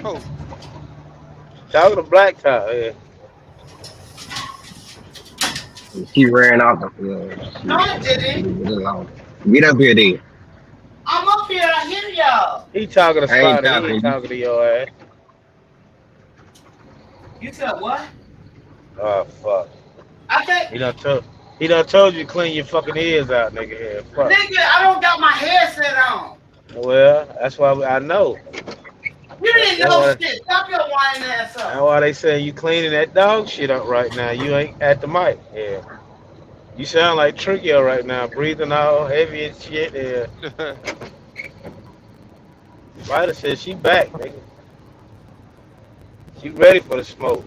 oh, Talking to Black Top, yeah. She ran off the No, I didn't. Get up here then. I'm up here. I hear y'all. He talking to I ain't Spider, he talking ain't to you. talking to your ass. You said what? Oh, fuck. I can't. He done told you to clean your fucking ears out, nigga. Here. Fuck. Nigga, I don't got my headset on. Well, that's why I know. You didn't That's know why- shit. Stop your whining ass That's up. why they saying you cleaning that dog shit up right now. You ain't at the mic. Yeah. You sound like Trickio right now, breathing all heavy and shit. Yeah. Spider said she back, nigga. She ready for the smoke.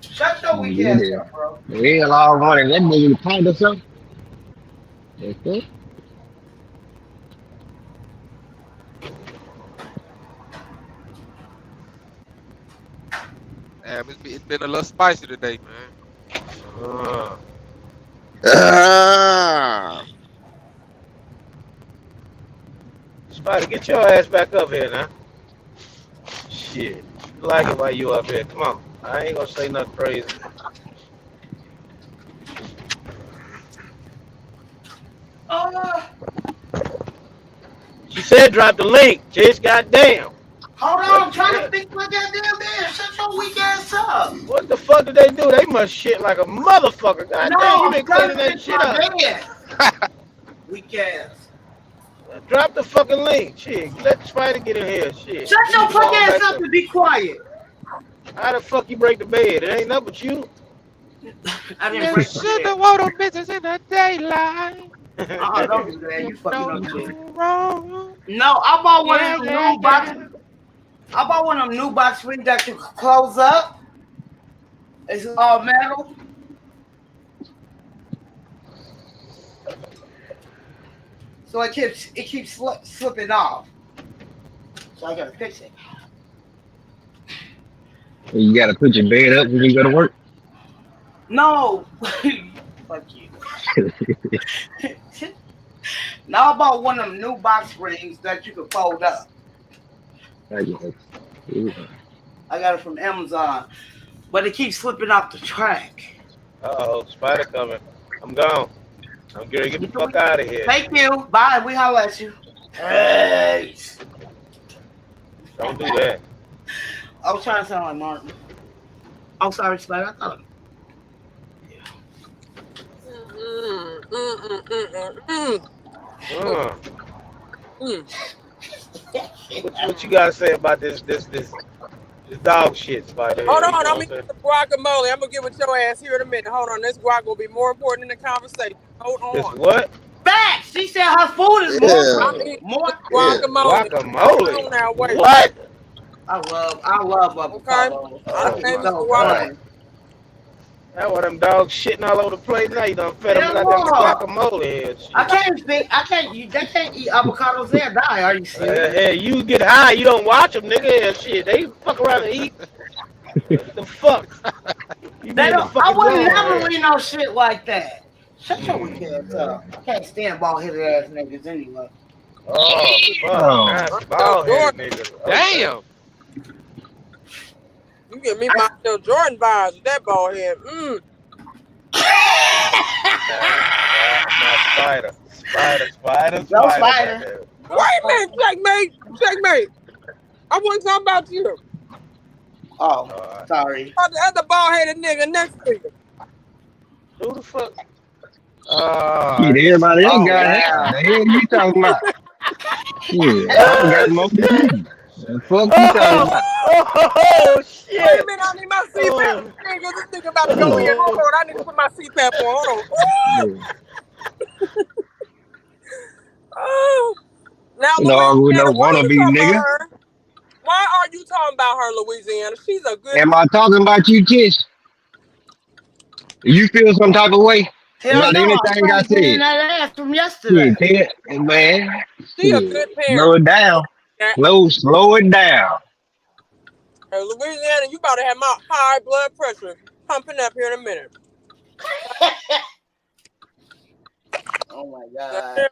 Shut your weak ass up, bro. The hell all running. That nigga tight or something. That's it. damn, it's been a little spicy today, man. Ah. Spider, get your ass back up here now. Shit. You like it while you up here. Come on. I ain't gonna say nothing crazy. She said drop the link. Just goddamn. Hold on, I'm trying to fix my goddamn man. Shut your weak ass up. What the fuck did they do? They must shit like a motherfucker. Goddamn, No, you been cleaning that shit up. up. Weak ass. Drop the fucking link. Shit, let Spider get in here. Shit. Shut your You fuck fall ass back up and be quiet. How the fuck you break the bed? It ain't nothing but you. I didn't You break should the have want them bitches in the daylight. don't do that. You fucking No, up you shit. wrong. No, I bought one Yeah, of them yeah, new box. I bought one of them new box springs that you close up. It's all metal. So it keeps slipping off. So I gotta fix it. You gotta put your bed up when you go to work. No, fuck you. Now I bought one of them new box springs that you can fold up. I got it from Amazon, but it keeps slipping off the track. Uh-oh, Spider coming. I'm gone. I'm gonna get the fuck out of here. Thank you. Bye. We holler at you. Hey. Don't do that. I was trying to sound like Martin. I'm sorry, Spider. I thought. What you gotta say about this dog shit, Spider? Hold on, I'm gonna get the guacamole. I'm gonna get with your ass here in a minute. Hold on, this guac will be more important than the conversation. Hold on. This what? Back. She said her food is more guacamole. Guacamole. Now, wait. What? I love avocado. Okay. That's why them dogs shitting all over the place now. You done fed them like them guacamole and shit. I can't. They can't eat avocados there. Die? Are you serious? Hey, you get high, you don't watch them, nigga. And shit, they fuck around and eat. What the fuck? You They be in the don't, I fucking would wrong, never man. read no shit like that. Shut your weak ass up. I can't stand bald-headed ass niggas anyway. Oh, fuck. Bald-headed niggas. Damn. You give me my Jordan vibes with that ball head. Spider. No spider. Wait a minute, checkmate. I wasn't talking about you. Oh, sorry. About the other bald-headed nigga next to you. Who the fuck? Shit, everybody else got hair. The hell you talking about? Shit, I got more than you. The fuck you talking about? Oh shit! Wait a minute, I need my CPAP. Nigga, this nigga about to go in. Hold on, I need to put my CPAP on. Hold on. Oh. Now, No, we don't want to be nigga. Why are you talking about her, Louisiana? She's a good. Am I talking about you, Tish? You feel some type of way about anything I said? That ass from yesterday. Shit, man. She a good parent. Slow it down. Slow it down. Hey, Louisiana, you about to have my high blood pressure pumping up here in a minute. Oh my God.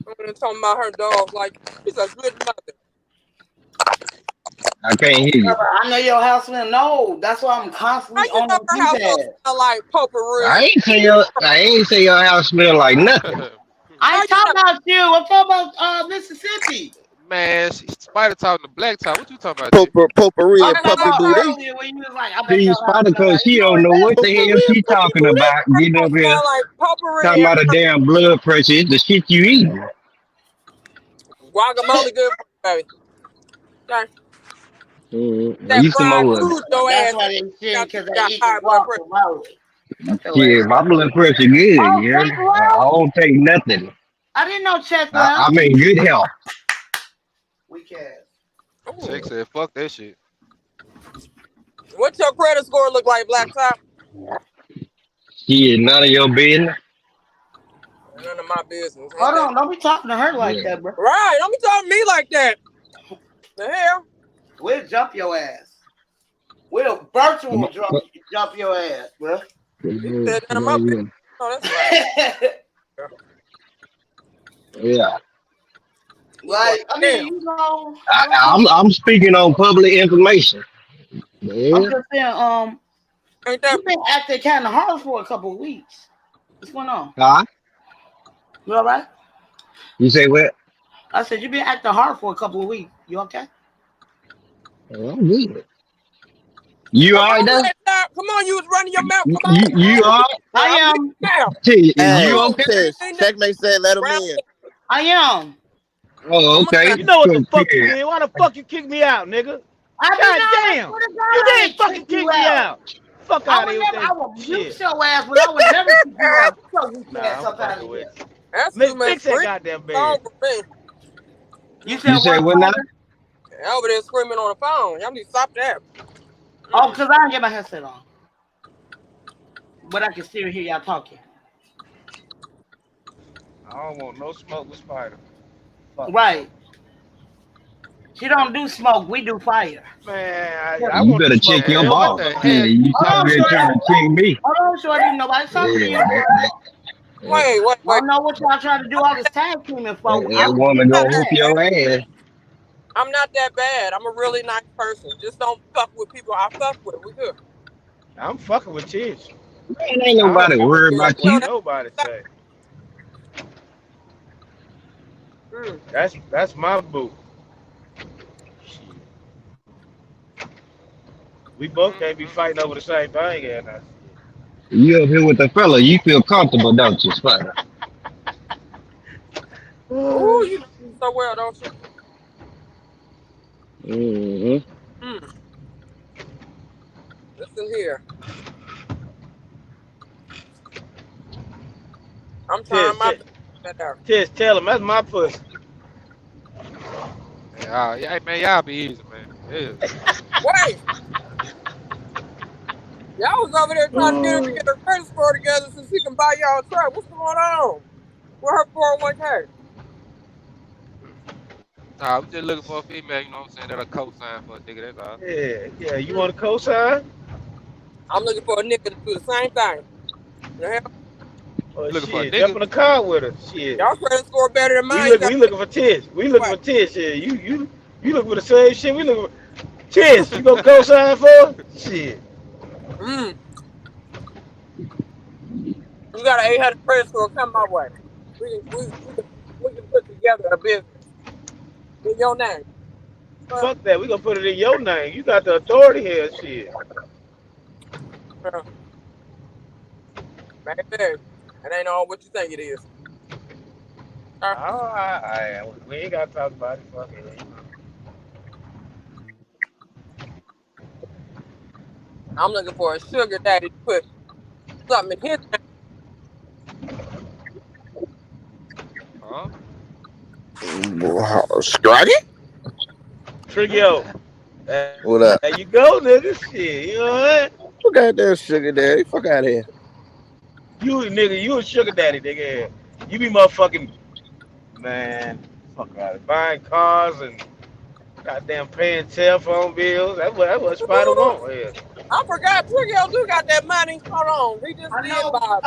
I'm talking about her dog like she's a good mother. I can't hear you. I know your house smell. No, that's why I'm constantly on the house keypad. smell like potpourri. I ain't say your house smell like nothing. I ain't talking about you. I'm talking about Mississippi. Man, Spider talking to Black Top. What you talking about? Potpourri and puppy booty. See, Spider, because she don't know what the hell she talking about. Getting up here talking about a damn blood pressure. It's the shit you eat. Guacamole good for you, baby. Okay. You some more. That's why they said because I eat guacamole. Yeah, my blood pressure good. Yeah, I don't take nothing. I didn't know check. I'm in good health. We can. Check said, "Fuck that shit." What's your credit score look like, Black Top? Shit, none of your business. None of my business. Hold on, don't be talking to her like that, bro. Right, don't be talking to me like that. The hell? We'll jump your ass. We'll virtual jump your ass, bro. You said none of my business. Oh, that's right. Yeah. Like, I mean, you know, I'm speaking on public information. Yeah. I'm just saying, you've been acting kind of hard for a couple of weeks. What's going on? Huh? You all right? You say what? I said you've been acting hard for a couple of weeks. You okay? I'm good. You all right now? Come on, you was running your mouth. Come on. You all right? I am. Hey, you okay? Checkmate said let him in. I am. Oh, okay. You know what the fuck you did? Why the fuck you kick me out, nigga? God damn! You didn't fucking kick me out. Fuck out of here. I will mute your ass, but I would never kick you out. That's too much. Fix that goddamn bed. You said what now? Over there screaming on the phone. Y'all need to stop that. Oh, because I didn't get my headset on. But I can still hear y'all talking. I don't want no smoke with Spider. Fuck. Right. She don't do smoke. We do fire. Man, you better check your balls. Yeah, you trying to check me. Hold on, shorty. Nobody talking to you. Wait. I don't know what y'all trying to do all this tag teaming for. That woman gonna whoop your ass. I'm not that bad. I'm a really nice person. Just don't fuck with people I fuck with. We good. I'm fucking with Tish. Man, ain't nobody worried about you. Nobody say. That's my boo. We both can't be fighting over the same thing, and you up here with the fella, you feel comfortable, don't you, Spider? Ooh, you do so well, don't you? Mm-hmm. Listen here. I'm trying my best. Just tell him that's my pussy. Yeah, man, y'all be easy, man. Yeah. Wait. Y'all was over there trying to get her credit score together so she can buy y'all a truck. What's going on? Where her 401k? Nah, we just looking for a female, you know what I'm saying, that'll co-sign for a nigga, that's all. Yeah. You want a co-sign? I'm looking for a nigga to do the same thing. The hell? Oh, looking for a shit, nigga? jump in the car with her. Shit. Y'all credit score better than mine. We looking for Tish. We looking for Tish. Yeah. You looking for the same shit. We looking for Tish. You gonna co-sign for her? Shit. you got an 800 credit score, come my way. We can put together a business in your name. Fuck that. We gonna put it in your name. You got the authority here, shit. Baby, it ain't all what you think it is. We ain't gotta talk about it. Fuck it. I'm looking for a sugar daddy to put something in his name. Huh? Scroggy? Triggio. What up? There you go, nigga. Shit, you know what? Who got that sugar daddy? Fuck out of here. You nigga, you a sugar daddy, nigga. You be motherfucking man. Fuck out of buying cars and goddamn paying telephone bills. That's what Spider want here. I forgot Triggio do got that money. Hold on. We just did buy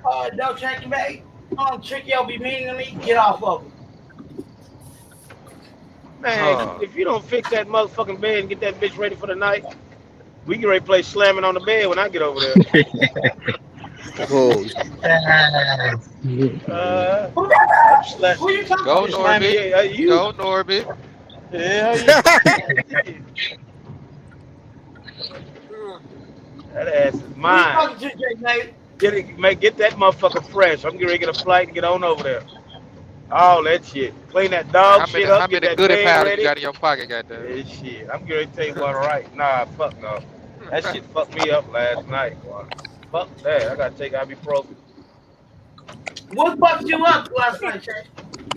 a No checkmate. Triggio be mean to me. Get off of him. Man, if you don't fix that motherfucking bed and get that bitch ready for the night, we can ready to play slamming on the bed when I get over there. Oh. Go Norbit. Go Norbit. Yeah, that ass is mine. Get that motherfucker fresh. I'm getting ready to get a flight and get on over there. All that shit. Clean that dog shit up. How many goody powder you got in your pocket, goddamn? Yeah, shit. I'm getting ready to tell you what, right? Nah, fuck no. That shit fucked me up last night, boy. Fuck that. I gotta take ibuprofen. What fucked you up last night, Chase?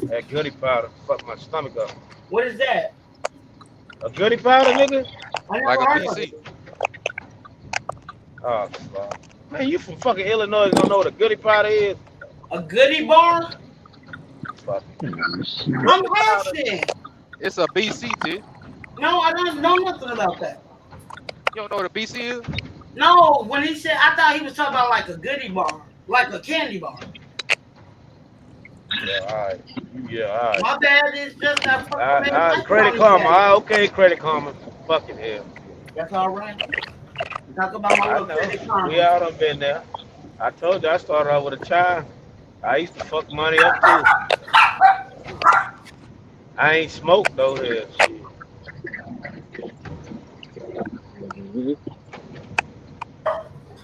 That goody powder fucked my stomach up. What is that? A goody powder, nigga? Like a PC. Oh, fuck. Man, you from fucking Illinois don't know what a goody powder is? A goody bar? Fuck. I'm asking. It's a BC, dude. No, I don't know nothing about that. You don't know what a BC is? No, when he said, I thought he was talking about like a goody bar, like a candy bar. Yeah, all right. Yeah, all right. My bad, it's just that fucking Credit Karma. Okay, Credit Karma. Fucking hell. That's all right. Talk about my little Credit Karma. We all done been there. I told you I started out with a child. I used to fuck money up too. I ain't smoked though here. Shit.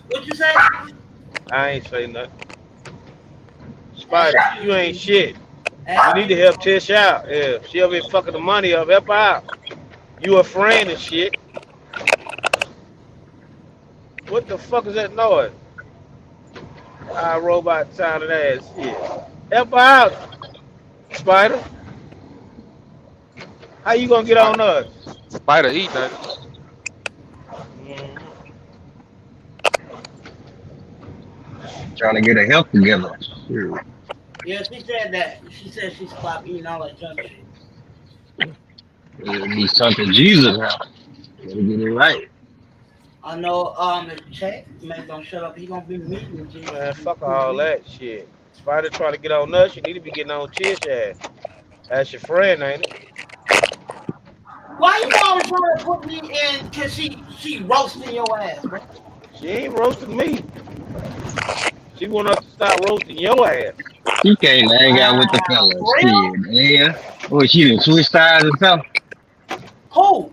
What you say? I ain't say nothing. Spider, you ain't shit. You need to help Tish out. Yeah, she'll be fucking the money up. Help her out. You a friend and shit. What the fuck is that noise? I robot sounding ass shit. Help her out, Spider. How you gonna get on us? Spider eat that. Trying to get her health together. Sure. Yeah, she said that. She said she stopped eating all that junk shit. It'll be something Jesus now. Gotta get it right. I know, if Check man don't shut up, he gonna be meeting with Jesus. Man, fuck all that shit. Spider trying to get on us, you need to be getting on Tish ass. That's your friend, ain't it? Why you always trying to put me in? Cause she roasting your ass, bro. She ain't roasting me. She want us to stop roasting your ass. She can't hang out with the fellas. Shit, yeah. Oh, she done switch sides or something? Who?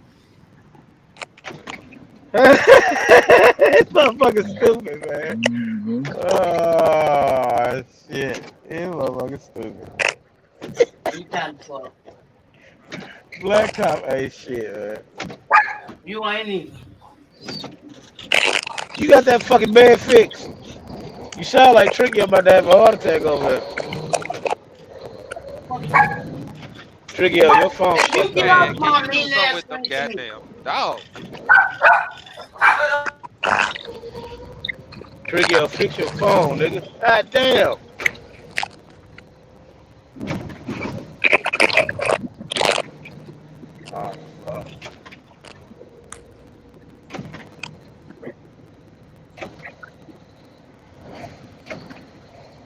This motherfucker's stupid, man. Mm-hmm. Oh, shit. This motherfucker's stupid. You kind of slow. Black Cop ain't shit, man. You ain't either. You got that fucking bad fixed. You sound like Tricky about to have a heart attack over there. Tricky, your phone. You get off my mean ass with them goddamn dog. Tricky, fix your phone, nigga. God damn. Oh, fuck.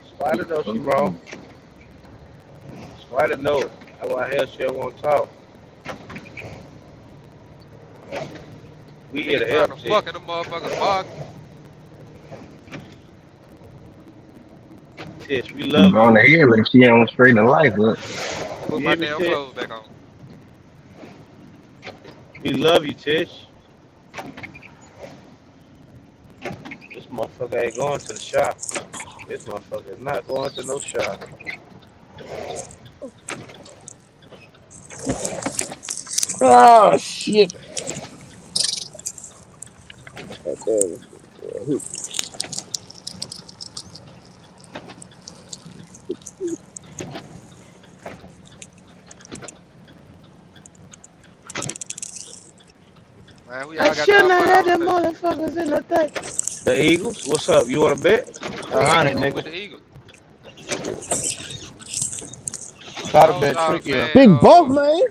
Spider knows she wrong. Spider knows it. That's why hell she don't want to talk. We here to help. Fucking the motherfuckers box. Tish. We She's love on you. the hill and she on straight in life, but Put You my hear me, damn Tish? clothes back on. We love you, Tish. This motherfucker ain't going to the shop. This motherfucker is not going to no shop. Oh shit. God damn it. Man, who I y'all got y'all shouldn't have money had on them today? motherfuckers in the thing. The Eagles? What's up? You want to bet? I'm 100, going with nigga. the Eagles. Try to Told bet y'all, tricky. man. Big boss, man.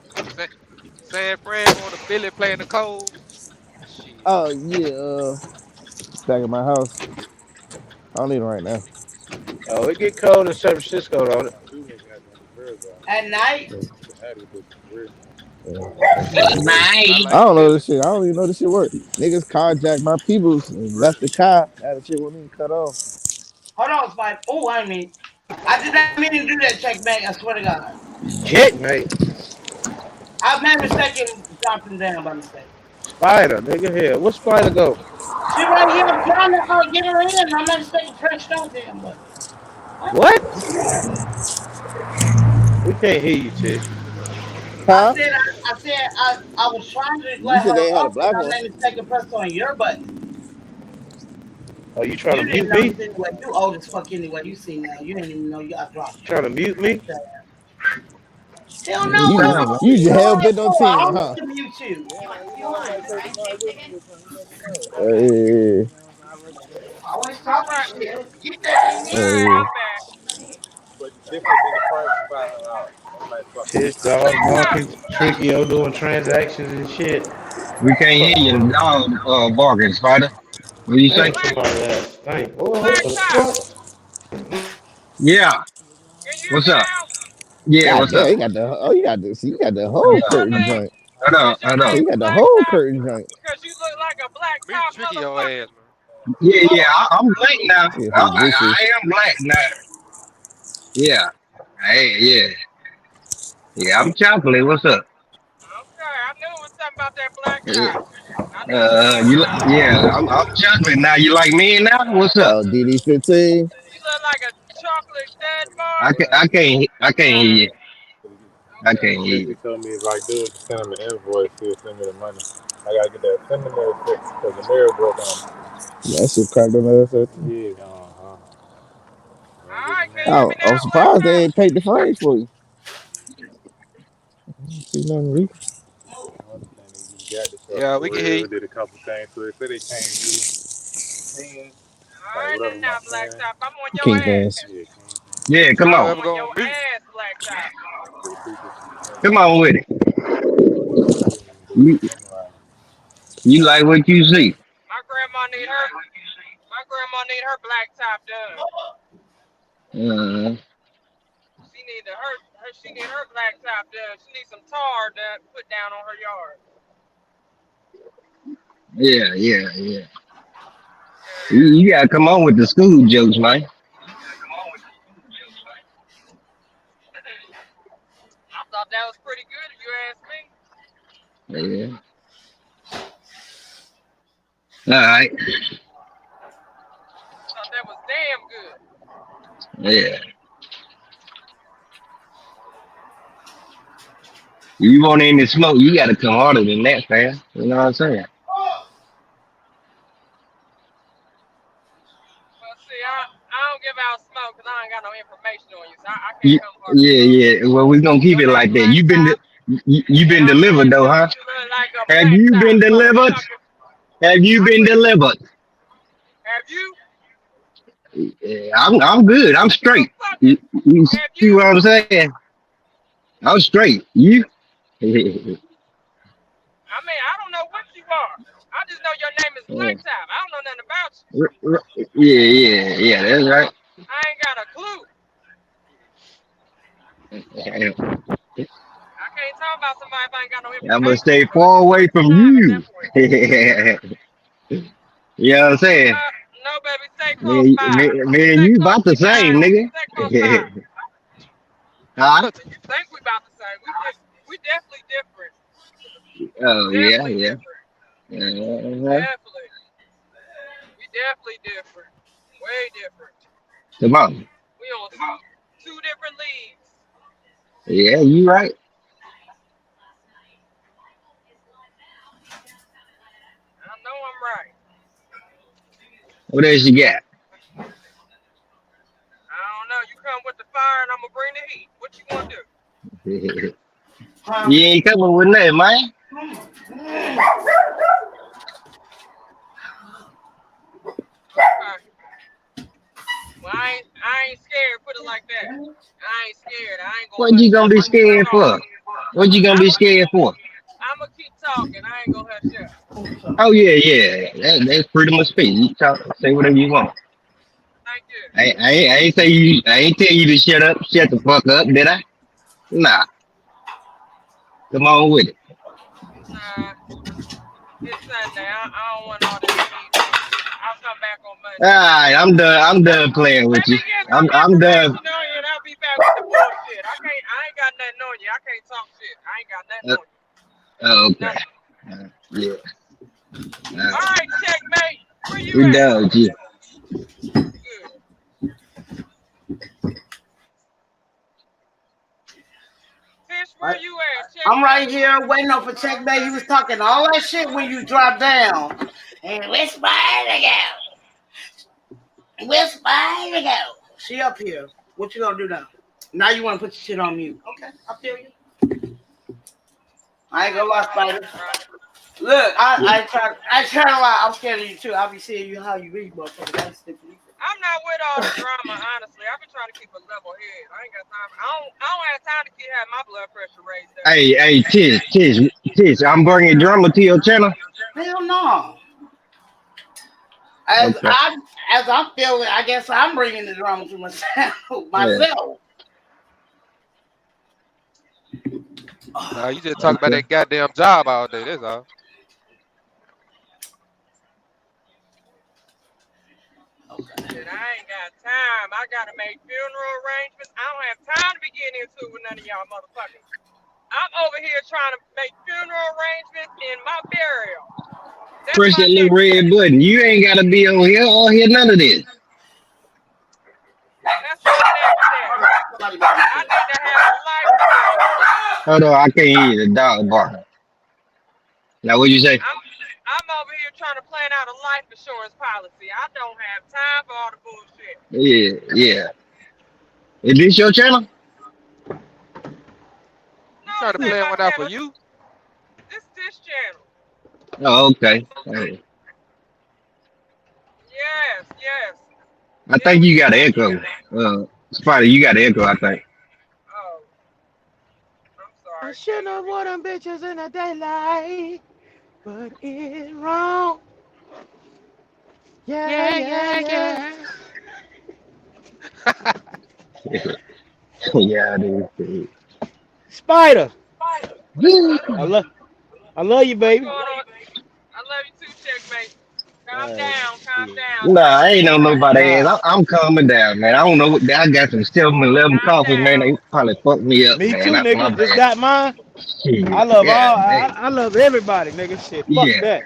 San Fran going to Philly playing the cold. Shit. Oh yeah, back at my house. I don't need it right now. Oh, it get cold in San Francisco, don't it? At night. Yeah. I night. I like don't know Philly. this shit. I don't even know this shit work. Niggas carjacked my peoples and left the car. Now the shit won't even cut off. Hold on, Spike. Oh, I mean, I did not mean to do that check back. I swear to God. Checkmate. I made a mistake and dropped him down by mistake. Spider, nigga, here. What Spider go? She right here. I'm trying to get her in. I made a mistake and pressed that damn button. What? We can't hear you, Tish. I Huh? said, I was trying to You let said her they ain't had a up, and black I one. made a mistake and pressed on your button. Are you trying to You didn't mute me? notice anyway. You old as fuck anyway. You see now. You didn't even know you got dropped. Trying to mute me? Hell Yeah, no, it You what the just sounds fuck like you you just doing hell that bent on for? I 10, don't huh? need to mute you. Always All talking right. shit. All right, I'm back. Tish, dog, barking, tricky, doing transactions and shit. we can't hear Fuck you. wrong. Dog barking, Spider. What do you say? Damn, Black somebody ass stink. Oh, what Black the top. fuck? Yeah. Can you hear What's me up? now? Yeah, God what's damn, up? you got the you got the see you got the whole Is your curtain name joint. Hold So up. you got the Black whole Top? curtain joint. Because you look like a black Meet top Tricky your motherfucker. ass, man. Yeah, I'm black now. Yeah, I, his I, bitches. I am black now. Yeah. Hey, yeah. Yeah, I'm chocolate. What's up? Okay, I knew it was something about that black top. I knew it was something. Yeah, I'm chocolate now. You like me now? What's up? Oh, DD15. You look like a chocolate dead bar. I can't hear you. I Okay. can't hear you. That shit cracked on the ass up too. All right, can you hear me I'm now, black surprised they top? ain't paid the frames for you. See nothing, Rico. Yeah, we can hear you. All right, now, black top. I'm on your King ass. fans. Yeah, come I'm on. Whoever on gonna your mute. ass, black top. Come on with it. You, you like what you see. My grandma need her. My grandma need her black top done. Uh, She need her black top done. She needs some tar done put down on her yard. yeah. You, Yeah. you gotta come on with the school jokes, man. I thought that was pretty good if you ask me. Yeah. All right. I thought that was damn good. Yeah. You want any smoke, you gotta come harder than that, fam. You know what I'm saying? Well, see, I don't give out smoke because I ain't got no information on you, so I can't Yeah, come hard to smoke. Well, we're gonna keep Your it name like that. Black Top, You and been I'm delivered telling though, you, huh? you look like a Have black you top been delivered? motherfucker. Have you I been quit. delivered? Have you? Yeah, I'm good. I'm straight. Motherfucker, You have see you? what I'm saying? I'm straight. You? I mean, I don't know what you are. I just know your name is Yeah, Black Top. I don't know nothing about you. yeah. That's right. I ain't got a clue. I can't talk about somebody if I ain't got no I'm gonna information. stay So it's far just away waste of from time at you. that point. You know what I'm saying? know, baby. Stay close by. Man, Stay you close about the same, behind. nigga. Stay close by. Huh? You think we about the same? We definitely different. Oh yeah, Definitely yeah. different. Uh-huh. Definitely. We definitely different. Way different. Come on. We on two different leagues. Yeah, you right. I know I'm right. What else you got? I don't know. You come with the fire and I'm gonna bring the heat. What you gonna do? You ain't coming with nothing, man. Okay. Well, I ain't scared. Put it like that. I ain't scared. I ain't gonna. What you gonna be scared for? What you gonna be scared for? I'm gonna keep talking. I ain't gonna hush up. Oh yeah. That's freedom of speech. You talk, say whatever you want. Thank you. I ain't say you. I ain't tell you to shut up. Shut the fuck up, did I? Nah. Come on with it. Nah. It's Sunday. I don't want all this heat. I'll come back on Monday. All right, I'm done. I'm done playing with you. I'm done. On you, and I'll be back with the bullshit. I ain't got nothing on you. I can't talk shit. I ain't got nothing on you. Oh, okay. Yeah. All right, checkmate. Where you We at? done with you. Good. Fish, where you at? I'm right here waiting on for checkmate. He was talking all that shit when you dropped down. And where's Spider go? Where's Spider go? She up here. What you gonna do now? Now you wanna put your shit on mute. Okay, I feel you. I ain't gonna lie, Spider. Look, I try to lie. I'm scared of you too. I'll be seeing you how you read, motherfucker. That's stupid. I'm not with all the drama, honestly. I've been trying to keep a level head. I ain't got time. I don't have time to keep having my blood pressure raised up. Hey, Tish, I'm bringing drama to your channel. Hell no. As I'm feeling, I guess I'm bringing the drama to myself. Nah, you just talk about that goddamn job all day. That's all. Shit, I ain't got time. I gotta make funeral arrangements. I don't have time to be getting into it with none of y'all motherfuckers. I'm over here trying to make funeral arrangements in my burial. Press that little red button. You ain't gotta be on here or hear none of this. That's my next step. I need to have a life. Hold on, I can't hear the dog barking. Now, what'd you say? I'm over here trying to plan out a life insurance policy. I don't have time for all the bullshit. Yeah. Is this your channel? No, Trying to plan one out for you? This channel. Oh, okay. Hey. Yes. I think you got an echo. Spider, you got an echo, I think. Oh. I'm sorry. I shouldn't have worn them bitches in the daylight, but it's wrong. Yeah. Yeah, dude. Spider. I love you, baby. I love you too, checkmate. Calm down. Nah, I ain't know nobody ass. I'm calming down, man. I don't know what I got some 7-Eleven coffee, man. They probably fucked me up, Me man. too, That's my nigga. Just bad. got mine. Shit. I love Yeah, I love everybody, nigga. Shit, fuck Yeah. that.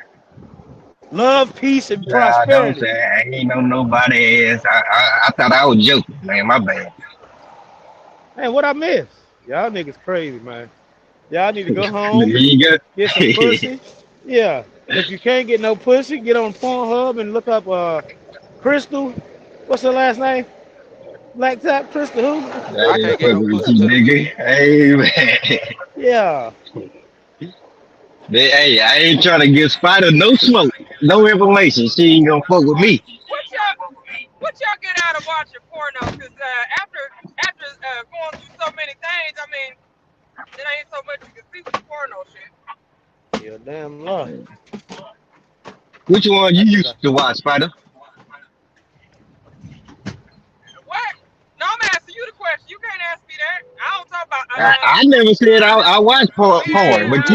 Love, peace, and Nah, don't prosperity. say I ain't know nobody ass. I thought I was joking, man. My bad. Hey, what I miss? Y'all niggas crazy, man. Y'all need to go There home, you go. get some pussy. Yeah. If you can't get no pussy, get on Pornhub and look up Crystal. What's her last name? Black Top Crystal who? I can't get no pussy to the nigga. Hey, man. Yeah. Hey, I ain't trying to give Spider no smoke, no information. She ain't gonna fuck with me. What y'all get out of watching porno? Because after going through so many things, I mean, it ain't so much you can see with the porno shit. You're damn luck. Which one you used to watch, Spider? What? No, I'm asking you the question. You can't ask me that. I don't talk about. I never said I watch porn, but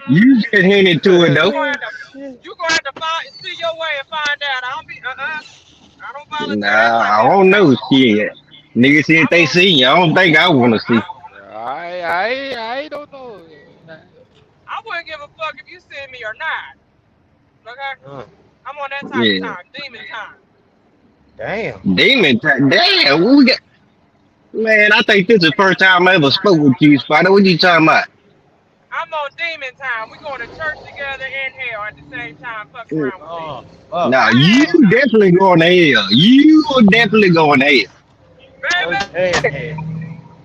you can hint into it though. You gonna have to see your way and find out. I don't be follow through. That's Nah, like I that. don't know shit. Niggas see if I'm they gonna, see you. I don't think I want to see. I don't know. I wouldn't give a fuck if you send me or not. Okay? Uh, I'm on that type of Yeah. time, demon time. damn. Demon time. Damn, what we got? Man, I think this is the first time I ever spoke with you, Spider. What you talking about? I'm on demon time. We going to church together and hell at the same time, fucking around with Oh, demons. fuck. Nah, I you asked you, definitely going to hell. You are definitely going to hell. baby. Hey.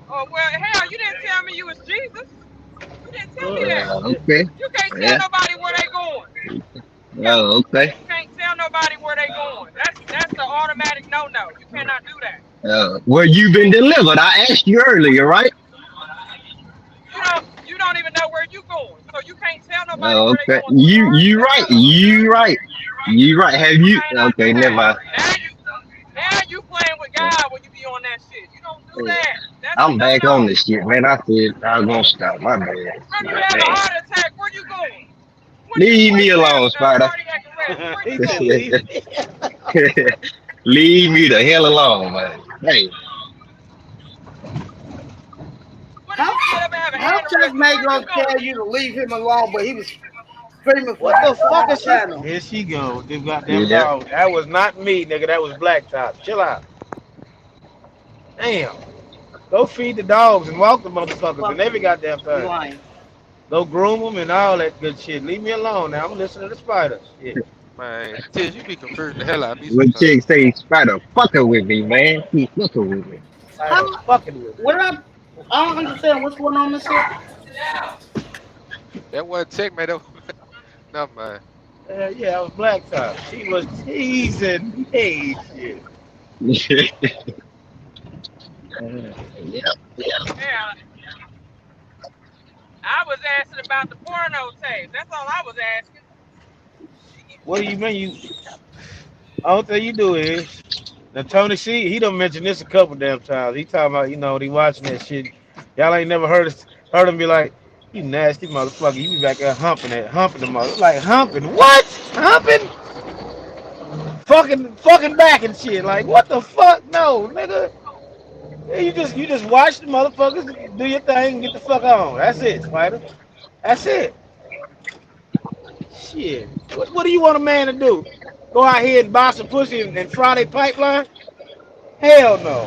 Oh well, hell, you didn't tell me you was Jesus. You didn't tell me that. Okay. You can't tell Yeah. nobody where they going. Oh, okay. You can't tell nobody where they going. That's the automatic no-no. You cannot do that. Well, you've been delivered. I asked you earlier, right? You don't even know where you going. So you can't tell nobody Oh, where they okay. going. You right. You right. You right. Have you? cannot Okay, do never mind. that. Now you playing with God when you be on that shit. You don't do that. That's a I'm back no-no. on this shit, man. I said I was gonna stop. My bad. If you My have a bad. heart attack, where you going? Leave me alone, Spider. Cardiac arrest, where you He said, going? leave. Leave me the hell alone, man. Hey, What if you get up and have an How aneurysm? Checkmate Where gonna you going? tell you to leave him alone, but he was screaming for What the fuck is channel. she? Here she go. Them goddamn yeah. dog. That was not me, nigga. That was Blacktop. Chill out. Damn. Go feed the dogs and walk the motherfuckers and every goddamn You thing. lying. Go groom them and all that good shit. Leave me alone now. I'm listening to the spiders. Shit. Man, Tiz, you be confusing the hell out of me When sometimes. chick say Spider fucking with me, man. He fucking with me. Spider fucking with me. What up? I don't understand what's going on, Mister. That wasn't checkmate. That was... Never mind. Yeah, I was Blacktop. She was teasing me. Shit. Yeah. Yeah. I was asking about the porno tapes. That's all I was asking. What do you mean you? All thing you do is now Tony C. He done mentioned this a couple damn times. He talking about he watching that shit. Y'all ain't never heard him be like, you nasty motherfucker. You be back there humping the mother like humping what? Humping? Fucking back and shit. Like what the fuck? No, nigga. Yeah, you just watch the motherfuckers do your thing and get the fuck on. That's it, Spider. That's it. Shit. What do you want a man to do? Go out here and buy some pussy and fry their pipeline? Hell no.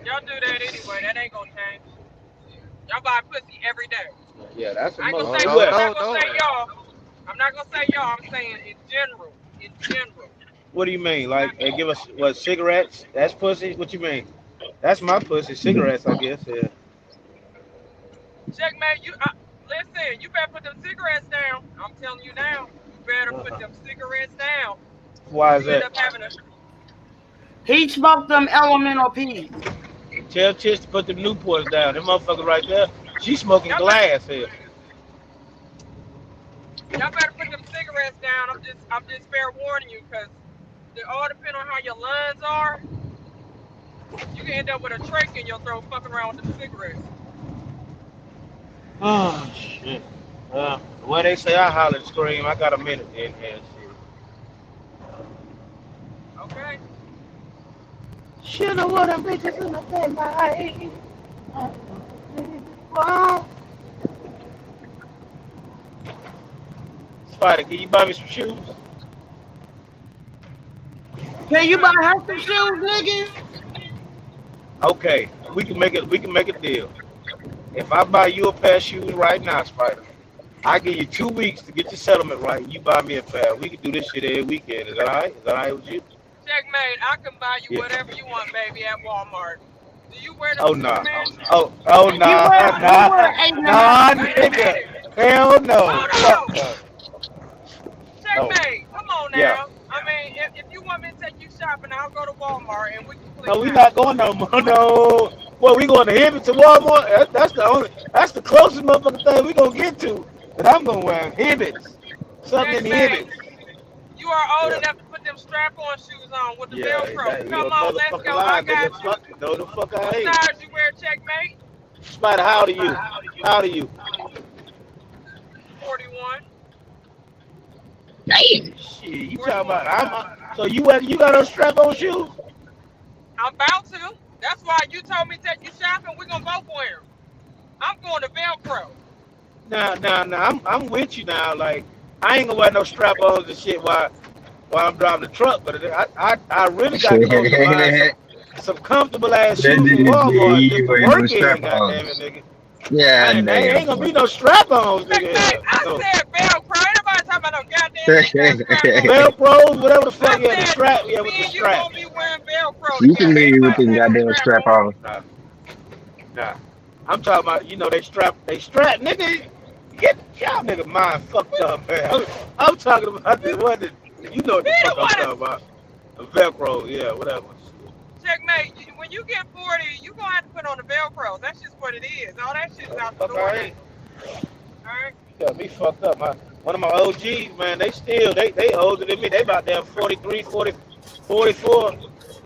Y'all do that anyway. That ain't gonna change. Y'all buy pussy every day. Yeah, that's a I ain't gonna mother. say, No, I'm no, not gonna no, say man. y'all. I'm not gonna say y'all. I'm saying in general. In general. What do you mean? Like they give us what cigarettes? That's pussy? What you mean? That's my pussy. Cigarettes, I guess. Yeah. Checkmate, listen, you better put them cigarettes down. I'm telling you now. You better put them cigarettes down. Why is You end that? up having a He smoked them elemental peas. Tell Tish to put them Newports down. Them motherfucker right there. She smoking Y'all glass here. Y'all better put them cigarettes down. I'm just fair warning you, because it all depends on how your lungs are. You can end up with a trach in your throat fucking around with them cigarettes. Oh shit. The way they say I holler and scream, I got a minute in here. Okay? Shit, I want them bitches in the daylight. Spider, can you buy me some shoes? Can you buy her some shoes, nigga? Okay, we can make a deal. If I buy you a pair of shoes right now, Spider, I give you 2 weeks to get your settlement right. You buy me a pair. We can do this shit every weekend. Is that all right? Is that all right with you? Checkmate, I can buy you Yeah. whatever you want, baby, at Walmart. Do you wear the Oh nah. Superman? Oh You nah, wear nah, 8.5. nigga. Hell no. Hold Fuck on. no. Checkmate, come on now. Yeah. I mean, if you want me to take you shopping, I'll go to Walmart and we can No, we click not going no more. No. Well, we going to Hibbett to Walmart. That's the closest motherfucking thing we gonna get to. But I'm gonna wear Hibbett's. Something in the Checkmate, Hibbett's. you are old Yeah. enough to put them strap-on shoes on with the Yeah, Velcro. you Come a on, let's motherfucking go. lie, I got nigga. you. Fuck, no, the fuck I What ain't. size you wear, Checkmate? Spider, how old are you? How old are you? 41. Damn. Shit, you talking about? So you got a strap-on shoes? I'm about to. That's why you told me take you shopping. We're gonna both wear 'em. I'm going to Velcro. Nah. I'm with you now. Like I ain't gonna wear no strap-ons and shit while I'm driving the truck. But I really got to go buy some comfortable ass shoes from Walmart just to work in. Goddamn it, nigga. Yeah, Man, there ain't gonna be no strap-ons, nigga. I said Velcro. Ain't nobody talking about no goddamn strap-on. Velcro, whatever the fuck. Yeah, the said, strap. Yeah, with me the and you strap. gonna be wearing Velcro You can together. leave with Ain't the nobody goddamn strap on. Nah. I'm talking about, they strap, nigga. Get y'all nigga mind fucked up, man. I'm talking about the one that, you know what the fuck I'm talking about. The Velcro, yeah, whatever. Checkmate, when you get 40, you gonna have to put on the Velcro. That's just what it is. All that shit is out the door. Alright? You got me fucked up. One of my OGs, man, they older than me. They about damn 43, 40, 44.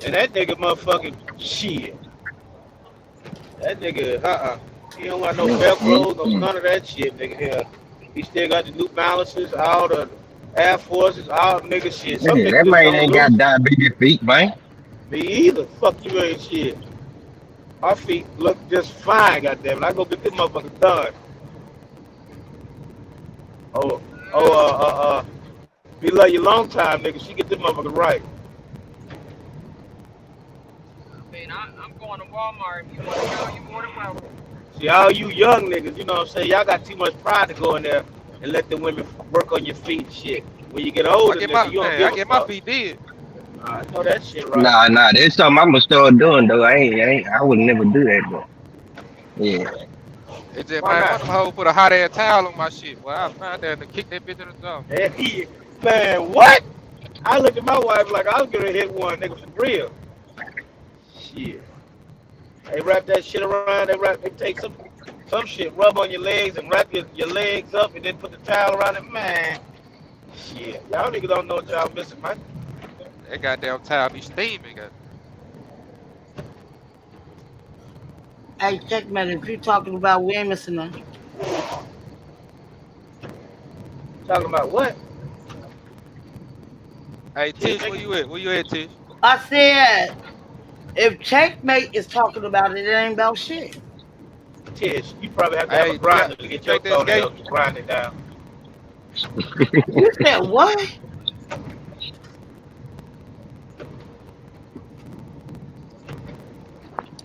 And that nigga motherfucking shit. That nigga, he don't got no Velcro, no none of that shit, nigga. Yeah. He still got the New Balances, all the Air Forces, all the nigga shit. Some That man ain't got diabetes feet, man. Me either. Fuck you ain't shit. Our feet look just fine, goddamn it. I go get this motherfucker done. We love you long time, nigga. She get this motherfucker right. I mean, I'm going to Walmart. If you want to go, you more than welcome. See, all you young niggas, you know what I'm saying? Y'all got too much pride to go in there and let the women work on your feet and shit. When you get older, I get my feet did. I know that shit right. Nah, that's something I'm gonna start doing though. I would never do that though. Yeah. It's just, man, one of them hoes put a hot ass towel on my shit. Well, I found that and kick that bitch in the jaw. Man, what? I looked at my wife like I was gonna hit one, nigga, for real. Shit. They wrap that shit around, they take some shit, rub on your legs and wrap your legs up and then put the towel around it. Man, shit. Y'all niggas don't know what y'all missing, man. That goddamn towel be steaming. Hey, Checkmate, if you're talking about we ain't missing nothing. Talking about what? Hey, Tish, where you at? Where you at, Tish? I said, if Checkmate is talking about it, it ain't about shit. Tish, you probably have to have a grinder to get your toenails to grind it down. You said what?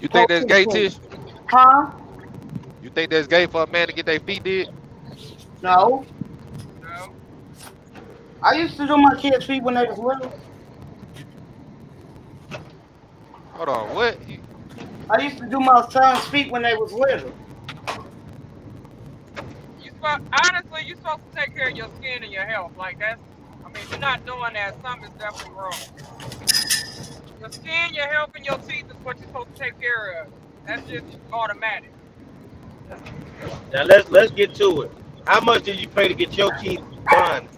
You think that's gay, Tish? Huh? You think that's gay for a man to get their feet did? No. I used to do my kids' feet when they was little. Hold on, what? I used to do my son's feet when they was little. Honestly, you're supposed to take care of your skin and your health. Like that's, I mean, you're not doing that. Something's definitely wrong. Your skin, your health, and your teeth is what you're supposed to take care of. That's just automatic. Now let's get to it. How much did you pay to get your teeth done?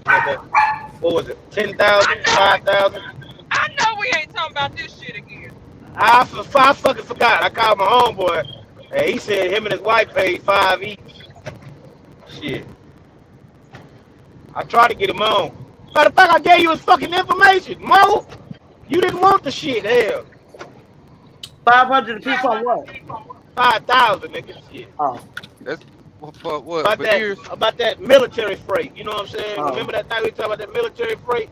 What was it? 10,000, 5,000? I know we ain't talking about this shit again. I fucking forgot. I called my homeboy, and he said him and his wife paid $5 each. Shit. I tried to get him on. Matter of fact, I gave you his fucking information, Mo. You didn't want the shit, hell. 500 a piece on what? 5,000, nigga. Shit. Oh. That's for what? About that military freight. You know what I'm saying? Oh. Remember that time we talked about that military freight?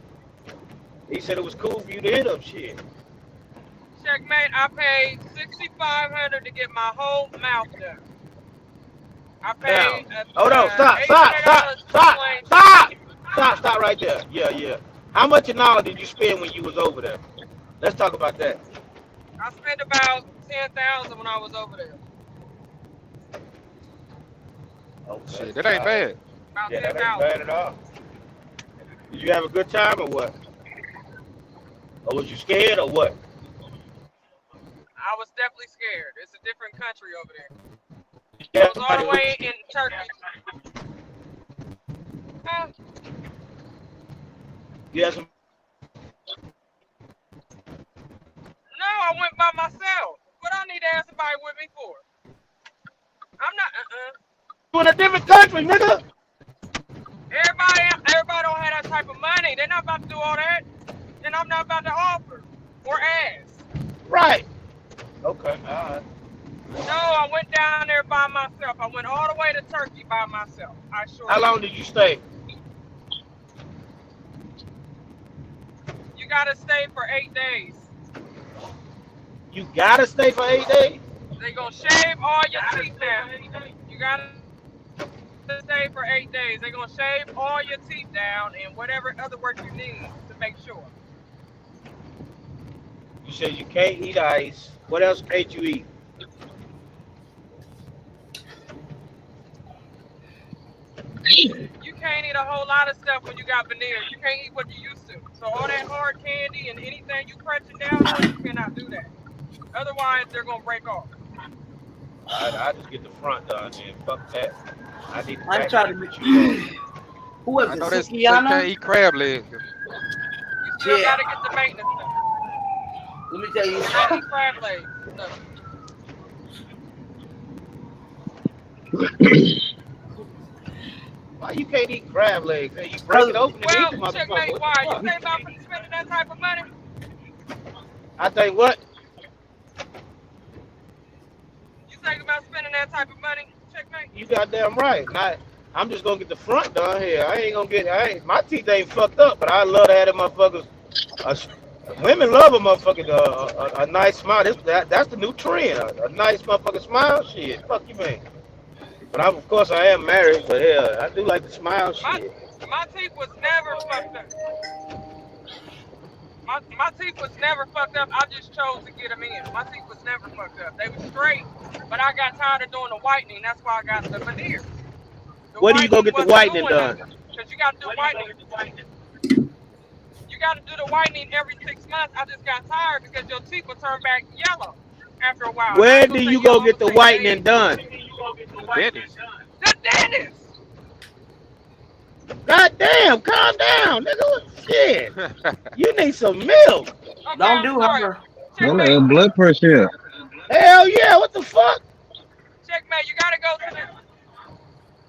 He said it was cool for you to hit up shit. Checkmate, I paid $6,500 to get my whole mouth done. I paid. Hold on, stop right there. Yeah. How much in all did you spend when you was over there? Let's talk about that. I spent about $10,000 when I was over there. Okay. Shit, that ain't bad. About Yeah, that 10,000. ain't bad at all. Did you have a good time or what? Or was you scared or what? I was definitely scared. It's a different country over there. Yeah, I was all the way in Turkey. You had some. No, I went by myself. What I need to have somebody with me for? I'm not. You in a different country, nigga. Everybody don't have that type of money. They're not about to do all that. and I'm not about to offer or ask. Right. Okay. All right. No, I went down there by myself. I went all the way to Turkey by myself. I sure How long did. did you stay? You gotta stay for 8 days. You gotta stay for 8 days? They gonna shave all your teeth down. You gotta stay for 8 days. They gonna shave all your teeth down and whatever other work you need to make sure. You said you can't eat ice. What else can't you eat? You can't eat a whole lot of stuff when you got veneers. You can't eat what you used to. So all that hard candy and anything you crunching down on, you cannot do that. Otherwise, they're gonna break off. I just get the front done, man. Fuck that. I need to I'm back trying with to. you. Who was I it? know that's you Sukiana? can't eat crab legs. You still Yeah. gotta get the maintenance done. Let me tell you. You can't eat crab legs. No. Why you can't eat crab legs? Hey, you break it open and Well, eat the motherfucker. checkmate, What why? the You fuck? think about spending that type of money? I think what? You think about spending that type of money? Checkmate. You goddamn right. I'm just gonna get the front done here. My teeth ain't fucked up, but I love to have them motherfuckers. Women love a motherfucking a nice smile. That's the new trend. A nice motherfucking smile. Shit, fuck you, man. But of course I am married. But yeah, I do like the smile. Shit. My teeth was never fucked up. My teeth was never fucked up. I just chose to get them in. My teeth was never fucked up. They were straight, but I got tired of doing the whitening. That's why I got the veneers. Where do you go get the whitening done? Because you got to do whitening. You got to do the whitening every 6 months. I just got tired because your teeth will turn back yellow after a while. Where do you go get the whitening done? Dentist. The dentist. God damn, calm down, nigga. Shit. You need some milk. Okay, Don't do her. Well, blood pressure. Hell yeah, what the fuck? Checkmate, you gotta go to the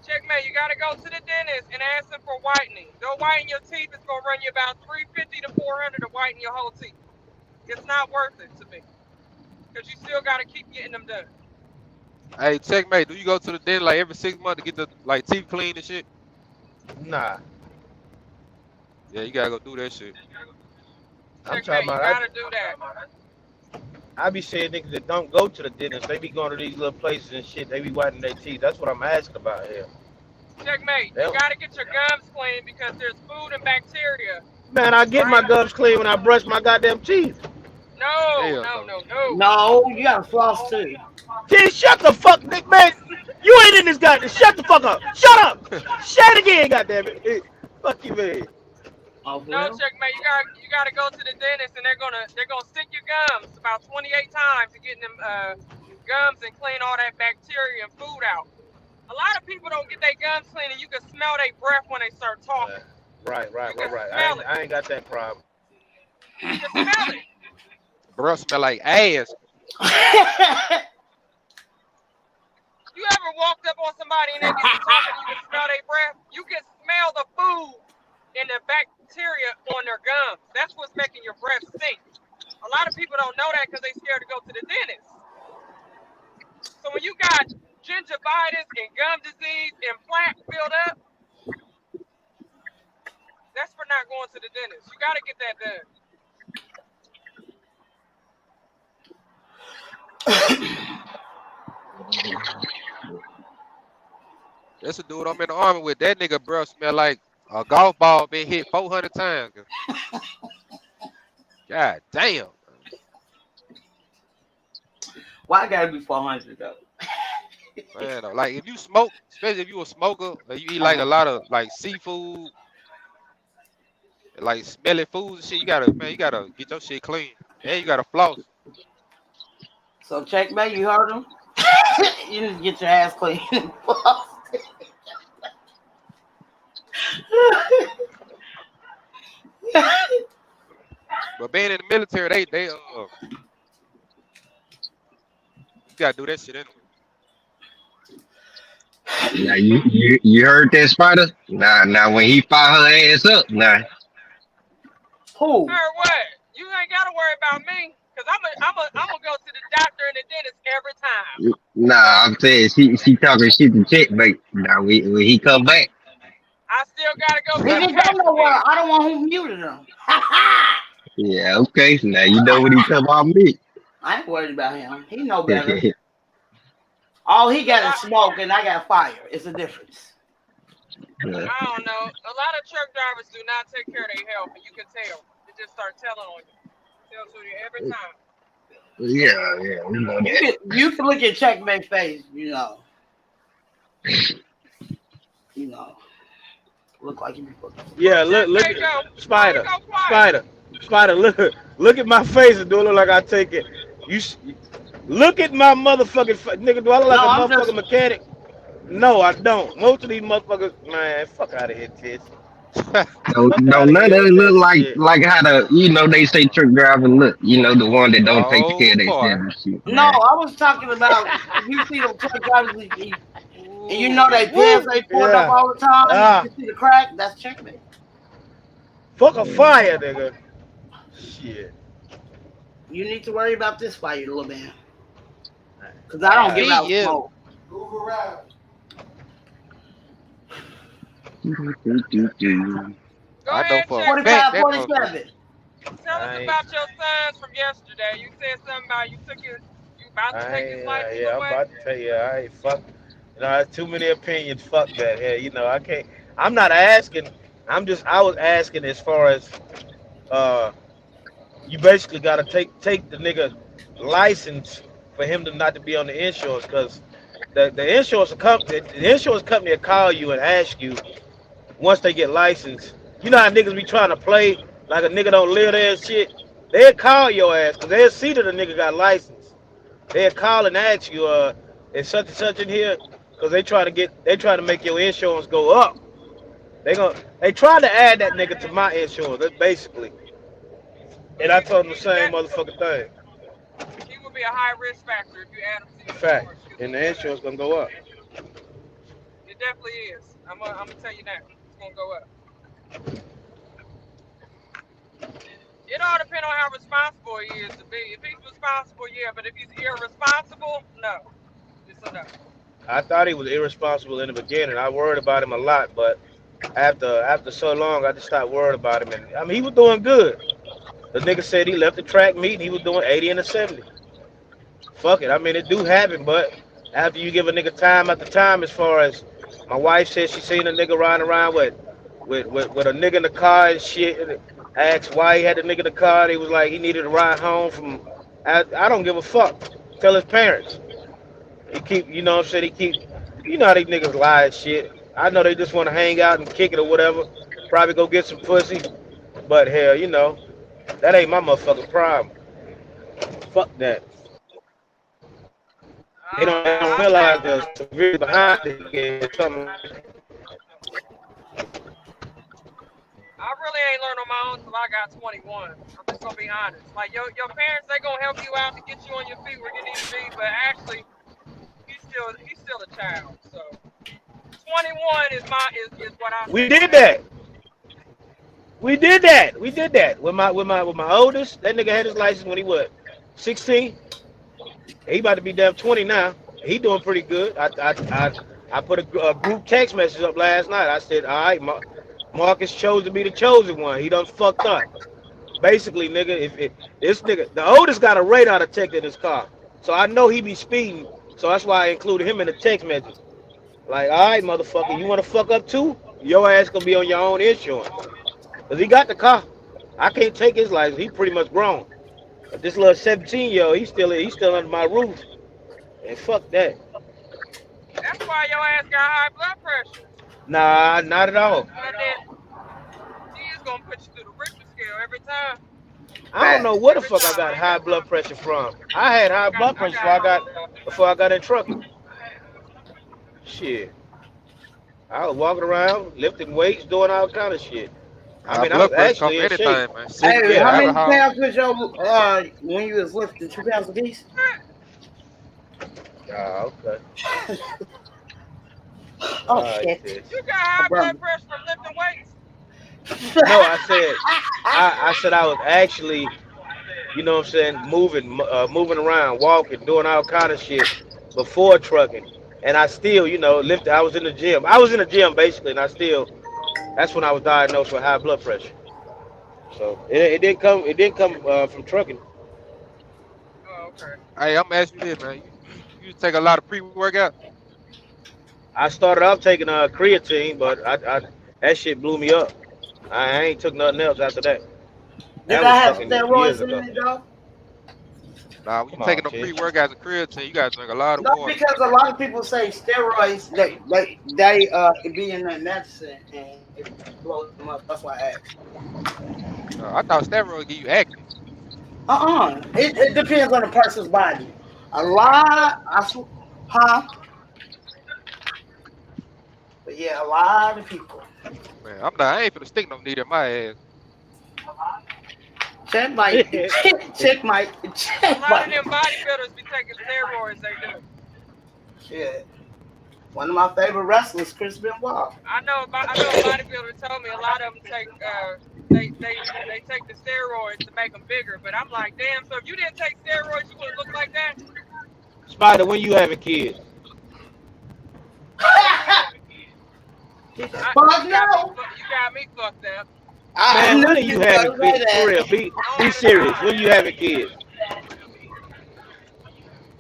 checkmate, you gotta go to the dentist and ask them for whitening. They'll whiten your teeth, it's gonna run you about $350 to $400 to whiten your whole teeth. It's not worth it to me. Because you still gotta keep getting them done. Hey, checkmate. Do you go to the dentist like every 6 months to get the teeth clean and shit? Nah. Yeah, you gotta go do that shit. I'm Checkmate, talking you about gotta do that. I be saying niggas that don't go to the dentist, they be going to these little places and shit, they be whitening their teeth. That's what I'm asking about here. Checkmate, you gotta get your gums clean because there's food and bacteria. Man, I get my gums clean when I brush my goddamn teeth. No. No, you gotta floss too. Dude, shut the fuck, Nick, man. You ain't in this goddamn. Shut the fuck up. Shut up. Say it again, goddamn it. Fuck you, man. Oh, No, checkmate, you gotta go to the dentist and they're gonna stick your gums about 28 times to get them gums and clean all that bacteria and food out. A lot of people don't get their gums clean and you can smell their breath when they start talking. Right. Smell it. I ain't got that problem. You can smell it. Bro, smell like ass. You ever walked up on somebody and they get to talking and you can smell their breath? You can smell the food and the bacteria on their gums. That's what's making your breath stink. A lot of people don't know that because they're scared to go to the dentist. So when you got gingivitis and gum disease and plaque build up, that's for not going to the dentist. You got to get that done. That's a dude I'm in the army with. That nigga, bro, smell like a golf ball been hit 400 times. God damn. Why I gotta be 400 though? Man, like if you smoke, especially if you a smoker, or you eat like a lot of like seafood, like smelly foods and shit, you gotta get your shit clean. And you gotta floss. So checkmate, you heard him? You need to get your ass clean. But being in the military, they you gotta do that shit anyway. Now you heard that, Spider? Now when he fire her ass up, now Who? Her what? You ain't gotta worry about me, cause I'm gonna go to the doctor and the dentist every time. Nah, I'm saying she talking shit to checkmate. Now when he come back. I still gotta go He get didn't go tested. nowhere. I don't want who muted him. Yeah, okay. So now you know when he come off me. I ain't worried about him. He know better. All he got is smoke, and I got fire. It's a difference. I don't know. A lot of truck drivers do not take care of their health, and you can tell. They just start telling on you. Tells you every time. Yeah, we know that. You can look at Checkmate face, look like you. Yeah, look at Spider. Look at my face and do it look like I take it. Look at my motherfucking nigga. Do I look like a motherfucking mechanic? No, I don't. Most of these motherfuckers, man, fuck out of here, tits. Don't none of it look like how they say truck driver look. The one that don't take care of themselves and shit. No, I was talking about you see them truck drivers and they pants they pulled up all the time. You see the crack? That's Checkmate. Fuck a fire, nigga. Shit. You need to worry about this fire, little man. Cause I don't give out smoke. Move around. Go ahead, for 45, 47. Tell us about your sons from yesterday. You said something about you about to take his life away. I'm about to tell you, I ain't fuck. There's too many opinions. Fuck that. Yeah, I can't. I'm not asking. I was asking as far as, you basically got to take the nigga license for him to not to be on the insurance, because the insurance company will call you and ask you once they get licensed. You know how niggas be trying to play like a nigga don't live there and shit? They'll call your ass because they'll see that a nigga got licensed. They'll call and ask you, is such and such in here? Because they try to make your insurance go up. They try to add that nigga to my insurance. That's basically. And I told them the same motherfucking thing. He would be a high risk factor if you add him to your Fact. insurance. And the insurance gonna go up. It definitely is. I'm gonna tell you that. It's gonna go up. It all depends on how responsible he is to be. If he's responsible, yeah, but if he's irresponsible, no. It's a no. I thought he was irresponsible in the beginning. I worried about him a lot, but after so long, I just stopped worrying about him. And I mean, he was doing good. The nigga said he left the track meet and he was doing 80 and a 70. Fuck it. I mean, it do happen, but after you give a nigga time after time, as far as my wife said she seen a nigga riding around with a nigga in the car and shit. And asked why he had the nigga in the car. And he was like, he needed a ride home from. I don't give a fuck. Tell his parents. He keep, you know what I'm saying? You know how these niggas lie and shit. I know they just want to hang out and kick it or whatever. Probably go get some pussy. But hell, that ain't my motherfucking problem. Fuck that. They don't realize the severity behind it. I really ain't learned on my own until I got 21. I'm just gonna be honest. Like your parents, they gonna help you out to get you on your feet where you need to be, but actually, he's still a child. So 21 is what I. We did that. We did that with my oldest. That nigga had his license when he was 16. He about to be damn 20 now. He doing pretty good. I put a group text message up last night. I said, all right, Marcus chose to be the chosen one. He done fucked up. Basically, nigga, this nigga, the oldest got a radar detector in his car. So I know he be speeding. So that's why I included him in the text message. Like, all right, motherfucker, you want to fuck up too? Your ass gonna be on your own insurance. Because he got the car. I can't take his license. He pretty much grown. But this little 17-year-old, he's still under my roof. And fuck that. That's why your ass got high blood pressure. Nah, not at all. He is gonna put you through the Richter scale every time. I don't know where the fuck I got high blood pressure from. I had high blood pressure before I got in trucking. Shit. I was walking around, lifting weights, doing all kind of shit. I mean, I was actually in shape. Hey, how many pounds was your when you was lifting 2 pounds a piece? Oh, okay. Oh shit! You got high blood pressure from lifting weights? No, I said I was actually, you know what I'm saying, moving around, walking, doing all kind of shit before trucking. And I still, lifted. I was in the gym. I was in the gym basically, and that's when I was diagnosed with high blood pressure. So it didn't come. It didn't come from trucking. Oh, okay. Hey, I'm asking you this, man. You take a lot of pre-workout? I started off taking creatine, but I that shit blew me up. I ain't took nothing else after that. Did That I was have fucking years steroids in ago. it though? Nah, when you Come taking on, them kid. pre-workouts and creatine, you gotta drink a lot of No, water. because a lot of people say steroids they it be in their medicine and it blows them up. That's why I asked. I thought steroids give you acne. It depends on the person's body. A lot, huh? But yeah, a lot of people. Man, I ain't finna stick no needle in my ass. Check Mike. Check Mike. A Check lot of them Mike. bodybuilders be taking steroids. They do. Shit. One of my favorite wrestlers, Chris Benoit. I know a bodybuilder told me a lot of them take they take the steroids to make them bigger. But I'm like, damn. So if you didn't take steroids, you wouldn't look like that. Spider, when you having kids? You Fuck got no. me fucked up. Man, knew when are you you was having gonna say kids? For real, that. be serious. When you having kids?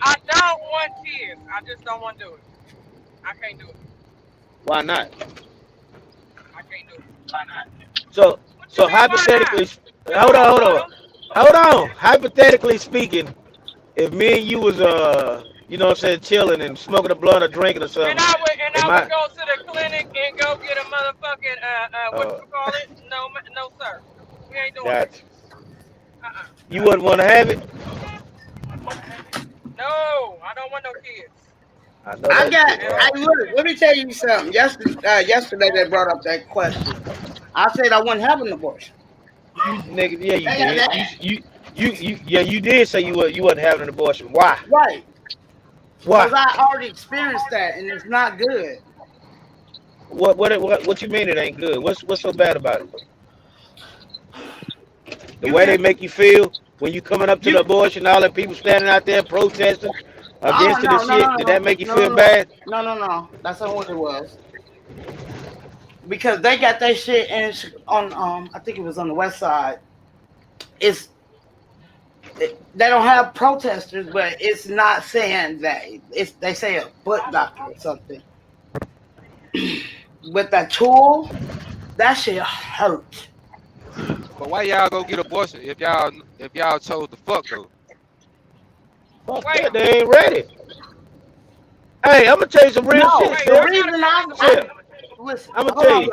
I don't want kids. I just don't want to do it. I can't do it. Why not? I can't do it. So What you mean, why hypothetically, not? hold on. Hypothetically speaking, if me and you was you know what I'm saying, chilling and smoking a blunt or drinking or something, And I am would go to the clinic and go get a motherfucking what you call it? No sir. We ain't doing that. Gotcha. You wouldn't want to have it? No, I don't want no kids. Look, let me tell you something. Yesterday they brought up that question. I said I wouldn't have an abortion. Nigga, yeah, you did say you wasn't having an abortion. Why? Right. Why? Because I already experienced that and it's not good. What you mean it ain't good? What's so bad about it? The way they make you feel when you coming up to the abortion, all the people standing out there protesting against the shit. Did that make you feel bad? No. That's not what it was. Because they got that shit on I think it was on the west side. They don't have protesters, but it's not saying that. They say a foot doctor or something. With that tool, that shit hurt. But why y'all go get abortion if y'all chose to fuck though? Fuck that, they ain't ready. Hey, I'm gonna tell you some real shit. The reason listen, I'm gonna tell you,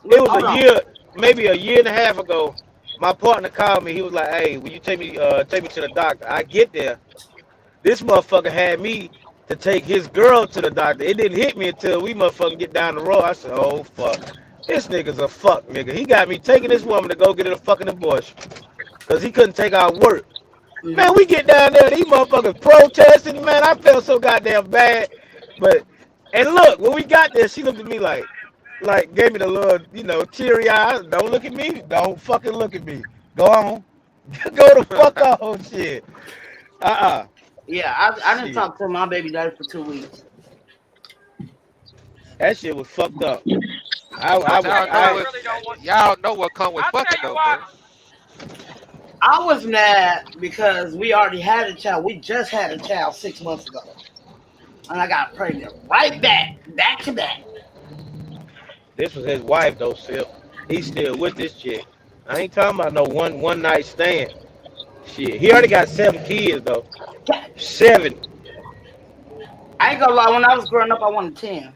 it was a year, maybe a year and a half ago. My partner called me. He was like, "Hey, will you take me to the doctor?" I get there. This motherfucker had me to take his girl to the doctor. It didn't hit me until we motherfucking get down the road. I said, "Oh fuck, this nigga's a fuck nigga. He got me taking this woman to go get a fucking abortion because he couldn't take our work." Man, we get down there, these motherfuckers protesting. Man, I felt so goddamn bad. And look, when we got there, she looked at me like gave me the little, teary eyes. Don't look at me. Don't fucking look at me. Go on. Go the fuck on, shit. Yeah, I didn't talk to my baby daddy for 2 weeks. That shit was fucked up. Y'all know what come with fucking though, bro. I was mad because we already had a child. We just had a child 6 months ago. And I got pregnant right back to back. This was his wife, though, Sip. He's still with this chick. I ain't talking about no one night stand. Shit. He already got 7 kids, though. 7. I ain't gonna lie, when I was growing up, I wanted 10.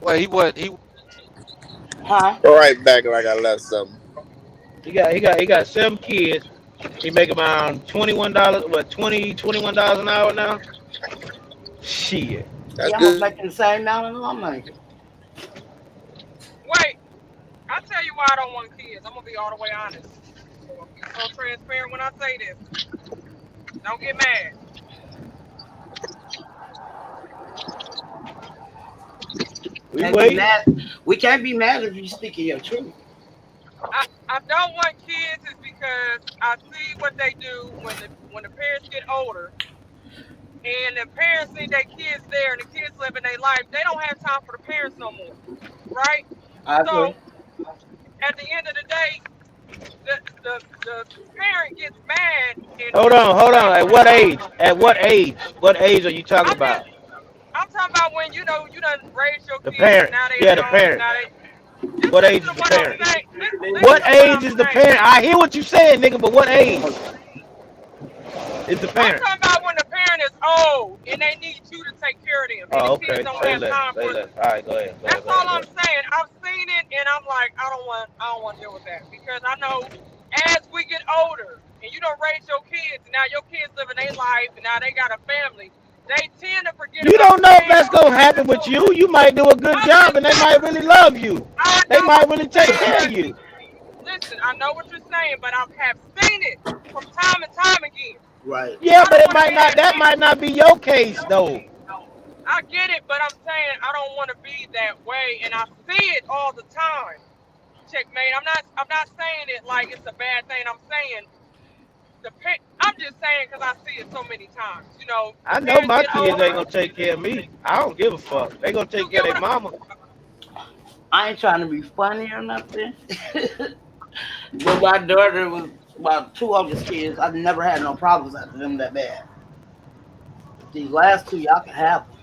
Well, Huh? Right back like I left something. He got 7 kids. He make around $21, $21 an hour now. Shit. That's I'm good. making the same amount as I'm making. Wait, I'll tell you why I don't want kids. I'm gonna be all the way honest. So I'm being so transparent when I say this. Don't get mad. We Can't be wait. mad. We can't be mad if you speaking your truth. I don't want kids is because I see what they do when the parents get older and the parents see their kids there and the kids living their life. They don't have time for the parents no more, right? I So agree. at the end of the day, the parent gets mad and Hold on. like At what age? At what age? What age are you talking I'm about? just I'm talking about when you done raised your The kids and parent. now they Yeah, the adults. parent. Now they just What age listen is to the what I'm parent? saying. Listen What to what age I'm is the saying. parent? I hear what you saying, nigga, but what age is the I'm parent? talking about when the parent is old and they need you to take care of them and Oh, the kids okay. don't Say have less. time Say for less. All right, go ahead. that's all I'm saying. I've seen it and I'm like, I don't want to deal with that because I know as we get older and you don't raise your kids and now your kids living their life and now they got a family, they tend to forget You about don't the know if that's parents. gonna happen with you. You might do a good I'm job just and they might really love you. I They know might what really you're take saying, care but of you. listen, I know what you're saying, but I have seen it from time and time again. Right. Yeah, I but don't it want to might be not. that That parent. might not be your case though. I get it, but I'm saying I don't want to be that way, and I see it all the time. Checkmate. I'm not saying it like it's a bad thing. I'm saying I'm just saying because I see it so many times. You know, the I know parents my get kids ain't older. gonna take care of me. I don't give a fuck. They gonna You take care get of their what? mama. I ain't trying to be funny or nothing. But my daughter was about two oldest kids. I've never had no problems after them that bad. These last two, y'all can have them.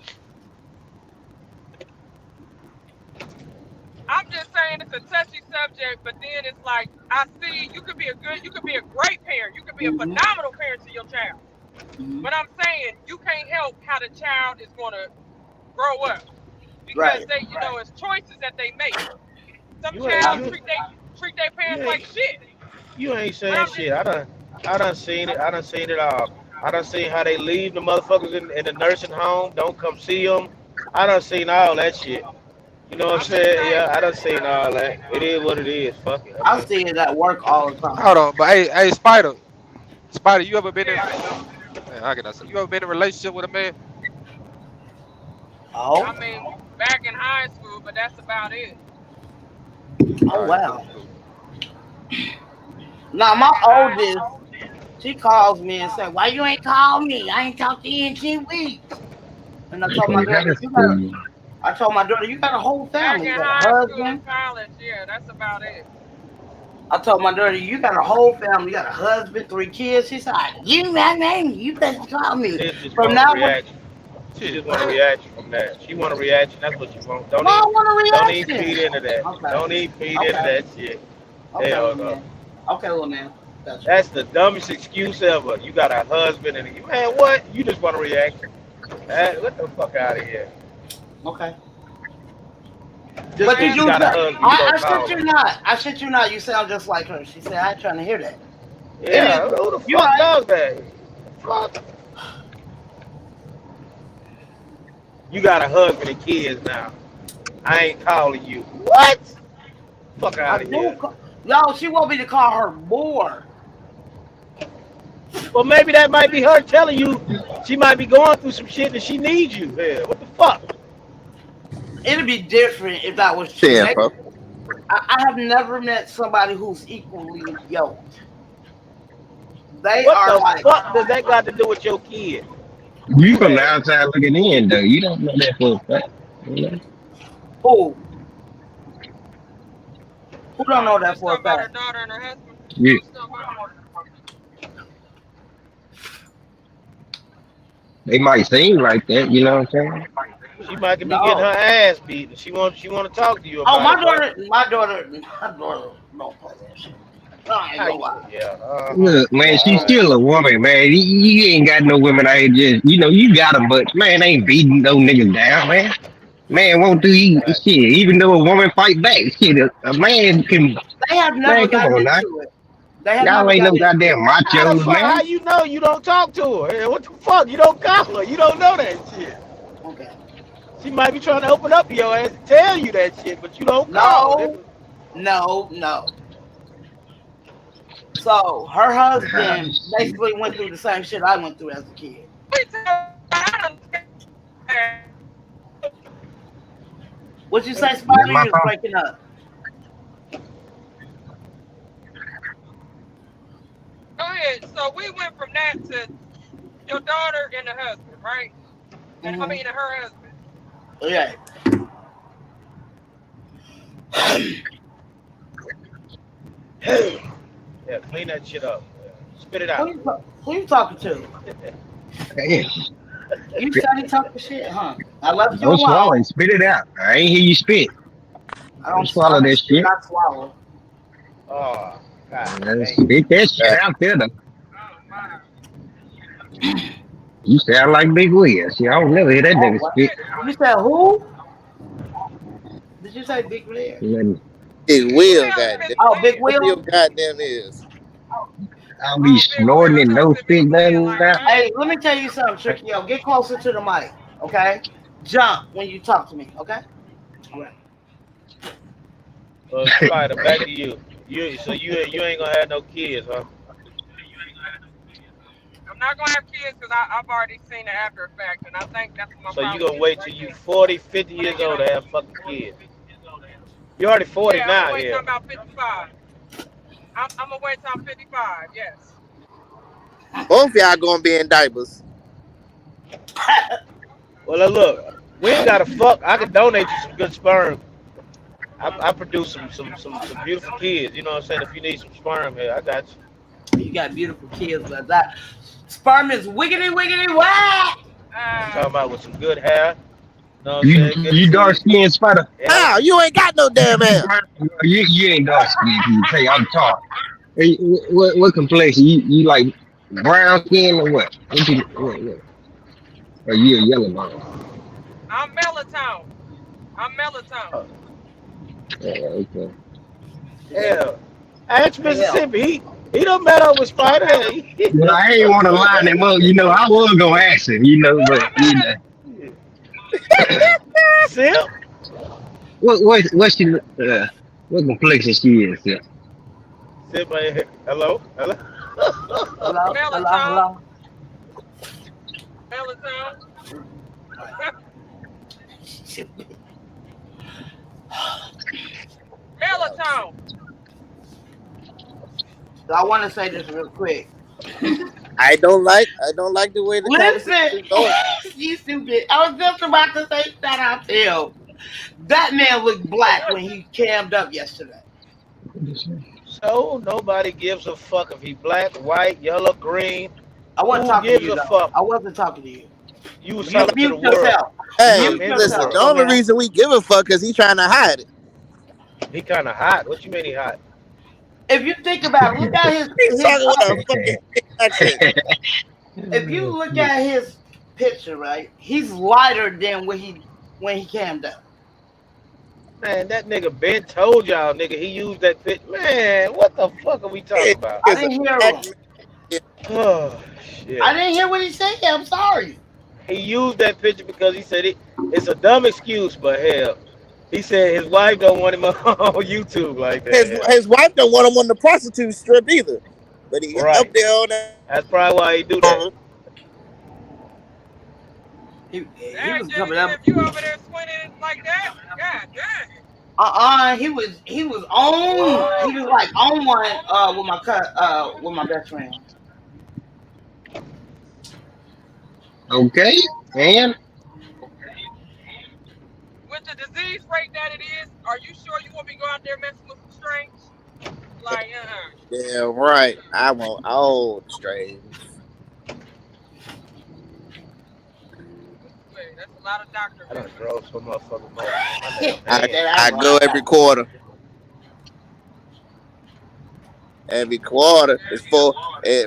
I'm just saying it's a touchy subject, but then it's like I see you could be a great parent. You could be a Mm-hmm. phenomenal parent to your child. Mm-hmm. But I'm saying you can't help how the child is gonna grow up because Right. it's choices that they make. Some You ain't child you treat their you parents like ain't shit. you ain't But saying I'm just shit. I done seen it. I done seen it all. I done seen how they leave the motherfuckers in the nursing home. Don't come see them. I done seen all that shit. You know what I'm I'm just saying? saying. Yeah, I done seen all that. It is what it is. Fuck it. I I mean, see it at work all the time. Hold on, but hey, Spider, you ever been in? Man, how can I say? You ever been in a relationship with a man? Oh, I mean, back in high school, but that's about it. oh All right, wow. cool. Now Back my in high oldest, she calls me and said, "Why you ain't called me? I ain't talked to you in 2 weeks." And I told my From high daughter, school. you got a whole back family. in You got a high school and husband. college, yeah, that's about it. I told my daughter, you got a whole family. You got a husband, 3 kids. She said, my name. You better call me. sis just From want a now on, reaction. She Shit, just want a man. reaction from that. She want a reaction. That's what you want. no, I Don't want even a feed reaction. into that. Okay. Don't even feed into Okay. that shit. Okay, Hell little no. man. Okay, little man. Gotcha. That's the dumbest excuse ever. You got a husband and man, what? You just want a reaction. What the fuck out of here? Okay. Just But you because you do. got a husband, you gonna I shit call you her. not. I shit you not. You sound just like her. She said, I ain't trying to hear that. It is. Yeah, who the You fuck right. does that? Fuck. You got a husband and kids now. I ain't calling you. What? Fuck I out of do. here. Yo, she want me to call her more. Well, maybe that might be her telling you she might be going through some shit and she needs you. Yeah, what the fuck? It'd be different if that was true. Shit, bro. I have never met somebody who's equally yoked. They What are the like, fuck does that got to do with your kid? You from the man, outside looking in, though. You don't know that for a fact. You know? who? Who don't know Oh, you that for a talking about her fact? daughter and her husband? Yeah. They might seem like that, you know what I'm saying? She might be getting her No. ass beat. And she want to talk to you Oh, about it, but my daughter don't play that shit. I ain't how gonna you? lie. Yeah. Look, man, she's All right. still a woman, man. You ain't got no women out here just, you got them, but man, they ain't beating no niggas down, man. Man won't do Right. shit. Even though a woman fight back, shit, a man can, They have never man, come gotten on now. into it. They have Y'all never ain't no gotten into goddamn it. How the machos, fuck? How man. you know you don't talk to her? Yeah, what the fuck? You don't call her. You don't know that shit. Okay. She might be trying to open up your ass and tell you that shit, but you don't call, nigga. No. So her Ah, husband shit. basically went through the same shit I went through as a kid. What you say, That's Spider? my You was fault. breaking up. Go ahead. So we went from that to your daughter and the husband, right? And I mean her husband. Yeah. Yeah, clean that shit up. Spit it out. Who you talking to? Damn. You started talking shit, huh? I left you Don't swallow alone. it. Spit it out. I ain't hear you spit. I Don't don't swallow that shit. not swallow. Oh, God. Spit that shit out there, though. You sound like Big Will. See, I don't never hear that nigga spit. You said who? Did you say Big Will? Big Will, goddamn. Oh, Big Will? Your goddamn is. I'll be snorting and no spit nothing out. Hey, let me tell you something, Tricky. Yo, get closer to the mic, okay? Jump when you talk to me, okay? All right. Well, Spider, back to you. You ain't gonna have no kids, huh? I'm not gonna have kids because I've already seen the after effects, and I think that's my So problem. you gonna wait till you 40, 50 years old to have fucking kids? You already 40 I'm now, gonna wait yeah. till I'm about 55. I'm gonna wait till I'm 55. Yes. Both y'all gonna be in diapers. Well, look, we ain't gotta fuck. I can donate you some good sperm. I produce some beautiful kids. You know what I'm saying? If you need some sperm here, I got you. You got beautiful kids, but that sperm is wiggity whack. Talking about with some good hair. Know what I'm saying? Good You dark skinned, Spider. How? You ain't got no damn hair. You ain't dark skinned. You say I'm tall. Hey, what complexion? You like brown skin or what? What? Or you a yellow man? I'm melatonin. Okay. Yeah. Ask Mississippi. He don't met up with Spider. Well, I ain't want to line him up. You know, I was gonna ask him. You know, but you know. Sim? What's your what complexion she is? Yeah. Sim, hello. Hello. Melatonin. Melatonin. So I want to say this real quick. I don't like the way the Listen, conversation going. you stupid. I was just about to say shout out to him. That man looked black when he cammed up yesterday. So nobody gives a fuck if he black, white, yellow, green. I wasn't Who talking to gives you. a Though. fuck? I wasn't talking to you. You was You talking to the mute world. yourself. Hey, Mute listen, yourself. the only Okay. reason we give a fuck is he trying to hide it. He kind of hot. What you mean he hot? If you think about it, look at He's talking with a fucking accent. if you look at his picture, right, he's lighter than when he cammed up. Man, that nigga Ben told y'all, nigga, he used that fit. Man, what the fuck are we talking about? I didn't hear him. Oh, shit. I didn't hear what he said. I'm sorry. He used that picture because he said it's a dumb excuse, but hell, he said his wife don't want him on YouTube like that. His wife don't want him on the prostitute strip either. But he Right. up there on that. That's probably why he do that. He Dang, was JD, coming up. if you over there squinting like that, god damn. He was on. He was like on one with my best friend. Okay, and With the disease rate that it is, are you sure you want me to go out there messing with some strings? Like, Yeah, right. I want all the strains. Wait, that's a lot of doctor I done visits. drove so motherfucking much. I go every quarter. Every quarter is for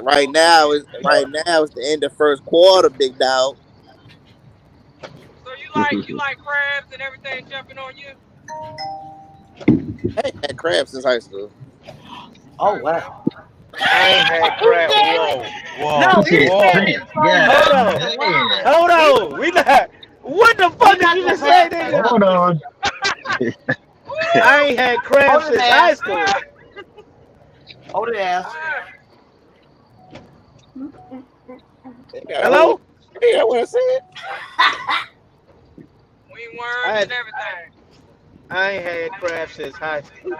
right now is the end of first quarter, big dog. So you like crabs and everything jumping on you? I ain't had crabs since high school. Oh wow. I ain't had crap. Whoa. No, he Whoa. said, Yeah. Hold on. We not. What the fuck did you just say, nigga? Hold on. I ain't had crabs since high school. Hold it ass. Hello? Yeah, what I said. Wing worms and everything. I ain't had crabs since high school.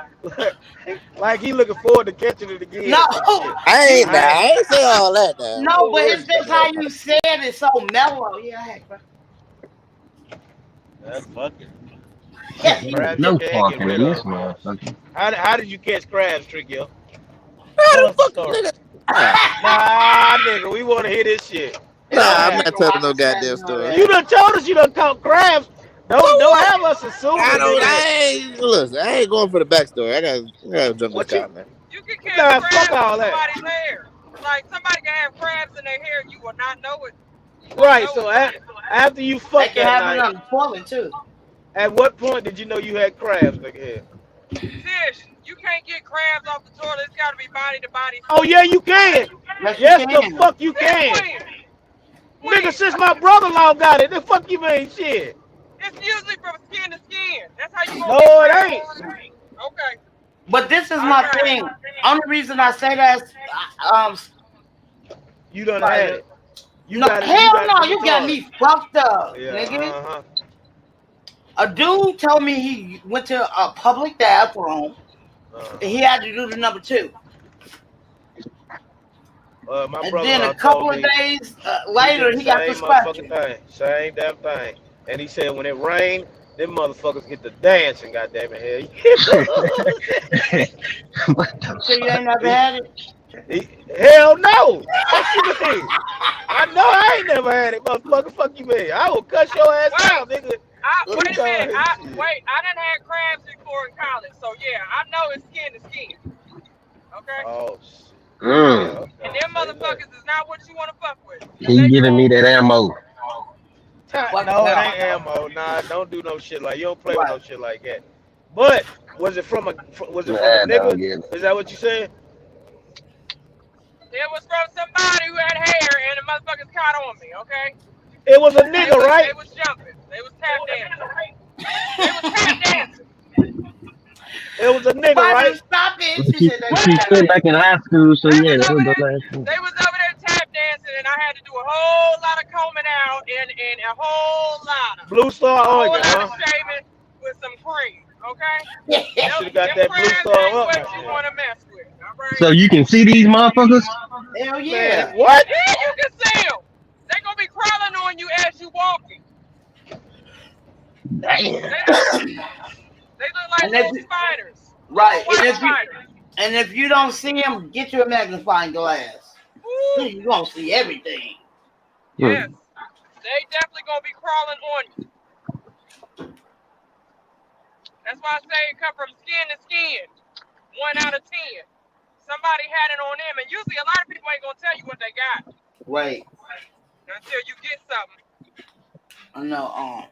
Like he looking forward to catching it again. No, or some shit. I ain't say all that now. no, but it's just how you said it so mellow. Yeah, I had crabs. That's fucking. Yeah, Crabs No you can't get talking rid in this of. motherfucker. How did you catch crabs, Trickyo? How Tell the us the fuck, story. nigga? Nah, nigga, we want to hear this shit. Nah, I'm Yeah. not telling no goddamn story. You done told us you done caught crabs. Don't have us assuming, nigga. I ain't going for the backstory. I gotta jump What this you? out, man. You can catch Nah, crabs fuck in all that. somebody's hair. Like somebody can have crabs in their hair, you will not know it. Right. So after you They fucked can that have it night, on the toilet too. at what point did you know you had crabs, nigga? Here? Tish, you can't get crabs off the toilet. It's got to be body to body. Oh yeah, you can. Yes, Yes, you the can. fuck you can. Nigga, since my brother-in-law got it, the fuck you mean shit? It's usually from skin to skin. That's how you No, gonna it get ain't. crabs. Okay. But this is my thing. Only reason I say that is, You done had it. You no, got it. hell got it no, from the you got toilet. me fucked up, Yeah. nigga. A dude told me he went to a public bathroom and he had to do the number 2. My And brother then a couple of days later, he got suspension. Same damn thing. And he said when it rained, them motherfuckers get to dancing, goddamn it. What the So you ain't never had it? Hell no. Fuck you mean? I know I ain't never had it, motherfucker. Fuck you mean? I will cut your ass out, nigga. Wait a minute. I done had crabs before in college, so yeah, I know it's skin to skin. Okay. Oh. Mm. And them motherfuckers is not what you want to fuck with. He giving me that ammo. No, it ain't ammo. Nah, don't do no shit like you don't play with no shit like that. But was it from a nigga? Is that what you said? It was from somebody who had hair and the motherfuckers caught on me, okay? It was a nigga, right? They was jumping. They was tap dancing. They was tap dancing. It was a nigga, right? Stop it. She spent back in high school, so yeah, that was the last one. They was over there tap dancing, and I had to do a whole lot of combing out and a whole lot of Blue Star Oregon, of shaving with some cream, okay? You should have got that Blue Star up. What you want to mess with, all right? So you can see these motherfuckers? Hell yeah. Man, what? Yeah, you can see them. They're going to be crawling on you as you walking. Damn. They look like little spiders. Right. Spiders. And if you don't see them, get you a magnifying glass. You're going to see everything. Yes. They definitely going to be crawling on you. That's why I say it come from skin to skin. 1 out of 10. Somebody had it on them. And usually a lot of people ain't going to tell you what they got. Right. Until you get something. I know.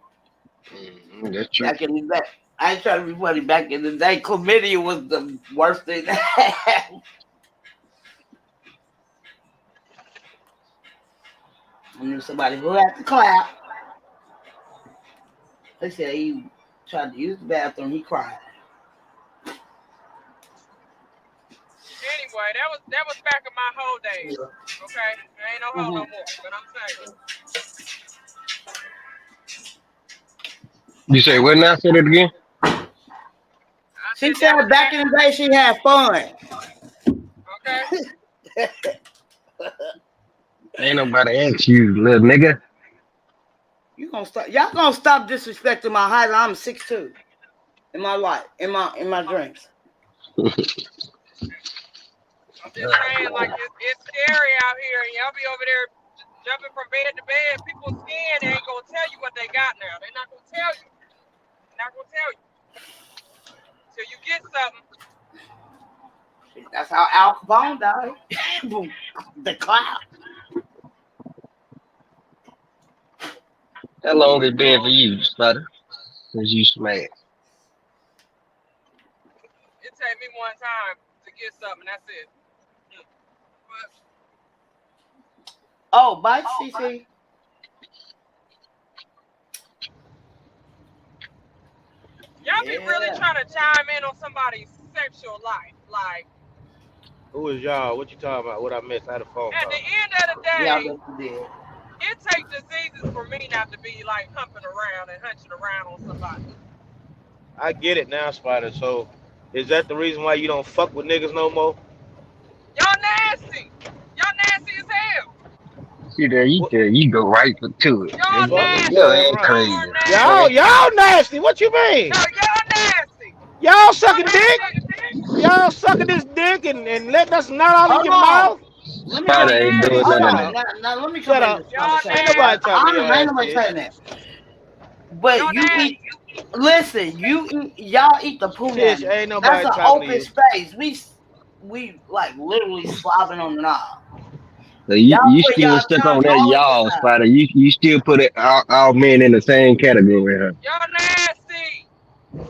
That's true. Back in the day, I ain't trying to be funny. Back in the day, chlamydia was the worst thing to have. I knew somebody who had to clap. They said he tried to use the bathroom. He cried. Anyway, that was back in my whole days. Okay, there ain't no hoe no more. But I'm saying. You say what now? Say that again. She said back in the day she had fun. Okay. Ain't nobody ask you, little nigga. You gonna stop? Y'all gonna stop disrespecting my height? I'm 6'2". In my life, in my dreams. I'm just saying, like it's scary out here, and y'all be over there jumping from bed to bed. People's skin, they ain't gonna tell you what they got now. They're not gonna tell you. They're not gonna tell you. Till you get something. That's how Al Capone died. The cloud. How long it been for you, Spider? Since you smashed? It take me one time to get something. That's it. Oh, bye, CC. Y'all be really trying to chime in on somebody's sexual life. Like, who is y'all? What you talking about? What I missed? I had a phone call. at the end of the day, Yeah, I guess you did. it takes diseases for me not to be like humping around and hunching around on somebody. I get it now, Spider. So, is that the reason why you don't fuck with niggas no more? Y'all nasty. Y'all nasty as hell. See there, What? you go right to it. Y'all nasty. Yo, ain't Right. crazy. Y'all nasty. Y'all nasty. What you mean? No, y'all nasty. Y'all sucking dick? Y'all sucking this dick and letting us not all in Hold your on. mouth? Let me Spider come. ain't doing Hold none of on. that. Now let me Shut come in up. this Y'all conversation. Ain't nobody talking to Ain't your ass, nobody bitch. saying that. But Y'all you nasty. eat. Listen, y'all eat the Tish, punani. ain't That's nobody an talking to open you. space. We like literally slobbing on the knob. So you Y'all put still y'all stuck on tongue that all y'all, inside. Spider. You still put it all men in the same category, huh? Y'all nasty.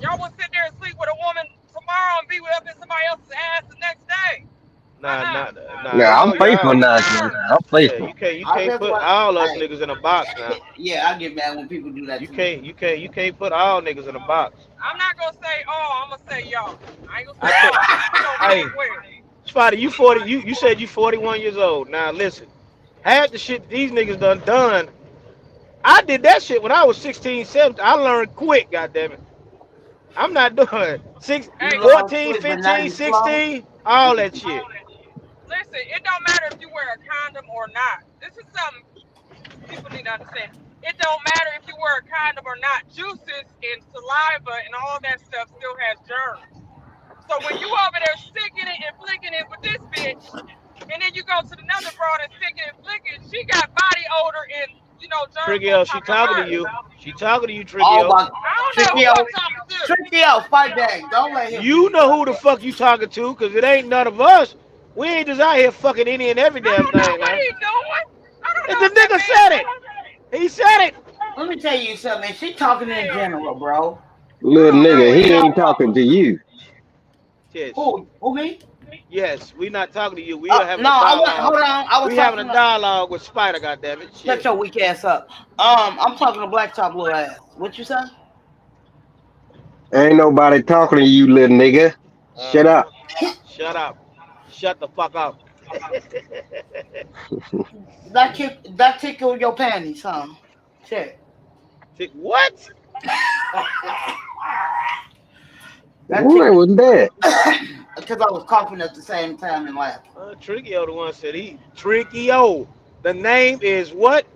Y'all will sit there and sleep with a woman tomorrow and be up in somebody else's ass the next day. Nah, Yeah, I'm no, faithful y'all. now, King. I'm Yeah, faithful. you I can't just put want. all us Hey, niggas in a box now. yeah, I get mad when people do that You to me. can't put all niggas in a box. I'm not gonna say all. I'm gonna say y'all. I ain't gonna I say told, all. You don't know hey, where. Spider, you 40. You said you 41 years old. Now listen, half the shit these niggas done. I did that shit when I was 16, 17. I learned quick, goddammit. I'm not doing You Hey, learn 14, quick, but now 15, you slow. 16, all that shit. listen, it don't matter if you wear a condom or not. This is something people need to understand. It don't matter if you wear a condom or not. Juices and saliva and all that stuff still has germs. So when you over there sticking it and flicking it with this bitch, and then you go to another broad and sticking and flicking, she got body odor and germs on Triggio, she top of talking to hers. you. She talking to you, Oh Triggio. my, I don't know who Trickio, I'm talking to. Trickio, fight back. Don't let him do You you know like who the that. fuck you talking to, cause it ain't none of us. We ain't just out here fucking any and every I damn don't know thing what now. he doing. I don't And know the what that nigga man said it. doing. He said it. Let me tell you something. She talking in Man, general, bro. I Little don't know nigga, what he he ain't doing. talking to you. Tish. Who me? Yes, we not talking to you. We are having No, a I was. dialogue. Hold on. I was We having a talking to. dialogue with Spider, goddammit. Shut Shit. your weak ass up. I'm talking to Black Top little ass. What you say? Ain't nobody talking to you, little nigga. Shut up. Shut up. Shut the fuck up. That tickle your panties, huh? Shit. What? That Who tickle. was that? Because I was coughing at the same time and laughing. Trickio the one said Trickio. The name is what?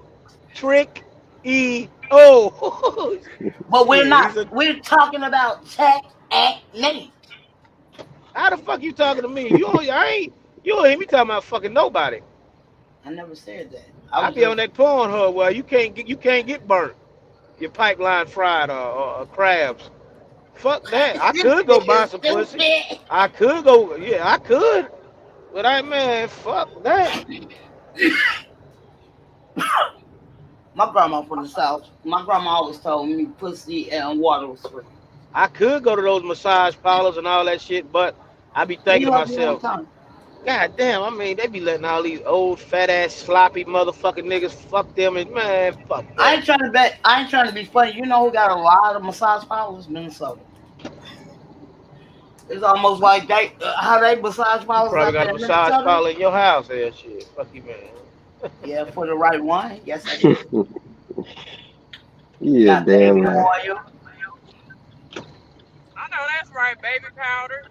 Trick E-O. But we're Shit, not. We're talking about check at me. how the fuck you talking to me? You don't hear me talking about fucking nobody. I never said that. I be on that Pornhub where you can't get burnt. Your pipeline fried or crabs. Fuck that. I This could go buy nigga some pussy. stupid. I could go, yeah, I could. But fuck that. My grandma from the South. My grandma always told me pussy and water was free. I could go to those massage parlors and all that shit, but I be Me thinking to love you all myself, the time. God damn, I mean, they be letting all these old, fat ass, sloppy motherfucking niggas fuck them, and man, fuck I that. ain't trying to bet. I ain't trying to be funny. You know who got a lot of massage parlors? Minnesota. It's almost like how they massage You parlors probably out got a there in massage Minnesota. parlor in your house and shit. Fuck you, man. Yeah, for the right one. Yes, I do. You a Got baby damn lie. oil. I know that's right, baby powder.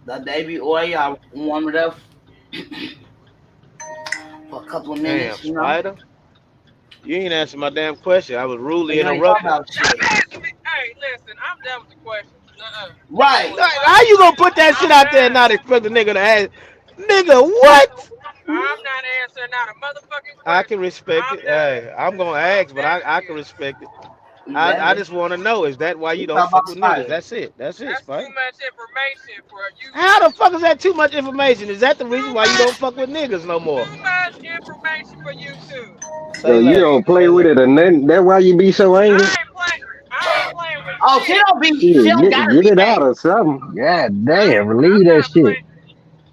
The baby oil. I warm it up for a couple of Damn, minutes. You know. Spider. You ain't answer my damn question. I was rudely You ain't talking interrupted. about shit. Don't ask me. Hey, listen, I'm done with the questions. Right. How you gonna put that shit I'm out there and done. not expect the nigga to ask? Nigga, what? I'm not answering not a motherfucking I can question. respect I'm it. done. Hey, I'm gonna I'm ask, but done I with can you. respect it. You I better. just want to know, is that why We you don't talking about fuck with niggas? spider. That's it, That's too Spider. much information for you. How the fuck is that too much information? Is that the reason Too why you much. don't fuck with niggas no more? Too much information for you too. Say So you less. don't play Say with less. it, and then that's why you be so angry. I ain't playing with Oh, she shit. don't be. She Shit, don't gotta get be it out angry. or something. God I'm damn, relieve that not shit. playing.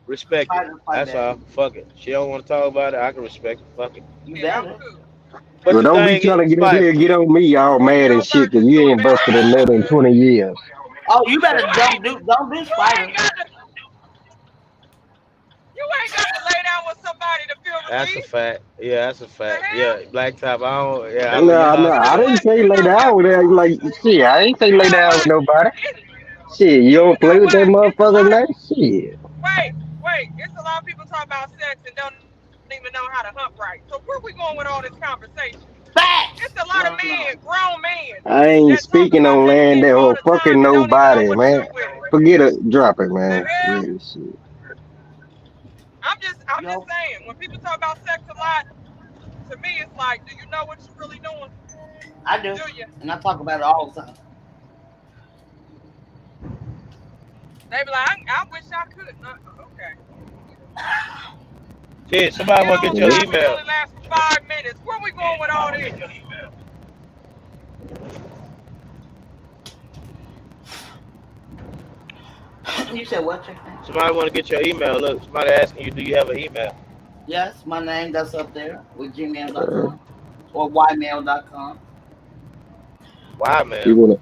Respect it. Spider fight That's back. all. Fuck it. She don't want to talk about it. I can respect it. Fuck it. You Yeah, I'm better. cool. But Well, the don't be thing trying to is, get up Spider. here and get on me all Well, get mad and over shit, because just you do it, ain't baby. busted a nut in 20 years. Oh, you better Shut. don't do You spider. ain't got to. You ain't got to lay down with somebody to feel That's See? a fact. Yeah, that's a The fact. hell? Yeah, blacktop. I don't. Yeah, I know your No, no, You hustle. know I Yeah. didn't what? say You lay know down what? with that. Like, shit, I ain't say You lay know down with what? nobody. It's, Shit, you don't you play know with that what? It's a motherfucker, lot of man. Shit. wait. It's a lot of people talk about sex and don't even know how to hump right. So where we going with all this conversation? Facts. It's a lot of Well, no. men, grown men, I ain't that talk speaking about on they land dick that all or the time fucking and don't even know nobody, what to man. do with it. Forget it. Drop it, The man. hell? Real shit. I'm just Yo, saying. When people talk about sex a lot, to me it's like, do you know what you're really doing? I do, Do you? and I talk about it all the time. They be like, I wish I could. Okay. Shit, somebody Get want to on get your Yeah. topic. It email. only lasts for 5 minutes. Where we going with all this? You said what? Check that. Somebody want to get your email. Look, somebody asking you, do you have an email? Yes, my name that's up there with Uh, gmail.com or ymail.com. Why, you man? wanna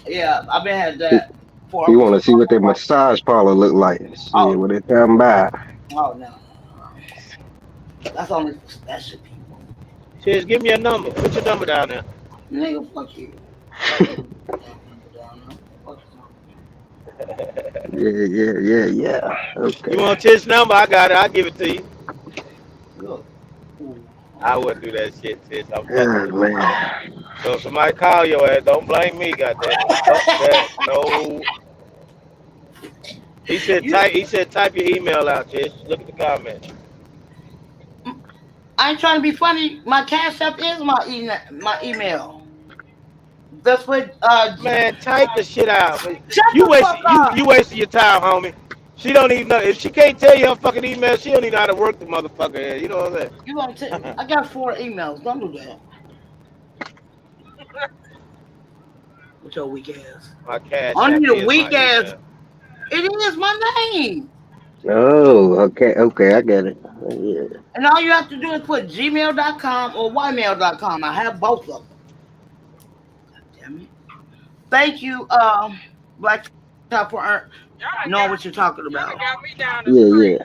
Yeah, I've been had that for you over wanna see what that massage parlor look like? Shit, oh what they talking about? no. That's only for special people. Shit, give me your number. Put your number down there. Nigga, fuck you. I ain't gonna put that number down there. Fuck you. Yeah. You Okay. want Tish number? I got it. I'll give it to you. Look. Ooh. I wouldn't do that shit, Tish. I'm fucking Oh with you. man. So if somebody call your ass, don't blame me, goddamn it. Fuck that. No. He said You, type. He said type your email out, Tish. Look at the comments. I ain't trying to be funny. My cash app is my email. That's what Man, type the shit out. shut You the fuck wasting up. you wasting your time, homie. She don't even know if she can't tell you her fucking email. She don't even know how to work the motherfucker. You know what I'm You gonna take saying? I got 4 emails. Don't do that. With your weak ass. My cash Only app the is my weak ass. email. It is my name. Oh, okay, I get it. Yeah. And all you have to do is put gmail.com or ymail.com. I have both of them. God damn it. Thank you, Black Top for knowing what you're talking Y'all about. done got me down the Yeah. street.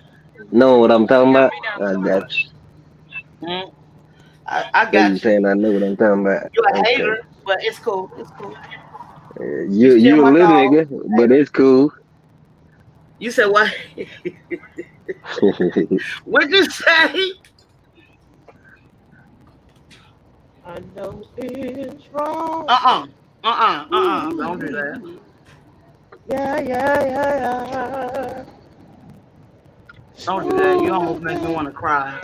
Know what I'm Y'all done talking got about? me down the I street. got you. Mm, I So you got you. saying I know what I'm talking about? You're a Okay. hater, but it's cool. It's cool. You You still you a my little dog. nigga, but it's cool. You said what? What'd you say? I know it's wrong. Don't do that. Yeah. Don't do that. You almost make me want to cry.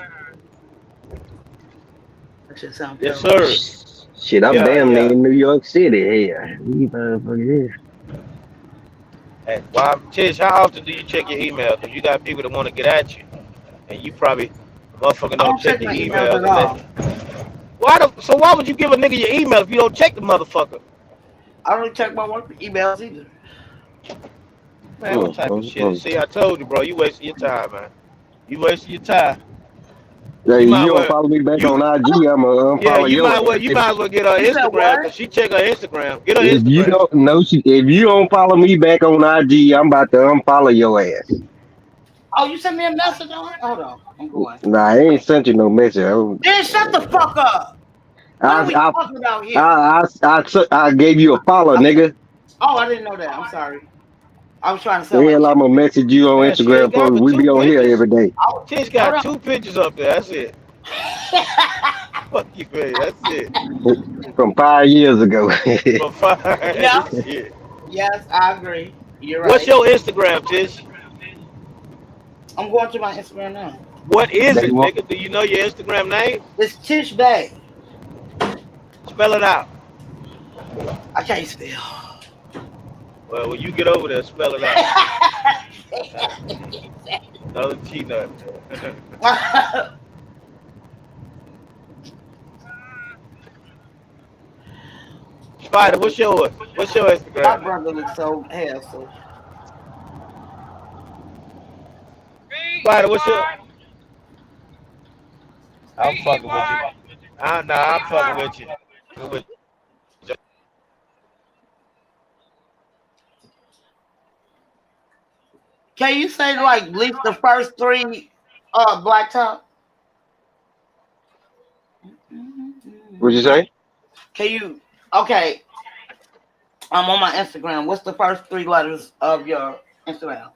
That shit sound Yes, terrible. sir. Shit, I'm damn near Yeah. in New York City here. You motherfuckers. Hey, well, Tish, how often do you check your email? Because you got people that want to get at you, and you probably motherfucker I don't don't check check your my emails emails at unless. all. So why would you give a nigga your email if you don't check the motherfucker? I don't check my work emails either. Man, what type of shit? See, I told you, bro. You wasting your time, man. You wasting your time. Hey, You if might you don't well. follow me back You on IG, I'ma Yeah, unfollow your ass. you might as well get her You said Instagram what? because she check her Instagram. Get her If you Instagram. don't know, if you don't follow me back on IG, I'm about to unfollow your ass. Oh, you sent me a message on it? Hold on. I'm going. Nah, I ain't sent you no message. Then shut the fuck up. What are we I, talking about here? I gave you a follow, nigga. Oh, I didn't know that. I'm sorry. I was trying to The sound like hell, I'ma message you on Man, she ain't Instagram got for but we two be on here pictures. every day. She's hold got on. 2 pictures up there. That's it. Fuck you, man. That's it. From 5 years ago. For 5 Yeah. shit. Yes, I agree. You're What's right. your Instagram, Tish? I'm going to my Instagram now. What is They it, want nigga? Do you know your Instagram name? It's Tish Bay. Spell it out. I can't spell. Well, when you get over there, spell it out. Another T nut. Spider, what's your My Instagram? brother looks so handsome. Spider, what's your? I'm B-E-Y. fucking with you. I'm fucking with you. With Can you say like at least the first 3 Black Top? What'd you say? Can you? Okay, I'm on my Instagram. What's the first 3 letters of your Instagram?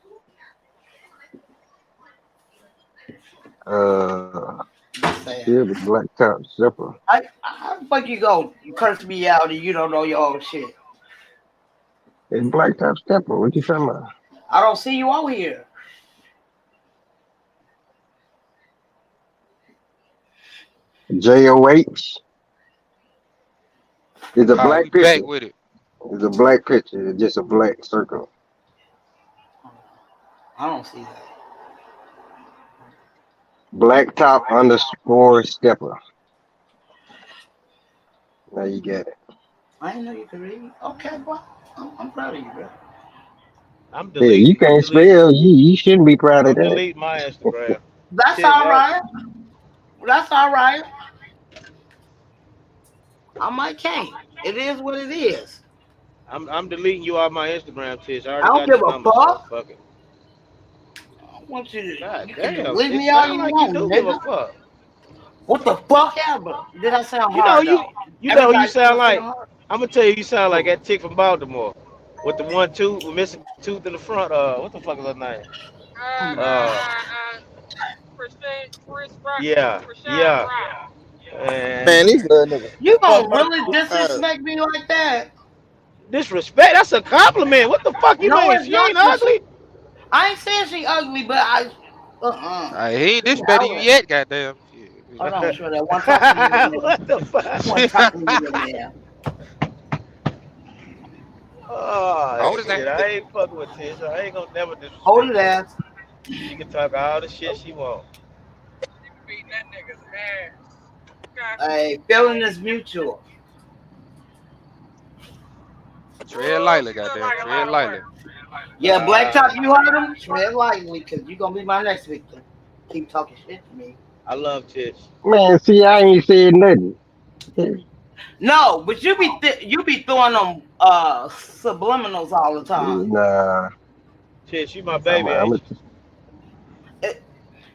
Just say it. Yeah, the black top zipper. How the fuck you go? You curse me out and you don't know your own shit. It's black top stepper. What you talking about? I don't see you out here. JOH. It's a Oh, black we picture. back with it. It's a black picture. It's just a black circle. I don't see that. Black top underscore stepper. Now you get it. I didn't know you could read. Okay, boy. I'm proud of you, bro. I'm Yeah, deleting. you can't spell. You shouldn't be proud of I'm that. deleting my Instagram. That's Shit, all right. right. That's all right. I might can't. It is what it is. I'm deleting you off my Instagram, Tish. I I already don't got give your a number. So fuck. fuck it. I want you to. God You can damn. delete It me all sound you like want, you do give a nigga. fuck. What the fuck ever? Did I sound You know hard you though? you know who you Everybody sound still like. sound hard? I'm gonna tell you, you sound like that chick from Baltimore with the 1 tooth, with missing tooth in the front. What the fuck is her name? Yeah, yeah. Man, And these little niggas. You Fuck gonna my really disrespect me like that? disrespect. That's a compliment. What the fuck you No, mean? it's She not. ain't ugly. I ain't saying she ugly, but I. He ain't disrespecting you yet, goddamn. Hold on, sure that one talking to you, man. What the fuck? One talking to you, man. Oh Hold his shit! ass. I ain't fucking with Tish. I ain't gonna never disrespect Hold it her. ass. She can talk all the shit she want. Beating that nigga's ass. Hey, feeling is mutual. Tread lightly, goddamn. Tread lightly. Yeah, Black Top, you heard him? Tread lightly, because you going to be my next victim. Keep talking shit to me. I love Tish. Man, see, I ain't said nothing. No, but you be throwing them subliminals all the time. Nah. Tish, you my baby, I'm ain't you?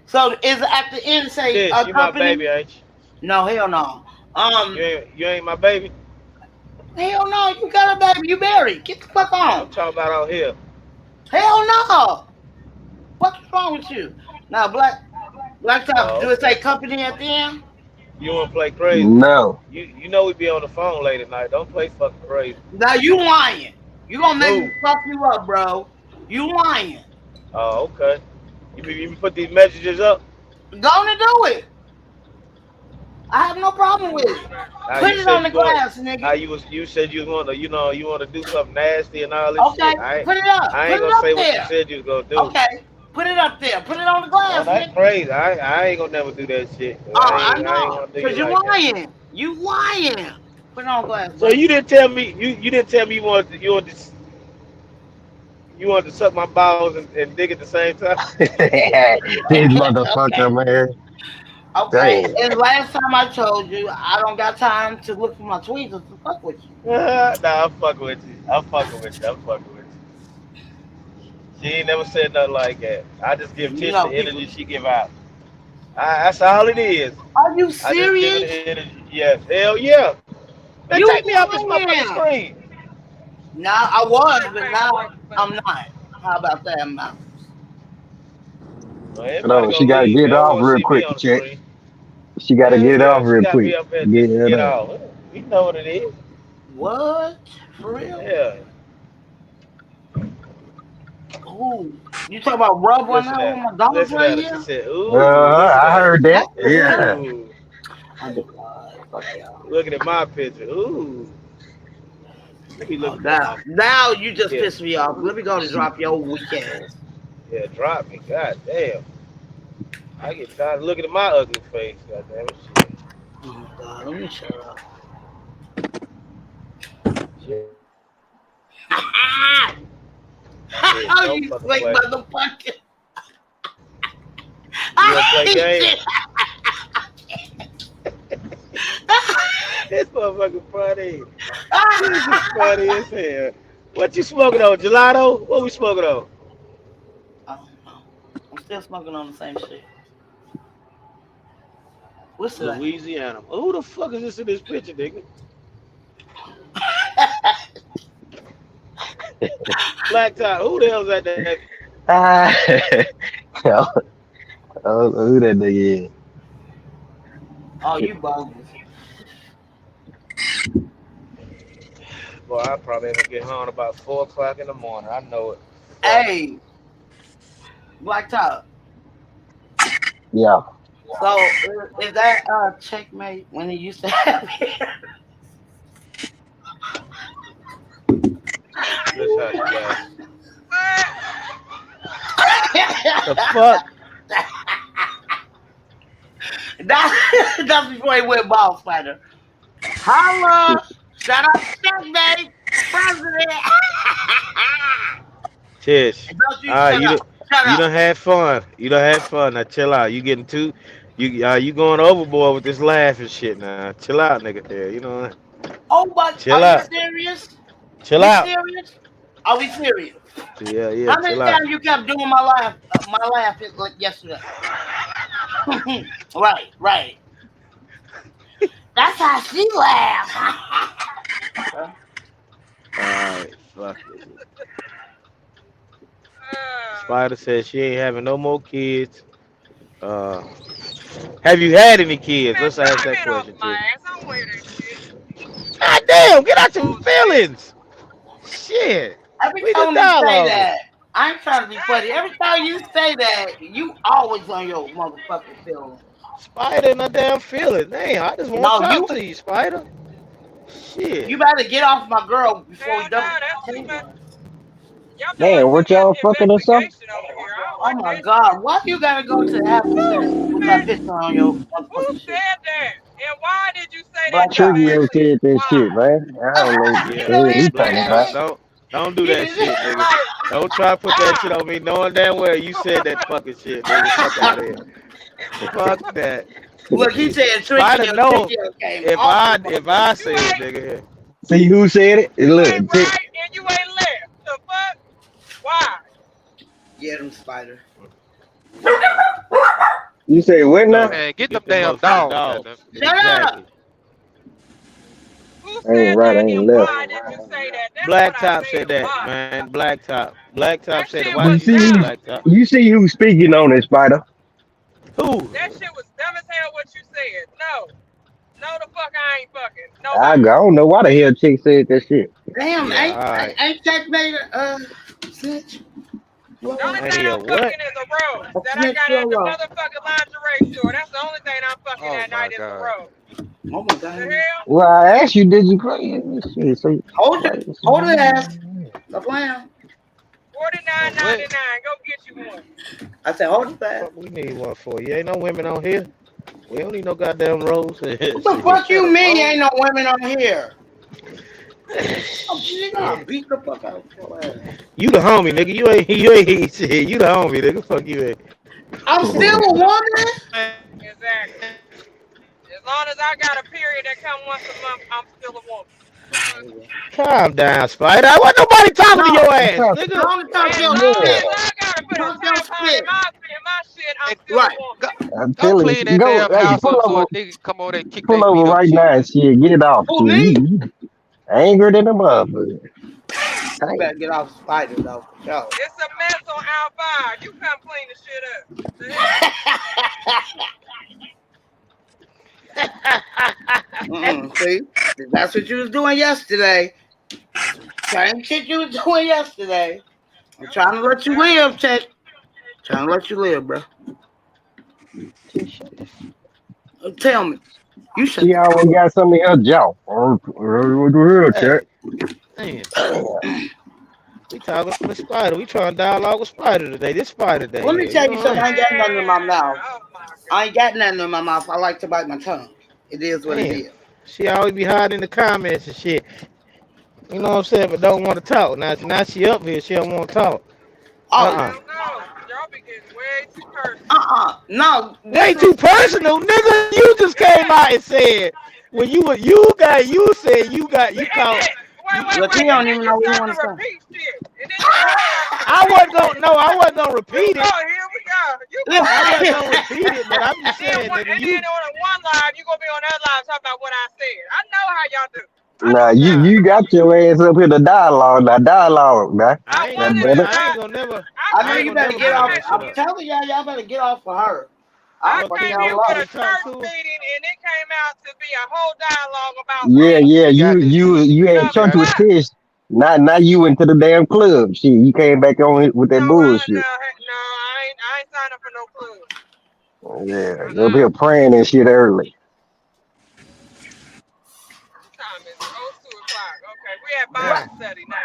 So is it at the end say Tish, a you my company? baby, ain't you? No, hell no. You ain't my baby. Hell no, you got a baby, you married. Get the fuck on. I'm talking about out here. Hell no. What's wrong with you? Now, Black Top, do it say company at the end? You wanna play crazy? No. You know we be on the phone late at night. Don't play fucking crazy. Now you lying. You gonna make me fuck you up, bro. You lying. Oh, okay. You put these messages up? Go on and do it. I have no problem with it. Put it on the glass, nigga. You said you want to do something nasty and all this Okay, shit. put it up. I ain't Put it gonna up say what there. you said you was gonna do. Okay, put it up there. Put it on the glass, Oh, that's nigga. crazy. I ain't gonna never do that shit. Oh, I ain't know. gonna do Because you you like that. lying. You lying. Put it on the glass. So you didn't tell me you didn't tell me you wanted to suck my balls and dig at the same time. This motherfucker, man. Okay, Damn. and last time I told you, I don't got time to look for my tweezers to fuck with you. Nah, I'm fucking with you. I'm fucking with you. She ain't never said nothing like that. I just give Tish the energy she give out. That's all it is. Are you I just give serious? her the energy. Yes. Hell yeah. Man, take me off this motherfucking screen. Nah, I was, but now I'm not. How about that, man? No, she got to get it off real quick, check. She got to get it off real quick. Get it off. We know what it is. What? For real? Yeah. Ooh. You talking about rub one out with my dollars right here? She said, ooh. I heard that. Yeah. Ooh. Looking at my picture. Ooh. Let me look now you just pissed me off. Let me go and drop your weak ass. Yeah, drop me. God damn. I get tired of looking at my ugly face. God damn it. Shit. Oh my God, let me shut up. Shit. Oh, you slick motherfucker. You wanna play games? This motherfucker funny. This is funny as hell. What you smoking on? Gelato? What we smoking on? I don't know. I'm still smoking on the same shit. What's that? Louisiana. Who the fuck is this in this picture, nigga? Blacktop. Who the hell's that? Ah, I don't know who that nigga is. Oh, you bogus. Boy, I probably gonna get home about 4 o'clock in the morning. I know it. Hey, Blacktop. Yeah. So is that checkmate when he used to have hair? The fuck? That's before he went ball fighter. Holla! Shout out to checkmate, president. Tish. Don't you All right, shut you up. Shut up. done had fun. You done had fun. Now chill out. You getting too you going overboard with this laugh and shit now. Chill out, nigga. There, you know. Oh my! Chill Are out. you serious? Chill We out. serious? Are we serious? Yeah, How many chill out. times you kept doing my laugh yesterday? Right. That's how she laughs. Alright, fuck it. Spider says she ain't having no more kids. Have you had any kids? Let's ask that question too. God damn, get out your feelings. Shit. Every We time the you say dialogue. that, I ain't trying to be funny. Every time you say that, you always on your motherfucking feelings. Spider in my damn feelings. Damn, I just want No, to talk you- to you, Spider. Shit. You better get off my girl before we double. Man, what y'all fucking or something? Oh my God! Why you gotta go to the happy sex with that picture on your Who motherfucking said shit? that? And why did you say that? Black Trivia said that shit, man. I don't know what he talking about. Don't do that shit, nigga. Don't try to put that shit on me, knowing damn well you said that fucking shit, nigga. Fuck out of here. Fuck that. Look, he said Spider Tricky know came if off I say it, nigga. See who said it? Look, And you ain't left. The fuck? Why? Get him, Spider. you say what now? Man, get them Get them damn motherfucking dogs. dogs. goddamn. Shut up! Who I said ain't right, I that? ain't And left. why did you say that? That's Blacktop what I said that, why? man. Blacktop said it. shit Why You did was you say see, dumb. Blacktop? you see who's speaking on it, Spider? Who? That shit was dumb as hell what you said. No. No, the fuck I ain't fucking. No. I don't know why the hell chick said that shit. Damn, Yeah, alright. ain't checkmate snitch? The only Ain't thing he a I'm what? fucking is a rose A that I snitch got at the girl. motherfucking lingerie store. That's the only thing I'm fucking Oh that my night is a God. rose. Oh my The God! hell? Well, I asked you, did you play it? Shit, so Hold it, ass. Stop playing. $49.99. Go get you one. I said, hold it fast. Fuck, we need one for you. Ain't no women on here. We don't need no goddamn rose. What the fuck you mean ain't no women on here? Oh, nigga, I'll beat the fuck out of your ass. You the homie, nigga. You ain't shit. You the homie, nigga. Fuck you, ain't. I'm still a woman. Exactly. As long as I got a period that come once a month, I'm still a woman. Calm down, Spider. I wasn't nobody talking to your ass, nigga. Don't talk As your long as shit. I gotta put a Talk your tampon shit. in my shit, I'm still Right. a woman. I'm Go telling clean you, that go, damn hey, house pull up so over, a nigga come over there and kick pull their feet over up right shit. now and shit, get it off. Who, Shit. me? You angry than a motherfucker. You better get off Spider though. For sure. It's a mess on our vibe. You come clean the shit up. The hell? See, that's what you was doing yesterday. Same shit you was doing yesterday. I'm trying to let you live, Chet. Trying to let you live, bro. Tell me, you should. She always got something in her jaw. What the hell, Damn. Chet? We talking with Spider. We trying to dialogue with Spider today. This Spider day. Let me here, tell you know something. what I ain't got nothing in my mouth. Oh my God. I ain't got nothing in my mouth. I like to bite my tongue. It is what it Damn. is. She always be hiding in the comments and shit. You know what I'm saying? But don't want to talk. Now she up here. She don't want to talk. Oh, I don't know. Y'all be getting way too personal. no. Way too personal, nigga. You just came out and said when you said you caught. Look, he don't even know what he want to say. Repeat shit. And then I wasn't gonna repeat it. oh, here we You I'm not go gonna repeat it, but I'm just then saying, one, nigga, and you then on one live, you gonna be on that live talking about what I said. I know how y'all do. I Nah, know you y'all. got your ass up here to dialogue. Now dialogue, man. I I ain't That gonna wanted never to. better. I ain't gonna never I I know ain't you gonna better never get bring I off. that had, shit I'm up. telling y'all better get off for her. I I would Fuck, be came you here all want with me a to up. talk church to her? meeting, and it came out to be a whole dialogue about Yeah, me. yeah. She got to. You No, had She church got with to. what? Tish. Now you went to the damn club. Shit, you came back on it with that No, bullshit. I ain't signed up for no club. Yeah, up here praying and shit early. What time is it? Oh, it's 2 o'clock. Okay, we at Black, Now, Bible study now.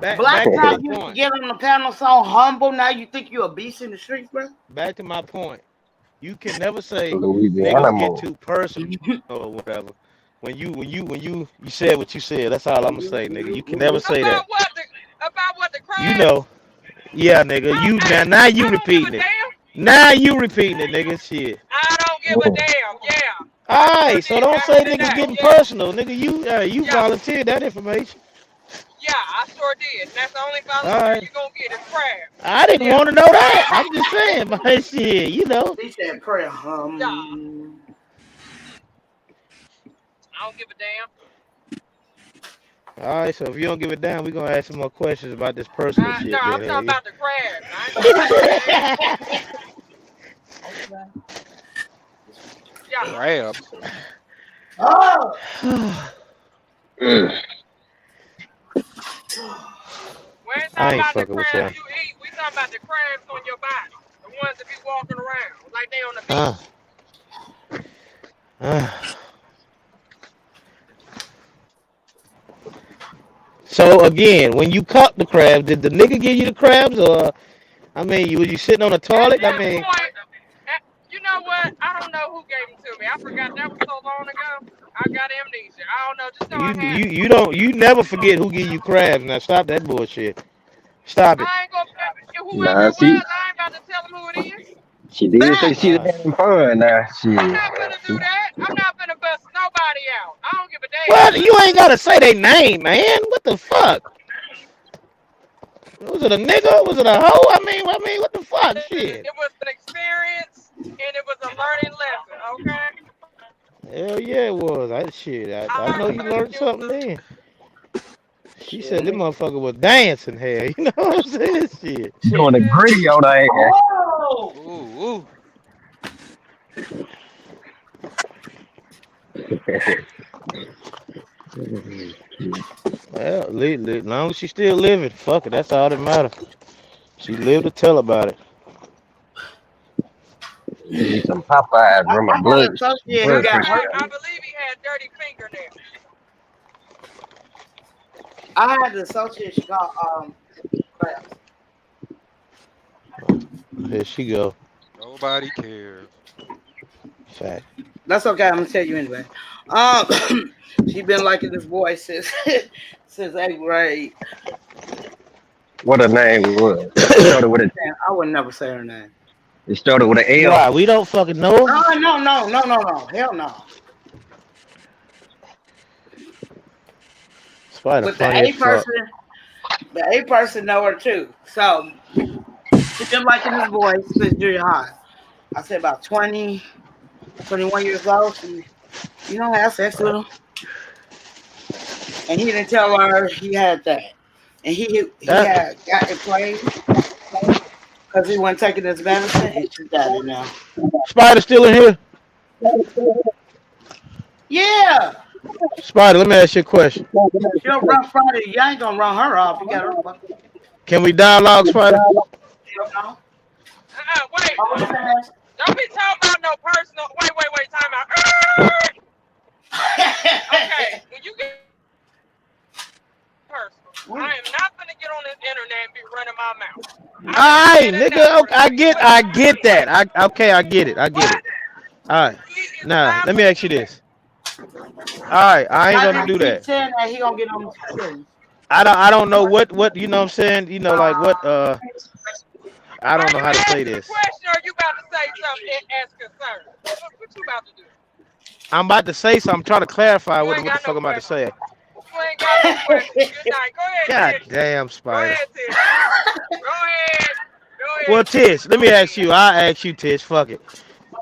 back to my Blacktop used to point. get on the panel so humble. Now you think you a beast in the streets, bro? Back to my point. You can never say Louisiana niggas get more. too personal or whatever. When you said what you said, that's all I'm gonna say, nigga. You can never say that. About what the You crabs? know. Yeah, nigga. You Hey, now you I don't give a repeating it. damn. Now you repeating it, nigga. Shit. I don't give a damn. Yeah, I sure Alright, so did don't back say in the niggas day. getting Yeah, personal, nigga. You yeah, volunteered that information. yeah, I sure did. And that's the only volunteer Alright. you gonna get is crabs. I didn't Yeah, want to know that. I'm just saying, my shit, you know. He said prayer yeah. hum. I don't give a damn. Alright, so if you don't give it down, we're gonna ask some more questions about this personal No, shit I'm that talking about the crabs. I ain't talking about the damn. Yeah. Crabs. Oh, We ain't I talking ain't about the fucking with crabs y'all. you eat. We talking about the crabs on your body. The ones that be walking around like they on the beach. So again, when you caught the crabs, did the nigga give you the crabs, or I mean, was you sitting on the At toilet? I that mean, point, you know what? I don't know who gave them to me. I forgot that was so long ago. I got amnesia. I don't know. Just know I had them. you never forget who give you crabs. Now stop that bullshit. Stop it. I ain't gonna whoever Nah, it see, was. I ain't about to tell them who it is. she did say she was Alright. having fun. Now I'm not gonna do that. I'm not gonna bust nobody out. I don't give a damn. Well, you ain't gotta say their name, man. What the fuck? Was it a nigga? Was it a hoe? I mean, what the fuck? Shit. It was an experience and it was a learning lesson. Okay. Hell yeah, it was. I know you learned It something was. then. She shit, said this nigga. motherfucker was dancing here. You know what I'm saying? Shit. doing the gritty on her ass. Oh, Ooh, ooh. Well, as long as she's still living, fuck it. That's all that matters. She lived to tell about it. Need some Popeyes, I bro. My had an blood associate. He blood got pressure. hurt. I believe he had dirty fingernails. I had an associate. She got crabs. There she go. Nobody cares. Fact. That's okay. I'm gonna tell you anyway. She been liking this boy since since 8th grade. What her name was? It started with a Man, I would never say her name. It started with an L. Why? We don't fucking know. No. Hell no. Spider But the funny as fuck. The A person know her too. So she been liking this boy since junior high. I said about 20, 21 years old. She, had sex with him. And he didn't tell her he had that. And he That had got it played because he wasn't taking his medicine and she got it now. Spider still in here? Yeah. Spider, let me ask you a question. She'll run Friday. You ain't gonna run her off. You got her fucked. Can we dialogue, Spider? No. Wait. Don't be talking about no personal. Wait. Time out. Okay. When you get personal, I am not gonna get on this internet and be running my mouth. Alright, nigga. Okay, I get that. I get it. Alright. Now, let me ask you this. Alright, I ain't gonna do that. Saying that he gonna get on the feelings. I don't know what you know what I'm saying, like what I don't know how to say this. Question, or you about to say something as concerned? What you about to do? I'm about to say something. I'm trying to clarify what the fuck I'm about to say. You ain't got no question. Good night. Go ahead. God Tish. damn, Go Spider. ahead, Tish. Go ahead. Well, Tish, let me ask you. I ask you, Tish. Fuck it,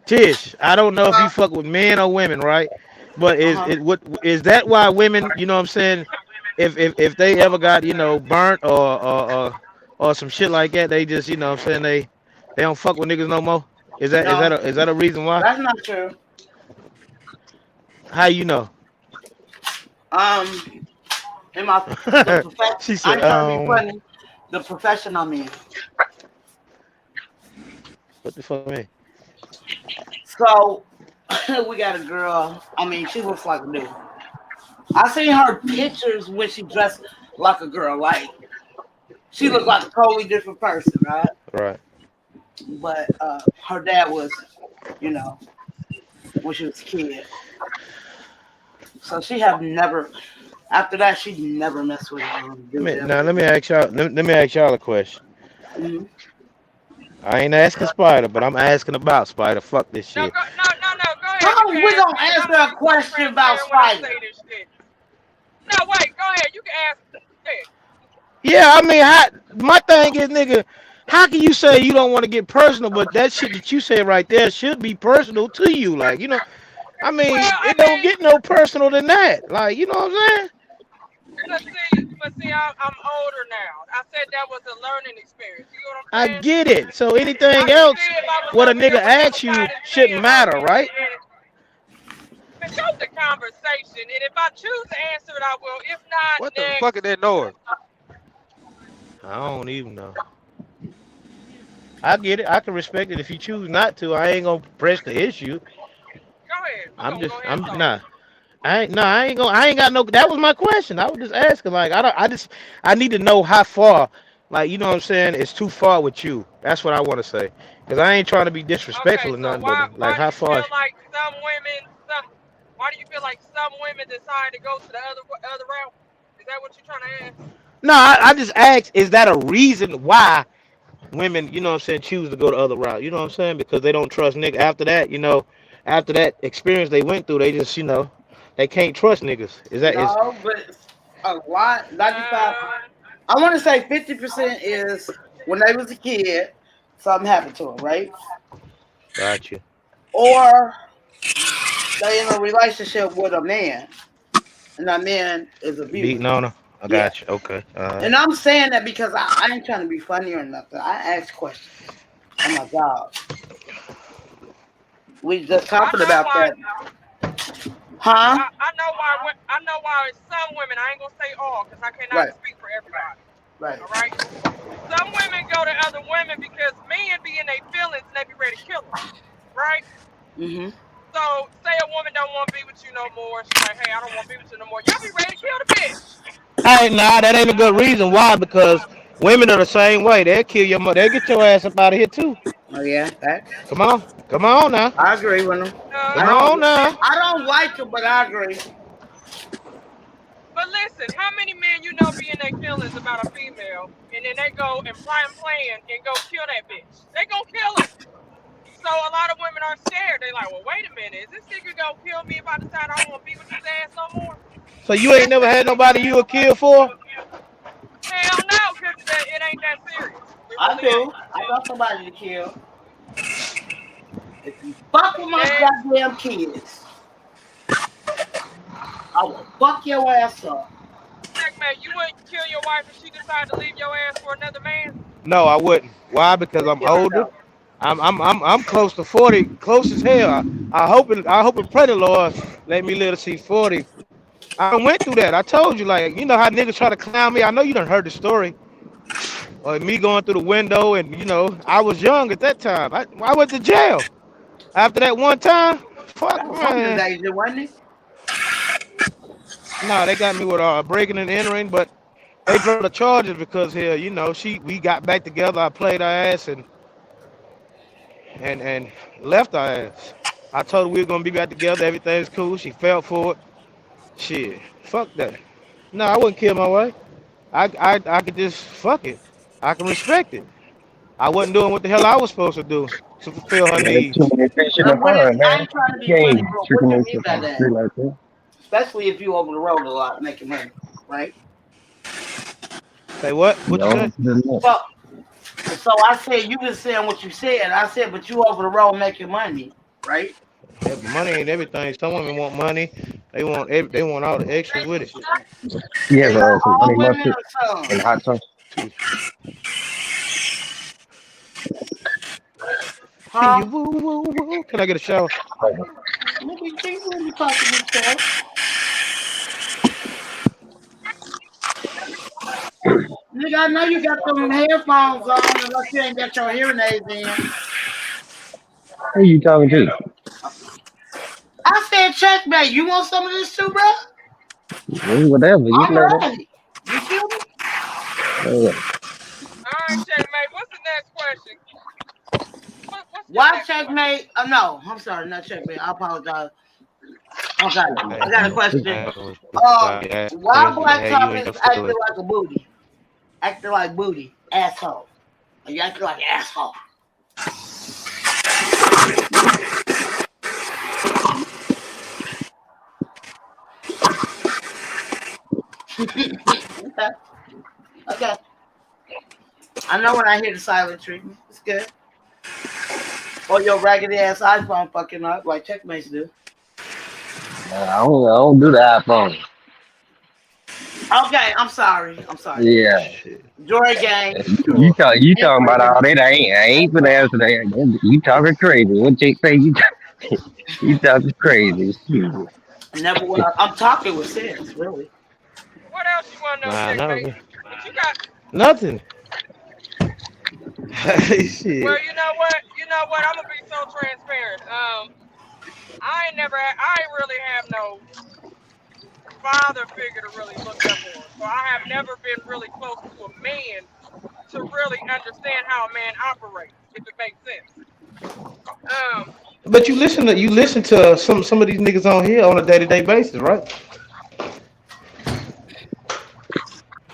Tish. I don't know if you fuck with men or women, right? But is Uh-huh. it what is that why women? You know what I'm saying? If they ever got burnt or some shit like that, they just what I'm saying they don't fuck with niggas no more. No, Is that a reason why? that's not true. How you know? Um, in the profession, She I said, ain't trying to be funny. The profession I'm in. what the fuck, man? So we got a girl. I mean, she looks like a dude. I seen her pictures when she dressed like a girl. Like she looked like a totally different person, right? Right. But her dad was, when she was a kid. So she have never. After that, she never messed with dude. Now let me ask y'all. Let me ask y'all a question. Mhm. I ain't asking Spider, but I'm asking about Spider. Fuck this No, shit. go ahead. How You we can gonna ask me. answer a question about Transparent when I Spider? say this shit. No, wait. Go ahead. You can ask. Yeah, I mean, my thing is, nigga, how can you say you don't want to get personal, but that shit that you say right there should be personal to you? Like, I mean, Well, I it don't mean, get no personal than that. Like, you know what I'm saying? but see, I'm older now. I said that was a learning experience. You know what I I'm saying? get it. So I anything can see else, if I was what a over nigga here with them asks you decided shouldn't men matter, and right? but show the conversation. And if I choose to answer it, I will. If not, What the fuck next. is that noise? I don't even know. I get it. I can respect it if you choose not to. I ain't gonna press the issue. Go ahead. We're gonna go ahead and talk. Nah. I ain't got no. That was my question. I was just asking. Like, I need to know how far. Like, you know what I'm saying? It's too far with you. That's what I want to say. Cause I ain't trying to be disrespectful Okay, or so nothing, why but like, do how you far? feel like why do you feel like some women decide to go to the other route? Is that what you're trying to ask? No, I just asked. Is that a reason why women, you know what I'm saying, choose to go the other route? You know what I'm saying? Because they don't trust niggas. After that experience they went through, they just, they can't trust niggas. No, but a lot, 95. I want to say 50% is when they was a kid, something happened to them, right? Gotcha. Or they in a relationship with a man, and that man is Beating abusive. on her. I Yeah. got you. Okay. And I'm saying that because I ain't trying to be funny or nothing. I ask questions. Oh my God. We just talking about that. Huh? I know why some women. I ain't gonna say all because I cannot Right. speak for everybody. Right. All right. Some women go to other women because men be in their feelings and they be ready to kill them. Right. Mhm. So say a woman don't want to be with you no more. She's like, hey, I don't want to be with you no more. Y'all be ready to kill the bitch. Hey, nah, that ain't a good reason. Why? Because women are the same way. They'll kill your mother. They'll get your ass up out of here too. Oh yeah, facts. Come on now. I agree with them. Come on now. I don't like them, but I agree. But listen, how many men you know be in their feelings about a female, and then they go and plan and go kill that bitch? They gonna kill her. So a lot of women are scared. They like, well, wait a minute, is this nigga gonna kill me if I decide I don't want to be with his ass no more? So you ain't never had nobody you would kill for? Hell no, cause it ain't that serious. I do. I got somebody to kill. If you fuck with my goddamn kids, I will fuck your ass up. Man, you wouldn't kill your wife if she decided to leave your ass for another man? No, I wouldn't. Why? Because I'm older. I'm close to 40, close as hell. I hope and pray the Lord let me live to see 40. I went through that. I told you, like, you know how niggas try to clown me. I know you done heard the story. Or me going through the window, and I was young at that time. I went to jail after that one time. Fuck, man. Danger, wasn't it? No, they got me with breaking and entering, but they dropped the charges because here, we got back together. I played her ass and left her ass. I told her we were gonna be back together. Everything's cool. She fell for it. Shit, fuck that. No, I wouldn't kill my wife. I could just fuck it. I can respect it. I wasn't doing what the hell I was supposed to do to fulfill her needs. But what is, I ain't trying to be funny, bro. What do you mean by that? Like that. Especially if you over the road a lot making money, right? Say what? What you say? So, So I said, you just saying what you said. I said, but you over the road making money, right? Yeah, but money ain't everything. Some women want money. They want all the extras with it. You Is have that some all honey women mustard or some? and hot sauce. Huh? Woo, woo, woo. Can I get a shower? Nigga, you can't really talk to yourself. Nigga, I know you got them headphones on unless you ain't got your hearing aids in. Who you talking to? I said, checkmate. You want some of this too, bro? Whatever, you All know that. right. You feel me? All right, checkmate. What's the next question? What's the Why next checkmate? Oh, no. I'm sorry. Not checkmate. I apologize. Okay. I got a question. Why Blacktop is acting like a booty? Acting like booty. Asshole. Are you acting like an asshole? Okay. Okay. I know when I hear the silent treatment. It's good. Or your raggedy ass iPhone fucking up like checkmates do. I don't do the iPhone. Okay, I'm sorry. Yeah. Joy gang. You talking about all that? I ain't gonna answer that. You talking crazy? What you say? You talking crazy? Never will. I'm talking with sense, really. What else you want to know, checkmate? What you got? Nothing. Shit. Well, you know what? I'm gonna be so transparent. I ain't really have no father figure to really look up on. So I have never been really close to a man to really understand how a man operates, if it makes sense. But you listen to some of these niggas on here on a day-to-day basis, right?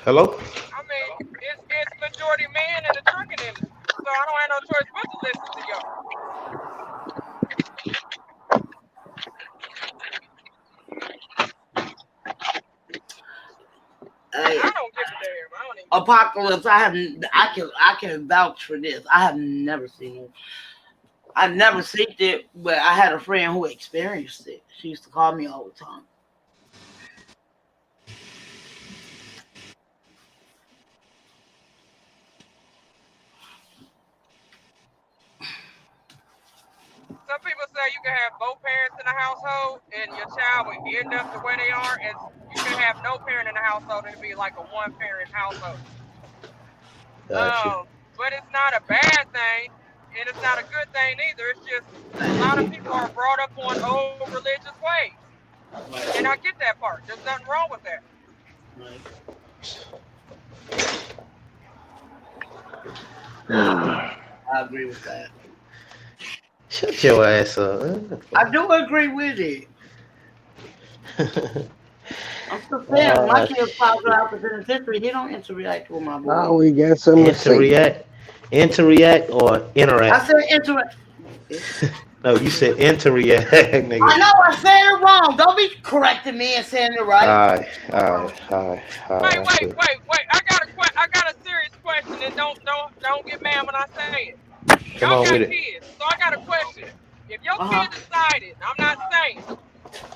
Hello? I mean, it's majority man in the trucking industry, so I don't have no choice but to listen to y'all. Hey, I don't give a damn. I don't even. Apocalypse. I can vouch for this. I have never seen it. I've never seen it, but I had a friend who experienced it. She used to call me all the time. Some people say you can have both parents in a household and your child will end up the way they are, and you can have no parent in the household and it'll be like a one-parent household. Gotcha. But it's not a bad thing, and it's not a good thing either. It's just a lot of people are brought up on old religious ways, and I get that part. There's nothing wrong with that. I agree with that. Shut your ass up. I do agree with it. I'm still saying, my kid's father out the penitentiary. He don't interact with my boy. Oh, we got something to say. Interact or interact? I said interact. No, you said interact, nigga. I know I said it wrong. Don't be correcting me and saying it right. All right. Wait. I got a serious question, and don't get mad when I say it. Come Y'all on got with it. kids, so I got a question. If your kid decided, I'm not saying,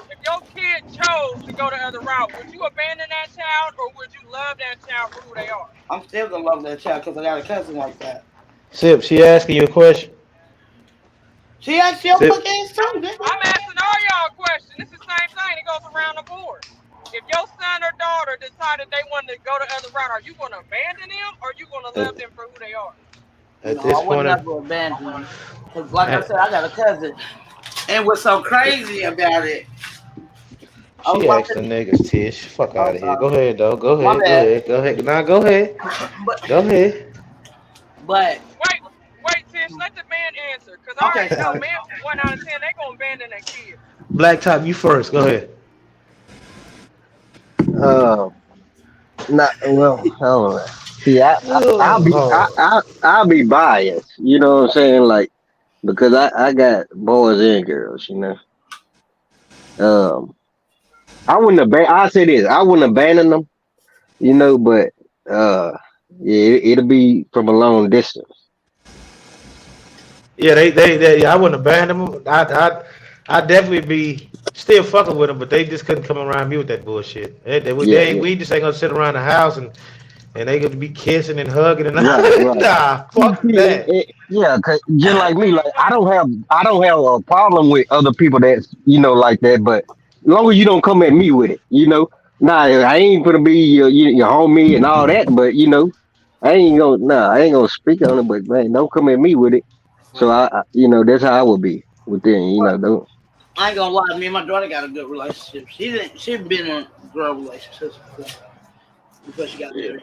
if your kid chose to go the other route, would you abandon that child, or would you love that child for who they are? I'm still gonna love that child because I got a cousin like that. Sip, she asking you a question. She asked your Sip. fucking ass too. I'm asking all y'all a question. It's the same thing. It goes around the board. If your son or daughter decided they wanted to go the other route, are you going to abandon them, or are you going to love them for who they are? At No, this I would point, never abandon them. Because like I said, I got a cousin. And what's so crazy about it, she asked the niggas, Tish. Fuck out of here. Go ahead, though. Go ahead. Nah, go ahead. Go ahead. But wait, Tish. Let the man answer, because I already know, man, 1 out of 10, they gonna abandon their kids. Blacktop, you first. Go ahead. Not well. I don't know. See, I'll be biased. You know what I'm saying? Like, because I got boys and girls. You know. I wouldn't abandon. I say this. I wouldn't abandon them. You know, but Yeah, it'll be from a long distance. Yeah, they I wouldn't abandon them. I definitely be still fucking with them, but they just couldn't come around me with that bullshit. Yeah, yeah. We just ain't gonna sit around the house and they gonna be kissing and hugging and Right, right. nah, fuck that. Yeah, cause just like me, like I don't have a problem with other people that's like that, but as long as you don't come at me with it, Nah, I ain't gonna be your homie and all that, but I ain't gonna speak on it, but man, don't come at me with it. So that's how I would be with them, But don't. I ain't gonna lie, me and my daughter got a good relationship. She been in girl relationships before she got Yeah, married.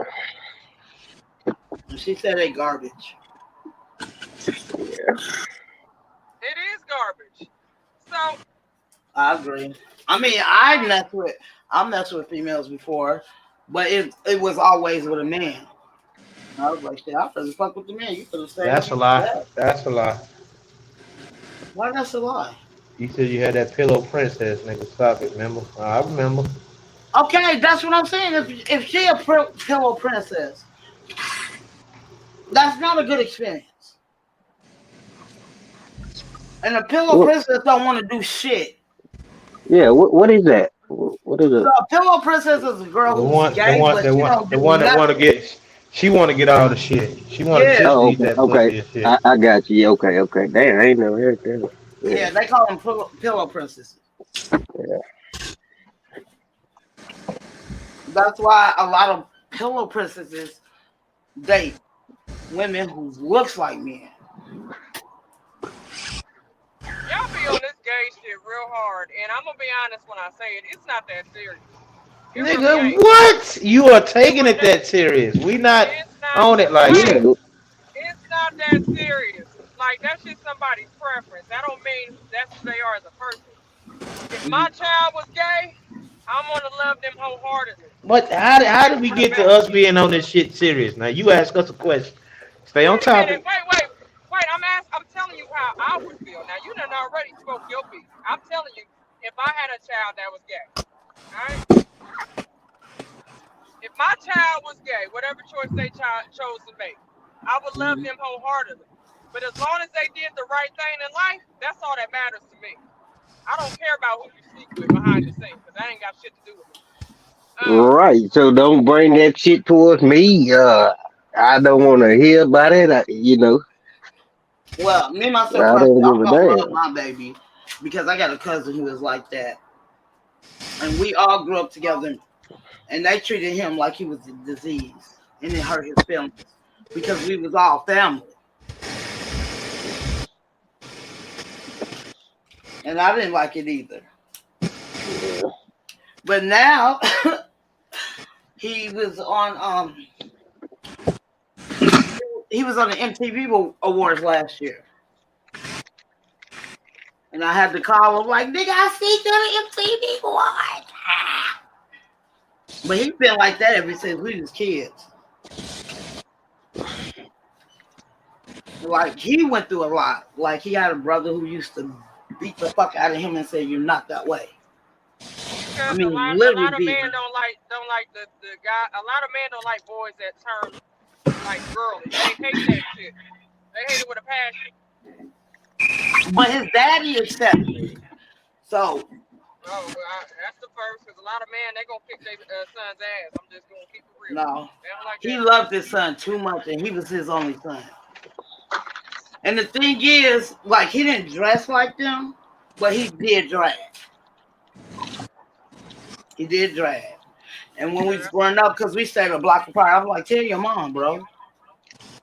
And she said they garbage. yeah. It is garbage. So I agree. I mean, I messed with females before, but it was always with a man. I was like, shit, I could have fuck with the man. You could have stayed with That's a me for lie. that. That's a lie. Why that's a lie? You said you had that pillow princess, nigga. Stop it, remember? I remember. Okay, that's what I'm saying. If she a pillow princess, that's not a good experience. And a pillow What? princess don't want to do shit. Yeah. What is that? What is So it? a pillow princess is a girl The who's one, the gay, one, but the she one, don't the do one that want to nothing. get. She want to get all the shit. She want to just Yeah, Oh, need okay, that okay. pussy and I, shit. I got you. Yeah, okay, okay. Damn, I ain't never heard that. Yeah, yeah, they call them pillow princesses. yeah. That's why a lot of pillow princesses date women who looks like men. y'all be on this gay shit real hard, and I'm gonna be honest when I say it. It's not that serious. It really Nigga, ain't. what? You are It taking was it that. that serious. We not It's not. on it like Wait. that. Yeah. It's not that serious. Like that's just somebody's preference. That don't mean that's who they are as a person. If my child was gay, I'm gonna love them wholeheartedly. But how did we get to us being on this shit serious? Now you ask us a question. Stay on Wait a minute. topic. Wait. I'm telling you how I would feel. Now you done already spoke your piece. I'm telling you, if I had a child that was gay, all right. If my child was gay, whatever choice they chose to make, I would love them wholeheartedly. But as long as they did the right thing in life, that's all that matters to me. I don't care about who you sleep with behind the scenes because that ain't got shit to do with me. Right. So don't bring that shit towards me. I don't want to hear about it. Well, me myself I personally, don't give I'm a gonna love damn. my baby because I got a cousin who is like that, and we all grew up together, and they treated him like he was a disease, and it hurt his feelings because we was all family, and I didn't like it either. Yeah. But now he was on he was on the MTV Awards last year, and I had to call him like, "Nigga, I see you the MTV Awards." But he's been like that ever since we was kids. Like he went through a lot. Like he had a brother who used to beat the fuck out of him and say, "You're not that way." I Because mean, a lot literally of beat men him. don't like the guy. A lot of men don't like boys that turn like girly. They hate that shit. They hate it with a passion. But his daddy accepted it. So Oh, well, that's the first. Because a lot of men they gonna kick their son's ass. I'm just gonna keep it real. no, They don't like he that shit. loved his son too much, and he was his only son. And the thing is, like he didn't dress like them, but he did drag. He did drag. And when we was Yeah. growing up, because we stayed a block apart, I was like, "Tell your mom, bro."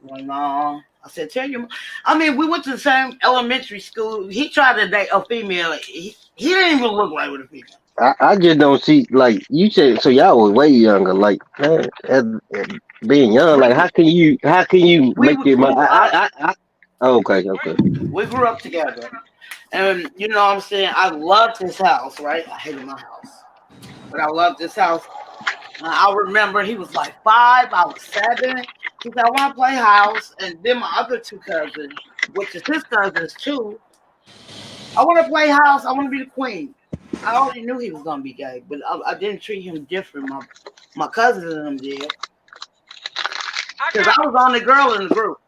Well, no. I said, "Tell your mom." I mean, we went to the same elementary school. He tried to date a female. He didn't even look right with a female. I just don't see like you said. So y'all was way younger. Like man, as being young, like We how can you we make your mind? grew up. Oh, okay, okay. We grew up together. And you know what I'm saying? I loved his house, right? I hated my house. But I loved this house. I remember he was like 5, I was 7. He said, "I want to play house." And then my other two cousins, which is his cousins too, "I want to play house. I want to be the queen." I already knew he was going to be gay, but I didn't treat him different. My cousins and them did. Because I was on the girl in the group.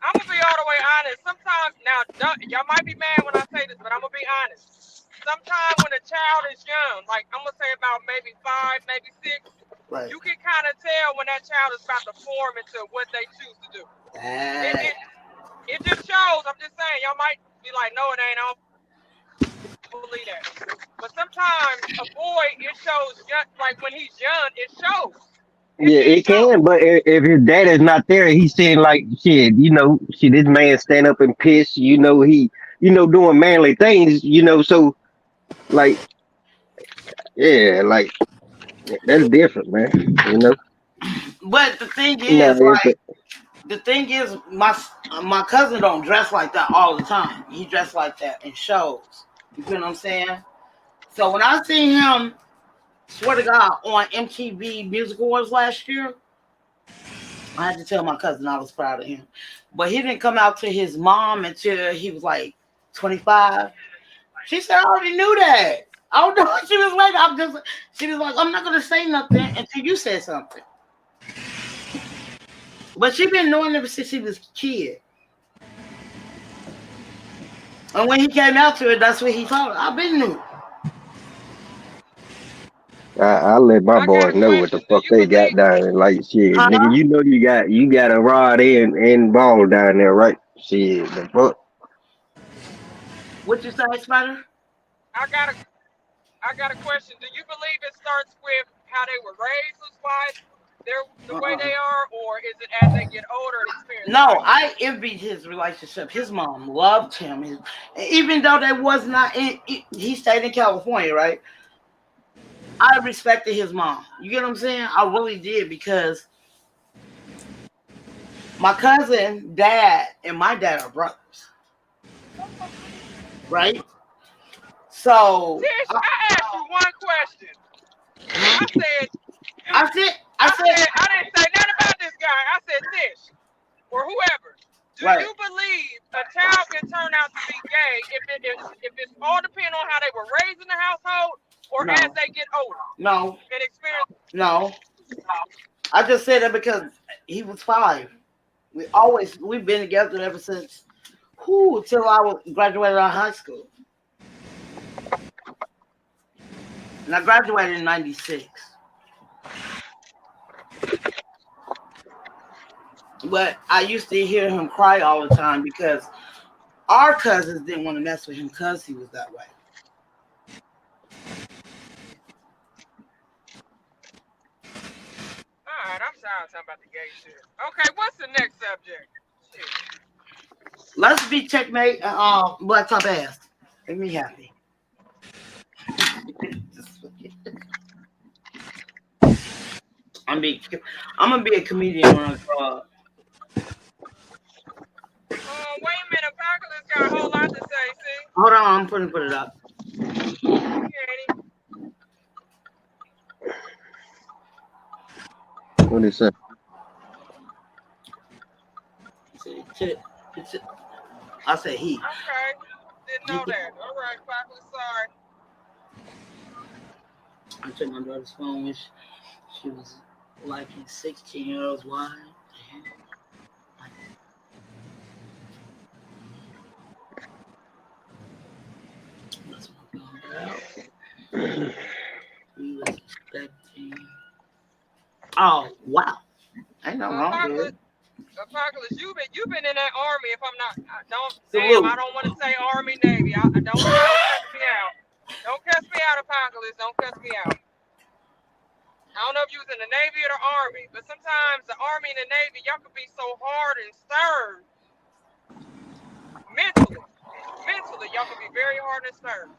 I'm gonna be all the way honest. Sometimes, now y'all might be mad when I say this, but I'm gonna be honest. Sometimes when a child is young, like I'm gonna say about maybe 5, maybe 6, Right. you can kind of tell when that child is about to form into what they choose to do. It just shows. I'm just saying, y'all might be like, no, it ain't. I don't believe that. But sometimes a boy, it shows just like when he's young, it shows. Yeah, it can, but if his dad is not there, he's saying like shit, this man stand up and piss, he, doing manly things, so like, yeah, like that's different, man, But the thing No, is, like, my cousin don't dress like that all the time. He dressed like that in shows. You feel what I'm saying? So when I seen him, swear to God, on MTV Music Awards last year, I had to tell my cousin I was proud of him. But he didn't come out to his mom until he was like 25. She said, I already knew that. I don't know what she was like. She was like, I'm not going to say nothing until you say something. But she been knowing ever since she was a kid. And when he came out to it, that's what he told her. I've been new. I let my boys know what the fuck they got down there. Like shit, nigga, you got a rod and ball down there, right? Shit, the fuck. What you say, Spider? I got a question. Do you believe it starts with how they were raised, wise, the way they are, or is it as they get older and experience? No, I envied his relationship. His mom loved him. Even though they was not he stayed in California, right? I respected his mom. You get what I'm saying? I really did, because my cousin, dad, and my dad are brothers. Right? So Tish, I asked you one question. I said I didn't say nothing about this guy. I said Tish or whoever. Do you believe a child can turn out to be gay if it's all depend on how they were raised in the household or as they get older? No. And experience? No. I just said that because he was 5. We've been together ever since till I graduated out of high school. And I graduated in 96. But I used to hear him cry all the time because our cousins didn't want to mess with him because he was that way. All right, I'm sorry talking about the gay shit. Okay, what's the next subject? Shit. Let's be checkmate Black Top ass. Make me happy. I'm gonna be a comedian when I grow up. Wait a minute, Apocalypse got a whole lot to say, see? Hold on, I'm put it up. What is that? I said he. Okay, didn't know that. All right, Apocalypse, sorry. I took my daughter's phone when she was like 16 years wide. That's what I'm talking about. We was expecting. Oh wow! I know wrong. Apocalypse, you've been in that army. If I'm not, I don't want to say Army Navy. I don't cuss me out. Don't cuss me out, Apocalypse. Don't cuss me out. I don't know if you was in the Navy or the Army, but sometimes the Army and the Navy, y'all could be so hard and stern. Mentally, y'all could be very hard and stern.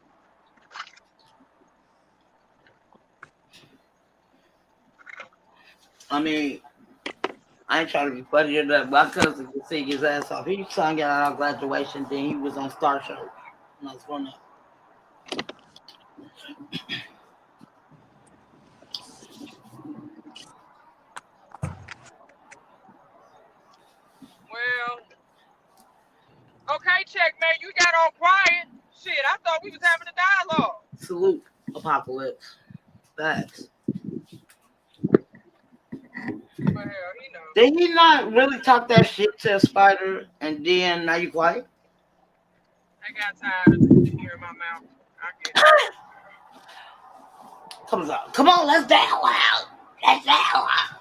I mean, I ain't trying to be funny or nothing. My cousin could sing his ass off. He sung at our graduation, then he was on Star Show when I was growing up. Well, okay, checkmate. You got all quiet. Shit, I thought we was having a dialogue. Salute, Apocalypse. Facts. But hell, he knows. Did he not really talk that shit to Spider and then now you quiet? I got tired of hearing my mouth. I get it. Come on, let's dial out. Let's dial out.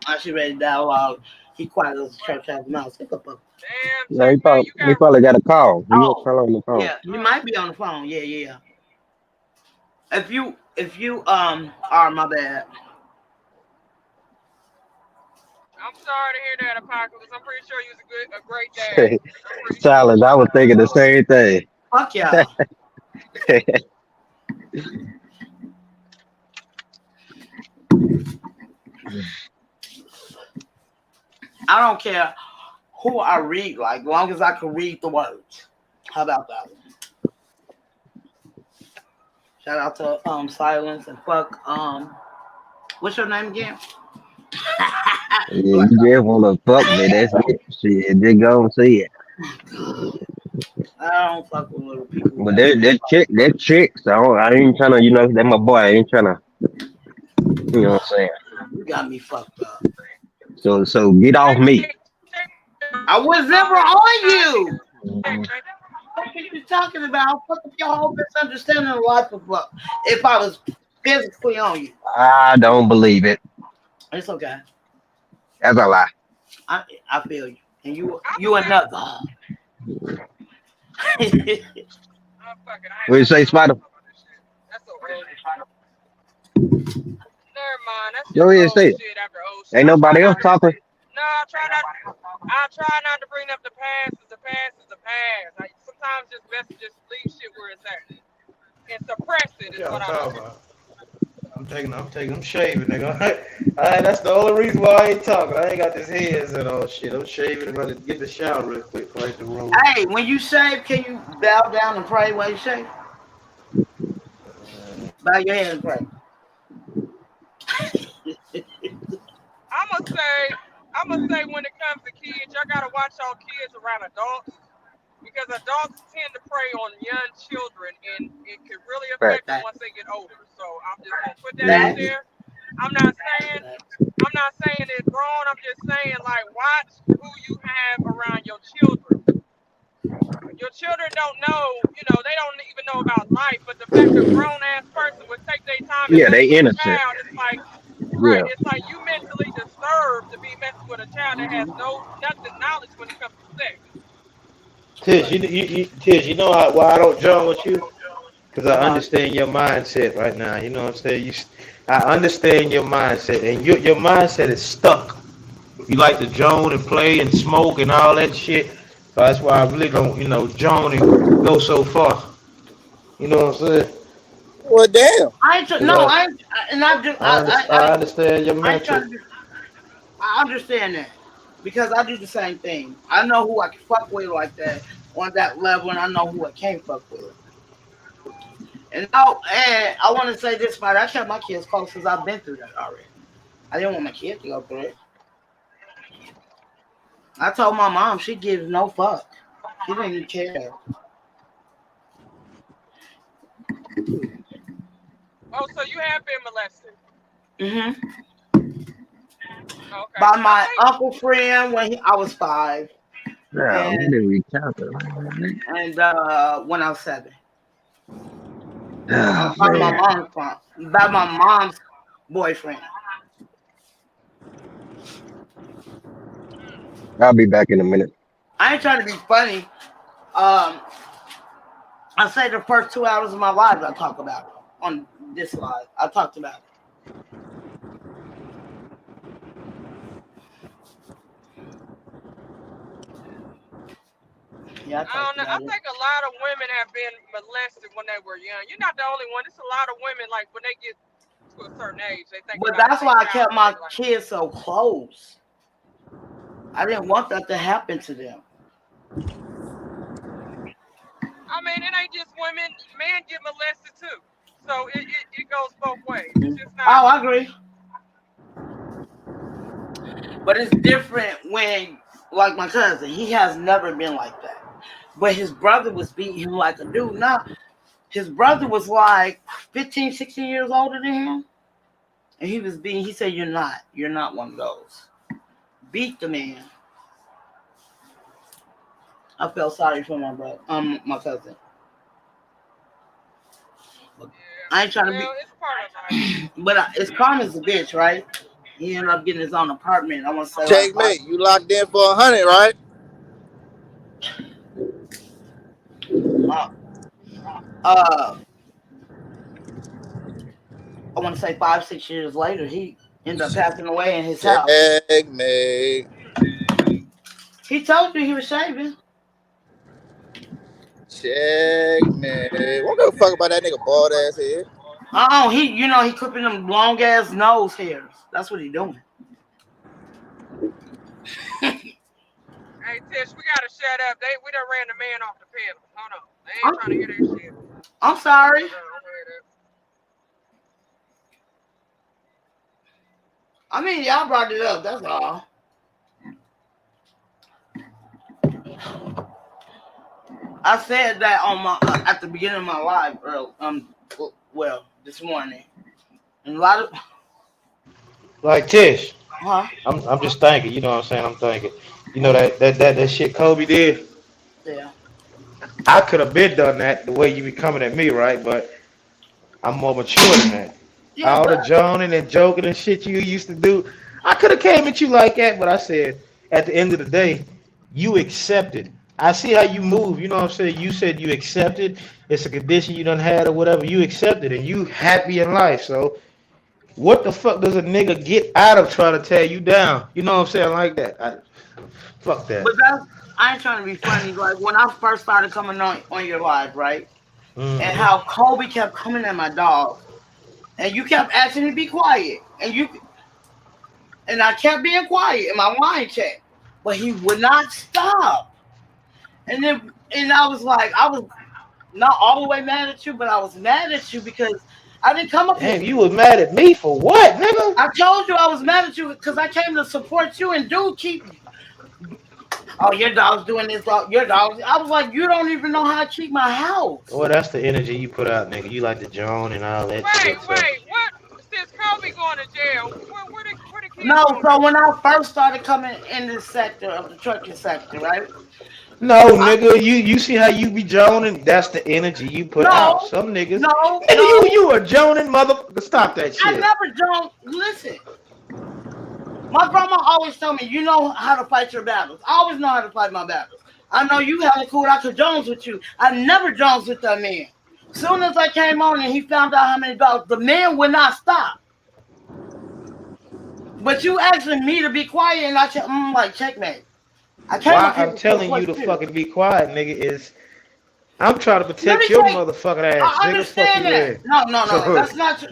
Oh, she ready to dial out. He quiet as a church has a mouse. Pick up. Damn, Yeah, he Chuck, man, you got probably got a call. He was Oh, calling on the phone. yeah, he might be on the phone. Yeah. If you are my bad. I'm sorry to hear that, Apocalypse. I'm pretty sure you was a great dad. I'm pretty Silence. sure. I was thinking the same thing. Fuck y'all. I don't care who I read, like, long as I can read the words. How about that? Shout out to Silence and fuck what's your name again? Yeah, you just want to fuck me. That's it. Shit, just go and see it. I don't fuck with little people. But that chick. So I ain't trying to, that's my boy. I ain't trying to, you know what I'm saying. You got me fucked up. So get off me. I was never on you. Mhm. What are you talking about? Fuck up your whole misunderstanding of life of fuck. If I was physically on you. I don't believe it. It's okay. That's a lie. I feel you. And you another. What you say, Spider? That's old. Never mind. That's Go ahead and old say it. shit after old shit. Ain't nobody else talking. No, I try not to bring up the past. The past is the past. Sometimes it's best to just leave shit where it's at and suppress it. Is what I do. I'm shaving, nigga. That's the only reason why I ain't talking. I ain't got this heads and all shit. I'm shaving. I'm gonna get the shower real quick. Right the room. Hey, when you shave, can you bow down and pray while you shave? Bow your head and pray. I'm gonna say when it comes to kids, y'all gotta watch y'all kids around adults because adults tend to prey on young children and it can really affect them once they get older. So I'm just gonna put that out there. I'm not saying it's wrong. I'm just saying like watch who you have around your children. Your children don't know, they don't even know about life, but the fact that a grown ass person would take their time Yeah, and they mess with a innocent. child, it's like right, it's like you mentally disturbed to be messing with a child that has nothing knowledge when it comes to sex. Tish, you know why I don't join with you? Because I understand your mindset right now. You know what I'm saying? I understand your mindset, and your mindset is stuck. You like to join and play and smoke and all that shit. So that's why I really don't, join and go so far. You know what I'm saying? Well, damn. I understand your mental. I understand that because I do the same thing. I know who I can fuck with like that on that level, and I know who I can't fuck with. And I want to say this, but I kept my kids close because I've been through that already. I didn't want my kids to go through it. I told my mom she gives no fuck. She didn't even care. Oh, so you have been molested? Mm-hmm. Okay. By my uncle friend when I was 5. Yeah, and we counted. And when I was 7. Oh, By my mom's boyfriend. I'll be back in a minute. I ain't trying to be funny. I say the first 2 hours of my life I talk about it. On this live, I talked about it. Yeah, I don't know. I think a lot of women have been molested when they were young. You're not the only one. It's a lot of women, like when they get to a certain age, they think. But that's why I kept my kids so close. I didn't want that to happen to them. I mean, it ain't just women. Men get molested too. So it goes both ways. It's just not. Oh, I agree. But it's different when, like my cousin, he has never been like that. But his brother was beating him like a dude. Now, his brother was like 15, 16 years older than him. and he was being. He said, "You're not one of those." Beat the man. I felt sorry for my brother, my cousin. I ain't trying to be, Well, it's part of life. but it's Karma's a bitch, right? He ended up getting his own apartment. I want to say Checkmate, you locked in for 100, right? I want to say 5-6 years later, he ended up passing away in his house. Checkmate. He told you he was shaving. Checkmate. What give a fuck about that nigga bald ass head? He clipping them long ass nose hairs. That's what he doing. Hey, Tish, we gotta shut up. We done ran the man off the panel. Hold on. They ain't trying to hear that shit. I'm sorry. I mean, y'all brought it up. That's all. I said that on my at the beginning of my live, this morning, and a lot of Like Tish, huh? I'm just thinking. You know what I'm saying? I'm thinking. You know that shit Kobe did. Yeah. I could have been done that the way you be coming at me, right? But I'm more mature than that. Yeah, All the but joning and joking and shit you used to do, I could have came at you like that, but I said at the end of the day, you accepted. I see how you move. You know what I'm saying? You said you accepted. It's a condition you done had or whatever. You accepted and you happy in life. So what the fuck does a nigga get out of trying to tear you down? You know what I'm saying? Like that. Fuck that. but I ain't trying to be funny. Like when I first started coming on your live, right? Mhm. And how Kobe kept coming at my dog, and you kept asking me to be quiet, and I kept being quiet in my line check, but he would not stop. And I was like, I was not all the way mad at you, but I was mad at you because I didn't come up here. Damn, you was mad at me for what, nigga? I told you I was mad at you because I came to support you, and dude keep. Oh, your dog's doing this. Your dog. I was like, you don't even know how to keep my house. Well, that's the energy you put out, nigga. You like the Joan and all that Wait, shit. So. what? Since Kobe going to jail, where the kids No, going? so when I first started coming in this sector of the trucking sector, right? No, nigga, you see how you be joning? That's the energy you put out. Some niggas. No, you a joning motherfucker. Stop that shit. I never Jones. Listen. My grandma always told me, you know how to fight your battles. I always know how to fight my battles. I know you hella cool. I could Jones with you. I never Jones with that man. Soon as I came on and he found out how many dollars, the man would not stop. But you asking me to be quiet, and I said, like checkmate. Why I'm telling you to fucking be quiet, nigga, is I'm trying to protect your motherfucking ass, I nigga. understand that. No,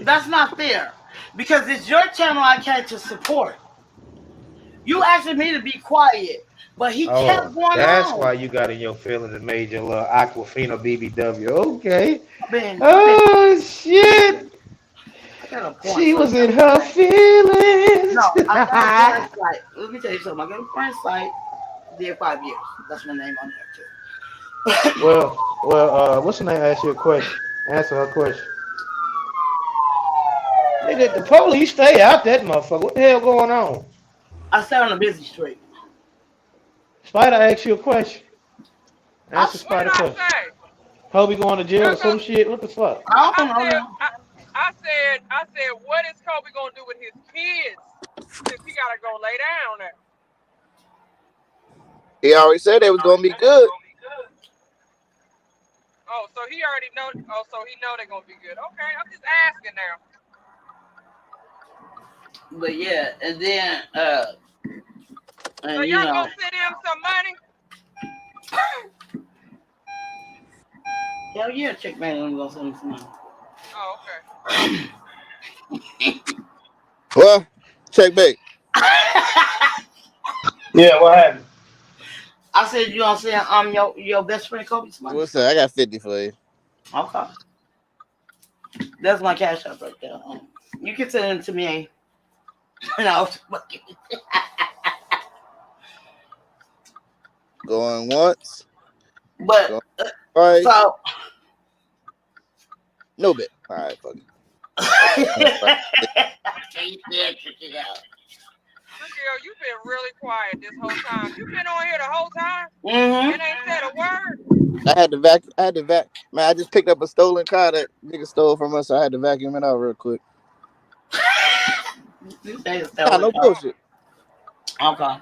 that's not fair. Because it's your channel I came to support. You asking me to be quiet, but he kept going on. That's why you got in your feelings and made your little Aquafina BBW. Okay. Shit. She was in her feelings. No, I got a porn site. Let me tell you something. I got a porn site. Did 5 years. That's my name on there too. well, what's her name? Ask you a question. Answer her question. Nigga, the police stay out that motherfucker. What the hell going on? I stay on a busy street. Spider asked you a question. Answer Spider question. Kobe going to jail or some shit? What the fuck? I said, what is Kobe gonna do with his kids since he gotta go lay down there? He already said they was gonna be good. Oh, so he already know. Oh, so he know they're gonna be good. Okay, I'm just asking now. But yeah, and then so y'all gonna send him some money? Hell yeah, checkmate. I'm gonna send him some money. Oh, okay. Well, checkmate. Yeah, what happened? I said you gonna send your best friend Kobe some money. What's that? I got 50 for you. Okay. That's my cash app right there. You can send it to me. No. Going once. But right. So no bit. All right, fuck it. Like, Girl, you've been really quiet this whole time. You've been on here the whole time Mm-hmm. and ain't said a word. I had to vac. Man, I just picked up a stolen car that nigga stole from us. So I had to vacuum it out real quick. Nah, no bullshit. Okay.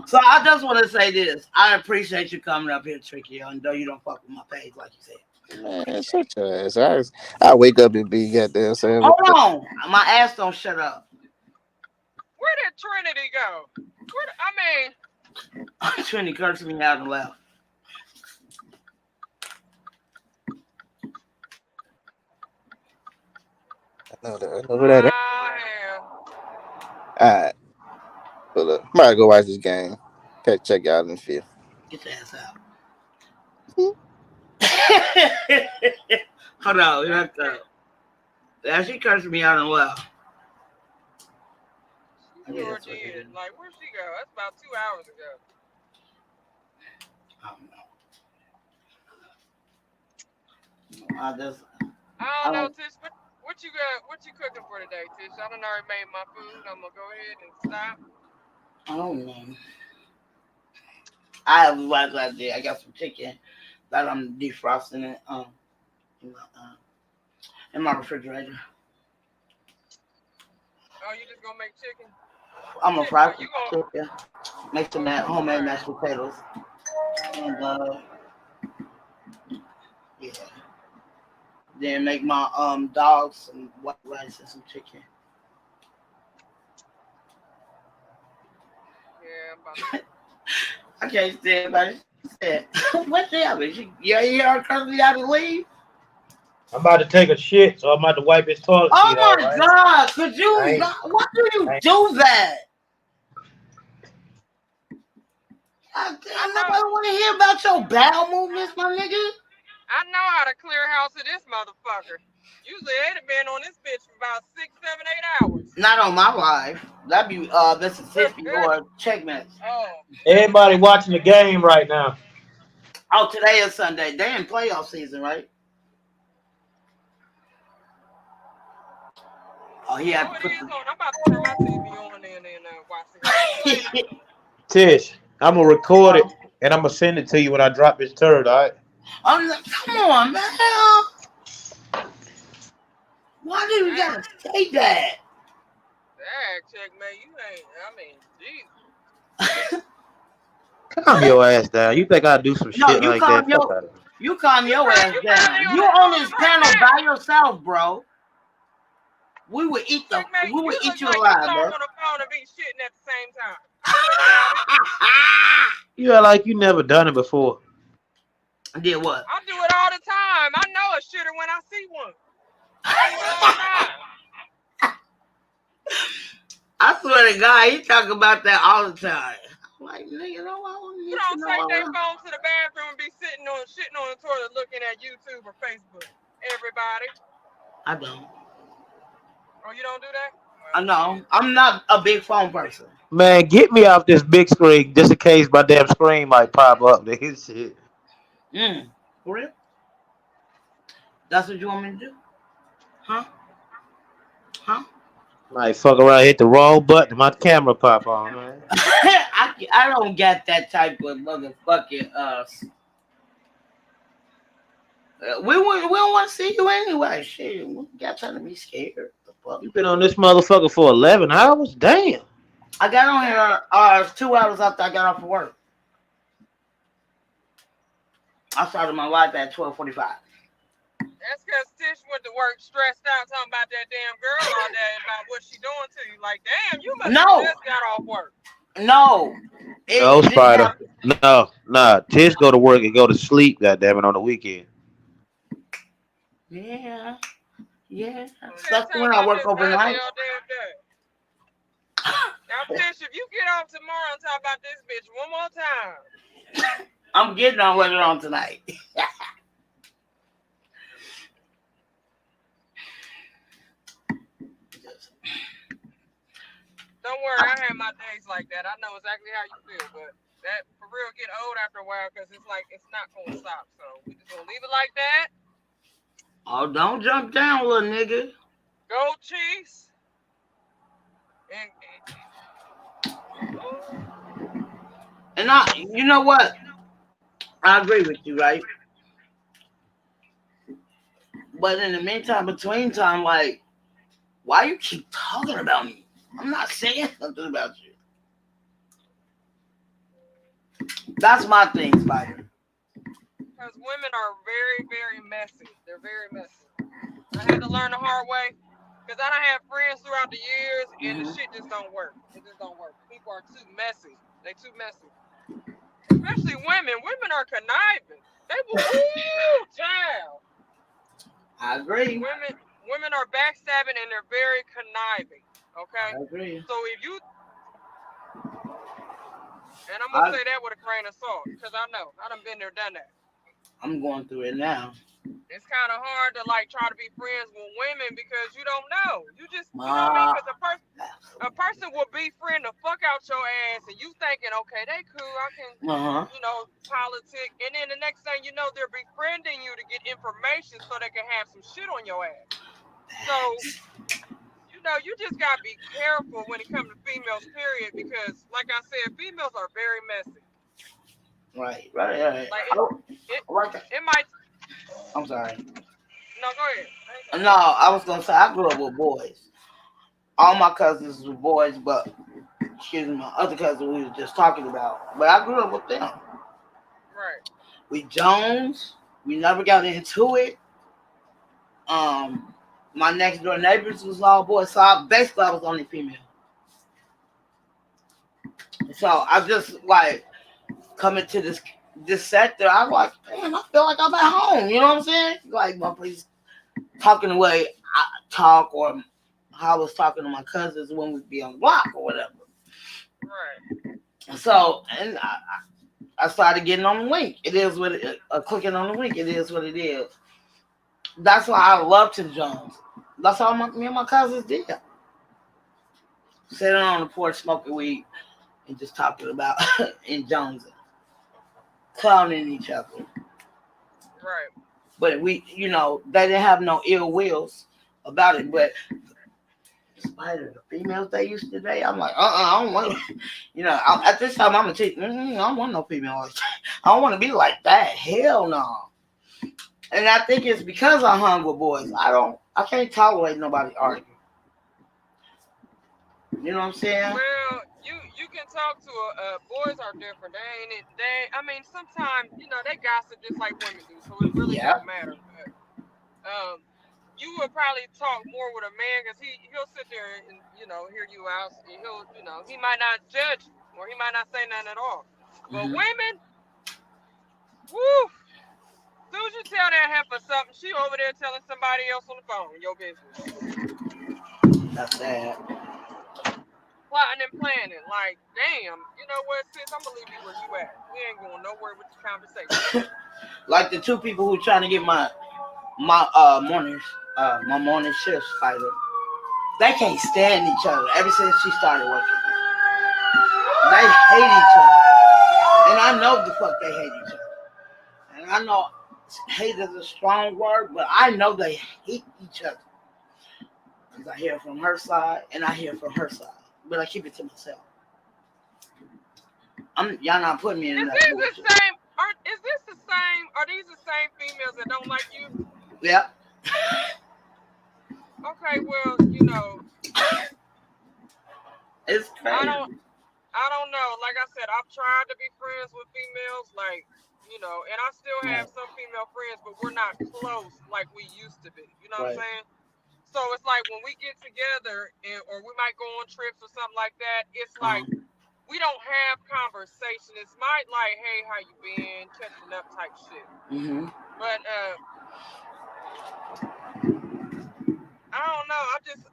So I just want to say this. I appreciate you coming up here, Tricky, and though you don't fuck with my page like you said. Man, shut your ass. I wake up and be goddamn saying. Hold on. My ass don't shut up. Where did Trinity go? Trinity cursed me out and left. I know who that is. Alright. But look, I'm about to go watch this game. Okay, check y'all in the field. Get your ass out. Hold on. Yeah, she cursed me out and left. She sure did. Like, where'd she go? That's about 2 hours ago. I don't know. I don't know, Tish. What you got? What you cooking for today, Tish? I done already made my food. I'm gonna go ahead and stop. I don't know. I have rice right there. I got some chicken that I'm defrosting it in my refrigerator. Oh, you just gonna make chicken? I'm gonna fry some chicken, make some homemade mashed potatoes, and yeah. Then make my dogs some white rice and some chicken. Yeah, I'm about to... I can't stand by said, what's the other? You hear currently out to leave? I'm about to take a shit, so I'm about to wipe his toilet Oh seat my out, right? God! Could you? Why do you do that? I nobody want to hear about your bowel movements, my nigga. I know how to clear house of this motherfucker. Usually they'd have been on this bitch for about 6, 7, 8 hours. Not on my life. That'd be Mississippi or Checkmate. Oh. Everybody watching the game right now. Oh, today is Sunday. They in playoff season, right? Oh, he had to put I'm about to turn my TV on and watch the game. Tish, I'm gonna record it and I'm gonna send it to you when I drop this turd, all right? I'm like, come on, man. Why do you gotta say that? Dang, Checkmate, you ain't, Jesus. Calm your ass down. You think I do some shit like that? You calm your ass down. You on this panel by yourself, bro. We would eat you alive, bro. On the phone and be shitting at the same time. You act like you never done it before. I did what? I do it all the time. I know a shitter when I see one. I swear to God, he talk about that all the time. I'm like, nigga, you don't take their phone to the bathroom and be shitting on the toilet looking at YouTube or Facebook. Everybody. I don't. Oh, you don't do that? I know. I'm not a big phone person. Man, get me off this big screen just in case my damn screen might pop up. Nigga, shit. For real? That's what you want me to do? Huh? Might fuck around, hit the wrong button, my camera pop on, man. I don't get that type of motherfucking we don't want to see you anyway. Shit, we got time to be scared. You been on this motherfucker for 11 hours? Damn. I got on here 2 hours after I got off of work. I started my life at 12:45. That's because Tish went to work stressed out talking about that damn girl all day about what she doing to you. Like, damn, you must have just got off work. No. No, Spider. No, nah. Tish go to work and go to sleep, goddammit, on the weekend. Yeah. That's when I work overnight. Now, Tish, if you get off tomorrow and talk about this bitch one more time. I'm getting on with it on tonight. Don't worry, I have my days like that. I know exactly how you feel, but that for real get old after a while because it's like it's not gonna stop. So we just gonna leave it like that. Oh, don't jump down, little nigga. Goat cheese. And you know what? I agree with you, right? But in the meantime, between time, like, why you keep talking about me? I'm not saying something about you. That's my thing, Spider. Because women are very, very messy. They're very messy. I had to learn the hard way. Because I done had friends throughout the years, and the shit just don't work. It just don't work. People are too messy. They too messy. Especially women. Women are conniving. They will, ooh, child. I agree. Women are backstabbing, and they're very conniving. Okay? I agree. So if you... And I'm going to say that with a grain of salt. Because I know. I done been there, done that. I'm going through it now. It's kind of hard to like try to be friends with women because you don't know. You just, you know what I mean? Because a person will befriend the fuck out your ass, and you thinking, okay, they cool, I can, you know, politic, and then the next thing you know, they're befriending you to get information so they can have some shit on your ass. So, you know, you just gotta be careful when it comes to females, period, because, like I said, females are very messy. Right. Like it might. I'm sorry. No, go ahead. No, I was gonna say I grew up with boys. All my cousins were boys, but my other cousin we were just talking about. But I grew up with them. Right. We Jones. We never got into it. My next door neighbors was all boys, so I was the only female. So I just like coming to this sector, I was like, man, I feel like I'm at home. You know what I'm saying? Like my place talking the way I talk, or how I was talking to my cousins when we'd be on the block or whatever. Right. So, and I started getting on the link. It is what clicking on the link. It is what it is. That's why I love Tim Jones. That's all me and my cousins did. Sitting on the porch smoking weed and just talking about in Jones. Clowning each other. Right. But we, you know, they didn't have no ill wills about it. But Spider, the females they used to date, I'm like, I don't want, you know, at this time I'm a chick. I don't want no female like that. I don't want to be like that. Hell no. And I think it's because I hung with boys. I can't tolerate nobody arguing. You know what I'm saying? Well, you can talk to boys are different. I mean, sometimes, you know, they gossip just like women do, so it really don't matter. But, you would probably talk more with a man because he'll sit there and, you know, hear you out, and he'll, you know, he might not judge you, or he might not say nothing at all. But women, woo, as soon as you tell that heifer something, she over there telling somebody else on the phone, your business. That's sad. Plotting and planning, like, damn, you know what, sis, I'm gonna leave you where you at. We ain't going nowhere with this conversation. Like the two people who trying to get my morning shift Spider. They can't stand each other ever since she started working. They hate each other. And I know the fuck they hate each other. And I know hate is a strong word, but I know they hate each other. Because I hear from her side and I hear from her side. But I keep it to myself. Y'all not putting me in that. Is this the same? Are these the same females that don't like you? Yeah. Okay, well, you know, it's crazy. I don't know. Like I said, I've tried to be friends with females, like, you know, and I still have some female friends, but we're not close like we used to be. You know what I'm saying? So it's like when we get together, or we might go on trips or something like that, it's like we don't have conversation. It's like, hey, how you been? Catching up type shit. Mm-hmm. But I don't know.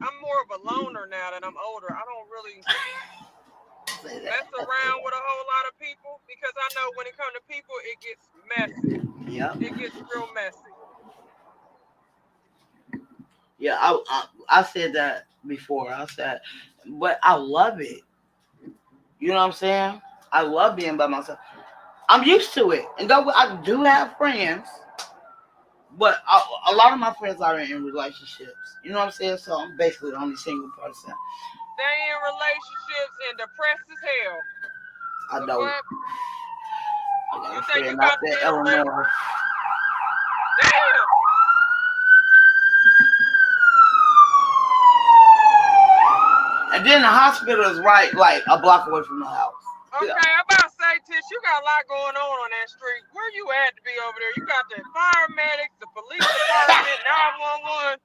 I'm more of a loner now that I'm older. I don't really mess around with a whole lot of people because I know when it comes to people, it gets messy. Yeah. It gets real messy. Yeah, I said that before. I said, but I love it. You know what I'm saying? I love being by myself. I'm used to it. And though I do have friends, But a lot of my friends are in relationships. You know what I'm saying? So I'm basically the only single person. They in relationships and depressed as hell. I The know. fuck? I got You a think you friend about out to be there, in a relationship? Eleanor. Damn! And then the hospital is right, like a block away from the house. Okay, I'm about to say, Tish, you got a lot going on that street. Where you at to be over there? You got the paramedics, the police department, 911.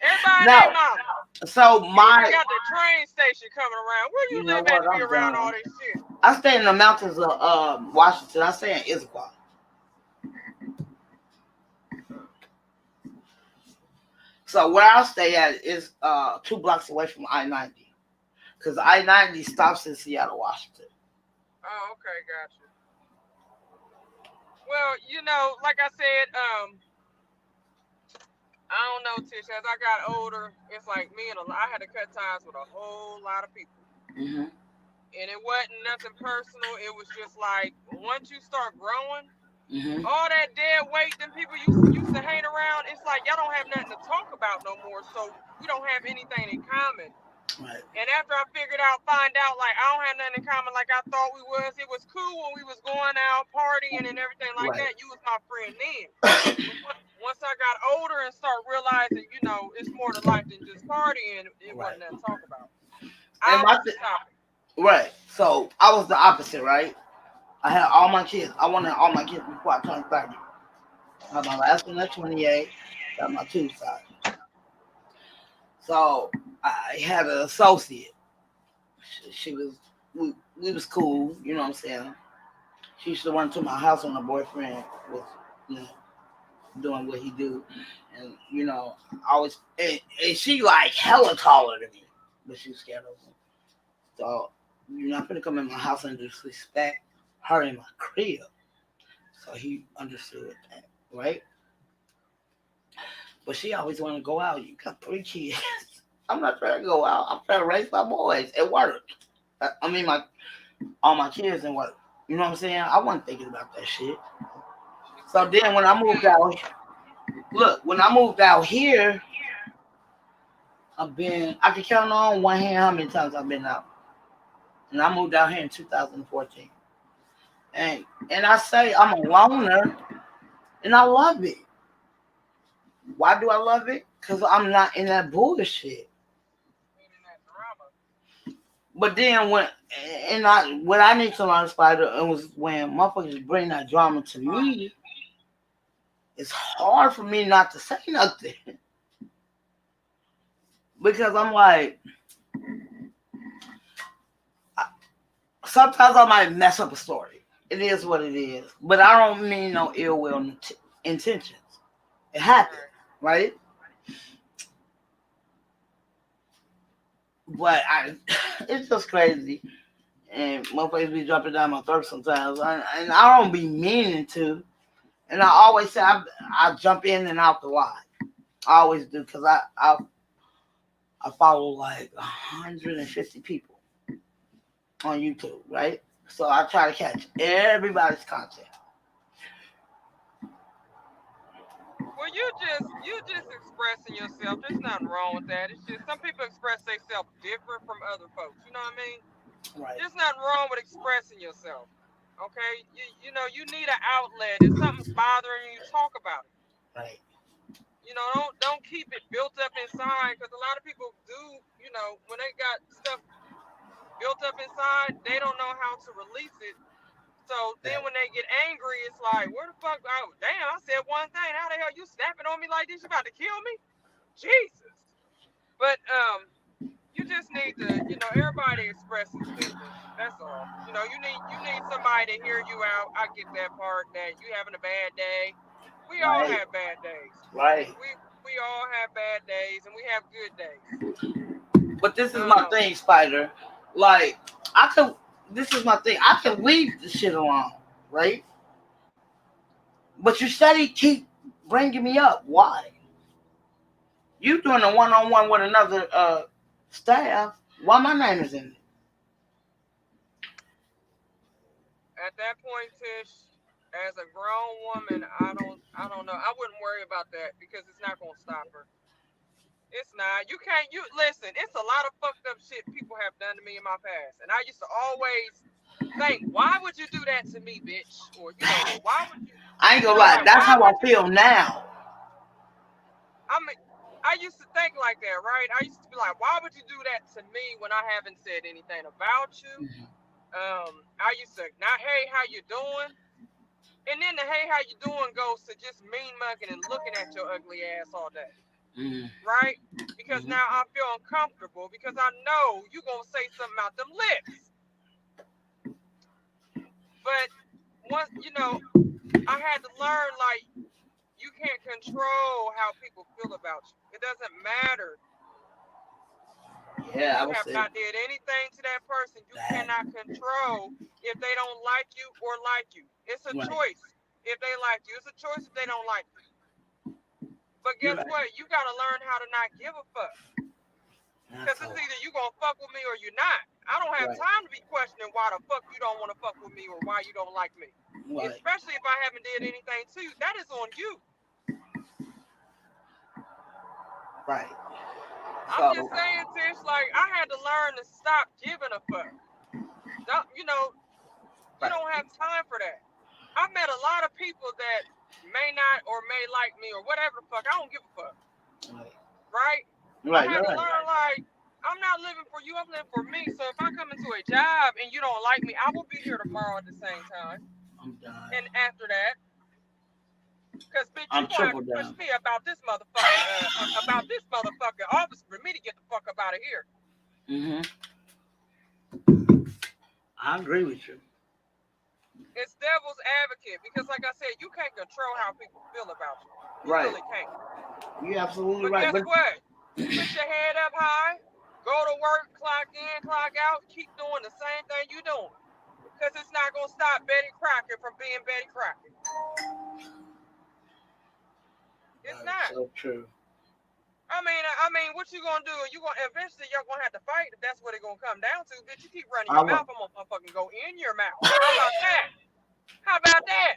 Everybody No. named mama. So You my, even got the train station coming around. Where you you know live at what? to be I'm around done. all this shit? I stay in the mountains of Washington. I stay in Issaquah. So where I stay at is 2 blocks away from I-90. Because I-90 stops in Seattle, Washington. Oh, okay, gotcha. Well, you know, like I said, I don't know, Tish. As I got older, it's like I had to cut ties with a whole lot of people. Mm-hmm. And it wasn't nothing personal. It was just like, once you start growing, Mm-hmm. all that dead weight them people used to hang around, it's like y'all don't have nothing to talk about no more. So we don't have anything in common. Right. And after I find out, like, I don't have nothing in common like I thought we was. It was cool when we was going out partying and everything like Right. that. You was my friend then. But once I got older and start realizing, you know, it's more to life than just partying, it wasn't nothing to talk about. I was the topic. Right. So I was the opposite, right? I had all my kids. I wanted all my kids before I turned 30. I had my last one at 28. Got my 2 side. So I had an associate. She was, we was cool, you know what I'm saying? She used to run to my house when her boyfriend was, you know, doing what he do. And, you know, I was, and she like hella taller than me, but she was scared of him. So you're not gonna come in my house and disrespect her in my crib. So he understood that, right? But she always wanted to go out. You got 3 kids. I'm not trying to go out. I'm trying to raise my boys at work. I mean, all my kids and work. You know what I'm saying? I wasn't thinking about that shit. So then when I moved out, when I moved out here, I can count on one hand how many times I've been out. And I moved out here in 2014. And I say I'm a loner, and I love it. Why do I love it? Because I'm not in that bullshit. But then what I need to learn, Spider, it was when motherfuckers bring that drama to me, it's hard for me not to say nothing. Because I'm like, sometimes I might mess up a story. It is what it is. But I don't mean no ill will intentions. It happened, right? But it's just crazy. And motherfuckers be dropping down my throat sometimes. And I don't be meaning to. And I always say I jump in and out the live. I always do, because I follow like 150 people on YouTube, right? So I try to catch everybody's content. Well, you just expressing yourself. There's nothing wrong with that. It's just some people express themselves different from other folks. You know what I mean? Right. There's nothing wrong with expressing yourself. Okay? You know, you need an outlet. If something's bothering you, talk about it. Right. You know, don't keep it built up inside, because a lot of people do, you know, when they got stuff built up inside, they don't know how to release it. So then when they get angry, it's like, where the fuck? Oh, damn, I said one thing. How the hell you snapping on me like this? You about to kill me? Jesus. But you just need to, you know, everybody expresses different. That's all. You know, you need somebody to hear you out. I get that part, that you having a bad day. We all have bad days. Right. We all have bad days, and we have good days. But this is my thing, Spider. Like, this is my thing. I can leave the shit alone, right? But you steady keep bringing me up. Why? You doing a one-on-one with another staff. Why my name is in it? At that point, Tish, as a grown woman, I don't know. I wouldn't worry worry about that because it's not gonna stop her. It's not. You can't. You listen. It's a lot of fucked up shit people have done to me in my past, and I used to always think, why would you do that to me, bitch? Or why would you? I ain't gonna lie. Like, That's why how I would you? feel now. I mean, I used to think like that, right? I used to be like, why would you do that to me when I haven't said anything about you? I used to not, hey, how you doing? And then the hey, how you doing goes to just mean mugging and looking at your ugly ass all day. Right? Because now I feel uncomfortable because I know you gonna say something out them lips. But once, I had to learn, like, you can't control how people feel about you. It doesn't matter. Yeah, I You would have say not did anything to that person. You cannot control if they don't like you or like you. It's a choice if they like you. It's a choice if they don't like you. But guess what? You got to learn how to not give a fuck. Because it's either you going to fuck with me or you're not. I don't have time to be questioning why the fuck you don't want to fuck with me or why you don't like me. Especially if I haven't did anything to you. That is on you. Right. I'm just saying, Tish, like, I had to learn to stop giving a fuck. You don't have time for that. I met a lot of people that may not or may like me or whatever the fuck. I don't give a fuck. Right? I had to learn, like, I'm not living for you. I'm living for me. So if I come into a job and you don't like me, I will be here tomorrow at the same time. I'm done. And after that, because, bitch, I'm you gonna have to push me about this motherfucking office for me to get the fuck up out of here. I agree with you. It's devil's advocate because, like I said, you can't control how people feel about you. You really can't. You're absolutely But right. guess what? Put your head up high, go to work, clock in, clock out, keep doing the same thing you're doing. Because it's not going to stop Betty Crocker from being Betty Crocker. It's not. So true. I mean, what you gonna do? Eventually you're gonna have to fight if that's what it's gonna come down to. Bitch, you keep running your mouth, I'm gonna fucking go in your mouth. How about that? How about that?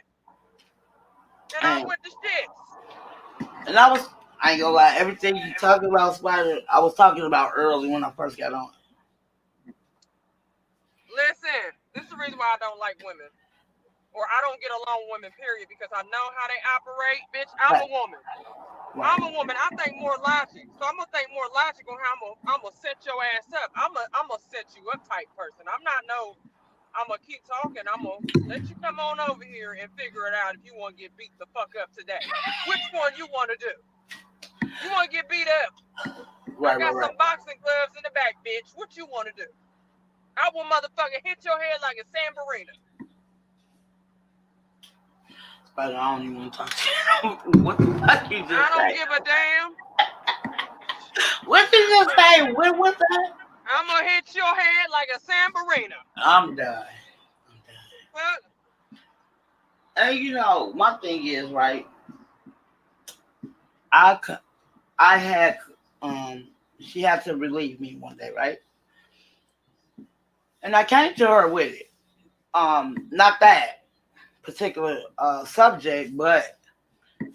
And I'm with the shits. And I ain't gonna lie, everything you talking about, Spider, I was talking about early when I first got on. Listen, this is the reason why I don't like women. Or I don't get along with women, period, because I know how they operate. Bitch, I'm a woman. I'm a woman. I think more logic. So I'm going to think more logic on how I'm going to set your ass up. I'm going to set you up type person. I'm going to keep talking. I'm going to let you come on over here and figure it out if you want to get beat the fuck up today. Which one you want to do? You want to get beat up? I got some boxing gloves in the back, bitch. What you want to do? I will motherfucking hit your head like a Sambarina. But I don't even want to talk to you. What the fuck you just say? I don't give a damn. What did you just say? What's that? I'm going to hit your head like a Sambarina. I'm done. What? And my thing is, right, I had, she had to relieve me one day, right? And I came to her with it. Not that particular subject, but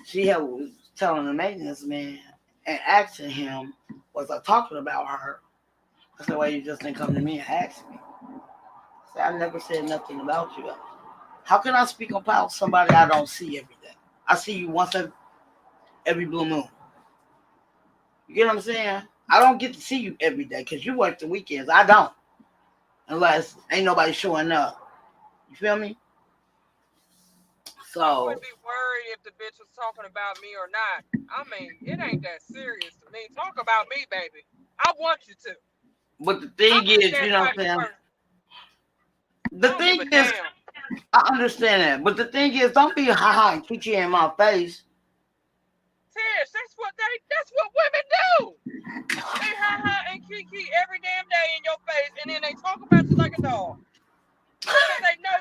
she was telling the maintenance man and asking him, was I talking about her? I said, well, you just didn't come to me and ask me. I said, I never said nothing about you. How can I speak about somebody I don't see every day? I see you once every blue moon. You get what I'm saying? I don't get to see you every day because you work the weekends. I don't. Unless ain't nobody showing up. You feel me? So I wouldn't be worried if the bitch was talking about me or not. I mean, it ain't that serious to me. Talk about me, baby. I want you to. But the thing is, you know what I'm saying? The thing is, I understand that. But the thing is, don't be ha-ha and kiki in my face. Tish, that's what women do. They ha-ha and kiki every damn day in your face, and then they talk about you like a dog. Because they know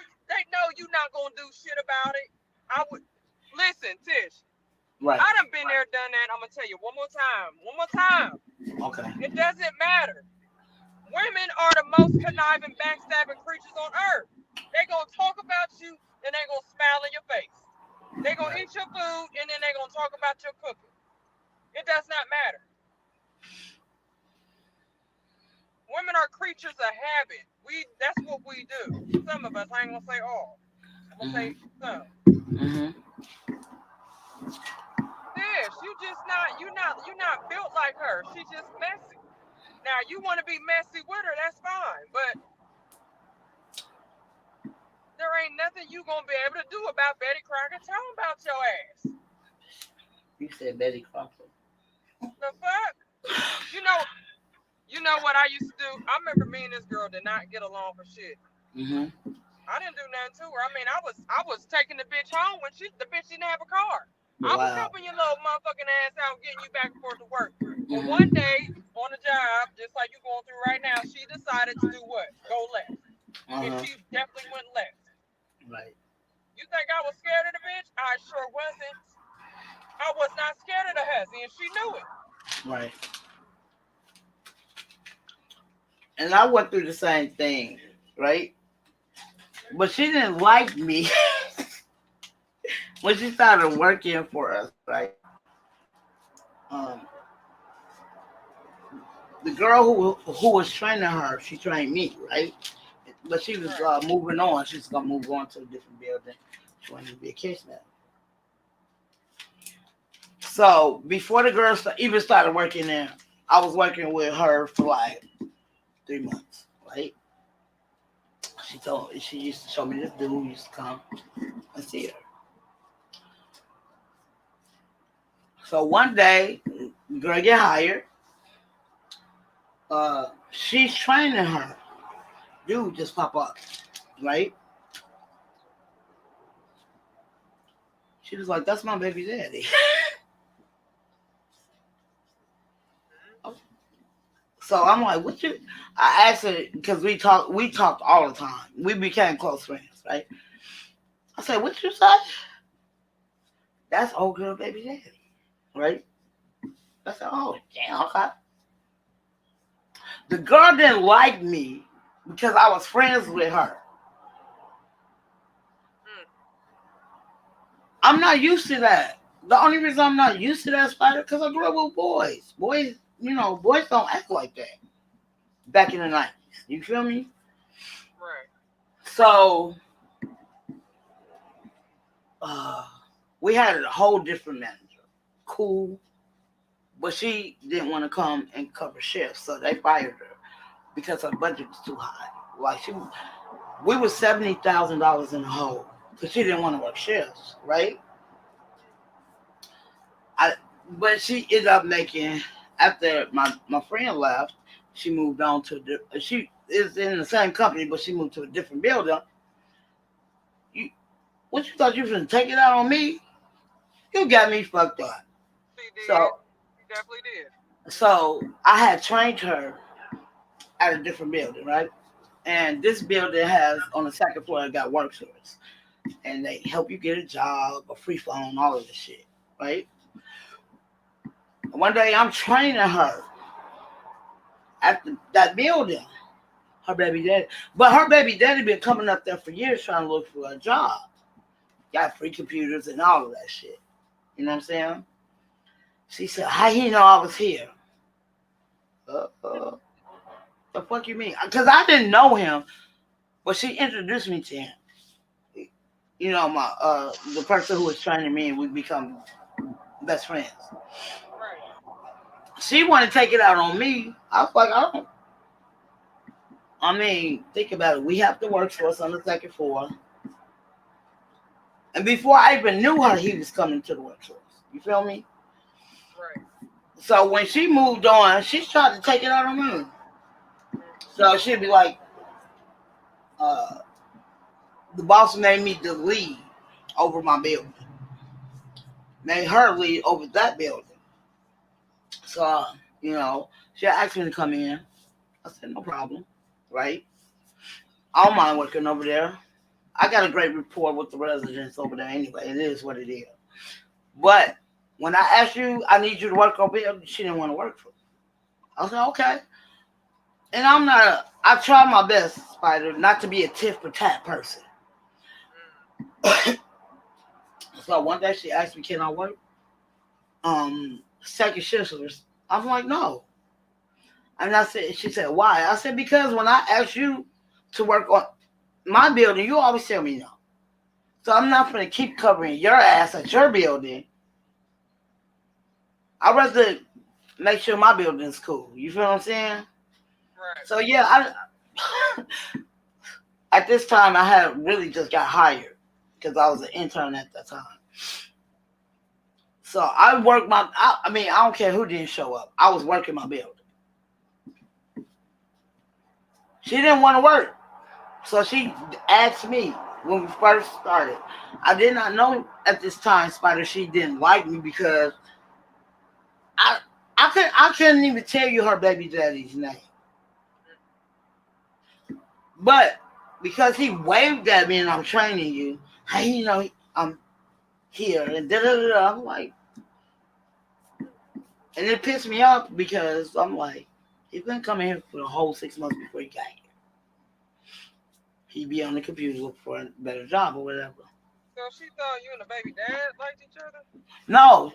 you're not gonna do shit about it. Listen, Tish. Right. I done been there, done that. I'm gonna tell you one more time. Okay. It doesn't matter. Women are the most conniving, backstabbing creatures on earth. They gonna talk about you, and they gonna smile in your face. They gonna eat your food, and then they gonna gonna talk about your cooking. It does not matter. Women are creatures of habit. That's what we do. Some of us, I ain't gonna say all. I'm gonna say some. Sis, you're not built like her. She's just messy. Now you want to be messy with her, that's fine, but there ain't nothing you gonna be able to do about Betty Crocker telling about your ass. You said Betty Crocker. The fuck? You know what I used to do? I remember me and this girl did not get along for shit. I didn't do nothing to her. I mean, I was taking the bitch home when the bitch didn't have a car. I was helping your little motherfucking ass out, getting you back and forth to work. But one day on the job, just like you going through right now, she decided to do what? Go left. And she definitely went left. Right. You think I was scared of the bitch? I sure wasn't. I was not scared of the hussy, and she knew it. Right. And I went through the same thing, right? But she didn't like me when she started working for us, right? The girl who was training her, she trained me, right? But she was moving on. She's gonna move on to a different building. She wanted to be a case now. So before the girl even started working there, I was working with her for like 3 months, right? She used to show me this dude who used to come and see her. So one day, the girl get hired. She's training her. Dude just pop up, right? She was like, "That's my baby daddy." So I'm like, "What you?" I asked her because we talked all the time. We became close friends, right? I said, "What you say?" That's old girl baby daddy, right? I said, "Oh, damn, okay." The girl didn't like me because I was friends with her. I'm not used to that. The only reason I'm not used to that, Spider, because I grew up with boys. Boys don't act like that back in the 90s. You feel me? Right. So, we had a whole different manager. Cool. But she didn't want to come and cover shifts, so they fired her because her budget was too high. Like we were $70,000 in the hole because she didn't want to work shifts, right? But she ended up making, after my friend left, she moved on she is in the same company, but she moved to a different building. What you thought you was going to take it out on me? You got me fucked up. She did. So, she definitely did. So I had trained her at a different building, right? And this building has, on the second floor, it got work service. And they help you get a job, a free phone, all of this shit, right? One day I'm training her at that building, her baby daddy. But her baby daddy been coming up there for years trying to look for a job. Got free computers and all of that shit. You know what I'm saying? She said, "How he know I was here?" The fuck you mean? Because I didn't know him, but she introduced me to him. You know, the person who was training me, and we become best friends. Right. She wanted to take it out on me. I was like, think about it. We have to work for us on the second floor. And before I even knew her, he was coming to the workforce. You feel me? Right. So when she moved on, she tried to take it out on me. So she'd be like, the boss made me the lead over my building. Made her lead over that building. So, she asked me to come in. I said, no problem. Right? I don't mind working over there. I got a great rapport with the residents over there anyway. It is what it is. But when I asked you, I need you to work over here, she didn't want to work for me. I said, okay. And I try my best, Spider, not to be a tit for tat person. So one day she asked me, can I work? second shifters. I'm like, no. And I said, she said, why? I said, because when I asked you to work on my building, you always tell me no. So I'm not going to keep covering your ass at your building. I'd rather make sure my building is cool. You feel what I'm saying? Right. So yeah, at this time I had really just got hired because I was an intern at that time. So I worked I mean, I don't care who didn't show up. I was working my building. She didn't want to work. So she asked me when we first started. I did not know at this time, Spider, she didn't like me because I couldn't even tell you her baby daddy's name. But because he waved at me and I'm training you, hey, you know, I'm here and da-da-da-da. I'm like, and it pissed me off because I'm like, he's been coming here for the whole 6 months before he got here. He'd be on the computer looking for a better job or whatever. So she thought you and the baby dad liked each other? No.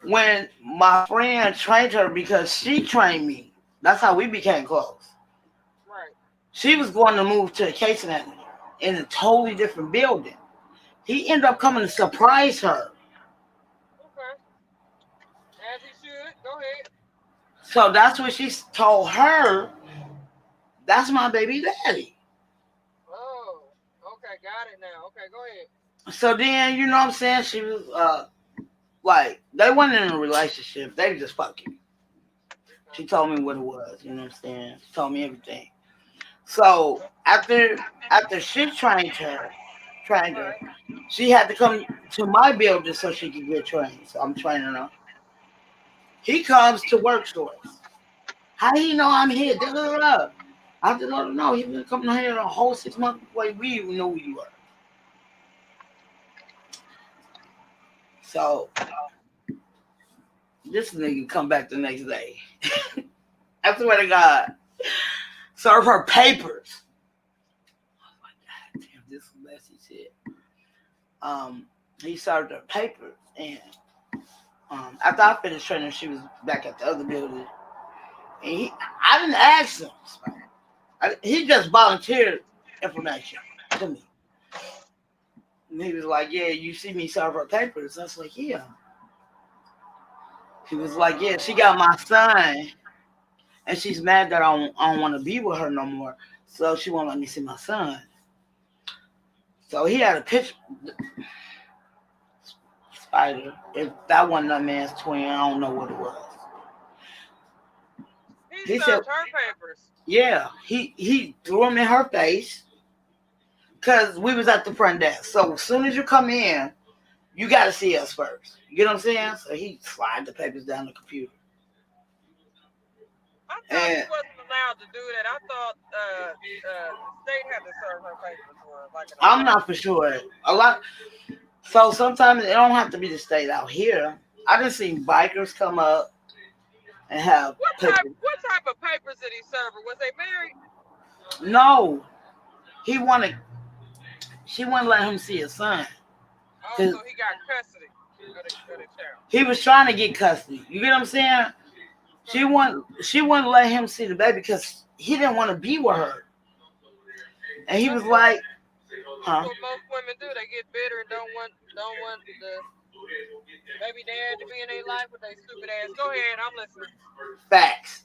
When my friend trained her because she trained me, that's how we became close. Right. She was going to move to a case manager in a totally different building. He ended up coming to surprise her. Okay. As he should. Go ahead. So that's what she told her. That's my baby daddy. Oh, okay. Got it now. Okay, go ahead. So then, you know what I'm saying? She was like, they weren't in a relationship. They were just fucking. She told me what it was. You know what I'm saying? She told me everything. So after she trained her, she had to come to my building so she could get trained. So I'm training her. He comes to work for us. How do you know I'm here? Da-da-da-da. I have to let him know he's been coming here the whole 6 months before we even know who you were. So this nigga come back the next day. I swear to God. Serve her papers. Oh my God, damn, this is messy shit. He served her papers, and after I finished training, she was back at the other building. And I didn't ask him. He just volunteered information to me. And he was like, yeah, you see me serve her papers? I was like, yeah. He was like, yeah, she got my son. And she's mad that I don't want to be with her no more. So she won't let me see my son. So he had a picture. Spider. If that wasn't that man's twin, I don't know what it was. He served her papers. Yeah. He threw them in her face. Because we was at the front desk. So as soon as you come in, you got to see us first. You get what I'm saying? So he slid the papers down the computer. I thought he wasn't allowed to do that. I thought the state had to serve her papers for her. Like I'm not for sure. So sometimes it don't have to be the state out here. I just seen bikers come up and have What type of papers did he serve her? Was they married? No. She wouldn't let him see his son. Oh, so he got custody of the child. He was trying to get custody. You get what I'm saying? She wouldn't let him see the baby because he didn't want to be with her. And he was like, huh? What most women do, they get bitter and don't want the baby dad to be in their life with their stupid ass. Go ahead, I'm listening. Facts.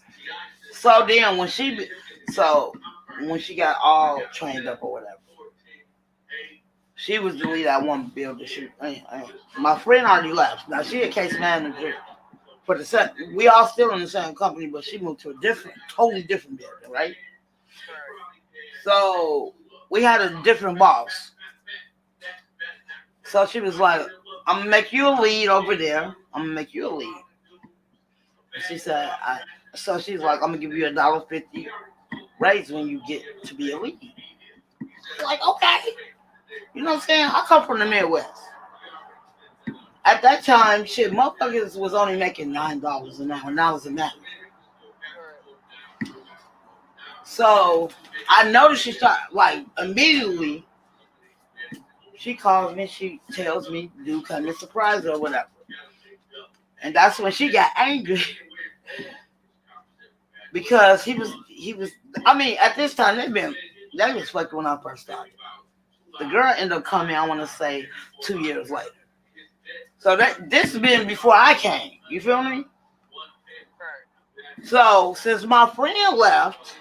So then when she got all trained up or whatever, she was the lead at one building. My friend already left. Now she a case manager for the set. We all still in the same company, but she moved to a totally different building, right? So we had a different boss. So she was like, I'm gonna make you a lead over there. I'm gonna make you a lead. And she said, so she's like, I'm gonna give you $1.50 raise when you get to be a lead. Like, okay. You know what I'm saying? I come from the Midwest. At that time, shit, motherfuckers was only making $9 an hour, and I was a manager. So I noticed she started, like, immediately, she calls me, she tells me, do come and surprise her or whatever. And that's when she got angry because he was. I mean, at this time they was fucking when I first started. The girl ended up coming, I want to say, 2 years later. So this has been before I came. You feel me? So since my friend left,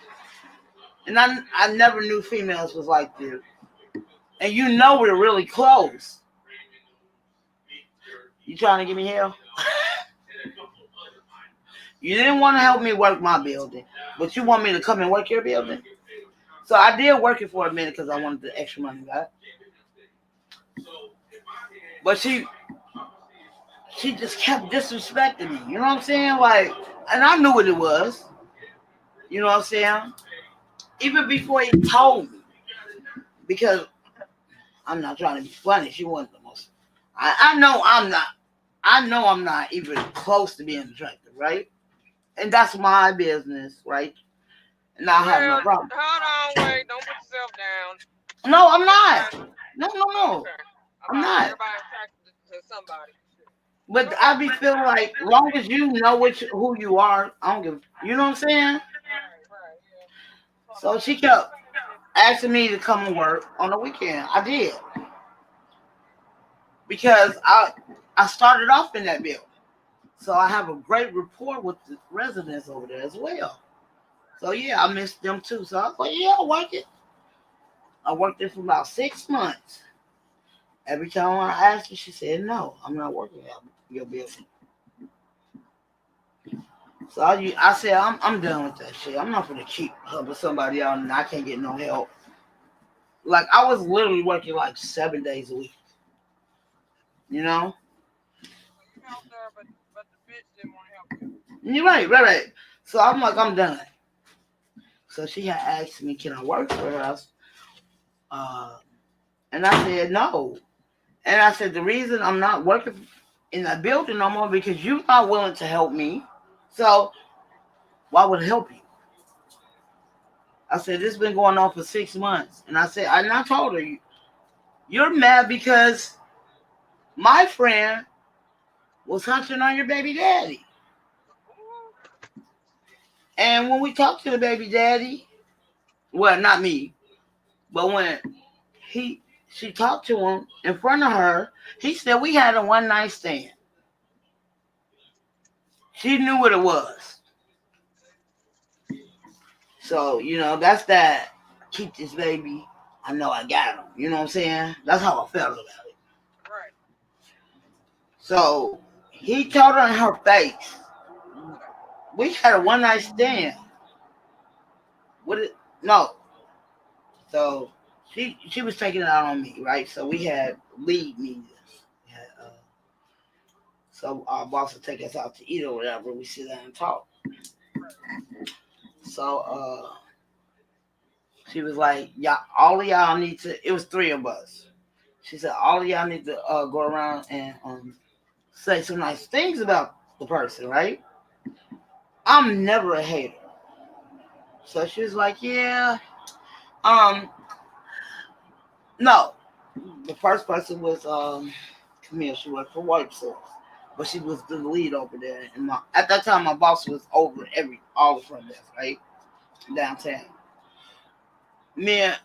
and I never knew females was like this, and you know we're really close. You trying to give me hell? You didn't want to help me work my building, but you want me to come and work your building? So I did work it for a minute because I wanted the extra money, right? But she just kept disrespecting me. You know what I'm saying? Like, and I knew what it was. You know what I'm saying? Even before he told me. Because I'm not trying to be funny. She wasn't the most. I know I'm not. I know I'm not even close to being attractive, right? And that's my business, right? And I have no problem. Hold on, wait. Don't put yourself down. No, I'm not. No. Okay. I'm not. Everybody attracted to somebody. But I be feeling like, long as you know who you are, I don't give. You know what I'm saying? Right, yeah. So she kept asking me to come and work on the weekend. I did because I started off in that building, so I have a great rapport with the residents over there as well. So yeah, I missed them too. So I was like, yeah, I'll work it. I worked there for about 6 months. Every time I asked her, she said, no, I'm not working at your building. So I said, I'm done with that shit. I'm not going to keep helping somebody out and I can't get no help. Like, I was literally working like 7 days a week. You know? You out there, but the bitch didn't want to help you. You're right. So I'm like, I'm done. So she had asked me, can I work for her? And I said, no. And I said, the reason I'm not working in that building no more because you're not willing to help me. So why would it help you? I said, this has been going on for 6 months. And I said, and I told her, you're mad because my friend was hunting on your baby daddy. And when we talked to the baby daddy, well, not me, but when she talked to him in front of her, he said we had a one night stand. She knew what it was. So, you know, that's that. Keep this baby. I know I got him. You know what I'm saying? That's how I felt about it. Right. So he told her in her face, we had a one night stand. No. So she was taking it out on me, right? So we had lead meetings. So our boss would take us out to eat or whatever. We sit down and talk. So she was like, "Yeah, all of y'all need to." It was 3 of us. She said, "All of y'all need to go around and say some nice things about the person, right?" I'm never a hater. So she was like, "Yeah, no." The first person was Camille. She worked for White Source. But she was the lead over there. And at that time, my boss was over all the front desk, right? Downtown. Me and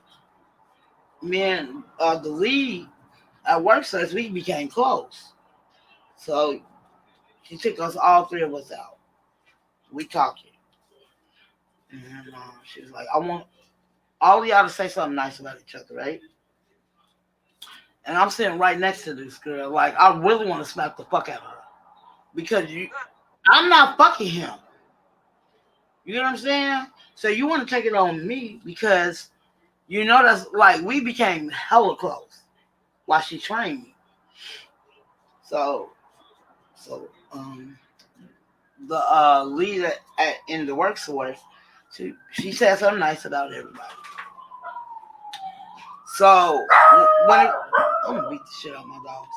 the lead at Workspace, we became close. So she took us, all 3 of us out. We talking. And she was like, I want all of y'all to say something nice about each other, right? And I'm sitting right next to this girl. Like, I really want to smack the fuck out of her. Because I'm not fucking him. You know what I'm saying? So you want to take it on me because you know that's like we became hella close while she trained me. So the leader in the workforce, she said something nice about everybody. So I'm gonna beat the shit out of my dogs.